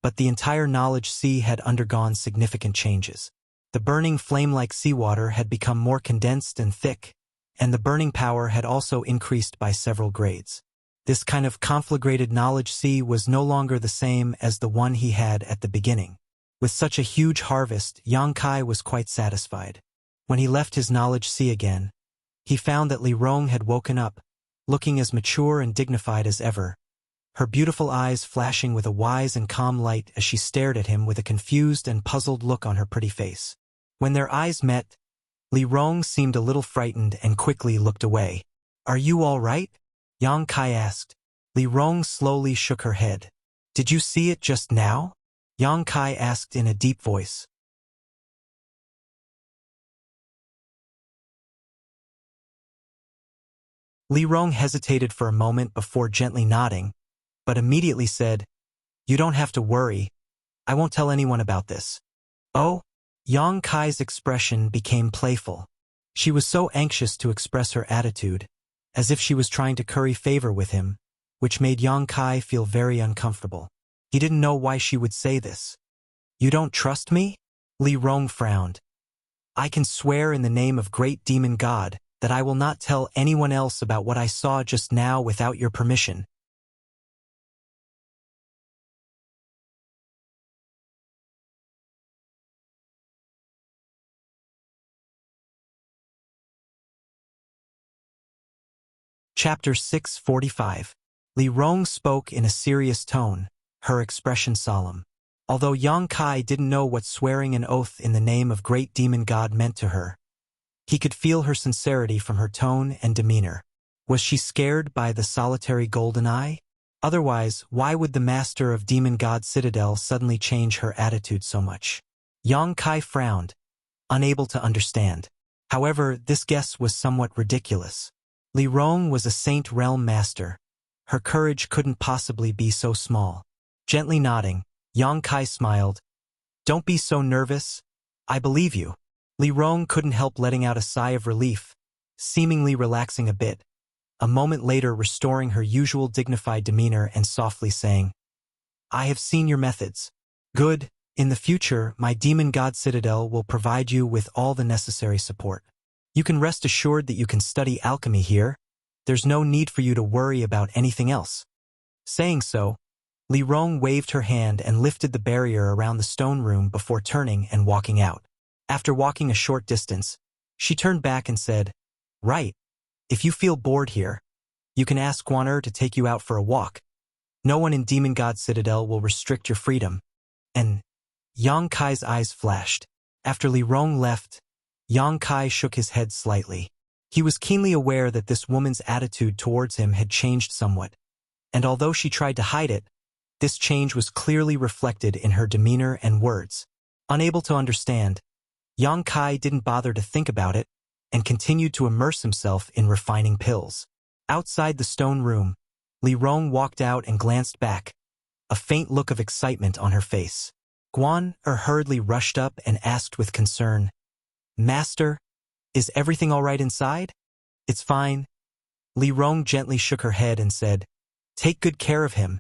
but the entire knowledge sea had undergone significant changes. The burning flame-like seawater had become more condensed and thick, and the burning power had also increased by several grades. This kind of conflagrated knowledge sea was no longer the same as the one he had at the beginning. With such a huge harvest, Yang Kai was quite satisfied. When he left his knowledge sea again, he found that Li Rong had woken up, looking as mature and dignified as ever, her beautiful eyes flashing with a wise and calm light as she stared at him with a confused and puzzled look on her pretty face. When their eyes met, Li Rong seemed a little frightened and quickly looked away. "Are you all right?" Yang Kai asked. Li Rong slowly shook her head. "Did you see it just now?" Yang Kai asked in a deep voice. Li Rong hesitated for a moment before gently nodding, but immediately said, "You don't have to worry. I won't tell anyone about this." "Oh?" Yang Kai's expression became playful. She was so anxious to express her attitude, as if she was trying to curry favor with him, which made Yang Kai feel very uncomfortable. He didn't know why she would say this. "You don't trust me?" Li Rong frowned. "I can swear in the name of Great Demon God that I will not tell anyone else about what I saw just now without your permission." Chapter 645. Li Rong spoke in a serious tone, her expression solemn. Although Yang Kai didn't know what swearing an oath in the name of Great Demon God meant to her, he could feel her sincerity from her tone and demeanor. Was she scared by the solitary golden eye? Otherwise, why would the master of Demon God Citadel suddenly change her attitude so much? Yang Kai frowned, unable to understand. However, this guess was somewhat ridiculous. Li Rong was a Saint Realm master. Her courage couldn't possibly be so small. Gently nodding, Yang Kai smiled. Don't be so nervous. I believe you. Li Rong couldn't help letting out a sigh of relief, seemingly relaxing a bit. A moment later restoring her usual dignified demeanor and softly saying, I have seen your methods. Good. In the future, my Demon God Citadel will provide you with all the necessary support. You can rest assured that you can study alchemy here. There's no need for you to worry about anything else. Saying so, Li Rong waved her hand and lifted the barrier around the stone room before turning and walking out. After walking a short distance, she turned back and said, Right. If you feel bored here, you can ask Guaner to take you out for a walk. No one in Demon God Citadel will restrict your freedom. And Yang Kai's eyes flashed. After Li Rong left, Yang Kai shook his head slightly. He was keenly aware that this woman's attitude towards him had changed somewhat, and although she tried to hide it, this change was clearly reflected in her demeanor and words. Unable to understand, Yang Kai didn't bother to think about it and continued to immerse himself in refining pills. Outside the stone room, Li Rong walked out and glanced back, a faint look of excitement on her face. Guaner hurriedly rushed up and asked with concern, Master, is everything all right inside? It's fine. Li Rong gently shook her head and said, Take good care of him.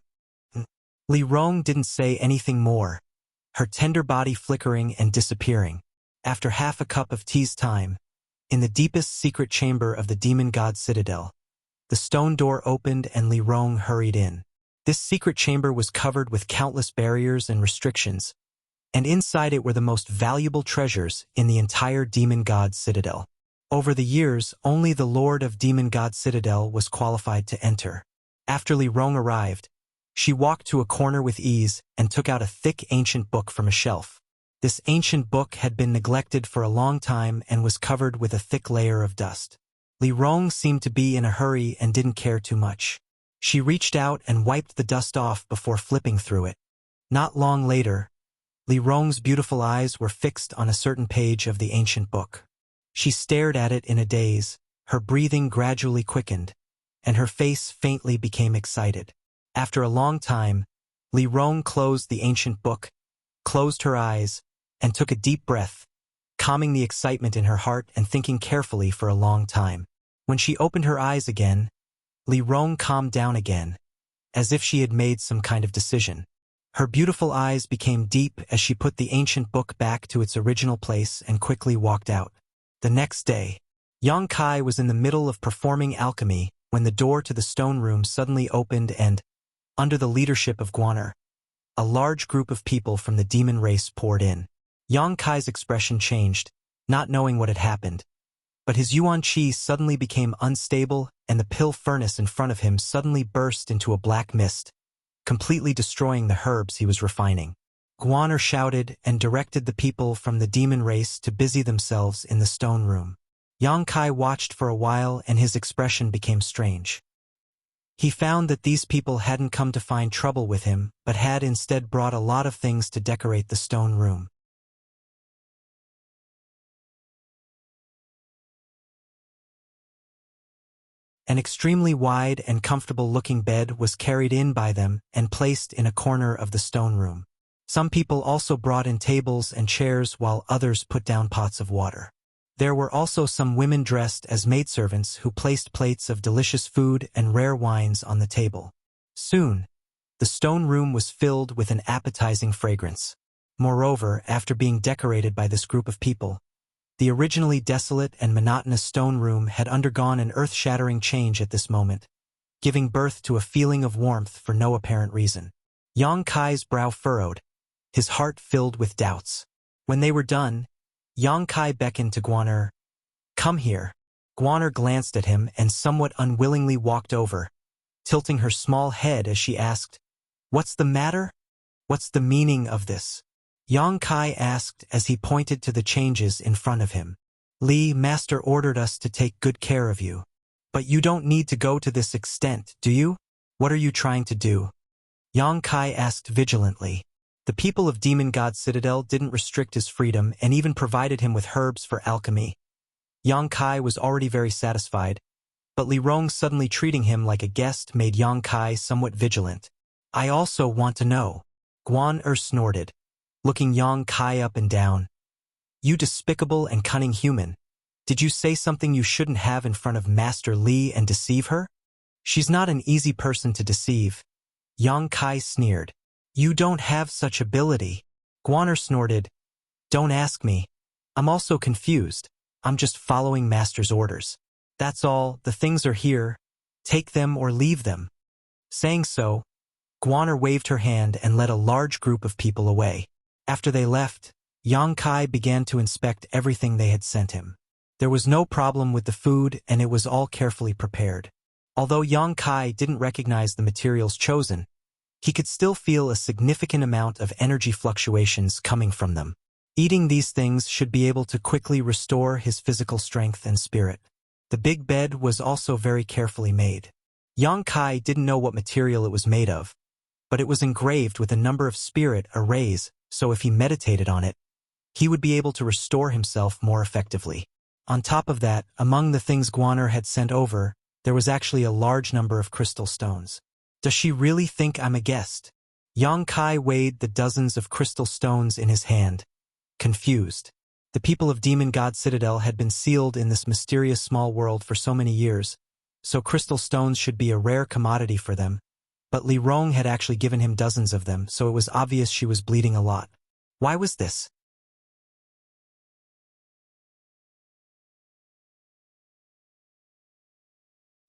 Li Rong didn't say anything more, her tender body flickering and disappearing. After half a cup of tea's time, in the deepest secret chamber of the Demon God Citadel, the stone door opened and Li Rong hurried in. This secret chamber was covered with countless barriers and restrictions, and inside it were the most valuable treasures in the entire Demon God Citadel. Over the years, only the Lord of Demon God Citadel was qualified to enter. After Li Rong arrived, she walked to a corner with ease and took out a thick ancient book from a shelf. This ancient book had been neglected for a long time and was covered with a thick layer of dust. Li Rong seemed to be in a hurry and didn't care too much. She reached out and wiped the dust off before flipping through it. Not long later, Li Rong's beautiful eyes were fixed on a certain page of the ancient book. She stared at it in a daze, her breathing gradually quickened, and her face faintly became excited. After a long time, Li Rong closed the ancient book, closed her eyes, and took a deep breath, calming the excitement in her heart and thinking carefully for a long time. When she opened her eyes again, Li Rong calmed down again, as if she had made some kind of decision. Her beautiful eyes became deep as she put the ancient book back to its original place and quickly walked out. The next day, Yang Kai was in the middle of performing alchemy when the door to the stone room suddenly opened and, under the leadership of Guaner, a large group of people from the demon race poured in. Yang Kai's expression changed, not knowing what had happened. But his yuan qi suddenly became unstable and the pill furnace in front of him suddenly burst into a black mist, completely destroying the herbs he was refining. Guaner shouted and directed the people from the demon race to busy themselves in the stone room. Yang Kai watched for a while and his expression became strange. He found that these people hadn't come to find trouble with him, but had instead brought a lot of things to decorate the stone room. An extremely wide and comfortable-looking bed was carried in by them and placed in a corner of the stone room. Some people also brought in tables and chairs while others put down pots of water. There were also some women dressed as maidservants who placed plates of delicious food and rare wines on the table. Soon, the stone room was filled with an appetizing fragrance. Moreover, after being decorated by this group of people, the originally desolate and monotonous stone room had undergone an earth-shattering change at this moment, giving birth to a feeling of warmth for no apparent reason. Yang Kai's brow furrowed, his heart filled with doubts. When they were done, Yang Kai beckoned to Guaner. Come here. Guaner glanced at him and somewhat unwillingly walked over, tilting her small head as she asked, What's the matter? What's the meaning of this? Yang Kai asked as he pointed to the changes in front of him. Li, Master ordered us to take good care of you. But you don't need to go to this extent, do you? What are you trying to do? Yang Kai asked vigilantly. The people of Demon God Citadel didn't restrict his freedom and even provided him with herbs for alchemy. Yang Kai was already very satisfied, but Li Rong suddenly treating him like a guest made Yang Kai somewhat vigilant. I also want to know. Guan snorted, looking Yang Kai up and down. You despicable and cunning human. Did you say something you shouldn't have in front of Master Li and deceive her? She's not an easy person to deceive. Yang Kai sneered. You don't have such ability. Guan snorted. Don't ask me. I'm also confused. I'm just following Master's orders. That's all, the things are here. Take them or leave them. Saying so, Guan waved her hand and led a large group of people away. After they left, Yang Kai began to inspect everything they had sent him. There was no problem with the food and it was all carefully prepared. Although Yang Kai didn't recognize the materials chosen, he could still feel a significant amount of energy fluctuations coming from them. Eating these things should be able to quickly restore his physical strength and spirit. The big bed was also very carefully made. Yang Kai didn't know what material it was made of, but it was engraved with a number of spirit arrays, so if he meditated on it, he would be able to restore himself more effectively. On top of that, among the things Guan had sent over, there was actually a large number of crystal stones. Does she really think I'm a guest? Yang Kai weighed the dozens of crystal stones in his hand, confused. The people of Demon God Citadel had been sealed in this mysterious small world for so many years, so crystal stones should be a rare commodity for them, but Li Rong had actually given him dozens of them, so it was obvious she was bleeding a lot. Why was this?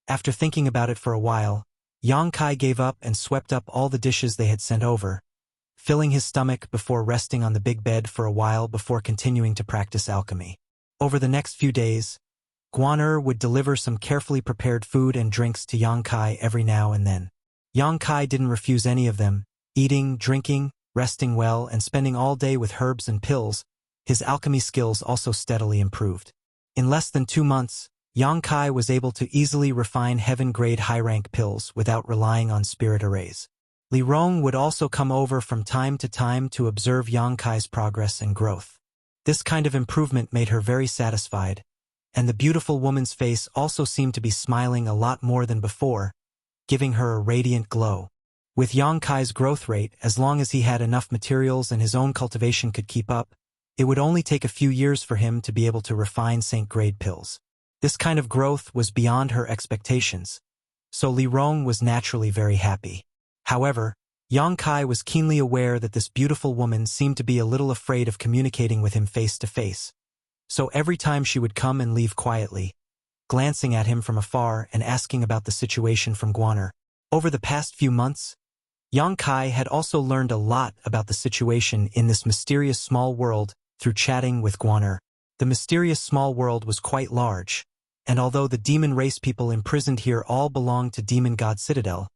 After thinking about it for a while, Yang Kai gave up and swept up all the dishes they had sent over, filling his stomach before resting on the big bed for a while before continuing to practice alchemy. Over the next few days, Guan would deliver some carefully prepared food and drinks to Yang Kai every now and then. Yang Kai didn't refuse any of them, eating, drinking, resting well, and spending all day with herbs and pills. His alchemy skills also steadily improved. In less than 2 months, Yang Kai was able to easily refine heaven-grade high-rank pills without relying on spirit arrays. Li Rong would also come over from time to time to observe Yang Kai's progress and growth. This kind of improvement made her very satisfied, and the beautiful woman's face also seemed to be smiling a lot more than before, giving her a radiant glow. With Yang Kai's growth rate, as long as he had enough materials and his own cultivation could keep up, it would only take a few years for him to be able to refine saint-grade pills. This kind of growth was beyond her expectations, so Li Rong was naturally very happy. However, Yang Kai was keenly aware that this beautiful woman seemed to be a little afraid of communicating with him face to face, so every time she would come and leave quietly, glancing at him from afar and asking about the situation from Guan. Over the past few months, Yang Kai had also learned a lot about the situation in this mysterious small world through chatting with Guan. The mysterious small world was quite large, and although the demon race people imprisoned here all belonged to Demon God Citadel,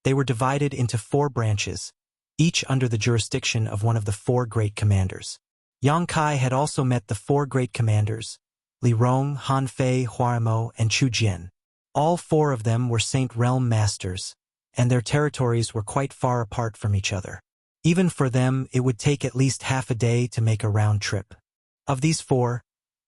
they were divided into 4 branches, each under the jurisdiction of one of the 4 great commanders. Yang Kai had also met the 4 great commanders, Li Rong, Han Fei, Huarimo, and Chu Jian. All 4 of them were Saint Realm Masters, and their territories were quite far apart from each other. Even for them, it would take at least half a day to make a round trip. Of these 4,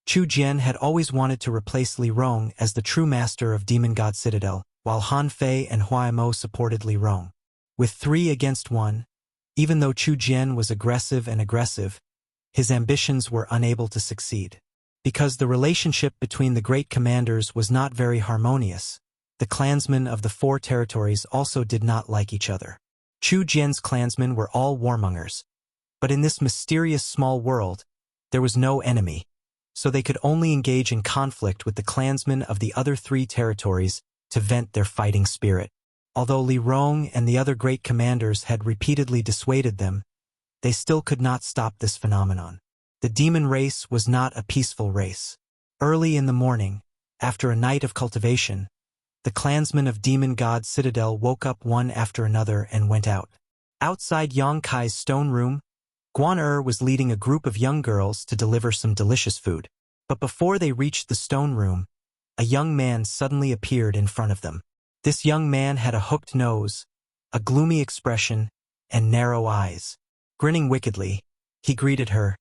Chu Jian had always wanted to replace Li Rong as the true master of Demon God Citadel, while Han Fei and Huaimo supported Li Rong. With 3 against 1, even though Chu Jian was aggressive, his ambitions were unable to succeed. Because the relationship between the great commanders was not very harmonious, the clansmen of the 4 territories also did not like each other. Chu Jian's clansmen were all warmongers, but in this mysterious small world, there was no enemy, so they could only engage in conflict with the clansmen of the other 3 territories to vent their fighting spirit. Although Li Rong and the other great commanders had repeatedly dissuaded them, they still could not stop this phenomenon. The demon race was not a peaceful race. Early in the morning, after a night of cultivation, the clansmen of Demon God Citadel woke up one after another and went out. Outside Yang Kai's stone room, Guan was leading a group of young girls to deliver some delicious food. But before they reached the stone room, a young man suddenly appeared in front of them. This young man had a hooked nose, a gloomy expression, and narrow eyes. Grinning wickedly, he greeted her.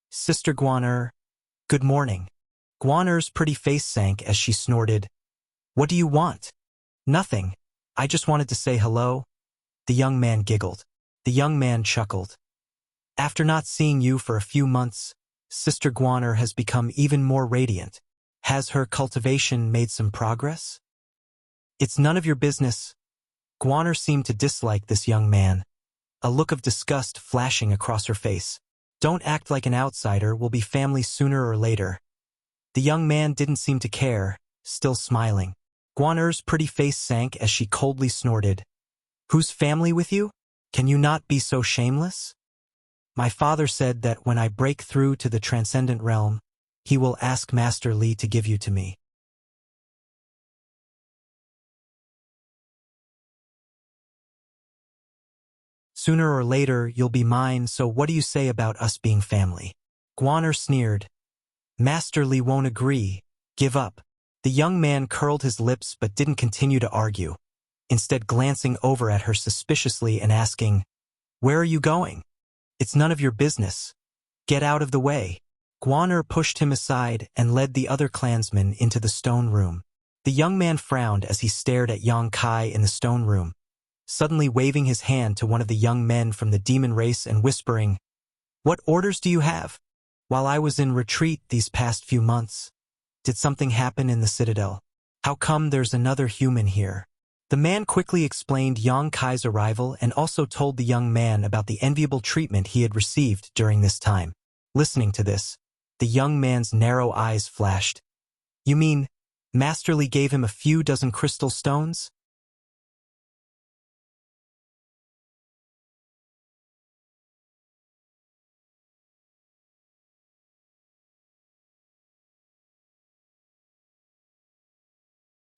"Sister Guaner, good morning." Guaner's pretty face sank as she snorted. "What do you want?" "Nothing. I just wanted to say hello." The young man giggled. The young man chuckled. "After not seeing you for a few months, Sister Guaner has become even more radiant. Has her cultivation made some progress?" "It's none of your business." Guaner seemed to dislike this young man, a look of disgust flashing across her face. "Don't act like an outsider, we'll be family sooner or later." The young man didn't seem to care, still smiling. Guaner's pretty face sank as she coldly snorted. "Who's family with you? Can you not be so shameless?" "My father said that when I break through to the transcendent realm, he will ask Master Li to give you to me." "Sooner or later, you'll be mine, so what do you say about us being family?" Guaner sneered. "Master Li won't agree. Give up." The young man curled his lips but didn't continue to argue, instead glancing over at her suspiciously and asking, "Where are you going?" "It's none of your business. Get out of the way." Guaner pushed him aside and led the other clansmen into the stone room. The young man frowned as he stared at Yang Kai in the stone room, suddenly waving his hand to one of the young men from the demon race and whispering, "What orders do you have? While I was in retreat these past few months, did something happen in the citadel? How come there's another human here?" The man quickly explained Yang Kai's arrival and also told the young man about the enviable treatment he had received during this time. Listening to this, the young man's narrow eyes flashed. "You mean, Master Li gave him a few dozen crystal stones?"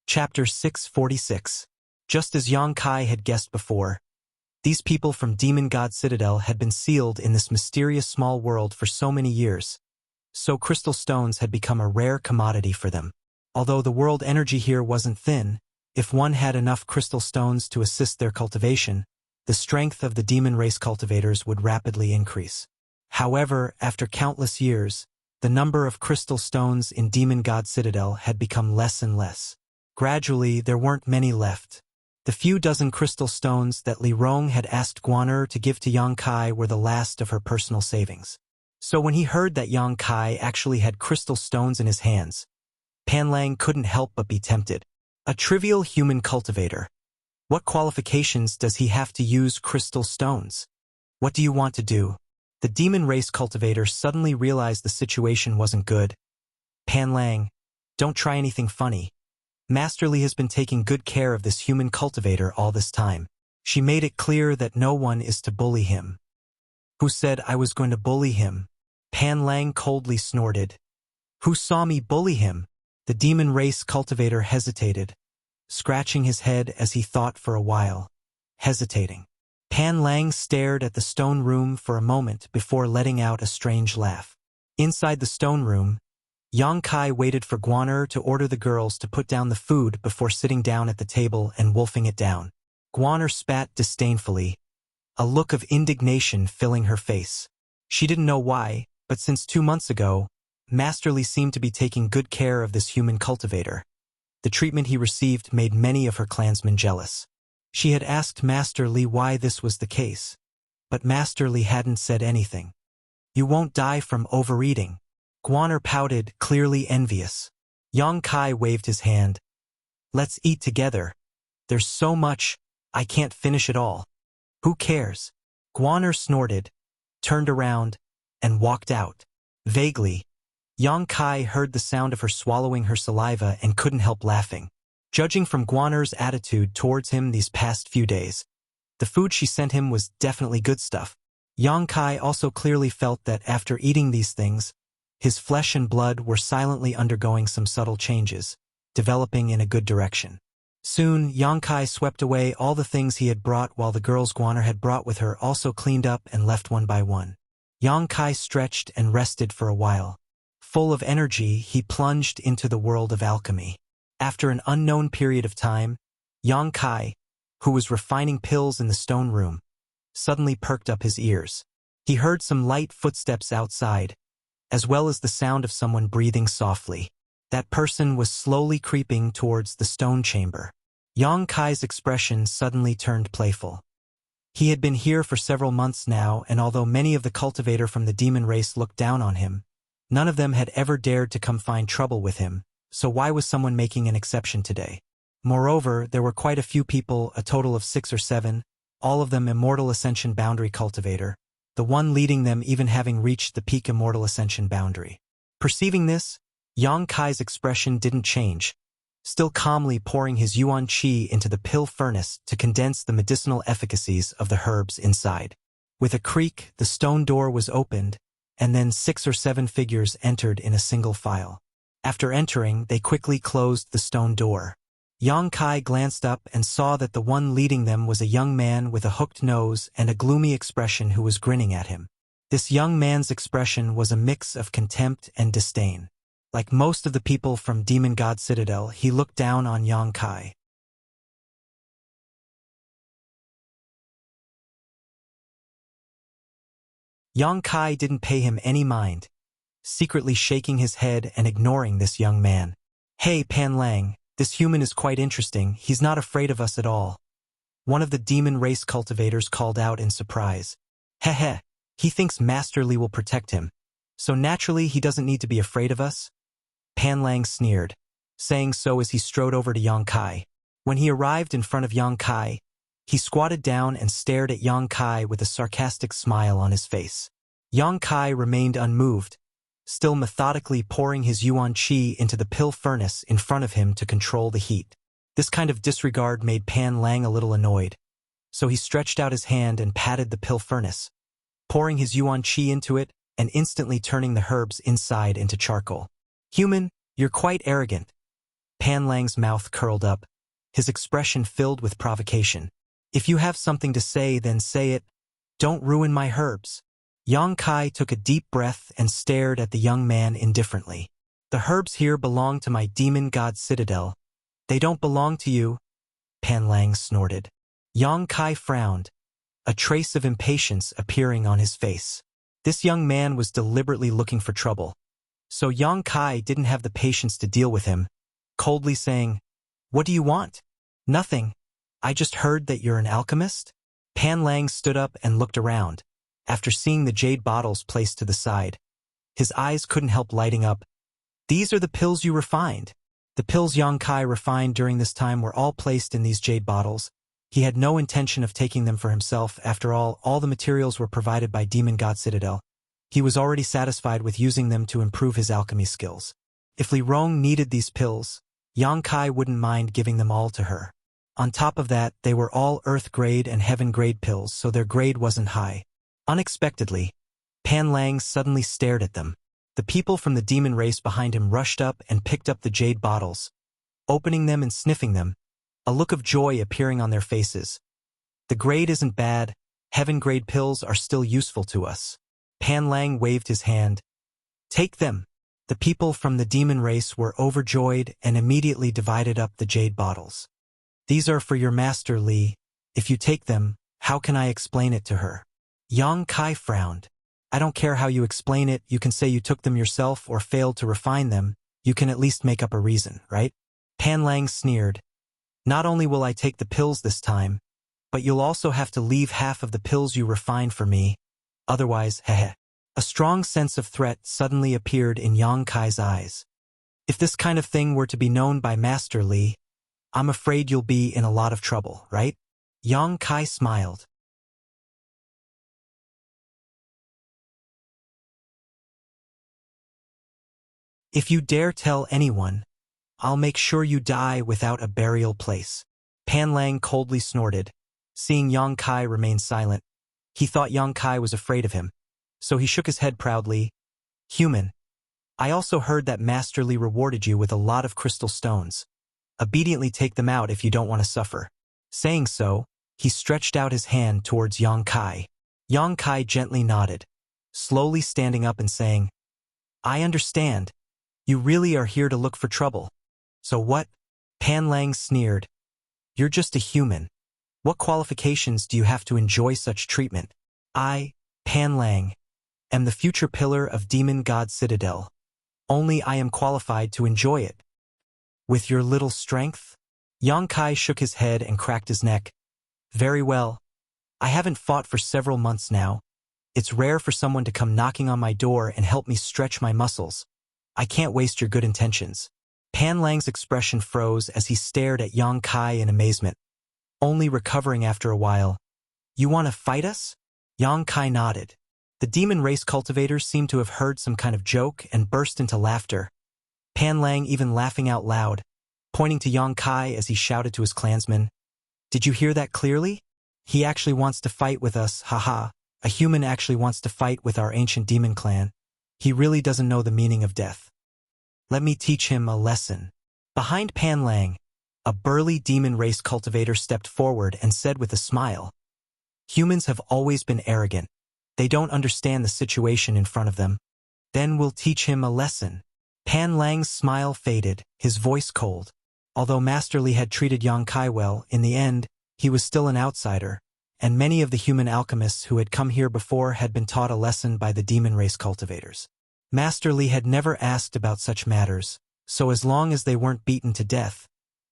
Chapter 646. Just as Yang Kai had guessed before, these people from Demon God Citadel had been sealed in this mysterious small world for so many years, so crystal stones had become a rare commodity for them. Although the world energy here wasn't thin, if one had enough crystal stones to assist their cultivation, the strength of the demon race cultivators would rapidly increase. However, after countless years, the number of crystal stones in Demon God Citadel had become less and less. Gradually, there weren't many left. The few dozen crystal stones that Li Rong had asked Guaner to give to Yang Kai were the last of her personal savings. So when he heard that Yang Kai actually had crystal stones in his hands, Pan Lang couldn't help but be tempted. A trivial human cultivator. What qualifications does he have to use crystal stones? What do you want to do? The demon race cultivator suddenly realized the situation wasn't good. "Pan Lang, don't try anything funny. Master Li has been taking good care of this human cultivator all this time. She made it clear that no one is to bully him." "Who said I was going to bully him?" Pan Lang coldly snorted. "Who saw me bully him?" The demon race cultivator hesitated, scratching his head as he thought for a while. Hesitating. Pan Lang stared at the stone room for a moment before letting out a strange laugh. Inside the stone room, Yang Kai waited for Guaner to order the girls to put down the food before sitting down at the table and wolfing it down. Guaner spat disdainfully, a look of indignation filling her face. She didn't know why, but since 2 months ago, Master Li seemed to be taking good care of this human cultivator. The treatment he received made many of her clansmen jealous. She had asked Master Li why this was the case, but Master Li hadn't said anything. "You won't die from overeating." Guaner pouted, clearly envious. Yang Kai waved his hand. "Let's eat together. There's so much, I can't finish it all." "Who cares?" Guaner snorted, turned around, and walked out. Vaguely, Yang Kai heard the sound of her swallowing her saliva and couldn't help laughing. Judging from Guaner's attitude towards him these past few days, the food she sent him was definitely good stuff. Yang Kai also clearly felt that after eating these things, his flesh and blood were silently undergoing some subtle changes, developing in a good direction. Soon, Yang Kai swept away all the things he had brought while the girls Guaner had brought with her also cleaned up and left one by one. Yang Kai stretched and rested for a while. Full of energy, he plunged into the world of alchemy. After an unknown period of time, Yang Kai, who was refining pills in the stone room, suddenly perked up his ears. He heard some light footsteps outside, as well as the sound of someone breathing softly. That person was slowly creeping towards the stone chamber. Yang Kai's expression suddenly turned playful. He had been here for several months now, and although many of the cultivator from the demon race looked down on him, none of them had ever dared to come find trouble with him, so why was someone making an exception today? Moreover, there were quite a few people, a total of 6 or 7, all of them Immortal Ascension Boundary Cultivator, the one leading them even having reached the peak Immortal Ascension Boundary. Perceiving this, Yang Kai's expression didn't change, still calmly pouring his yuan qi into the pill furnace to condense the medicinal efficacies of the herbs inside. With a creak, the stone door was opened, and then 6 or 7 figures entered in a single file. After entering, they quickly closed the stone door. Yang Kai glanced up and saw that the one leading them was a young man with a hooked nose and a gloomy expression who was grinning at him. This young man's expression was a mix of contempt and disdain. Like most of the people from Demon God Citadel, he looked down on Yang Kai. Yang Kai didn't pay him any mind, secretly shaking his head and ignoring this young man. "Hey, Pan Lang, this human is quite interesting, he's not afraid of us at all." One of the demon race cultivators called out in surprise. "Heh, he thinks Master Li will protect him, so naturally he doesn't need to be afraid of us?" Pan Lang sneered, saying so as he strode over to Yang Kai. When he arrived in front of Yang Kai, he squatted down and stared at Yang Kai with a sarcastic smile on his face. Yang Kai remained unmoved, still methodically pouring his yuan qi into the pill furnace in front of him to control the heat. This kind of disregard made Pan Lang a little annoyed, so he stretched out his hand and patted the pill furnace, pouring his yuan qi into it and instantly turning the herbs inside into charcoal. "Human, you're quite arrogant." Pan Lang's mouth curled up, his expression filled with provocation. "If you have something to say, then say it. Don't ruin my herbs." Yang Kai took a deep breath and stared at the young man indifferently. "The herbs here belong to my demon god citadel. They don't belong to you," Pan Lang snorted. Yang Kai frowned, a trace of impatience appearing on his face. This young man was deliberately looking for trouble, so Yang Kai didn't have the patience to deal with him, coldly saying, "What do you want?" "Nothing. I just heard that you're an alchemist." Pan Lang stood up and looked around. After seeing the jade bottles placed to the side, his eyes couldn't help lighting up. "These are the pills you refined." The pills Yang Kai refined during this time were all placed in these jade bottles. He had no intention of taking them for himself. After all the materials were provided by Demon God Citadel. He was already satisfied with using them to improve his alchemy skills. If Li Rong needed these pills, Yang Kai wouldn't mind giving them all to her. On top of that, they were all earth grade and heaven grade pills, so their grade wasn't high. Unexpectedly, Pan Lang suddenly stared at them. The people from the demon race behind him rushed up and picked up the jade bottles, opening them and sniffing them, a look of joy appearing on their faces. "The grade isn't bad, heaven grade pills are still useful to us." Pan Lang waved his hand. "Take them." The people from the demon race were overjoyed and immediately divided up the jade bottles. "These are for your master, Li. If you take them, how can I explain it to her?" Yang Kai frowned. "I don't care how you explain it, you can say you took them yourself or failed to refine them, you can at least make up a reason, right?" Pan Lang sneered. "Not only will I take the pills this time, but you'll also have to leave half of the pills you refined for me. Otherwise, heh." A strong sense of threat suddenly appeared in Yang Kai's eyes. "If this kind of thing were to be known by Master Li, I'm afraid you'll be in a lot of trouble, right?" Yang Kai smiled. "If you dare tell anyone, I'll make sure you die without a burial place." Pan Lang coldly snorted, seeing Yang Kai remain silent. He thought Yang Kai was afraid of him, so he shook his head proudly. "Human, I also heard that Master Li rewarded you with a lot of crystal stones. Obediently take them out if you don't want to suffer." Saying so, he stretched out his hand towards Yang Kai. Yang Kai gently nodded, slowly standing up and saying, "I understand. You really are here to look for trouble. So what, Pan Lang sneered. You're just a human. What qualifications do you have to enjoy such treatment? I, Pan Lang, am the future pillar of Demon God Citadel. Only I am qualified to enjoy it. With your little strength? Yang Kai shook his head and cracked his neck. Very well. I haven't fought for several months now. It's rare for someone to come knocking on my door and help me stretch my muscles. I can't waste your good intentions. Pan Lang's expression froze as he stared at Yang Kai in amazement. Only recovering after a while. You want to fight us? Yang Kai nodded. The demon race cultivators seemed to have heard some kind of joke and burst into laughter. Pan Lang even laughing out loud, pointing to Yang Kai as he shouted to his clansmen. Did you hear that clearly? He actually wants to fight with us, haha. A human actually wants to fight with our ancient demon clan. He really doesn't know the meaning of death. Let me teach him a lesson. Behind Pan Lang, a burly demon race cultivator stepped forward and said with a smile, Humans have always been arrogant. They don't understand the situation in front of them. Then we'll teach him a lesson. Pan Lang's smile faded, his voice cold. Although Master Li had treated Yang Kai well, in the end, he was still an outsider, and many of the human alchemists who had come here before had been taught a lesson by the demon race cultivators. Master Li had never asked about such matters, so as long as they weren't beaten to death,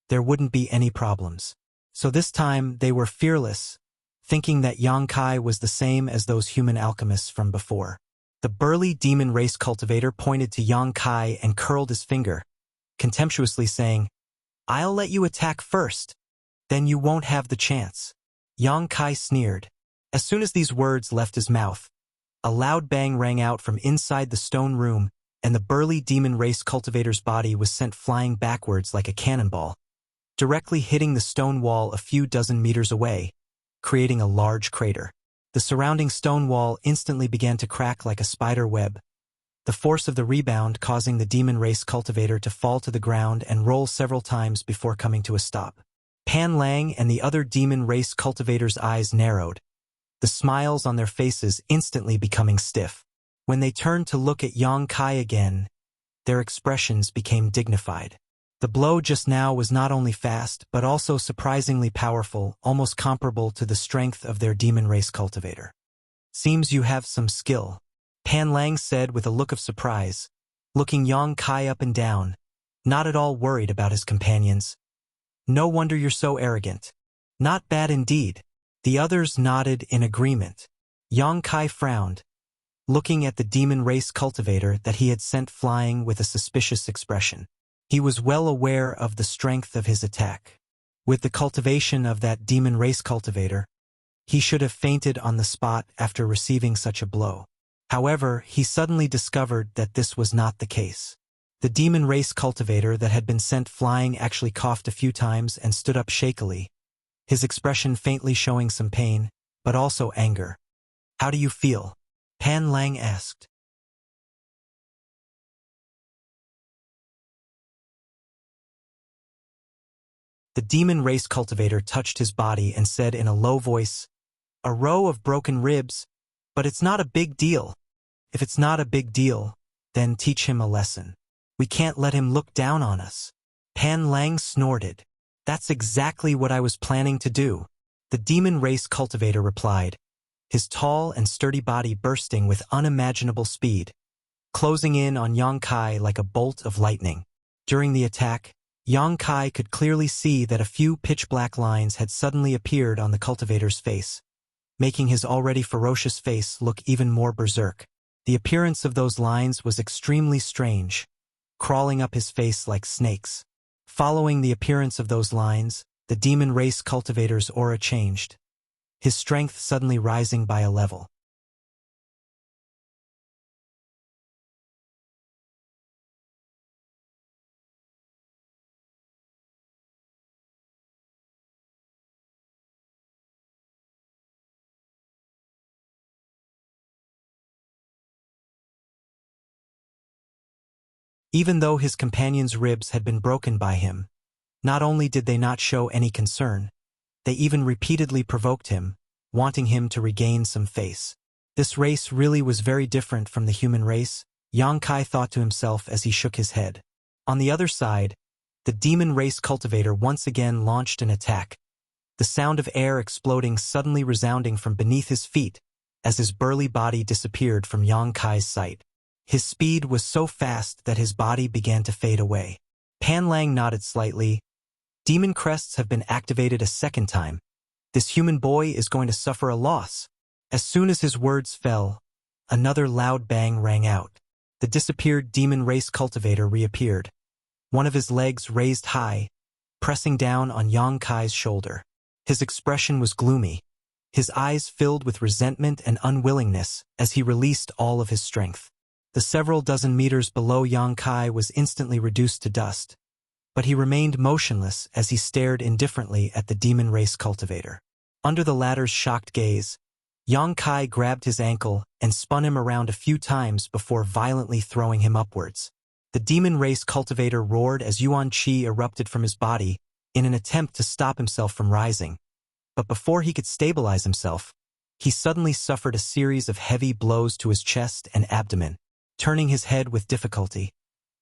there wouldn't be any problems. So this time they were fearless, thinking that Yang Kai was the same as those human alchemists from before. The burly demon race cultivator pointed to Yang Kai and curled his finger, contemptuously saying, I'll let you attack first. Then you won't have the chance. Yang Kai sneered. As soon as these words left his mouth, a loud bang rang out from inside the stone room, and the burly demon race cultivator's body was sent flying backwards like a cannonball, directly hitting the stone wall a few dozen meters away, creating a large crater. The surrounding stone wall instantly began to crack like a spider web, the force of the rebound causing the demon race cultivator to fall to the ground and roll several times before coming to a stop. Pan Lang and the other demon race cultivators' eyes narrowed, the smiles on their faces instantly becoming stiff. When they turned to look at Yang Kai again, their expressions became dignified. The blow just now was not only fast, but also surprisingly powerful, almost comparable to the strength of their demon race cultivator. Seems you have some skill, Pan Lang said with a look of surprise, looking Yang Kai up and down, not at all worried about his companions. No wonder you're so arrogant. Not bad indeed. The others nodded in agreement. Yang Kai frowned, looking at the demon race cultivator that he had sent flying with a suspicious expression. He was well aware of the strength of his attack. With the cultivation of that demon race cultivator, he should have fainted on the spot after receiving such a blow. However, he suddenly discovered that this was not the case. The demon race cultivator that had been sent flying actually coughed a few times and stood up shakily, his expression faintly showing some pain, but also anger. How do you feel? Pan Lang asked. The demon race cultivator touched his body and said in a low voice, A row of broken ribs, but it's not a big deal. If it's not a big deal, then teach him a lesson. We can't let him look down on us. Pan Lang snorted. That's exactly what I was planning to do. The demon race cultivator replied, his tall and sturdy body bursting with unimaginable speed, closing in on Yang Kai like a bolt of lightning. During the attack, Yang Kai could clearly see that a few pitch-black lines had suddenly appeared on the cultivator's face, making his already ferocious face look even more berserk. The appearance of those lines was extremely strange, crawling up his face like snakes. Following the appearance of those lines, the demon race cultivator's aura changed, his strength suddenly rising by a level. Even though his companion's ribs had been broken by him, not only did they not show any concern, they even repeatedly provoked him, wanting him to regain some face. This race really was very different from the human race, Yang Kai thought to himself as he shook his head. On the other side, the demon race cultivator once again launched an attack, the sound of air exploding suddenly resounding from beneath his feet as his burly body disappeared from Yang Kai's sight. His speed was so fast that his body began to fade away. Pan Lang nodded slightly. Demon crests have been activated a second time. This human boy is going to suffer a loss. As soon as his words fell, another loud bang rang out. The disappeared demon race cultivator reappeared, one of his legs raised high, pressing down on Yang Kai's shoulder. His expression was gloomy, his eyes filled with resentment and unwillingness as he released all of his strength. The several dozen meters below Yang Kai was instantly reduced to dust, but he remained motionless as he stared indifferently at the demon race cultivator. Under the latter's shocked gaze, Yang Kai grabbed his ankle and spun him around a few times before violently throwing him upwards. The demon race cultivator roared as Yuan Qi erupted from his body in an attempt to stop himself from rising. But before he could stabilize himself, he suddenly suffered a series of heavy blows to his chest and abdomen. Turning his head with difficulty,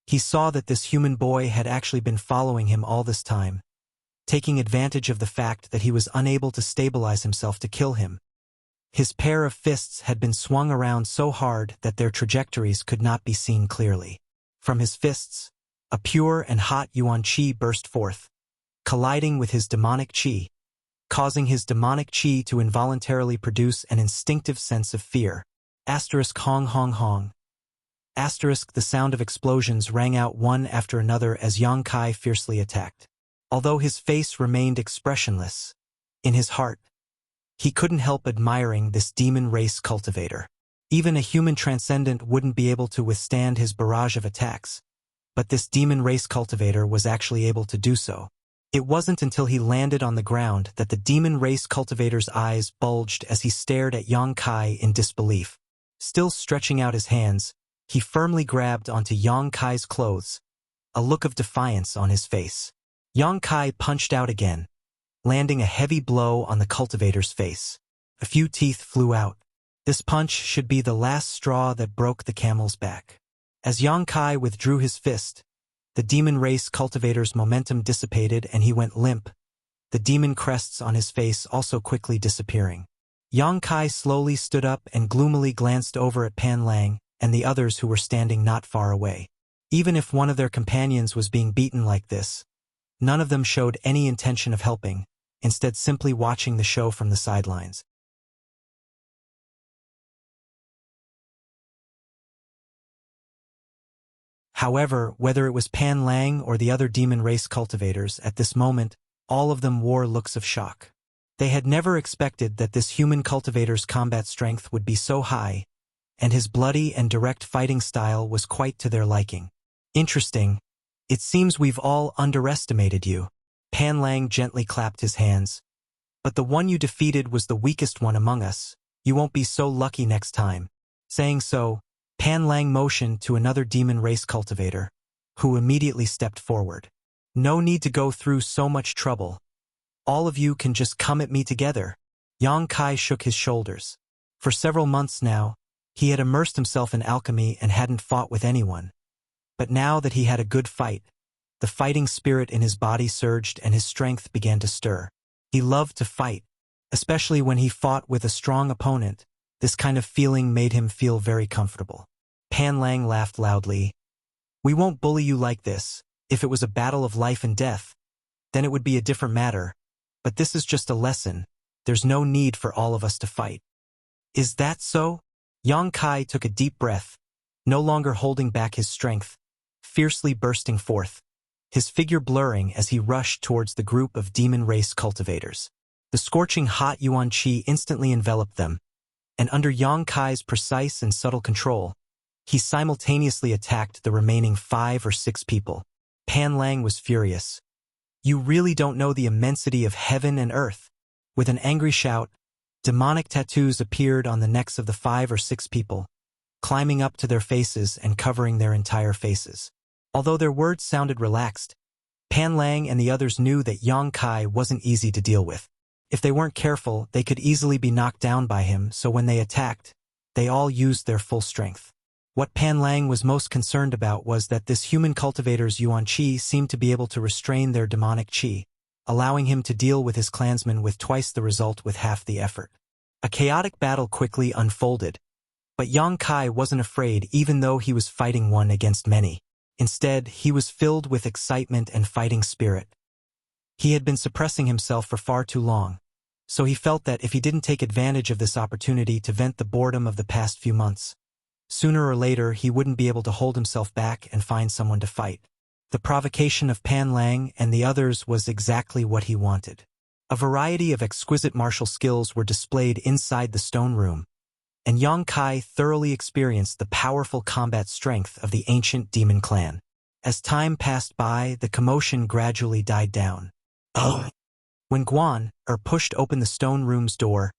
he saw that this human boy had actually been following him all this time, taking advantage of the fact that he was unable to stabilize himself to kill him. His pair of fists had been swung around so hard that their trajectories could not be seen clearly. From his fists, a pure and hot Yuan Qi burst forth, colliding with his demonic Qi, causing his demonic Qi to involuntarily produce an instinctive sense of fear. Asterisk hong hong hong. Asterisk the sound of explosions rang out one after another as Yang Kai fiercely attacked. Although his face remained expressionless, in his heart, he couldn't help admiring this demon race cultivator. Even a human transcendent wouldn't be able to withstand his barrage of attacks, but this demon race cultivator was actually able to do so. It wasn't until he landed on the ground that the demon race cultivator's eyes bulged as he stared at Yang Kai in disbelief. Still stretching out his hands, he firmly grabbed onto Yang Kai's clothes, a look of defiance on his face. Yang Kai punched out again, landing a heavy blow on the cultivator's face. A few teeth flew out. This punch should be the last straw that broke the camel's back. As Yang Kai withdrew his fist, the demon race cultivator's momentum dissipated and he went limp, the demon crests on his face also quickly disappearing. Yang Kai slowly stood up and gloomily glanced over at Pan Lang and the others who were standing not far away. Even if one of their companions was being beaten like this, none of them showed any intention of helping, instead simply watching the show from the sidelines. However, whether it was Pan Lang or the other demon race cultivators, at this moment, all of them wore looks of shock. They had never expected that this human cultivator's combat strength would be so high, and his bloody and direct fighting style was quite to their liking. Interesting. It seems we've all underestimated you. Pan Lang gently clapped his hands. But the one you defeated was the weakest one among us. You won't be so lucky next time. Saying so, Pan Lang motioned to another demon race cultivator, who immediately stepped forward. No need to go through so much trouble. All of you can just come at me together. Yang Kai shook his shoulders. For several months now, he had immersed himself in alchemy and hadn't fought with anyone. But now that he had a good fight, the fighting spirit in his body surged and his strength began to stir. He loved to fight, especially when he fought with a strong opponent. This kind of feeling made him feel very comfortable. Pan Lang laughed loudly. We won't bully you like this. If it was a battle of life and death, then it would be a different matter. But this is just a lesson. There's no need for all of us to fight. Is that so? Yang Kai took a deep breath, no longer holding back his strength, fiercely bursting forth, his figure blurring as he rushed towards the group of demon race cultivators. The scorching hot Yuan Qi instantly enveloped them, and under Yang Kai's precise and subtle control, he simultaneously attacked the remaining 5 or 6 people. Pan Lang was furious. You really don't know the immensity of heaven and earth. With an angry shout, demonic tattoos appeared on the necks of the 5 or 6 people, climbing up to their faces and covering their entire faces. Although their words sounded relaxed, Pan Lang and the others knew that Yang Kai wasn't easy to deal with. If they weren't careful, they could easily be knocked down by him, so when they attacked, they all used their full strength. What Pan Lang was most concerned about was that this human cultivator's Yuan Qi seemed to be able to restrain their demonic Qi, allowing him to deal with his clansmen with twice the result with half the effort. A chaotic battle quickly unfolded, but Yang Kai wasn't afraid even though he was fighting one against many. Instead, he was filled with excitement and fighting spirit. He had been suppressing himself for far too long, so he felt that if he didn't take advantage of this opportunity to vent the boredom of the past few months, sooner or later he wouldn't be able to hold himself back and find someone to fight. The provocation of Pan Lang and the others was exactly what he wanted. A variety of exquisite martial skills were displayed inside the stone room, and Yang Kai thoroughly experienced the powerful combat strength of the ancient demon clan. As time passed by, the commotion gradually died down. When Guan pushed open the stone room's door,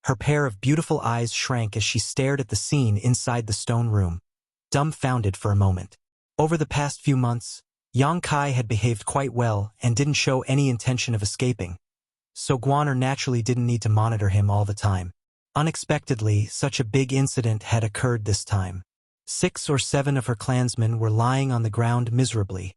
her pair of beautiful eyes shrank as she stared at the scene inside the stone room, dumbfounded for a moment. Over the past few months, Yang Kai had behaved quite well and didn't show any intention of escaping, so Guan naturally didn't need to monitor him all the time. Unexpectedly, such a big incident had occurred this time. 6 or 7 of her clansmen were lying on the ground miserably,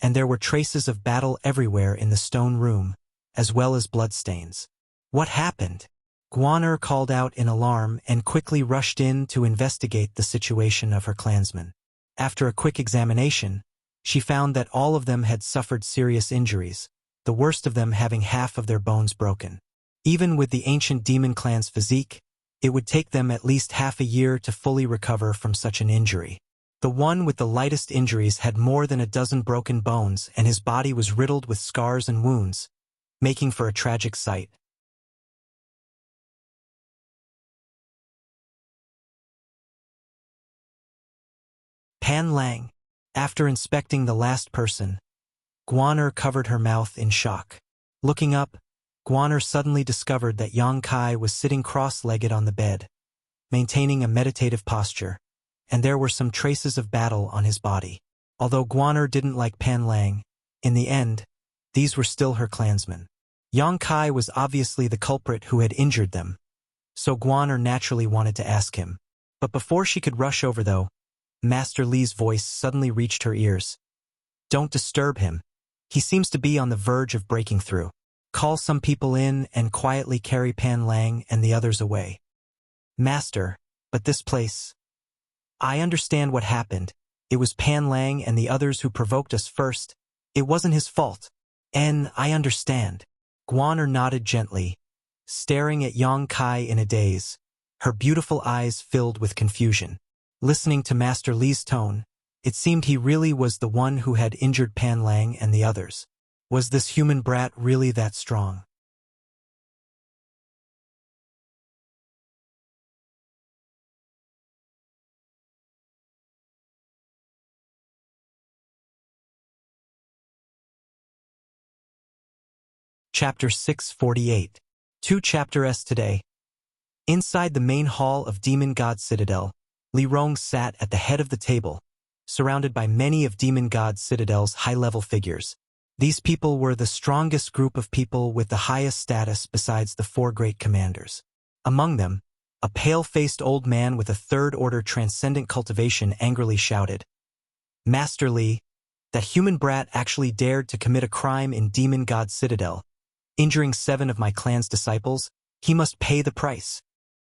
and there were traces of battle everywhere in the stone room, as well as bloodstains. What happened? Guan called out in alarm and quickly rushed in to investigate the situation of her clansmen. After a quick examination, she found that all of them had suffered serious injuries, the worst of them having half of their bones broken. Even with the ancient demon clan's physique, it would take them at least half a year to fully recover from such an injury. The one with the lightest injuries had more than a dozen broken bones, and his body was riddled with scars and wounds, making for a tragic sight. Pan Lang. After inspecting the last person, Guan covered her mouth in shock. Looking up, Guan suddenly discovered that Yang Kai was sitting cross-legged on the bed, maintaining a meditative posture, and there were some traces of battle on his body. Although Guan didn't like Pan Lang, in the end, these were still her clansmen. Yang Kai was obviously the culprit who had injured them, so Guan naturally wanted to ask him. But before she could rush over though, Master Li's voice suddenly reached her ears. "Don't disturb him. He seems to be on the verge of breaking through. Call some people in and quietly carry Pan Lang and the others away." "Master, but this place..." "I understand what happened. It was Pan Lang and the others who provoked us first. It wasn't his fault. And I understand." Guan nodded gently, staring at Yang Kai in a daze, her beautiful eyes filled with confusion. Listening to Master Li's tone, it seemed he really was the one who had injured Pan Lang and the others. Was this human brat really that strong? Chapter 648. 2 chapters today. Inside the main hall of Demon God Citadel, Li Rong sat at the head of the table, surrounded by many of Demon God Citadel's high-level figures. These people were the strongest group of people with the highest status besides the 4 great commanders. Among them, a pale-faced old man with a third-order transcendent cultivation angrily shouted, "Master Li, that human brat actually dared to commit a crime in Demon God Citadel, injuring 7 of my clan's disciples. He must pay the price."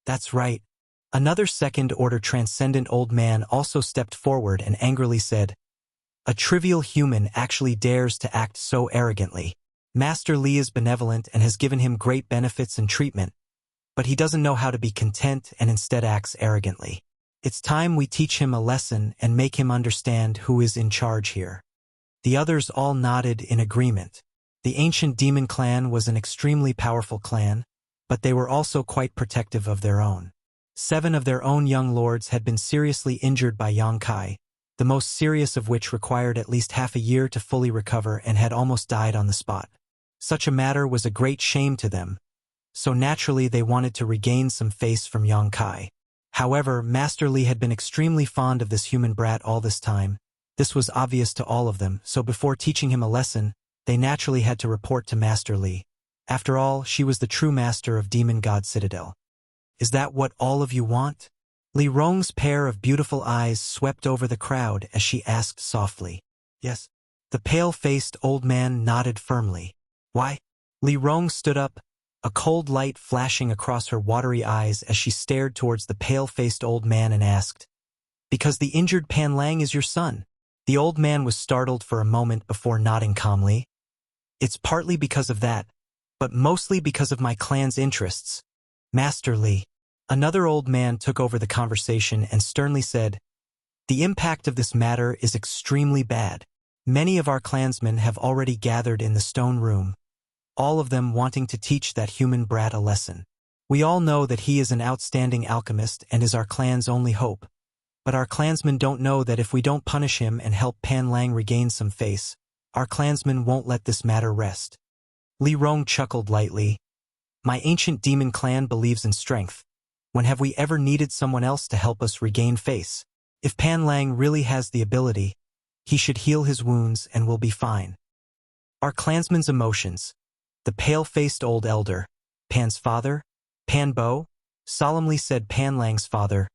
"That's right." Another second-order transcendent old man also stepped forward and angrily said, "A trivial human actually dares to act so arrogantly. Master Li is benevolent and has given him great benefits and treatment, but he doesn't know how to be content and instead acts arrogantly. It's time we teach him a lesson and make him understand who is in charge here." The others all nodded in agreement. The ancient demon clan was an extremely powerful clan, but they were also quite protective of their own. 7 of their own young lords had been seriously injured by Yang Kai, the most serious of which required at least half a year to fully recover and had almost died on the spot. Such a matter was a great shame to them, so naturally they wanted to regain some face from Yang Kai. However, Master Li had been extremely fond of this human brat all this time. This was obvious to all of them, so before teaching him a lesson, they naturally had to report to Master Li. After all, she was the true master of Demon God Citadel. "Is that what all of you want?" Li Rong's pair of beautiful eyes swept over the crowd as she asked softly. Yes. The pale-faced old man nodded firmly. Why? Li Rong stood up, a cold light flashing across her watery eyes as she stared towards the pale-faced old man and asked, Because the injured Pan Lang is your son. The old man was startled for a moment before nodding calmly. It's partly because of that, but mostly because of my clan's interests. Master Li. Another old man took over the conversation and sternly said, The impact of this matter is extremely bad. Many of our clansmen have already gathered in the stone room, all of them wanting to teach that human brat a lesson. We all know that he is an outstanding alchemist and is our clan's only hope. But our clansmen don't know that if we don't punish him and help Pan Lang regain some face, our clansmen won't let this matter rest. Li Rong chuckled lightly. My ancient demon clan believes in strength. When have we ever needed someone else to help us regain face? If Pan Lang really has the ability, he should heal his wounds and we'll be fine. Our clansmen's emotions. The pale-faced old elder, Pan's father, Pan Bo, solemnly said Pan Lang's father.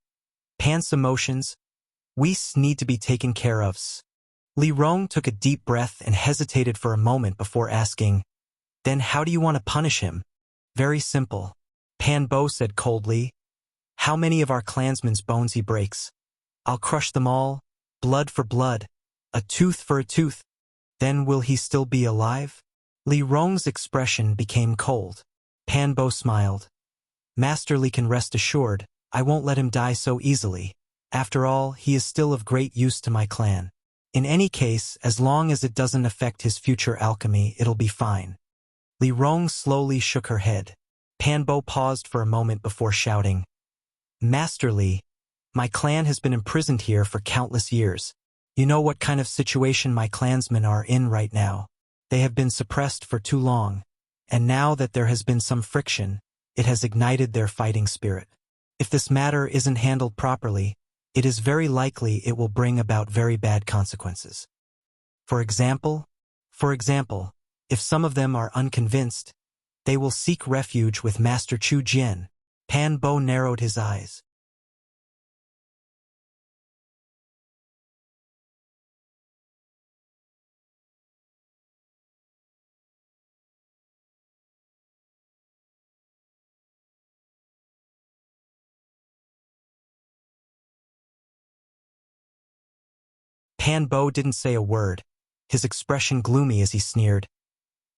Pan's emotions, we need to be taken care of. Li Rong took a deep breath and hesitated for a moment before asking, Then how do you want to punish him? Very simple. Pan Bo said coldly. How many of our clansmen's bones he breaks? I'll crush them all, blood for blood, a tooth for a tooth. Then will he still be alive? Li Rong's expression became cold. Pan Bo smiled. Master Li can rest assured, I won't let him die so easily. After all, he is still of great use to my clan. In any case, as long as it doesn't affect his future alchemy, it'll be fine. Li Rong slowly shook her head. Pan Bo paused for a moment before shouting, Master Li, my clan has been imprisoned here for countless years. You know what kind of situation my clansmen are in right now. They have been suppressed for too long, and now that there has been some friction, it has ignited their fighting spirit. If this matter isn't handled properly, it is very likely it will bring about very bad consequences. For example, if some of them are unconvinced, they will seek refuge with Master Chu Jian. Pan Bo narrowed his eyes. Pan Bo didn't say a word, his expression gloomy as he sneered.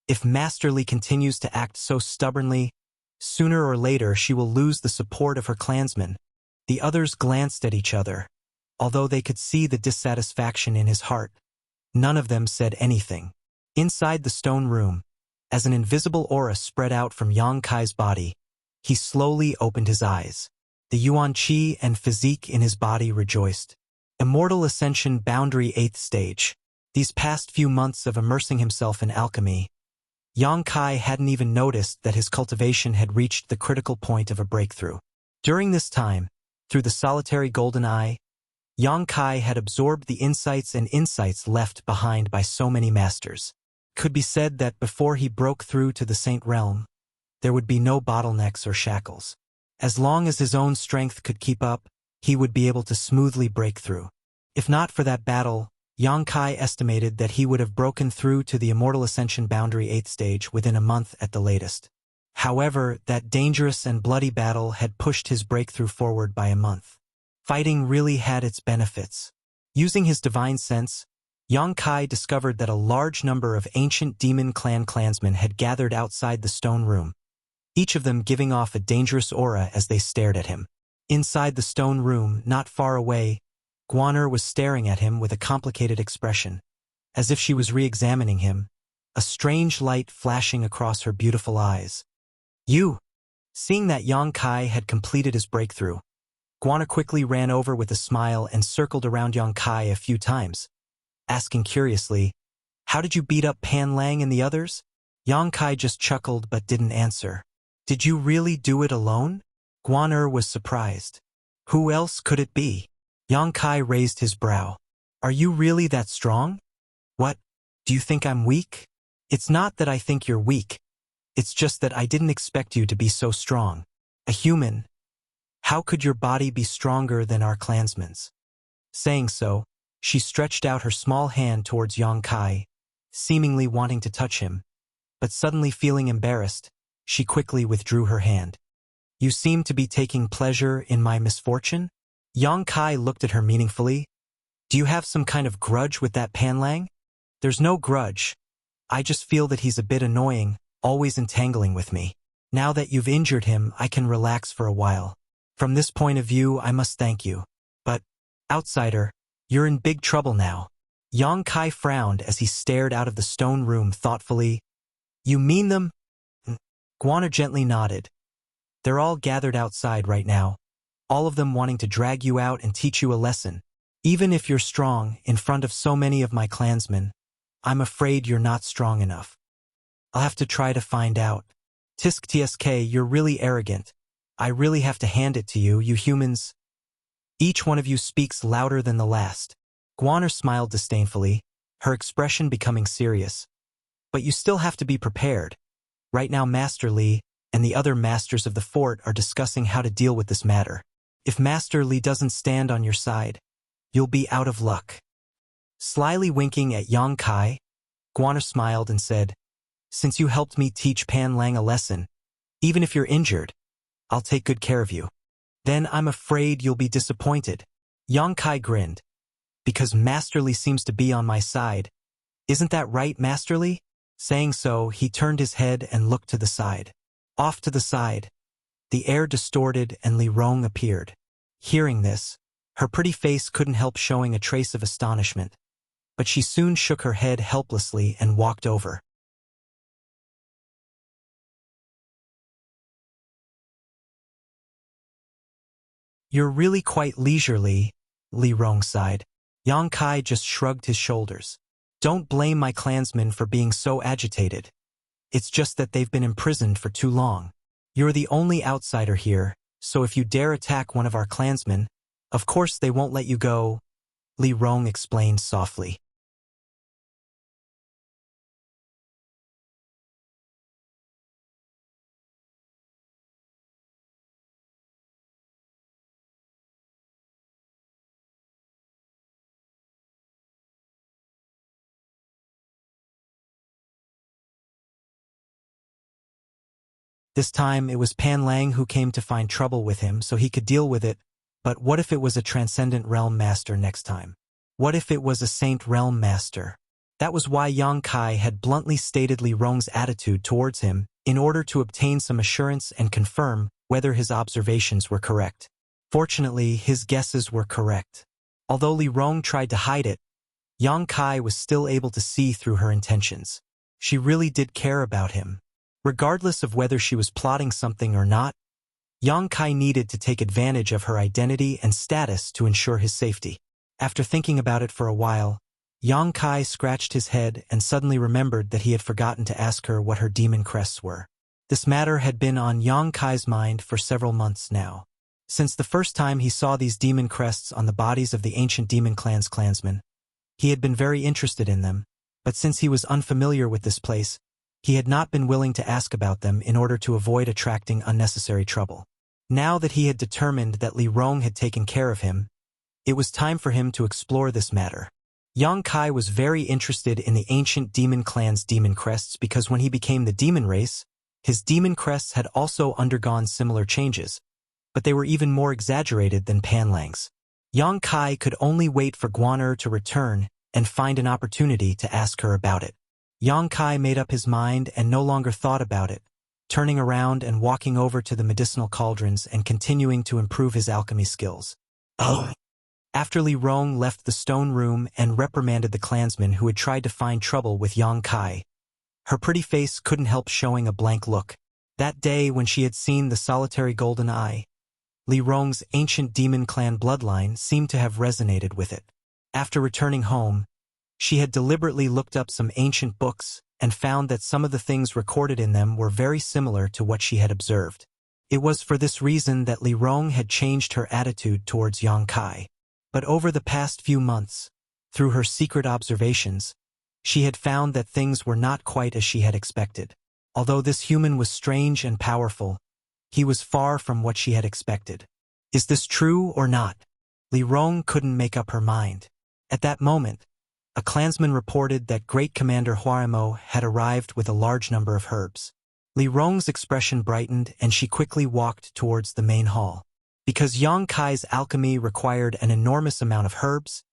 If Master Li continues to act so stubbornly, sooner or later she will lose the support of her clansmen. The others glanced at each other. Although they could see the dissatisfaction in his heart, none of them said anything. Inside the stone room, as an invisible aura spread out from Yang Kai's body, he slowly opened his eyes. The Yuan Qi and physique in his body rejoiced. Immortal Ascension Boundary 8th Stage. These past few months of immersing himself in alchemy, Yang Kai hadn't even noticed that his cultivation had reached the critical point of a breakthrough. During this time, through the solitary golden eye, Yang Kai had absorbed the insights left behind by so many masters. Could be said that before he broke through to the Saint Realm, there would be no bottlenecks or shackles. As long as his own strength could keep up, he would be able to smoothly break through. If not for that battle, Yang Kai estimated that he would have broken through to the Immortal Ascension Boundary 8th Stage within a month at the latest. However, that dangerous and bloody battle had pushed his breakthrough forward by a month. Fighting really had its benefits. Using his divine sense, Yang Kai discovered that a large number of ancient demon clan clansmen had gathered outside the stone room, each of them giving off a dangerous aura as they stared at him. Inside the stone room, not far away, Guaner was staring at him with a complicated expression, as if she was re-examining him, a strange light flashing across her beautiful eyes. You! Seeing that Yang Kai had completed his breakthrough, Guaner quickly ran over with a smile and circled around Yang Kai a few times, asking curiously, How did you beat up Pan Lang and the others? Yang Kai just chuckled but didn't answer. Did you really do it alone? Guaner was surprised. Who else could it be? Yang Kai raised his brow. Are you really that strong? What? Do you think I'm weak? It's not that I think you're weak. It's just that I didn't expect you to be so strong. A human. How could your body be stronger than our clansman's? Saying so, she stretched out her small hand towards Yang Kai, seemingly wanting to touch him, but suddenly feeling embarrassed, she quickly withdrew her hand. You seem to be taking pleasure in my misfortune? Yang Kai looked at her meaningfully. Do you have some kind of grudge with that Panlang? There's no grudge. I just feel that he's a bit annoying, always entangling with me. Now that you've injured him, I can relax for a while. From this point of view, I must thank you. But, outsider, you're in big trouble now. Yang Kai frowned as he stared out of the stone room thoughtfully. You mean them? Guana gently nodded. They're all gathered outside right now, all of them wanting to drag you out and teach you a lesson. Even if you're strong, in front of so many of my clansmen, I'm afraid you're not strong enough. I'll have to try to find out. Tisk tsk, you're really arrogant. I really have to hand it to you, you humans. Each one of you speaks louder than the last. Guaner smiled disdainfully, her expression becoming serious. But you still have to be prepared. Right now Master Li and the other masters of the fort are discussing how to deal with this matter. If Master Li doesn't stand on your side, you'll be out of luck. Slyly winking at Yang Kai, Guaner smiled and said, Since you helped me teach Pan Lang a lesson, even if you're injured, I'll take good care of you. Then I'm afraid you'll be disappointed. Yang Kai grinned. Because Master Li seems to be on my side. Isn't that right, Master Li? Saying so, he turned his head and looked to the side. Off to the side, the air distorted and Li Rong appeared. Hearing this, her pretty face couldn't help showing a trace of astonishment. But she soon shook her head helplessly and walked over. You're really quite leisurely, Li Rong sighed. Yang Kai just shrugged his shoulders. Don't blame my clansmen for being so agitated. It's just that they've been imprisoned for too long. You're the only outsider here, so if you dare attack one of our clansmen, of course they won't let you go, Li Rong explained softly. This time it was Pan Lang who came to find trouble with him so he could deal with it, but what if it was a transcendent realm master next time? What if it was a saint realm master? That was why Yang Kai had bluntly stated Li Rong's attitude towards him in order to obtain some assurance and confirm whether his observations were correct. Fortunately, his guesses were correct. Although Li Rong tried to hide it, Yang Kai was still able to see through her intentions. She really did care about him. Regardless of whether she was plotting something or not, Yang Kai needed to take advantage of her identity and status to ensure his safety. After thinking about it for a while, Yang Kai scratched his head and suddenly remembered that he had forgotten to ask her what her demon crests were. This matter had been on Yang Kai's mind for several months now. Since the first time he saw these demon crests on the bodies of the ancient demon clan's clansmen, he had been very interested in them, but since he was unfamiliar with this place, he had not been willing to ask about them in order to avoid attracting unnecessary trouble. Now that he had determined that Li Rong had taken care of him, it was time for him to explore this matter. Yang Kai was very interested in the ancient demon clan's demon crests because when he became the demon race, his demon crests had also undergone similar changes, but they were even more exaggerated than Pan Lang's. Yang Kai could only wait for Guaner to return and find an opportunity to ask her about it. Yang Kai made up his mind and no longer thought about it, turning around and walking over to the medicinal cauldrons and continuing to improve his alchemy skills. After Li Rong left the stone room and reprimanded the clansmen who had tried to find trouble with Yang Kai, her pretty face couldn't help showing a blank look. That day when she had seen the solitary golden eye, Li Rong's ancient demon clan bloodline seemed to have resonated with it. After returning home, she had deliberately looked up some ancient books and found that some of the things recorded in them were very similar to what she had observed. It was for this reason that Li Rong had changed her attitude towards Yang Kai. But over the past few months, through her secret observations, she had found that things were not quite as she had expected. Although this human was strange and powerful, he was far from what she had expected. Is this true or not? Li Rong couldn't make up her mind. At that moment, a clansman reported that Great Commander Huarimo had arrived with a large number of herbs. Li Rong's expression brightened and she quickly walked towards the main hall. Because Yang Kai's alchemy required an enormous amount of herbs,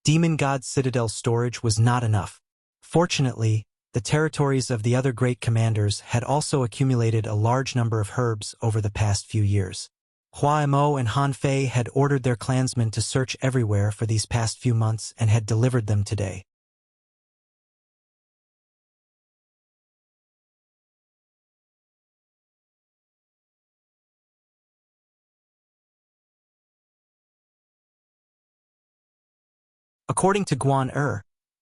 Demon God Citadel's storage was not enough. Fortunately, the territories of the other great commanders had also accumulated a large number of herbs over the past few years. Hua Mo and Han Fei had ordered their clansmen to search everywhere for these past few months and had delivered them today. According to Guan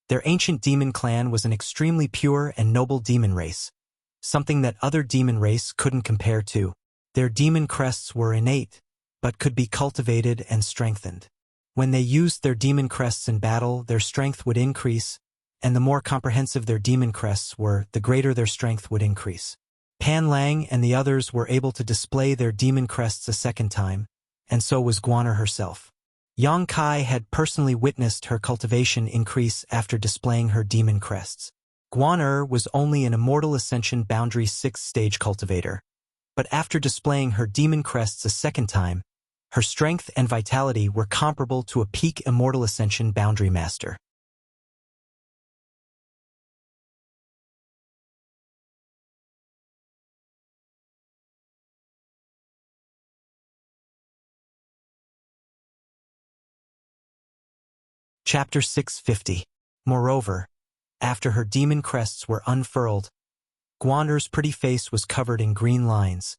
their ancient demon clan was an extremely pure and noble demon race, something that other demon race couldn't compare to. Their demon crests were innate, but could be cultivated and strengthened. When they used their demon crests in battle, their strength would increase, and the more comprehensive their demon crests were, the greater their strength would increase. Pan Lang and the others were able to display their demon crests a second time, and so was Guaner herself. Yang Kai had personally witnessed her cultivation increase after displaying her demon crests. Guan was only an Immortal Ascension Boundary 6th-stage cultivator, but after displaying her demon crests a second time, her strength and vitality were comparable to a peak Immortal Ascension Boundary Master. Chapter 650. Moreover, after her demon crests were unfurled, Guaner's pretty face was covered in green lines,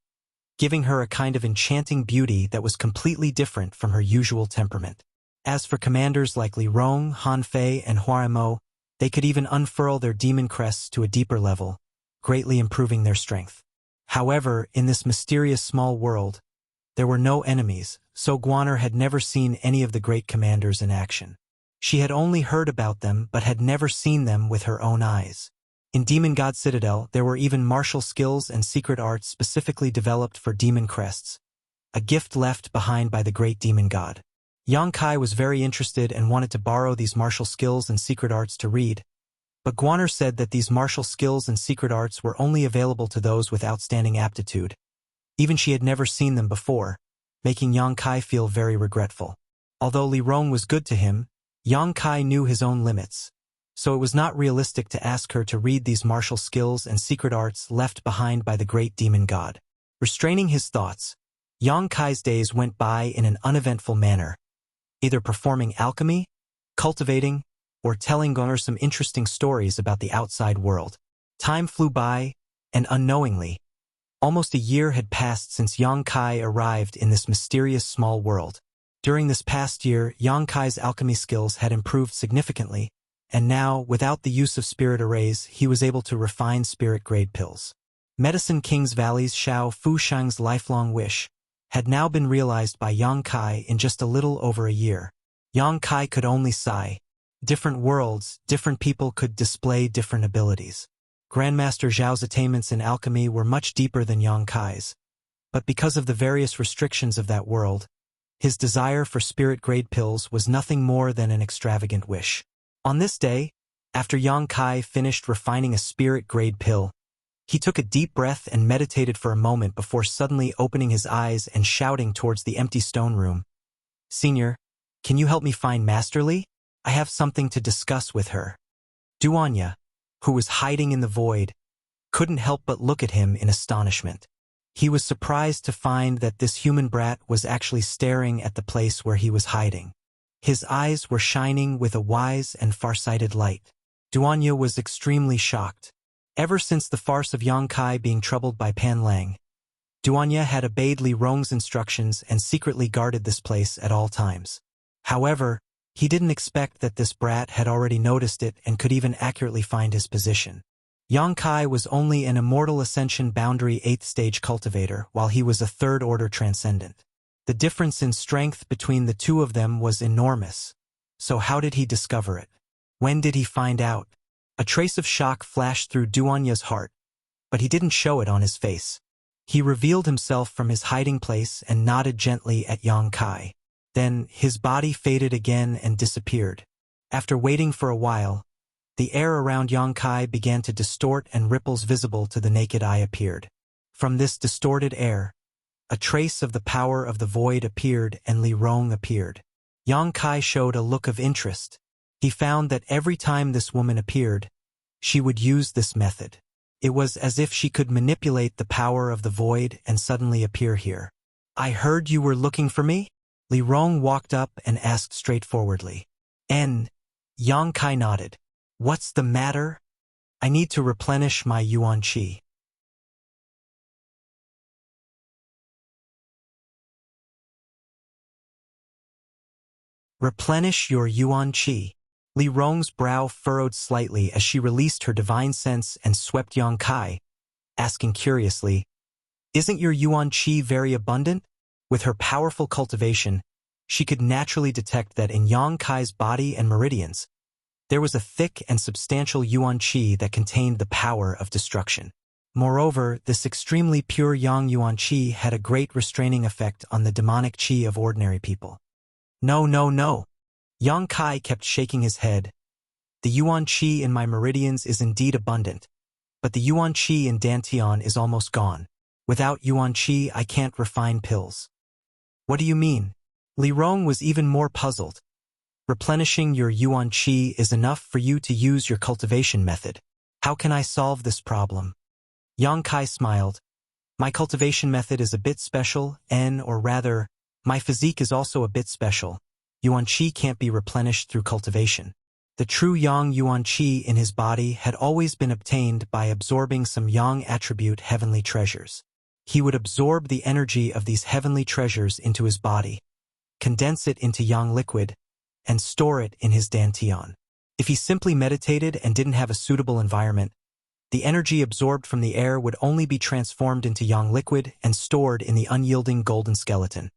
giving her a kind of enchanting beauty that was completely different from her usual temperament. As for commanders like Li Rong, Han Fei, and Huarimo, they could even unfurl their demon crests to a deeper level, greatly improving their strength. However, in this mysterious small world, there were no enemies, so Guaner had never seen any of the great commanders in action. She had only heard about them but had never seen them with her own eyes. In Demon God Citadel, there were even martial skills and secret arts specifically developed for demon crests, a gift left behind by the great demon god. Yang Kai was very interested and wanted to borrow these martial skills and secret arts to read, but Guaner said that these martial skills and secret arts were only available to those with outstanding aptitude. Even she had never seen them before, making Yang Kai feel very regretful. Although Li Rong was good to him, Yang Kai knew his own limits, so it was not realistic to ask her to read these martial skills and secret arts left behind by the great demon god. Restraining his thoughts, Yang Kai's days went by in an uneventful manner, either performing alchemy, cultivating, or telling Guaner some interesting stories about the outside world. Time flew by, and unknowingly, almost a year had passed since Yang Kai arrived in this mysterious small world. During this past year, Yang Kai's alchemy skills had improved significantly, and now, without the use of spirit arrays, he was able to refine spirit-grade pills. Medicine King's Valley's Xiao Fu Shang's lifelong wish had now been realized by Yang Kai in just a little over a year. Yang Kai could only sigh. Different worlds, different people could display different abilities. Grandmaster Zhao's attainments in alchemy were much deeper than Yang Kai's, but because of the various restrictions of that world, his desire for spirit-grade pills was nothing more than an extravagant wish. On this day, after Yang Kai finished refining a spirit-grade pill, he took a deep breath and meditated for a moment before suddenly opening his eyes and shouting towards the empty stone room. "Senior, can you help me find Master Li? I have something to discuss with her." Duanya, who was hiding in the void, couldn't help but look at him in astonishment. He was surprised to find that this human brat was actually staring at the place where he was hiding. His eyes were shining with a wise and far-sighted light. Duanya was extremely shocked. Ever since the farce of Yang Kai being troubled by Pan Lang, Duanya had obeyed Li Rong's instructions and secretly guarded this place at all times. However, he didn't expect that this brat had already noticed it and could even accurately find his position. Yang Kai was only an Immortal Ascension Boundary 8th-stage cultivator, while he was a 3rd-order transcendent. The difference in strength between the two of them was enormous. So how did he discover it? When did he find out? A trace of shock flashed through Duanya's heart, but he didn't show it on his face. He revealed himself from his hiding place and nodded gently at Yang Kai. Then his body faded again and disappeared. After waiting for a while, the air around Yang Kai began to distort and ripples visible to the naked eye appeared. From this distorted air, a trace of the power of the void appeared and Li Rong appeared. Yang Kai showed a look of interest. He found that every time this woman appeared, she would use this method. It was as if she could manipulate the power of the void and suddenly appear here. "I heard you were looking for me?" Li Rong walked up and asked straightforwardly. Yang Kai nodded. "What's the matter?" "I need to replenish my yuan qi." "Replenish your yuan qi." Li Rong's brow furrowed slightly as she released her divine sense and swept Yang Kai, asking curiously, "Isn't your yuan qi very abundant?" With her powerful cultivation, she could naturally detect that in Yang Kai's body and meridians, there was a thick and substantial yuan qi that contained the power of destruction. Moreover, this extremely pure yang yuan qi had a great restraining effect on the demonic qi of ordinary people. "No, no, no." Yang Kai kept shaking his head. "The yuan qi in my meridians is indeed abundant, but the yuan qi in Dantian is almost gone. Without yuan qi, I can't refine pills." "What do you mean?" Li Rong was even more puzzled. "Replenishing your yuan qi is enough for you to use your cultivation method. How can I solve this problem?" Yang Kai smiled. "My cultivation method is a bit special, or rather, my physique is also a bit special. Yuan qi can't be replenished through cultivation. The true yang yuan qi in his body had always been obtained by absorbing some yang attribute heavenly treasures. He would absorb the energy of these heavenly treasures into his body, condense it into yang liquid, and store it in his dantian. If he simply meditated and didn't have a suitable environment, the energy absorbed from the air would only be transformed into yang liquid and stored in the unyielding golden skeleton,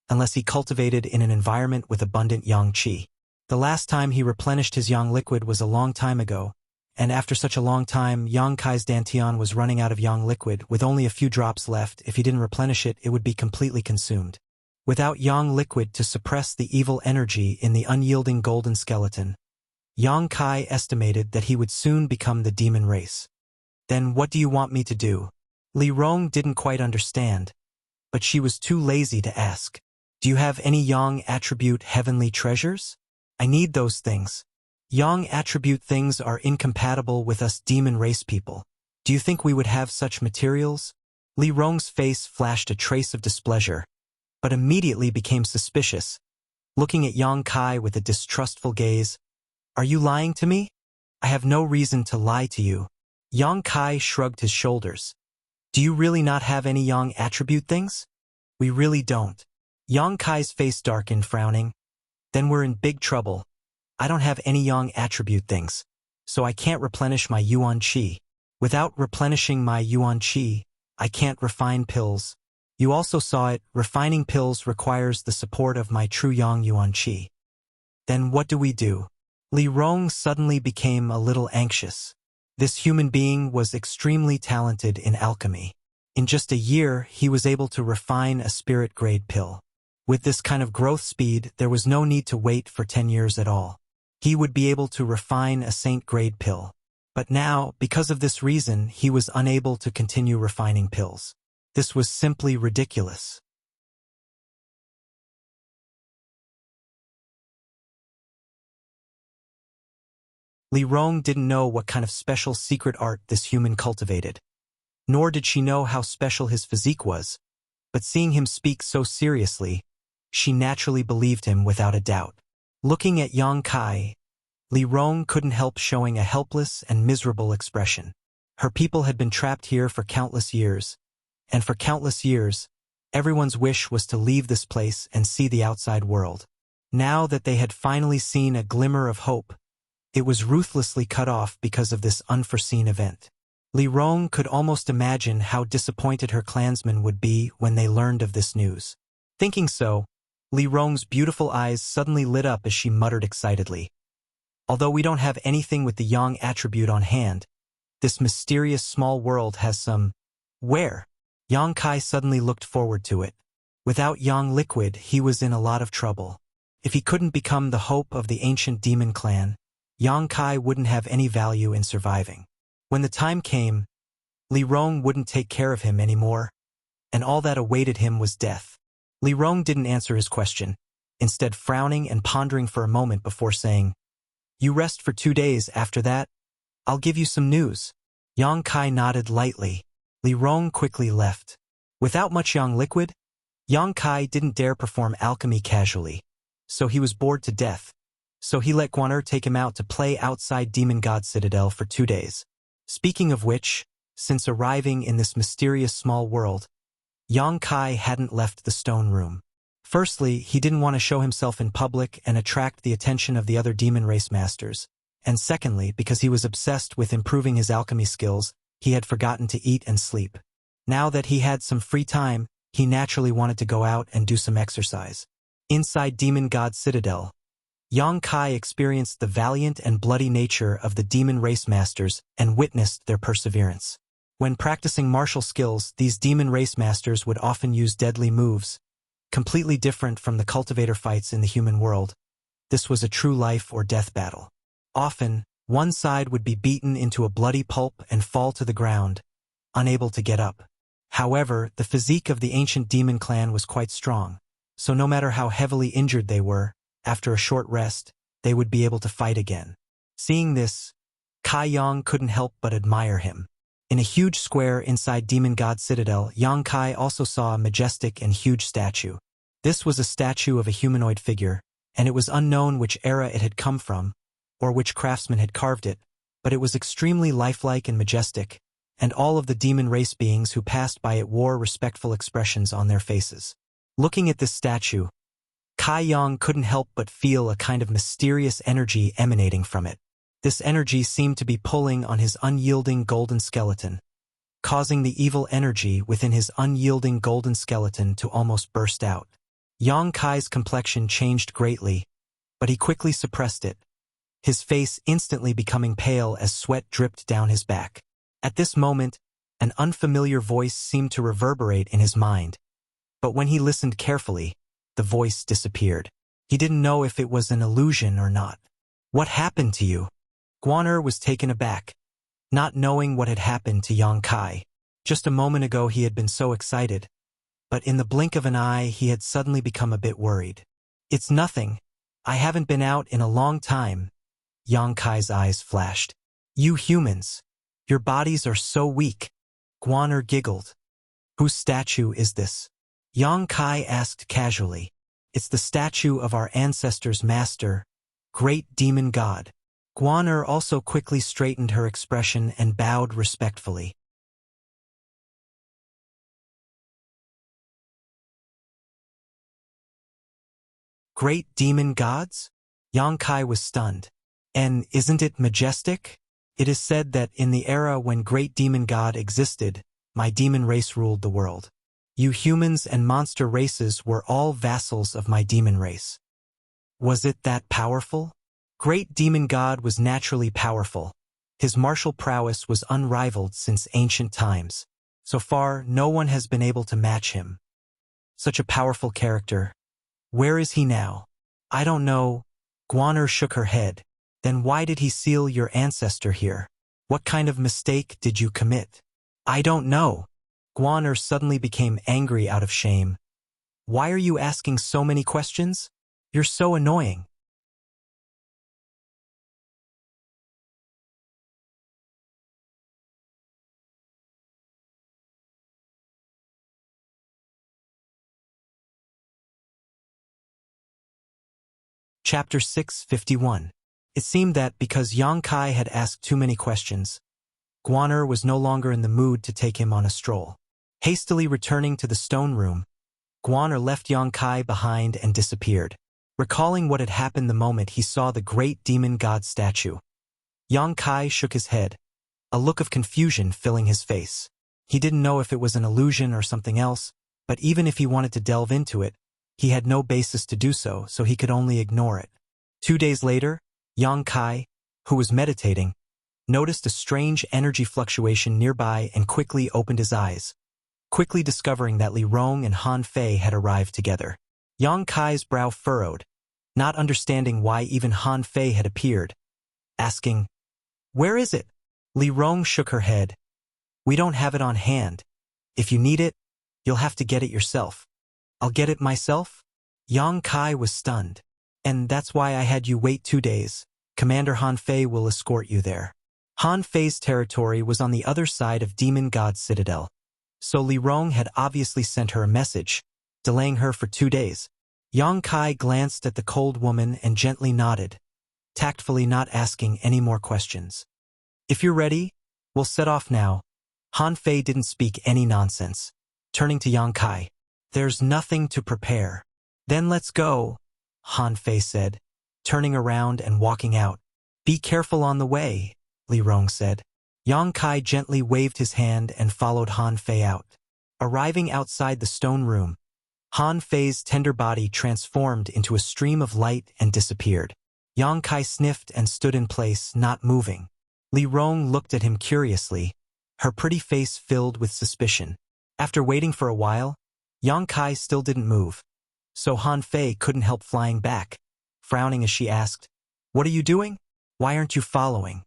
unless he cultivated in an environment with abundant yang qi. The last time he replenished his yang liquid was a long time ago, and after such a long time, Yang Kai's dantian was running out of yang liquid with only a few drops left. If he didn't replenish it, it would be completely consumed. Without yang liquid to suppress the evil energy in the unyielding golden skeleton, Yang Kai estimated that he would soon become the demon race. "Then what do you want me to do?" Li Rong didn't quite understand, but she was too lazy to ask. "Do you have any yang attribute heavenly treasures? I need those things. Yang attribute things are incompatible with us demon race people. Do you think we would have such materials?" Li Rong's face flashed a trace of displeasure, but immediately became suspicious, looking at Yang Kai with a distrustful gaze. "Are you lying to me?" "I have no reason to lie to you." Yang Kai shrugged his shoulders. "Do you really not have any yang attribute things?" "We really don't." Yang Kai's face darkened, frowning. "Then we're in big trouble. I don't have any yang attribute things, so I can't replenish my yuan qi. Without replenishing my yuan qi, I can't refine pills. You also saw it, refining pills requires the support of my true yang yuan qi." "Then what do we do?" Li Rong suddenly became a little anxious. This human being was extremely talented in alchemy. In just a year, he was able to refine a spirit-grade pill. With this kind of growth speed, there was no need to wait for 10 years at all. He would be able to refine a saint-grade pill. But now, because of this reason, he was unable to continue refining pills. This was simply ridiculous. Li Rong didn't know what kind of special secret art this human cultivated, nor did she know how special his physique was, but seeing him speak so seriously, she naturally believed him without a doubt. Looking at Yang Kai, Li Rong couldn't help showing a helpless and miserable expression. Her people had been trapped here for countless years, and for countless years, everyone's wish was to leave this place and see the outside world. Now that they had finally seen a glimmer of hope, it was ruthlessly cut off because of this unforeseen event. Li Rong could almost imagine how disappointed her clansmen would be when they learned of this news. Thinking so, Li Rong's beautiful eyes suddenly lit up as she muttered excitedly. "Although we don't have anything with the yang attribute on hand, this mysterious small world has some." "Where?" Yang Kai suddenly looked forward to it. Without Yang Liquid, he was in a lot of trouble. If he couldn't become the hope of the ancient demon clan, Yang Kai wouldn't have any value in surviving. When the time came, Li Rong wouldn't take care of him anymore, and all that awaited him was death. Li Rong didn't answer his question, instead frowning and pondering for a moment before saying, "You rest for 2 days. After that, I'll give you some news." Yang Kai nodded lightly. Li Rong quickly left. Without much Yang Liquid, Yang Kai didn't dare perform alchemy casually, so he was bored to death. So he let Guaner take him out to play outside Demon God Citadel for 2 days. Speaking of which, since arriving in this mysterious small world, Yang Kai hadn't left the stone room. Firstly, he didn't want to show himself in public and attract the attention of the other demon race masters. And secondly, because he was obsessed with improving his alchemy skills, he had forgotten to eat and sleep. Now that he had some free time, he naturally wanted to go out and do some exercise. Inside Demon God Citadel, Yang Kai experienced the valiant and bloody nature of the demon race masters and witnessed their perseverance. When practicing martial skills, these demon race masters would often use deadly moves, completely different from the cultivator fights in the human world. This was a true life or death battle. Often, one side would be beaten into a bloody pulp and fall to the ground, unable to get up. However, the physique of the ancient demon clan was quite strong, so no matter how heavily injured they were, after a short rest, they would be able to fight again. Seeing this, Kai Yang couldn't help but admire him. In a huge square inside Demon God Citadel, Yang Kai also saw a majestic and huge statue. This was a statue of a humanoid figure, and it was unknown which era it had come from, or which craftsman had carved it, but it was extremely lifelike and majestic, and all of the demon race beings who passed by it wore respectful expressions on their faces. Looking at this statue, Kai Yang couldn't help but feel a kind of mysterious energy emanating from it. This energy seemed to be pulling on his unyielding golden skeleton, causing the evil energy within his unyielding golden skeleton to almost burst out. Yang Kai's complexion changed greatly, but he quickly suppressed it, his face instantly becoming pale as sweat dripped down his back. At this moment, an unfamiliar voice seemed to reverberate in his mind, but when he listened carefully, the voice disappeared. He didn't know if it was an illusion or not. "What happened to you?" Guaner was taken aback, not knowing what had happened to Yang Kai. Just a moment ago he had been so excited, but in the blink of an eye he had suddenly become a bit worried. "It's nothing. I haven't been out in a long time." Yang Kai's eyes flashed. "You humans, your bodies are so weak." Guaner giggled. "Whose statue is this?" Yang Kai asked casually. "It's the statue of our ancestors' master, Great Demon God." Guaner also quickly straightened her expression and bowed respectfully. "Great Demon Gods?" Yang Kai was stunned. "And isn't it majestic? It is said that in the era when Great Demon God existed, my demon race ruled the world. You humans and monster races were all vassals of my demon race. Was it that powerful?" Great Demon God was naturally powerful. His martial prowess was unrivaled since ancient times. So far, no one has been able to match him. Such a powerful character. Where is he now? "I don't know." Guaner shook her head. "Then why did he seal your ancestor here? What kind of mistake did you commit?" "I don't know." Guaner suddenly became angry out of shame. "Why are you asking so many questions? You're so annoying." Chapter 651. It seemed that because Yang Kai had asked too many questions, Guaner was no longer in the mood to take him on a stroll. Hastily returning to the stone room, Guaner left Yang Kai behind and disappeared, recalling what had happened the moment he saw the Great Demon God statue. Yang Kai shook his head, a look of confusion filling his face. He didn't know if it was an illusion or something else, but even if he wanted to delve into it, he had no basis to do so, so he could only ignore it. 2 days later, Yang Kai, who was meditating, noticed a strange energy fluctuation nearby and quickly opened his eyes. quickly discovering that Li Rong and Han Fei had arrived together. Yang Kai's brow furrowed, not understanding why even Han Fei had appeared, asking, "Where is it?" Li Rong shook her head. "We don't have it on hand. If you need it, you'll have to get it yourself." "I'll get it myself?" Yang Kai was stunned. "And that's why I had you wait 2 days. Commander Han Fei will escort you there." Han Fei's territory was on the other side of Demon God's citadel, so Li Rong had obviously sent her a message, delaying her for 2 days. Yang Kai glanced at the cold woman and gently nodded, tactfully not asking any more questions. "If you're ready, we'll set off now." Han Fei didn't speak any nonsense, turning to Yang Kai. "There's nothing to prepare." "Then let's go," Han Fei said, turning around and walking out. "Be careful on the way," Li Rong said. Yang Kai gently waved his hand and followed Han Fei out. Arriving outside the stone room, Han Fei's tender body transformed into a stream of light and disappeared. Yang Kai sniffed and stood in place, not moving. Li Rong looked at him curiously, her pretty face filled with suspicion. After waiting for a while, Yang Kai still didn't move, so Han Fei couldn't help flying back, frowning as she asked, "What are you doing? Why aren't you following?"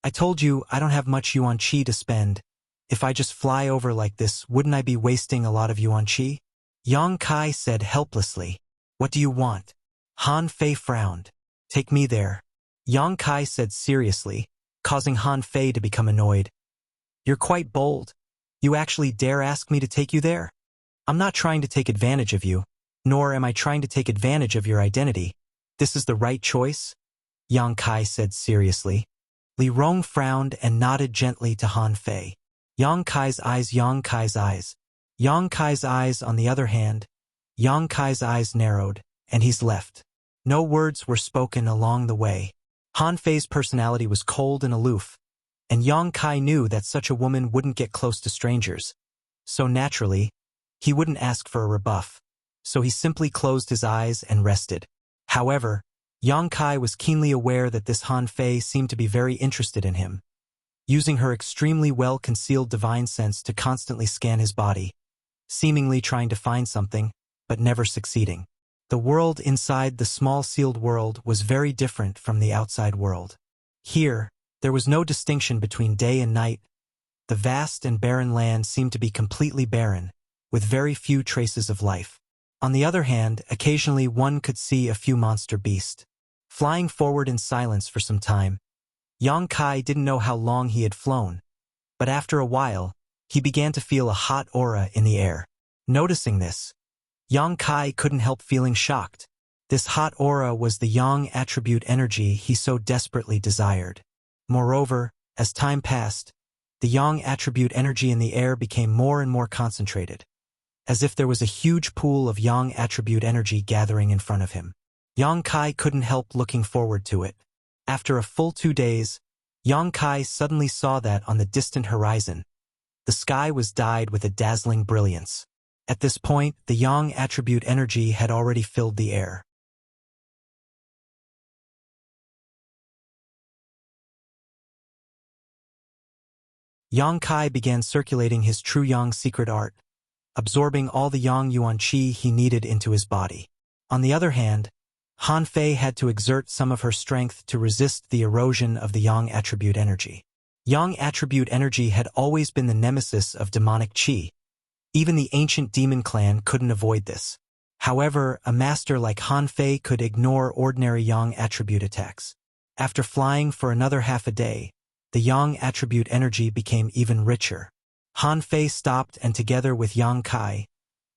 "I told you I don't have much yuan qi to spend. If I just fly over like this, wouldn't I be wasting a lot of yuan qi?" Yang Kai said helplessly. "What do you want?" Han Fei frowned. "Take me there," Yang Kai said seriously, causing Han Fei to become annoyed. "You're quite bold. You actually dare ask me to take you there? I'm not trying to take advantage of you, nor am I trying to take advantage of your identity. This is the right choice," Yang Kai said seriously. Li Rong frowned and nodded gently to Han Fei. Yang Kai's eyes, Yang Kai's eyes. Yang Kai's eyes, on the other hand, Yang Kai's eyes narrowed, and he's left. No words were spoken along the way. Han Fei's personality was cold and aloof, and Yang Kai knew that such a woman wouldn't get close to strangers. So naturally, he wouldn't ask for a rebuff, so he simply closed his eyes and rested. However, Yang Kai was keenly aware that this Han Fei seemed to be very interested in him, using her extremely well-concealed divine sense to constantly scan his body, seemingly trying to find something, but never succeeding. The world inside the small sealed world was very different from the outside world. Here, there was no distinction between day and night. The vast and barren land seemed to be completely barren, with very few traces of life. On the other hand, occasionally one could see a few monster beasts. Flying forward in silence for some time, Yang Kai didn't know how long he had flown, but after a while, he began to feel a hot aura in the air. Noticing this, Yang Kai couldn't help feeling shocked. This hot aura was the Yang attribute energy he so desperately desired. Moreover, as time passed, the Yang attribute energy in the air became more and more concentrated, as if there was a huge pool of Yang attribute energy gathering in front of him. Yang Kai couldn't help looking forward to it. After a full 2 days, Yang Kai suddenly saw that on the distant horizon, the sky was dyed with a dazzling brilliance. At this point, the Yang attribute energy had already filled the air. Yang Kai began circulating his true Yang secret art, absorbing all the Yang yuan qi he needed into his body. On the other hand, Han Fei had to exert some of her strength to resist the erosion of the Yang attribute energy. Yang attribute energy had always been the nemesis of demonic qi. Even the ancient demon clan couldn't avoid this. However, a master like Han Fei could ignore ordinary Yang attribute attacks. After flying for another half a day, the Yang attribute energy became even richer. Han Fei stopped, and together with Yang Kai,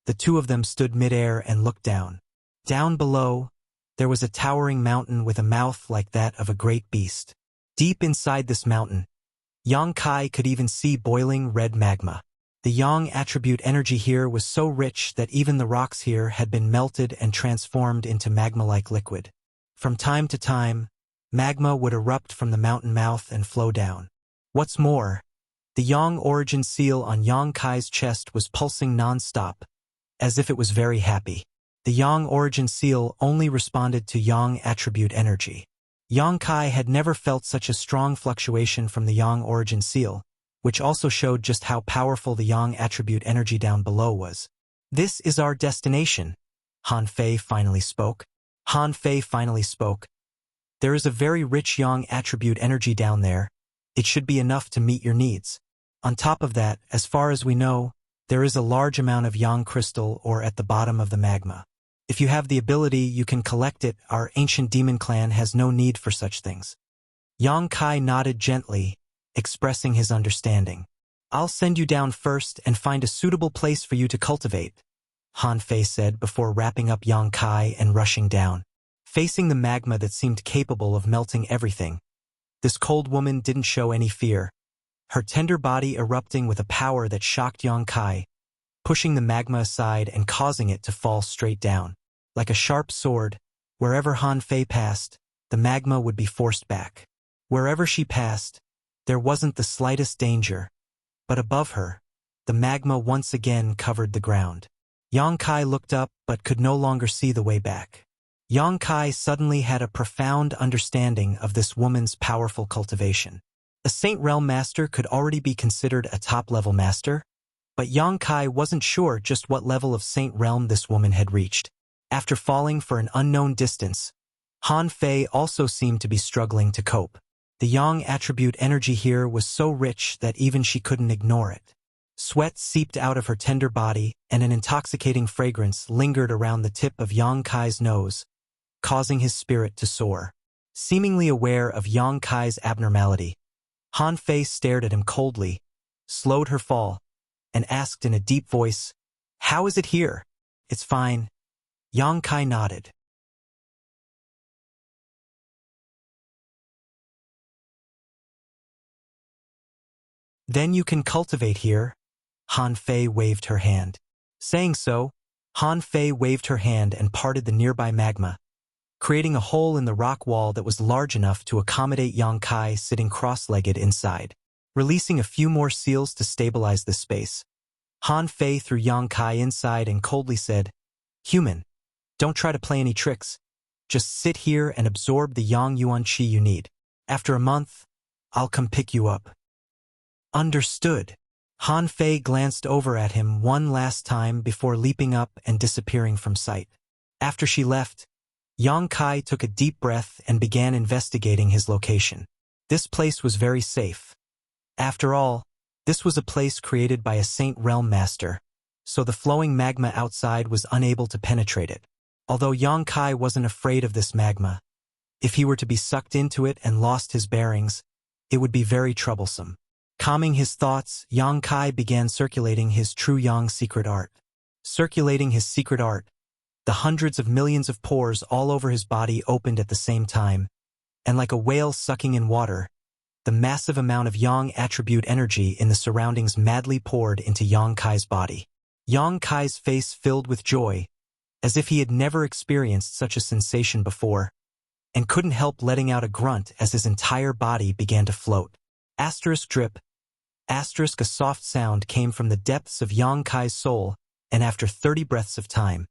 the two of them stood midair and looked down. Down below, there was a towering mountain with a mouth like that of a great beast. Deep inside this mountain, Yang Kai could even see boiling red magma. The Yang attribute energy here was so rich that even the rocks here had been melted and transformed into magma-like liquid. From time to time, magma would erupt from the mountain mouth and flow down. What's more, the Yang origin seal on Yang Kai's chest was pulsing non-stop, as if it was very happy. The Yang origin seal only responded to Yang attribute energy. Yang Kai had never felt such a strong fluctuation from the Yang origin seal, which also showed just how powerful the yang attribute energy down below was. "This is our destination," Han Fei finally spoke. Han Fei finally spoke. "There is a very rich yang attribute energy down there. It should be enough to meet your needs. On top of that, as far as we know, there is a large amount of yang crystal or at the bottom of the magma. If you have the ability, you can collect it. Our ancient demon clan has no need for such things." Yang Kai nodded gently, expressing his understanding. "I'll send you down first and find a suitable place for you to cultivate," Han Fei said before wrapping up Yang Kai and rushing down. Facing the magma that seemed capable of melting everything, this cold woman didn't show any fear, her tender body erupting with a power that shocked Yang Kai, pushing the magma aside and causing it to fall straight down. Like a sharp sword, wherever Han Fei passed, the magma would be forced back. Wherever she passed, there wasn't the slightest danger, but above her, the magma once again covered the ground. Yang Kai looked up but could no longer see the way back. Yang Kai suddenly had a profound understanding of this woman's powerful cultivation. A Saint Realm Master could already be considered a top-level master, but Yang Kai wasn't sure just what level of Saint Realm this woman had reached. After falling for an unknown distance, Han Fei also seemed to be struggling to cope. The yang attribute energy here was so rich that even she couldn't ignore it. Sweat seeped out of her tender body, and an intoxicating fragrance lingered around the tip of Yang Kai's nose, causing his spirit to soar. Seemingly aware of Yang Kai's abnormality, Han Fei stared at him coldly, slowed her fall, and asked in a deep voice, "How is it here?" "It's fine." Yang Kai nodded. "Then you can cultivate here." Han Fei waved her hand. Saying so, Han Fei waved her hand and parted the nearby magma, creating a hole in the rock wall that was large enough to accommodate Yang Kai sitting cross-legged inside. Releasing a few more seals to stabilize the space, Han Fei threw Yang Kai inside and coldly said, "Human, don't try to play any tricks. Just sit here and absorb the Yang Yuan Qi you need. After a month, I'll come pick you up." "Understood." Han Fei glanced over at him one last time before leaping up and disappearing from sight. After she left, Yang Kai took a deep breath and began investigating his location. This place was very safe. After all, this was a place created by a Saint Realm Master, so the flowing magma outside was unable to penetrate it. Although Yang Kai wasn't afraid of this magma, if he were to be sucked into it and lost his bearings, it would be very troublesome. Calming his thoughts, Yang Kai began circulating his true Yang secret art. Circulating his secret art, the hundreds of millions of pores all over his body opened at the same time, and like a whale sucking in water, the massive amount of Yang attribute energy in the surroundings madly poured into Yang Kai's body. Yang Kai's face filled with joy, as if he had never experienced such a sensation before, and couldn't help letting out a grunt as his entire body began to float. Asterisk drip. Asterisk a soft sound came from the depths of Yang Kai's soul, and after 30 breaths of time,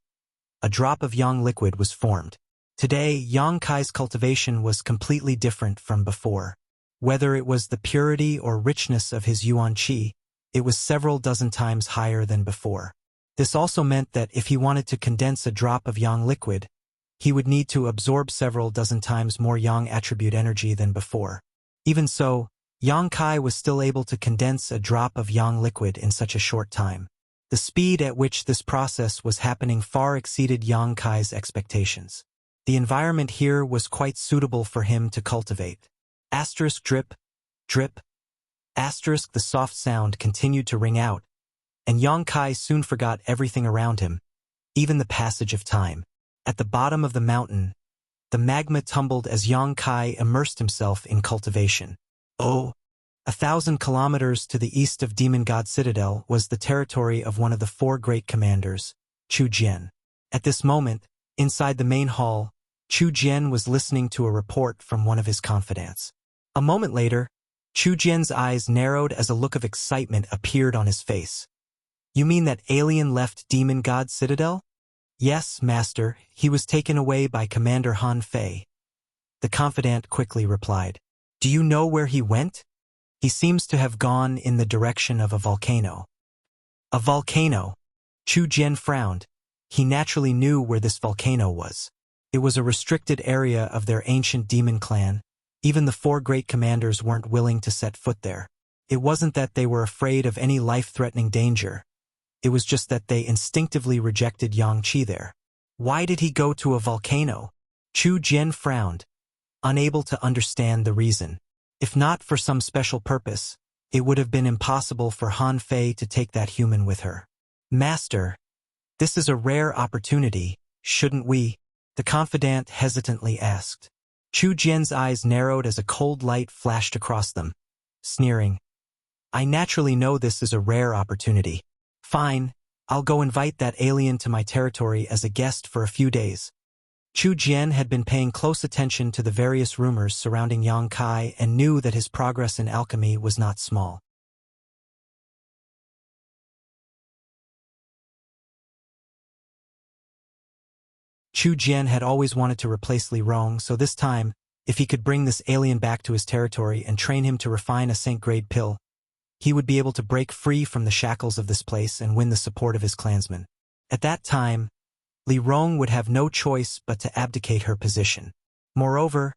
a drop of Yang liquid was formed. Today, Yang Kai's cultivation was completely different from before. Whether it was the purity or richness of his Yuan Qi, it was several dozen times higher than before. This also meant that if he wanted to condense a drop of Yang liquid, he would need to absorb several dozen times more Yang attribute energy than before. Even so, Yang Kai was still able to condense a drop of Yang liquid in such a short time. The speed at which this process was happening far exceeded Yang Kai's expectations. The environment here was quite suitable for him to cultivate. Asterisk drip, drip. Asterisk the soft sound continued to ring out, and Yang Kai soon forgot everything around him, even the passage of time. At the bottom of the mountain, the magma tumbled as Yang Kai immersed himself in cultivation. 1,000 kilometers to the east of Demon God Citadel was the territory of one of the 4 great commanders, Chu Jian. At this moment, inside the main hall, Chu Jian was listening to a report from one of his confidants. A moment later, Chu Jian's eyes narrowed as a look of excitement appeared on his face. "You mean that alien left Demon God Citadel?" "Yes, Master, he was taken away by Commander Han Fei." The confidant quickly replied. "Do you know where he went?" He seems to have gone in the direction of a volcano. A volcano. Chu Jian frowned. He naturally knew where this volcano was. It was a restricted area of their ancient demon clan. Even the 4 great commanders weren't willing to set foot there. It wasn't that they were afraid of any life-threatening danger. It was just that they instinctively rejected Yang Qi there. Why did he go to a volcano? Chu Jian frowned, unable to understand the reason. If not for some special purpose, it would have been impossible for Han Fei to take that human with her. Master, this is a rare opportunity, shouldn't we? The confidant hesitantly asked. Chu Jian's eyes narrowed as a cold light flashed across them, sneering. I naturally know this is a rare opportunity. Fine, I'll go invite that alien to my territory as a guest for a few days. Chu Jian had been paying close attention to the various rumors surrounding Yang Kai and knew that his progress in alchemy was not small. Chu Jian had always wanted to replace Li Rong, so this time, if he could bring this alien back to his territory and train him to refine a Saint-grade pill, he would be able to break free from the shackles of this place and win the support of his clansmen. At that time, Li Rong would have no choice but to abdicate her position. Moreover,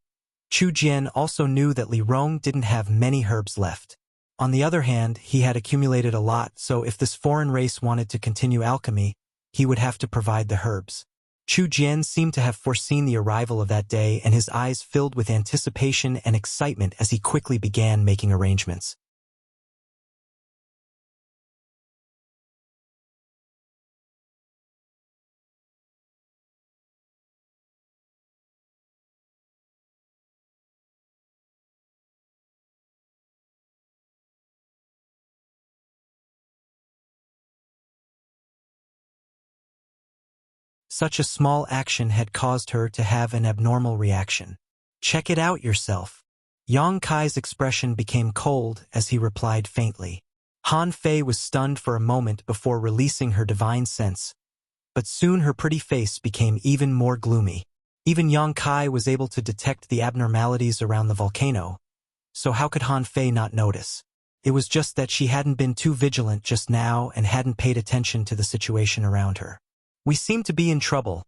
Chu Jian also knew that Li Rong didn't have many herbs left. On the other hand, he had accumulated a lot, so if this foreign race wanted to continue alchemy, he would have to provide the herbs. Chu Jian seemed to have foreseen the arrival of that day, and his eyes filled with anticipation and excitement as he quickly began making arrangements. Such a small action had caused her to have an abnormal reaction. Check it out yourself. Yang Kai's expression became cold as he replied faintly. Han Fei was stunned for a moment before releasing her divine sense, but soon her pretty face became even more gloomy. Even Yang Kai was able to detect the abnormalities around the volcano, so how could Han Fei not notice? It was just that she hadn't been too vigilant just now and hadn't paid attention to the situation around her. We seem to be in trouble.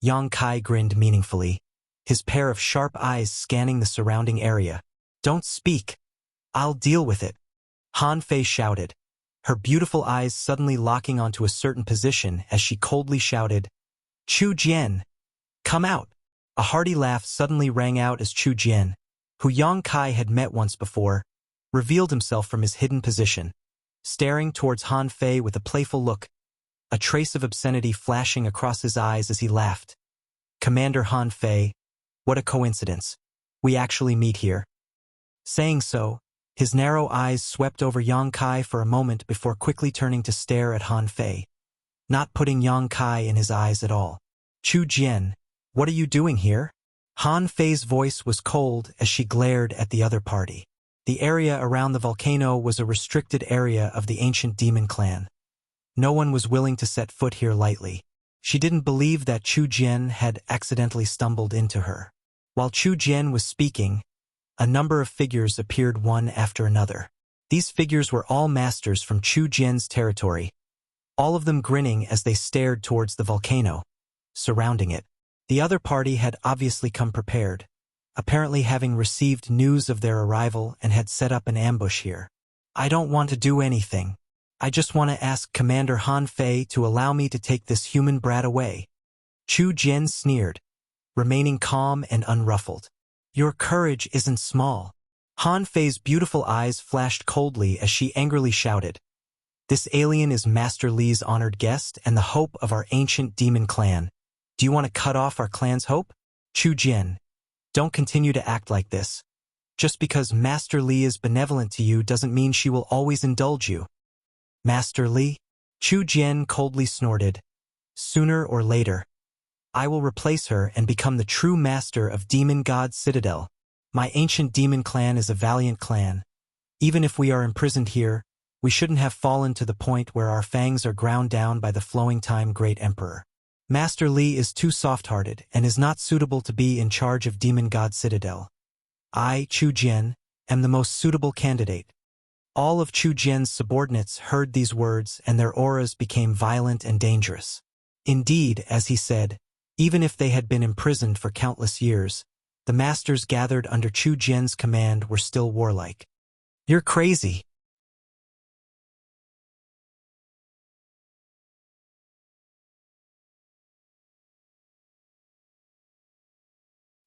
Yang Kai grinned meaningfully, his pair of sharp eyes scanning the surrounding area. Don't speak. I'll deal with it. Han Fei shouted, her beautiful eyes suddenly locking onto a certain position as she coldly shouted, Chu Jian, come out. A hearty laugh suddenly rang out as Chu Jian, who Yang Kai had met once before, revealed himself from his hidden position, staring towards Han Fei with a playful look, a trace of obscenity flashing across his eyes as he laughed. Commander Han Fei, what a coincidence. We actually meet here. Saying so, his narrow eyes swept over Yang Kai for a moment before quickly turning to stare at Han Fei, not putting Yang Kai in his eyes at all. Chu Jian, what are you doing here? Han Fei's voice was cold as she glared at the other party. The area around the volcano was a restricted area of the ancient demon clan. No one was willing to set foot here lightly. She didn't believe that Chu Jian had accidentally stumbled into her. While Chu Jian was speaking, a number of figures appeared one after another. These figures were all masters from Chu Jian's territory, all of them grinning as they stared towards the volcano, surrounding it. The other party had obviously come prepared, apparently having received news of their arrival and had set up an ambush here. I don't want to do anything. I just want to ask Commander Han Fei to allow me to take this human brat away. Chu Jian sneered, remaining calm and unruffled. Your courage isn't small. Han Fei's beautiful eyes flashed coldly as she angrily shouted, This alien is Master Li's honored guest and the hope of our ancient demon clan. Do you want to cut off our clan's hope? Chu Jian, don't continue to act like this. Just because Master Li is benevolent to you doesn't mean she will always indulge you. Master Li? Chu Jian coldly snorted. Sooner or later, I will replace her and become the true master of Demon God Citadel. My ancient demon clan is a valiant clan. Even if we are imprisoned here, we shouldn't have fallen to the point where our fangs are ground down by the flowing time great emperor. Master Li is too soft-hearted and is not suitable to be in charge of Demon God Citadel. I, Chu Jian, am the most suitable candidate. All of Chu Jian's subordinates heard these words and their auras became violent and dangerous. Indeed, as he said, even if they had been imprisoned for countless years, the masters gathered under Chu Jian's command were still warlike. You're crazy.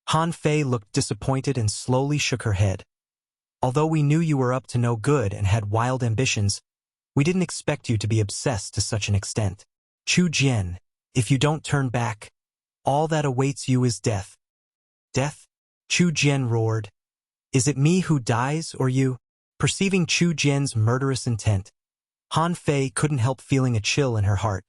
Han Fei looked disappointed and slowly shook her head. Although we knew you were up to no good and had wild ambitions, we didn't expect you to be obsessed to such an extent. Chu Jian, if you don't turn back, all that awaits you is death. Death? Chu Jian roared. Is it me who dies or you? Perceiving Chu Jian's murderous intent, Han Fei couldn't help feeling a chill in her heart,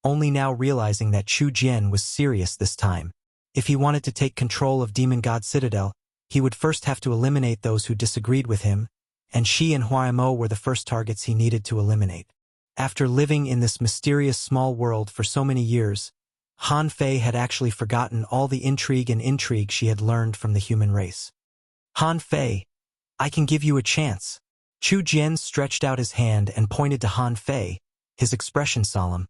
only now realizing that Chu Jian was serious this time. If he wanted to take control of Demon God Citadel, he would first have to eliminate those who disagreed with him, and she and Huaimo were the first targets he needed to eliminate. After living in this mysterious small world for so many years, Han Fei had actually forgotten all the intrigue she had learned from the human race. Han Fei, I can give you a chance. Chu Jian stretched out his hand and pointed to Han Fei, his expression solemn.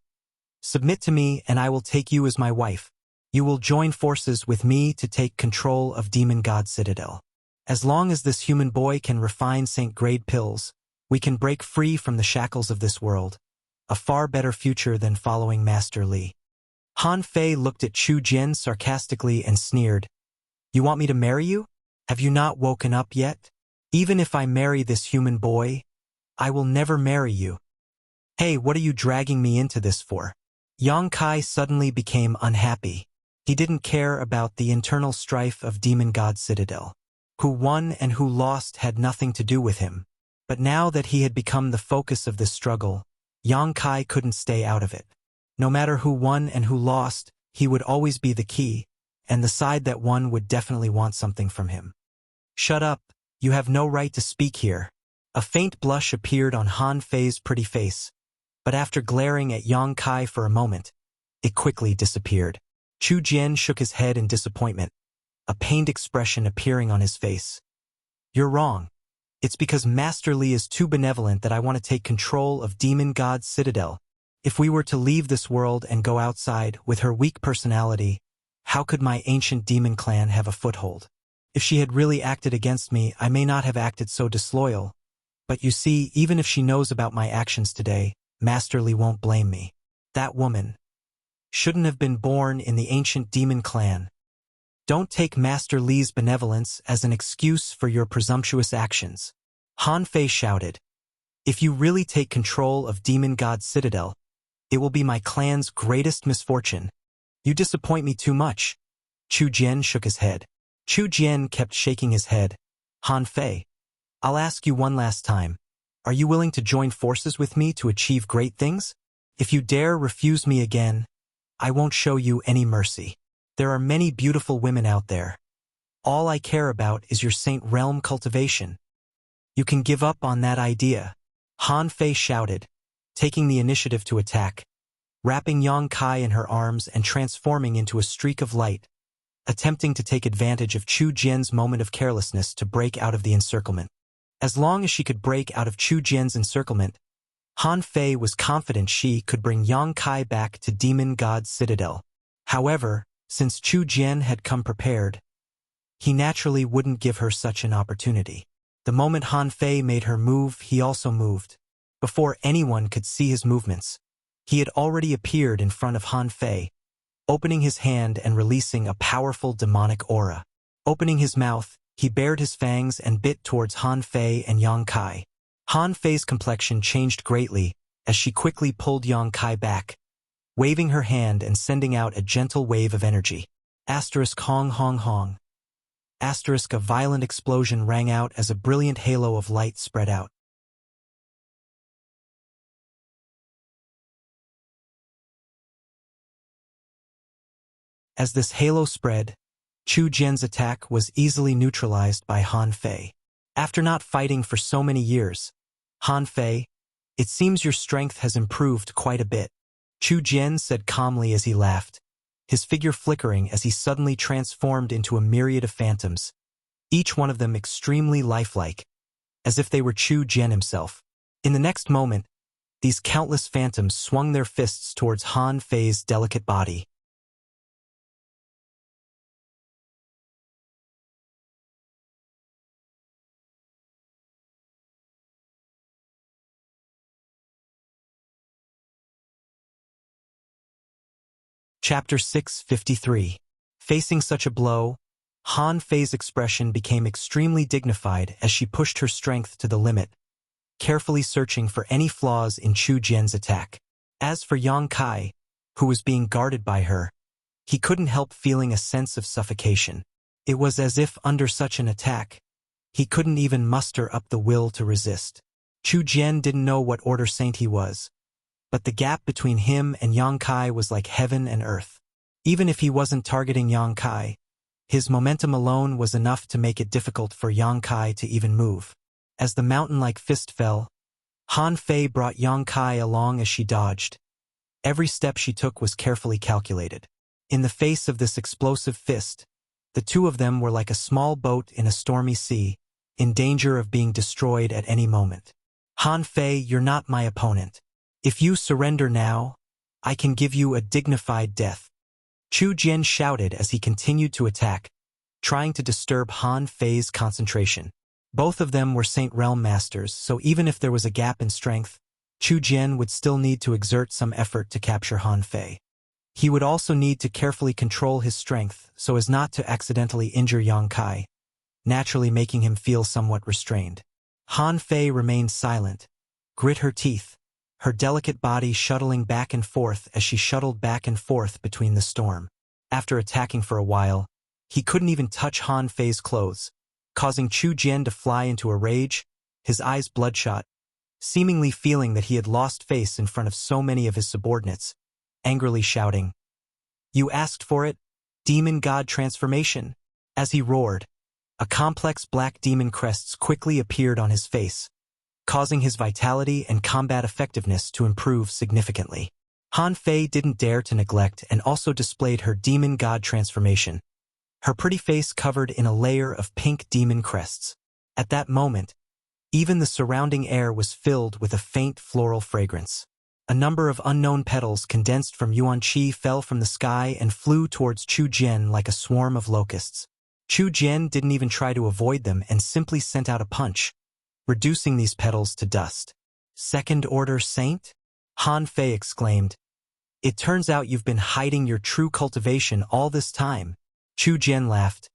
Submit to me and I will take you as my wife. You will join forces with me to take control of Demon God Citadel. As long as this human boy can refine Saint-grade pills, we can break free from the shackles of this world. A far better future than following Master Li. Han Fei looked at Chu Jian sarcastically and sneered. You want me to marry you? Have you not woken up yet? Even if I marry this human boy, I will never marry you. Hey, what are you dragging me into this for? Yang Kai suddenly became unhappy. He didn't care about the internal strife of Demon God Citadel. Who won and who lost had nothing to do with him. But now that he had become the focus of this struggle, Yang Kai couldn't stay out of it. No matter who won and who lost, he would always be the key, and the side that won would definitely want something from him. Shut up, you have no right to speak here. A faint blush appeared on Han Fei's pretty face, but after glaring at Yang Kai for a moment, it quickly disappeared. Chu Jian shook his head in disappointment, a pained expression appearing on his face. You're wrong. It's because Master Li is too benevolent that I want to take control of Demon God Citadel. If we were to leave this world and go outside with her weak personality, how could my ancient demon clan have a foothold? If she had really acted against me, I may not have acted so disloyal. But you see, even if she knows about my actions today, Master Li won't blame me. That woman shouldn't have been born in the ancient demon clan. Don't take Master Li's benevolence as an excuse for your presumptuous actions. Han Fei shouted. If you really take control of Demon God Citadel, it will be my clan's greatest misfortune. You disappoint me too much. Chu Jian shook his head. Chu Jian kept shaking his head. Han Fei, I'll ask you one last time. Are you willing to join forces with me to achieve great things? If you dare refuse me again, I won't show you any mercy. There are many beautiful women out there. All I care about is your Saint Realm cultivation. You can give up on that idea. Han Fei shouted, taking the initiative to attack, wrapping Yang Kai in her arms and transforming into a streak of light, attempting to take advantage of Chu Jian's moment of carelessness to break out of the encirclement. As long as she could break out of Chu Jian's encirclement, Han Fei was confident she could bring Yang Kai back to Demon God Citadel. However, since Chu Jian had come prepared, he naturally wouldn't give her such an opportunity. The moment Han Fei made her move, he also moved. Before anyone could see his movements, he had already appeared in front of Han Fei, opening his hand and releasing a powerful demonic aura. Opening his mouth, he bared his fangs and bit towards Han Fei and Yang Kai. Han Fei's complexion changed greatly as she quickly pulled Yang Kai back, waving her hand and sending out a gentle wave of energy. Asterisk hong hong hong. Asterisk a violent explosion rang out as a brilliant halo of light spread out. As this halo spread, Chu Jian's attack was easily neutralized by Han Fei. After not fighting for so many years, Han Fei, it seems your strength has improved quite a bit. Chu Jian said calmly as he laughed, his figure flickering as he suddenly transformed into a myriad of phantoms, each one of them extremely lifelike, as if they were Chu Jian himself. In the next moment, these countless phantoms swung their fists towards Han Fei's delicate body. Chapter 653. Facing such a blow, Han Fei's expression became extremely dignified as she pushed her strength to the limit, carefully searching for any flaws in Chu Jian's attack. As for Yang Kai, who was being guarded by her, he couldn't help feeling a sense of suffocation. It was as if under such an attack, he couldn't even muster up the will to resist. Chu Jian didn't know what order saint he was, but the gap between him and Yang Kai was like heaven and earth. Even if he wasn't targeting Yang Kai, his momentum alone was enough to make it difficult for Yang Kai to even move. As the mountain-like fist fell, Han Fei brought Yang Kai along as she dodged. Every step she took was carefully calculated. In the face of this explosive fist, the two of them were like a small boat in a stormy sea, in danger of being destroyed at any moment. Han Fei, you're not my opponent. If you surrender now, I can give you a dignified death. Chu Jian shouted as he continued to attack, trying to disturb Han Fei's concentration. Both of them were Saint Realm Masters, so even if there was a gap in strength, Chu Jian would still need to exert some effort to capture Han Fei. He would also need to carefully control his strength so as not to accidentally injure Yang Kai, naturally making him feel somewhat restrained. Han Fei remained silent, grit her teeth, her delicate body shuttling back and forth as she shuttled back and forth between the storm. After attacking for a while, he couldn't even touch Han Fei's clothes, causing Chu Jian to fly into a rage, his eyes bloodshot, seemingly feeling that he had lost face in front of so many of his subordinates, angrily shouting, "You asked for it, demon god transformation!" As he roared, a complex black demon crests quickly appeared on his face, causing his vitality and combat effectiveness to improve significantly. Han Fei didn't dare to neglect and also displayed her demon god transformation, her pretty face covered in a layer of pink demon crests. At that moment, even the surrounding air was filled with a faint floral fragrance. A number of unknown petals condensed from Yuan Qi fell from the sky and flew towards Chu Jian like a swarm of locusts. Chu Jian didn't even try to avoid them and simply sent out a punch, reducing these petals to dust. "Second-order saint?" Han Fei exclaimed. "It turns out you've been hiding your true cultivation all this time." Chu Jian laughed.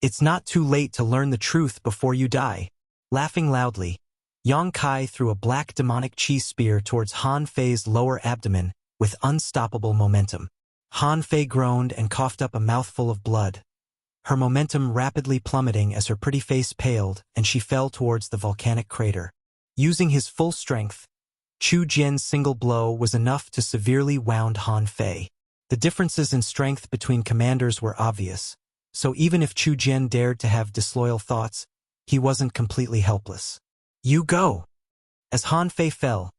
"It's not too late to learn the truth before you die." Laughing loudly, Yang Kai threw a black demonic chi spear towards Han Fei's lower abdomen with unstoppable momentum. Han Fei groaned and coughed up a mouthful of blood, her momentum rapidly plummeting as her pretty face paled and she fell towards the volcanic crater. Using his full strength, Chu Jian's single blow was enough to severely wound Han Fei. The differences in strength between commanders were obvious, so even if Chu Jian dared to have disloyal thoughts, he wasn't completely helpless. "You go!" As Han Fei fell,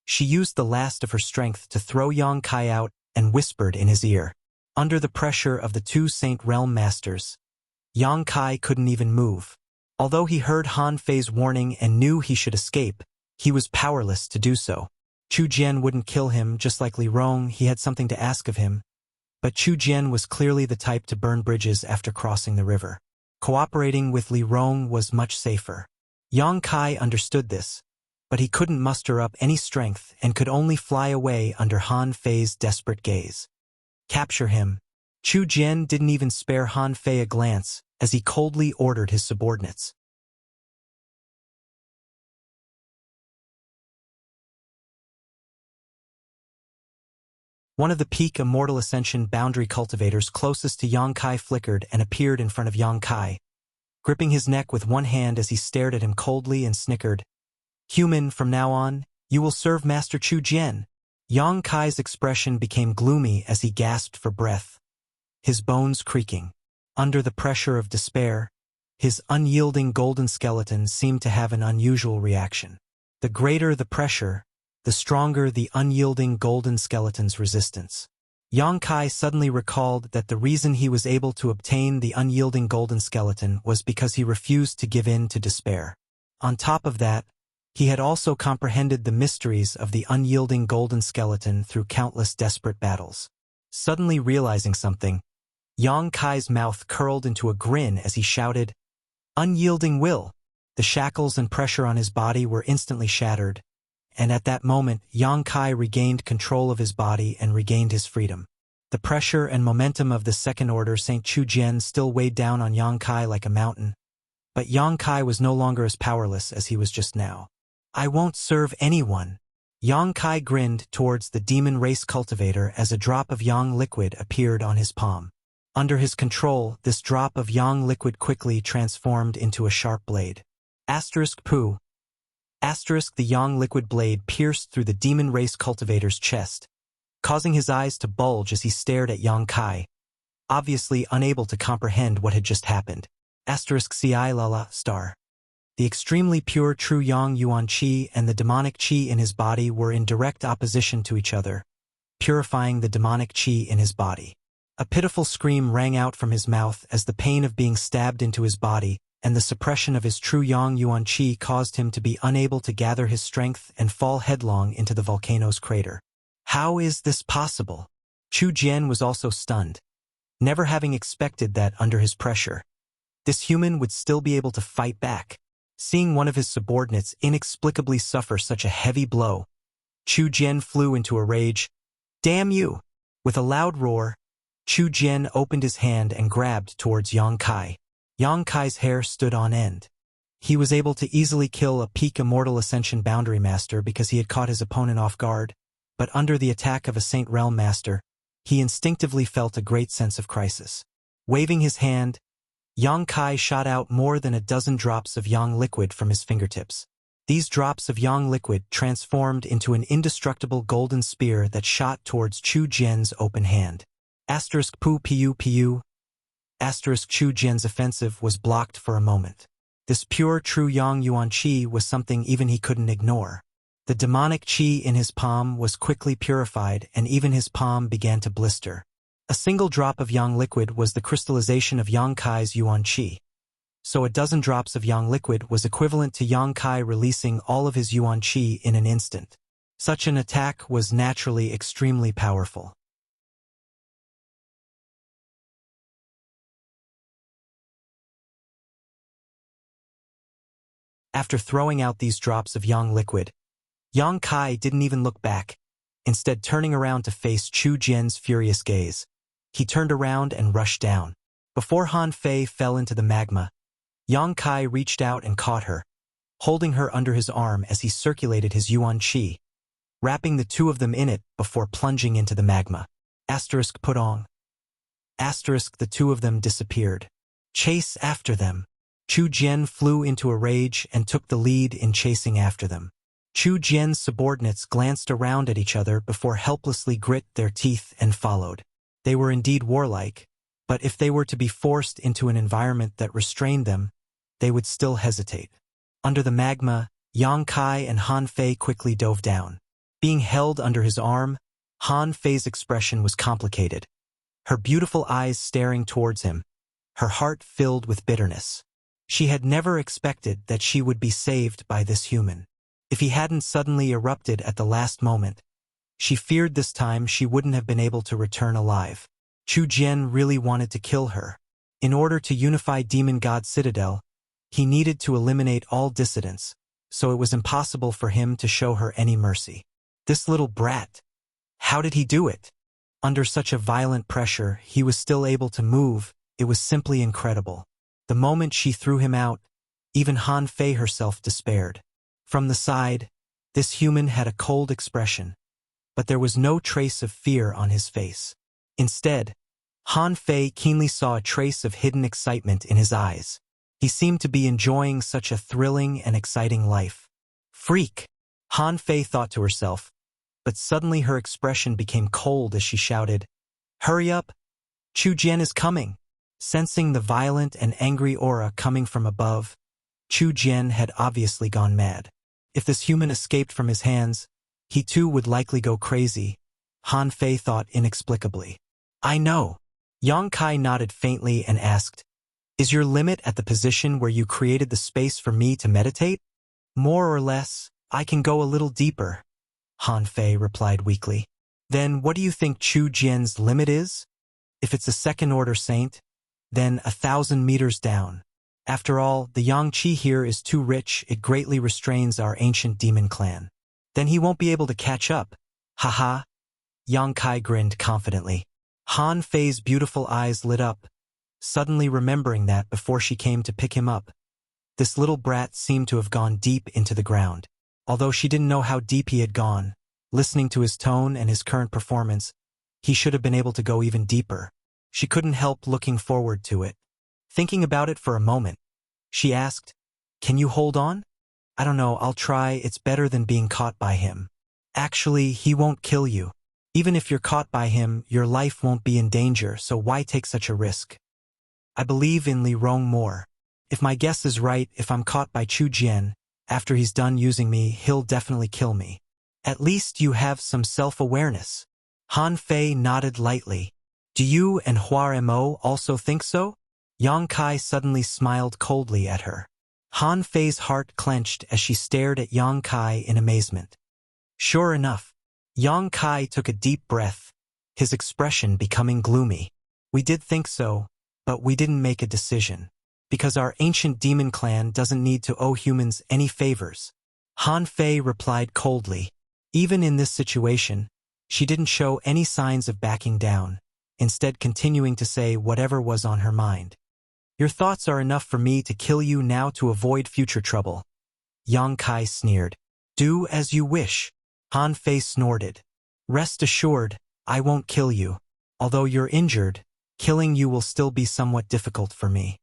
she used the last of her strength to throw Yang Kai out and whispered in his ear. Under the pressure of the two Saint Realm Masters, Yang Kai couldn't even move. Although he heard Han Fei's warning and knew he should escape, he was powerless to do so. Chu Jian wouldn't kill him, just like Li Rong. He had something to ask of him. But Chu Jian was clearly the type to burn bridges after crossing the river. Cooperating with Li Rong was much safer. Yang Kai understood this, but he couldn't muster up any strength and could only fly away under Han Fei's desperate gaze. "Capture him." Chu Jian didn't even spare Han Fei a glance as he coldly ordered his subordinates. One of the peak Immortal Ascension boundary cultivators closest to Yang Kai flickered and appeared in front of Yang Kai, gripping his neck with one hand as he stared at him coldly and snickered. "Human, from now on, you will serve Master Chu Jian." Yang Kai's expression became gloomy as he gasped for breath, his bones creaking. Under the pressure of despair, his unyielding golden skeleton seemed to have an unusual reaction. The greater the pressure, the stronger the unyielding golden skeleton's resistance. Yang Kai suddenly recalled that the reason he was able to obtain the unyielding golden skeleton was because he refused to give in to despair. On top of that, he had also comprehended the mysteries of the unyielding golden skeleton through countless desperate battles. Suddenly realizing something, Yang Kai's mouth curled into a grin as he shouted, "Unyielding will!" The shackles and pressure on his body were instantly shattered, and at that moment Yang Kai regained control of his body and regained his freedom. The pressure and momentum of the second order St. Chu Jian still weighed down on Yang Kai like a mountain, but Yang Kai was no longer as powerless as he was just now. "I won't serve anyone." Yang Kai grinned towards the demon race cultivator as a drop of Yang liquid appeared on his palm. Under his control, this drop of Yang liquid quickly transformed into a sharp blade. *Poo. The Yang liquid blade pierced through the demon race cultivator's chest, causing his eyes to bulge as he stared at Yang Kai, obviously unable to comprehend what had just happened. *Ci*. The extremely pure true Yang Yuan Qi and the demonic Qi in his body were in direct opposition to each other, purifying the demonic Qi in his body. A pitiful scream rang out from his mouth as the pain of being stabbed into his body and the suppression of his true Yang Yuan Qi caused him to be unable to gather his strength and fall headlong into the volcano's crater. How is this possible? Chu Jian was also stunned, never having expected that under his pressure, this human would still be able to fight back. Seeing one of his subordinates inexplicably suffer such a heavy blow, Chu Jian flew into a rage. "Damn you!" With a loud roar, Chu Jian opened his hand and grabbed towards Yang Kai. Yang Kai's hair stood on end. He was able to easily kill a peak Immortal Ascension Boundary Master because he had caught his opponent off guard, but under the attack of a Saint Realm Master, he instinctively felt a great sense of crisis. Waving his hand, Yang Kai shot out more than a dozen drops of Yang liquid from his fingertips. These drops of Yang liquid transformed into an indestructible golden spear that shot towards Chu Jian's open hand. *Pu. Chu Jian's offensive was blocked for a moment. This pure true Yang Yuan Qi was something even he couldn't ignore. The demonic Qi in his palm was quickly purified and even his palm began to blister. A single drop of Yang liquid was the crystallization of Yang Kai's Yuan Qi. So a dozen drops of Yang liquid was equivalent to Yang Kai releasing all of his Yuan Qi in an instant. Such an attack was naturally extremely powerful. After throwing out these drops of Yang liquid, Yang Kai didn't even look back, instead turning around to face Chu Jian's furious gaze. He turned around and rushed down. Before Han Fei fell into the magma, Yang Kai reached out and caught her, holding her under his arm as he circulated his Yuan Qi, wrapping the two of them in it before plunging into the magma. *Putong. The two of them disappeared. Chase after them. Chu Jian flew into a rage and took the lead in chasing after them. Chu Jian's subordinates glanced around at each other before helplessly grit their teeth and followed. They were indeed warlike, but if they were to be forced into an environment that restrained them, they would still hesitate. Under the magma, Yang Kai and Han Fei quickly dove down. Being held under his arm, Han Fei's expression was complicated, her beautiful eyes staring towards him, her heart filled with bitterness. She had never expected that she would be saved by this human. If he hadn't suddenly erupted at the last moment, she feared this time she wouldn't have been able to return alive. Chu Jian really wanted to kill her. In order to unify Demon God Citadel, he needed to eliminate all dissidents, so it was impossible for him to show her any mercy. This little brat. How did he do it? Under such a violent pressure, he was still able to move. It was simply incredible. The moment she threw him out, even Han Fei herself despaired. From the side, this human had a cold expression, but there was no trace of fear on his face. Instead, Han Fei keenly saw a trace of hidden excitement in his eyes. He seemed to be enjoying such a thrilling and exciting life. Freak! Han Fei thought to herself, but suddenly her expression became cold as she shouted, "Hurry up! Chu Jian is coming!" Sensing the violent and angry aura coming from above, Chu Jian had obviously gone mad. If this human escaped from his hands, he too would likely go crazy, Han Fei thought inexplicably. I know. Yang Kai nodded faintly and asked, is your limit at the position where you created the space for me to meditate? More or less, I can go a little deeper, Han Fei replied weakly. Then what do you think Chu Jian's limit is? If it's a second-order saint, then 1,000 meters down. After all, the Yang Qi here is too rich, it greatly restrains our ancient demon clan. Then he won't be able to catch up. Haha. Yang Kai grinned confidently. Han Fei's beautiful eyes lit up, suddenly remembering that before she came to pick him up, this little brat seemed to have gone deep into the ground. Although she didn't know how deep he had gone, listening to his tone and his current performance, he should have been able to go even deeper. She couldn't help looking forward to it. Thinking about it for a moment, she asked, can you hold on? I don't know, I'll try, it's better than being caught by him. Actually, he won't kill you. Even if you're caught by him, your life won't be in danger, so why take such a risk? I believe in Li Rong more. If my guess is right, if I'm caught by Chu Jian, after he's done using me, he'll definitely kill me. At least you have some self-awareness. Han Fei nodded lightly. Do you and Hua Mo also think so? Yang Kai suddenly smiled coldly at her. Han Fei's heart clenched as she stared at Yang Kai in amazement. Sure enough, Yang Kai took a deep breath, his expression becoming gloomy. We did think so, but we didn't make a decision. Because our ancient demon clan doesn't need to owe humans any favors. Han Fei replied coldly. Even in this situation, she didn't show any signs of backing down, instead continuing to say whatever was on her mind. Your thoughts are enough for me to kill you now to avoid future trouble. Yang Kai sneered. Do as you wish. Han Fei snorted. Rest assured, I won't kill you. Although you're injured, killing you will still be somewhat difficult for me.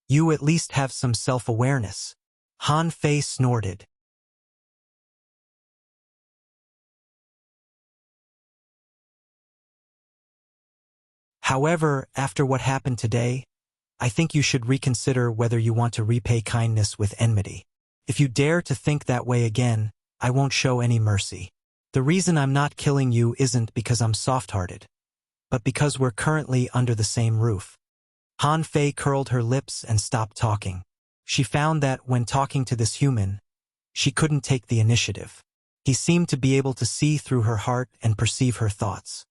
You at least have some self-awareness. Han Fei snorted. However, after what happened today, I think you should reconsider whether you want to repay kindness with enmity. If you dare to think that way again, I won't show any mercy. The reason I'm not killing you isn't because I'm soft-hearted, but because we're currently under the same roof. Han Fei curled her lips and stopped talking. She found that when talking to this human, she couldn't take the initiative. He seemed to be able to see through her heart and perceive her thoughts.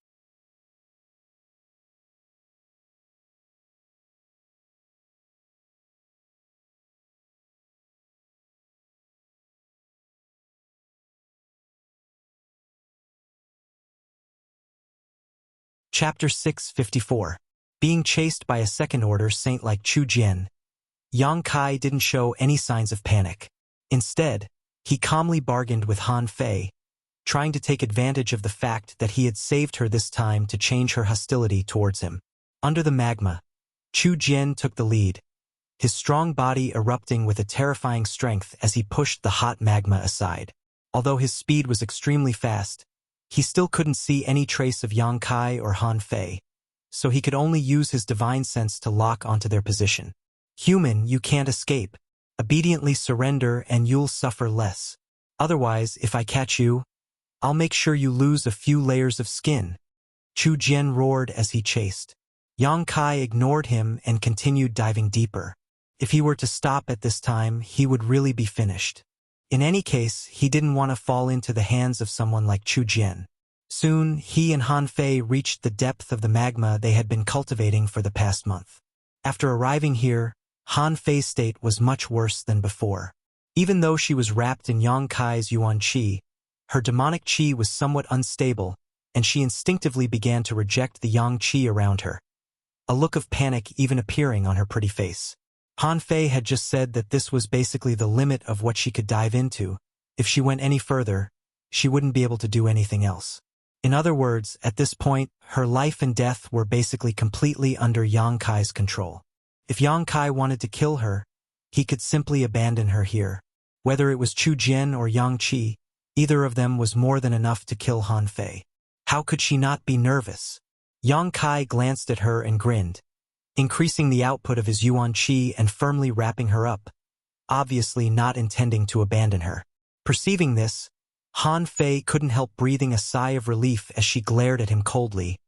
Chapter 654. Being chased by a second-order saint like Chu Jian, Yang Kai didn't show any signs of panic. Instead, he calmly bargained with Han Fei, trying to take advantage of the fact that he had saved her this time to change her hostility towards him. Under the magma, Chu Jian took the lead, his strong body erupting with a terrifying strength as he pushed the hot magma aside. Although his speed was extremely fast, he still couldn't see any trace of Yang Kai or Han Fei, so he could only use his divine sense to lock onto their position. Human, you can't escape. Obediently surrender and you'll suffer less. Otherwise, if I catch you, I'll make sure you lose a few layers of skin. Chu Jian roared as he chased. Yang Kai ignored him and continued diving deeper. If he were to stop at this time, he would really be finished. In any case, he didn't want to fall into the hands of someone like Chu Jian. Soon, he and Han Fei reached the depth of the magma they had been cultivating for the past month. After arriving here, Han Fei's state was much worse than before. Even though she was wrapped in Yang Kai's Yuan Qi, her demonic Qi was somewhat unstable, and she instinctively began to reject the Yang Qi around her, a look of panic even appearing on her pretty face. Han Fei had just said that this was basically the limit of what she could dive into. If she went any further, she wouldn't be able to do anything else. In other words, at this point, her life and death were basically completely under Yang Kai's control. If Yang Kai wanted to kill her, he could simply abandon her here. Whether it was Chu Jian or Yang Qi, either of them was more than enough to kill Han Fei. How could she not be nervous? Yang Kai glanced at her and grinned, increasing the output of his Yuan Qi and firmly wrapping her up, obviously not intending to abandon her. Perceiving this, Han Fei couldn't help breathing a sigh of relief as she glared at him coldly,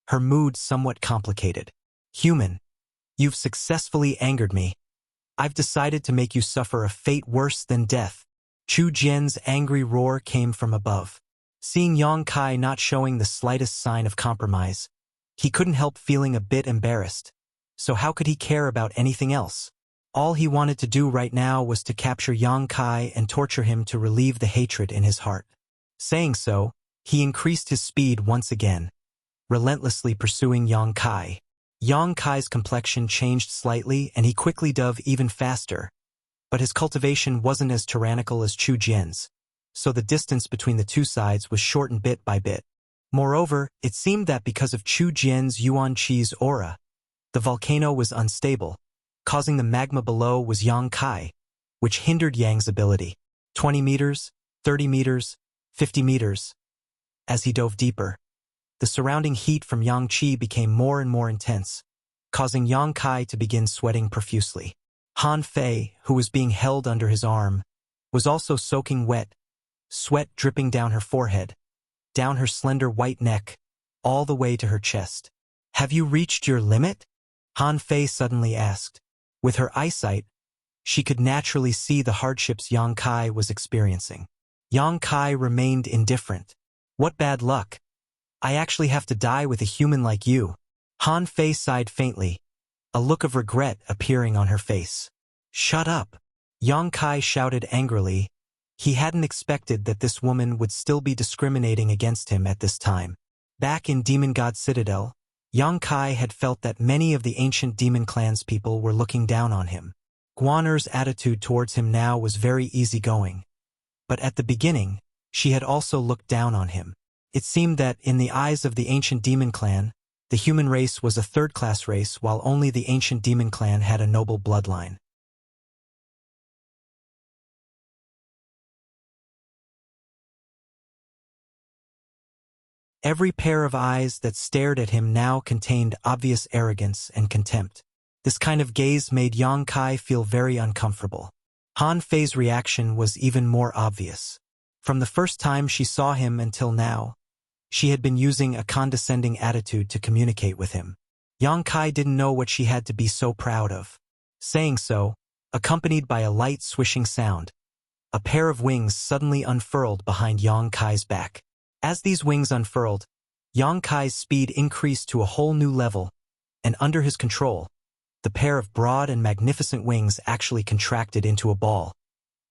her mood somewhat complicated. Human, you've successfully angered me. I've decided to make you suffer a fate worse than death. Chu Jian's angry roar came from above. Seeing Yang Kai not showing the slightest sign of compromise, he couldn't help feeling a bit embarrassed. So how could he care about anything else? All he wanted to do right now was to capture Yang Kai and torture him to relieve the hatred in his heart. Saying so, he increased his speed once again, relentlessly pursuing Yang Kai. Yang Kai's complexion changed slightly and he quickly dove even faster, but his cultivation wasn't as tyrannical as Chu Jian's, so the distance between the two sides was shortened bit by bit. Moreover, it seemed that because of Chu Jian's Yuan Qi's aura, the volcano was unstable, causing the magma below was Yang Kai, which hindered Yang's ability. 20 meters, 30 meters, 50 meters. As he dove deeper, the surrounding heat from Yang Qi became more and more intense, causing Yang Kai to begin sweating profusely. Han Fei, who was being held under his arm, was also soaking wet, sweat dripping down her forehead, down her slender white neck, all the way to her chest. "Have you reached your limit?" Han Fei suddenly asked. With her eyesight, she could naturally see the hardships Yang Kai was experiencing. Yang Kai remained indifferent. "What bad luck. I actually have to die with a human like you." Han Fei sighed faintly, a look of regret appearing on her face. "Shut up!" Yang Kai shouted angrily. He hadn't expected that this woman would still be discriminating against him at this time. Back in Demon God Citadel, Yang Kai had felt that many of the ancient demon clans people were looking down on him. Guaner's attitude towards him now was very easygoing. But at the beginning, she had also looked down on him. It seemed that, in the eyes of the ancient demon clan, the human race was a third-class race while only the ancient demon clan had a noble bloodline. Every pair of eyes that stared at him now contained obvious arrogance and contempt. This kind of gaze made Yang Kai feel very uncomfortable. Han Fei's reaction was even more obvious. From the first time she saw him until now, she had been using a condescending attitude to communicate with him. Yang Kai didn't know what she had to be so proud of. Saying so, accompanied by a light swishing sound, a pair of wings suddenly unfurled behind Yang Kai's back. As these wings unfurled, Yang Kai's speed increased to a whole new level, and under his control, the pair of broad and magnificent wings actually contracted into a ball,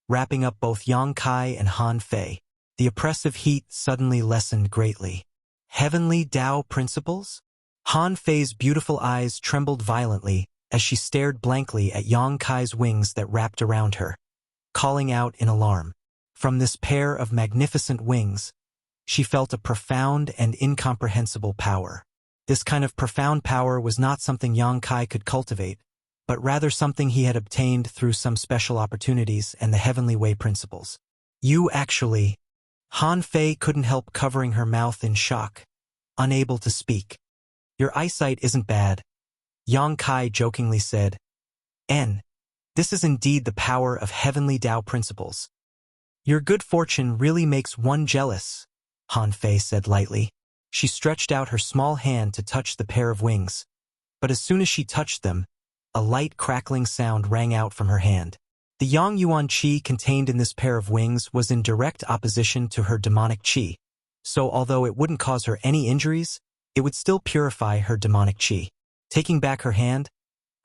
wrapping up both Yang Kai and Han Fei. The oppressive heat suddenly lessened greatly. Heavenly Tao principles? Han Fei's beautiful eyes trembled violently as she stared blankly at Yang Kai's wings that wrapped around her, calling out in alarm. From this pair of magnificent wings, she felt a profound and incomprehensible power. This kind of profound power was not something Yang Kai could cultivate, but rather something he had obtained through some special opportunities and the Heavenly Way principles. "You actually..." Han Fei couldn't help covering her mouth in shock, unable to speak. "Your eyesight isn't bad," Yang Kai jokingly said. This is indeed the power of Heavenly Tao principles. Your good fortune really makes one jealous," Han Fei said lightly. She stretched out her small hand to touch the pair of wings, but as soon as she touched them, a light crackling sound rang out from her hand. The Yang Yuan Qi contained in this pair of wings was in direct opposition to her demonic Qi, so although it wouldn't cause her any injuries, it would still purify her demonic Qi. Taking back her hand,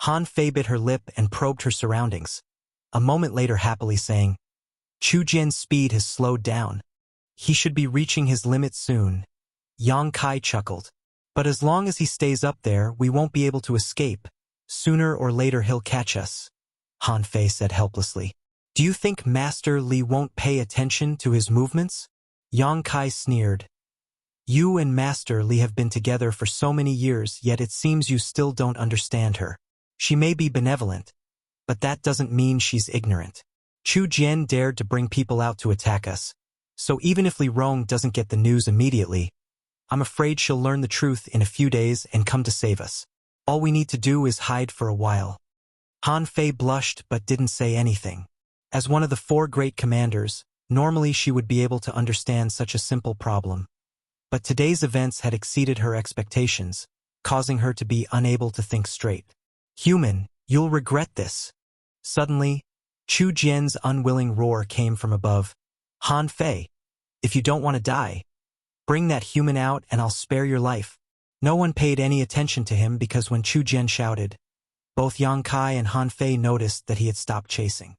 Han Fei bit her lip and probed her surroundings, a moment later happily saying, "Chu Jian's speed has slowed down. He should be reaching his limit soon." Yang Kai chuckled. "But as long as he stays up there, we won't be able to escape. Sooner or later he'll catch us," Han Fei said helplessly. "Do you think Master Li won't pay attention to his movements?" Yang Kai sneered. "You and Master Li have been together for so many years, yet it seems you still don't understand her. She may be benevolent, but that doesn't mean she's ignorant. Chu Jian dared to bring people out to attack us, so even if Li Rong doesn't get the news immediately, I'm afraid she'll learn the truth in a few days and come to save us. All we need to do is hide for a while." Han Fei blushed but didn't say anything. As one of the 4 great commanders, Normally she would be able to understand such a simple problem. But today's events had exceeded her expectations, causing her to be unable to think straight. Human, you'll regret this. Suddenly, Chu Jian's unwilling roar came from above. Han Fei, if you don't want to die, bring that human out and I'll spare your life. No one paid any attention to him because when Chu Jian shouted, both Yang Kai and Han Fei noticed that he had stopped chasing.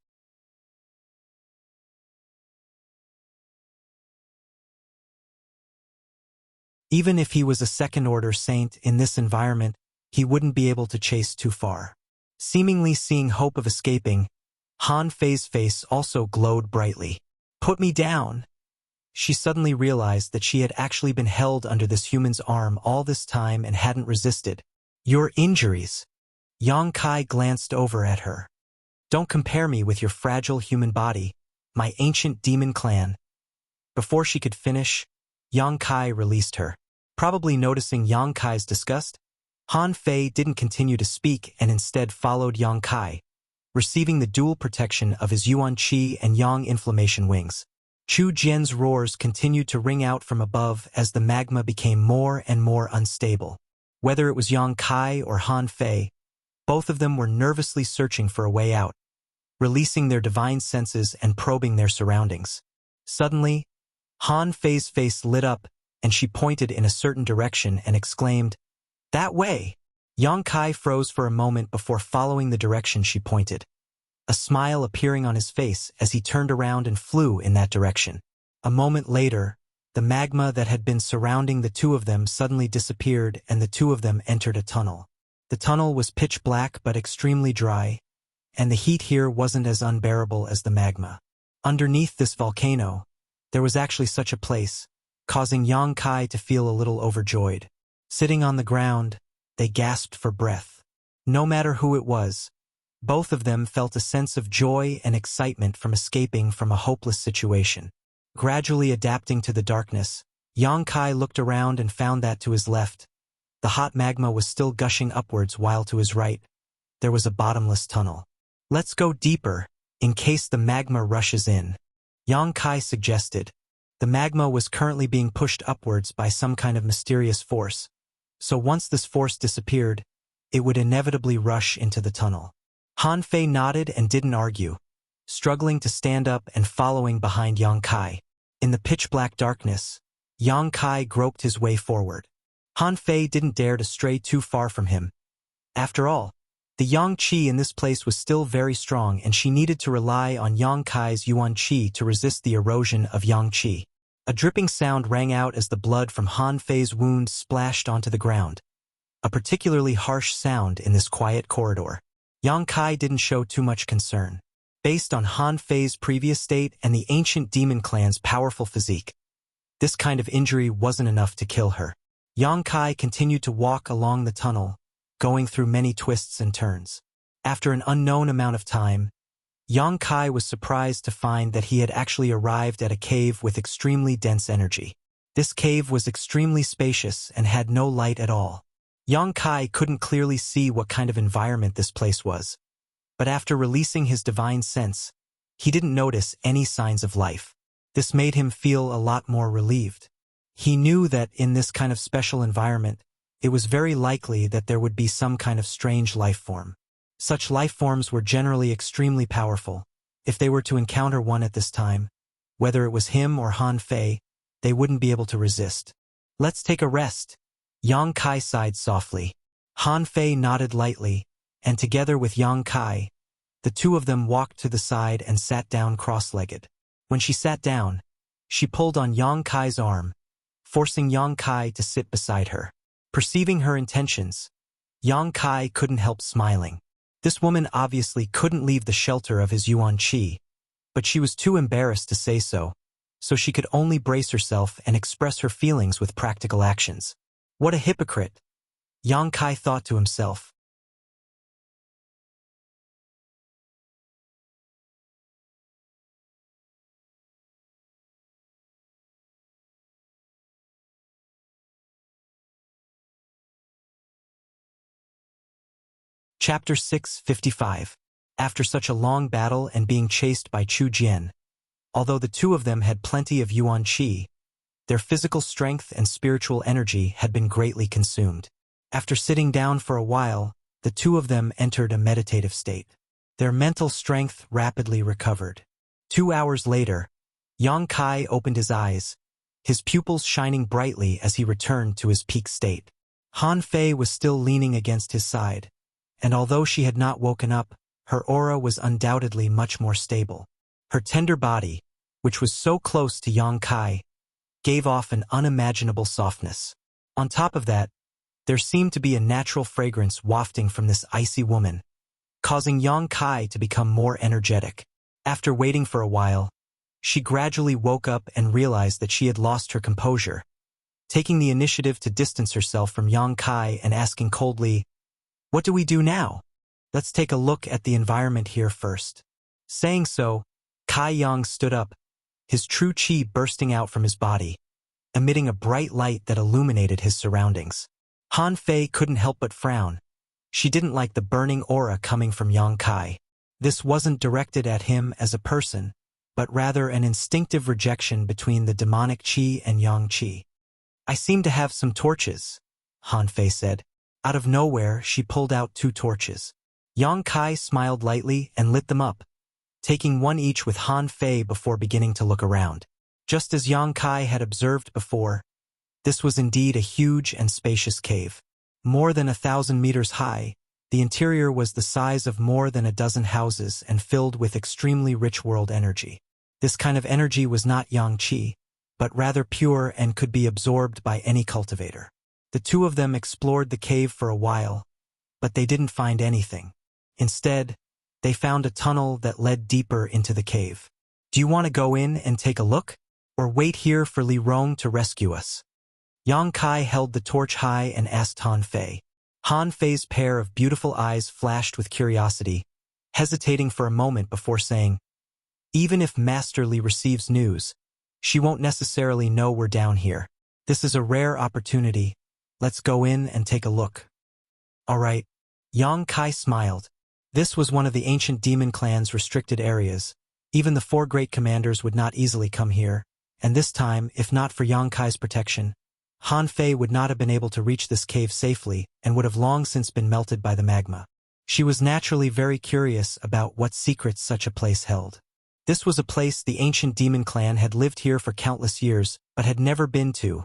Even if he was a second-order saint in this environment, he wouldn't be able to chase too far. Seemingly seeing hope of escaping, Han Fei's face also glowed brightly. Put me down! She suddenly realized that she had actually been held under this human's arm all this time and hadn't resisted. Your injuries. Yang Kai glanced over at her. Don't compare me with your fragile human body, my ancient demon clan. Before she could finish, Yang Kai released her. Probably noticing Yang Kai's disgust, Han Fei didn't continue to speak and instead followed Yang Kai, receiving the dual protection of his Yuan Qi and Yang inflammation wings. Chu Jian's roars continued to ring out from above as the magma became more and more unstable. Whether it was Yang Kai or Han Fei, both of them were nervously searching for a way out, releasing their divine senses and probing their surroundings. Suddenly, Han Fei's face lit up and she pointed in a certain direction and exclaimed, "That way!" Yang Kai froze for a moment before following the direction she pointed, a smile appearing on his face as he turned around and flew in that direction. A moment later, the magma that had been surrounding the two of them suddenly disappeared and the two of them entered a tunnel. The tunnel was pitch black but extremely dry, and the heat here wasn't as unbearable as the magma. Underneath this volcano, there was actually such a place, causing Yang Kai to feel a little overjoyed. Sitting on the ground, they gasped for breath. No matter who it was, both of them felt a sense of joy and excitement from escaping from a hopeless situation. Gradually adapting to the darkness, Yang Kai looked around and found that to his left, the hot magma was still gushing upwards while to his right, there was a bottomless tunnel. Let's go deeper, in case the magma rushes in, Yang Kai suggested. The magma was currently being pushed upwards by some kind of mysterious force, so once this force disappeared, it would inevitably rush into the tunnel. Han Fei nodded and didn't argue, struggling to stand up and following behind Yang Kai. In the pitch-black darkness, Yang Kai groped his way forward. Han Fei didn't dare to stray too far from him. After all, the Yang Qi in this place was still very strong and she needed to rely on Yang Kai's Yuan Qi to resist the erosion of Yang Qi. A dripping sound rang out as the blood from Han Fei's wound splashed onto the ground, a particularly harsh sound in this quiet corridor. Yang Kai didn't show too much concern. Based on Han Fei's previous state and the ancient demon clan's powerful physique, this kind of injury wasn't enough to kill her. Yang Kai continued to walk along the tunnel, going through many twists and turns. After an unknown amount of time, Yang Kai was surprised to find that he had actually arrived at a cave with extremely dense energy. This cave was extremely spacious and had no light at all. Yang Kai couldn't clearly see what kind of environment this place was, but after releasing his divine sense, he didn't notice any signs of life. This made him feel a lot more relieved. He knew that in this kind of special environment, it was very likely that there would be some kind of strange life form. Such life forms were generally extremely powerful. If they were to encounter one at this time, whether it was him or Han Fei, they wouldn't be able to resist. Let's take a rest. Yang Kai sighed softly. Han Fei nodded lightly, and together with Yang Kai, the two of them walked to the side and sat down cross-legged. When she sat down, she pulled on Yang Kai's arm, forcing Yang Kai to sit beside her. Perceiving her intentions, Yang Kai couldn't help smiling. This woman obviously couldn't leave the shelter of his Yuan Qi, but she was too embarrassed to say so she could only brace herself and express her feelings with practical actions. What a hypocrite, Yang Kai thought to himself. Chapter 655. After such a long battle and being chased by Chu Jian, Although the two of them had plenty of yuan qi, their physical strength and spiritual energy had been greatly consumed. After sitting down for a while, the two of them entered a meditative state. Their mental strength rapidly recovered. 2 hours later, Yang Kai opened his eyes, his pupils shining brightly as he returned to his peak state. Han Fei was still leaning against his side, and although she had not woken up, her aura was undoubtedly much more stable. Her tender body, which was so close to Yang Kai, gave off an unimaginable softness. On top of that, there seemed to be a natural fragrance wafting from this icy woman, causing Yang Kai to become more energetic. After waiting for a while, she gradually woke up and realized that she had lost her composure, taking the initiative to distance herself from Yang Kai and asking coldly, "What do we do now? Let's take a look at the environment here first." Saying so, Kai Yang stood up, his true qi bursting out from his body, emitting a bright light that illuminated his surroundings. Han Fei couldn't help but frown. She didn't like the burning aura coming from Yang Kai. This wasn't directed at him as a person, but rather an instinctive rejection between the demonic qi and yang qi. "I seem to have some torches," Han Fei said. Out of nowhere, she pulled out 2 torches. Yang Kai smiled lightly and lit them up, taking one each with Han Fei before beginning to look around. Just as Yang Kai had observed before, this was indeed a huge and spacious cave. More than 1,000 meters high, the interior was the size of more than a dozen houses and filled with extremely rich world energy. This kind of energy was not yang qi, but rather pure and could be absorbed by any cultivator. The two of them explored the cave for a while, but they didn't find anything. Instead, they found a tunnel that led deeper into the cave. "Do you want to go in and take a look, or wait here for Li Rong to rescue us?" Yang Kai held the torch high and asked Han Fei. Han Fei's pair of beautiful eyes flashed with curiosity, hesitating for a moment before saying, "Even if Master Li receives news, she won't necessarily know we're down here. This is a rare opportunity. Let's go in and take a look." "All right." Yang Kai smiled. This was one of the ancient demon clan's restricted areas. Even the 4 great commanders would not easily come here, and this time, if not for Yang Kai's protection, Han Fei would not have been able to reach this cave safely and would have long since been melted by the magma. She was naturally very curious about what secrets such a place held. This was a place the ancient demon clan had lived here for countless years, but had never been to,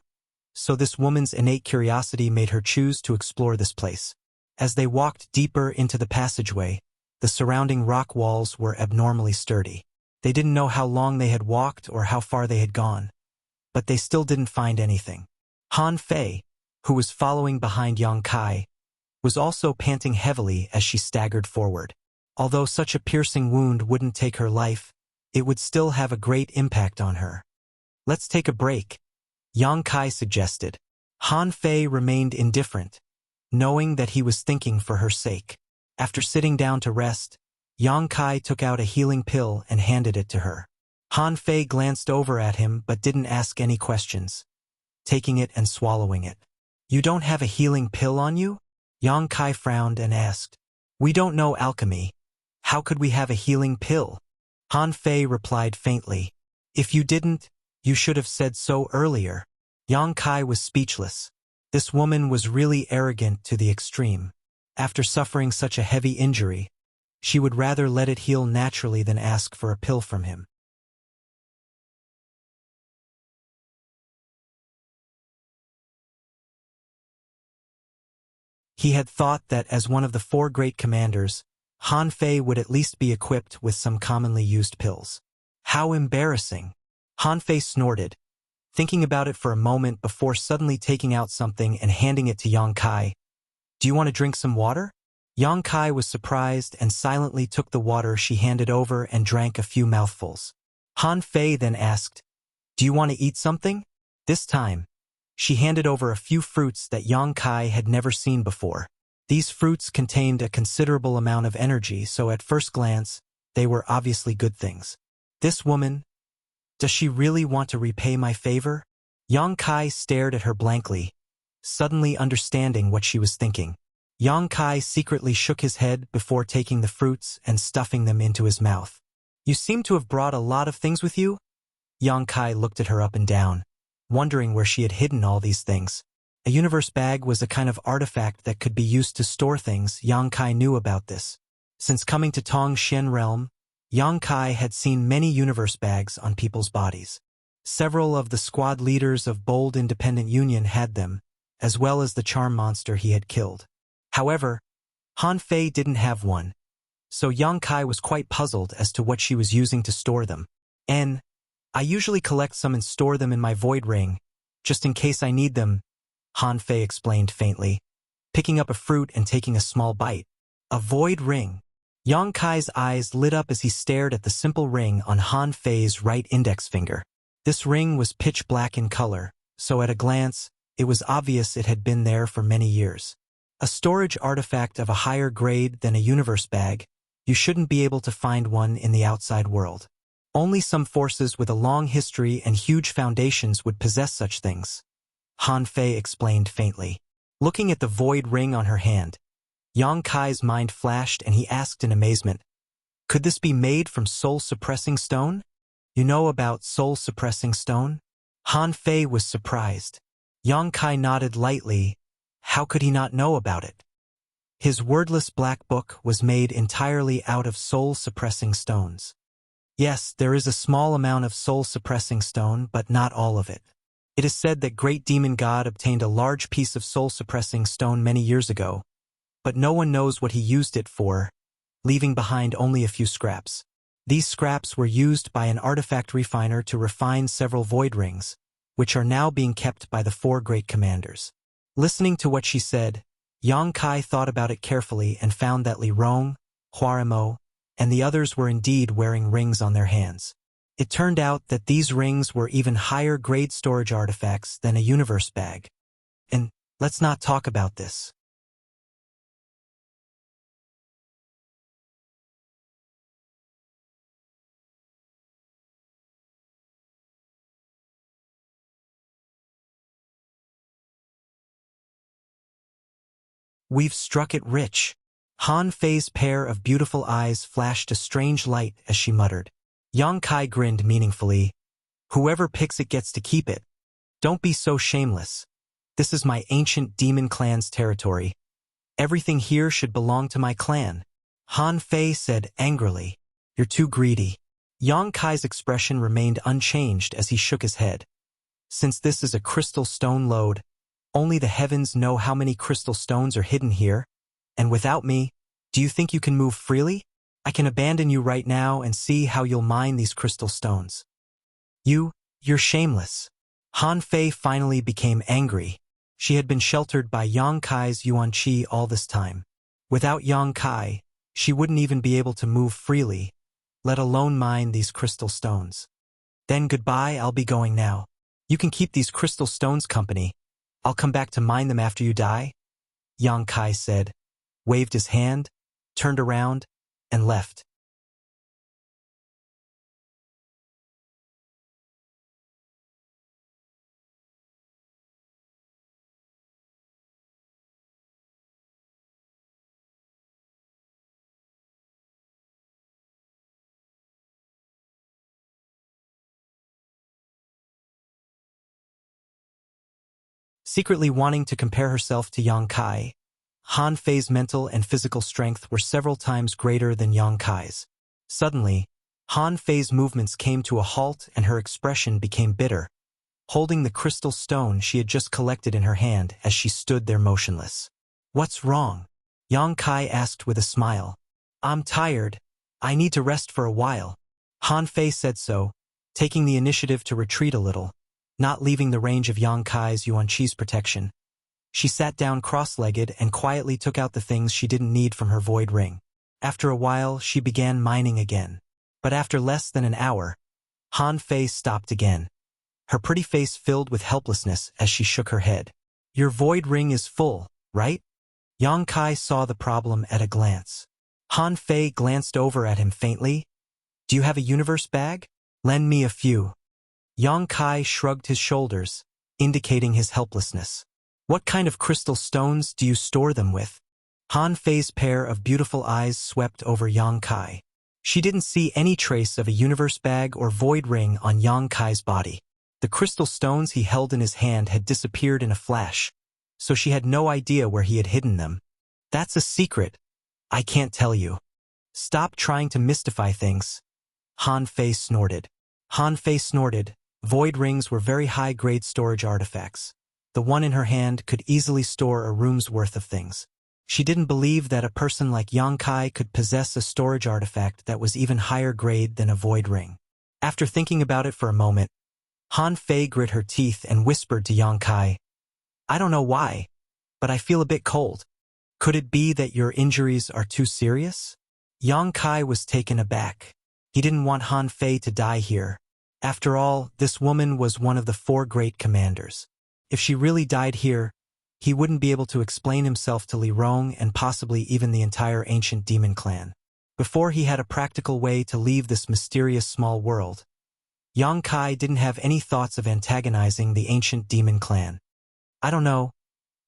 so this woman's innate curiosity made her choose to explore this place. As they walked deeper into the passageway, the surrounding rock walls were abnormally sturdy. They didn't know how long they had walked or how far they had gone, but they still didn't find anything. Han Fei, who was following behind Yang Kai, was also panting heavily as she staggered forward. Although such a piercing wound wouldn't take her life, it would still have a great impact on her. "Let's take a break," Yang Kai suggested. Han Fei remained indifferent, knowing that he was thinking for her sake. After sitting down to rest, Yang Kai took out a healing pill and handed it to her. Han Fei glanced over at him but didn't ask any questions, taking it and swallowing it. "You don't have a healing pill on you?" Yang Kai frowned and asked. "We don't know alchemy. How could we have a healing pill?" Han Fei replied faintly. "If you didn't, you should have said so earlier." Yang Kai was speechless. This woman was really arrogant to the extreme. After suffering such a heavy injury, she would rather let it heal naturally than ask for a pill from him. He had thought that as one of the 4 great commanders, Han Fei would at least be equipped with some commonly used pills. How embarrassing! Han Fei snorted, thinking about it for a moment before suddenly taking out something and handing it to Yang Kai. "Do you want to drink some water?" Yang Kai was surprised and silently took the water she handed over and drank a few mouthfuls. Han Fei then asked, "Do you want to eat something?" This time, she handed over a few fruits that Yang Kai had never seen before. These fruits contained a considerable amount of energy, so at first glance, they were obviously good things. This woman, does she really want to repay my favor? Yang Kai stared at her blankly, suddenly understanding what she was thinking. Yang Kai secretly shook his head before taking the fruits and stuffing them into his mouth. You seem to have brought a lot of things with you? Yang Kai looked at her up and down, wondering where she had hidden all these things. A universe bag was a kind of artifact that could be used to store things. Yang Kai knew about this. Since coming to Tong Xian realm, Yang Kai had seen many universe bags on people's bodies. Several of the squad leaders of Bold Independent Union had them, as well as the charm monster he had killed. However, Han Fei didn't have one, so Yang Kai was quite puzzled as to what she was using to store them. I usually collect some and store them in my void ring, just in case I need them, Han Fei explained faintly, picking up a fruit and taking a small bite. A void ring. Yang Kai's eyes lit up as he stared at the simple ring on Han Fei's right index finger. This ring was pitch black in color, so at a glance, it was obvious it had been there for many years. A storage artifact of a higher grade than a universe bag, you shouldn't be able to find one in the outside world. Only some forces with a long history and huge foundations would possess such things, Han Fei explained faintly. Looking at the void ring on her hand, Yang Kai's mind flashed and he asked in amazement, could this be made from soul-suppressing stone? You know about soul-suppressing stone? Han Fei was surprised. Yang Kai nodded lightly. How could he not know about it? His wordless black book was made entirely out of soul-suppressing stones. Yes, there is a small amount of soul-suppressing stone, but not all of it. It is said that Great Demon God obtained a large piece of soul-suppressing stone many years ago, but no one knows what he used it for, leaving behind only a few scraps. These scraps were used by an artifact refiner to refine several void rings, which are now being kept by the 4 great commanders. Listening to what she said, Yang Kai thought about it carefully and found that Li Rong, Huarimo, and the others were indeed wearing rings on their hands. It turned out that these rings were even higher grade storage artifacts than a universe bag. And let's not talk about this. We've struck it rich. Han Fei's pair of beautiful eyes flashed a strange light as she muttered. Yang Kai grinned meaningfully. Whoever picks it gets to keep it. Don't be so shameless. This is my ancient demon clan's territory. Everything here should belong to my clan. Han Fei said angrily. You're too greedy. Yang Kai's expression remained unchanged as he shook his head. Since this is a crystal stone lode, only the heavens know how many crystal stones are hidden here, and without me, do you think you can move freely? I can abandon you right now and see how you'll mine these crystal stones. You're shameless. Han Fei finally became angry. She had been sheltered by Yang Kai's Yuan Qi all this time. Without Yang Kai, she wouldn't even be able to move freely, let alone mine these crystal stones. Then goodbye, I'll be going now. You can keep these crystal stones company. I'll come back to mine them after you die, Yang Kai said, waved his hand, turned around, and left. Secretly wanting to compare herself to Yang Kai, Han Fei's mental and physical strength were several times greater than Yang Kai's. Suddenly, Han Fei's movements came to a halt and her expression became bitter, holding the crystal stone she had just collected in her hand as she stood there motionless. What's wrong? Yang Kai asked with a smile. I'm tired. I need to rest for a while. Han Fei said so, taking the initiative to retreat a little, not leaving the range of Yang Kai's Yuan Qi's protection. She sat down cross-legged and quietly took out the things she didn't need from her void ring. After a while, she began mining again. But after less than an hour, Han Fei stopped again, her pretty face filled with helplessness as she shook her head. Your void ring is full, right? Yang Kai saw the problem at a glance. Han Fei glanced over at him faintly. Do you have a universe bag? Lend me a few. Yang Kai shrugged his shoulders, indicating his helplessness. What kind of crystal stones do you store them with? Han Fei's pair of beautiful eyes swept over Yang Kai. She didn't see any trace of a universe bag or void ring on Yang Kai's body. The crystal stones he held in his hand had disappeared in a flash, so she had no idea where he had hidden them. That's a secret. I can't tell you. Stop trying to mystify things. Han Fei snorted. Han Fei snorted. Void rings were very high-grade storage artifacts. The one in her hand could easily store a room's worth of things. She didn't believe that a person like Yang Kai could possess a storage artifact that was even higher grade than a void ring. After thinking about it for a moment, Han Fei grit her teeth and whispered to Yang Kai, "I don't know why, but I feel a bit cold. Could it be that your injuries are too serious?" Yang Kai was taken aback. He didn't want Han Fei to die here. After all, this woman was one of the 4 great commanders. If she really died here, he wouldn't be able to explain himself to Li Rong and possibly even the entire ancient demon clan. Before he had a practical way to leave this mysterious small world, Yang Kai didn't have any thoughts of antagonizing the ancient demon clan. "I don't know."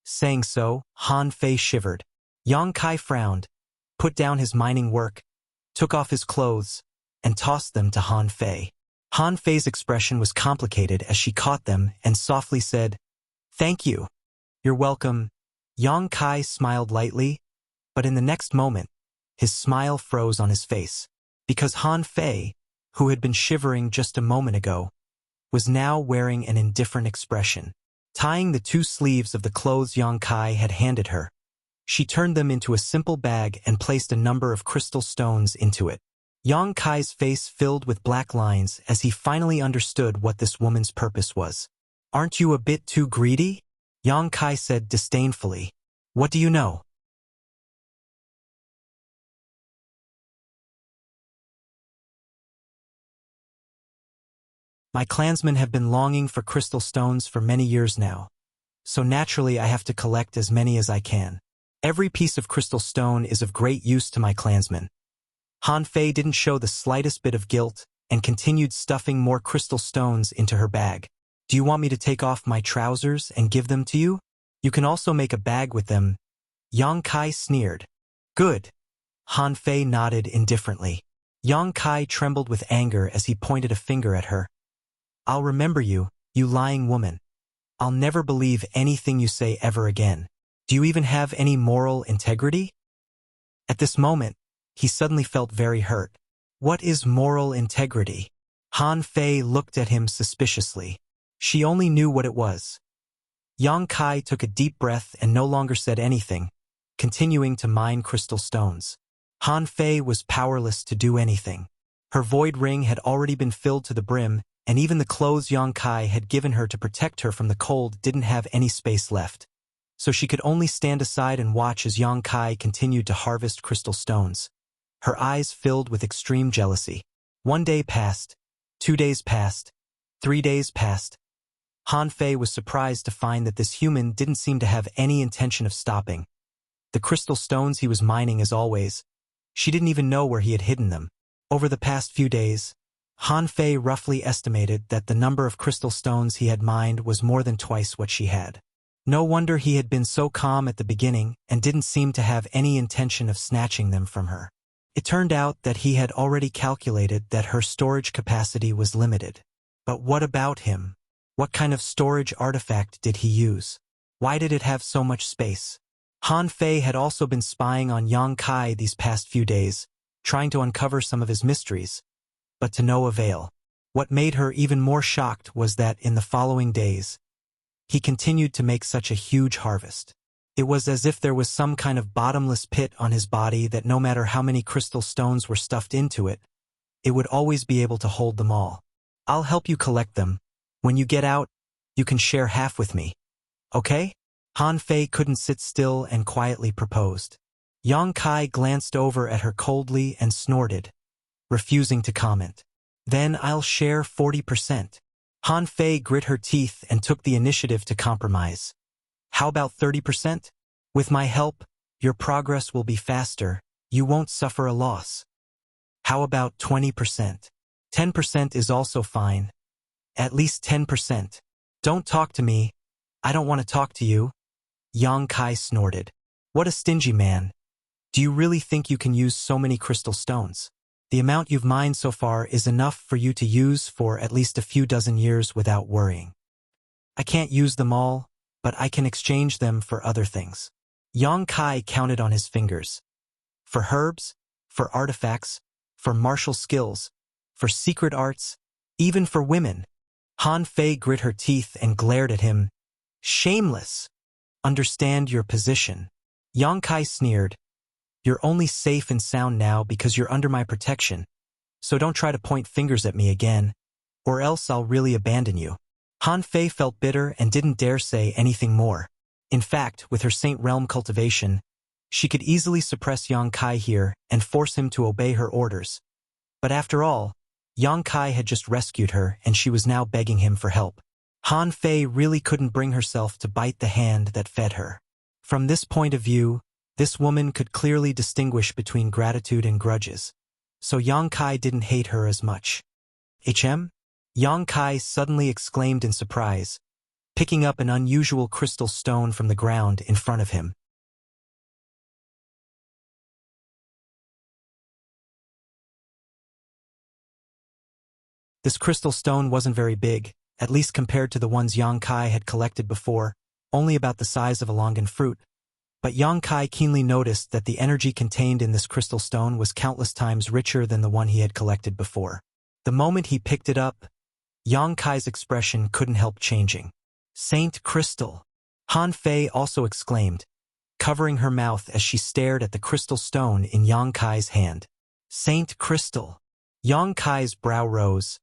Saying so, Han Fei shivered. Yang Kai frowned, put down his mining work, took off his clothes, and tossed them to Han Fei. Han Fei's expression was complicated as she caught them and softly said, "Thank you." "You're welcome." Yang Kai smiled lightly, but in the next moment, his smile froze on his face, because Han Fei, who had been shivering just a moment ago, was now wearing an indifferent expression. Tying the 2 sleeves of the clothes Yang Kai had handed her, she turned them into a simple bag and placed a number of crystal stones into it. Yang Kai's face filled with black lines as he finally understood what this woman's purpose was. "Aren't you a bit too greedy?" Yang Kai said disdainfully. "What do you know?" "My clansmen have been longing for crystal stones for many years now, so naturally I have to collect as many as I can. Every piece of crystal stone is of great use to my clansmen." Han Fei didn't show the slightest bit of guilt and continued stuffing more crystal stones into her bag. "Do you want me to take off my trousers and give them to you? You can also make a bag with them." Yang Kai sneered. "Good." Han Fei nodded indifferently. Yang Kai trembled with anger as he pointed a finger at her. "I'll remember you, you lying woman. I'll never believe anything you say ever again. Do you even have any moral integrity?" At this moment, he suddenly felt very hurt. What is moral integrity? Han Fei looked at him suspiciously. She only knew what it was. Yang Kai took a deep breath and no longer said anything, continuing to mine crystal stones. Han Fei was powerless to do anything. Her void ring had already been filled to the brim, and even the clothes Yang Kai had given her to protect her from the cold didn't have any space left. So she could only stand aside and watch as Yang Kai continued to harvest crystal stones. Her eyes filled with extreme jealousy. 1 day passed, 2 days passed, 3 days passed. Han Fei was surprised to find that this human didn't seem to have any intention of stopping. The crystal stones he was mining as always. She didn't even know where he had hidden them. Over the past few days, Han Fei roughly estimated that the number of crystal stones he had mined was more than twice what she had. No wonder he had been so calm at the beginning and didn't seem to have any intention of snatching them from her. It turned out that he had already calculated that her storage capacity was limited. But what about him? What kind of storage artifact did he use? Why did it have so much space? Han Fei had also been spying on Yang Kai these past few days, trying to uncover some of his mysteries, but to no avail. What made her even more shocked was that in the following days, he continued to make such a huge harvest. It was as if there was some kind of bottomless pit on his body that no matter how many crystal stones were stuffed into it, it would always be able to hold them all. "I'll help you collect them. When you get out, you can share half with me. Okay?" Han Fei couldn't sit still and quietly proposed. Yang Kai glanced over at her coldly and snorted, refusing to comment. "Then I'll share 40%. Han Fei grit her teeth and took the initiative to compromise. "How about 30%? With my help, your progress will be faster. You won't suffer a loss." "How about 20%? 10% is also fine. At least 10%. "Don't talk to me. I don't want to talk to you." Yang Kai snorted. "What a stingy man. Do you really think you can use so many crystal stones?" The amount you've mined so far is enough for you to use for at least a few dozen years without worrying. I can't use them all, but I can exchange them for other things. Yang Kai counted on his fingers. For herbs, for artifacts, for martial skills, for secret arts, even for women. Han Fei grit her teeth and glared at him. Shameless! Understand your position. Yang Kai sneered. You're only safe and sound now because you're under my protection, so don't try to point fingers at me again, or else I'll really abandon you. Han Fei felt bitter and didn't dare say anything more. In fact, with her Saint Realm cultivation, she could easily suppress Yang Kai here and force him to obey her orders. But after all, Yang Kai had just rescued her and she was now begging him for help. Han Fei really couldn't bring herself to bite the hand that fed her. From this point of view, this woman could clearly distinguish between gratitude and grudges, so Yang Kai didn't hate her as much. Yang Kai suddenly exclaimed in surprise, picking up an unusual crystal stone from the ground in front of him. This crystal stone wasn't very big, at least compared to the ones Yang Kai had collected before, only about the size of a longan fruit. But Yang Kai keenly noticed that the energy contained in this crystal stone was countless times richer than the one he had collected before. The moment he picked it up, Yang Kai's expression couldn't help changing. Saint Crystal! Han Fei also exclaimed, covering her mouth as she stared at the crystal stone in Yang Kai's hand. Saint Crystal! Yang Kai's brow rose.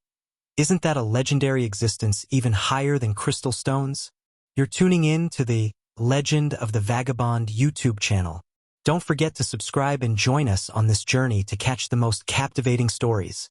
Isn't that a legendary existence even higher than crystal stones? You're tuning in to the Legend of the Vagabond YouTube channel. Don't forget to subscribe and join us on this journey to catch the most captivating stories.